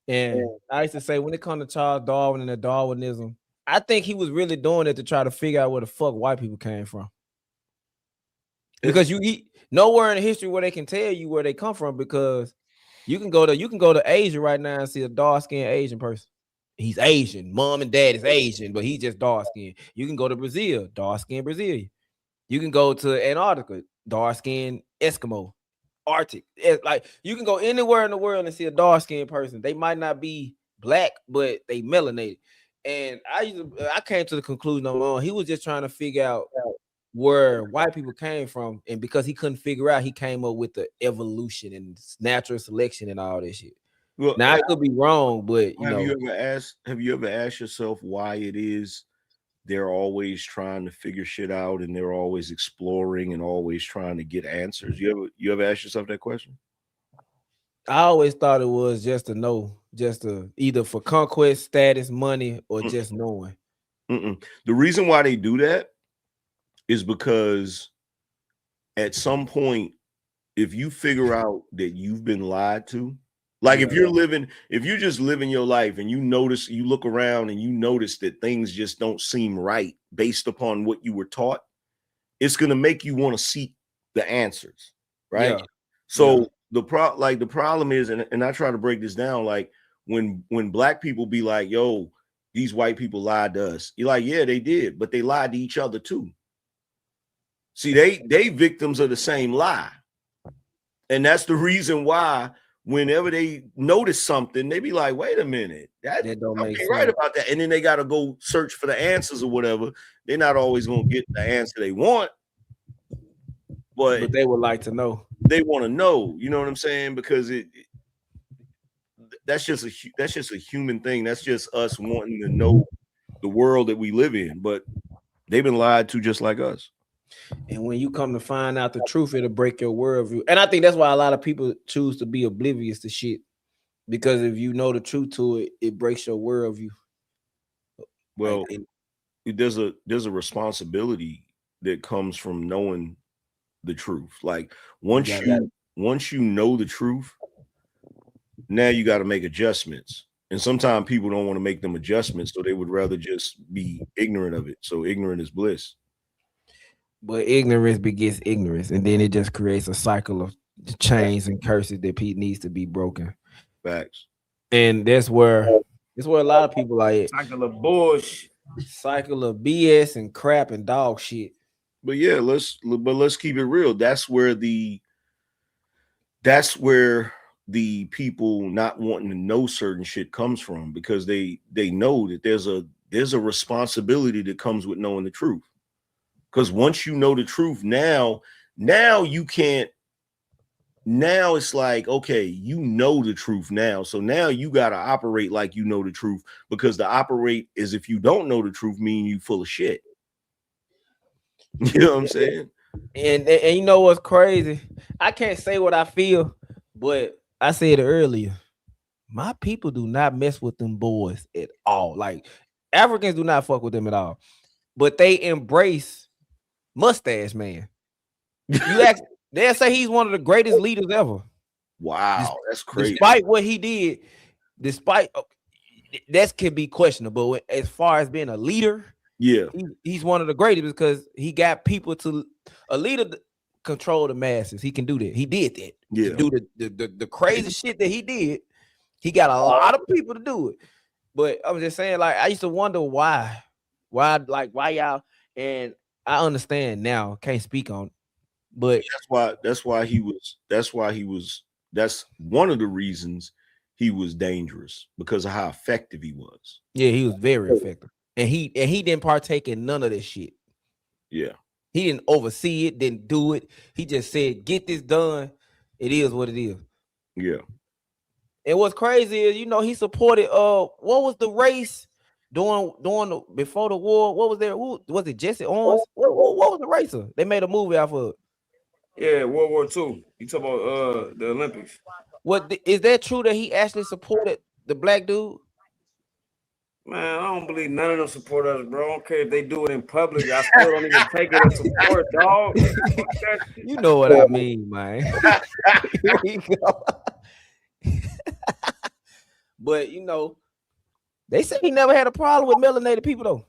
and I used to say, when it comes to Charles Darwin and the Darwinism, I think he was really doing it to try to figure out where the fuck white people came from. Because you eat nowhere in history where they can tell you where they come from, because you can go to Asia right now and see a dark-skinned Asian person. he's Asian. Mom and dad is Asian, but he's just dark skinned. You can go to Brazil, dark skinned Brazilian. You can go to Antarctica, dark skinned Eskimo, Arctic. Like you can go anywhere in the world and see a dark skinned person. They might not be black, but they melanated. And I came to the conclusion he was just trying to figure out where white people came from, and because he couldn't figure out, he came up with the evolution and natural selection and all this shit. Well, now I could be wrong, but have you ever asked yourself why it is they're always trying to figure shit out and they're always exploring and always trying to get answers? You ever ask yourself that question? I always thought it was just to know, just to either for conquest, status, money, or just knowing. The reason why they do that is because at some point, if you figure out that you've been lied to, like if you're just living your life and you look around and you notice that things just don't seem right based upon what you were taught, it's going to make you want to seek the answers, right? Yeah. So the problem is, and I try to break this down, like when black people be like, yo, these white people lied to us, you're like, yeah, they did, but they lied to each other too. See, they victims of the same lie. And that's the reason why whenever they notice something, they be like, wait a minute, that don't make sense. Right about that. And then they got to go search for the answers or whatever. They're not always going to get the answer they want. But they would like to know. They want to know, you know what I'm saying? Because that's just a human thing. That's just us wanting to know the world that we live in. But they've been lied to just like us. And when you come to find out the truth, it'll break your worldview. And I think that's why a lot of people choose to be oblivious to shit. Because if you know the truth to it, it breaks your worldview. Well, there's a responsibility that comes from knowing the truth. Like once you know the truth, now you got to make adjustments. And sometimes people don't want to make them adjustments, so they would rather just be ignorant of it. So ignorant is bliss. But ignorance begets ignorance, and then it just creates a cycle of chains and curses that needs to be broken. Facts. And that's where a lot of people are at. Cycle of bullshit. Cycle of BS and crap and dog shit. But yeah, let's keep it real. That's where the people not wanting to know certain shit comes from, because they know that there's a responsibility that comes with knowing the truth. Because once you know the truth, now you can't. Now it's like, okay, you know the truth now. So now you got to operate like you know the truth, because to operate is, if you don't know the truth, mean you full of shit. You know what I'm saying? And you know what's crazy? I can't say what I feel, but I said it earlier. My people do not mess with them boys at all. Like Africans do not fuck with them at all. But they embrace Mustache Man. They'll say he's one of the greatest leaders ever. Wow, that's crazy. Despite what he did, that can be questionable as far as being a leader. Yeah, he's one of the greatest because he got people to a leader to control the masses. He can do that. He did that. Yeah, to do the crazy shit that he did. He got a lot of people to do it. But I'm just saying, like, I used to wonder why y'all, and I understand now, can't speak on it, but that's one of the reasons he was dangerous, because of how effective he was. Yeah, he was very effective. And he didn't partake in none of this shit. Yeah. He didn't oversee it, didn't do it. He just said, get this done. It is what it is. Yeah. And what's crazy is, he supported what was the race before the war? What was there? Who was it? Jesse Owens? What was the racer? They made a movie off of it. Yeah, World War II. You talk about the Olympics. Is that true that he actually supported the black dude? Man, I don't believe none of them support us, bro. I don't care if they do it in public. I still don't even take it as support, dog. You know what I mean, man. Here we go. But they say he never had a problem with melanated people, though.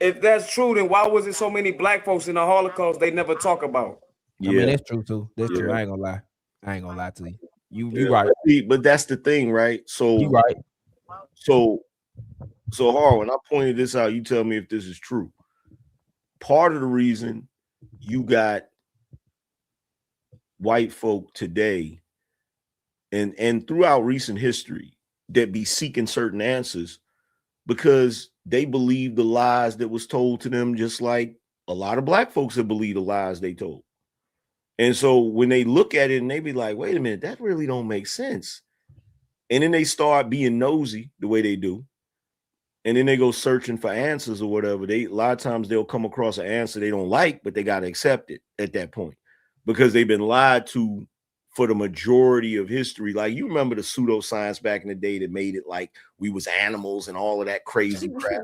If that's true, then why was it so many black folks in the Holocaust they never talk about? Yeah. I mean, that's true too. That's true. I ain't gonna lie to you. You right. But that's the thing, right? So you right. So Har, when I pointed this out, you tell me if this is true. Part of the reason you got white folk today and throughout recent history that be seeking certain answers because they believe the lies that was told to them, just like a lot of black folks that believe the lies they told. And so when they look at it and they be like, wait a minute, that really don't make sense. And then they start being nosy the way they do. And then they go searching for answers or whatever. A lot of times they'll come across an answer they don't like, but they got to accept it at that point because they've been lied to for the majority of history. Like, you remember the pseudoscience back in the day that made it like we was animals and all of that crazy crap.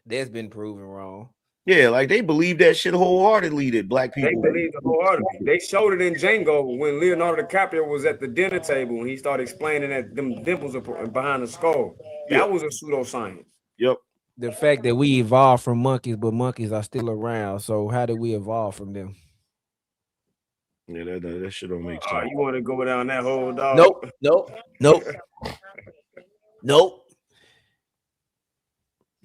That's been proven wrong. Yeah, like they believe that shit wholeheartedly that black people. They believe it wholeheartedly. They showed it in Django when Leonardo DiCaprio was at the dinner table and he started explaining that them dimples are behind the skull. That was a pseudoscience. Yep. The fact that we evolved from monkeys, but monkeys are still around. So how did we evolve from them? Yeah, that shit don't make sense. You want to go down that whole dog? Nope.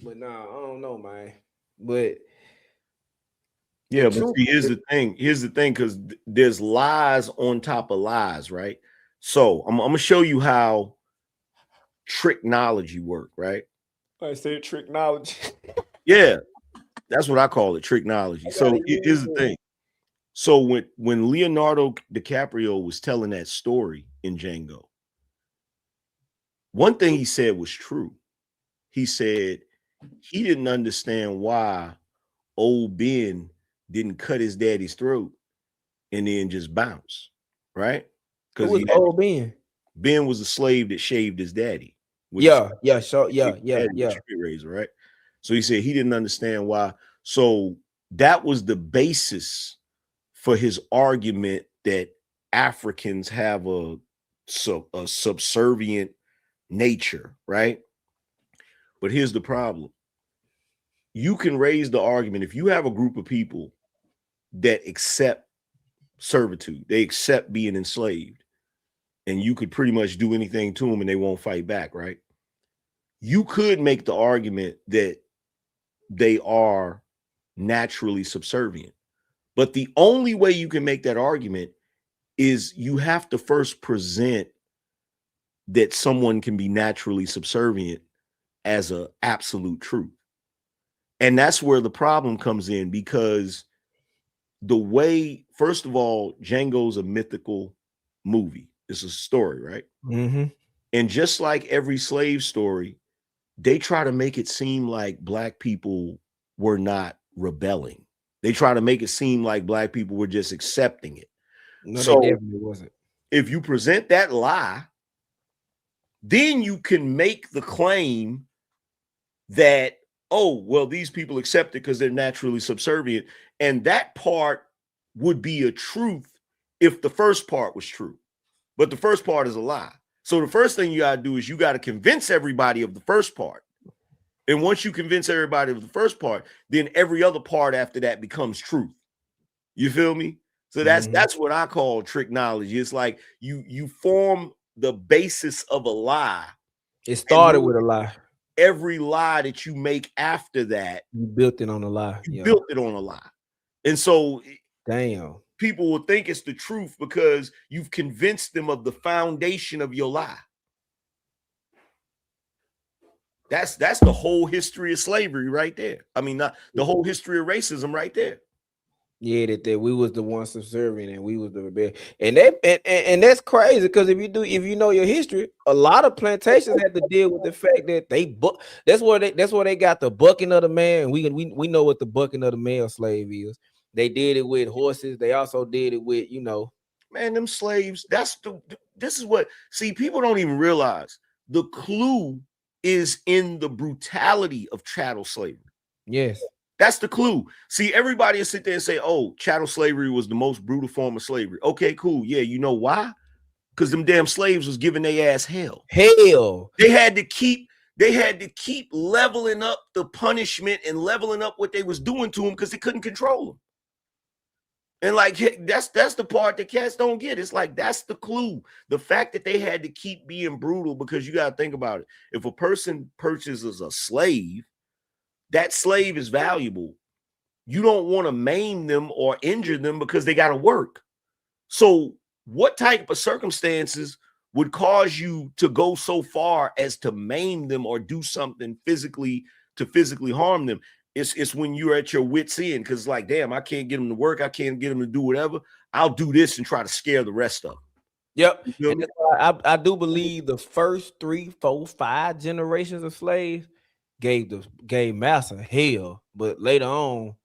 But nah, I don't know, man. But yeah, but see, here's the thing. Because there's lies on top of lies, right? So I'm gonna show you how tricknology work, right? I said tricknology. Yeah, that's what I call it, tricknology. So here's the thing. So when Leonardo DiCaprio was telling that story in Django, one thing he said was true. He said he didn't understand why old Ben didn't cut his daddy's throat and then just bounce, right? Because old Ben. Ben was a slave that shaved his daddy. Yeah. Straight razor, right? So he said he didn't understand why. So that was the basis for his argument that Africans have a subservient nature, right? But here's the problem. You can raise the argument if you have a group of people that accept servitude, they accept being enslaved, and you could pretty much do anything to them and they won't fight back, right? You could make the argument that they are naturally subservient. But the only way you can make that argument is you have to first present that someone can be naturally subservient as an absolute truth. And that's where the problem comes in, because the way, first of all, Django's a mythical movie. It's a story, right? Mm-hmm. And just like every slave story, they try to make it seem like black people were not rebelling. They try to make it seem like black people were just accepting it. No, so they definitely wasn't. If you present that lie, then you can make the claim that, oh, well, these people accept it because they're naturally subservient. And that part would be a truth if the first part was true. But the first part is a lie. So the first thing you got to do is you got to convince everybody of the first part. And once you convince everybody of the first part, then every other part after that becomes truth. You feel me? So that's what I call tricknology. It's like you form the basis of a lie. It started with a lie. Every lie that you make after that, you built it on a lie. Built it on a lie. And so damn, people will think it's the truth because you've convinced them of the foundation of your lie. That's the whole history of slavery right there. I mean, not the whole history of racism right there. Yeah, that we was the ones subservient and we was the rebellion. And that's crazy, because if you know your history, a lot of plantations had to deal with the fact that that's where they got the bucking of the man. We know what the bucking of the male slave is. They did it with horses. They also did it with, man, them slaves. This is what, see, people don't even realize the clue is in the brutality of chattel slavery. Yes. That's the clue. See, everybody will sit there and say, oh, chattel slavery was the most brutal form of slavery. Okay, cool. Yeah, you know why? Because them damn slaves was giving their ass hell. Hell. They had to keep leveling up the punishment and leveling up what they was doing to them because they couldn't control them. And like that's the part that cats don't get. It's like that's the clue. The fact that they had to keep being brutal, because you got to think about it. If a person purchases a slave, that slave is valuable. You don't want to maim them or injure them because they got to work. So what type of circumstances would cause you to go so far as to maim them or do something physically harm them? It's when you're at your wit's end, because like, damn, I can't get them to work. I can't get them to do whatever. I'll do this and try to scare the rest of them. Yep. And that's why I do believe the first 3, 4, 5 generations of slaves gave massa hell, but later on,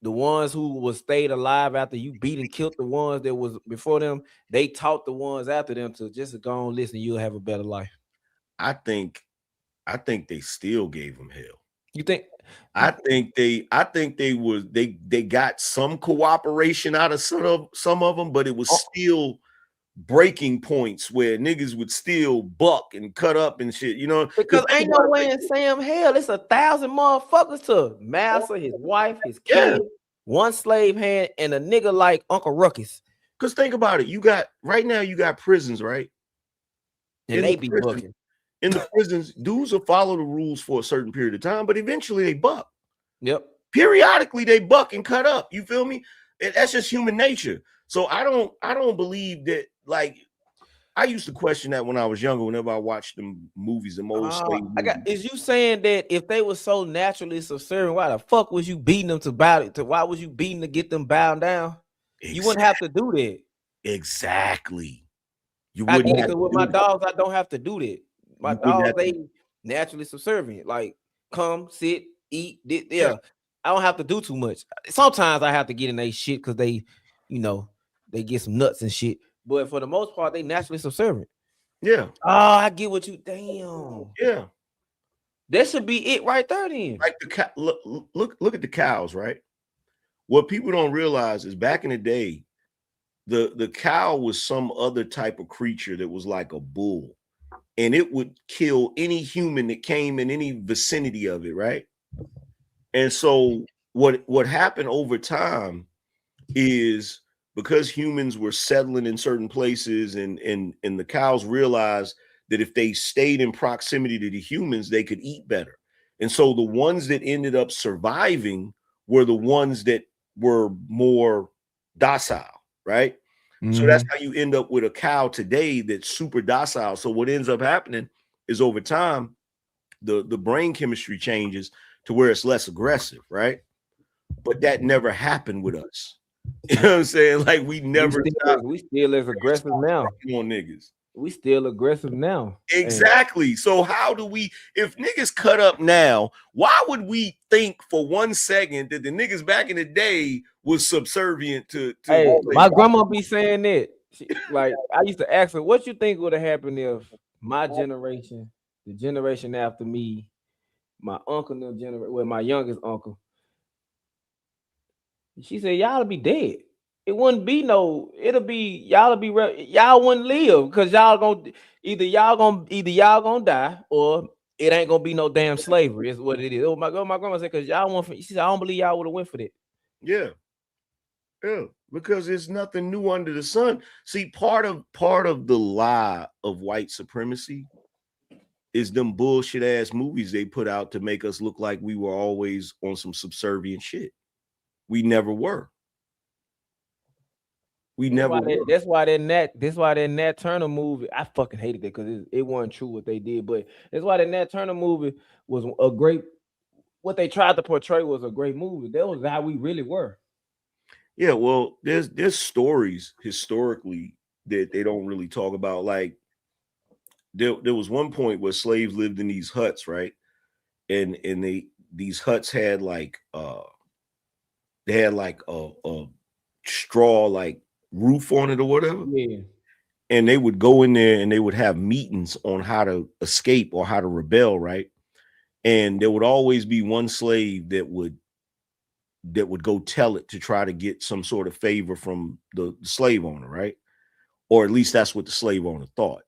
the ones who stayed alive after you beat and killed the ones that was before them, they taught the ones after them to just go on, listen, you'll have a better life. I think they still gave them hell. You think? I think they got some cooperation out of some of them, but it was still breaking points where niggas would still buck and cut up and shit, you know. Because ain't no way in Sam hell it's 1,000 motherfuckers to Massa, his wife, his kid, one slave hand, and a nigga like Uncle Ruckus. Because think about it, you got prisons, right? And they be bucking. In the prisons, dudes will follow the rules for a certain period of time, but eventually they buck. Yep. Periodically they buck and cut up. You feel me? That's just human nature. So I don't believe that. Like, I used to question that when I was younger. Whenever I watched them movies, them old slave movies. Is you saying that if they were so naturally subservient, why the fuck was you beating them to bow it? Why was you beating to get them bound down? Exactly. You wouldn't have to do that. Exactly. You wouldn't. wouldn't. Because with my dogs, I don't have to do that. My dogs, they naturally subservient. Like, come, sit, eat. Yeah. I don't have to do too much. Sometimes I have to get in their shit because they, they get some nuts and shit. But for the most part, they naturally subservient. Yeah. Oh, I get what you. Damn. Yeah. That should be it right there. Then, like look at the cows, right? What people don't realize is back in the day, the cow was some other type of creature that was like a bull, and it would kill any human that came in any vicinity of it, right? And so what happened over time is, because humans were settling in certain places, and the cows realized that if they stayed in proximity to the humans, they could eat better. And so the ones that ended up surviving were the ones that were more docile, right? Mm-hmm. So that's how you end up with a cow today that's super docile. So what ends up happening is over time, the brain chemistry changes to where it's less aggressive, right? But that never happened with us. You know what I'm saying? Like we still as aggressive now. On niggas. We still aggressive now. Exactly. So how do we, if niggas cut up now, why would we think for 1 second that the niggas back in the day was subservient to hey, my grandma be saying that. Like, I used to ask her, what you think would have happened if my generation, the generation after me, my uncle, my youngest uncle, she said, y'all be dead. It wouldn't be it'll be y'all wouldn't live, because y'all gonna die, or it ain't gonna be no damn slavery. Is what it is. Oh my God, my grandma said, because y'all she said, I don't believe y'all would have went for that. Yeah, because there's nothing new under the sun. See, part of the lie of white supremacy is them bullshit ass movies they put out to make us look like we were always on some subservient shit. We never were. That's why that Nat Turner movie, I fucking hated it because it wasn't true what they did. But that's why that Nat Turner movie was a great. What they tried to portray was a great movie. That was how we really were. Yeah, well, there's stories historically that they don't really talk about. Like there was one point where slaves lived in these huts, right? And these huts had like a straw like roof on it or whatever. Yeah. And they would go in there and they would have meetings on how to escape or how to rebel, right? And there would always be one slave that would go tell it to try to get some sort of favor from the slave owner, right? Or at least that's what the slave owner thought.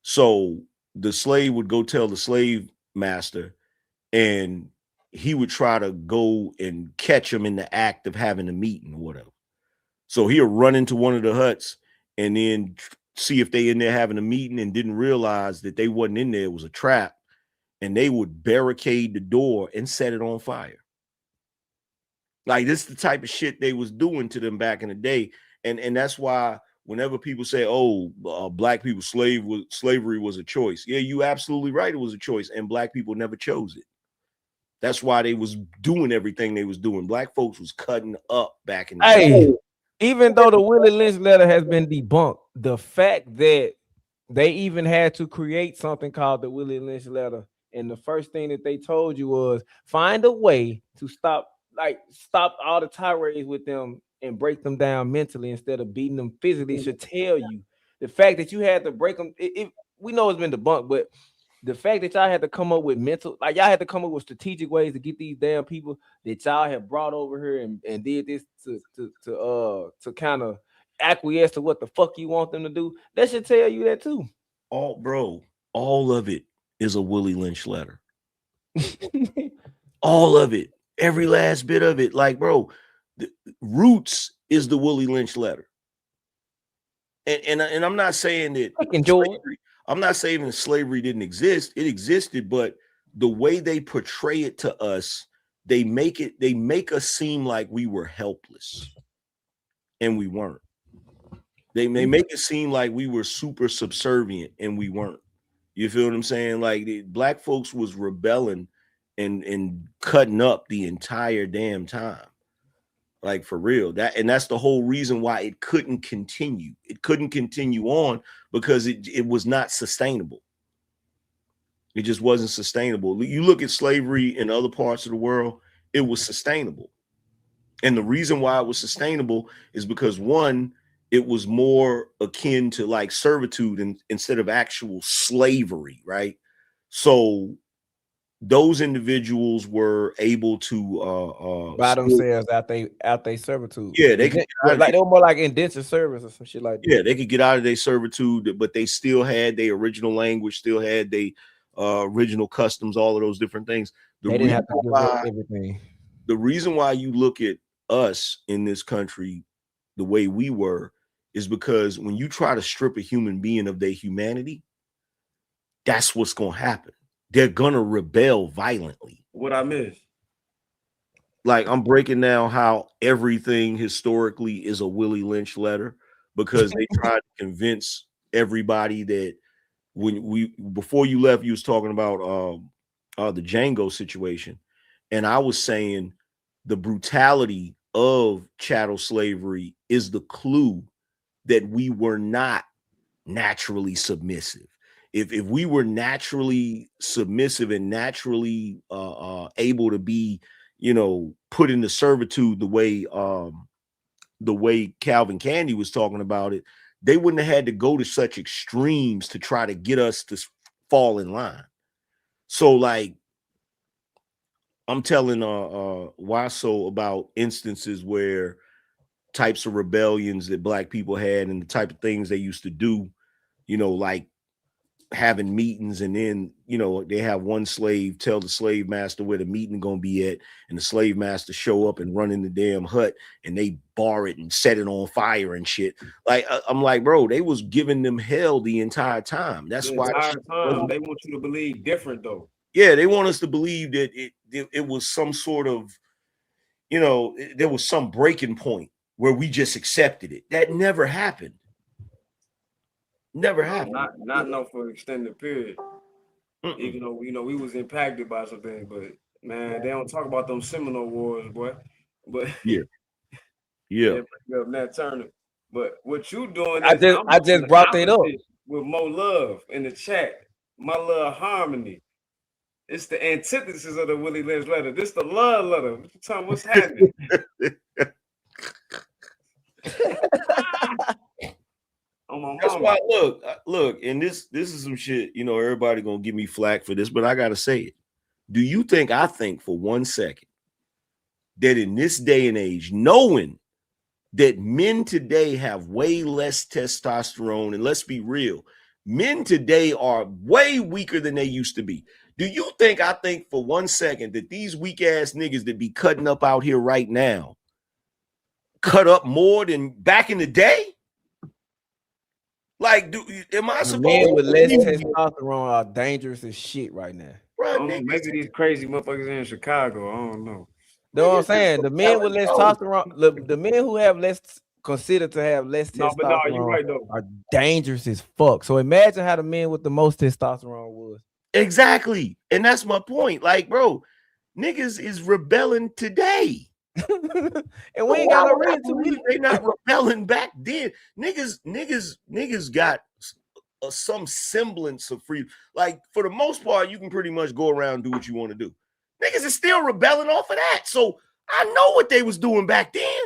So the slave would go tell the slave master, and he would try to go and catch him in the act of having a meeting or whatever. So he'll run into one of the huts and then see if they in there having a meeting and didn't realize that they wasn't in there. It was a trap. And they would barricade the door and set it on fire. Like, this is the type of shit they was doing to them back in the day. And that's why whenever people say, oh, black people slavery was a choice. Yeah, you absolutely right. It was a choice. And black people never chose it. That's why they was doing everything they was doing. Black folks was cutting up back in the day. Even though the Willie Lynch letter has been debunked, the fact that they even had to create something called the Willie Lynch letter, and the first thing that they told you was find a way to stop all the tirades with them and break them down mentally instead of beating them physically, should tell you the fact that you had to break them. We know it's been debunked, but the fact that y'all had to come up with y'all had to come up with strategic ways to get these damn people that y'all have brought over here and did this to kind of acquiesce to what the fuck you want them to do. That should tell you that too. All of it is a Willie Lynch letter. All of it, every last bit of it. Like, bro, the Roots is the Willie Lynch letter. And I'm not saying that slavery, I'm not saying that slavery didn't exist. It existed, but the way they portray it to us, they make us seem like we were helpless, and we weren't. They make it seem like we were super subservient, and we weren't. You feel what I'm saying? Like, the black folks was rebelling and cutting up the entire damn time. Like, for real. That's the whole reason why it couldn't continue. It couldn't continue on because it was not sustainable. It just wasn't sustainable. You look at slavery in other parts of the world, it was sustainable. And the reason why it was sustainable is because, one, it was more akin to like servitude instead of actual slavery, right? So those individuals were able to buy themselves out they servitude. Yeah, they could they were more like indentured service or some shit like that. Yeah, they could get out of their servitude, but they still had their original language, still had their original customs, all of those different things. They didn't have to give up everything. The reason why you look at us in this country the way we were is because when you try to strip a human being of their humanity, that's what's going to happen. They're going to rebel violently. What I missed? Like, I'm breaking down how everything historically is a Willie Lynch letter, because they tried to convince everybody that before you left, you was talking about the Django situation. And I was saying the brutality of chattel slavery is the clue that we were not naturally submissive. If we were naturally submissive and naturally able to be, put into servitude the way Calvin Candy was talking about it, they wouldn't have had to go to such extremes to try to get us to fall in line. So, like, I'm telling Waso about instances where types of rebellions that black people had and the type of things they used to do, like having meetings, and then they have one slave tell the slave master where the meeting gonna be at, and the slave master show up and run in the damn hut and they bar it and set it on fire and shit. Like, I'm like, bro, they was giving them hell the entire time. That's why they want you to believe different, though. Yeah, they want us to believe that it was some sort of, there was some breaking point where we just accepted it. That never happened. Never happened. Not for an extended period. Even though we was impacted by something, but man, they don't talk about them Seminole Wars, boy. But yeah. Nat Turner. But what you doing? I just brought that up with more love in the chat. My love harmony. It's the antithesis of the Willie Lynch letter. This the love letter. What you talking? What's happening? That's why, look, and this is some shit, everybody gonna give me flack for this, but I gotta say it. Do you think I think for 1 second that in this day and age, knowing that men today have way less testosterone, and let's be real, men today are way weaker than they used to be. Do you think I think for 1 second that these weak ass niggas that be cutting up out here right now cut up more than back in the day? Like, am I supposed men with less to? testosterone are dangerous as shit right now. Maybe these crazy motherfuckers in Chicago. I don't know. Know what I'm saying? The men with less testosterone, the men who have less considered to have less testosterone you're right though. are dangerous as fuck. So imagine how the men with the most testosterone was. Exactly. And that's my point. Like, bro, niggas is rebelling today. And we ain't got no reason to. They not rebelling back then. Niggas got some semblance of freedom. Like, for the most part, you can pretty much go around and do what you want to do. Niggas is still rebelling off of that. So I know what they was doing back then.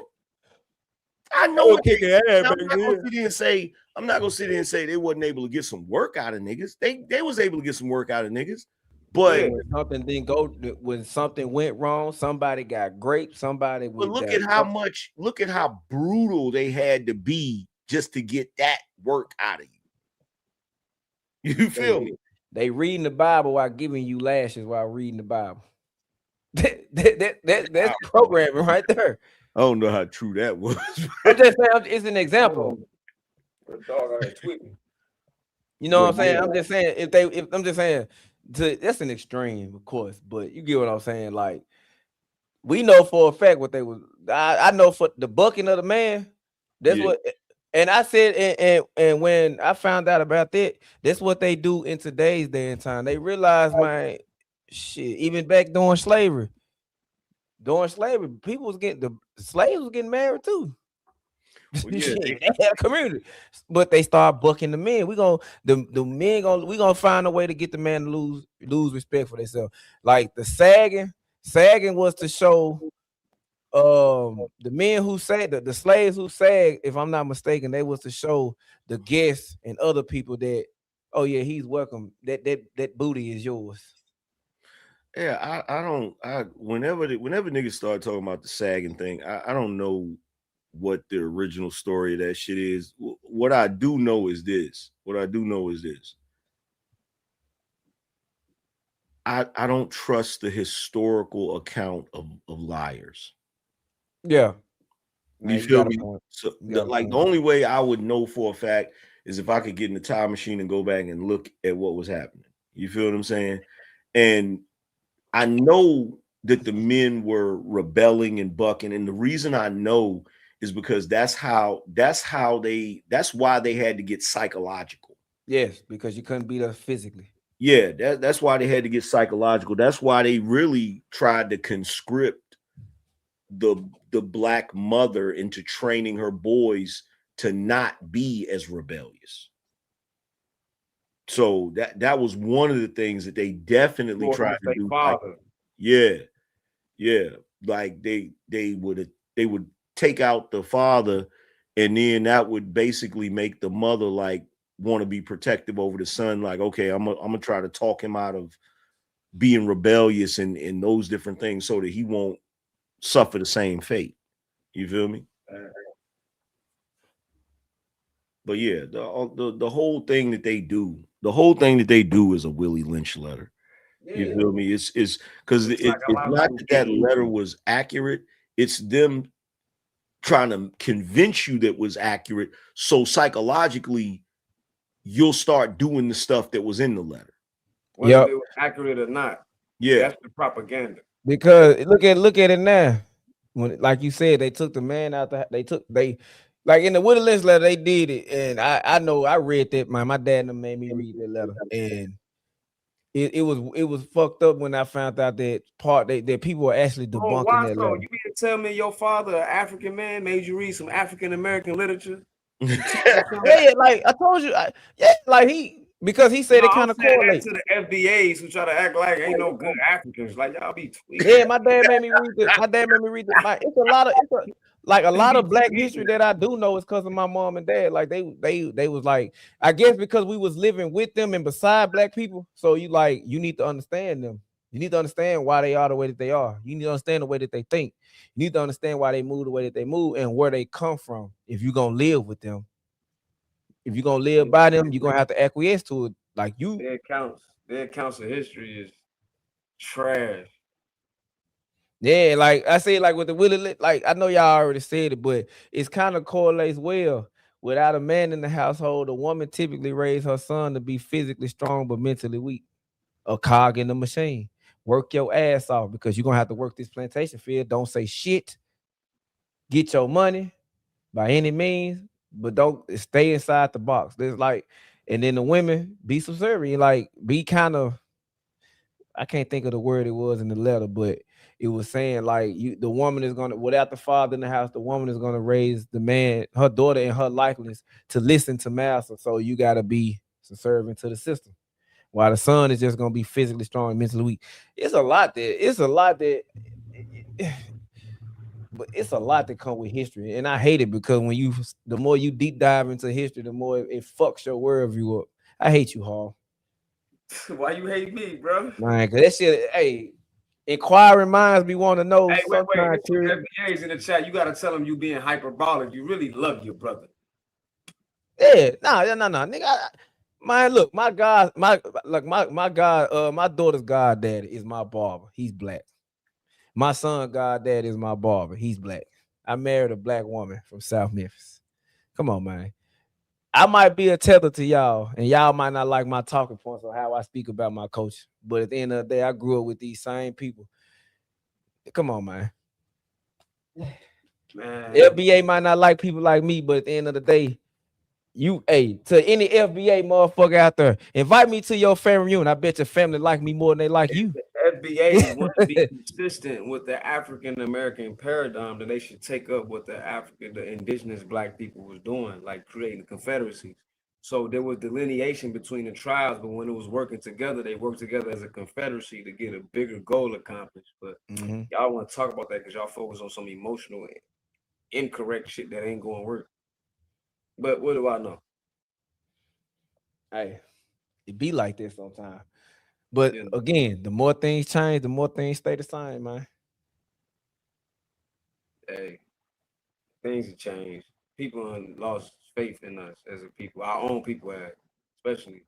I know what they I'm not gonna sit there and say they wasn't able to get some work out of niggas. They was able to get some work out of niggas. But when something didn't go, when something went wrong, somebody got raped, somebody. But look at how brutal they had to be just to get that work out of you. You feel me? They reading the Bible while giving you lashes while reading the Bible. That's programming right there. I don't know how true that was. I'm just saying, it's an example. You know what I'm saying? I'm just saying that's an extreme, of course, but you get what I'm saying. Like, we know for a fact what they was. I know for the bucking of the man. That's what. And I said, and when I found out about that, that's what they do in today's day and time. They realize, man, shit. Even back during slavery, people was getting the slaves was getting married too. Well, they had a community, but they start bucking the men. We gonna find a way to get the man to lose respect for themselves. Like the sagging was to show the men who sag, the slaves who sag, if I'm not mistaken, they was to show the guests and other people that, oh yeah, he's welcome. That booty is yours. Yeah, whenever niggas start talking about the sagging thing, I don't know what the original story of that shit is. What I do know is this. I don't trust the historical account of liars. Yeah. You feel me? So the only way I would know for a fact is if I could get in the time machine and go back and look at what was happening. You feel what I'm saying? And I know that the men were rebelling and bucking, and the reason I know is because that's why they had to get psychological. Yes, because you couldn't beat us physically. Yeah, that's why they had to get psychological. That's why they really tried to conscript the black mother into training her boys to not be as rebellious. So that was one of the things that they definitely tried to do. Like they would take out the father, and then that would basically make the mother like want to be protective over the son. Like, okay, I'm gonna try to talk him out of being rebellious and those different things so that he won't suffer the same fate. You feel me? But yeah, the whole thing that they do is a Willie Lynch letter. You feel me? It's because it's not that letter was accurate. It's them trying to convince you that was accurate, so psychologically you'll start doing the stuff that was in the letter. Whether it was accurate or not. Yeah, that's the propaganda. Because look at it now. When, like you said, they took the man out. They like in the Willie Lynch letter, they did it, and I know I read that. My dad made me read that letter, and it was fucked up when I found out that people were actually debunking that letter. You mean to tell me your father, an African man, made you read some African American literature? Yeah, like I told you, because he said it kind of correlates to the FBAs who try to act like ain't no good Africans. Like y'all be tweaking. Yeah, my dad made me read it. It's a lot of black history that I do know is because of my mom and dad. Like they was like, I guess because we was living with them and beside black people. So you need to understand them. You need to understand why they are the way that they are. You need to understand the way that they think. You need to understand why they move the way that they move and where they come from. If you're gonna live with them, if you're gonna live by them, you're gonna have to acquiesce to it. Like you, their accounts of history is Trash. Yeah, like I say, like with the Willie, like I know y'all already said it, but it's kind of correlates well. Without a man in the household, a woman typically raised her son to be physically strong but mentally weak. A cog in the machine. Work your ass off because you're gonna have to work this plantation field. Don't say shit. Get your money by any means, but don't stay inside the box. There's like, and then the women be subservient, like be kind of, I can't think of the word it was in the letter, but it was saying like the woman is gonna, without the father in the house, the woman is gonna raise the man, her daughter in her likeness to listen to master. So you gotta be subservient to the system. While the son is just gonna be physically strong and mentally weak. It's a lot that but it's a lot that come with history, and I hate it because the more you deep dive into history, the more it fucks your worldview up. I hate you, Hall. Why you hate me, bro? Man, cause that shit, hey, inquiring minds be want to know. Hey, wait. Sometimes FBA's in the chat. You gotta tell him you being hyperbolic. You really love your brother. yeah, nah, nigga. Man, look, my God, my God, my daughter's goddaddy is my barber. He's black. My son goddaddy is my barber. He's black. I married a black woman from South Memphis. Come on, man. I might be a tether to y'all, and y'all might not like my talking points or how I speak about my coach. But at the end of the day, I grew up with these same people. Come on, man. FBA might not like people like me, but at the end of the day, to any FBA motherfucker out there, invite me to your family reunion. I bet your family like me more than they like you. FBA want to be consistent with the African American paradigm that they should take up what the indigenous black people was doing, like creating confederacies. So there was delineation between the tribes, but when it was working together, they worked together as a confederacy to get a bigger goal accomplished. But y'all want to talk about that because y'all focus on some emotional, incorrect shit that ain't going to work. But what do I know? Hey, it be like this sometimes. But again, the more things change, the more things stay the same, man. Hey, things have changed. People have lost faith in us as a people. Our own people have, especially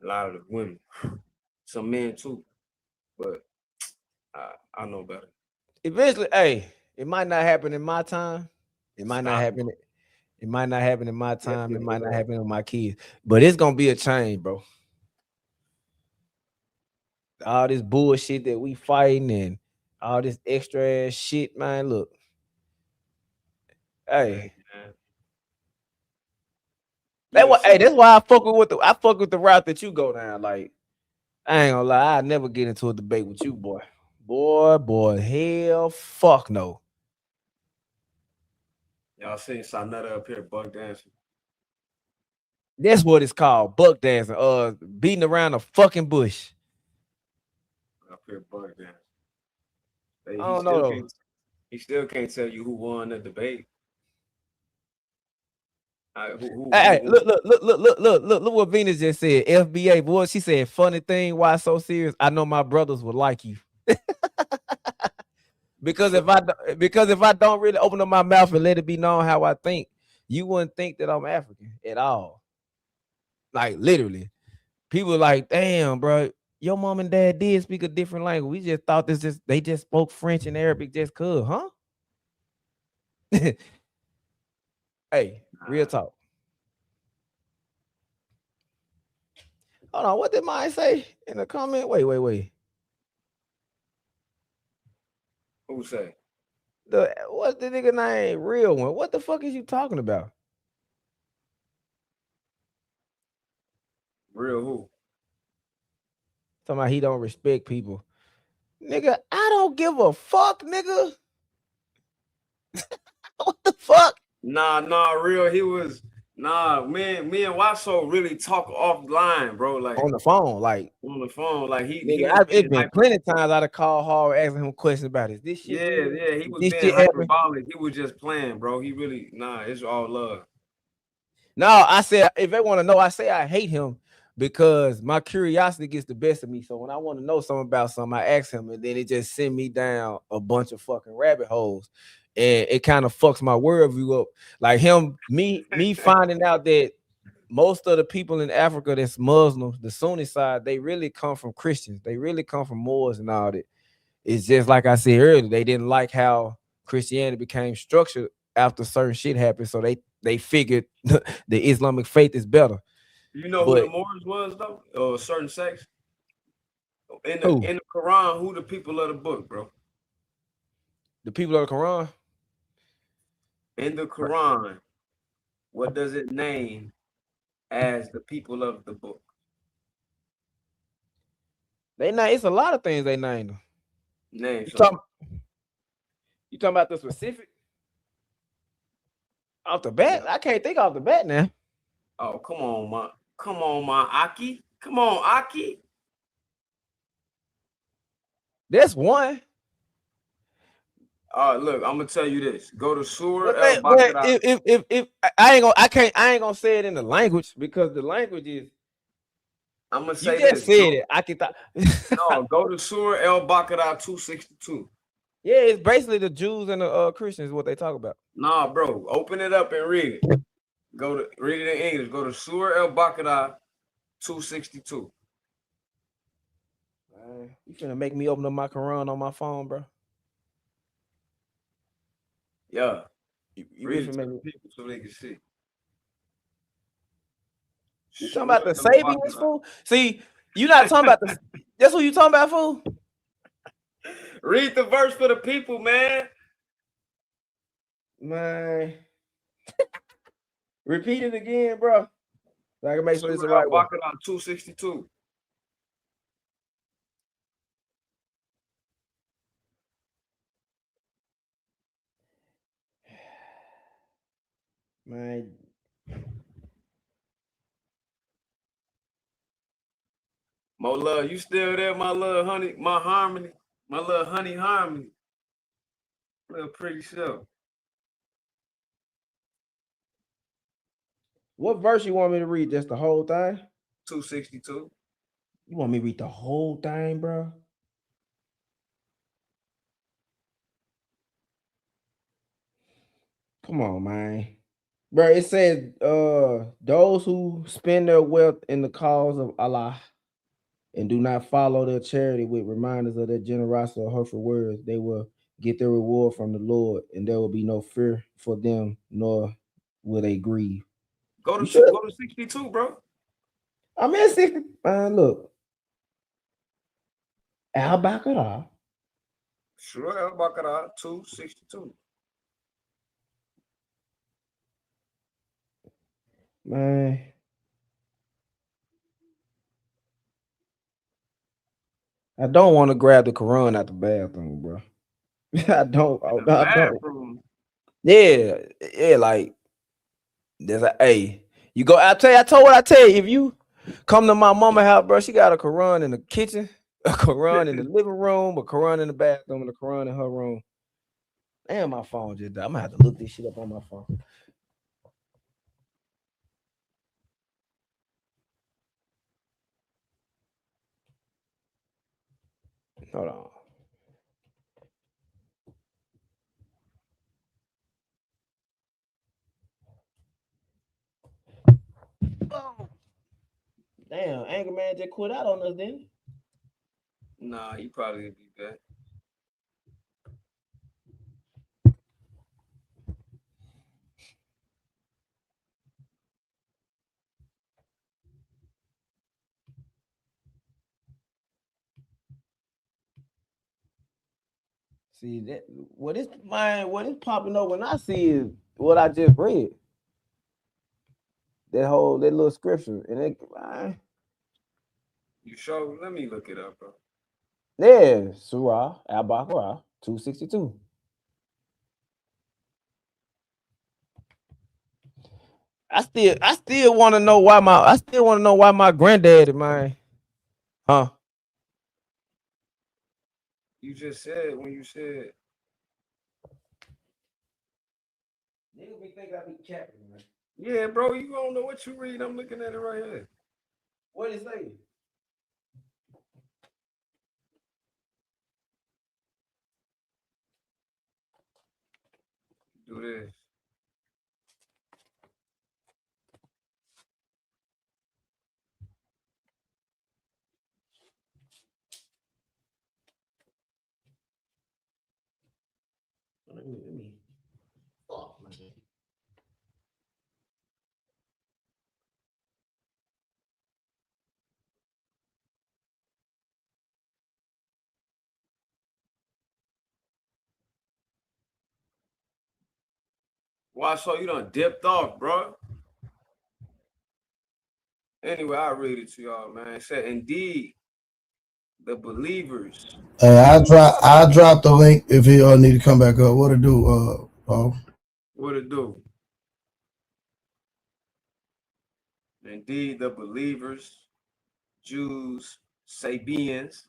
a lot of the women. Some men too. But I know better. Eventually, hey, it might not happen in my time. It might not happen. It might not happen in my time. It might not happen with my kids. But it's gonna be a change, bro. All this bullshit that we fighting and all this extra ass shit, man. Look, hey, that's why I fuck with the route that you go down. Like, I ain't gonna lie, I never get into a debate with you, boy. Boy, hell, fuck no. Y'all seen Sanetta up here buck dancing? That's what it's called, buck dancing. Beating around a fucking bush. Up here buck dancing. I don't know. He still can't tell you who won the debate. Hey, look what Venus just said. FBA, boy, she said, funny thing, why so serious? I know my brothers would like you. because if I don't really open up my mouth and let it be known how I think, you wouldn't think that I'm African at all. Like literally. People are like, damn, bro, your mom and dad did speak a different language. We just thought they just spoke French and Arabic just could, huh? Hey, real talk. Hold on, what did mine say in the comment? Wait. Who say? What's the nigga name? Real one. What the fuck is you talking about? Real who? Talking about he don't respect people. Nigga, I don't give a fuck, nigga. What the fuck? Nah, real. He was me and Waso really talk offline, bro. Like on the phone, like on the phone, like it's been plenty of times I'd call Hall asking him questions about it. This shit. Yeah, he was being hyperbolic. He was just playing, bro. He really it's all love. No, I said if they want to know, I say I hate him because my curiosity gets the best of me. So when I want to know something about something, I ask him, and then it just send me down a bunch of fucking rabbit holes. And it kind of fucks my worldview up. Like me finding out that most of the people in Africa that's Muslims, the Sunni side, they really come from Christians. They really come from Moors and all that. It's just like I said earlier, they didn't like how Christianity became structured after certain shit happened, so they figured the Islamic faith is better. You know who But the Moors was though? Or a certain sex? In who? the Quran, who the people of the book, bro? The people of the Quran? In the Quran, what does it name as the people of the book? They name it's a lot of things they named them. Name You some. talking about the specific? Off the bat? I can't think off the bat now. Oh, come on, my Aki. Come on, Aki. That's one. Look, I'm gonna tell you this. Go to Surah But, El but Baqarah. if I ain't gonna say it in the language because the language is. I'm gonna You say just this. said it. I can. No, go to Surah El Baqarah 262. Yeah, it's basically the Jews and the Christians what they talk about. Nah, bro, open it up and read it. Read it in English. Go to Surah El Baqarah 262. You finna make me open up my Quran on my phone, bro. Yeah. You read it finna to make the people so they can see. You talking about the Sabians, fool? See, you not talking about the. That's who you talking about, fool? Read the verse for the people, man. Man. Repeat it again, bro. So I can make sure it's the right one. Baqarah 262. Man. Mo love, you still there, my little honey, my harmony, my little honey harmony. Little pretty show. What verse you want me to read? Just the whole thing? 262. You want me to read the whole thing, bro? Come on, man. Bro, it said those who spend their wealth in the cause of Allah and do not follow their charity with reminders of their generosity or hurtful words, they will get their reward from the Lord, and there will be no fear for them, nor will they grieve. Go to 62, bro. I'm at 60. Look. Al-Baqarah. Surah El Baqarah 262. Man. I don't want to grab the Quran out the bathroom, bro. I don't. I don't. Yeah, like there's you go. I told you, if you come to my mama house, bro, she got a Quran in the kitchen, a Quran in the living room, a Quran in the bathroom, and a Quran in her room. Damn, my phone just died. I'm gonna have to look this shit up on my phone. Hold on. Oh. Damn, Anger Man just quit out on us, didn't he? Nah, he probably be back. See that what is popping up when I see is what I just read. That little scripture and it You sure? Let me look it up, bro. yeah, Surah Al-Baqarah 262. I still want to know why my granddaddy, man. Huh? You just said when you said. Nigga be thinking I be capping, man. Yeah, bro, you don't know what you read. I'm looking at it right here. What is it? Do this. Why? So you done dipped off, bro. Anyway, I'll read it to y'all, man. It said, indeed, the believers. I drop the link if he need to come back up. What to do, Paul? What it do? Indeed, the believers, Jews, Sabians,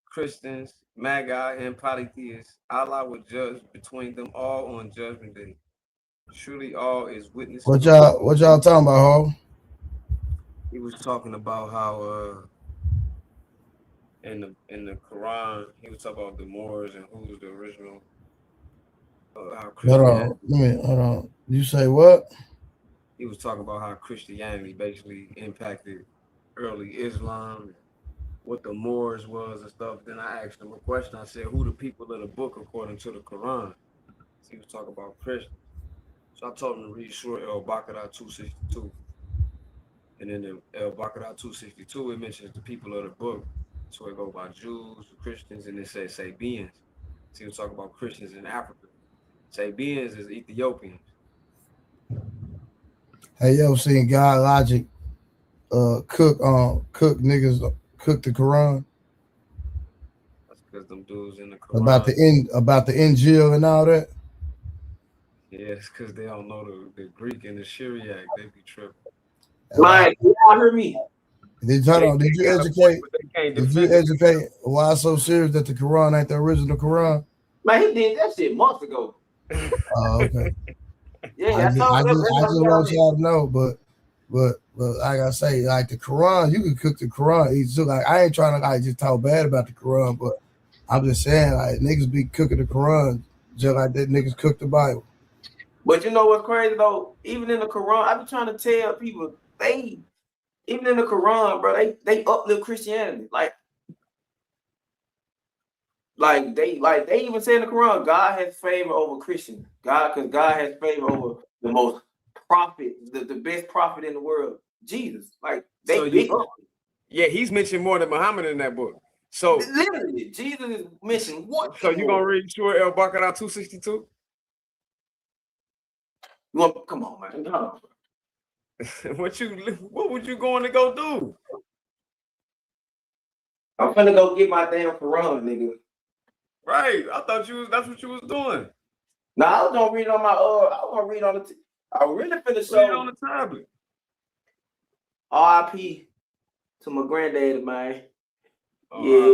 Christians, Magi, and polytheists, Allah will judge between them all on Judgment Day. Surely all is witness. What y'all talking about, Hov? He was talking about how in the Quran he was talking about the Moors and who was the original. How Hold on. You say what? He was talking about how Christianity basically impacted early Islam, what the Moors was and stuff. Then I asked him a question. I said, who the people of the book according to the Quran? So he was talking about Christians. So I told him to read Surah Al-Baqarah 262. And then in Al-Baqarah 262, it mentions the people of the book. So it goes by Jews, Christians, and it says Sabians. So he was talking about Christians in Africa. Sabians is Ethiopians. Hey, yo, seen God Logic cook niggas cook the Quran? That's because them dudes in the Quran. About the Injil and all that? Yeah, it's because they don't know the Greek and the Syriac. They be tripping. Mike, y'all hear me? Did you educate why it's so serious that the Quran ain't the original Quran? Man, he did that shit months ago. Oh, okay. Yeah, I just want y'all to know, but like I say, like the Quran, you can cook the Quran eat too. Like I ain't trying to just talk bad about the Quran, but I'm just saying like niggas be cooking the Quran just like that niggas cook the Bible. But you know what's crazy though? Even in the Quran, I be trying to tell people even in the Quran, bro, they uplift Christianity. Like they even say in the Quran, God has favor over Christians. Because God has favor over the most prophet, the best prophet in the world, Jesus. Like yeah, he's mentioned more than Muhammad in that book. So literally, Jesus is mentioned one. So you gonna read Surah Al-Baqarah 262? Come on, man. No. What would you going to go do? I'm finna go get my damn Quran, nigga. Right. I thought that's what you was doing. Nah, I was gonna read on my I was gonna read on the I really finna show read on the tablet. RIP to my granddaddy, man. Yeah.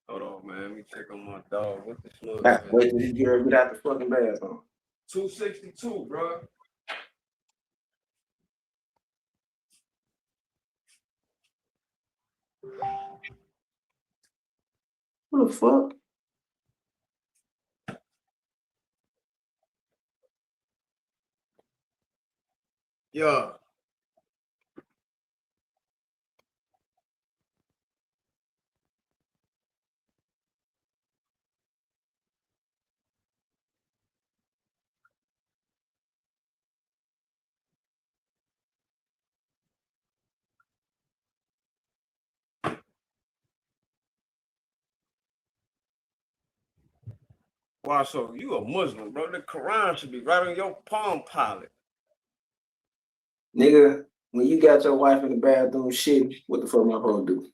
Hold on, man. Let me check on my dog. What the fuck? Wait till you get out the fucking bathroom. 262, bro. What the fuck? Yeah. Wow, so you a Muslim, bro. The Quran should be right on your Palm Pilot. Nigga, when you got your wife in the bathroom shit, what the fuck am I supposed to do?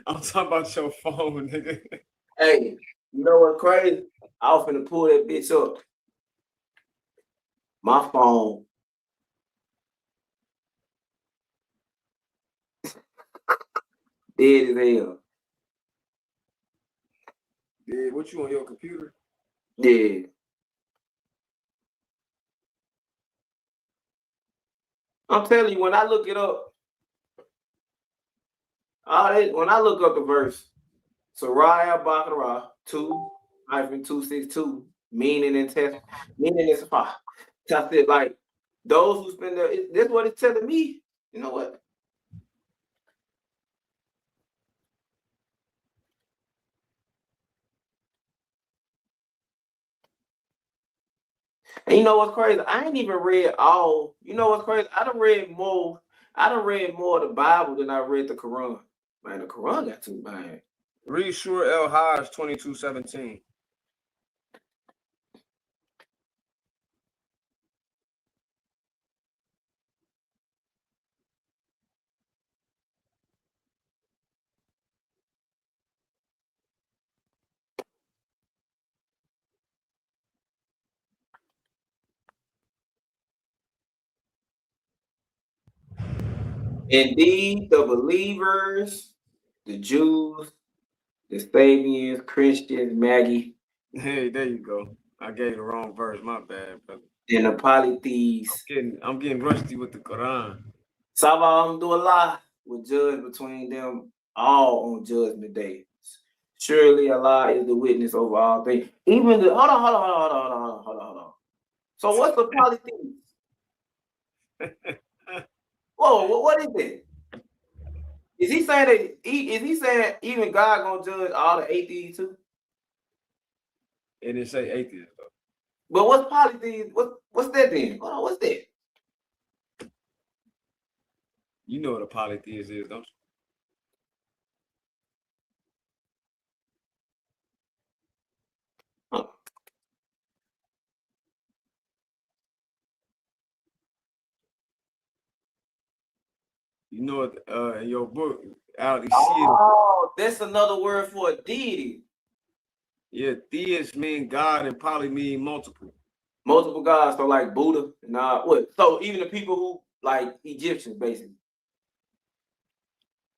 I'm talking about your phone, nigga. Hey, you know what's crazy? I was finna pull that bitch up. My phone. Dead as hell. Yeah, what you on your computer? Yeah. I'm telling you, when I look it up, when I look up the verse, Surah Al-Baqarah 2, -262, meaning and test, meaning is tested like those who spend their. That's what it's telling me. You know what? And you know what's crazy? I ain't even read all. You know what's crazy? I done read more of the Bible than I read the Quran. Man, the Quran got too bad. Read Surah El-Hajj 22:17. Indeed, the believers, the Jews, the Sabians, Christians, Maggie, Hey, there you go. I gave the wrong verse. My bad, brother. and the polytheists. I'm getting rusty with the Quran. Alhamdulillah will judge between them all on Judgment Day. Surely Allah is the witness over all things. Even the hold on. So what's the polytheist? Whoa, what is it? Is he saying that? Is he saying even God gonna judge all the atheists too? It didn't say atheist though. But what's polytheist? What's that then? Hold on, what's that? You know what a polytheist is, don't you? You know what? In your book, out that's another word for a deity. Yeah, theist mean God and poly mean multiple. Multiple gods, so like Buddha. Nah, what? So even the people who like Egyptians, basically.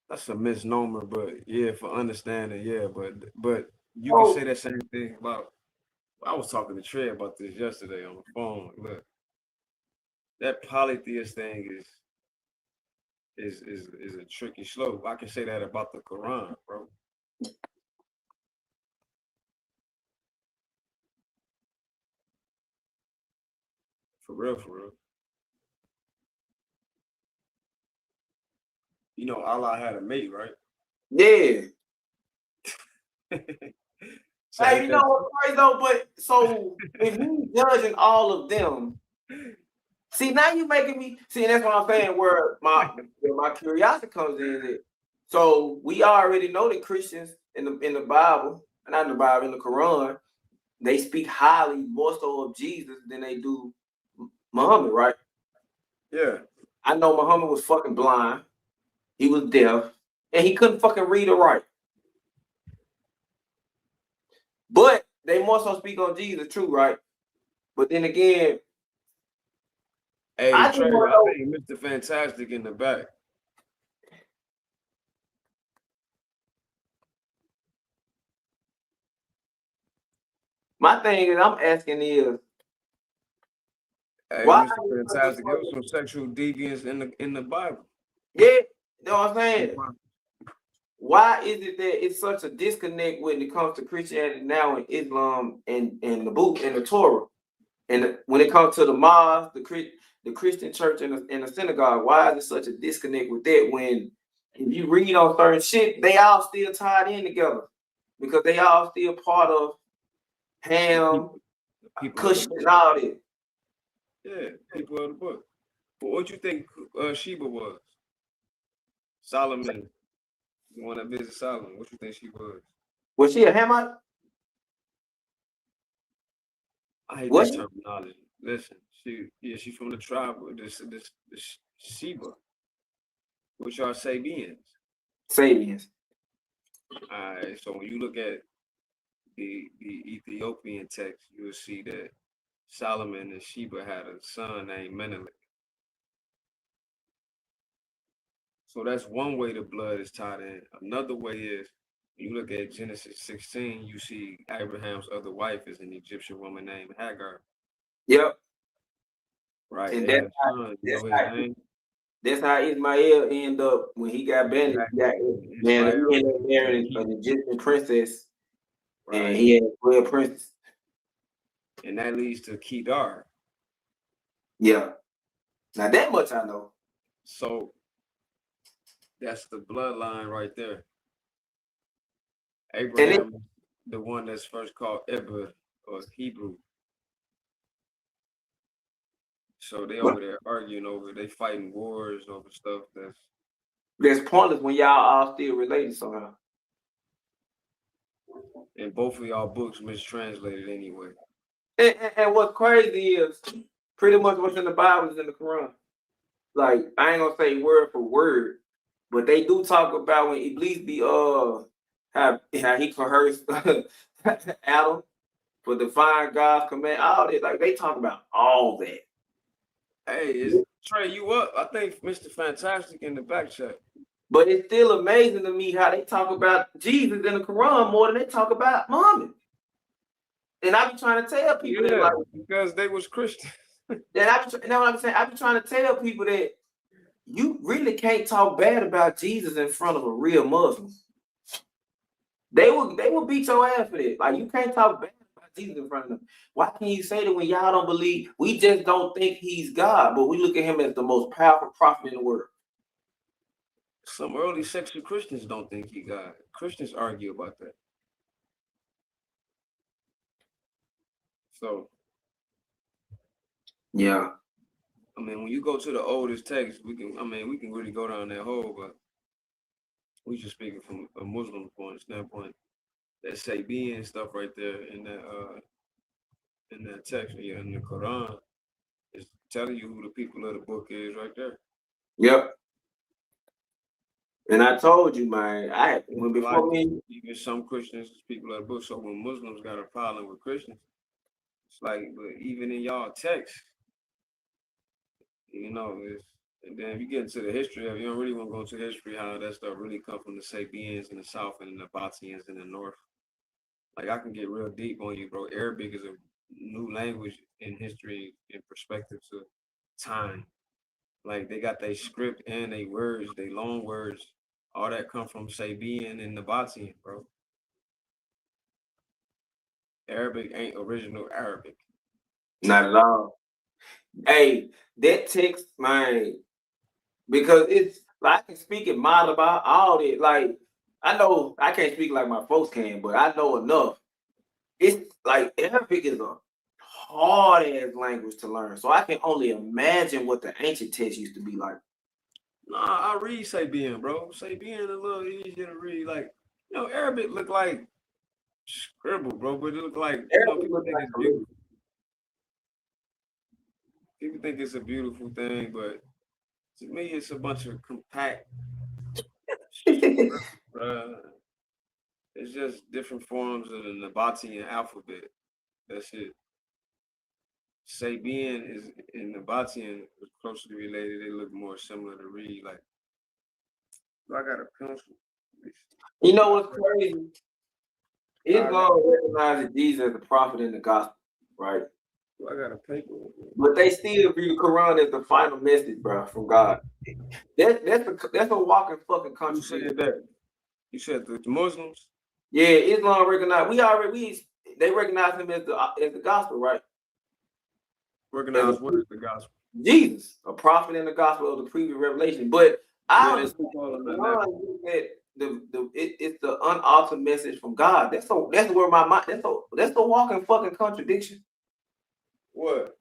That's a misnomer, but yeah, for understanding, yeah, but you can say that same thing about. I was talking to Trey about this yesterday on the phone. Look, that polytheist thing is a tricky slope. I can say that about the Quran, bro. For real, for real. You know, Allah had a mate, right? Yeah. So hey, you know what's crazy though? But so if you judging all of them, see now you making me see. That's what I'm saying. Where my curiosity comes in. So we already know that Christians in the Bible, not in the Bible, in the Quran, they speak highly more so of Jesus than they do Muhammad, right? Yeah. I know Muhammad was fucking blind. He was deaf, and he couldn't fucking read or write. But they more so speak on Jesus, true, right? But then again, hey, I Trey, I think Mr. Fantastic in the back. My thing is, I'm asking is, hey, why Mr. Fantastic, there was some sexual deviance in the Bible. Yeah, you know what I'm saying? Why is it that it's such a disconnect when it comes to Christianity now and Islam and the book and the Torah? And when it comes to the mosque, the Christian church and the synagogue, why is it such a disconnect with that when if you read on certain shit, they all still tied in together because they all still part of Ham, Cush, and all that. Yeah, people of the book. But what you think Sheba was? Solomon, you want to visit Solomon? What you think she was? Was she a Hamite? I hate that terminology. Listen, she's from the tribe of this Sheba, which are Sabians. Sabians. All right, so when you look at the Ethiopian text, you will see that Solomon and Sheba had a son named Menelik. So that's one way the blood is tied in. Another way is when you look at Genesis 16, you see Abraham's other wife is an Egyptian woman named Hagar. Yep. Right. And that's how Ismail ended up when he got banished. He ended up marrying an Egyptian princess. And he had 12 princes. And that leads to Kedar. Yeah. Now that much I know. So that's the bloodline right there. Abraham, the one that's first called Eber or Hebrew. So they over there arguing over, they fighting wars over stuff that's pointless when y'all all still related somehow. And both of y'all books mistranslated anyway. And what's crazy is pretty much what's in the Bible is in the Quran. Like, I ain't gonna say word for word, but they do talk about when Iblis be how he coerced Adam for defying God's command, all that. Like, they talk about all that. Hey, is Trey, you up? I think Mr. Fantastic in the back chat. But it's still amazing to me how they talk about Jesus in the Quran more than they talk about Muhammad. And I be trying to tell people that, like, because they was Christian. And you know what I'm saying? I be trying to tell people that you really can't talk bad about Jesus in front of a real Muslim. They will beat your ass for that. Like, you can't talk bad about Jesus in front of them. Why can you say that when y'all don't believe? We just don't think he's God, but we look at him as the most powerful prophet in the world. Some early sexual Christians don't think he God. Christians argue about that. So, yeah. I mean, when you go to the oldest text, we can really go down that hole, but we just speaking from a Muslim standpoint. That Sabian stuff right there in that text, in the Quran, is telling you who the people of the book is right there. Yep. And I told you, man, even some Christians, people of the book. So when Muslims got a problem with Christians, it's like, but even in y'all text, and then if you get into the history of it, you don't really want to go into history how that stuff really come from the Sabians in the south and the Nabateans in the north. Like, I can get real deep on you, bro. Arabic is a new language in history in perspective to time. Like, they got their script and their words, they long words. All that come from Sabian and Nabatean, bro. Arabic ain't original Arabic. Not at all. Hey, that text, man, because it's like I can speak it mild about all that. Like, I know I can't speak like my folks can, but I know enough. It's like Arabic is a hard ass language to learn. So I can only imagine what the ancient text used to be like. Nah, I read Sabian, bro. Sabian a little easier to read. Like, Arabic look like scribble, bro, but it look like people think it's beautiful. People think it's a beautiful thing, but to me, it's a bunch of compact. It's just different forms of the Nabatean alphabet. That's it. Sabian is in Nabatean is closely related. They look more similar to read. Like, I got a pencil. You know what's crazy? Islam recognizes Jesus as the prophet in the gospel, right? I got a paper. But they still view the Quran as the final message, bro, from God. That's a walking fucking contradiction. You said that. You said the Muslims? Yeah, Islam recognize they recognize him as the gospel, right? Recognize what is the gospel? Jesus, a prophet in the gospel of the previous revelation. But I understand it's the unaltered message from God. That's where my mind. That's the walking fucking contradiction. What?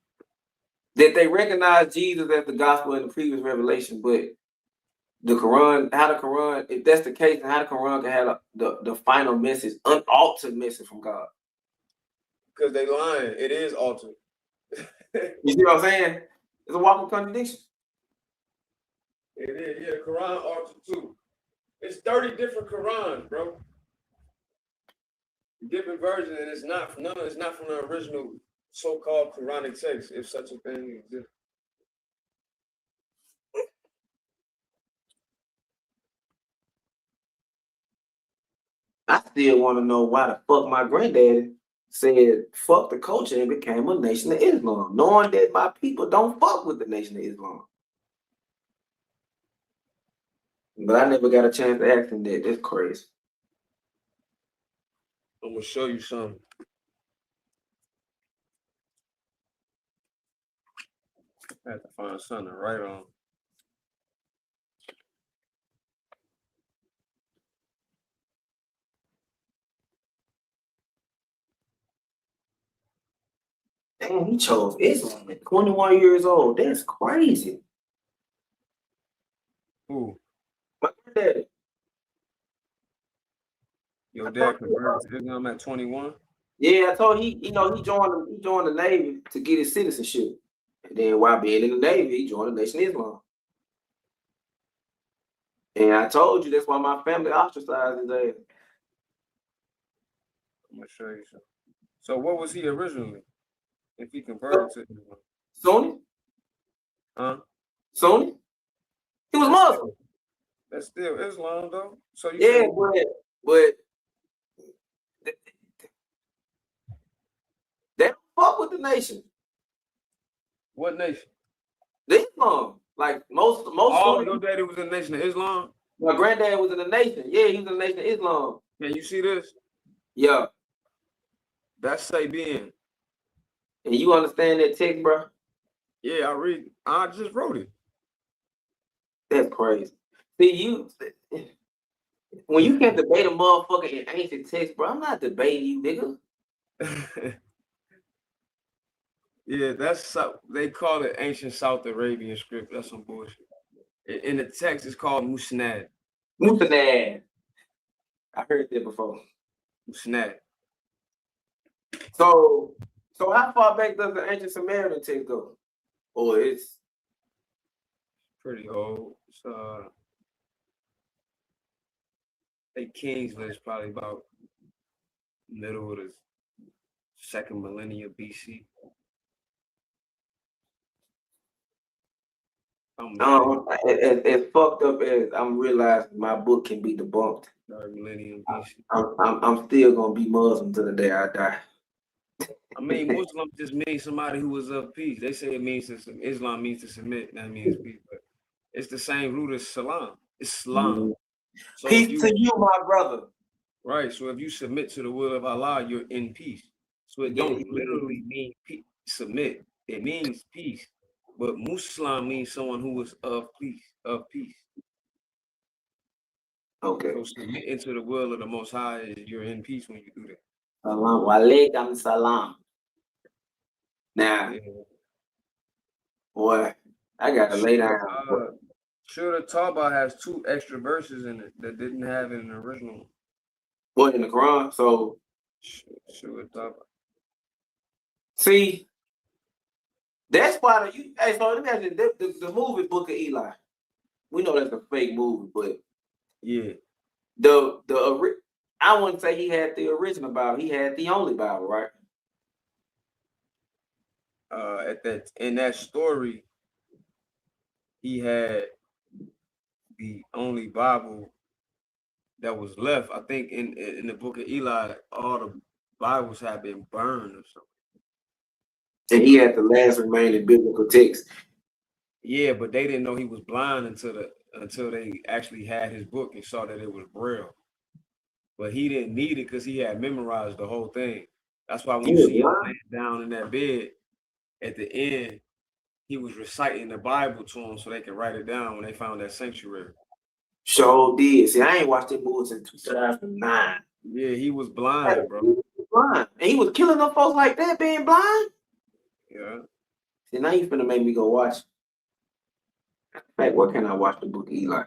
That they recognize Jesus as the gospel in the previous revelation, but the Quran, if that's the case, then how the Quran can have the final message, unaltered message from God? Because they lying. It is altered. You see what I'm saying? It's a walking contradiction. It is, yeah. The Quran altered too. It's 30 different Qurans, bro. Different versions, and it's not from the original so-called Quranic text, if such a thing exists. I still want to know why the fuck my granddaddy said fuck the culture and became a Nation of Islam, knowing that my people don't fuck with the Nation of Islam. But I never got a chance to ask him that. That's crazy. I'm gonna show you something. I have to find something to write on. Damn, he chose Islam at 21 years old. That's crazy. Who? My dad. Your dad converted to Islam at 21? Yeah, I told he joined the Navy to get his citizenship. And then while being in the Navy, he joined the Nation of Islam. And I told you that's why my family ostracized his ass. I'm gonna show you something. So what was he originally? If he converted to Islam? Sunni? Huh? Sunni? He was Muslim. That's still Islam though. So you Yeah, but they don't fuck with the nation. What nation? The Islam. Like most. Oh, your daddy was in the Nation of Islam? My granddad was in the nation. Yeah, he was in the Nation of Islam. Can you see this? Yeah. That's Sabian. And you understand that text, bro? Yeah, I read. I just wrote it. That's crazy. See, when you can't debate a motherfucker in ancient text, bro, I'm not debating you, nigga. Yeah, they call it ancient South Arabian script. That's some bullshit. In the text, it's called Musnad. Musnad. I heard that before. Musnad. So how far back does the ancient Samaritan text go? Or it's pretty old. It's a King's List, probably about middle of the second millennium BC. As fucked up as I'm realizing my book can be debunked. Millennium BC. I'm still gonna be Muslim to the day I die. I mean, Muslim just means somebody who is of peace. They say it means Islam means to submit. That means peace, but it's the same root as Salam. Islam. So peace to you, my brother. Right. So if you submit to the will of Allah, you're in peace. So it don't literally mean peace, submit. It means peace. But Muslim means someone who is of peace, Okay. So submitting to the will of the Most High is you're in peace when you do that. Salam. Walaikum salam. Now, boy, I gotta lay down. Surah Tawbah has 2 extra verses in it that didn't have in the original. What, in the Quran? So Surah Tawbah. See, that's why hey, so let me ask you, the movie Book of Eli. We know that's a fake movie, but yeah, I wouldn't say he had the original Bible. He had the only Bible, right? In that story, he had the only Bible that was left. I think in the Book of Eli, all the Bibles had been burned or something. And he had the last remaining biblical text. Yeah, but they didn't know he was blind until they actually had his book and saw that it was Braille. But he didn't need it because he had memorized the whole thing. That's why when you see him laying down in that bed, at the end, he was reciting the Bible to them so they could write it down when they found that sanctuary. Sure did. See, I ain't watched that movie since 2009. Yeah, he was blind, bro. He was blind. And he was killing them folks like that, being blind? Yeah. See, now you finna make me go watch. Hey, where can I watch the Book of Eli?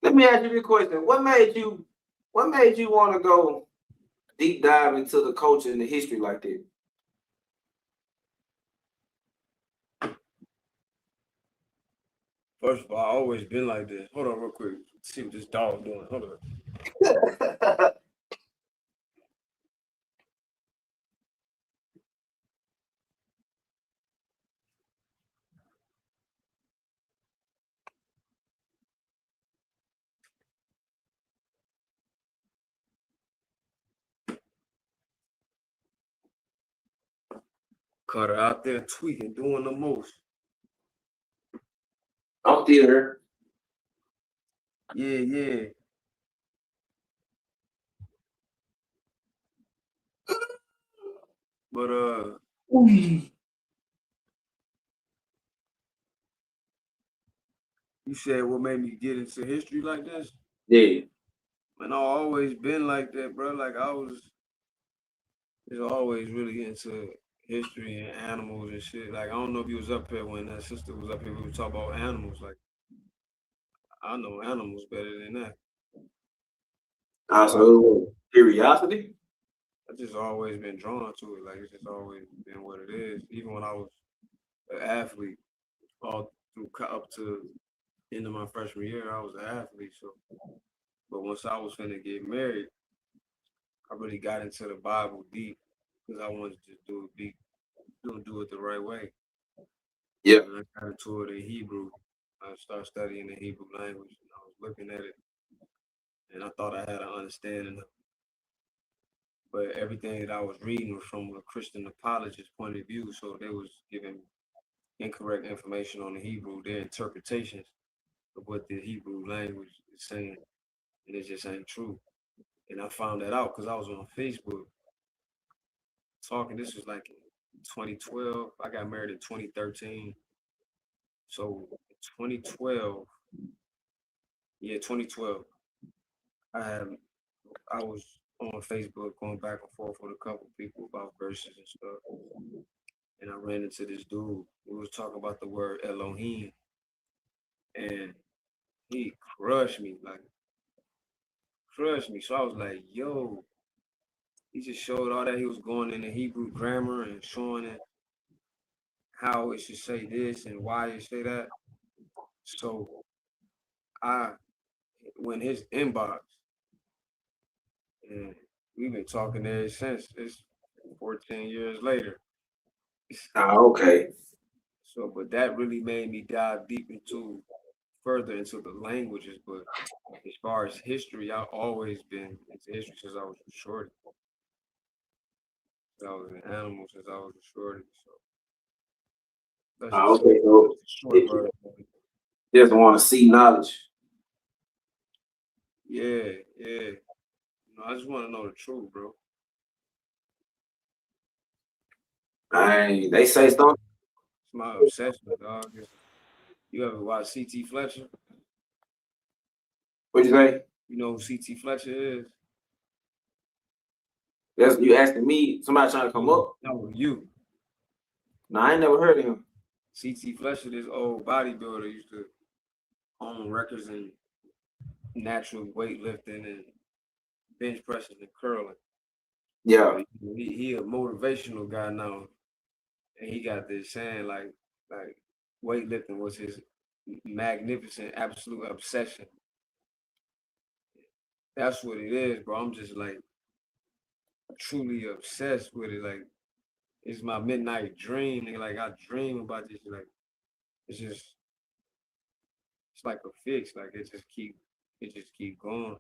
Let me ask you this question. What made you want to go deep dive into the culture and the history like that? First of all, I always been like this. Hold on real quick. Let's see what this dog doing. Hold on. Carter out there tweaking, doing the most. I'm still here. Yeah. But you said what made me get into history like this? Yeah. Man, I've always been like that, bro. Like I was just always really into history and animals and shit. Like I don't know if you was up here when that sister was up here. We were talking about animals. Like I know animals better than that. Also, curiosity. I've just always been drawn to it. Like it's just always been what it is. Even when I was an athlete, all through up to end of my freshman year, I was an athlete. So, but once I was finna get married, I really got into the Bible deep because I wanted to do it the right way. Yeah. And I got into it in Hebrew. I started studying the Hebrew language, and I was looking at it, and I thought I had an understanding of it. But everything that I was reading was from a Christian apologist point of view, so they was giving incorrect information on the Hebrew, their interpretations of what the Hebrew language is saying, and it just ain't true. And I found that out because I was on Facebook talking. This was like in 2012. I got married in 2013. So 2012, 2012, I was on Facebook going back and forth with a couple people about verses and stuff. And I ran into this dude who was talking about the word Elohim. And he crushed me. So I was like, yo, he just showed all that he was going into Hebrew grammar and showing it how it should say this and why it say that. So I went his inbox and we've been talking ever since. It's 14 years later. Okay. So, but that really made me dive deep further into the languages. But as far as history, I've always been into history since I was a shorty. I was in animals since I was a shorty. So that's just Okay. So short version. just want to see knowledge. Yeah. I just want to know the truth, bro. They say something. It's my obsession, dog. You ever watch C.T. Fletcher? What'd you say? You know who C.T. Fletcher is? That's you asking me. Somebody trying to come up? No, you. No, I ain't never heard of him. C.T. Fletcher, this old bodybuilder, used to own records in natural weightlifting and bench pressing and curling. Yeah. He a motivational guy now, and he got this saying like weightlifting was his magnificent absolute obsession. That's what it is, bro. I'm just like truly obsessed with it. Like it's my midnight dream. Nigga. Like I dream about this. Like it's like a fix. Like it just keep going.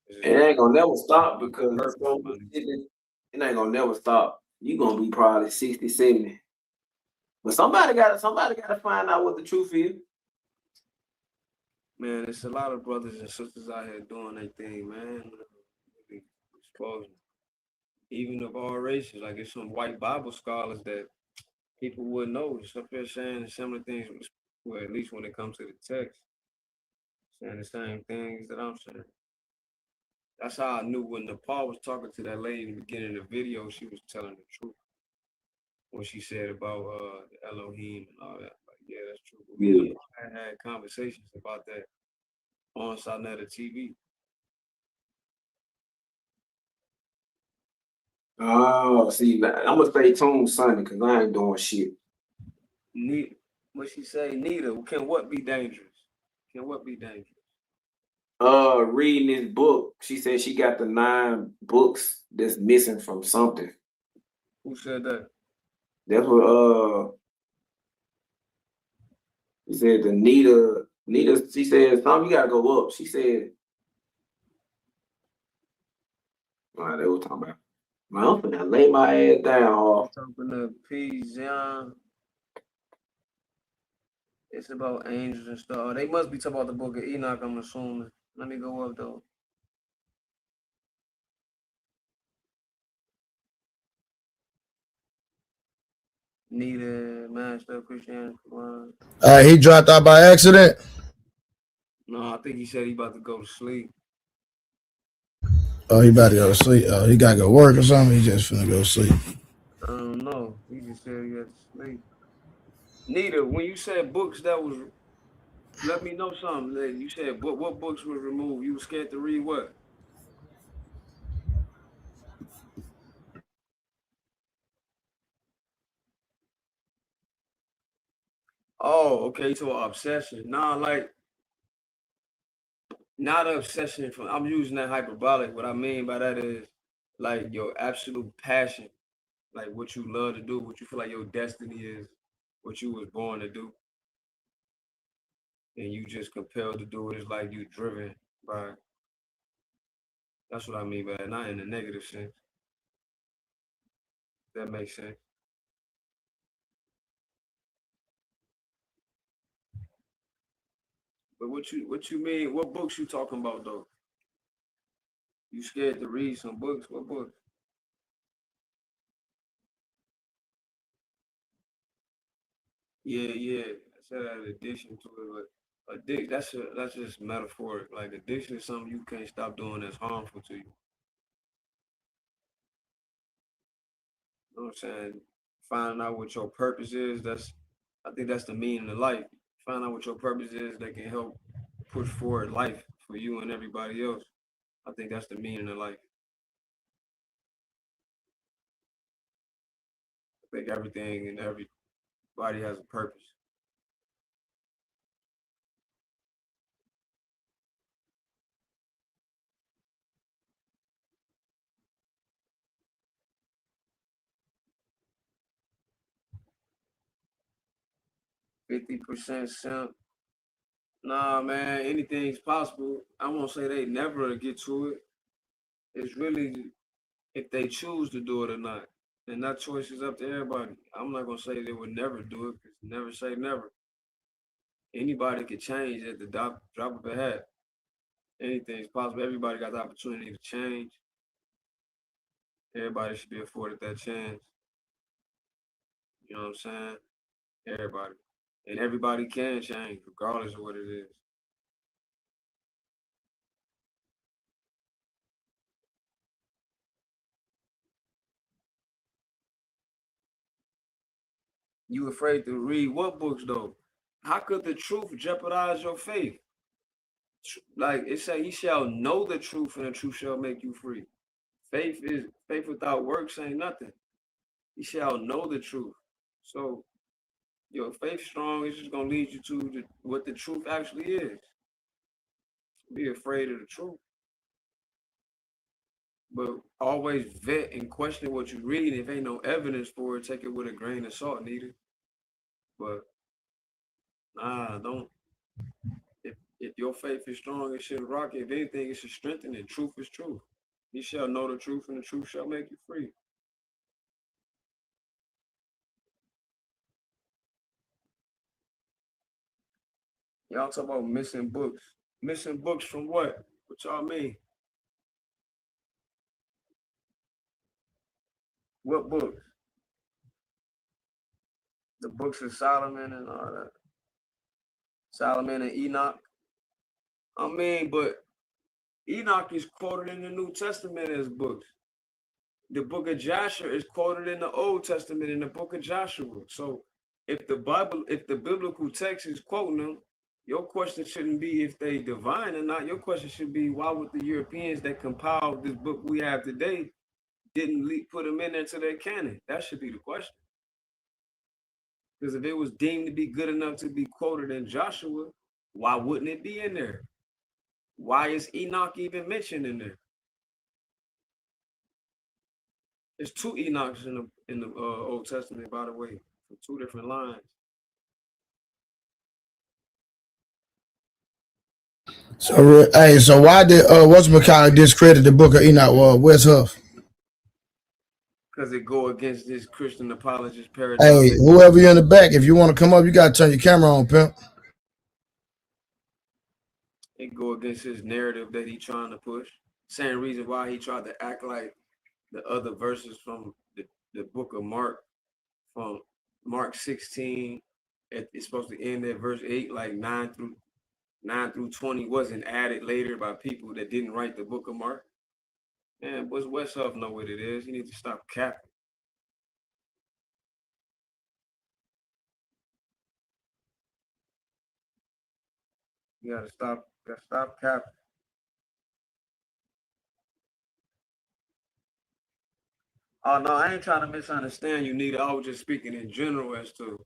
It ain't gonna never stop because it ain't gonna never stop. You gonna be probably 60, 70. But somebody gotta find out what the truth is. Man, it's a lot of brothers and sisters out here doing their thing, man. Exposing. Even of all races. Like it's some white Bible scholars that people would know. Just up there saying similar things, well, at least when it comes to the text, saying the same things that I'm saying. That's how I knew when Paul was talking to that lady in the beginning of the video, she was telling the truth. When she said about the Elohim and all that. Like, yeah, that's true. Yeah. I had conversations about that on Sonetta TV. Oh, see, I'm gonna stay tuned Sunday because I ain't doing shit. What she say, Nita, can what be dangerous? Can what be dangerous? Reading this book. She said she got the 9 books that's missing from something. Who said that? That's what she said the Nita, she said, Tom, you gotta go up. She said, all right, they were talking about. Man, I'm finna lay my ass down. Talking to P. Zion. It's about angels and stuff. They must be talking about the book of Enoch, I'm assuming. Let me go up though. Neither master of Christianity. He dropped out by accident. No, I think he said he about to go to sleep. Oh, he about to go to sleep. Oh, he got to go work or something. He just finna go to sleep. I don't know. He just said he had to sleep. Neither, when you said books that was, let me know something. You said what books were removed? You were scared to read what? Oh, okay. So obsession. Nah, like not obsession. I'm using that hyperbolic. What I mean by that is like your absolute passion, like what you love to do, what you feel like your destiny is, what you was born to do, and you just compelled to do it. It's like you driven by. That's what I mean by that. Not in a negative sense. That makes sense. But what you mean? What books you talking about though? You scared to read some books? What books? Yeah. I said that in addition to it, but addict that's just metaphoric. Like addiction is something you can't stop doing that's harmful to you. You know what I'm saying? Finding out what your purpose is, I think that's the meaning of life. Find out what your purpose is that can help push forward life for you and everybody else. I think that's the meaning of life. I think everything and everybody has a purpose. %, simp. Nah, man, anything's possible. I won't say they never get to it. It's really if they choose to do it or not. And that choice is up to everybody. I'm not gonna say they would never do it because never say never. Anybody can change at the drop of a hat. Anything's possible. Everybody got the opportunity to change. Everybody should be afforded that chance. You know what I'm saying? Everybody. And everybody can change regardless of what it is. You afraid to read what books though? How could the truth jeopardize your faith? Like it say, he shall know the truth, and the truth shall make you free. Faith without works ain't nothing. He shall know the truth. So your faith strong is just gonna lead you to what the truth actually is. Be afraid of the truth, but always vet and question what you read. If ain't no evidence for it, take it with a grain of salt, needed. But nah, don't. If your faith is strong, it should rock it. If anything, it should strengthen it. Truth is truth. You shall know the truth, and the truth shall make you free. Y'all talk about missing books. Missing books from what? What y'all mean? What books? The books of Solomon and all that. Solomon and Enoch. I mean, but Enoch is quoted in the New Testament as books. The book of Joshua is quoted in the Old Testament in the book of Joshua. So if the biblical text is quoting them, your question shouldn't be if they divine or not. Your question should be, why would the Europeans that compiled this book we have today didn't put them in there to their canon? That should be the question. Because if it was deemed to be good enough to be quoted in Joshua, why wouldn't it be in there? Why is Enoch even mentioned in there? There's 2 Enochs in the Old Testament, by the way, from 2 different lines. So why did what's McConnell discredit the book of Enoch? Where's Huff? Because it go against this Christian apologist paradigm. Hey, whoever you're in the back, if you want to come up, you got to turn your camera on, pimp. It go against his narrative that he trying to push. Same reason why he tried to act like the other verses from the book of Mark, from Mark 16, it's supposed to end at verse 8, like 9 through 20 wasn't added later by people that didn't write the book of Mark. Man, what's West Huff know what it is? You need to stop capping. You gotta stop capping. Oh no, I ain't trying to misunderstand you, neither. I was just speaking in general as to,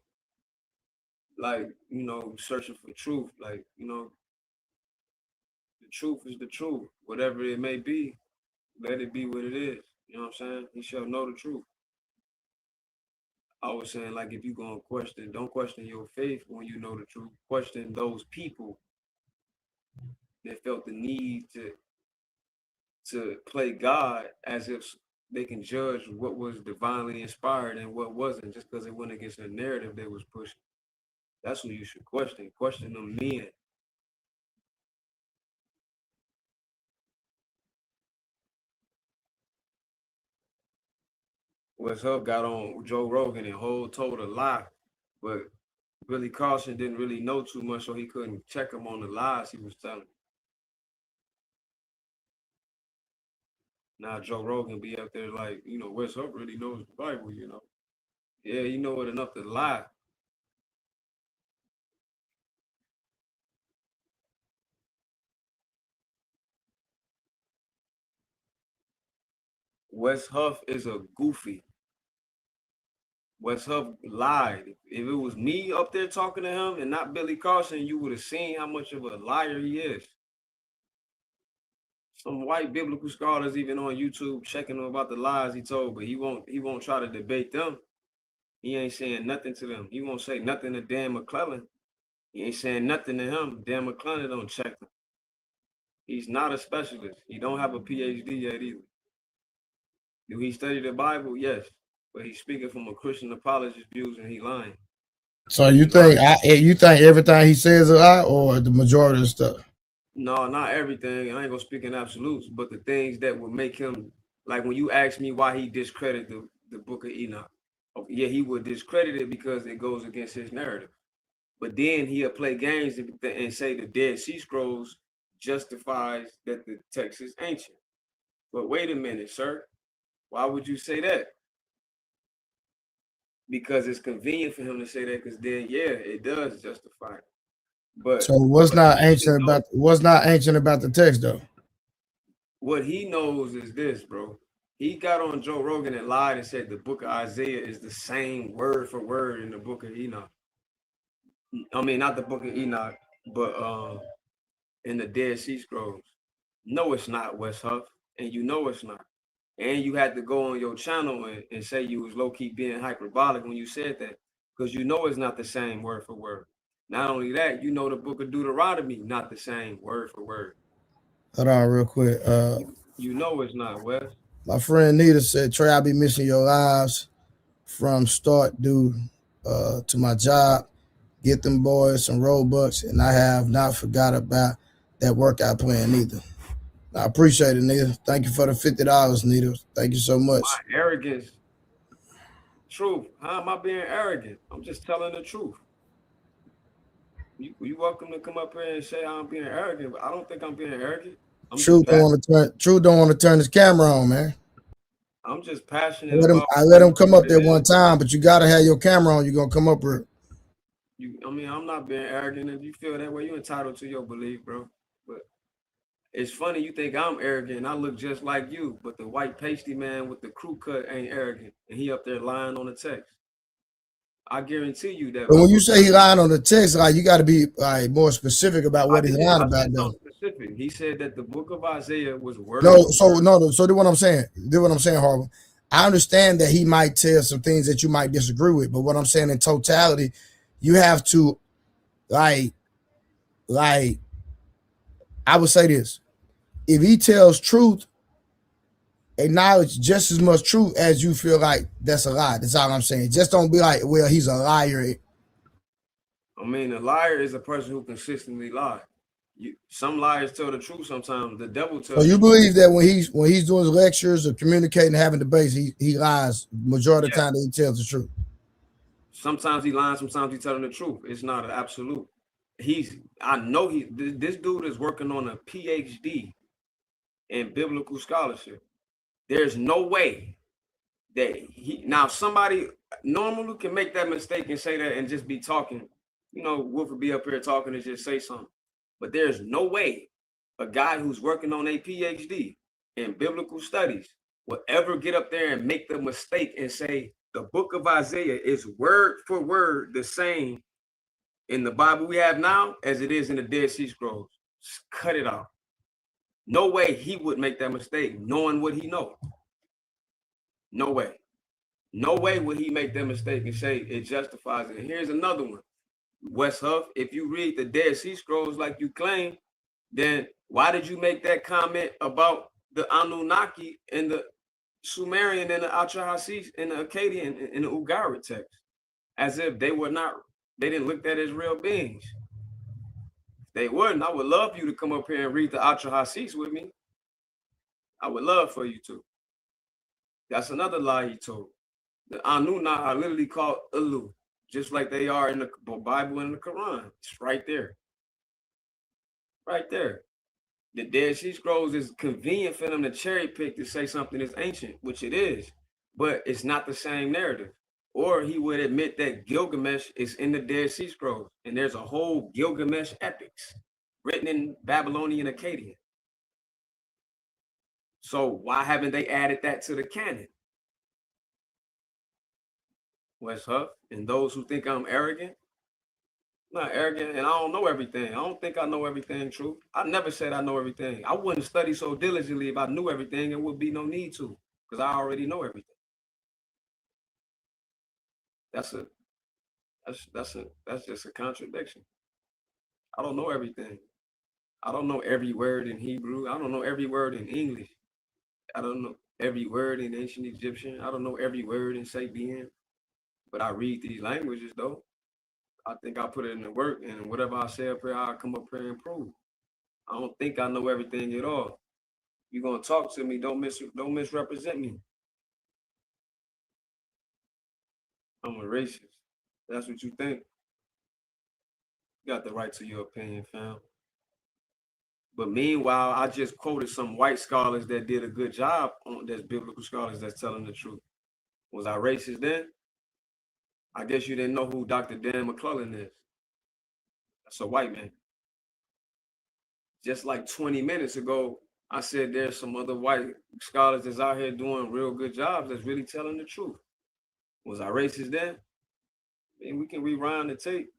like, you know, searching for truth. Like, you know, the truth is the truth. Whatever it may be, let it be what it is. You know what I'm saying? You shall know the truth. I was saying, like, if you gonna question, don't question your faith when you know the truth. Question those people that felt the need to play God as if they can judge what was divinely inspired and what wasn't, just because it went against the narrative they was pushing. That's who you should question. Question them men. What's up? Got on Joe Rogan and told a lie, but Billy Carson didn't really know too much, so he couldn't check him on the lies he was telling. Now Joe Rogan be up there like, you know, West Hope really knows the Bible, you know. Yeah, you know it enough to lie. Wes Huff is a goofy. Wes Huff lied. If it was me up there talking to him and not Billy Carson, you would have seen how much of a liar he is. Some white biblical scholars even on YouTube checking him about the lies he told, but he won't try to debate them. He ain't saying nothing to them. He won't say nothing to Dan McClellan. He ain't saying nothing to him. Dan McClellan don't check him. He's not a specialist. He don't have a PhD yet either. Do he study the Bible? Yes. But he's speaking from a Christian apologist views and he lying. So you think everything he says is a lie, or the majority of the stuff? No, not everything. I ain't gonna speak in absolutes, but the things that would make him, like when you ask me why he discredited the book of Enoch. Yeah, he would discredit it because it goes against his narrative. But then he'll play games and say the Dead Sea Scrolls justifies that the text is ancient. But wait a minute, sir. Why would you say that? Because it's convenient for him to say that, because then, yeah, it does justify it. But so what's not ancient about the text though? What he knows is this, bro. He got on Joe Rogan and lied and said the book of Isaiah is the same word for word in the book of Enoch. I mean, not the book of Enoch, but in the Dead Sea Scrolls. No, it's not, West Huff, and you know it's not. And you had to go on your channel and say you was low-key being hyperbolic when you said that, because you know it's not the same word for word. Not only that, you know the book of Deuteronomy, not the same word for word. Hold on real quick. You know it's not, Wes. My friend Nita said, Trey, I'll be missing your lives from start due to my job. Get them boys some Robux, and I have not forgot about that workout plan either. I appreciate it, Nita. Thank you for the $50, Nita. Thank you so much. My arrogance. Truth. How am I being arrogant? I'm just telling the truth. You welcome to come up here and say I'm being arrogant, but I don't think I'm being arrogant. True don't want to turn his camera on, man. I'm just passionate I let him come up there one time, but you gotta have your camera on. You're gonna come up here. I mean, I'm not being arrogant. If you feel that way, you're entitled to your belief, bro. But it's funny, you think I'm arrogant and I look just like you, but the white pasty man with the crew cut ain't arrogant, and he up there lying on the text. I guarantee you that. But when you say he lying on the text, like, you got to be like more specific about what he's lying about, though. Specific. He said that the book of Isaiah was word. So do what I'm saying. Harvey. I understand that he might tell some things that you might disagree with, but what I'm saying in totality, you have to like I would say this: if he tells truth acknowledge just as much truth as you feel like that's a lie. That's all I'm saying. Just don't be like, well, he's a liar. I mean, a liar is a person who consistently lies. Some liars tell the truth sometimes. The devil tells. So you believe that when he's doing lectures or communicating, having debates, he lies majority of the time that he tells the truth. Sometimes he lies, sometimes he's telling the truth. It's not an absolute. I know this dude is working on a PhD in biblical scholarship. There's no way that somebody normally can make that mistake and say that and just be talking. You know, Wolf would be up here talking and just say something. But there's no way a guy who's working on a PhD in biblical studies will ever get up there and make the mistake and say the book of Isaiah is word for word the same in the Bible we have now as it is in the Dead Sea Scrolls. Just cut it out. No way he would make that mistake knowing what he knows. No way. No way would he make that mistake and say it justifies it. And here's another one. Wes Huff, if you read the Dead Sea Scrolls like you claim, then why did you make that comment about the Anunnaki and the Sumerian and the Atrahasis and the Akkadian and the Ugarit text? As if they didn't look at as real beings. If they wouldn't, I would love you to come up here and read the Atrahasis with me. I would love for you to. That's another lie he told. The Anunnaki are literally called Elu, just like they are in the Bible and the Quran. It's right there. Right there. The Dead Sea Scrolls is convenient for them to cherry pick to say something is ancient, which it is, but it's not the same narrative. Or he would admit that Gilgamesh is in the Dead Sea Scrolls, and there's a whole Gilgamesh epics written in Babylonian Akkadian. So why haven't they added that to the canon? Wes Huff, and those who think I'm arrogant, I'm not arrogant, and I don't know everything. I don't think I know everything true. I never said I know everything. I wouldn't study so diligently if I knew everything. It would be no need to, because I already know everything. That's just a contradiction. I don't know everything. I don't know every word in Hebrew. I don't know every word in English. I don't know every word in ancient Egyptian. I don't know every word in Sabian. But I read these languages though. I think I put it in the work, and whatever I say up here, I'll come up here and improve. I don't think I know everything at all. You're gonna talk to me, don't misrepresent me. I'm a racist. That's what you think. You got the right to your opinion, fam. But meanwhile, I just quoted some white scholars that did a good job on that's biblical scholars that's telling the truth. Was I racist then? I guess you didn't know who Dr. Dan McClellan is. That's a white man. Just like 20 minutes ago, I said there's some other white scholars that's out here doing real good jobs that's really telling the truth. Was I racist then? I mean, we can rewind the tape.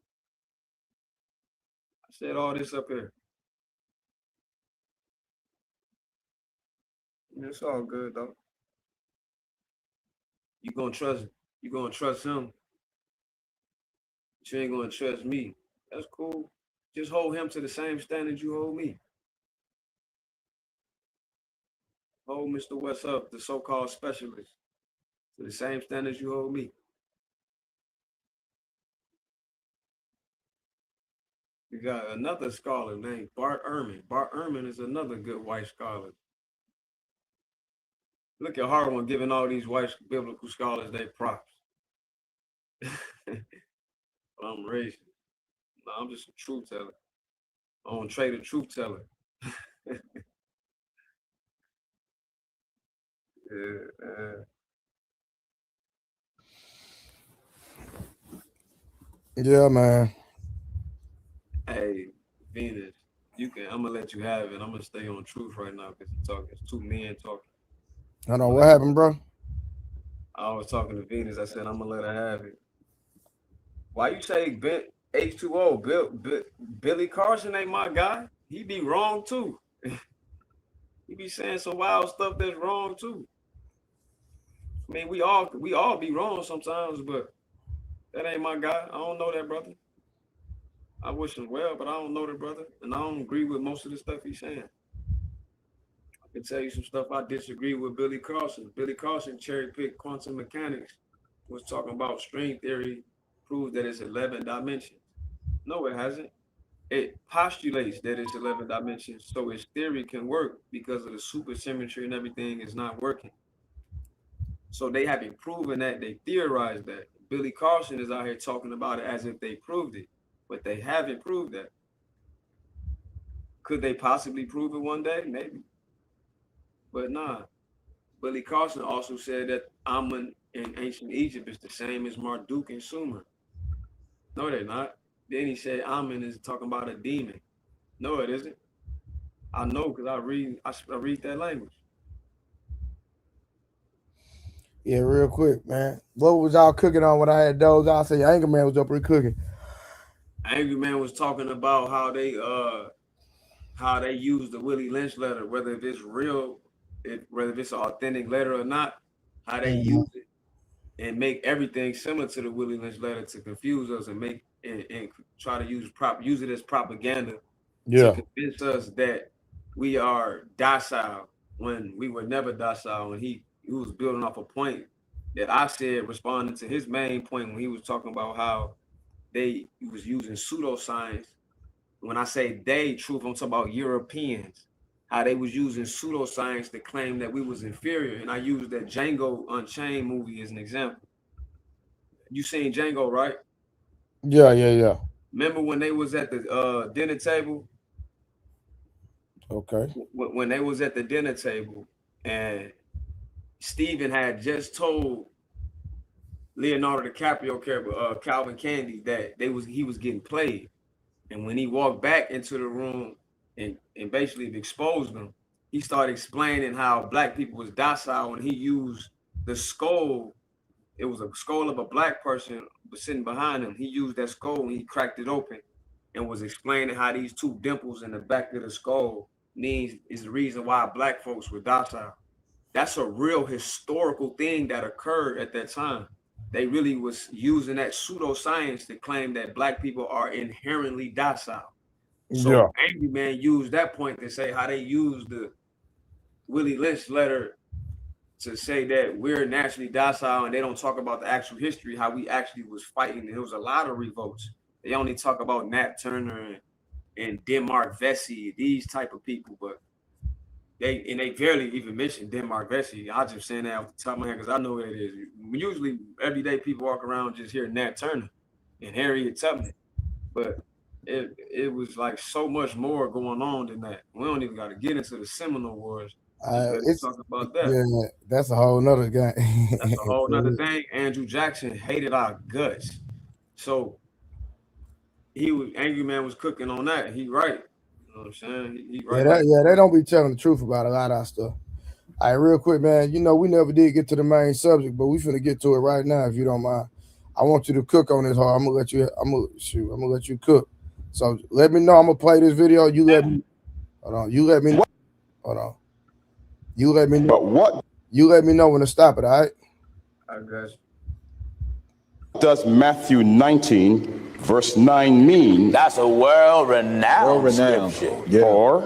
I said all this up here. It's all good though. You're gonna trust him. But you ain't gonna trust me. That's cool. Just hold him to the same standard you hold me. Hold Mr. West up, the so-called specialist, to the same standards you hold me. We got another scholar named Bart Ehrman. Bart Ehrman is another good white scholar. Look at Harlan giving all these white biblical scholars their props. I'm racist. No, I'm just a truth teller. I don't trade a truth teller. Yeah, man. Hey, Venus, I'm gonna let you have it. I'm gonna stay on truth right now because you're talking. It's two men talking. Hold on, what happened, bro? I was talking to Venus. I said I'm gonna let her have it. Why you say H2O? Billy Carson ain't my guy. He be wrong too. He be saying some wild stuff that's wrong too. I mean, we all be wrong sometimes, but that ain't my guy. I don't know that brother. I wish him well, but I don't know the brother, and I don't agree with most of the stuff he's saying. can tell you some stuff I disagree with Billy Carson. Billy Carson cherry-picked quantum mechanics, was talking about string theory, proves that it's 11 dimensions. No, it hasn't. It postulates that it's 11 dimensions, so its theory can work because of the supersymmetry and everything is not working. So they haven't proven that, they theorized that. Billy Carson is out here talking about it as if they proved it, but they haven't proved that. Could they possibly prove it one day? Maybe. But nah. Billy Carson also said that Amun in ancient Egypt is the same as Marduk and Sumer. No, they're not. Then he said Amun is talking about a demon. No, it isn't. I know because I read that language. Yeah, real quick, man. What was y'all cooking on when I had those? I say Anger Man was up here cooking. Angry Man was talking about how they use the Willie Lynch letter, whether if it's real, whether if it's an authentic letter or not, how they use it and make everything similar to the Willie Lynch letter to confuse us and make and try to use it as propaganda to convince us that we are docile when we were never docile. And he was building off a point that I said, responding to his main point when he was talking about how he was using pseudoscience. When I say they, truth, I'm talking about Europeans, how they was using pseudoscience to claim that we was inferior. And I used that Django Unchained movie as an example. You seen Django, right? Yeah. Remember when they was at the dinner table? Okay. When they was at the dinner table and Steven had just told Leonardo DiCaprio character, Calvin Candy, that he was getting played. And when he walked back into the room and basically exposed them, he started explaining how black people was docile when he used the skull. It was a skull of a black person sitting behind him. He used that skull and he cracked it open and was explaining how these two dimples in the back of the skull is the reason why black folks were docile. That's a real historical thing that occurred at that time. They really was using that pseudoscience to claim that black people are inherently docile. So Angry Man used that point to say how they used the Willie Lynch letter to say that we're naturally docile and they don't talk about the actual history, how we actually was fighting. There was a lot of revolts. They only talk about Nat Turner and Denmark Vesey, these type of people, but they barely even mention Denmark Vesey. I just saying that off the top of my head because I know what it is. Usually everyday people walk around just hear Nat Turner and Harriet Tubman, but it was like so much more going on than that. We don't even got to get into the Seminole Wars. Let's talk about that. Yeah, that's a whole nother game. That's a whole nother thing. Andrew Jackson hated our guts. So Angry Man was cooking on that. He right. You know what I'm saying? He right. They don't be telling the truth about a lot of our stuff. All right, real quick, man. You know, we never did get to the main subject, but we finna get to it right now, if you don't mind. I want you to cook on this hard. I'm gonna let you cook. So let me know. I'm gonna play this video. You let me hold on. You let me know. Hold on. You let me know. But what? You let me know when to stop it, all right? I guess. Does Matthew 19, verse 9 mean? That's a world-renowned scripture. Yeah. Or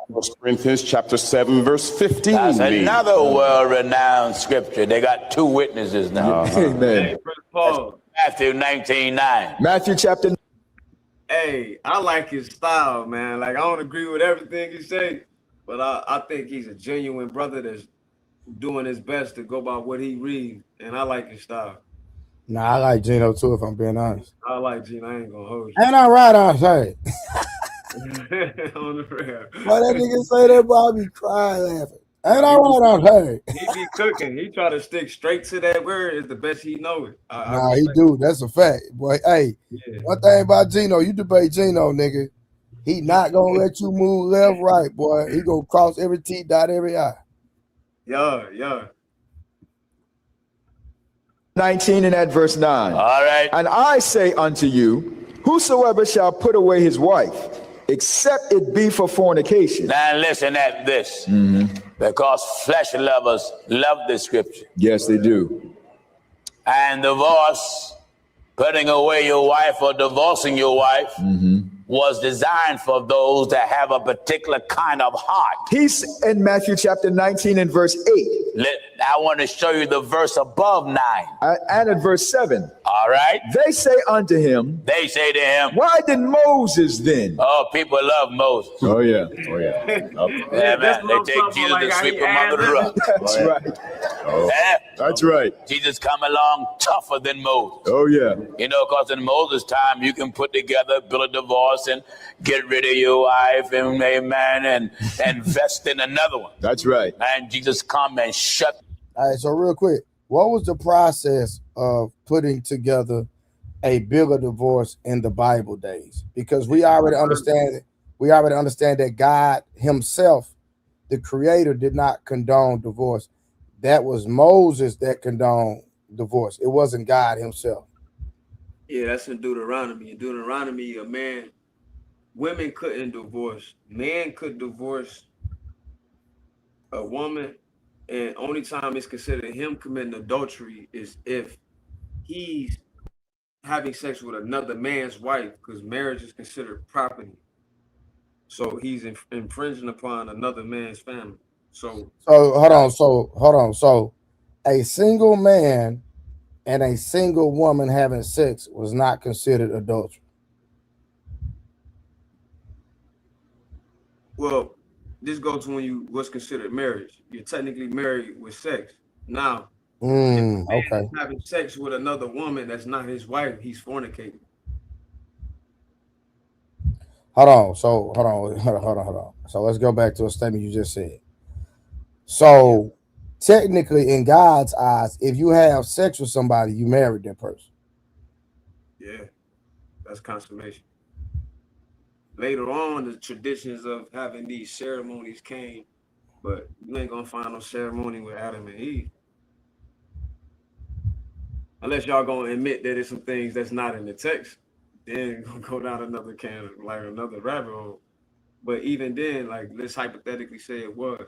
1 Corinthians chapter 7, verse 15 that's mean? another world-renowned scripture. They got two witnesses now. Hey, Paul. Matthew 19:9. Matthew chapter. Hey, I like his style, man. Like, I don't agree with everything he say, but I think he's a genuine brother that's doing his best to go by what he reads, and I like his style. Nah, I like Gino too, if I'm being honest. I like Gino. I ain't gonna hold you. Ain't I right on say? On the real. Why that nigga say that, boy? I be crying laughing. Ain't I right on say? He be cooking. He try to stick straight to that word. It's the best he know it. Nah, he do. That's a fact. Boy, hey, one thing about Gino, you debate Gino, nigga. He not gonna let you move left, right, boy. He gonna cross every T, dot every I. Yeah. 19 and at verse 9. All right. And I say unto you, whosoever shall put away his wife, except it be for fornication. Now listen at this. Because flesh lovers love this scripture. Yes, they do. And divorce, putting away your wife or divorcing your wife, was designed for those that have a particular kind of heart. He's in Matthew chapter 19 and verse 8. I want to show you the verse above 9. And at verse 7. All right. They say unto him. They say to him. Why did Moses then? Oh, people love Moses. Oh, yeah. Oh, yeah. Yeah, man. They take Jesus and sweep him under the rug. That's right. That's right. Jesus come along tougher than Moses. Oh, yeah. You know, because in Moses' time, you can put together a bill of divorce and get rid of your wife and amen and invest in another one. That's right. And Jesus come and shut. All right, so real quick, what was the process of putting together a bill of divorce in the Bible days? Because we already understand that God himself, the creator, did not condone divorce. That was Moses that condoned divorce. It wasn't God himself. Yeah, that's in Deuteronomy. In Deuteronomy, women couldn't divorce. Man could divorce a woman, and only time it's considered him committing adultery is if he's having sex with another man's wife, because marriage is considered property. So he's infringing upon another man's family. So hold on. So a single man and a single woman having sex was not considered adultery. Well, this goes to when what's considered marriage. You're technically married with sex. Now, if a man is having sex with another woman that's not his wife, he's fornicating. Hold on. So let's go back to a statement you just said. So technically, in God's eyes, if you have sex with somebody, you married that person. Yeah, that's consummation. Later on, the traditions of having these ceremonies came, but you ain't gonna find no ceremony with Adam and Eve. Unless y'all gonna admit that there's some things that's not in the text, then you're gonna go down another can of like another rabbit hole. But even then, like let's hypothetically say it was,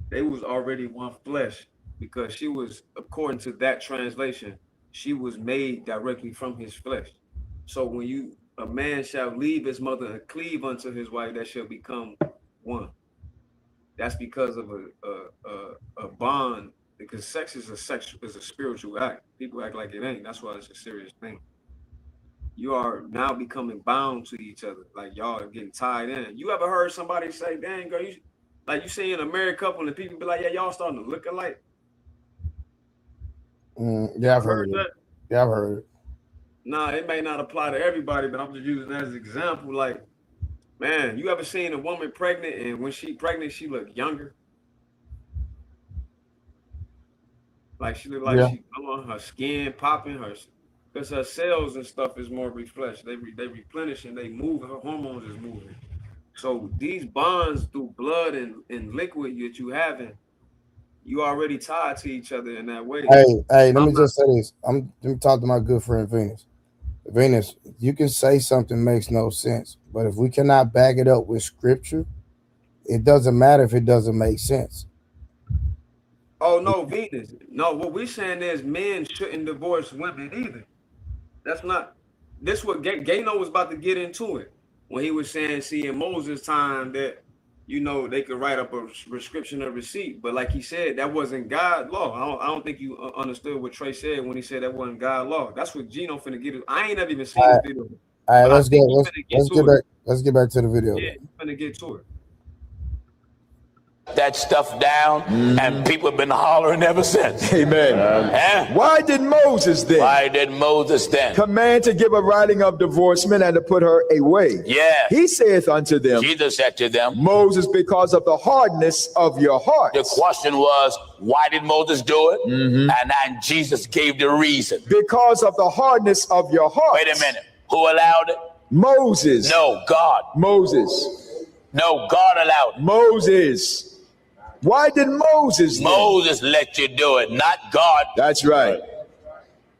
they was already one flesh, because she was, according to that translation, she was made directly from his flesh. So when a man shall leave his mother and cleave unto his wife, that shall become one. That's because of a bond, because sex is a spiritual act. People act like it ain't. That's why it's a serious thing. You are now becoming bound to each other, like y'all are getting tied in. You ever heard somebody say, "Dang girl, you see a married couple and people be like, yeah, y'all starting to look alike." Yeah, I've heard it. Yeah, I've heard it. Nah, it may not apply to everybody, but I'm just using that as an example. Like, man, you ever seen a woman pregnant and when she pregnant, she look younger? Like she look like she her skin popping, because her cells and stuff is more refreshed. They replenish and they move. Her hormones is moving. So these bonds through blood and liquid that you having, you already tied to each other in that way. Hey, let me just say this. Let me talk to my good friend Venus. Venus, you can say something makes no sense, but if we cannot back it up with scripture, it doesn't matter if it doesn't make sense. Oh no, Venus. No, what we're saying is men shouldn't divorce women either. That's not. This what Gino was about to get into it when he was saying, see, in Moses' time that they could write up a prescription or receipt, but like he said, that wasn't God law. I don't think you understood what Trey said when he said that wasn't God law. That's what Gino finna get. I ain't never even seen the video. All right, let's get back to the video. Yeah, finna get to it. That stuff down, and people have been hollering ever since. Amen. Why did Moses then? Command to give a writing of divorcement and to put her away. Yeah. He saith unto them. Jesus said to them. Moses, because of the hardness of your heart. The question was, why did Moses do it? And then Jesus gave the reason. Because of the hardness of your heart. Wait a minute. Who allowed it? Moses. No, God. Moses. No, God allowed it. Moses. Why did Moses? Moses let you do it, not God. That's right.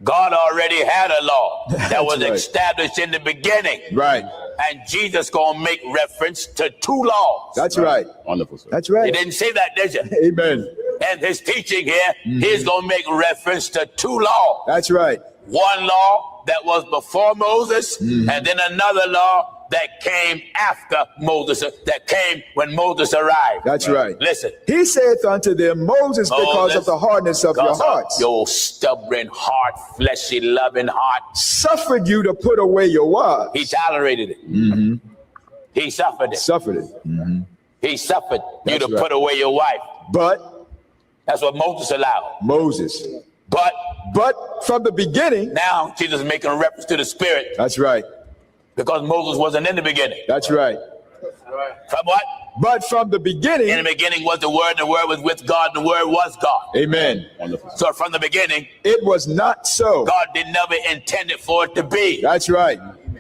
God already had a law that was established in the beginning. Right. And Jesus gonna make reference to two laws. That's right. Wonderful, sir. That's right. He didn't say that, did you? Amen. And his teaching here, he's gonna make reference to two laws. That's right. One law that was before Moses, and then another law that came after Moses, that came when Moses arrived. That's right. Listen. He saith unto them, Moses, because of the hardness of your hearts. Your stubborn heart, fleshy, loving heart. Suffered you to put away your wives. He tolerated it. Mm-hmm. He suffered it. Suffered it. Mm-hmm. He suffered you to put away your wife. But that's what Moses allowed. Moses. But from the beginning. Now Jesus is making a reference to the Spirit. That's right. Because Moses wasn't in the beginning. That's right. From what? But from the beginning. In the beginning was the Word, and the Word was with God, and the Word was God. Amen. So from the beginning, it was not so. God did never intend it for it to be. That's right.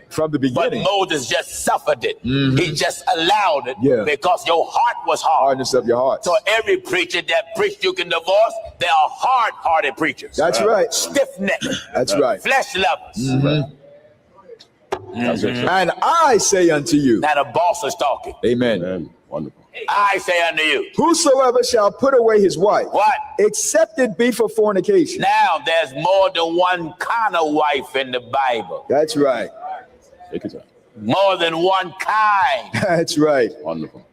From the beginning. But Moses just suffered it. Mm-hmm. He just allowed it because your heart was hard. Hardness of your heart. So every preacher that preached you can divorce, they are hard-hearted preachers. That's right. Stiff-necked. That's right. Flesh lovers. Mm-hmm. Mm-hmm. And I say unto you. Now the boss is talking. Amen. Wonderful. I say unto you. Whosoever shall put away his wife. What? Except it be for fornication. Now there's more than one kind of wife in the Bible. That's right. More than one kind. That's right. Wonderful.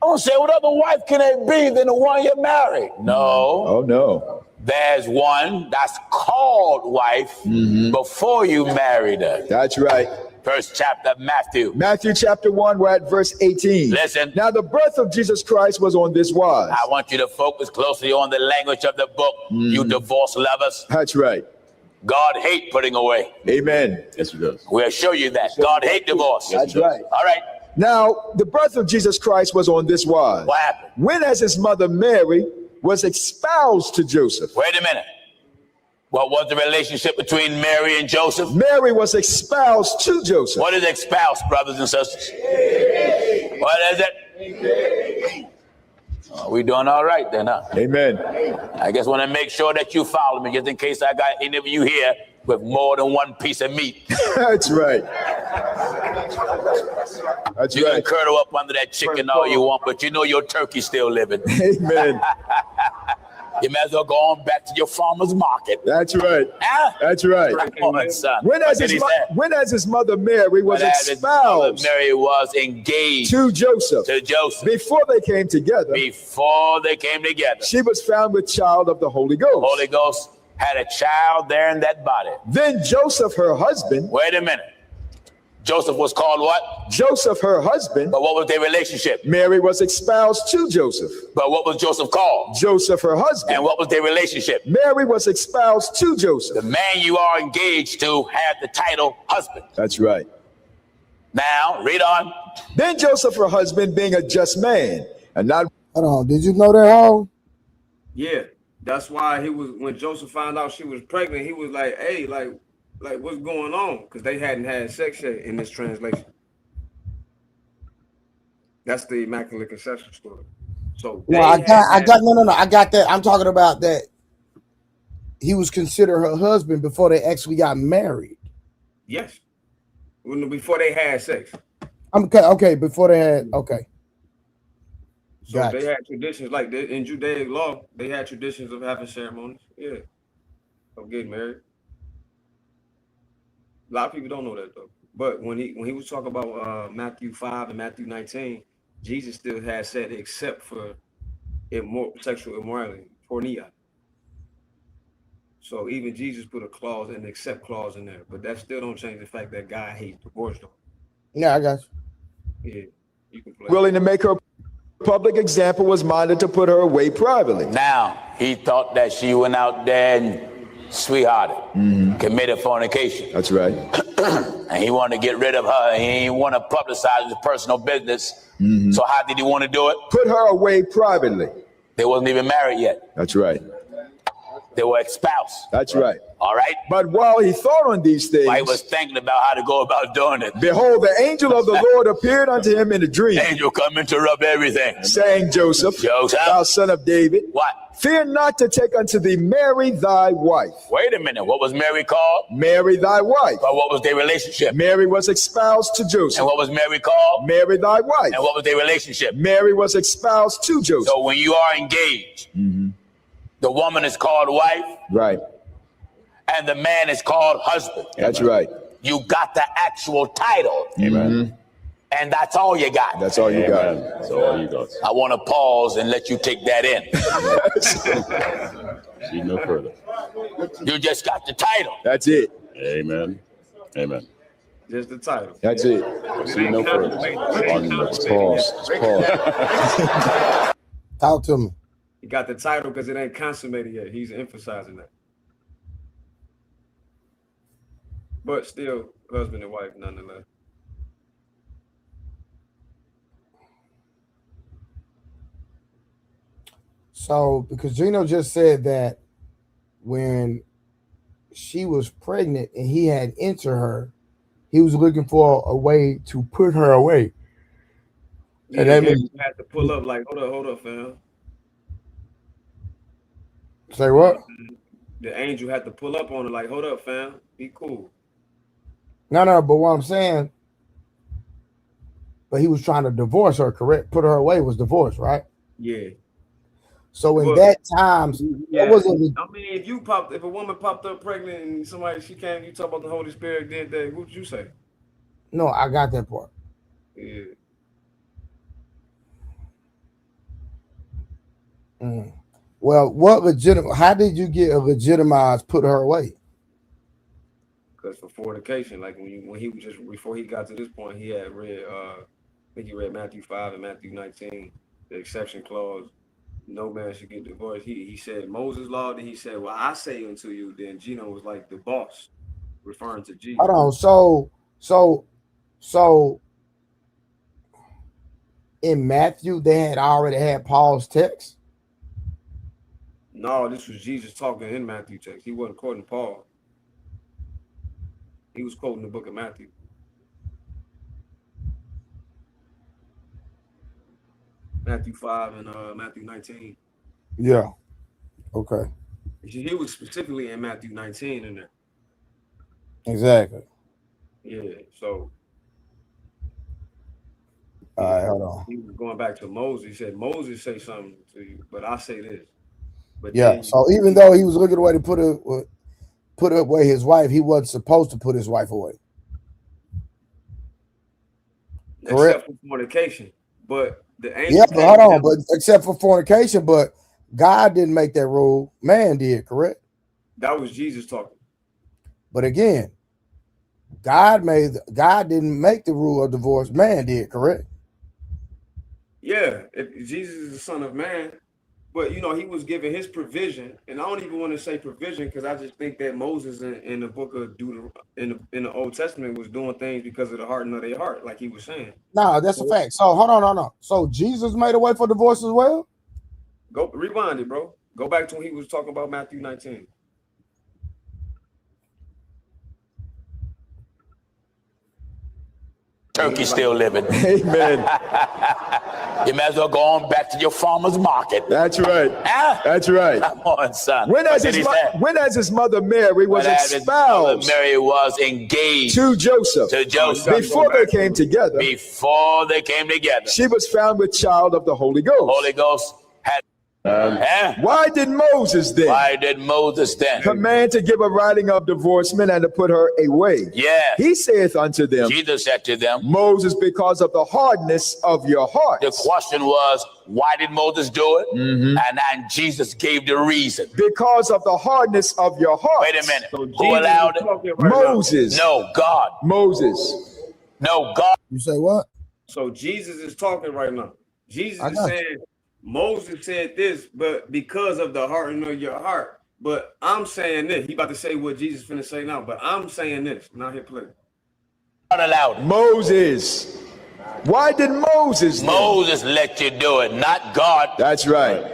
I don't say what other wife can it be than the one you're married. No. Oh no. There's one that's called wife before you married her. That's right. First chapter of Matthew. Matthew chapter 1, we're at verse 18. Listen. Now the birth of Jesus Christ was on this wise. I want you to focus closely on the language of the book, you divorce lovers. That's right. God hate putting away. Amen. Yes, he does. We'll show you that. God hate divorce. That's right. All right. Now, the birth of Jesus Christ was on this wise. What happened? When as his mother Mary was espoused to Joseph. Wait a minute. What was the relationship between Mary and Joseph? Mary was espoused to Joseph. What is espoused, brothers and sisters? What is it? Oh, we doing all right then, huh? Amen. I just want to make sure that you follow me, just in case I got any of you here with more than one piece of meat. That's right. That's you right. can curdle up under that chicken all you want, but you know your turkey's still living. Amen. You might as well go on back to your farmer's market. That's right. Huh? That's right. Come on, son. When as his mother Mary was espoused, Mary was engaged to Joseph. To Joseph. Before they came together. Before they came together. She was found with child of the Holy Ghost. Holy Ghost had a child there in that body. Then Joseph, her husband. Wait a minute. Joseph was called what? Joseph, her husband. But what was their relationship? Mary was espoused to Joseph. But what was Joseph called? Joseph, her husband. And what was their relationship? Mary was espoused to Joseph. The man you are engaged to had the title husband. That's right. Now, read on. Then Joseph, her husband, being a just man, and not. Hold on. Did you know that, Hall? Yeah. That's why he was, when Joseph found out she was pregnant, he was like, hey, like what's going on? Because they hadn't had sex yet in this translation. That's the Immaculate Conception story. So well, I got that. I'm talking about that. He was considered her husband before they actually got married. Yes. Before they had sex. Okay, before they had, okay. So gotcha. They had traditions like that in Judaic law. They had traditions of having ceremonies. Yeah. Of getting married. A lot of people don't know that though. But when he was talking about Matthew 5 and Matthew 19, Jesus still had said except for sexual immorality, porneia. So even Jesus put a clause, an except clause in there, but that still don't change the fact that God hates divorce though. Yeah, I got you. Yeah, you can play. Willing to make her public example, was minded to put her away privately. Now he thought that she went out there and sweethearted, committed fornication. That's right. And he wanted to get rid of her. He didn't want to publicize his personal business. So how did he want to do it? Put her away privately. They wasn't even married yet. That's right. They were espoused. That's right. All right. But while he thought on these things, while he was thinking about how to go about doing it, behold, the angel of the Lord appeared unto him in a dream. Angel come interrupt everything. Saying, Joseph, thou son of David, what? Fear not to take unto thee Mary thy wife. Wait a minute. What was Mary called? Mary thy wife. But what was their relationship? Mary was espoused to Joseph. And what was Mary called? Mary thy wife. And what was their relationship? Mary was espoused to Joseph. So when you are engaged, the woman is called wife. Right. And the man is called husband. That's right. You got the actual title. Amen. And that's all you got. That's all you got. That's all you got. I want to pause and let you take that in. See no further. You just got the title. That's it. Amen. Amen. Just the title. That's it. See no further. Pause. Talk to me. He got the title because it ain't consummated yet. He's emphasizing that. But still, husband and wife, nonetheless. So, because Gino just said that when she was pregnant and he had entered her, he was looking for a way to put her away. Yeah, and that he means, had to pull up like, hold up, fam. say what? The angel had to pull up on her like, hold up, fam. Be cool. No, but what I'm saying, but he was trying to divorce her, correct? Put her away was divorce, right? Yeah. So in that times, yeah. what was it? I mean, if a woman popped up pregnant and she came, you talk about the Holy Spirit did that, what would you say? No, I got that part. Yeah. Well, how did you get a legitimized put her away? Because for fornication, like when he was just before he got to this point, he had read I think he read Matthew 5 and Matthew 19, the exception clause. No man should get divorced. He said Moses' law, then he said, well, I say unto you. Then Gino was like the boss, referring to Jesus. Hold on. So in Matthew, they had already had Paul's text. No, this was Jesus talking in Matthew text. He wasn't quoting Paul. He was quoting the book of Matthew. Matthew 5 and Matthew 19. Yeah. Okay. He was specifically in Matthew 19 in there. Exactly. Yeah. So. All right, hold on. He was going back to Moses. He said, Moses say something to you, but I say this. But yeah. So even though he was looking away to put away his wife, he wasn't supposed to put his wife away. Correct. Except for fornication. But the angel. Yeah, but hold on. But except for fornication, but God didn't make that rule. Man did, correct? That was Jesus talking. But again, God didn't make the rule of divorce. Man did, correct? Yeah, if Jesus is the Son of Man, but he was given his provision, and I don't even want to say provision because I just think that Moses in the book of in the Old Testament was doing things because of the hardening of their heart, like he was saying. No, that's a fact. So hold on. So Jesus made a way for divorce as well? Go rewind it, bro. Go back to when he was talking about Matthew 19. Turkey still living. Amen. You might as well go on back to your farmer's market. That's right. That's right. Come on, son. When as his mother Mary was espoused, Mary was engaged to Joseph. Before they came together. Before they came together. She was found with child of the Holy Ghost. Holy Ghost had. Why did Moses then command to give a writing of divorcement and to put her away? Yeah. He saith unto them, Jesus said to them, Moses, because of the hardness of your heart. The question was, why did Moses do it? And Jesus gave the reason. Because of the hardness of your heart. Wait a minute. Who allowed it? Moses. No, God. Moses. No, God. You say what? So Jesus is talking right now. Jesus is saying, Moses said this, but because of the hardening of your heart. But I'm saying this. He about to say what Jesus finna say now, but I'm saying this. Now hit play. God allowed it. Moses. Why did Moses let you do it, not God. That's right.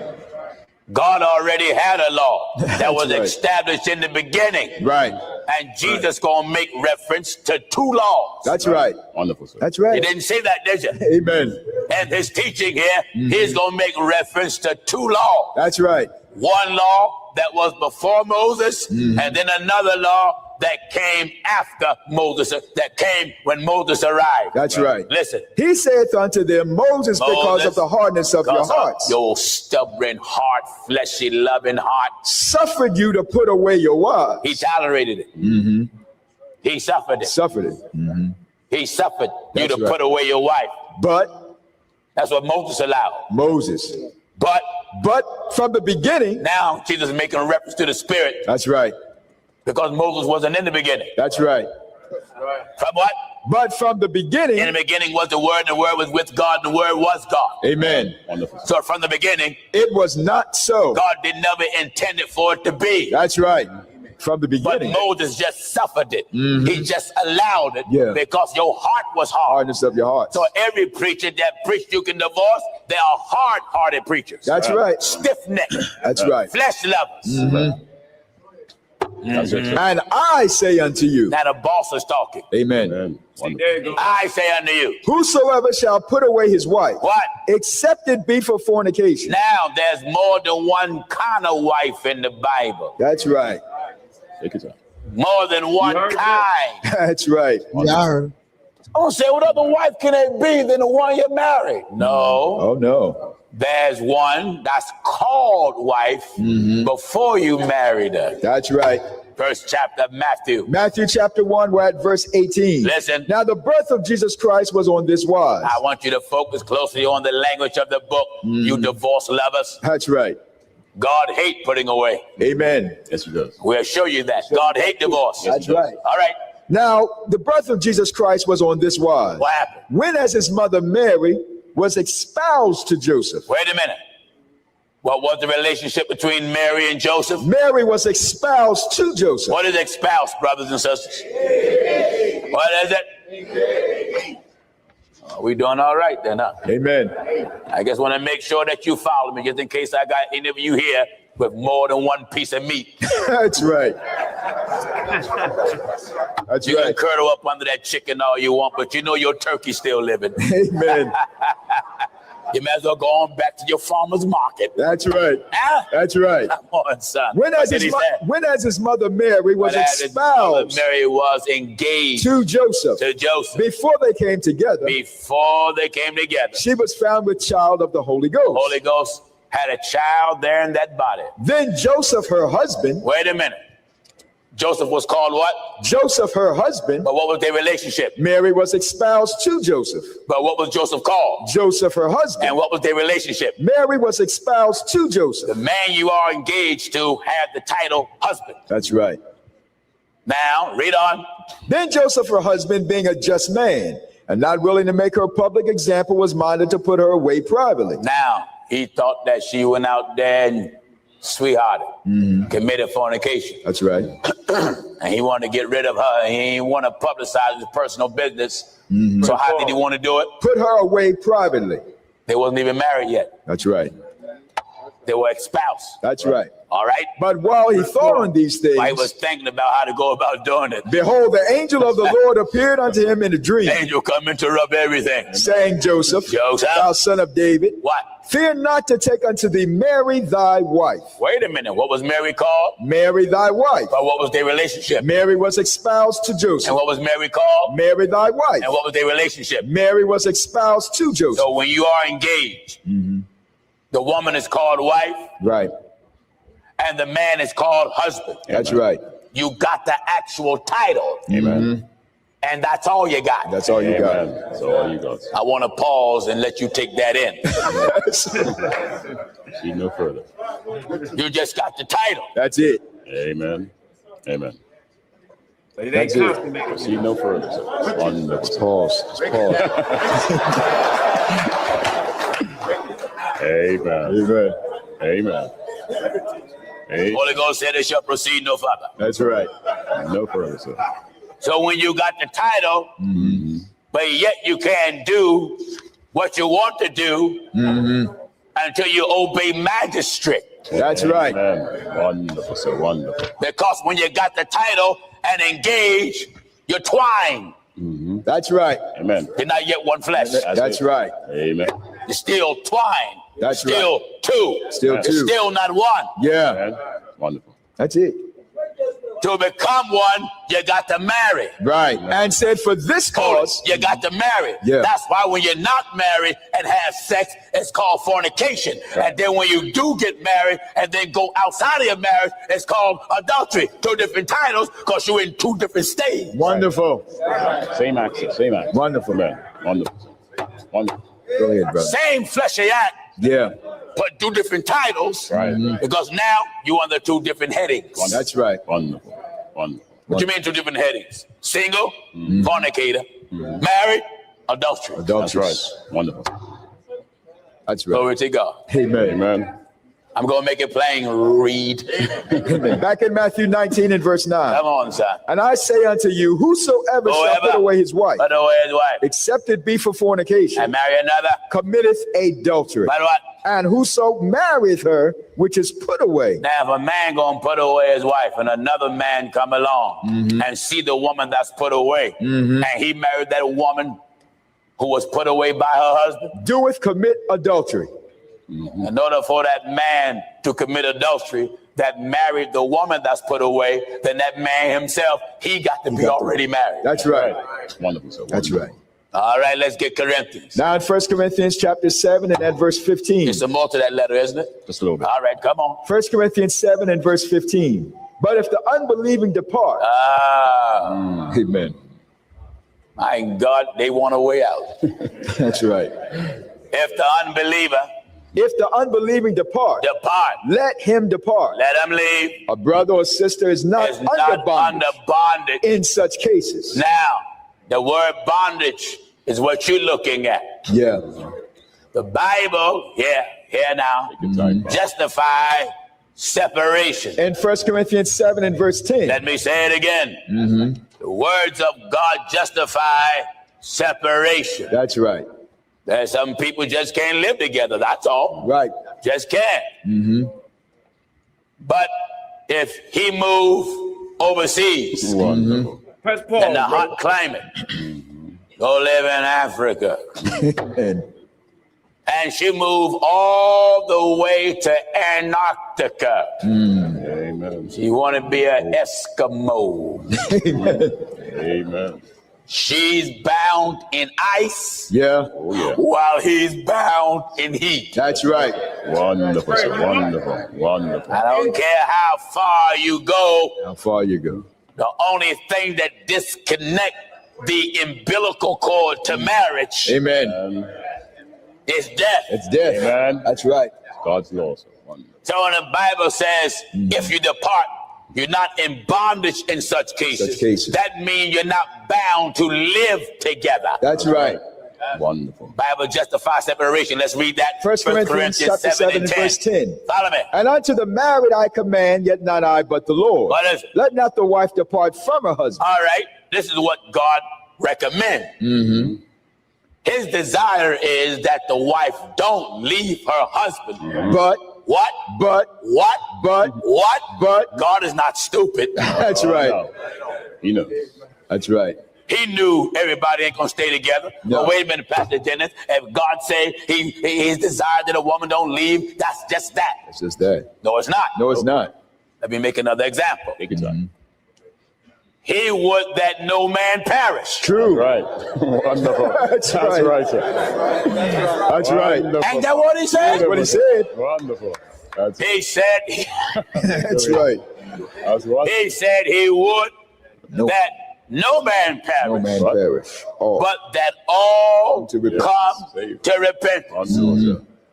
God already had a law that was established in the beginning. Right. And Jesus gonna make reference to two laws. That's right. Wonderful, sir. That's right. He didn't say that, did you? Amen. And his teaching here, he's gonna make reference to two laws. That's right. One law that was before Moses, and then another law that came after Moses, that came when Moses arrived. That's right. Listen. He saith unto them, Moses, because of the hardness of your hearts. Your stubborn heart, fleshy, loving heart. Suffered you to put away your wives. He tolerated it. He suffered it. Suffered it. Mm-hmm. He suffered you That's to right. put away your wife. But that's what Moses allowed. Moses. But from the beginning. Now Jesus is making a reference to the Spirit. That's right. Because Moses wasn't in the beginning. That's right. From what? But from the beginning. In the beginning was the Word, and the Word was with God, and the Word was God. Amen. So from the beginning, it was not so. God did never intend it for it to be. That's right. From the beginning. But Moses just suffered it. Mm-hmm. He just allowed it because your heart was hard. Hardness of your heart. So every preacher that preached you can divorce, they are hard-hearted preachers. That's right. Stiff-necked. That's right. Flesh lovers. Mm-hmm. Mm-hmm. And I say unto you. Now the boss is talking. Amen. I say unto you. Whosoever shall put away his wife. What? Except it be for fornication. Now there's more than one kind of wife in the Bible. That's right. More than one kind. That's right. Yeah, I heard. I want to say, what other wife can it be than the one you married? No. Oh, no. There's one that's called wife before you married her. That's right. First chapter of Matthew. Matthew chapter 1, we're at verse 18. Listen. Now the birth of Jesus Christ was on this wise. I want you to focus closely on the language of the book, you divorce lovers. That's right. God hate putting away. Amen. Yes, he does. We'll show you that. God hate divorce. That's right. All right. Now, the birth of Jesus Christ was on this wise. What happened? When as his mother Mary was espoused to Joseph. Wait a minute. What was the relationship between Mary and Joseph? Mary was espoused to Joseph. What is espoused, brothers and sisters? What is it? We doing all right then, huh? Amen. I just want to make sure that you follow me, just in case I got any of you here with more than one piece of meat. That's right. That's you right. can curdle up under that chicken all you want, but you know your turkey's still living. Amen. You might as well go on back to your farmer's market. That's right. Huh? That's right. Come on, son. When as his mother Mary was espoused, Mary was engaged to Joseph. To Joseph. Before they came together. Before they came together. She was found with child of the Holy Ghost. Holy Ghost had a child there in that body. Then Joseph, her husband. Wait a minute. Joseph was called what? Joseph, her husband. But what was their relationship? Mary was espoused to Joseph. But what was Joseph called? Joseph, her husband. And what was their relationship? Mary was espoused to Joseph. The man you are engaged to had the title husband. That's right. Now, read on. Then Joseph, her husband, being a just man, and not willing to make her a public example, was minded to put her away privately. Now, he thought that she went out there and sweethearted, committed fornication. That's right. And he wanted to get rid of her. He didn't want to publicize his personal business. So how did he want to do it? Put her away privately. They wasn't even married yet. That's right. They were espoused. That's right. All right. But while he thought on these things, I was thinking about how to go about doing it. Behold, the angel of the Lord appeared unto him in a dream. Angel come interrupt everything. Saying, Joseph, thou son of David, what? Fear not to take unto thee Mary thy wife. Wait a minute. What was Mary called? Mary thy wife. But what was their relationship? Mary was espoused to Joseph. And what was Mary called? Mary thy wife. And what was their relationship? Mary was espoused to Joseph. So when you are engaged, the woman is called wife. Right. And the man is called husband. That's right. You got the actual title. Amen. And that's all you got. That's all you got. That's all you got. I want to pause and let you take that in. See no further. You just got the title. That's it. Amen. Amen. But it ain't constant. See no further. Just pause. Just pause. Amen. Amen. Amen. Holy Ghost said it shall proceed no further. That's right. No further, sir. So when you got the title, but yet you can't do what you want to do until you obey magistrate. That's right. Wonderful, sir. Wonderful. Because when you got the title and engage, you're twined. That's right. Amen. You're not yet one flesh. That's right. Amen. You're still twined. That's still right. two. Still two. You're still not one. Yeah. Wonderful. That's it. To become one, you got to marry. Right. And said, for this cause, you got to marry. Yeah. That's why when you're not married and have sex, it's called fornication. And then when you do get married and then go outside of your marriage, it's called adultery. 2 different titles because you're in 2 different states. Wonderful. Same accent. Same accent. Wonderful, man. Wonderful. Wonderful. Go ahead, brother. Same fleshy act. Yeah. But 2 different titles. Right. Because now you're under 2 different headings. That's right. Wonderful. Wonderful. What you mean 2 different headings? Single, fornicator, married, adultery. That's right. Wonderful. That's right. Glory to God. Amen. Amen. I'm going to make it plain. Read. Amen. Back in Matthew 19 and verse 9. Come on, son. And I say unto you, whosoever shall put away his wife, except it be for fornication, and marry another, committeth adultery. But what? And whoso marrieth her, which is put away. Now, if a man gonna put away his wife and another man come along and see the woman that's put away, and he married that woman who was put away by her husband, doeth commit adultery. In order for that man to commit adultery that married the woman that's put away, then that man himself, he got to be already married. That's right. Wonderful. So That's right. All right, let's get Corinthians. Now in 1 Corinthians chapter 7 and at verse 15. There's some more to that letter, isn't it? Just a little bit. All right, come on. 1 Corinthians 7 and verse 15. But if the unbelieving depart. Amen. My God, they want a way out. That's right. If the unbeliever, if the unbelieving depart, let him depart. Let him leave. A brother or sister is not under bondage in such cases. Now, the word bondage is what you're looking at. Yeah. The Bible, here now, justify separation. In 1 Corinthians 7 and verse 10. Let me say it again. The words of God justify separation. That's right. There's some people just can't live together. That's all. Right. Just can't. But if he move overseas in the hot climate, go live in Africa, and she move all the way to Antarctica. Amen. She want to be an Eskimo. Amen. She's bound in ice. Yeah. While he's bound in heat. That's right. Wonderful. Wonderful. Wonderful. I don't care how far you go. How far you go. The only thing that disconnect the umbilical cord to marriage, amen, is death. It's death. Amen. That's right. God's law. So when the Bible says, if you depart, you're not in bondage in such cases. That means you're not bound to live together. That's right. Wonderful. Bible justifies separation. Let's read that. 1 Corinthians chapter 7 and verse 10. Follow me. And unto the married I command, yet not I, but the Lord. What is it? Let not the wife depart from her husband. All right. This is what God recommends. His desire is that the wife don't leave her husband. But what? But God is not stupid. That's right. He knows. That's right. He knew everybody ain't gonna stay together. No. But wait a minute, Pastor Jennings. If God say his desire that a woman don't leave, that's just that. It's just that. No, it's not. No, it's not. Let me make another example. Take your time. He would that no man perish. True. Right. Wonderful. That's right. right. That's right. Ain't that what he said? That's what he said. Wonderful. He said. That's right. That's right. He said he would that no man perish. No man perish. All. But that all To repent. come to repentance.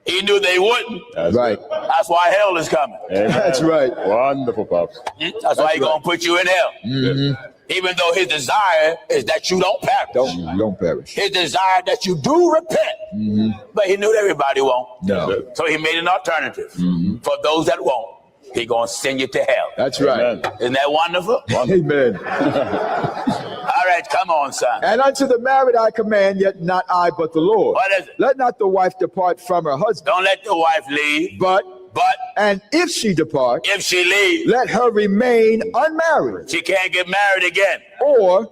He knew they wouldn't. That's right. That's why hell is coming. Amen. That's right. Wonderful, Pops. That's why he's going to put you in hell. Even though his desire is that you don't perish. Don't perish. His desire that you do repent. But he knew everybody won't. No. So he made an alternative. For those that won't, he going to send you to hell. That's right. Amen. Isn't that wonderful? Amen. All right, come on, son. And unto the married I command, yet not I, but the Lord. What is it? Let not the wife depart from her husband. Don't let the wife leave. But and if she depart, if she leaves, let her remain unmarried. She can't get married again. Or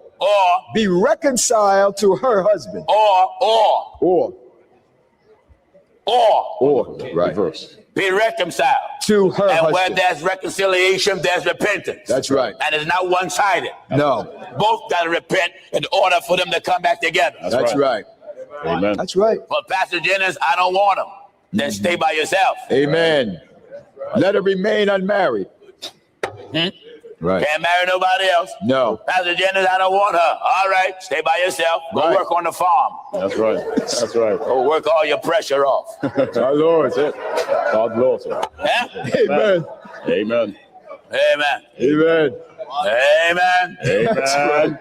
be reconciled to her husband. Or or right. Reverse. be reconciled To her and where husband. there's reconciliation, there's repentance. That's right. And it's not one-sided. No. Both got to repent in order for them to come back together. That's right. Amen. That's right. But Pastor Jennings, I don't want them. Then stay by yourself. Amen. Let her remain unmarried. Right. Can't marry nobody else. No. Pastor Jennings, I don't want her. All right, stay by yourself. Go work on the farm. That's right. That's right. Go work all your pressure off. Our Lord, that's it. God bless her. Yeah? Amen. Amen. Amen. Amen. Amen. Amen.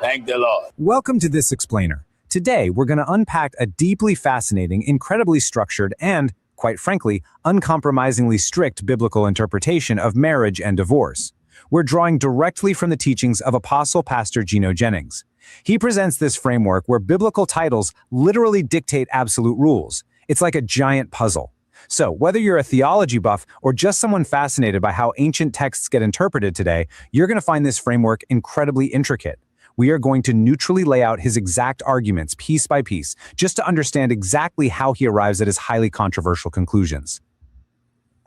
Thank the Lord. Welcome to This Explainer. Today, we're going to unpack a deeply fascinating, incredibly structured, and, quite frankly, uncompromisingly strict biblical interpretation of marriage and divorce. We're drawing directly from the teachings of Apostle Pastor Gino Jennings. He presents this framework where biblical titles literally dictate absolute rules. It's like a giant puzzle. So, whether you're a theology buff or just someone fascinated by how ancient texts get interpreted today, you're going to find this framework incredibly intricate. We are going to neutrally lay out his exact arguments piece by piece, just to understand exactly how he arrives at his highly controversial conclusions.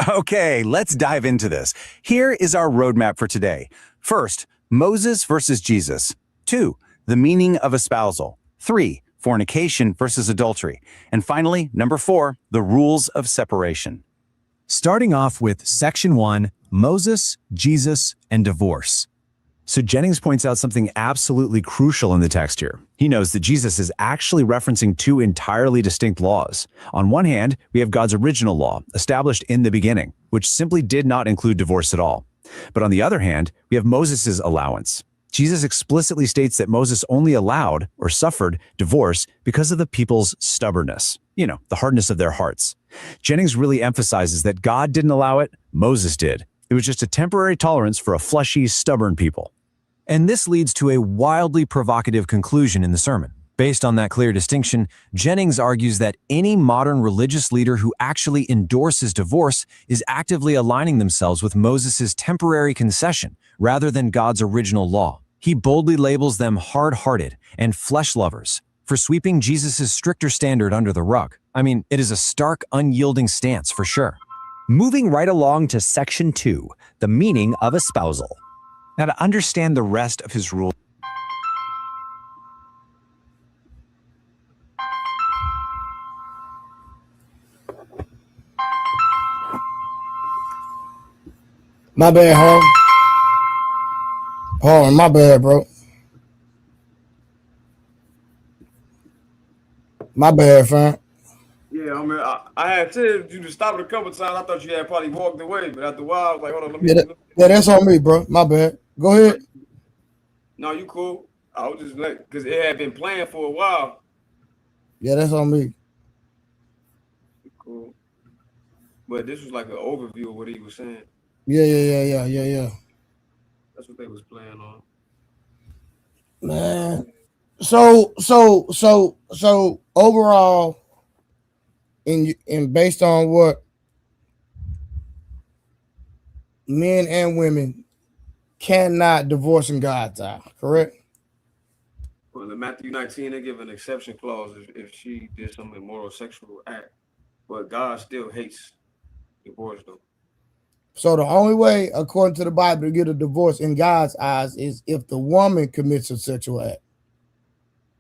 Okay, let's dive into this. Here is our roadmap for today. First, Moses versus Jesus. 2, the meaning of espousal. 3, fornication versus adultery. And finally, number 4, the rules of separation. Starting off with Section 1, Moses, Jesus, and divorce. So Jennings points out something absolutely crucial in the text here. He knows that Jesus is actually referencing 2 entirely distinct laws. On one hand, we have God's original law, established in the beginning, which simply did not include divorce at all. But on the other hand, we have Moses' allowance. Jesus explicitly states that Moses only allowed or suffered divorce because of the people's stubbornness, the hardness of their hearts. Jennings really emphasizes that God didn't allow it, Moses did. It was just a temporary tolerance for a fleshy, stubborn people. And this leads to a wildly provocative conclusion in the sermon. Based on that clear distinction, Jennings argues that any modern religious leader who actually endorses divorce is actively aligning themselves with Moses' temporary concession rather than God's original law. He boldly labels them hard-hearted and flesh lovers for sweeping Jesus' stricter standard under the rug. I mean, it is a stark, unyielding stance for sure. Moving right along to Section 2, the meaning of espousal. Now, to understand the rest of his rule. My bad, Harlan. Harlan, my bad, bro. My bad, fam. Yeah, I mean, I had told you to stop it a couple times. I thought you had probably walked away, but after a while, I was like, hold on, let me. Yeah, that's on me, bro. My bad. Go ahead. No, you cool. I was just like, because it had been playing for a while. Yeah, that's on me. Cool. But this was like an overview of what he was saying. Yeah. That's what they was playing on. Man. So overall, and based on what men and women cannot divorce in God's eye, correct? Well, in Matthew 19, they give an exception clause if she did some immoral sexual act. But God still hates divorce, though. So the only way, according to the Bible, to get a divorce in God's eyes is if the woman commits a sexual act.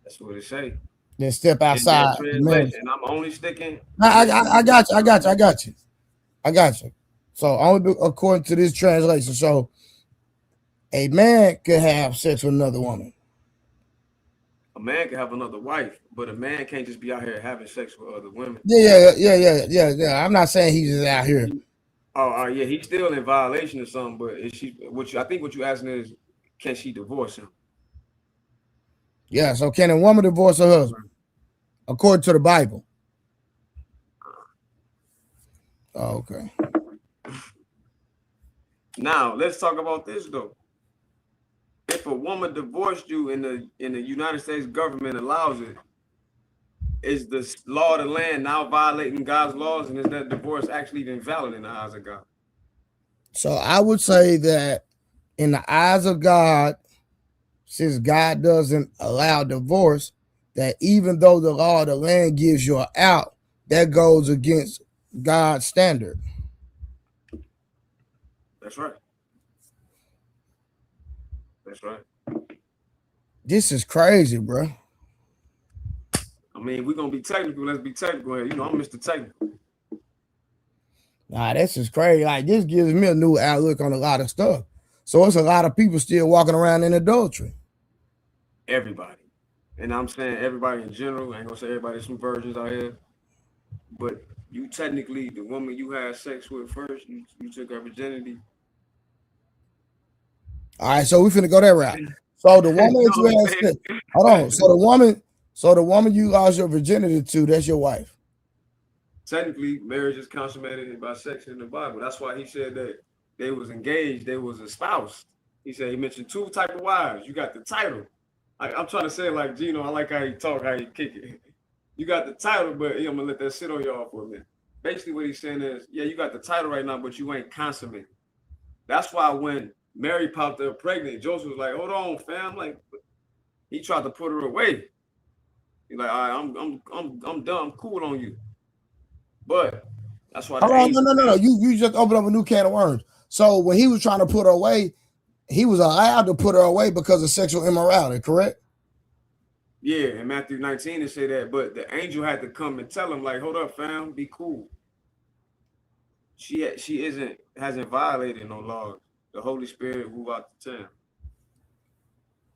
That's what it say. Then step outside. And I'm only sticking. I got you. So only according to this translation. So a man could have sex with another woman. A man can have another wife, but a man can't just be out here having sex with other women. Yeah. I'm not saying he's just out here. Yeah, he's still in violation of something. But is she? I think what you asking is, can she divorce him? Yeah. So can a woman divorce her husband, according to the Bible? Oh, okay. Now let's talk about this though. If a woman divorced you in the United States government allows it, is the law of the land now violating God's laws, and is that divorce actually even valid in the eyes of God? So I would say that in the eyes of God, since God doesn't allow divorce, that even though the law of the land gives you an out, that goes against God's standard. That's right. That's right. This is crazy, bro. I mean, we're gonna be technical. Let's be technical here. You know, I'm Mr. Technical. Nah, this is crazy. Like, this gives me a new outlook on a lot of stuff. So it's a lot of people still walking around in adultery. Everybody. And I'm saying everybody in general. I ain't gonna say everybody, there's some virgins out here. But you technically, the woman you had sex with first, you took her virginity. All right, so we finna go that route. So the woman that you had sex, hold on. So the woman you lost your virginity to, that's your wife. Technically, marriage is consummated by sex in the Bible. That's why he said that they was engaged, they was espoused. He said he mentioned two type of wives. You got the title. I'm trying to say it like Gino. I like how he talk, how he kick it. You got the title, but I'm gonna let that sit on y'all for a minute. Basically, what he's saying is, yeah, you got the title right now, but you ain't consummated. That's why when Mary popped up pregnant, Joseph was like, "Hold on, fam." Like, he tried to put her away. He's like, "All right, I'm done. I'm cool on you." But that's why. No. You just opened up a new can of worms. So when he was trying to put her away, he was allowed to put her away because of sexual immorality, correct? Yeah, in Matthew 19 it say that, but the angel had to come and tell him, like, "Hold up, fam, be cool. She hasn't violated no laws. The Holy Spirit moved out the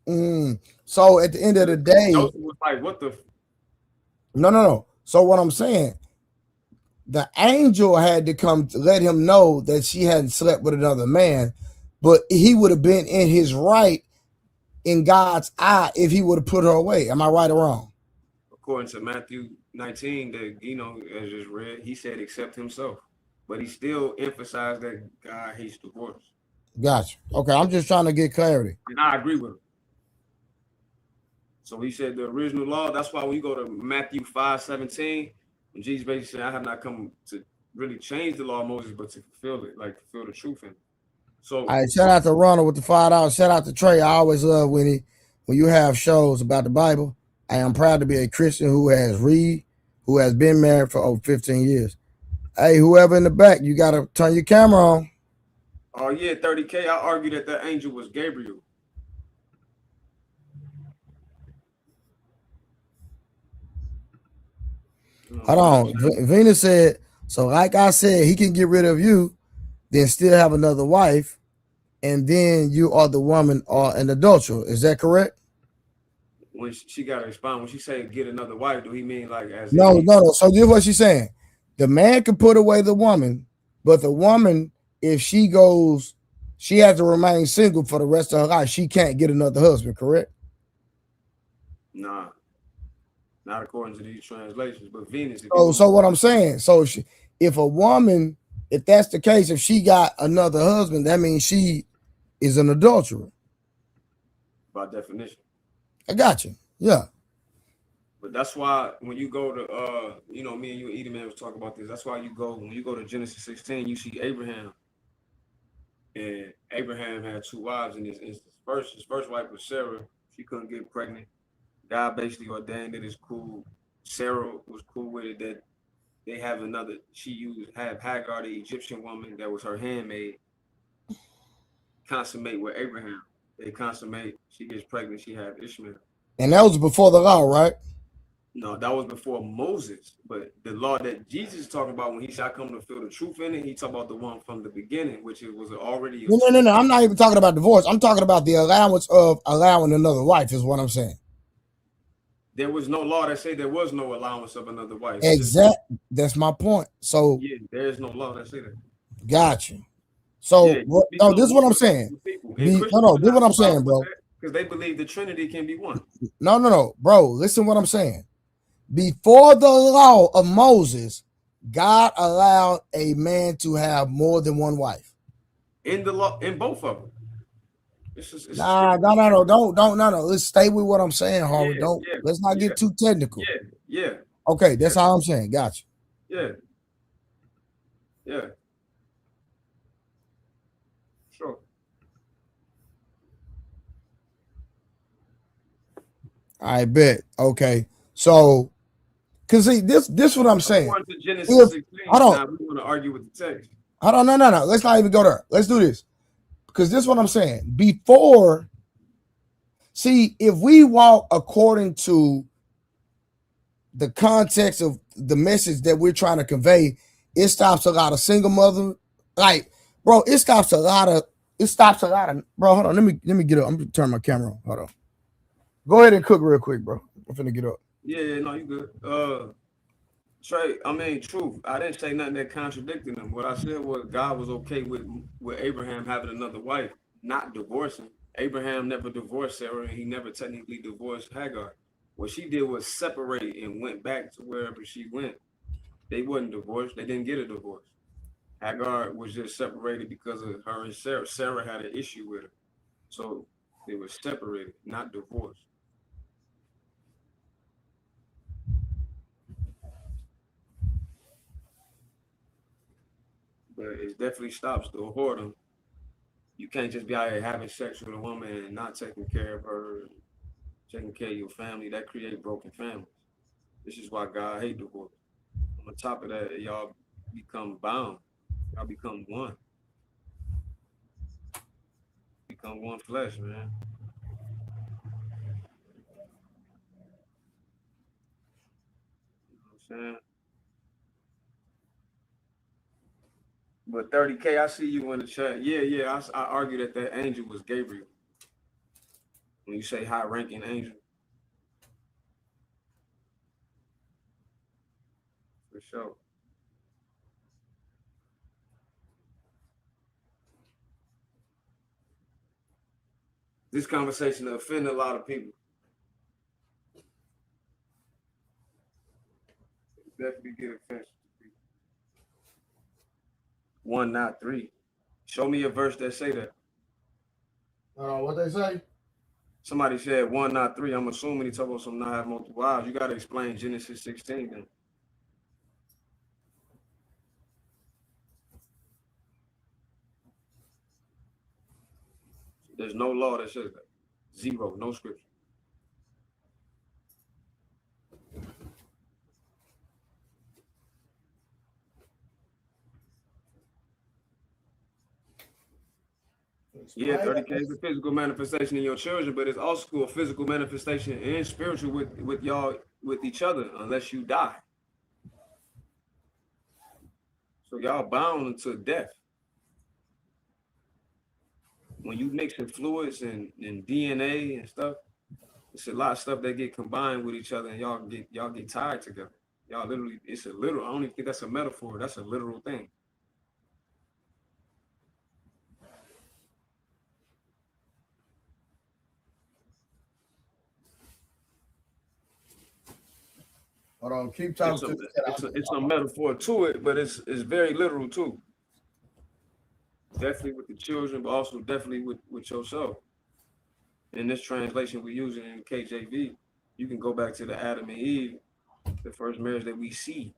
town." So at the end of the day, Joseph was like, "What the?" No. So what I'm saying, the angel had to come to let him know that she hadn't slept with another man, but he would have been in his right in God's eye if he would have put her away. Am I right or wrong? According to Matthew 19, that as just read, he said accept himself, but he still emphasized that God hates divorce. Gotcha. Okay, I'm just trying to get clarity. And I agree with him. So he said the original law. That's why when you go to Matthew 5:17, when Jesus basically said, "I have not come to really change the law of Moses, but to fulfill it, like fulfill the truth in it." So, all right, shout out to Ronald with the $5. Shout out to Trey. I always love when you have shows about the Bible. I am proud to be a Christian who has been married for over 15 years. Hey, whoever in the back, you gotta turn your camera on. Oh yeah, 30K. I argue that the angel was Gabriel. Hold on. Venus said, so like I said, he can get rid of you, then still have another wife, and then you are the woman or an adulterer. Is that correct? When she got to respond, when she say get another wife, do he mean like as No. So this is what she's saying. The man can put away the woman, but the woman, if she goes, she has to remain single for the rest of her life. She can't get another husband, correct? Nah. Not according to these translations, but Venus. So what I'm saying, so if a woman, if that's the case, if she got another husband, that means she is an adulterer. By definition. I got you. Yeah. But that's why when you go to me and you and Edie Man was talking about this. That's why when you go to Genesis 16, you see Abraham. And Abraham had two wives in this instance. His first wife was Sarah. She couldn't get pregnant. God basically ordained it. It's cool. Sarah was cool with it that they have another. Have Hagar, the Egyptian woman that was her handmaid, consummate with Abraham. They consummate. She gets pregnant. She had Ishmael. And that was before the law, right? No, that was before Moses. But the law that Jesus is talking about when he said, "I come to fulfill the truth in it," he talked about the one from the beginning, which it was already. No. I'm not even talking about divorce. I'm talking about the allowance of allowing another wife. Is what I'm saying. There was no law that said there was no allowance of another wife. Exactly. That's my point. So yeah, there is no law that say that. Gotcha. So this is what I'm saying. This is what I'm saying, bro. Because they believe the Trinity can be one. No, bro. Listen to what I'm saying. Before the law of Moses, God allowed a man to have more than one wife. In the law, in both of them. No. Let's stay with what I'm saying, Harvey. Let's not get too technical. Yeah. Okay, that's all I'm saying. Gotcha. Yeah. Sure. I bet. Okay. So Cause see, this what I'm saying. According to Genesis 16, hold on. now we want to argue with the text. Hold on, no. Let's not even go there. Let's do this. Because this is what I'm saying. Before, see, if we walk according to the context of the message that we're trying to convey, it stops a lot of single mother. Like, bro, it stops a lot of, bro, hold on. Let me get up. I'm gonna turn my camera on. Hold on. Go ahead and cook real quick, bro. I'm finna get up. Yeah, no, you good. Trey, I mean, truth. I didn't say nothing that contradicted him. What I said was God was okay with Abraham having another wife, not divorcing. Abraham never divorced Sarah, and he never technically divorced Hagar. What she did was separate and went back to wherever she went. They wasn't divorced. They didn't get a divorce. Hagar was just separated because of her and Sarah. Sarah had an issue with her. So they were separated, not divorced. But it definitely stops the whoredom. You can't just be out here having sex with a woman and not taking care of her, taking care of your family. That creates broken families. This is why God hates divorce. On top of that, y'all become bound. Y'all become one. Become one flesh, man. You know what I'm saying? But 30K, I see you in the chat. Yeah. I argue that angel was Gabriel. When you say high-ranking angel. For sure. This conversation offended a lot of people. Definitely get offensive to people. 1, not 3. Show me a verse that say that. What they say? Somebody said 1, not 3. I'm assuming he talking about some not have multiple wives. You got to explain Genesis 16 then. There's no law that says that. 0, no scripture. Yeah, 30K is a physical manifestation in your children, but it's also a physical manifestation and spiritual with y'all, with each other, unless you die. So y'all bound unto death. When you mixing fluids and DNA and stuff, it's a lot of stuff that get combined with each other, and y'all get tied together. Y'all literally, it's a literal. I don't even think that's a metaphor. That's a literal thing. Hold on, keep talking. It's a metaphor to it, but it's very literal too. Definitely with the children, but also definitely with yourself. In this translation we're using in KJV, you can go back to the Adam and Eve. The first marriage that we see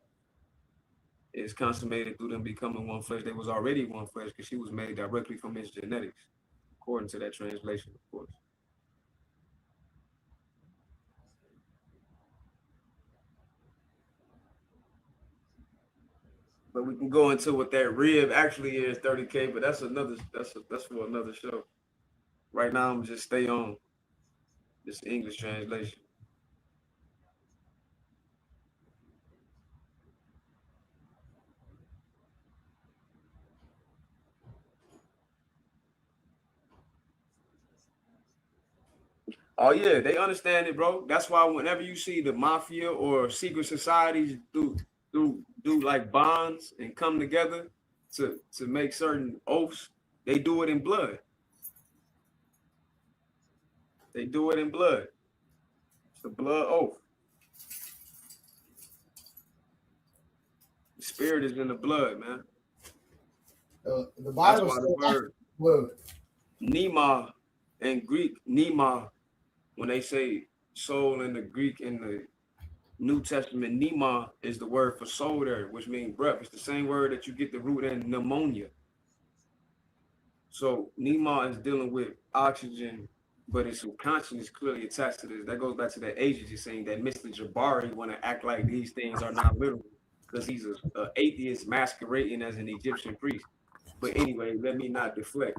is consummated through them becoming one flesh. They was already one flesh because she was made directly from his genetics, according to that translation, of course. But we can go into what that rib actually is, 30K, but that's for another show. Right now, I'm just stay on this English translation. Oh yeah, they understand it, bro. That's why whenever you see the mafia or secret societies do like bonds and come together to make certain oaths, they do it in blood. They do it in blood. It's a blood oath. The spirit is in the blood, man. The Bible says the word Nema in Greek, Nema, when they say soul in the Greek in the New Testament, Nema is the word for soul there, which means breath. It's the same word that you get the root in pneumonia. So Nema is dealing with oxygen but his subconscious is clearly attached to this. That goes back to that agency saying that Mr. Jabari want to act like these things are not literal because he's a atheist masquerading as an Egyptian priest. But anyway, let me not deflect.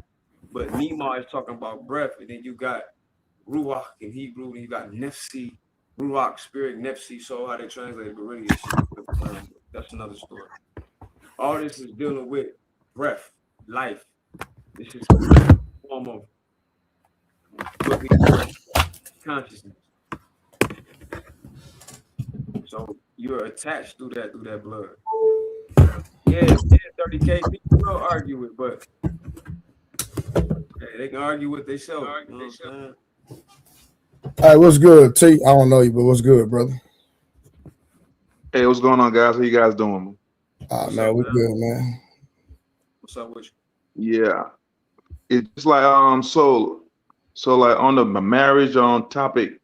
But Nima is talking about breath, and then you got Ruach in Hebrew, and you got Nefsi, Ruach, spirit, Nefsi, soul, how they translate it, but really that's another story. All this is dealing with breath, life. This is a form of what we call consciousness. So you're attached through that blood. Yeah, 30K people will argue it, but hey, they can argue with themselves. You know what I'm saying? All right, what's good, T? I don't know you, but what's good, brother? Hey, what's going on, guys? How you guys doing? Man, we're good, man. What's up with you? Yeah, it's like so like on the marriage topic,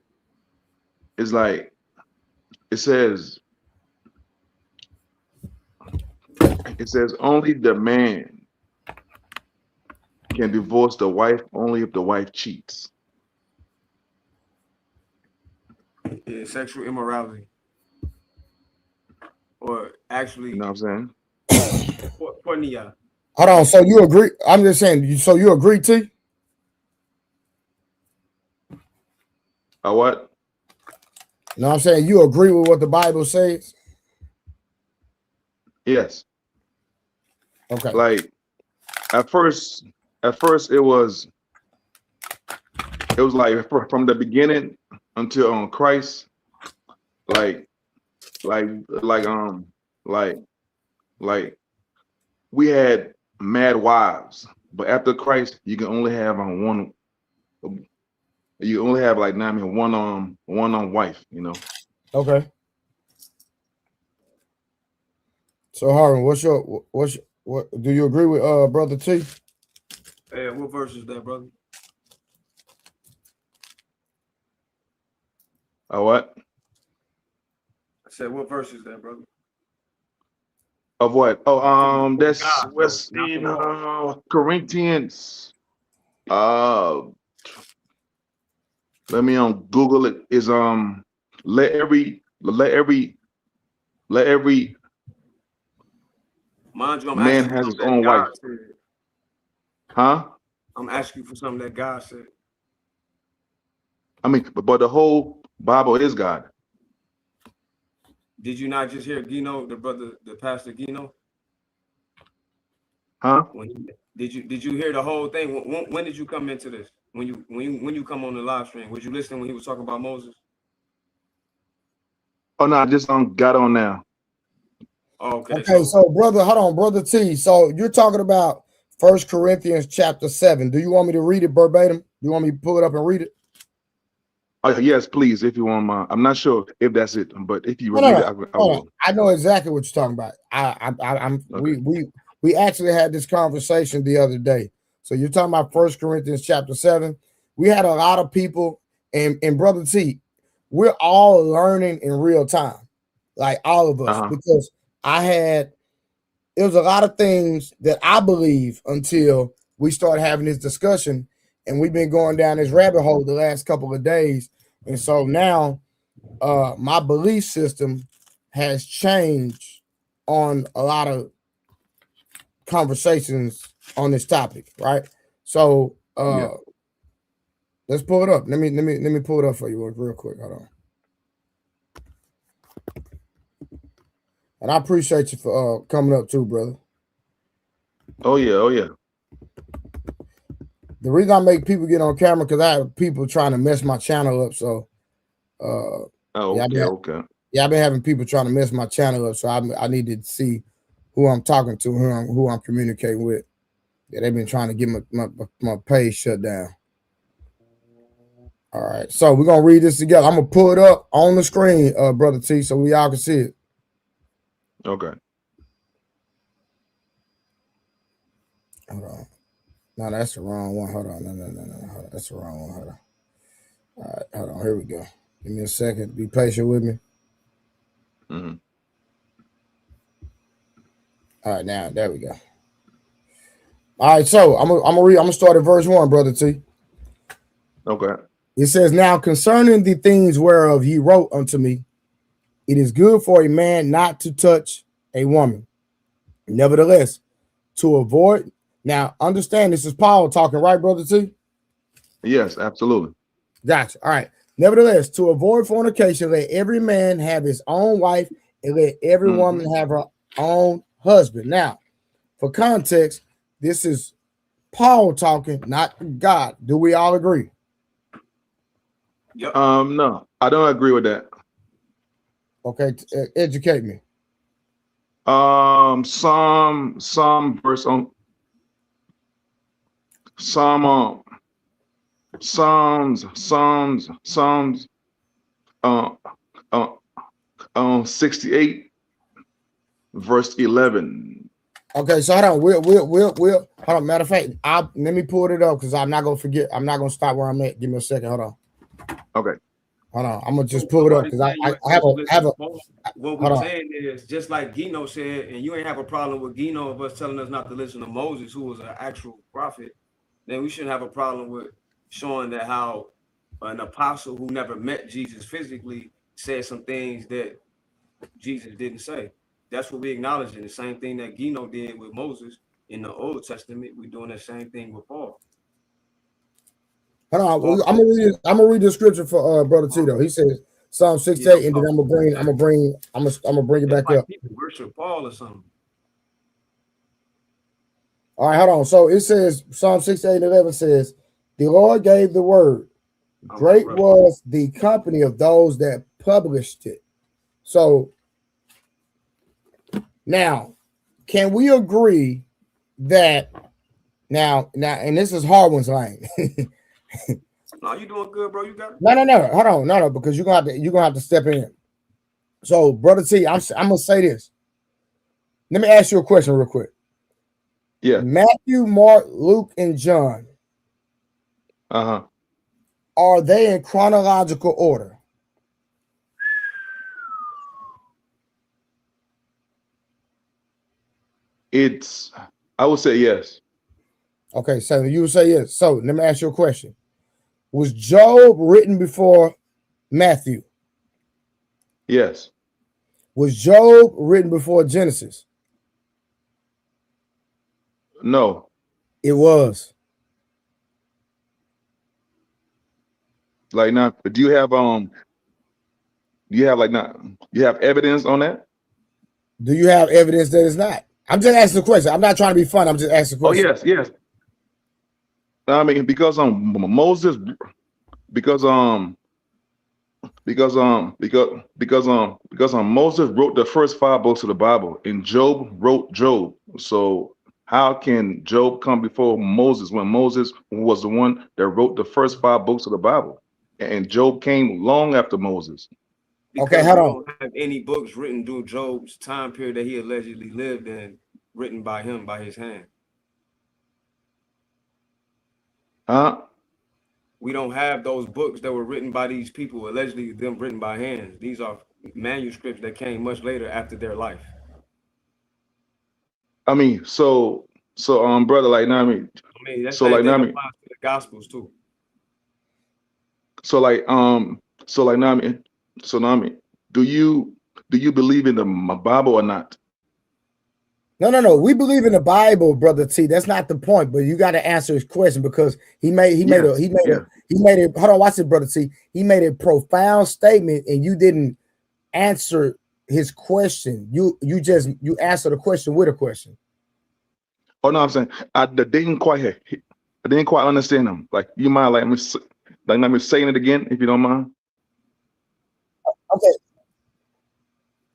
it's like it says only the man can divorce the wife only if the wife cheats. Yeah, sexual immorality. Or actually, you know what I'm saying? Pornea. Hold on. So you agree? I'm just saying. So you agree, T? What? No, I'm saying you agree with what the Bible says. Yes. Okay. Like at first it was like from the beginning until Christ, like we had mad wives, but after Christ, you can only have one. You only have like one wife, you know. Okay. So Harvin, what do you agree with brother T? Hey, what verse is that, brother? What? I said, what verse is that, brother? Of what? Oh, that's what's in Corinthians. Let me Google it. Is let every Mind you, I'm man asking has for his something own that wife. God said. Huh? I'm asking you for something that God said. I mean, but the whole Bible is God. Did you not just hear Gino, the pastor Gino? Huh? Did you hear the whole thing? When did you come into this? When you come on the live stream, was you listening when he was talking about Moses? Oh no, I just got on now. Okay. Okay, so brother, hold on, brother T. So you're talking about 1 Corinthians chapter 7. Do you want me to read it verbatim? Do you want me to pull it up and read it? Oh, yes, please, if you want my. I'm not sure if that's it, but if you read it, I will. I know exactly what you're talking about. Okay. We actually had this conversation the other day. So you're talking about 1 Corinthians chapter 7. We had a lot of people, and brother T, we're all learning in real time, like all of us, because it was a lot of things that I believe until we started having this discussion, and we've been going down this rabbit hole the last couple of days. And so now my belief system has changed on a lot of conversations on this topic, right? So let's pull it up. Let me pull it up for you real quick. Hold on. And I appreciate you for coming up too, brother. Oh yeah. The reason I make people get on camera because I have people trying to mess my channel up. So okay. I've been having people trying to mess my channel up. So I need to see who I'm talking to, who I'm communicating with. Yeah, they've been trying to get my page shut down. All right. So we're gonna read this together. I'm gonna pull it up on the screen, brother T, so we all can see it. Okay. Hold on. No, that's the wrong one. Hold on. No. Hold on. That's the wrong one. Hold on. All right, hold on. Here we go. Give me a second. Be patient with me. Mm-hmm. All right, now there we go. All right, so I'm gonna start at verse 1, brother T. Okay. It says, now concerning the things whereof ye wrote unto me, it is good for a man not to touch a woman. Nevertheless, to avoid. Now, understand this is Paul talking, right, Brother T? Yes, absolutely. Gotcha. All right. Nevertheless, to avoid fornication, let every man have his own wife, and let every woman have her own husband. Now, for context, this is Paul talking, not God. Do we all agree? Yep. No, I don't agree with that. Okay, educate me. Some verse on Psalms 68 verse 11. Okay, so hold on. We'll hold on. Matter of fact, let me pull it up because I'm not gonna forget. I'm not gonna stop where I'm at. Give me a second. Hold on. Okay. Hold on. I'm gonna just pull it up because I have a. What we're saying is just like Gino said, and you ain't have a problem with Gino of us telling us not to listen to Moses, who was an actual prophet. Then we shouldn't have a problem with showing that how an apostle who never met Jesus physically said some things that Jesus didn't say. That's what we acknowledge. The same thing that Gino did with Moses in the Old Testament, we're doing the same thing with Paul. Hold on, I'm gonna read the scripture for Brother Tito. He says Psalm 68, and then I'm gonna bring it back up. People worship Paul or something. All right, hold on. So it says Psalm 68:11 says, "The Lord gave the word. Great was the company of those that published it." So now, can we agree that now, and this is Harwin's lane. No, you doing good, bro. You got it. No. Hold on, no, because you're gonna have to step in. So, Brother T, I'm gonna say this. Let me ask you a question real quick. Yeah. Matthew, Mark, Luke, and John. Are they in chronological order? I would say yes. Okay, so you would say yes. So let me ask you a question. Was Job written before Matthew? Yes. Was Job written before Genesis? No. It was. Like now, do you have evidence on that? Do you have evidence that it's not? I'm just asking the question. I'm not trying to be fun. I'm just asking the question. Oh yes. I mean, because Moses, because Moses wrote the first 5 books of the Bible, and Job wrote Job. So how can Job come before Moses when Moses was the one that wrote the first 5 books of the Bible, and Job came long after Moses? Because okay, hold on. We don't have any books written through Job's time period that he allegedly lived in, written by him, by his hand. We don't have those books that were written by these people, allegedly them written by hands. These are manuscripts that came much later after their life. I mean, so brother, like now, that same thing applies to the Gospels too. So now, do you believe in the Bible or not? No. We believe in the Bible, Brother T. That's not the point, but you got to answer his question because he made it. Hold on, watch it, Brother T. He made a profound statement, and you didn't answer his question. You answered the question with a question. Oh no, I'm saying I didn't quite understand him. Like, you mind let me saying it again if you don't mind? Okay.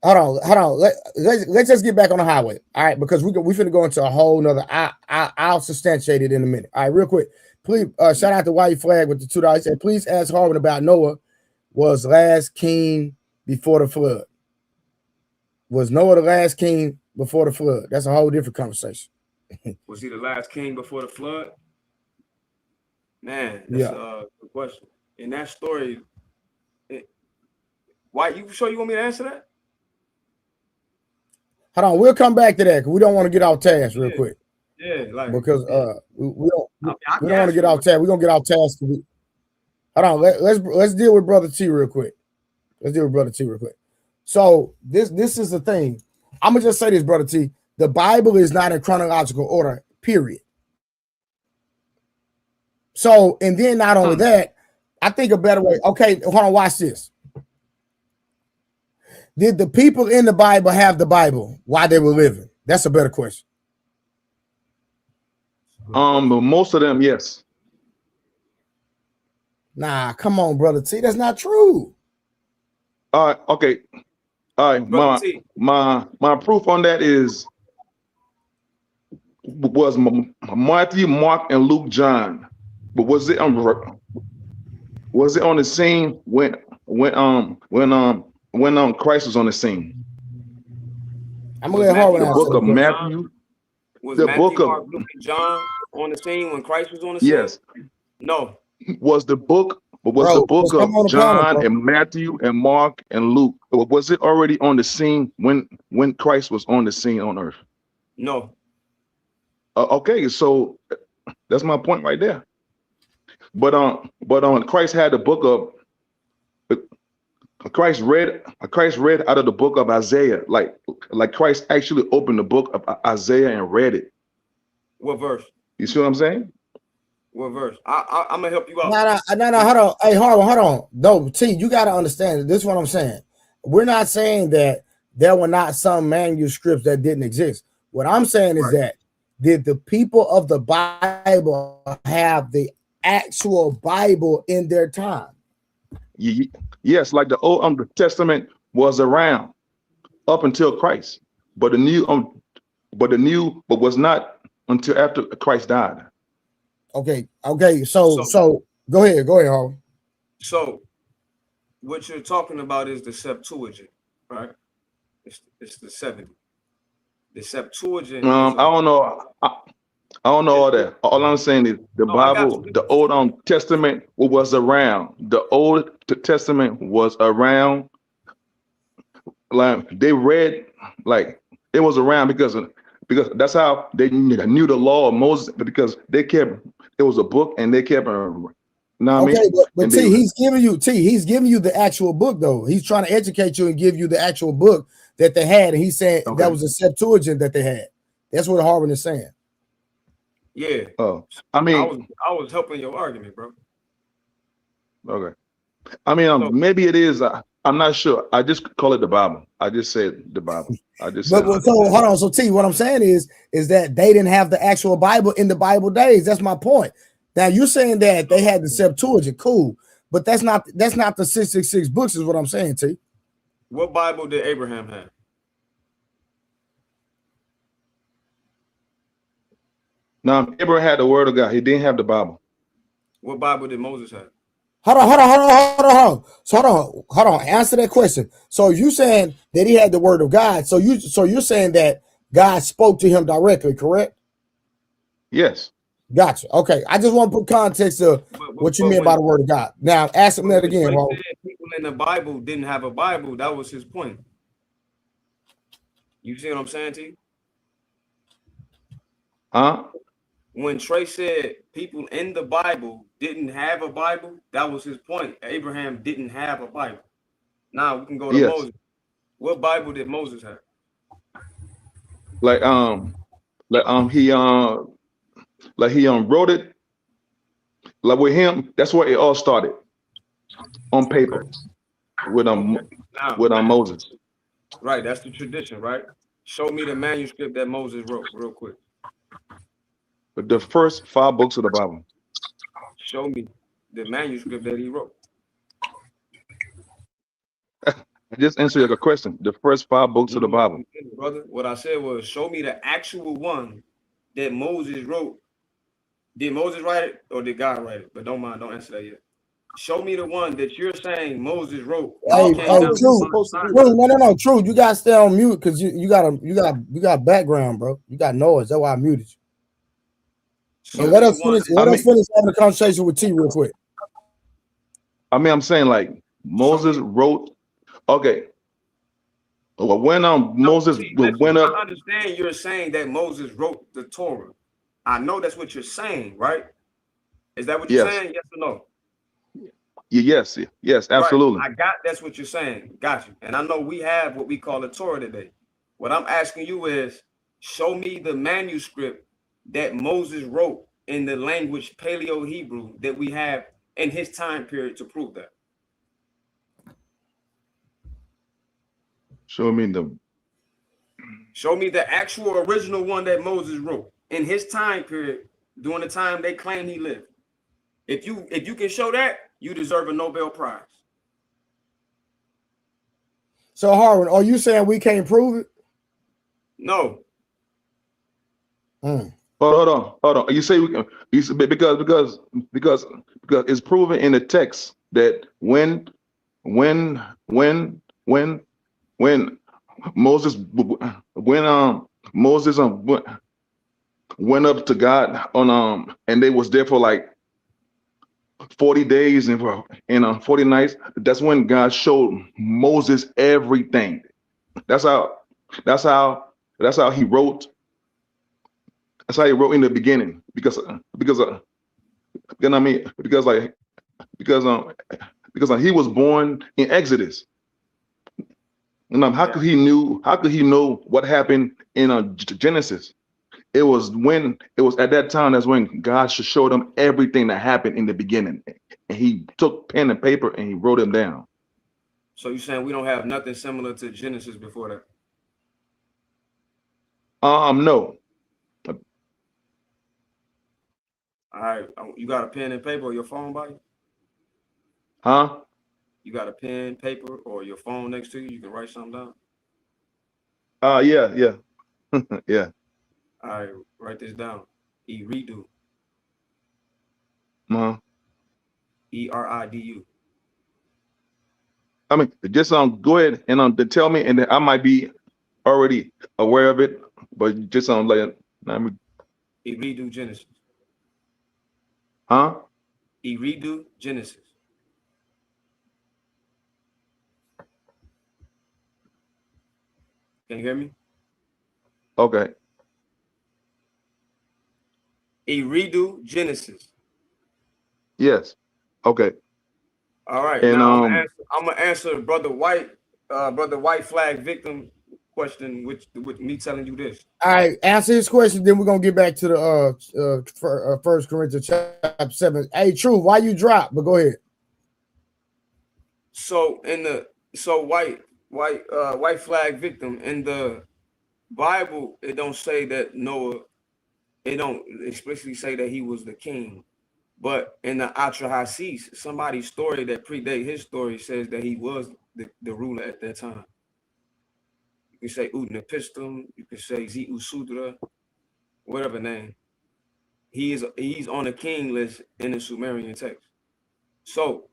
Hold on. Let's just get back on the highway. All right, because we finna go into a whole nother. I'll substantiate it in a minute. All right, real quick. Please shout out to White Flag with the $2. He said, please ask Harvin about Noah was last king before the flood. Was Noah the last king before the flood? That's a whole different conversation. Was he the last king before the flood? Man, that's a good question. In that story, why you sure you want me to answer that? Hold on, we'll come back to that because we don't want to get off task real quick. Yeah, like because we don't want to get off task. We're gonna get off task. Hold on. Let's deal with Brother T real quick. So this is the thing. I'm gonna just say this, Brother T. The Bible is not in chronological order, period. So, and then not only that, I think a better way. Okay, hold on, watch this. Did the people in the Bible have the Bible while they were living? That's a better question. But most of them, yes. Nah, come on, Brother T. That's not true. All right, okay. All right, my proof on that was Matthew, Mark, and Luke, John. But was it on the scene when Christ was on the scene? I'm gonna let Harvard the book of Matthew. Was Matthew, Mark, Luke, and John on the scene when Christ was on the scene? Yes. No. Was the book of John and Matthew and Mark and Luke, was it already on the scene when Christ was on the scene on earth? No. Okay, so that's my point right there. But Christ had the book of Christ read out of the book of Isaiah, like Christ actually opened the book of Isaiah and read it. What verse? You see what I'm saying? What verse? I'm gonna help you out. No, hold on. Hey, Harvard, hold on. No, T, you got to understand. This is what I'm saying. We're not saying that there were not some manuscripts that didn't exist. What I'm saying is that did the people of the Bible have the actual Bible in their time? Yes, like the Old Testament was around up until Christ, but the new was not until after Christ died. Okay. So go ahead, Harvey. So what you're talking about is the Septuagint, right? It's the 70. The Septuagint. I don't know. I don't know all that. All I'm saying is the Bible, the Old Testament was around. The Old Testament was around. Like they read, like it was around because that's how they knew the law of Moses, because it was a book and they kept but T, he's giving you the actual book though. He's trying to educate you and give you the actual book that they had, and he's saying that was a Septuagint that they had. That's what Harvard is saying. Yeah. Oh, I was helping your argument, bro. Okay. I mean, maybe it is. I'm not sure. I just call it the Bible. I just said the Bible. So hold on. So T, what I'm saying is that they didn't have the actual Bible in the Bible days. That's my point. Now you're saying that they had the Septuagint, cool, but that's not the 666 books, is what I'm saying, T. What Bible did Abraham have? No, Abraham had the Word of God. He didn't have the Bible. What Bible did Moses have? Hold on. So hold on. Answer that question. So you saying that he had the Word of God? So you're saying that God spoke to him directly, correct? Yes. Gotcha. Okay. I just want to put context of what you mean by the Word of God. Now ask him that again. People in the Bible didn't have a Bible. That was his point. You see what I'm saying to you? Huh? When Trey said people in the Bible didn't have a Bible, that was his point. Abraham didn't have a Bible. Now we can go to Moses. What Bible did Moses have? He wrote it. Like with him, that's where it all started. On paper. With Moses. Right, that's the tradition, right? Show me the manuscript that Moses wrote real quick. But the first 5 books of the Bible. Show me the manuscript that he wrote. I just answered your question. The first 5 books of the Bible. Brother, what I said was show me the actual one that Moses wrote. Did Moses write it or did God write it? But don't answer that yet. Show me the one that you're saying Moses wrote. True. No. True. You gotta stay on mute because you got background, bro. You got noise. That's why I muted you. And let us finish having a conversation with T real quick. I mean, I'm saying like Moses wrote. Okay. Well, when Moses went up. I understand you're saying that Moses wrote the Torah. I know that's what you're saying, right? Is that what you're saying? Yes or no? Yes, absolutely. Right. I got that's what you're saying. Got you. And I know we have what we call a Torah today. What I'm asking you is show me the manuscript that Moses wrote in the language Paleo Hebrew that we have in his time period to prove that. Show me the actual original one that Moses wrote in his time period during the time they claim he lived. If you can show that, you deserve a Nobel Prize. So Harwin, are you saying we can't prove it? No. Hold on. You say we can? You say, because it's proven in the text that when Moses Moses went up to God on and they was there for like 40 days and 40 nights. That's when God showed Moses everything. That's how he wrote. That's how he wrote in the beginning, because he was born in Exodus. And how could he know what happened in Genesis? It was at that time that's when God showed him everything that happened in the beginning, and he took pen and paper and he wrote them down. So you're saying we don't have nothing similar to Genesis before that? No. All right, you got a pen and paper or your phone by you? Huh? You got a pen, paper, or your phone next to you? You can write something down. Yeah. Yeah. All right, write this down. Eridu. ERIDU. I mean, just go ahead and tell me, and I might be already aware of it, but just like Eridu Genesis. Huh? Eridu Genesis. Can you hear me? Okay. Eridu Genesis. Yes. Okay. All right. And now I'm gonna answer brother White flag victim question with me telling you this. All right, answer his question, then we're gonna get back to the First Corinthians chapter 7. Hey, Truth, why you drop? But go ahead. So white flag victim in the Bible, it don't say that Noah. It don't explicitly say that he was the king, but in the Atrahasis, somebody's story that predate his story says that he was the ruler at that time. You can say Utnapistum, you can say Zeusudra, whatever name. He's on the king list in the Sumerian text. So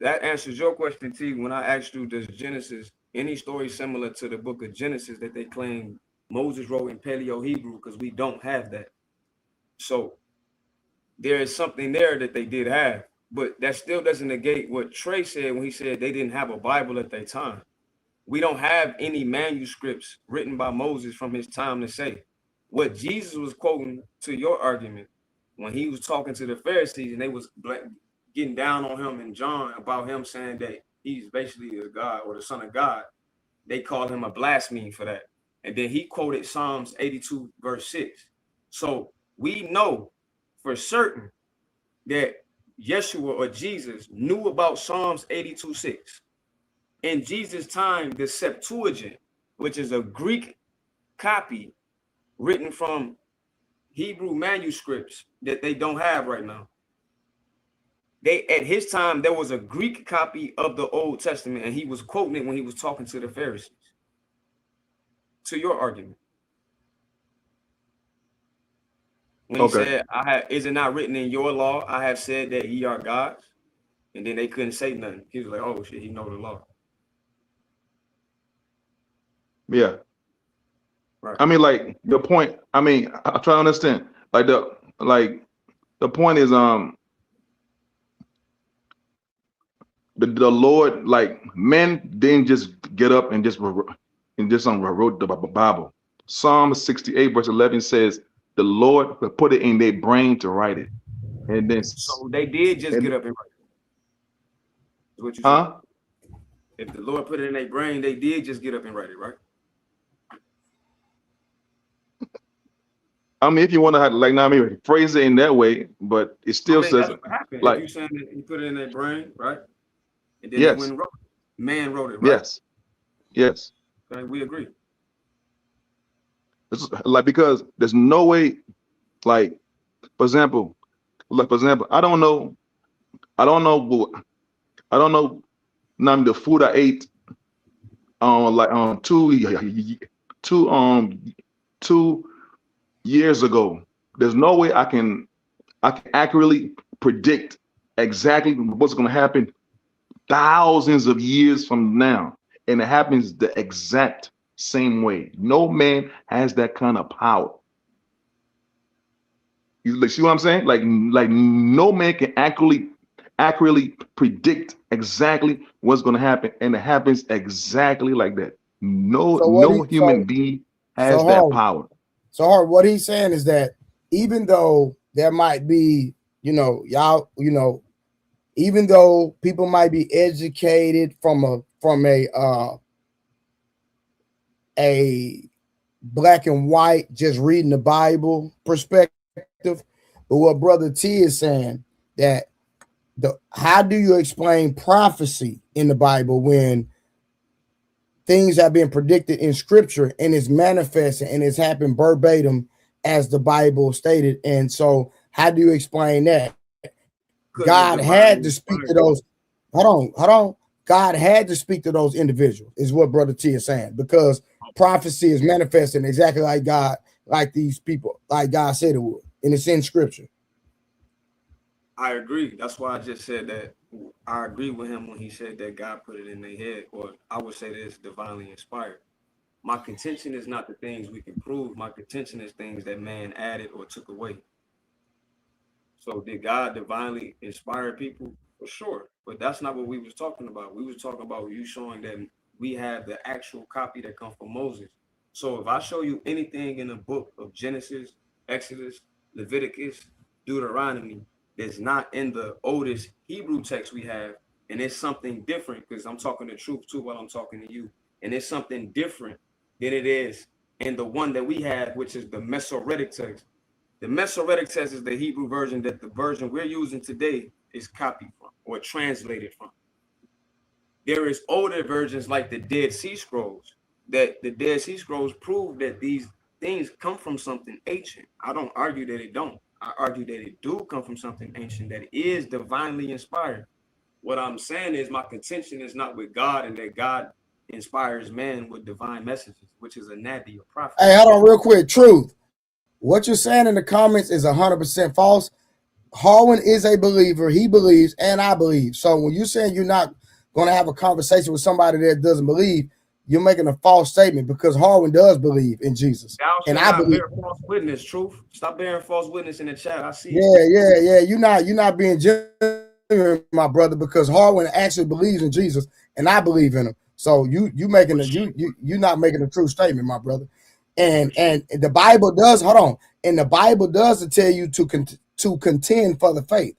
that answers your question, T. When I asked you, does Genesis any story similar to the book of Genesis that they claim Moses wrote in Paleo Hebrew? Because we don't have that. So there is something there that they did have, but that still doesn't negate what Trey said when he said they didn't have a Bible at their time. We don't have any manuscripts written by Moses from his time to say what Jesus was quoting to your argument when he was talking to the Pharisees and they was getting down on him and John about him saying that he's basically a God or the son of God. They called him a blasphemy for that. And then he quoted Psalms 82 verse 6. So we know for certain that Yeshua or Jesus knew about Psalms 82:6. In Jesus' time, the Septuagint, which is a Greek copy written from Hebrew manuscripts that they don't have right now. At his time, there was a Greek copy of the Old Testament, and he was quoting it when he was talking to the Pharisees. To your argument. When he said, is it not written in your law? I have said that ye are gods. And then they couldn't say nothing. He was like, oh shit, he know the law. Yeah. Right. I mean, like the point, I mean, I'm trying to understand. The point is the Lord, like men didn't just get up and just wrote the Bible. Psalm 68 verse 11 says the Lord put it in their brain to write it. And then so they did just get up and write it. Is what you Huh? said. If the Lord put it in their brain, they did just get up and write it, right? I mean, if you want to like, now I mean, phrase it in that way, but it still says That's what happened. If like, you saying that you put it in their brain, right? And then they yes, went and wrote it. Man wrote it, right? yes, yes. Okay, we agree. It's like, because there's no way, like, for example, I don't know, I don't know, I don't know, none of the food I ate, like, 2 years ago. There's no way I can accurately predict exactly what's going to happen thousands of years from now, and it happens the exact same way. No man has that kind of power. You like, see what I'm saying? Like no man can accurately predict exactly what's going to happen, and it happens exactly like that. No human being has that power. So what he's saying is that even though there might be, even though people might be educated from a black and white, just reading the Bible perspective, but what Brother T is saying, that how do you explain prophecy in the Bible when things have been predicted in Scripture and it's manifesting and it's happened verbatim as the Bible stated? And so, how do you explain that? God had to speak to those. Hold on. God had to speak to those individuals, is what Brother T is saying, because prophecy is manifesting exactly like God, like these people, like God said it would, and it's in Scripture. I agree. That's why I just said that I agree with him when he said that God put it in their head, or I would say that it's divinely inspired. My contention is not the things we can prove. My contention is things that man added or took away. So did God divinely inspire people? For sure. But that's not what we was talking about. We was talking about you showing that we have the actual copy that comes from Moses. So if I show you anything in the book of Genesis, Exodus, Leviticus, Deuteronomy, that's not in the oldest Hebrew text we have, and it's something different, because I'm talking the truth too while I'm talking to you, and it's something different than it is in the one that we have, which is the Masoretic text. The Masoretic text is the Hebrew version that the version we're using today is copied from or translated from. There is older versions like the Dead Sea Scrolls, that the Dead Sea Scrolls prove that these things come from something ancient. I don't argue that it don't. I argue that it do come from something ancient that is divinely inspired. What I'm saying is my contention is not with God, and that God inspires man with divine messages, which is a nabi or prophet. Hey, hold on real quick. Truth. What you're saying in the comments is 100% false. Harwin is a believer. He believes, and I believe. So when you're saying you're not going to have a conversation with somebody that doesn't believe, you're making a false statement, because Harwin does believe in Jesus. Thou and shalt I not believe. bear false witness, truth. Stop bearing false witness in the chat. I see. Yeah. You're not being genuine, my brother, because Harwin actually believes in Jesus, and I believe in him. So you're not making a true statement, my brother. And the Bible does, and the Bible does tell you to contend for the faith.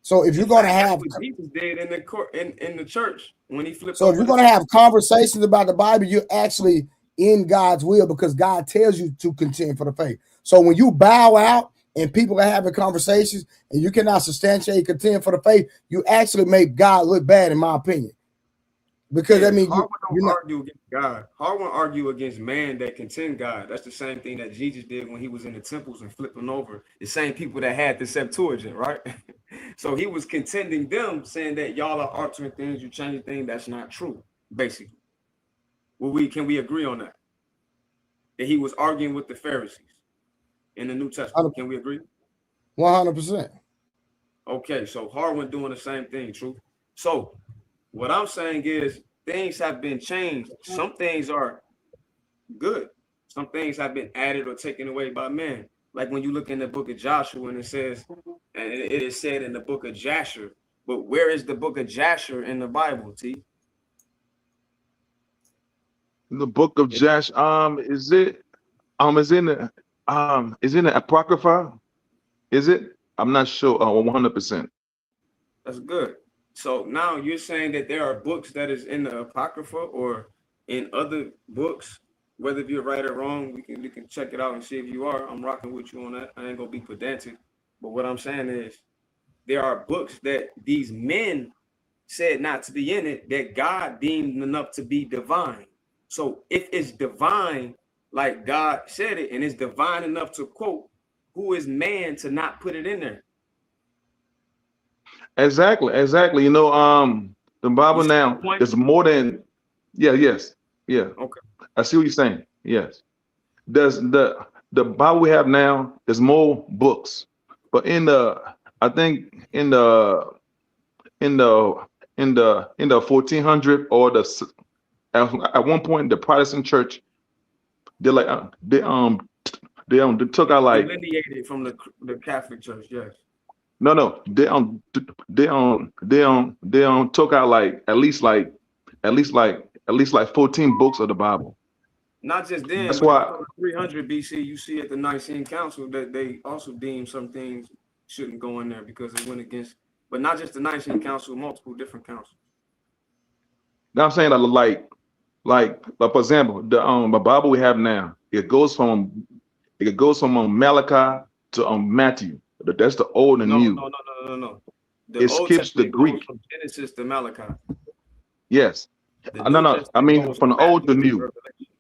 So if you're going to have, what Jesus did in the court in the church when he flipped. So if you're going to have conversations about the Bible, you're actually in God's will, because God tells you to contend for the faith. So when you bow out and people are having conversations and you cannot substantiate contend for the faith, you actually make God look bad, in my opinion. Because that means Harwin don't argue against God. Harwin argue against man that contend God. That's the same thing that Jesus did when he was in the temples and flipping over the same people that had the Septuagint, right? So he was contending them, saying that y'all are altering things, you changing things. That's not true, basically. Well, can we agree on that? That he was arguing with the Pharisees in the New Testament. Can we agree? 100%. Okay, so Harwin doing the same thing, true. So what I'm saying is things have been changed. Some things are good. Some things have been added or taken away by men. Like when you look in the book of Joshua and it says, and it is said in the book of Jasher, but where is the book of Jasher in the Bible, T? The book of Josh, is in the Apocrypha? Is it? I'm not sure. 100%. That's good. So now you're saying that there are books that is in the Apocrypha or in other books, whether if you're right or wrong, we can check it out and see if you are. I'm rocking with you on that. I ain't gonna be pedantic, but what I'm saying is there are books that these men said not to be in it that God deemed enough to be divine. So if it's divine, like God said it, and it's divine enough to quote, who is man to not put it in there? Exactly. You know, the Bible now is more than yes. Okay. I see what you're saying. Yes. There's the Bible we have now, there's more books. But I think in the 1400 or at one point the Protestant church they took out like delineated from the Catholic Church, yes. No, they took out like at least 14 books of the Bible. Not just then, That's but why 300 BC, you see at the Nicene Council that they also deemed some things shouldn't go in there because it went against, but not just the Nicene Council, multiple different councils. now I'm saying that like for example, the Bible we have now, it goes from Malachi to Matthew. That's the old and new. No. The It Old skips the Testament Greek. goes from Genesis to Malachi. Yes. No. I mean from the old to new.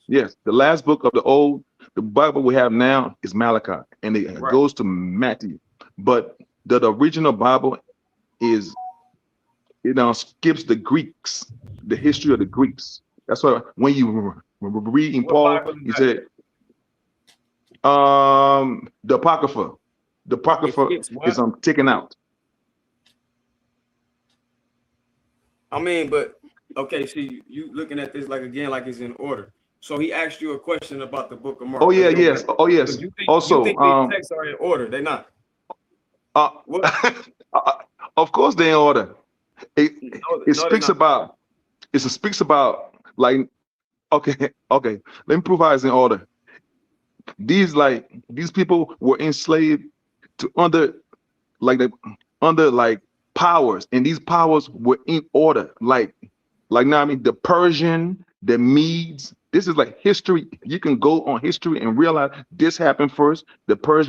Yes. The last book of the Bible we have now is Malachi, and it goes to Matthew. But the original Bible is skips the Greeks, the history of the Greeks. That's why when you read in Paul, he said, the Apocrypha. The Apocrypha is taken out. I mean, but okay, see, you looking at this like it's in order. So he asked you a question about the Book of Mark. Oh yeah, yes. Oh yes. Also, you think these texts are in order? They're not. Of course they're in order. It speaks about like okay. Let me prove how it's in order. These people were enslaved to under powers, and these powers were in order. Like now, I mean, the Persian, the Medes. This is like history. You can go on history and realize this happened first. They were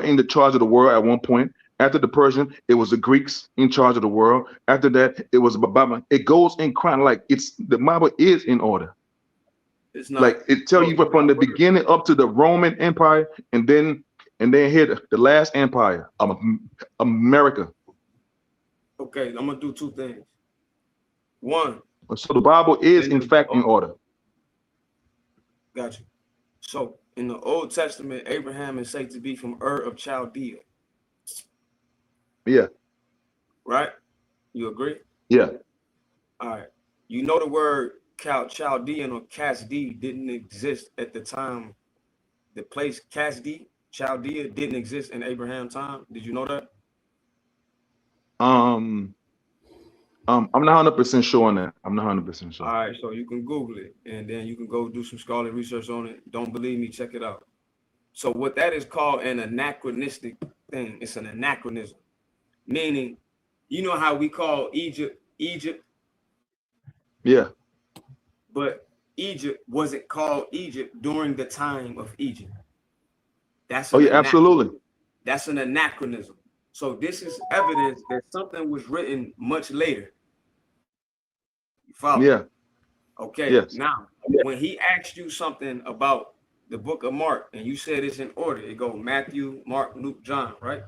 in the charge of the world at one point. After the Persian, it was the Greeks in charge of the world. After that, it was Bible. It goes in chronology. Like the Bible is in order. It's not. Like it tells you from the beginning up to the Roman Empire, and then here the last empire of America. Okay, I'm gonna do two things. One. So the Bible is in fact in order. Got you. So in the Old Testament, Abraham is said to be from Ur of Chaldea. Yeah. Right? You agree? Yeah. All right. You know the word Chaldean or Kasdi didn't exist at the time. The place Kasdi, Chaldea, didn't exist in Abraham's time. Did you know that? I'm not 100% sure on that. I'm not 100% sure. All right, so you can Google it, and then you can go do some scholarly research on it. Don't believe me? Check it out. So what that is called an anachronistic thing. It's an anachronism, meaning, you know how we call Egypt. Yeah. But Egypt wasn't called Egypt during the time of Egypt. That's absolutely. That's an anachronism. So this is evidence that something was written much later. You follow? Yeah. Okay. Yes. Now, when he asked you something about the book of Mark, and you said it's in order, it goes Matthew, Mark, Luke, John, right?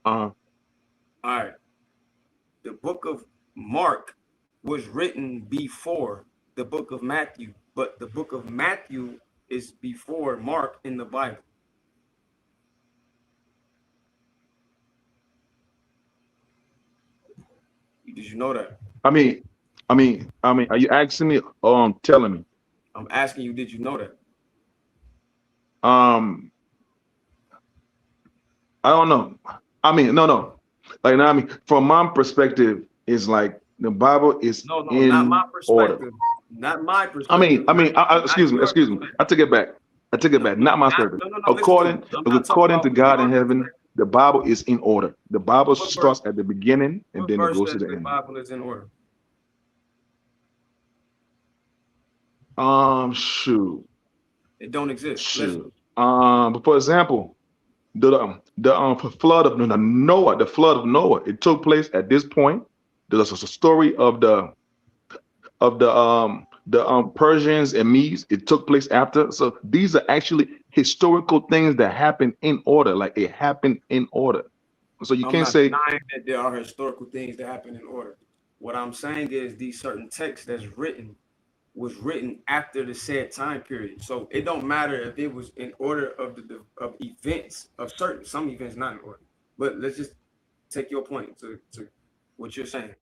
All right. The book of Mark was written before the book of Matthew, but the book of Matthew is before Mark in the Bible. Did you know that? I mean, are you asking me or telling me? I'm asking you, did you know that? I don't know. I mean, no. Like, I mean, from my perspective, it's like the Bible is not in my perspective. order. Not my perspective. I mean, excuse me. I take it back. I take it back. Not my statement. According to God in heaven, the Bible is in order. The Bible starts at the beginning and then it goes to the end. The Bible is in order. Shoot. It don't exist. Shoot. But for example, the flood of Noah, the flood of Noah, it took place at this point. There's a story of the Persians and Medes. It took place after. So these are actually historical things that happen in order. Like it happened in order. So you can't say denying that there are historical things that happen in order. What I'm saying is these certain texts that's written was written after the said time period. So it don't matter if it was in order of of events of some events not in order. But let's just take your point to what you're saying.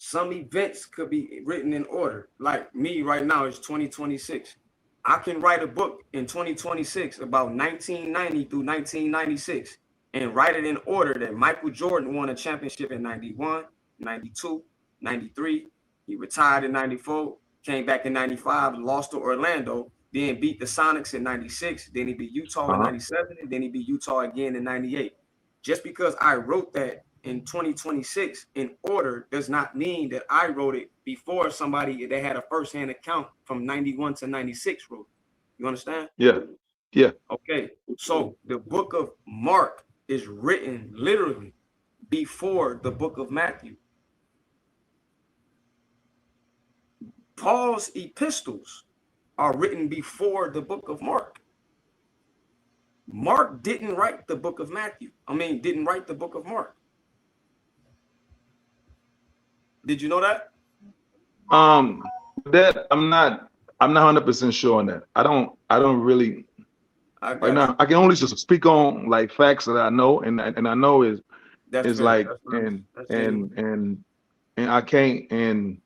Some events could be written in order. Like me right now, it's 2026. I can write a book in 2026 about 1990 through 1996 and write it in order that Michael Jordan won a championship in 91, 92, 93. He retired in 94, came back in 95, lost to Orlando, then beat the Sonics in 96, then he beat Utah in 97, and then he beat Utah again in 98. Just because I wrote that in 2026 in order does not mean that I wrote it before somebody that had a first-hand account from 91 to 96 wrote it. You understand? Yeah. Yeah. Okay. So the book of Mark is written literally before the book of Matthew. Paul's epistles are written before the book of Mark. Mark didn't write the book of Matthew. Didn't write the book of Mark. Did you know that? That I'm not 100% sure on that. I don't really right now. I can only just speak on like facts that I know, and I know is like and I can't and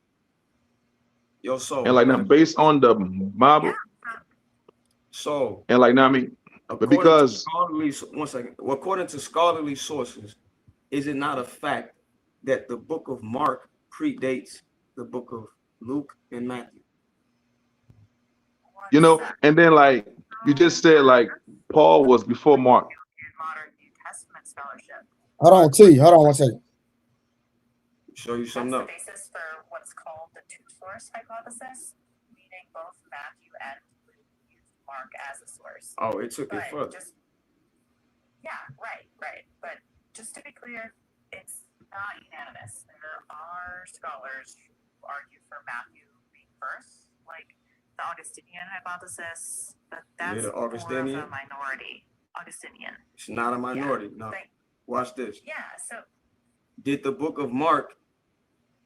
Yo, so and like now based on the Bible. So and like now but because according to scholarly sources, is it not a fact that the book of Mark predates the book of Luke and Matthew? And then like you just said, like Paul was before Mark. Hold on, T. Hold on one second. Show you something up. That's the basis for what's called the two-source hypothesis, meaning both Matthew and Luke used Mark as a source. Oh, it took it further. Right. But just to be clear, it's not unanimous. There are scholars who argue for Matthew being first, like the Augustinian hypothesis, but that's more of a minority. Augustinian. It's not a minority. Yeah, no. Watch this. Yeah. So did the book of Mark,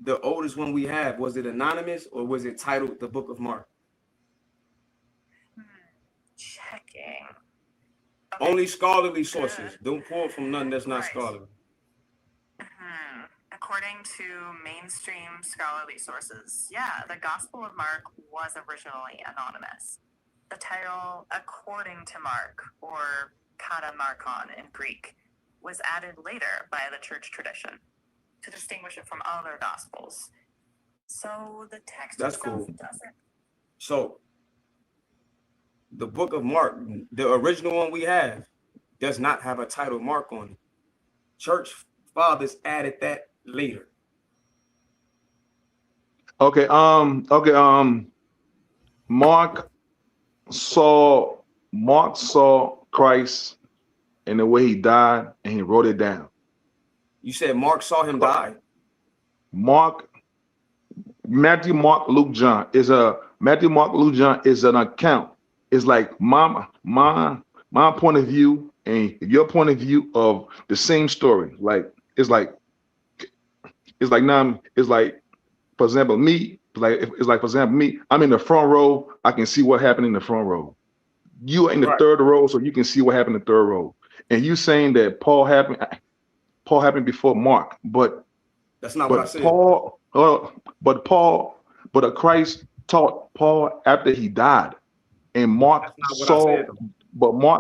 the oldest one we have, was it anonymous or was it titled the book of Mark? Checking. Only scholarly sources. Don't pull from nothing that's not scholarly. According to mainstream scholarly sources, the Gospel of Mark was originally anonymous. The title, according to Mark, or katamarkon in Greek, was added later by the church tradition to distinguish it from other Gospels. So the text itself doesn't. So the book of Mark, the original one we have, does not have a title Mark on it. Church fathers added that later. Okay. Mark saw Christ and the way he died, and he wrote it down. You said Mark saw him die. Matthew, Mark, Luke, John is an account. It's like my point of view and your point of view of the same story. Like it's like for example me. For example me. I'm in the front row. I can see what happened in the front row. You are in the third row, so you can see what happened in the third row. And you saying that Paul happened before Mark, but that's not what I said. But Christ taught Paul after he died, and Mark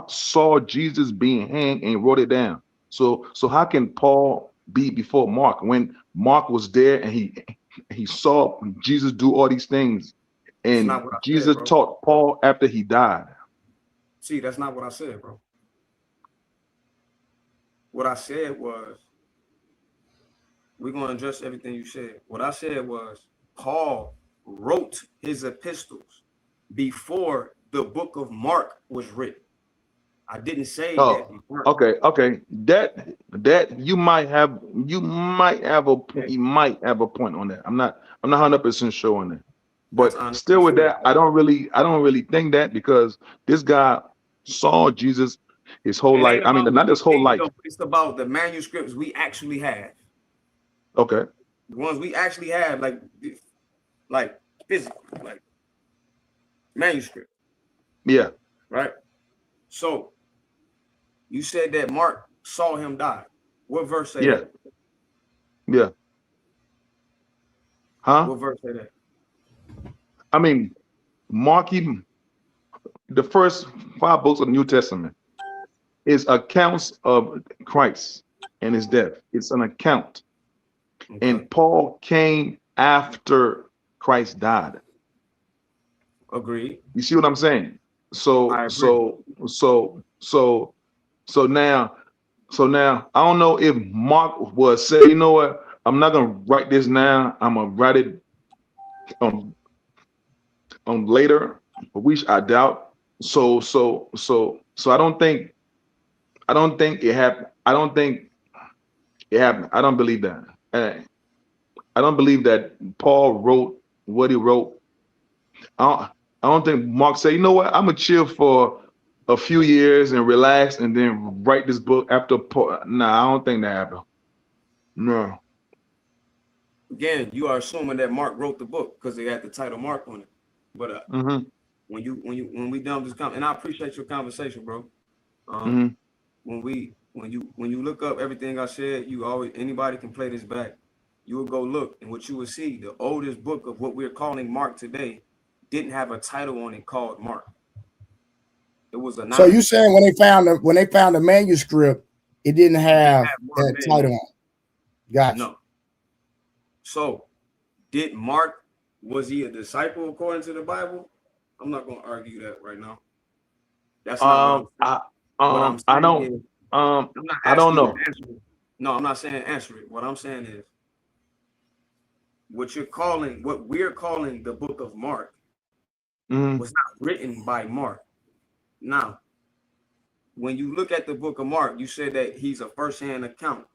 saw Jesus being hanged and wrote it down. So how can Paul be before Mark when Mark was there and he saw Jesus do all these things, and Jesus taught Paul after he died? See, that's not what I said, bro. What I said was, we're going to address everything you said. What I said was, Paul wrote his epistles before the book of Mark was written. I didn't say that. Okay. That you might have a point on that. I'm not 100% sure on that. But still with that, I don't really think that, because this guy saw Jesus his whole life. I mean, not his whole life. It's about the manuscripts we actually have. Okay. The ones we actually have, like physical, like manuscript. Yeah. Right. So you said that Mark saw him die. What verse say that? Yeah. Huh? What verse say that? I mean, Mark, the first 5 books of the New Testament is accounts of Christ and his death. It's an account. Okay. And Paul came after Christ died. Agreed. You see what I'm saying? So now I don't know if Mark was say, you know what, I'm not gonna write this now. I'm gonna write it later, but I doubt. So I don't think it happened. I don't think it happened. I don't believe that. I don't believe that Paul wrote what he wrote. I don't think Mark said, you know what, I'm gonna chill for a few years and relax and then write this book after Paul. Nah, I don't think that happened. No. Again, you are assuming that Mark wrote the book because they had the title Mark on it. But when we done this and I appreciate your conversation, bro. When you look up everything I said, anybody can play this back. You will go look, and what you will see, the oldest book of what we're calling Mark today didn't have a title on it called Mark. It was a. So you saying when they found the manuscript, it didn't have that title on it? Gotcha. No. So, was he a disciple according to the Bible? I'm not going to argue that right now. That's not what I'm saying. I don't know. No, I'm not saying answer it. What I'm saying is, what we're calling the book of Mark was not written by Mark. Now, when you look at the book of Mark, you said that he's a first-hand account.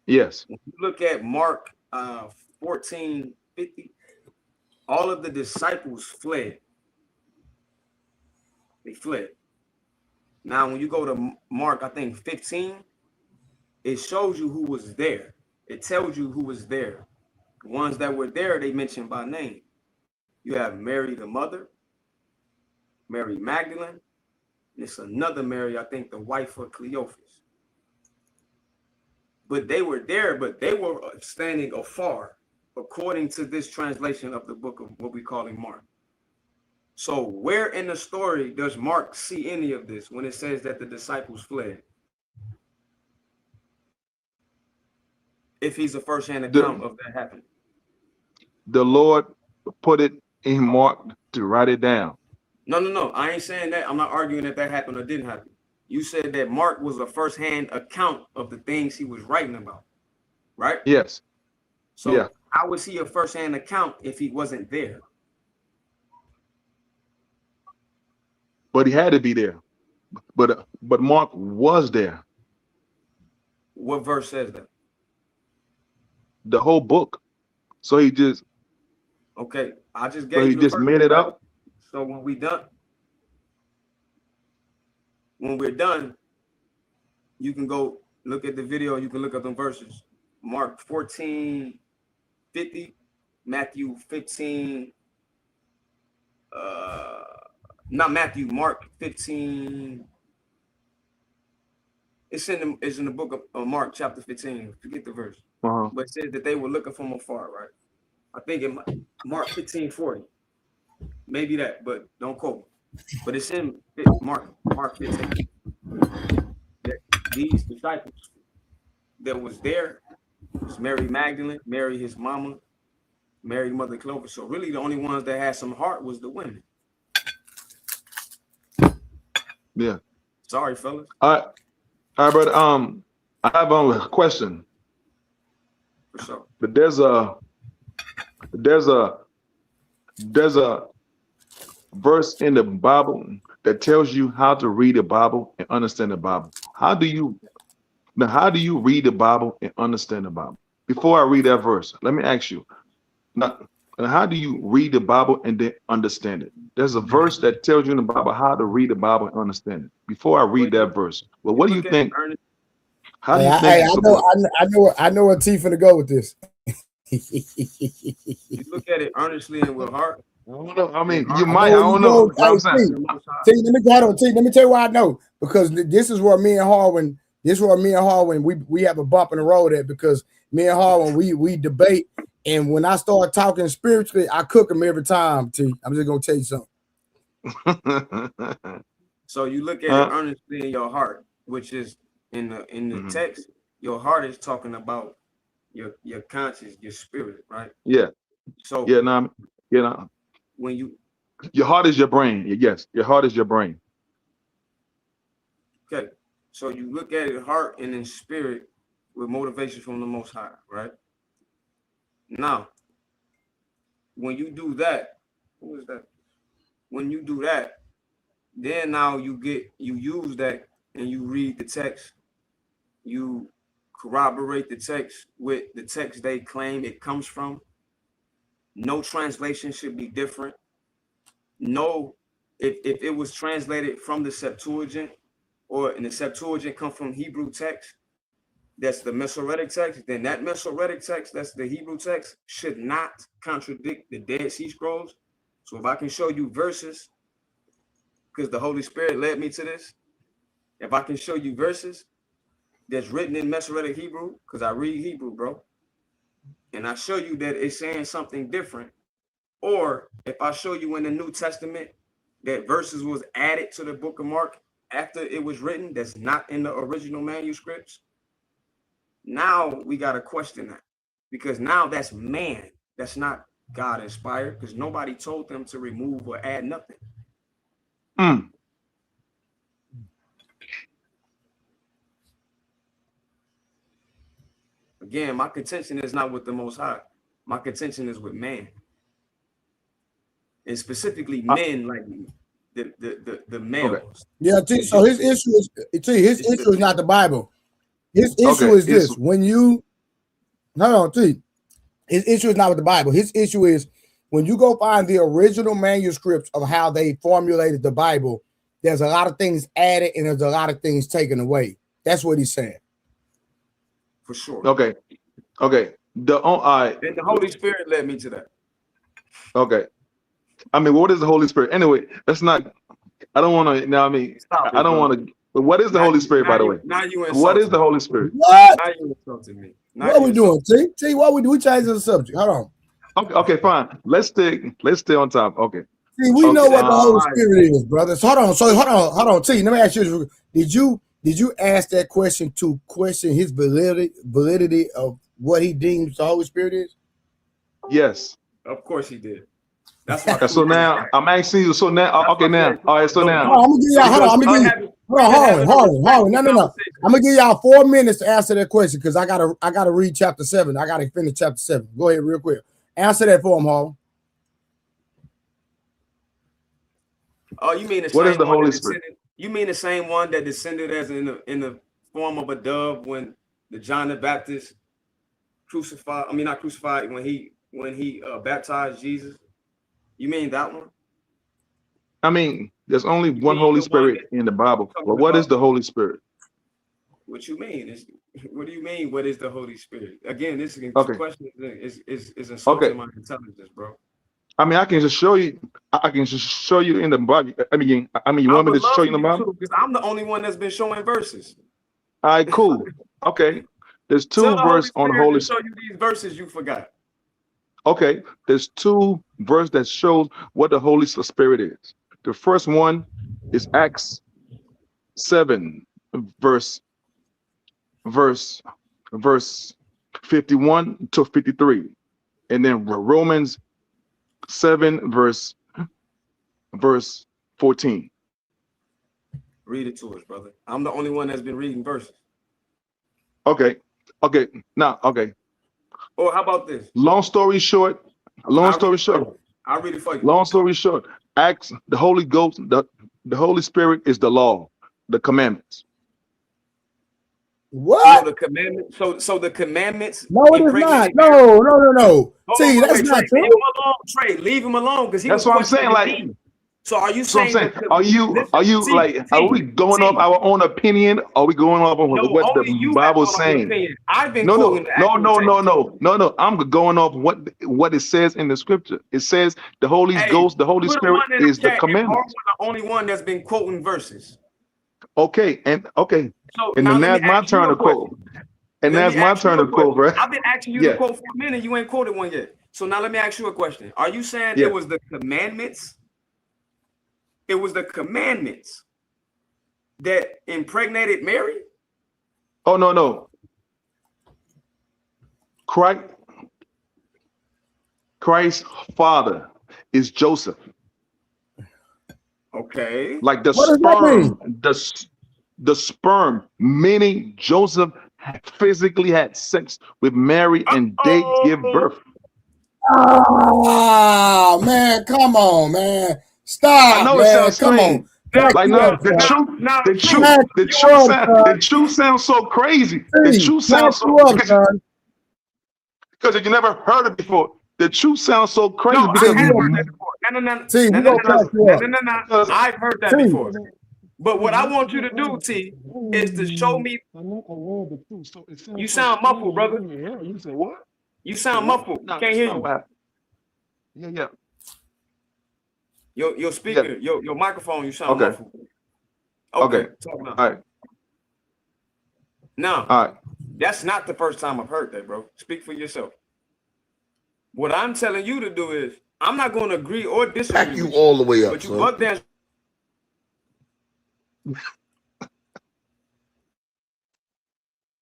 Yes. When you look at Mark 14:50, all of the disciples fled. They fled. Now, when you go to Mark, I think 15, it shows you who was there. It tells you who was there. The ones that were there, they mentioned by name. You have Mary, the mother, Mary Magdalene. It's another Mary, I think the wife of Cleophas. But they were there, but they were standing afar, according to this translation of the book of what we call in Mark. So where in the story does Mark see any of this when it says that the disciples fled? If he's a first-hand account of that happening. The Lord put it in Mark to write it down. No. I ain't saying that. I'm not arguing that happened or didn't happen. You said that Mark was a first-hand account of the things he was writing about, right? Yes. So how was he a first-hand account if he wasn't there? But he had to be there. But Mark was there. What verse says that? The whole book. So he just. Okay, I just gave you. So he just made it up. So when we're done, you can go look at the video. You can look up them verses. Mark 14:50, Matthew 15. Mark 15. It's in the book of Mark chapter 15. Forget the verse. But it says that they were looking from afar, right? I think in Mark 15:40. Maybe that, but don't quote me. But it's in Mark 15. That these disciples that was there was Mary Magdalene, Mary his mama, Mary mother Clovis. So really the only ones that had some heart was the women. Yeah. Sorry, fellas. All right, brother. I have a question. For sure. But there's a verse in the Bible that tells you how to read the Bible and understand the Bible. How do you read the Bible and understand the Bible? Before I read that verse, let me ask you. Now, how do you read the Bible and then understand it? There's a verse that tells you in the Bible how to read the Bible and understand it. Before I read that verse, well, what do you think? How do you think? I know where T finna go with this. You look at it earnestly and with heart. I mean, you might. I don't know. You know what I'm saying? Let me tell you why I know. Because this is where me and Harwin, we have a bump in the road at, because me and Harwin, we debate, and when I start talking spiritually, I cook them every time. T, I'm just gonna tell you something. So you look at it earnestly in your heart, which is in the text. Your heart is talking about your conscience, your spirit, right? Yeah. So when your heart is your brain. Yes, your heart is your brain. Okay. So you look at it heart and in spirit with motivation from the Most High, right? Now, when you do that, who is that? When you do that, then now you use that and you read the text. You corroborate the text with the text they claim it comes from. No translation should be different. No, if it was translated from the Septuagint, or in the Septuagint come from Hebrew text, that's the Masoretic text, then that Masoretic text, that's the Hebrew text, should not contradict the Dead Sea Scrolls. So if I can show you verses, because the Holy Spirit led me to this, if I can show you verses that's written in Masoretic Hebrew, because I read Hebrew, bro, and I show you that it's saying something different, or if I show you in the New Testament that verses was added to the book of Mark after it was written that's not in the original manuscripts, now we got to question that, because now that's man. That's not God inspired, because nobody told them to remove or add nothing. Again, my contention is not with the Most High. My contention is with man. And specifically men like the males. Okay. Yeah, T, so his issue is not the Bible. His issue is this. When you T, his issue is not with the Bible. His issue is when you go find the original manuscripts of how they formulated the Bible, there's a lot of things added and there's a lot of things taken away. That's what he's saying. For sure. Okay. And the Holy Spirit led me to that. Okay. I mean, what is the Holy Spirit? Anyway, that's not. I don't want to. Now, I mean, I don't want to. But what is the Holy Spirit, by the way? Now you what is the Holy Spirit? What? Now you insulting me. What are we doing, T? T, what we do? We change the subject. Hold on. Okay, fine. Let's stay on top. Okay. See, we know what the Holy Spirit is, brothers. Hold on. T, let me ask you: Did you ask that question to question his validity of what he deems the Holy Spirit is? Yes. Of course he did. That's why. So now I'm asking you. So now, okay, now, all right. So now, I'm gonna give y'all. Hold on. No. I'm gonna give y'all 4 minutes to answer that question, because I gotta read chapter 7. I gotta finish chapter 7. Go ahead, real quick. Answer that for him, Harlan. Oh, you mean the what same is the Holy Spirit? You mean the same one that descended as in the form of a dove when the John the Baptist crucified? I mean, not crucified, when he baptized Jesus. You mean that one? I mean, there's only one Holy Spirit in the Bible. But what is the Holy Spirit? What you mean? What do you mean? What is the Holy Spirit? Again, this question is insulting my intelligence, bro. I mean, I can just show you. I can just show you in the Bible. I mean, you want me to show you in the Bible? Because I'm the only one that's been showing verses. All right, cool. Okay, there's 2 verses on the Holy Spirit. Show you these verses you forgot. Okay, there's 2 verses that shows what the Holy Spirit is. The first one is Acts 7, verse 51 to 53, and then Romans 7, verse 14. Read it to us, brother. I'm the only one that's been reading verses. Okay. Now, okay. Or how about this? Long story short. I'll read it for you. Long story short. Acts, the Holy Ghost, the Holy Spirit is the law, the commandments. What? So the commandments. So the commandments. No, it is not. No. See, that's not true. Leave him alone, Trey. Leave him alone because he. That's what I'm saying. Like, so are you saying? Are we going off our own opinion? Are we going off of what the Bible is saying? I've been No. I'm going off what it says in the scripture. It says the Holy Ghost, the Holy Spirit is the commandments. The only one that's been quoting verses. Okay. So and then that's my turn to quote. And that's my turn to quote, bro. I've been asking you to quote for a minute. You ain't quoted one yet. So now let me ask you a question. Are you saying it was the commandments? It was the commandments that impregnated Mary? Oh, no. Christ's father is Joseph. Okay. Like the sperm, meaning Joseph physically had sex with Mary and they give birth. Oh, man, come on, man. Stop, I know man. it sounds Come strange. on. Like the truth sounds so crazy. The truth sounds so because you never heard it before. The truth sounds so crazy because I've heard that before. But what I want you to do, T, is to show me. You sound muffled, brother. You say what? You sound muffled. Can't hear you. Yeah. Your speaker, your microphone, you sound muffled. Okay. Talk now. All right. Now, all right. That's not the first time I've heard that, bro. Speak for yourself. What I'm telling you to do is, I'm not going to agree or disagree. Back you all the way up, but you buck down.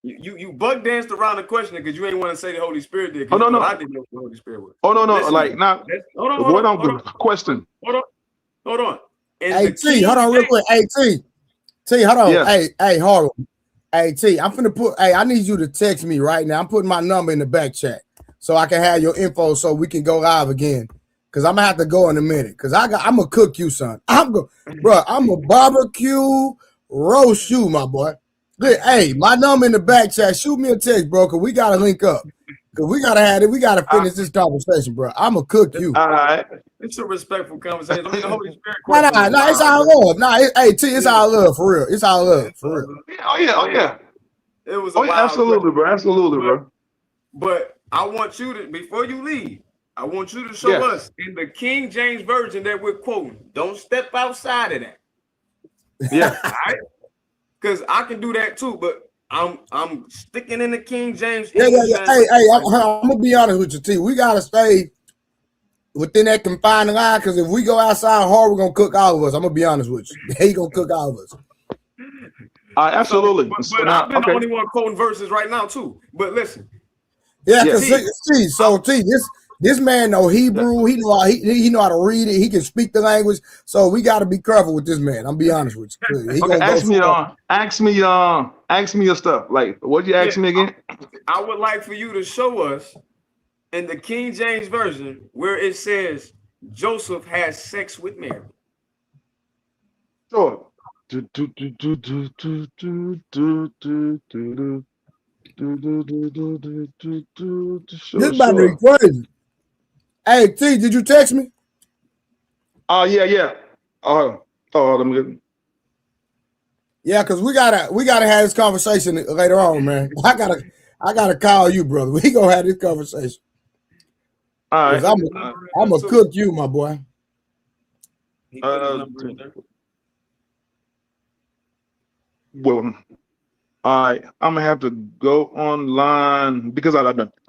You bug danced around the question because you ain't want to say the Holy Spirit did. Oh, no. I didn't know what the Holy Spirit was. Oh, no. Listen, like, now, hold on. Question. Hold on. Hey, T, hold on real quick. Hey, T, hold on. Yeah. Hey, hold on. Hey, T, I'm finna put, I need you to text me right now. I'm putting my number in the back chat so I can have your info so we can go live again. Cause I'm gonna have to go in a minute. Cause I'm gonna cook you, son. I'm a barbecue roast you, my boy. Hey, my number in the back chat. Shoot me a text, bro. Cause we gotta link up. Cause we gotta have it. We gotta finish this conversation, bro. I'm gonna cook you. All right. It's a respectful conversation. I mean, the Holy Spirit. No, it's all love. Hey, T, it's all love for real. It's all love for real. Oh yeah. It was absolutely, bro. Absolutely, bro. But I want you to, before you leave, I want you to show us in the King James Version that we're quoting. Don't step outside of that. Yeah. All right? Because I can do that too, but I'm sticking in the King James. Yeah. Hey, I'm gonna be honest with you, T. We gotta stay within that confined line, because if we go outside hard, we're gonna cook all of us. I'm gonna be honest with you. He gonna cook all of us. Absolutely. But I've been the only one quoting verses right now too. But listen. Yeah, because T, this man know Hebrew. He know how to read it. He can speak the language. So we got to be careful with this man. I'm be honest with you. He ask me your stuff. Like, what'd you ask me again? I would like for you to show us in the King James Version where it says Joseph has sex with Mary. Sure. This about to be crazy. Hey, T, did you text me? Yeah. Let me get. Yeah, because we gotta have this conversation later on, man. I gotta call you, brother. We gonna have this conversation. All right. I'm gonna cook you, my boy. Well, I'm gonna have to go online because I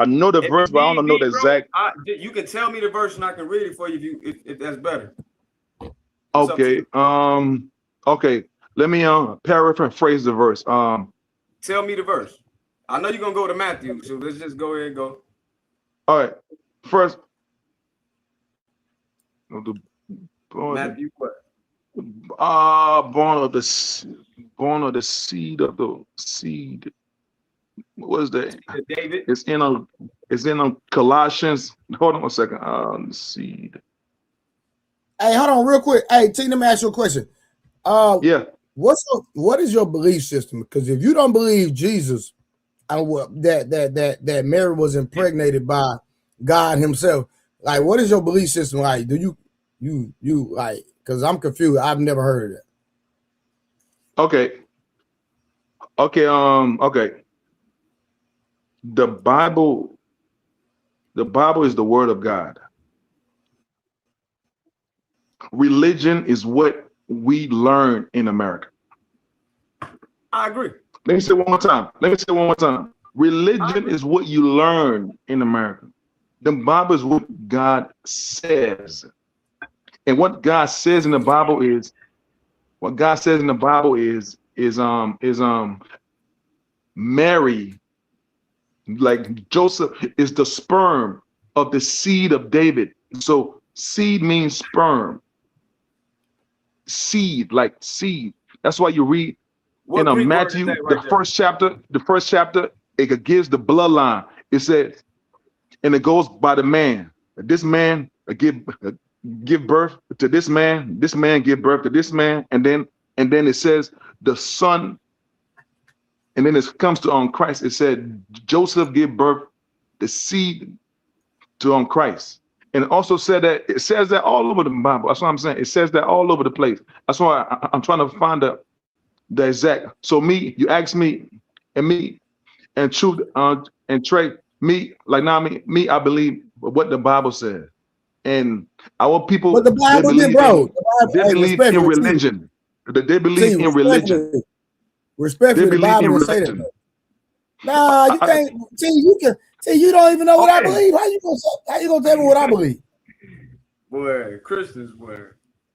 know the verse, but I don't know the exact. You can tell me the verse and I can read it for you if that's better. Okay. Okay. Let me paraphrase the verse. Tell me the verse. I know you're gonna go to Matthew, so let's just go ahead and go. All right. First. Matthew what? Born of the seed of the seed. What is that? David. It's in a Colossians. Hold on a second. Seed. Hey, hold on real quick. Hey, T, let me ask you a question. Yeah. What is your belief system? Because if you don't believe Jesus, that Mary was impregnated by God Himself, like, what is your belief system like? Do you like? Because I'm confused. I've never heard of that. Okay. Okay. The Bible is the word of God. Religion is what we learn in America. I agree. Let me say it one more time. Religion is what you learn in America. The Bible is what God says. And what God says in the Bible is Mary, like Joseph, is the sperm of the seed of David. So seed means sperm. Seed, like seed. That's why you read in Matthew, the first chapter, it gives the bloodline. It says, and it goes by the man. This man give birth to this man give birth to this man, and then it says the son, and then it comes to Christ. It said Joseph gave birth the seed to Christ. And it also said that, it says that all over the Bible. That's what I'm saying. It says that all over the place. That's why I'm trying to find the exact. So you ask me, and Truth, and Trey, I believe what the Bible says. And our people, but the Bible, they believe in religion. They believe in religion. Respectfully, the Bible didn't say that. Nah, you can't. You don't even know what I believe. How you gonna tell me what I believe? Boy, Christians, boy.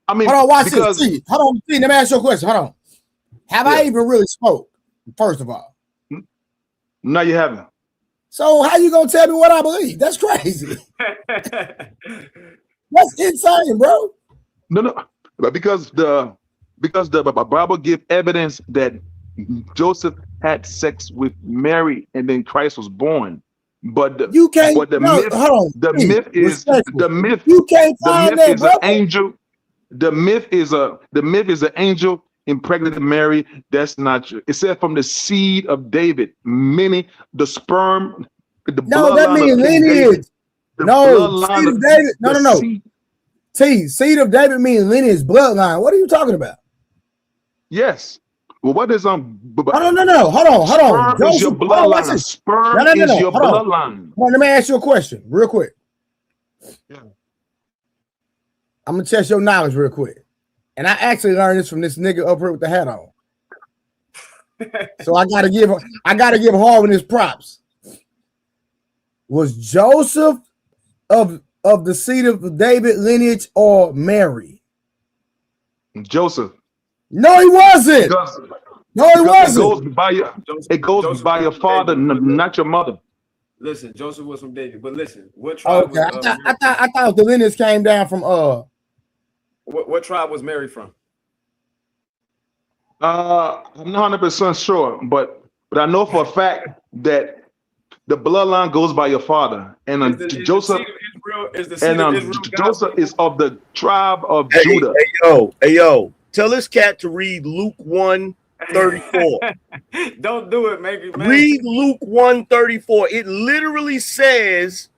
I mean, hold on, watch this. See, hold on, see, let me ask you a question. Hold on. Have I even really spoke? First of all, no, you haven't. So how you gonna tell me what I believe? That's crazy. That's insane, bro. No, but because the Bible gives evidence that Joseph had sex with Mary and then Christ was born. But the myth is an angel. The myth is an angel impregnated Mary. That's not true. It said from the seed of David, meaning the sperm, the bloodline. That means lineage. Seed of David. No. Seed of David means lineage, bloodline. What are you talking about? Yes. Well, what is No. Hold on. Sperm is your bloodline. Sperm is your bloodline. Let me ask you a question, real quick. Yeah. I'm gonna test your knowledge real quick. And I actually learned this from this nigga up here with the hat on. So I gotta give Harvin his props. Was Joseph of the seed of David lineage or Mary? Joseph. No, he wasn't. He wasn't. It goes by your father, not your mother. Listen, Joseph was from David, but listen, what tribe? Okay, I thought the lineage came down from What tribe was Mary from? I'm not 100% sure, but I know for a fact that the bloodline goes by your father, and Joseph is of the tribe of Judah. Hey yo, tell this cat to read Luke 1:34. Don't do it, man. Read Luke 1:34. It literally says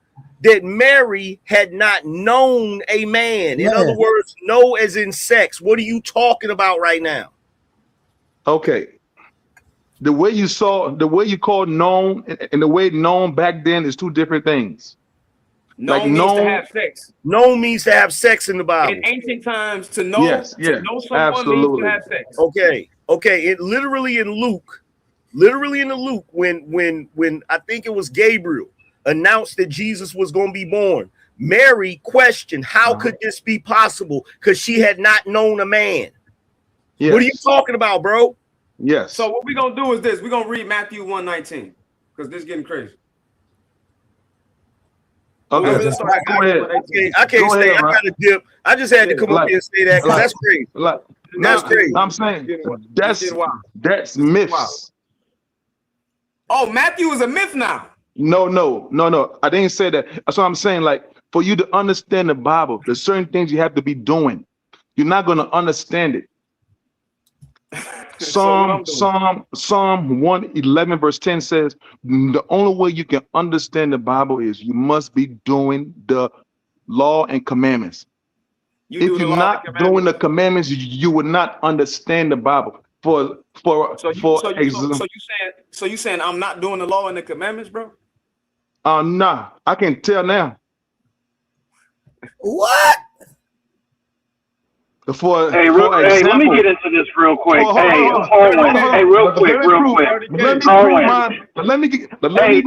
that Mary had not known a man. In other words, know as in sex. What are you talking about right now? Okay. The way you call known and the way known back then is two different things. Known means to have sex. Known means to have sex in the Bible. In ancient times, to know someone means to have sex. Okay. It literally in Luke, when I think it was Gabriel announced that Jesus was going to be born, Mary questioned, how could this be possible? Because she had not known a man. Yes. What are you talking about, bro? Yes. So what we're going to do is this. We're going to read Matthew 1:19 because this is getting crazy. Okay. I can't stay. I got to dip. I just had to come up here and say that because that's crazy. That's crazy. I'm saying that's myths. Oh, Matthew is a myth now. No. I didn't say that. That's what I'm saying. Like, for you to understand the Bible, there's certain things you have to be doing. You're not going to understand it. Psalm 111 verse 10 says, the only way you can understand the Bible is you must be doing the law and commandments. If you're not doing the commandments, you will not understand the Bible. So you saying I'm not doing the law and the commandments, bro? Nah, I can tell now. What? For hey, example, let me get into this real quick. Hold on. Real quick. Let me prove mine. Let me prove mine.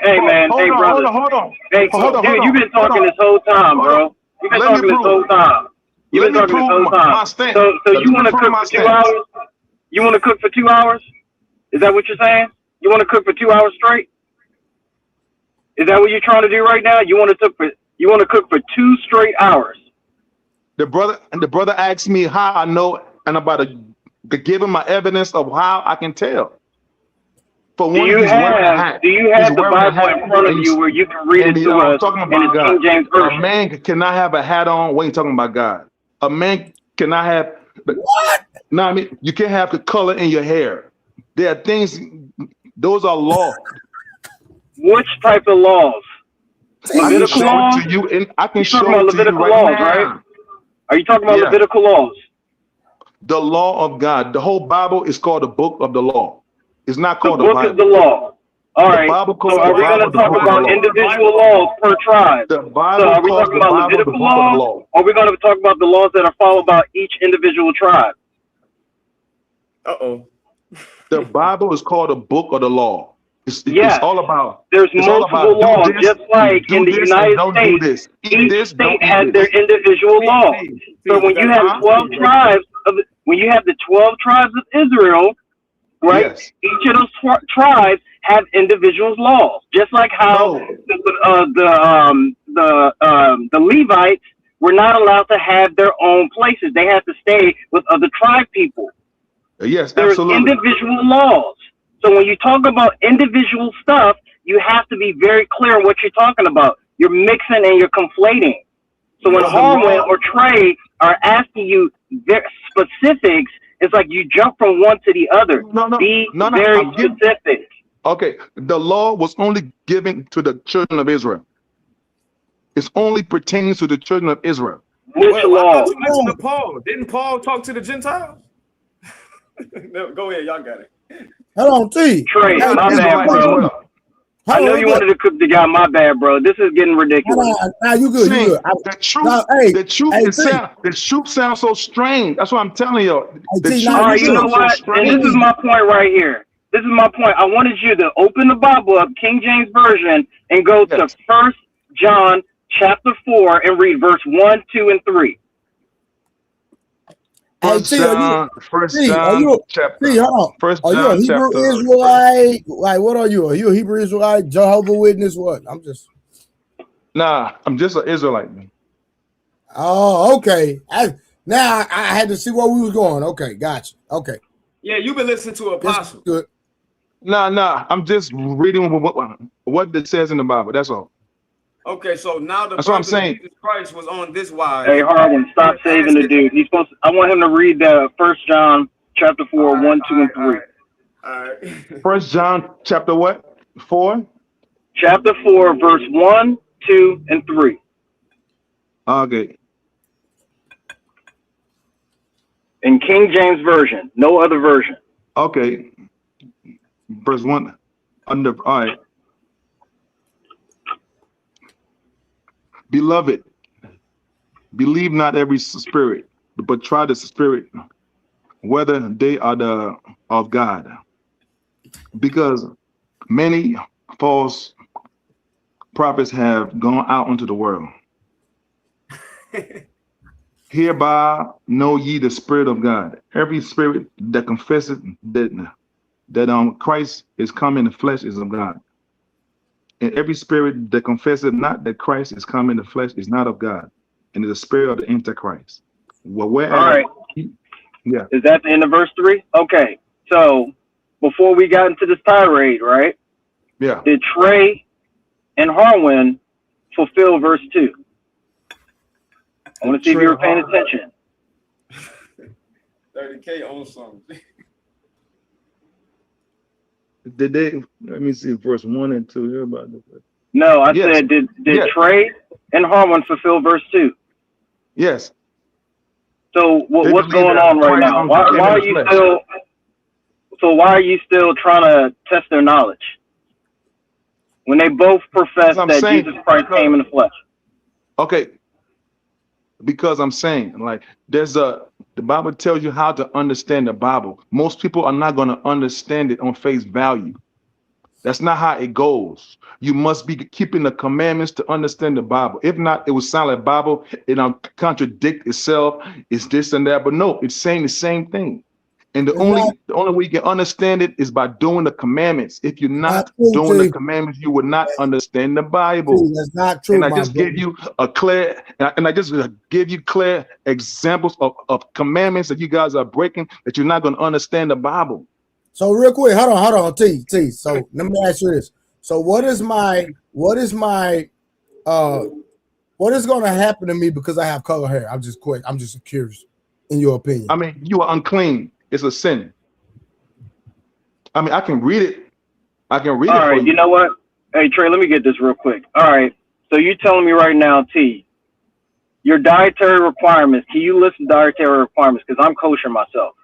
Hey, man. Hey, brother. Hold on. Hey, dude, you've been talking this whole time, bro. You've been talking this whole time. You've been talking this whole time. So you want to cook for 2 hours? You want to cook for 2 hours? Is that what you're saying? You want to cook for 2 hours straight? Is that what you're trying to do right now? You want to cook for 2 straight hours? The brother asked me how I know, and I'm about to give him my evidence of how I can tell. For one, do you have the Bible in front of you where you can read it to us in the King James Version? A man cannot have a hat on when you're talking about God. A man cannot have what? No, I mean you can't have the color in your hair. There are things; those are laws. Which type of laws? Levitical laws? I can show it to you right now. Right? Are you talking about Levitical laws? The law of God. The whole Bible is called the book of the law. It's not called the book of the law. All right. So are we going to talk about individual laws per tribe? So are we talking about Levitical laws? Or are we going to talk about the laws that are followed by each individual tribe? The Bible is called the book of the law. It's all about. There's multiple laws, just like in the United States. Each state has their individual laws. So when you have 12 tribes, when you have the 12 tribes of Israel, right? Yes. Each of those tribes have individual laws, just like how the Levites were not allowed to have their own places; they had to stay with other tribe people. Yes, there's absolutely. Individual laws. So when you talk about individual stuff, you have to be very clear on what you're talking about. You're mixing and you're conflating. So when Harwin or Trey are asking you their specifics, it's like you jump from one to the other. Be very specific. Okay, the law was only given to the children of Israel. It's only pertains to the children of Israel. Which law? You mentioned to Paul. Didn't Paul talk to the Gentiles? No, go ahead, y'all got it. Hold on, T. Trey, my bad, bro. I know you wanted to cook the guy. My bad, bro. This is getting ridiculous. Nah, you good. You good. The truth sounds so strange. That's what I'm telling you. All right, you know what? And this is my point right here. This is my point. I wanted you to open the Bible up, King James Version, and go to 1 John chapter 4 and read verse 1, 2, and 3. First John chapter. Are you a Hebrew Israelite? Like, what are you? Are you a Hebrew Israelite? Jehovah's Witness? What? Nah, I'm just an Israelite, man. Oh, okay. I had to see where we was going. Okay, gotcha. Okay. Yeah, you've been listening to Apostle. Good. Nah. I'm just reading what it says in the Bible. That's all. Okay, so now that's what I'm saying. Jesus Christ was on this wise. Hey, Harwin, stop saving the dude. He's supposed to, I want him to read 1 John chapter 4, 1, 2, and 3. All right. 1 John chapter what? 4? Chapter 4, verse 1, 2, and 3. Okay. In King James Version, no other version. Okay. Verse 1. All right. Beloved, believe not every spirit, but try the spirit, whether they are of God. Because many false prophets have gone out into the world. Hereby know ye the Spirit of God. Every spirit that confesses that Christ is come in the flesh is of God. And every spirit that confesses not that Christ is come in the flesh is not of God, and is the spirit of the Antichrist. Well, whereas, Yeah. Is that the end of verse 3? Okay. So before we got into this tirade, right? Yeah. Did Trey and Harwin fulfill verse 2? I want to see if you were paying attention. 30K on something. Did they? Let me see verse 1 and 2 here about this. No, I said did Trey and Harwin fulfill verse 2? Yes. So what's going on right now? Why are you still? So why are you still trying to test their knowledge when they both profess that Jesus Christ came in the flesh? Okay. Because I'm saying, like, the Bible tells you how to understand the Bible. Most people are not going to understand it on face value. That's not how it goes. You must be keeping the commandments to understand the Bible. If not, it will sound like Bible. It contradict itself. It's this and that. But no, it's saying the same thing. And the only way you can understand it is by doing the commandments. If you're not doing the commandments, you will not understand the Bible. That's not true. And I just give you clear examples of commandments that you guys are breaking that you're not going to understand the Bible. So real quick, hold on, T. So let me ask you this. So what is going to happen to me because I have color hair? I'm just curious, in your opinion. I mean, you are unclean. It's a sin. I mean, I can read it. All right, you know what? Hey, Trey, let me get this real quick. All right, so you're telling me right now, T, your dietary requirements. Can you list the dietary requirements? Because I'm kosher myself.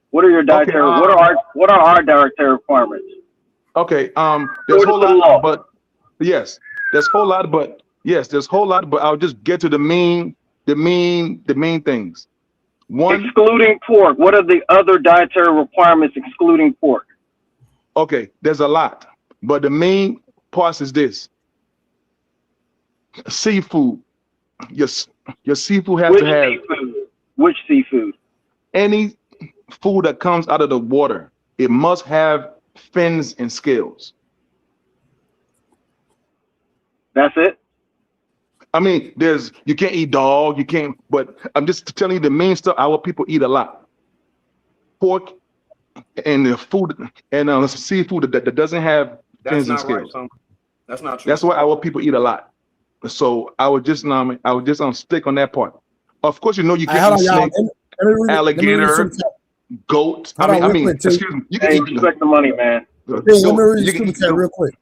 What are your dietary? What are our dietary requirements? Okay. There's a whole lot, but yes, there's a whole lot, but yes, there's a whole lot. But I'll just get to the main things. One, excluding pork. What are the other dietary requirements excluding pork? Okay, there's a lot, but the main part is this: seafood. Your seafood has to have seafood? Which seafood? Any food that comes out of the water, it must have fins and scales. That's it? I mean, you can't eat dog, you can't, but I'm just telling you the main stuff our people eat a lot. Pork and the food and seafood that doesn't have fins and scales. Right, that's not true. That's what our people eat a lot. So I would just stick on that part. Of course, you can't eat snake, alligator, goat. Excuse me. You can respect the money, man. Let me read the super chat real quick.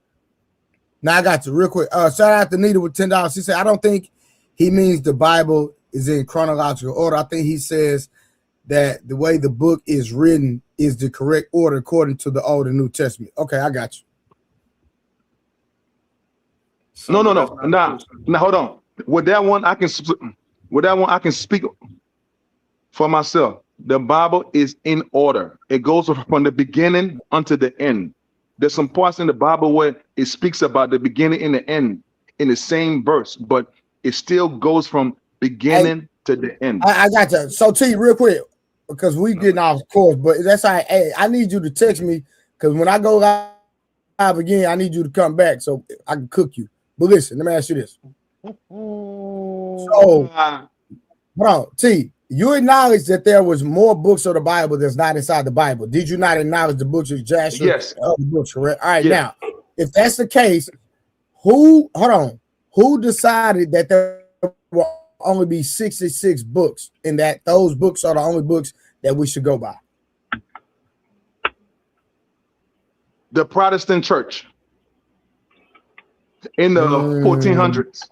Now I got you real quick. Shout out to Nita with $10. She said, I don't think he means the Bible is in chronological order. I think he says that the way the book is written is the correct order according to the Old and New Testament. Okay, I got you. No. Now hold on. With that one, I can speak for myself. The Bible is in order. It goes from the beginning unto the end. There's some parts in the Bible where it speaks about the beginning and the end in the same verse, but it still goes from beginning to the end. I got you. So T, real quick, because we getting off course, but that's all right. Hey, I need you to text me because when I go live again, I need you to come back so I can cook you. But listen, let me ask you this. So, hold on, T. You acknowledge that there was more books of the Bible that's not inside the Bible. Did you not acknowledge the books of Joshua? Yes. And other books, correct? All right, Now, if that's the case, who decided that there will only be 66 books and that those books are the only books that we should go by? The Protestant church in the 1400s.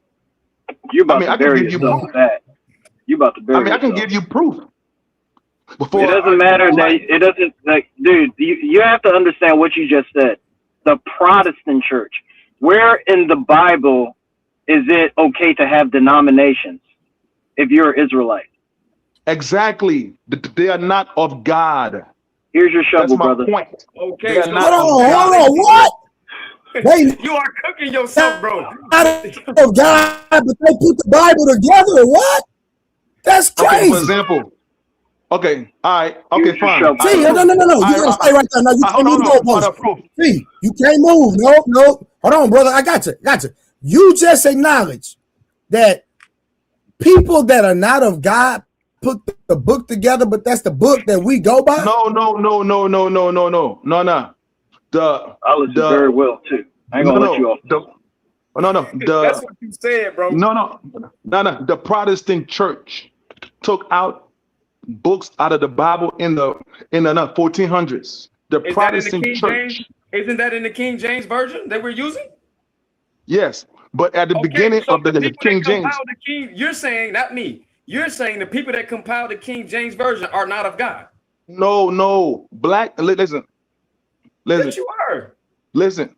You about to bury yourself with that. You about to bury I can give you proof. It doesn't matter that it doesn't, like, dude, you have to understand what you just said. The Protestant church. Where in the Bible is it okay to have denominations if you're an Israelite? Exactly. They are not of God. Here's your shovel, brother. Point. Okay. Hold on. What? You are cooking yourself, bro. Oh God, but they put the Bible together. What? That's crazy. Okay, for example. Okay. All right. Okay, fine. See, no. You gotta stay right there. No, you can't move the goalpost. See, you can't move. No. Hold on, brother. I got you. You just acknowledged that people that are not of God put the book together, but that's the book that we go by? No. I'll listen very well too. I ain't gonna let you off. That's what you said, bro. No. The Protestant church took out books out of the Bible in the 1400s. The Protestant church. Isn't that in the King James version that we're using? Yes, but at the beginning of the King James. You're saying, not me. You're saying the people that compiled the King James version are not of God. No. Listen. Yes, you are. Listen.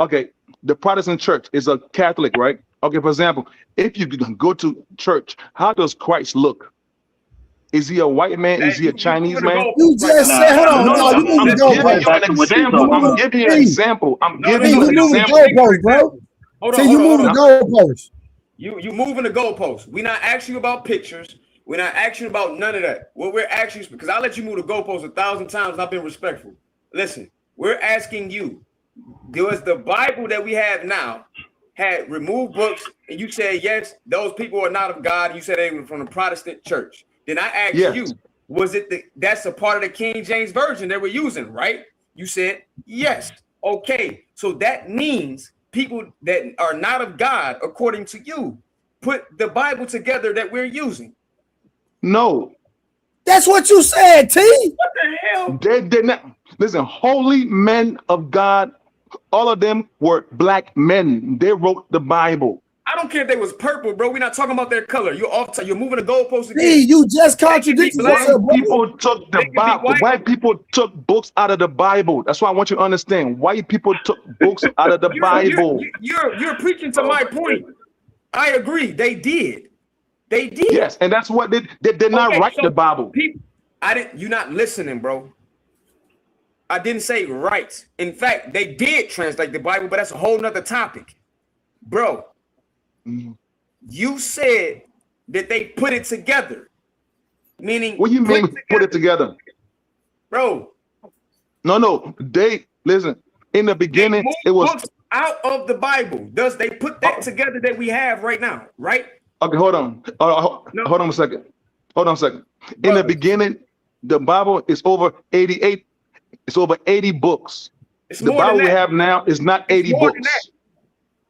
Okay, the Protestant church is a Catholic, right? Okay, for example, if you go to church, how does Christ look? Is he a white man? Is he a Chinese man? You just said, hold on. No, I'm giving you an example. I'm giving you an example. Bro. You moving the goalposts. You moving the goalposts. We're not asking you about pictures. We're not asking you about none of that. What we're asking you, because I'll let you move the goalposts 1,000 times and I've been respectful. Listen, we're asking you, does the Bible that we have now had removed books? And you said, yes, those people are not of God. And you said they were from the Protestant church. Then I asked you, was it that's a part of the King James version that we're using, right? You said, yes. Okay, so that means people that are not of God, according to you, put the Bible together that we're using. No. That's what you said, T. What the hell? They did not. Listen, holy men of God, all of them were black men. They wrote the Bible. I don't care if they was purple, bro. We're not talking about their color. You're moving the goalposts again. Hey, you just contradicted yourself. People took the Bible. White people took books out of the Bible. That's why I want you to understand. White people took books out of the Bible. You're preaching to my point. I agree. They did. They did. Yes, and that's what they did not write the Bible. You're not listening, bro. I didn't say right. In fact, they did translate the Bible, but that's a whole nother topic, bro. You said that they put it together, meaning what do you mean put it together, bro? No, they listen. In the beginning, it was books out of the Bible. Does they put that together that we have right now, right? Okay, hold on. Hold on a second. In the beginning, the Bible is over 88. It's over 80 books. The Bible we have now is not 80 books.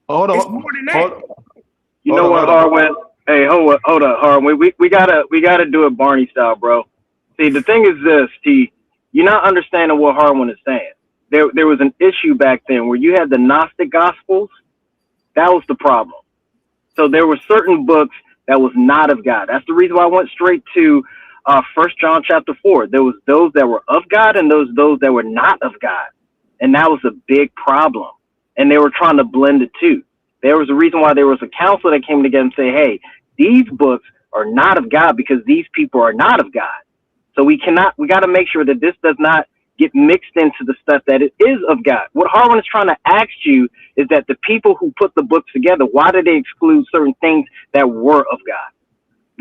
Hold on. It's more than that. You know what, Harwin? Hey, hold up, Harwin. We gotta do it Barney style, bro. See, the thing is this, T. You're not understanding what Harwin is saying. There was an issue back then where you had the Gnostic Gospels. That was the problem. So there were certain books that was not of God. That's the reason why I went straight to 1 John chapter 4. There was those that were of God and those that were not of God, and that was a big problem. And they were trying to blend the two. There was a reason why there was a council that came together and say, hey, these books are not of God because these people are not of God. So we got to make sure that this does not get mixed into the stuff that it is of God. What Harwin is trying to ask you is that the people who put the books together, why did they exclude certain things that were of God?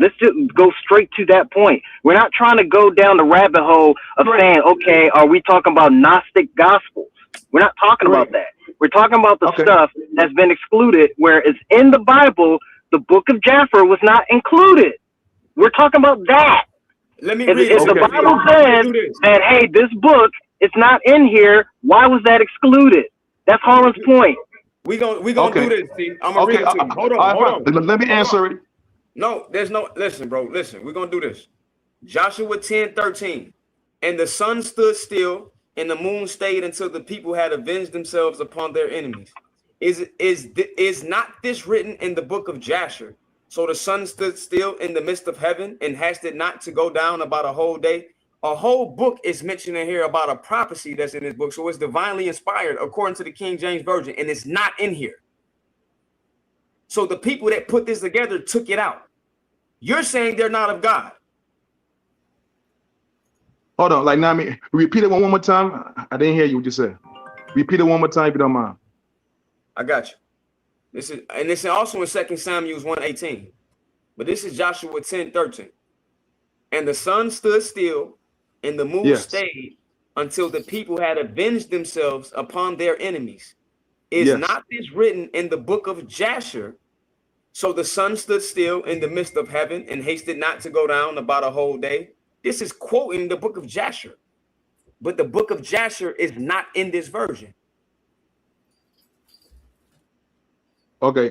Let's just go straight to that point. We're not trying to go down the rabbit hole of saying, okay, are we talking about Gnostic Gospels? We're not talking about that. We're talking about the stuff that's been excluded, where it's in the Bible, the book of Japhar was not included. We're talking about that. Let me read it. If the Bible says that, hey, this book is not in here, why was that excluded? That's Harlan's point. We gonna do this, Steve. I'm gonna read it to you. Hold on. Let me answer it. No, listen, bro. Listen, we're gonna do this. Joshua 10:13. And the sun stood still, and the moon stayed until the people had avenged themselves upon their enemies. Is not this written in the book of Jasher? So the sun stood still in the midst of heaven, and hast it not to go down about a whole day? A whole book is mentioned in here about a prophecy that's in this book. So it's divinely inspired according to the King James Version, and it's not in here. So the people that put this together took it out. You're saying they're not of God. Hold on, like now, repeat it one more time. I didn't hear you what you said. Repeat it one more time if you don't mind. I got you. This is also in 2 Samuel 1:18. But this is Joshua 10:13. And the sun stood still, and the moon stayed until the people had avenged themselves upon their enemies. Is not this written in the book of Jasher? So the sun stood still in the midst of heaven and hasted not to go down about a whole day. This is quoting the book of Jasher. But the book of Jasher is not in this version. Okay.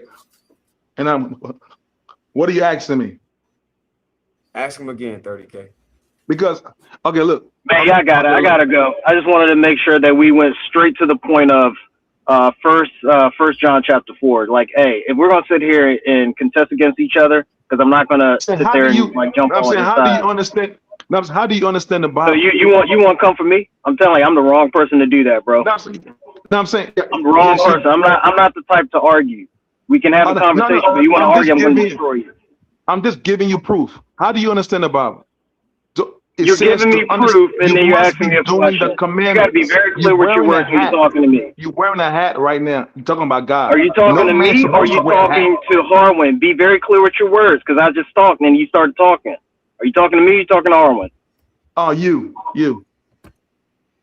And what are you asking me? Ask him again, 30K. Because, okay, look. Man, yeah, I got it. I gotta go. I just wanted to make sure that we went straight to the point of First John chapter 4. Like, hey, if we're gonna sit here and contest against each other, because I'm not gonna sit there and like jump on his how side. do you understand? How do you understand the Bible? So you want to come for me? I'm telling you, I'm the wrong person to do that, bro. I'm saying I'm the wrong person. I'm not the type to argue. We can have a conversation, but you want to argue, I'm going to destroy you. I'm just giving you proof. How do you understand the Bible? You're giving me proof, and then you're asking me a question. You got to be very clear with your words when you're talking to me. You're wearing a hat right now. You're talking about God. Are you talking to me, or are you talking to Harwin? Be very clear with your words, because I just talked, and you started talking. Are you talking to me, or are you talking to Harwin? Oh, you.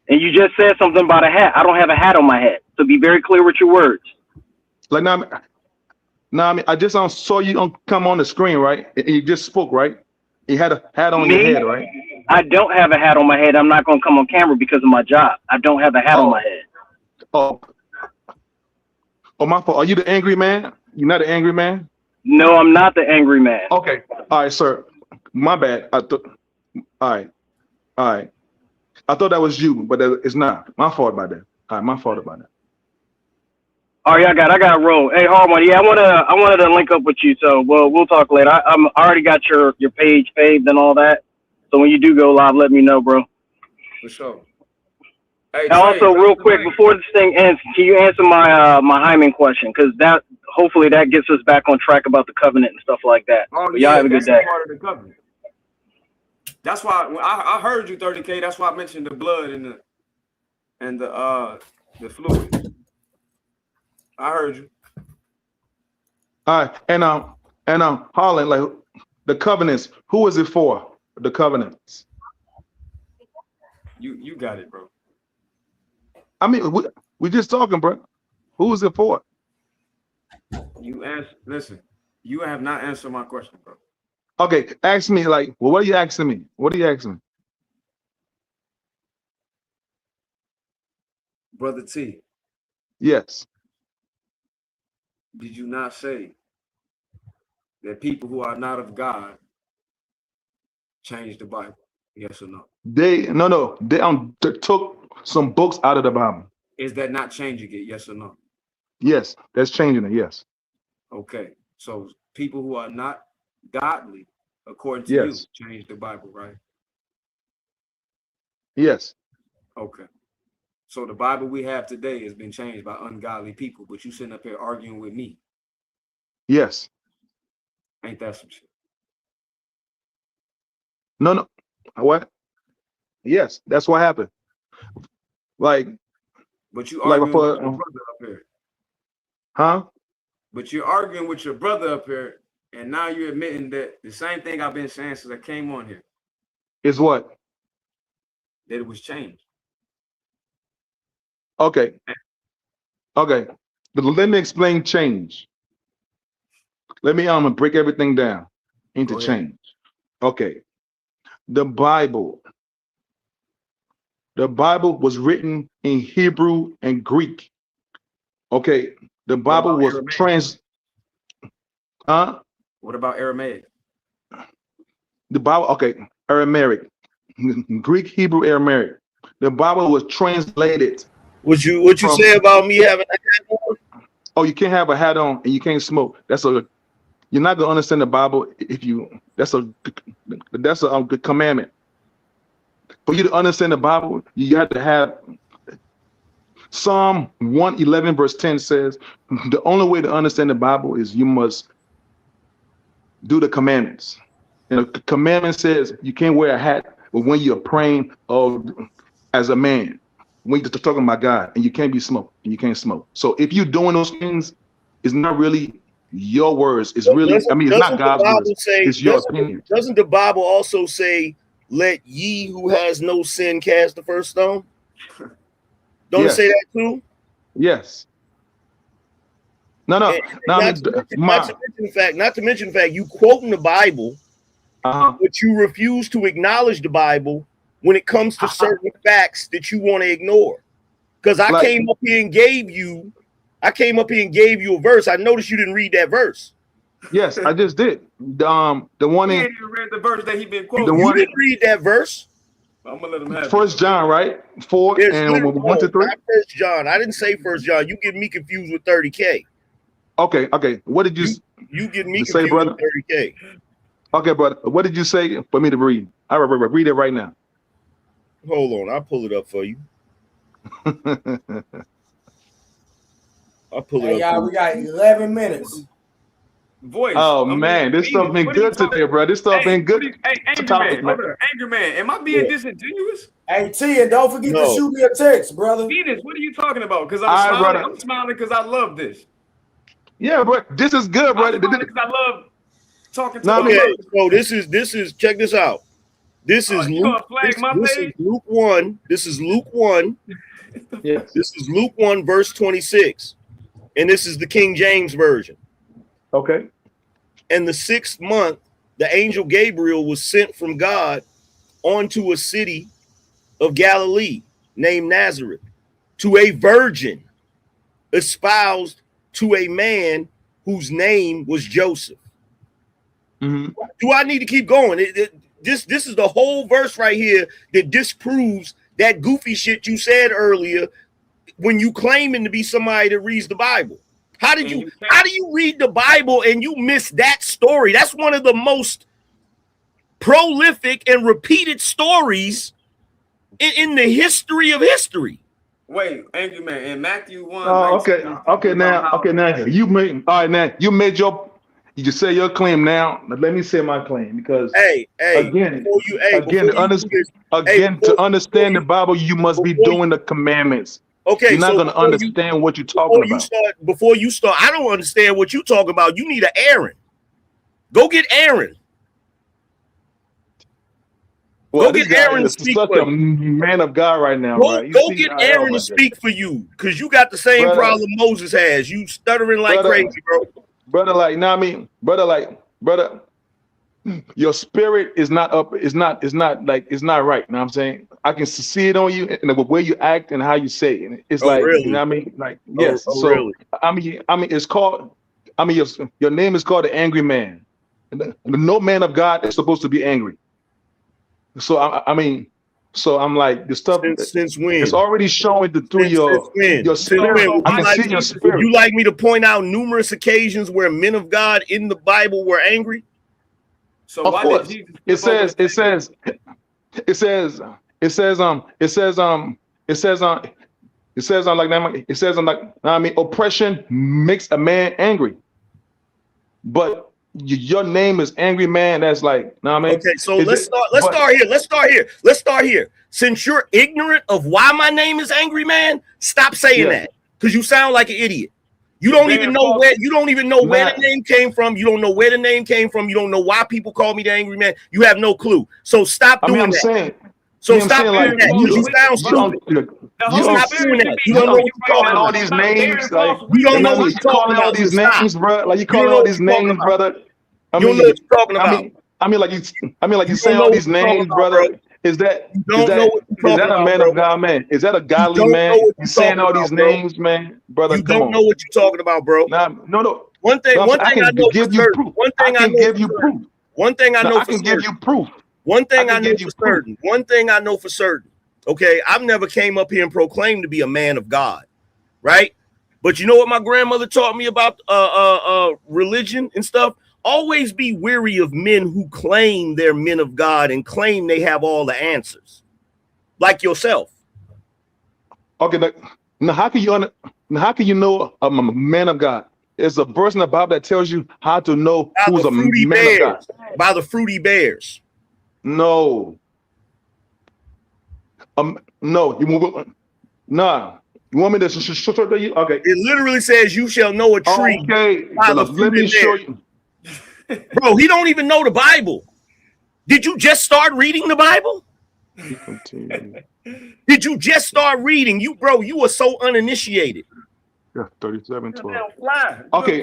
And you just said something about a hat. I don't have a hat on my head, so be very clear with your words. Like now, I mean, I just saw you come on the screen, right? And you just spoke, right? You had a hat on your head, right? I don't have a hat on my head. I'm not going to come on camera because of my job. I don't have a hat on my head. Oh, my fault. Are you the angry man? You're not the angry man? No, I'm not the angry man. Okay. All right, sir. My bad. All right. I thought that was you, but it's not. My fault about that. All right, my fault about that. Oh yeah, I got to roll. Hey, Harmon, yeah, I wanted to link up with you, so we'll talk later. I already got your page paved and all that. So when you do go live, let me know, bro. For sure. Hey, and also, real quick, before this thing ends, can you answer my Hyman question? Because hopefully that gets us back on track about the covenant and stuff like that. Oh, but y'all have a good day. Part of the covenant. That's why I heard you, 30K. That's why I mentioned the blood and the fluid. I heard you. All right, and Harlan, like the covenants. Who is it for? The covenants. You got it, bro. I mean, we just talking, bro. Who is it for? Listen, you have not answered my question, bro. Okay, ask me like, well, what are you asking me? What are you asking me? Brother T. Yes. Did you not say that people who are not of God change the Bible? Yes or no? They took some books out of the Bible. Is that not changing it? Yes or no? Yes, that's changing it. Yes. Okay, so people who are not godly, according to you, change the Bible, right? Yes. Okay. So the Bible we have today has been changed by ungodly people, but you sitting up here arguing with me. Yes. Ain't that some shit? No. What? Yes, that's what happened. Like, but you arguing with your brother up here. Huh? But you're arguing with your brother up here, and now you're admitting that the same thing I've been saying since I came on here. Is what? That it was changed. Okay. But let me explain change. Let me break everything down into change. Okay. The Bible was written in Hebrew and Greek. Okay. The Bible was What about Aramaic? The Bible, okay, Aramaic, Greek, Hebrew, Aramaic. The Bible was translated. What you say about me having a hat on? Oh, you can't have a hat on and you can't smoke. You're not gonna understand the Bible if you. That's a good commandment. For you to understand the Bible, you have to have. Psalm 111 verse 10 says, the only way to understand the Bible is you must do the commandments. And the commandment says you can't wear a hat when you're praying as a man, when you're talking about God, and you can't be smoked, and you can't smoke. So if you're doing those things, it's not really your words. It's really, it's not God's words. It's your opinion. Doesn't the Bible also say, let ye who has no sin cast the first stone? Don't it say that too? Yes. Not to mention the fact you quoting the Bible, but you refuse to acknowledge the Bible when it comes to certain facts that you want to ignore. Because I came up here and gave you a verse. I noticed you didn't read that verse. Yes, I just did. The one He in ain't even read the verse that he been quoting. You didn't read that verse. I'm gonna let him have First John, right? 4 and 1 to 3. Not First John. I didn't say First John. You get me confused with 30K. Okay. What did you get me say, confused brother? with 30K? Okay, brother. What did you say for me to read? I read it right now. Hold on, I'll pull it up for you. I'll pull it up. Y'all, we got 11 minutes. Voice. Man, this stuff been good today, bro. This stuff been good. Hey, Angry Man, am I being disingenuous? Hey, T, and don't forget to shoot me a text, brother. Venus, what are you talking about? Because I'm smiling because I love this. Yeah, bro. This is good, bro. Because I love talking to Okay, so this is check this out. This is Luke. This is Luke 1. This is Luke 1. Yes. This is Luke 1, verse 26. And this is the King James Version. Okay. And the 6th month, the angel Gabriel was sent from God onto a city of Galilee named Nazareth to a virgin espoused to a man whose name was Joseph. Mm-hmm. Do I need to keep going? This is the whole verse right here that disproves that goofy shit you said earlier when you claiming to be somebody that reads the Bible. How do you read the Bible and you miss that story? That's one of the most prolific and repeated stories in the history of history. Wait, Angry Man, in Matthew 1. Okay. Now you made you say your claim now. Let me say my claim because to understand the Bible, you must be doing the commandments. Okay, you're not going to understand what you're talking about. Before you start, I don't understand what you're talking about. You need an Aaron. Go get Aaron. Well, go get Aaron to speak for you. Man of God right now, right? Go get Aaron to speak for you because you got the same problem Moses has. You stuttering like crazy, bro. Brother, your spirit is not up. It's not right. You know what I'm saying? I can see it on you and the way you act and how you say it. It's really? You know what I mean? Yes. Really? I mean, it's called. Your name is called the Angry Man. No man of God is supposed to be angry. So I'm like the stuff. Since when? It's already showing through your spirit. I can see your spirit. Would you like me to point out numerous occasions where men of God in the Bible were angry? So of course, it says oppression makes a man angry, but your name is Angry Man. That's like, okay. So let's start here. Since you're ignorant of why my name is Angry Man, stop saying that because you sound like an idiot. You don't even know where the name came from. You don't know where the name came from. You don't know why people call me the Angry Man. You have no clue. So stop doing that. Stop doing that. You sound stupid. Stop doing that. You don't know what you're calling all these names. You don't know what you're talking about. All these names, bro. Like you calling all these names, brother. You don't know what you're talking about. I mean, like you saying all these names, brother. Is that a man of God, man? Is that a godly man? You saying all these names, man, brother? You don't know what you're talking about, bro. No. One thing I know for certain. One thing I know for certain. Okay, I've never came up here and proclaimed to be a man of God, right? But you know what my grandmother taught me about religion and stuff? Always be weary of men who claim they're men of God and claim they have all the answers, like yourself. Okay, now how can you know a man of God? It's a verse in the Bible that tells you how to know who's a man of God. By the fruity bears. No. No. You want me to show you? Okay. It literally says you shall know a tree. Okay. Let me show you. Bro, he don't even know the Bible. Did you just start reading the Bible? Did you just start reading? You are so uninitiated. Yeah, 37:12. Okay,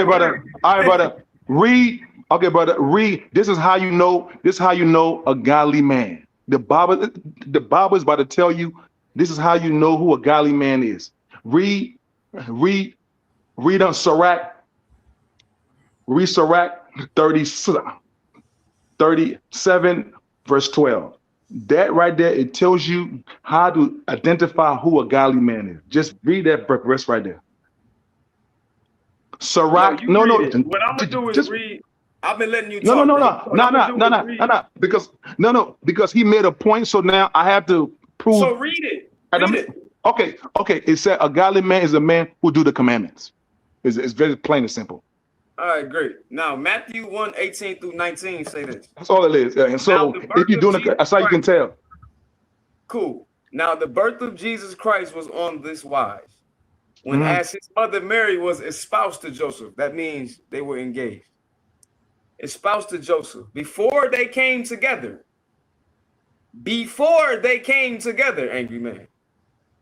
brother. All right, brother. Read. Okay, brother. Read. This is how you know. This is how you know a godly man. The Bible is about to tell you. This is how you know who a godly man is. Read on Sirach. Read Sirach 37, verse 12. That right there, it tells you how to identify who a godly man is. Just read that verse right there. Sirach, no. What I'm gonna do is read. I've been letting you talk. No. Because he made a point. So now I have to prove. So read it. Read it. Okay. It said a godly man is a man who do the commandments. It's very plain and simple. All right, great. Now Matthew 1:18 through 19 say this. That's all it is. Yeah. And so if you're doing it, that's how you can tell. Cool. Now the birth of Jesus Christ was on this wise. When as his mother Mary was espoused to Joseph, that means they were engaged. Espoused to Joseph before they came together. Angry man.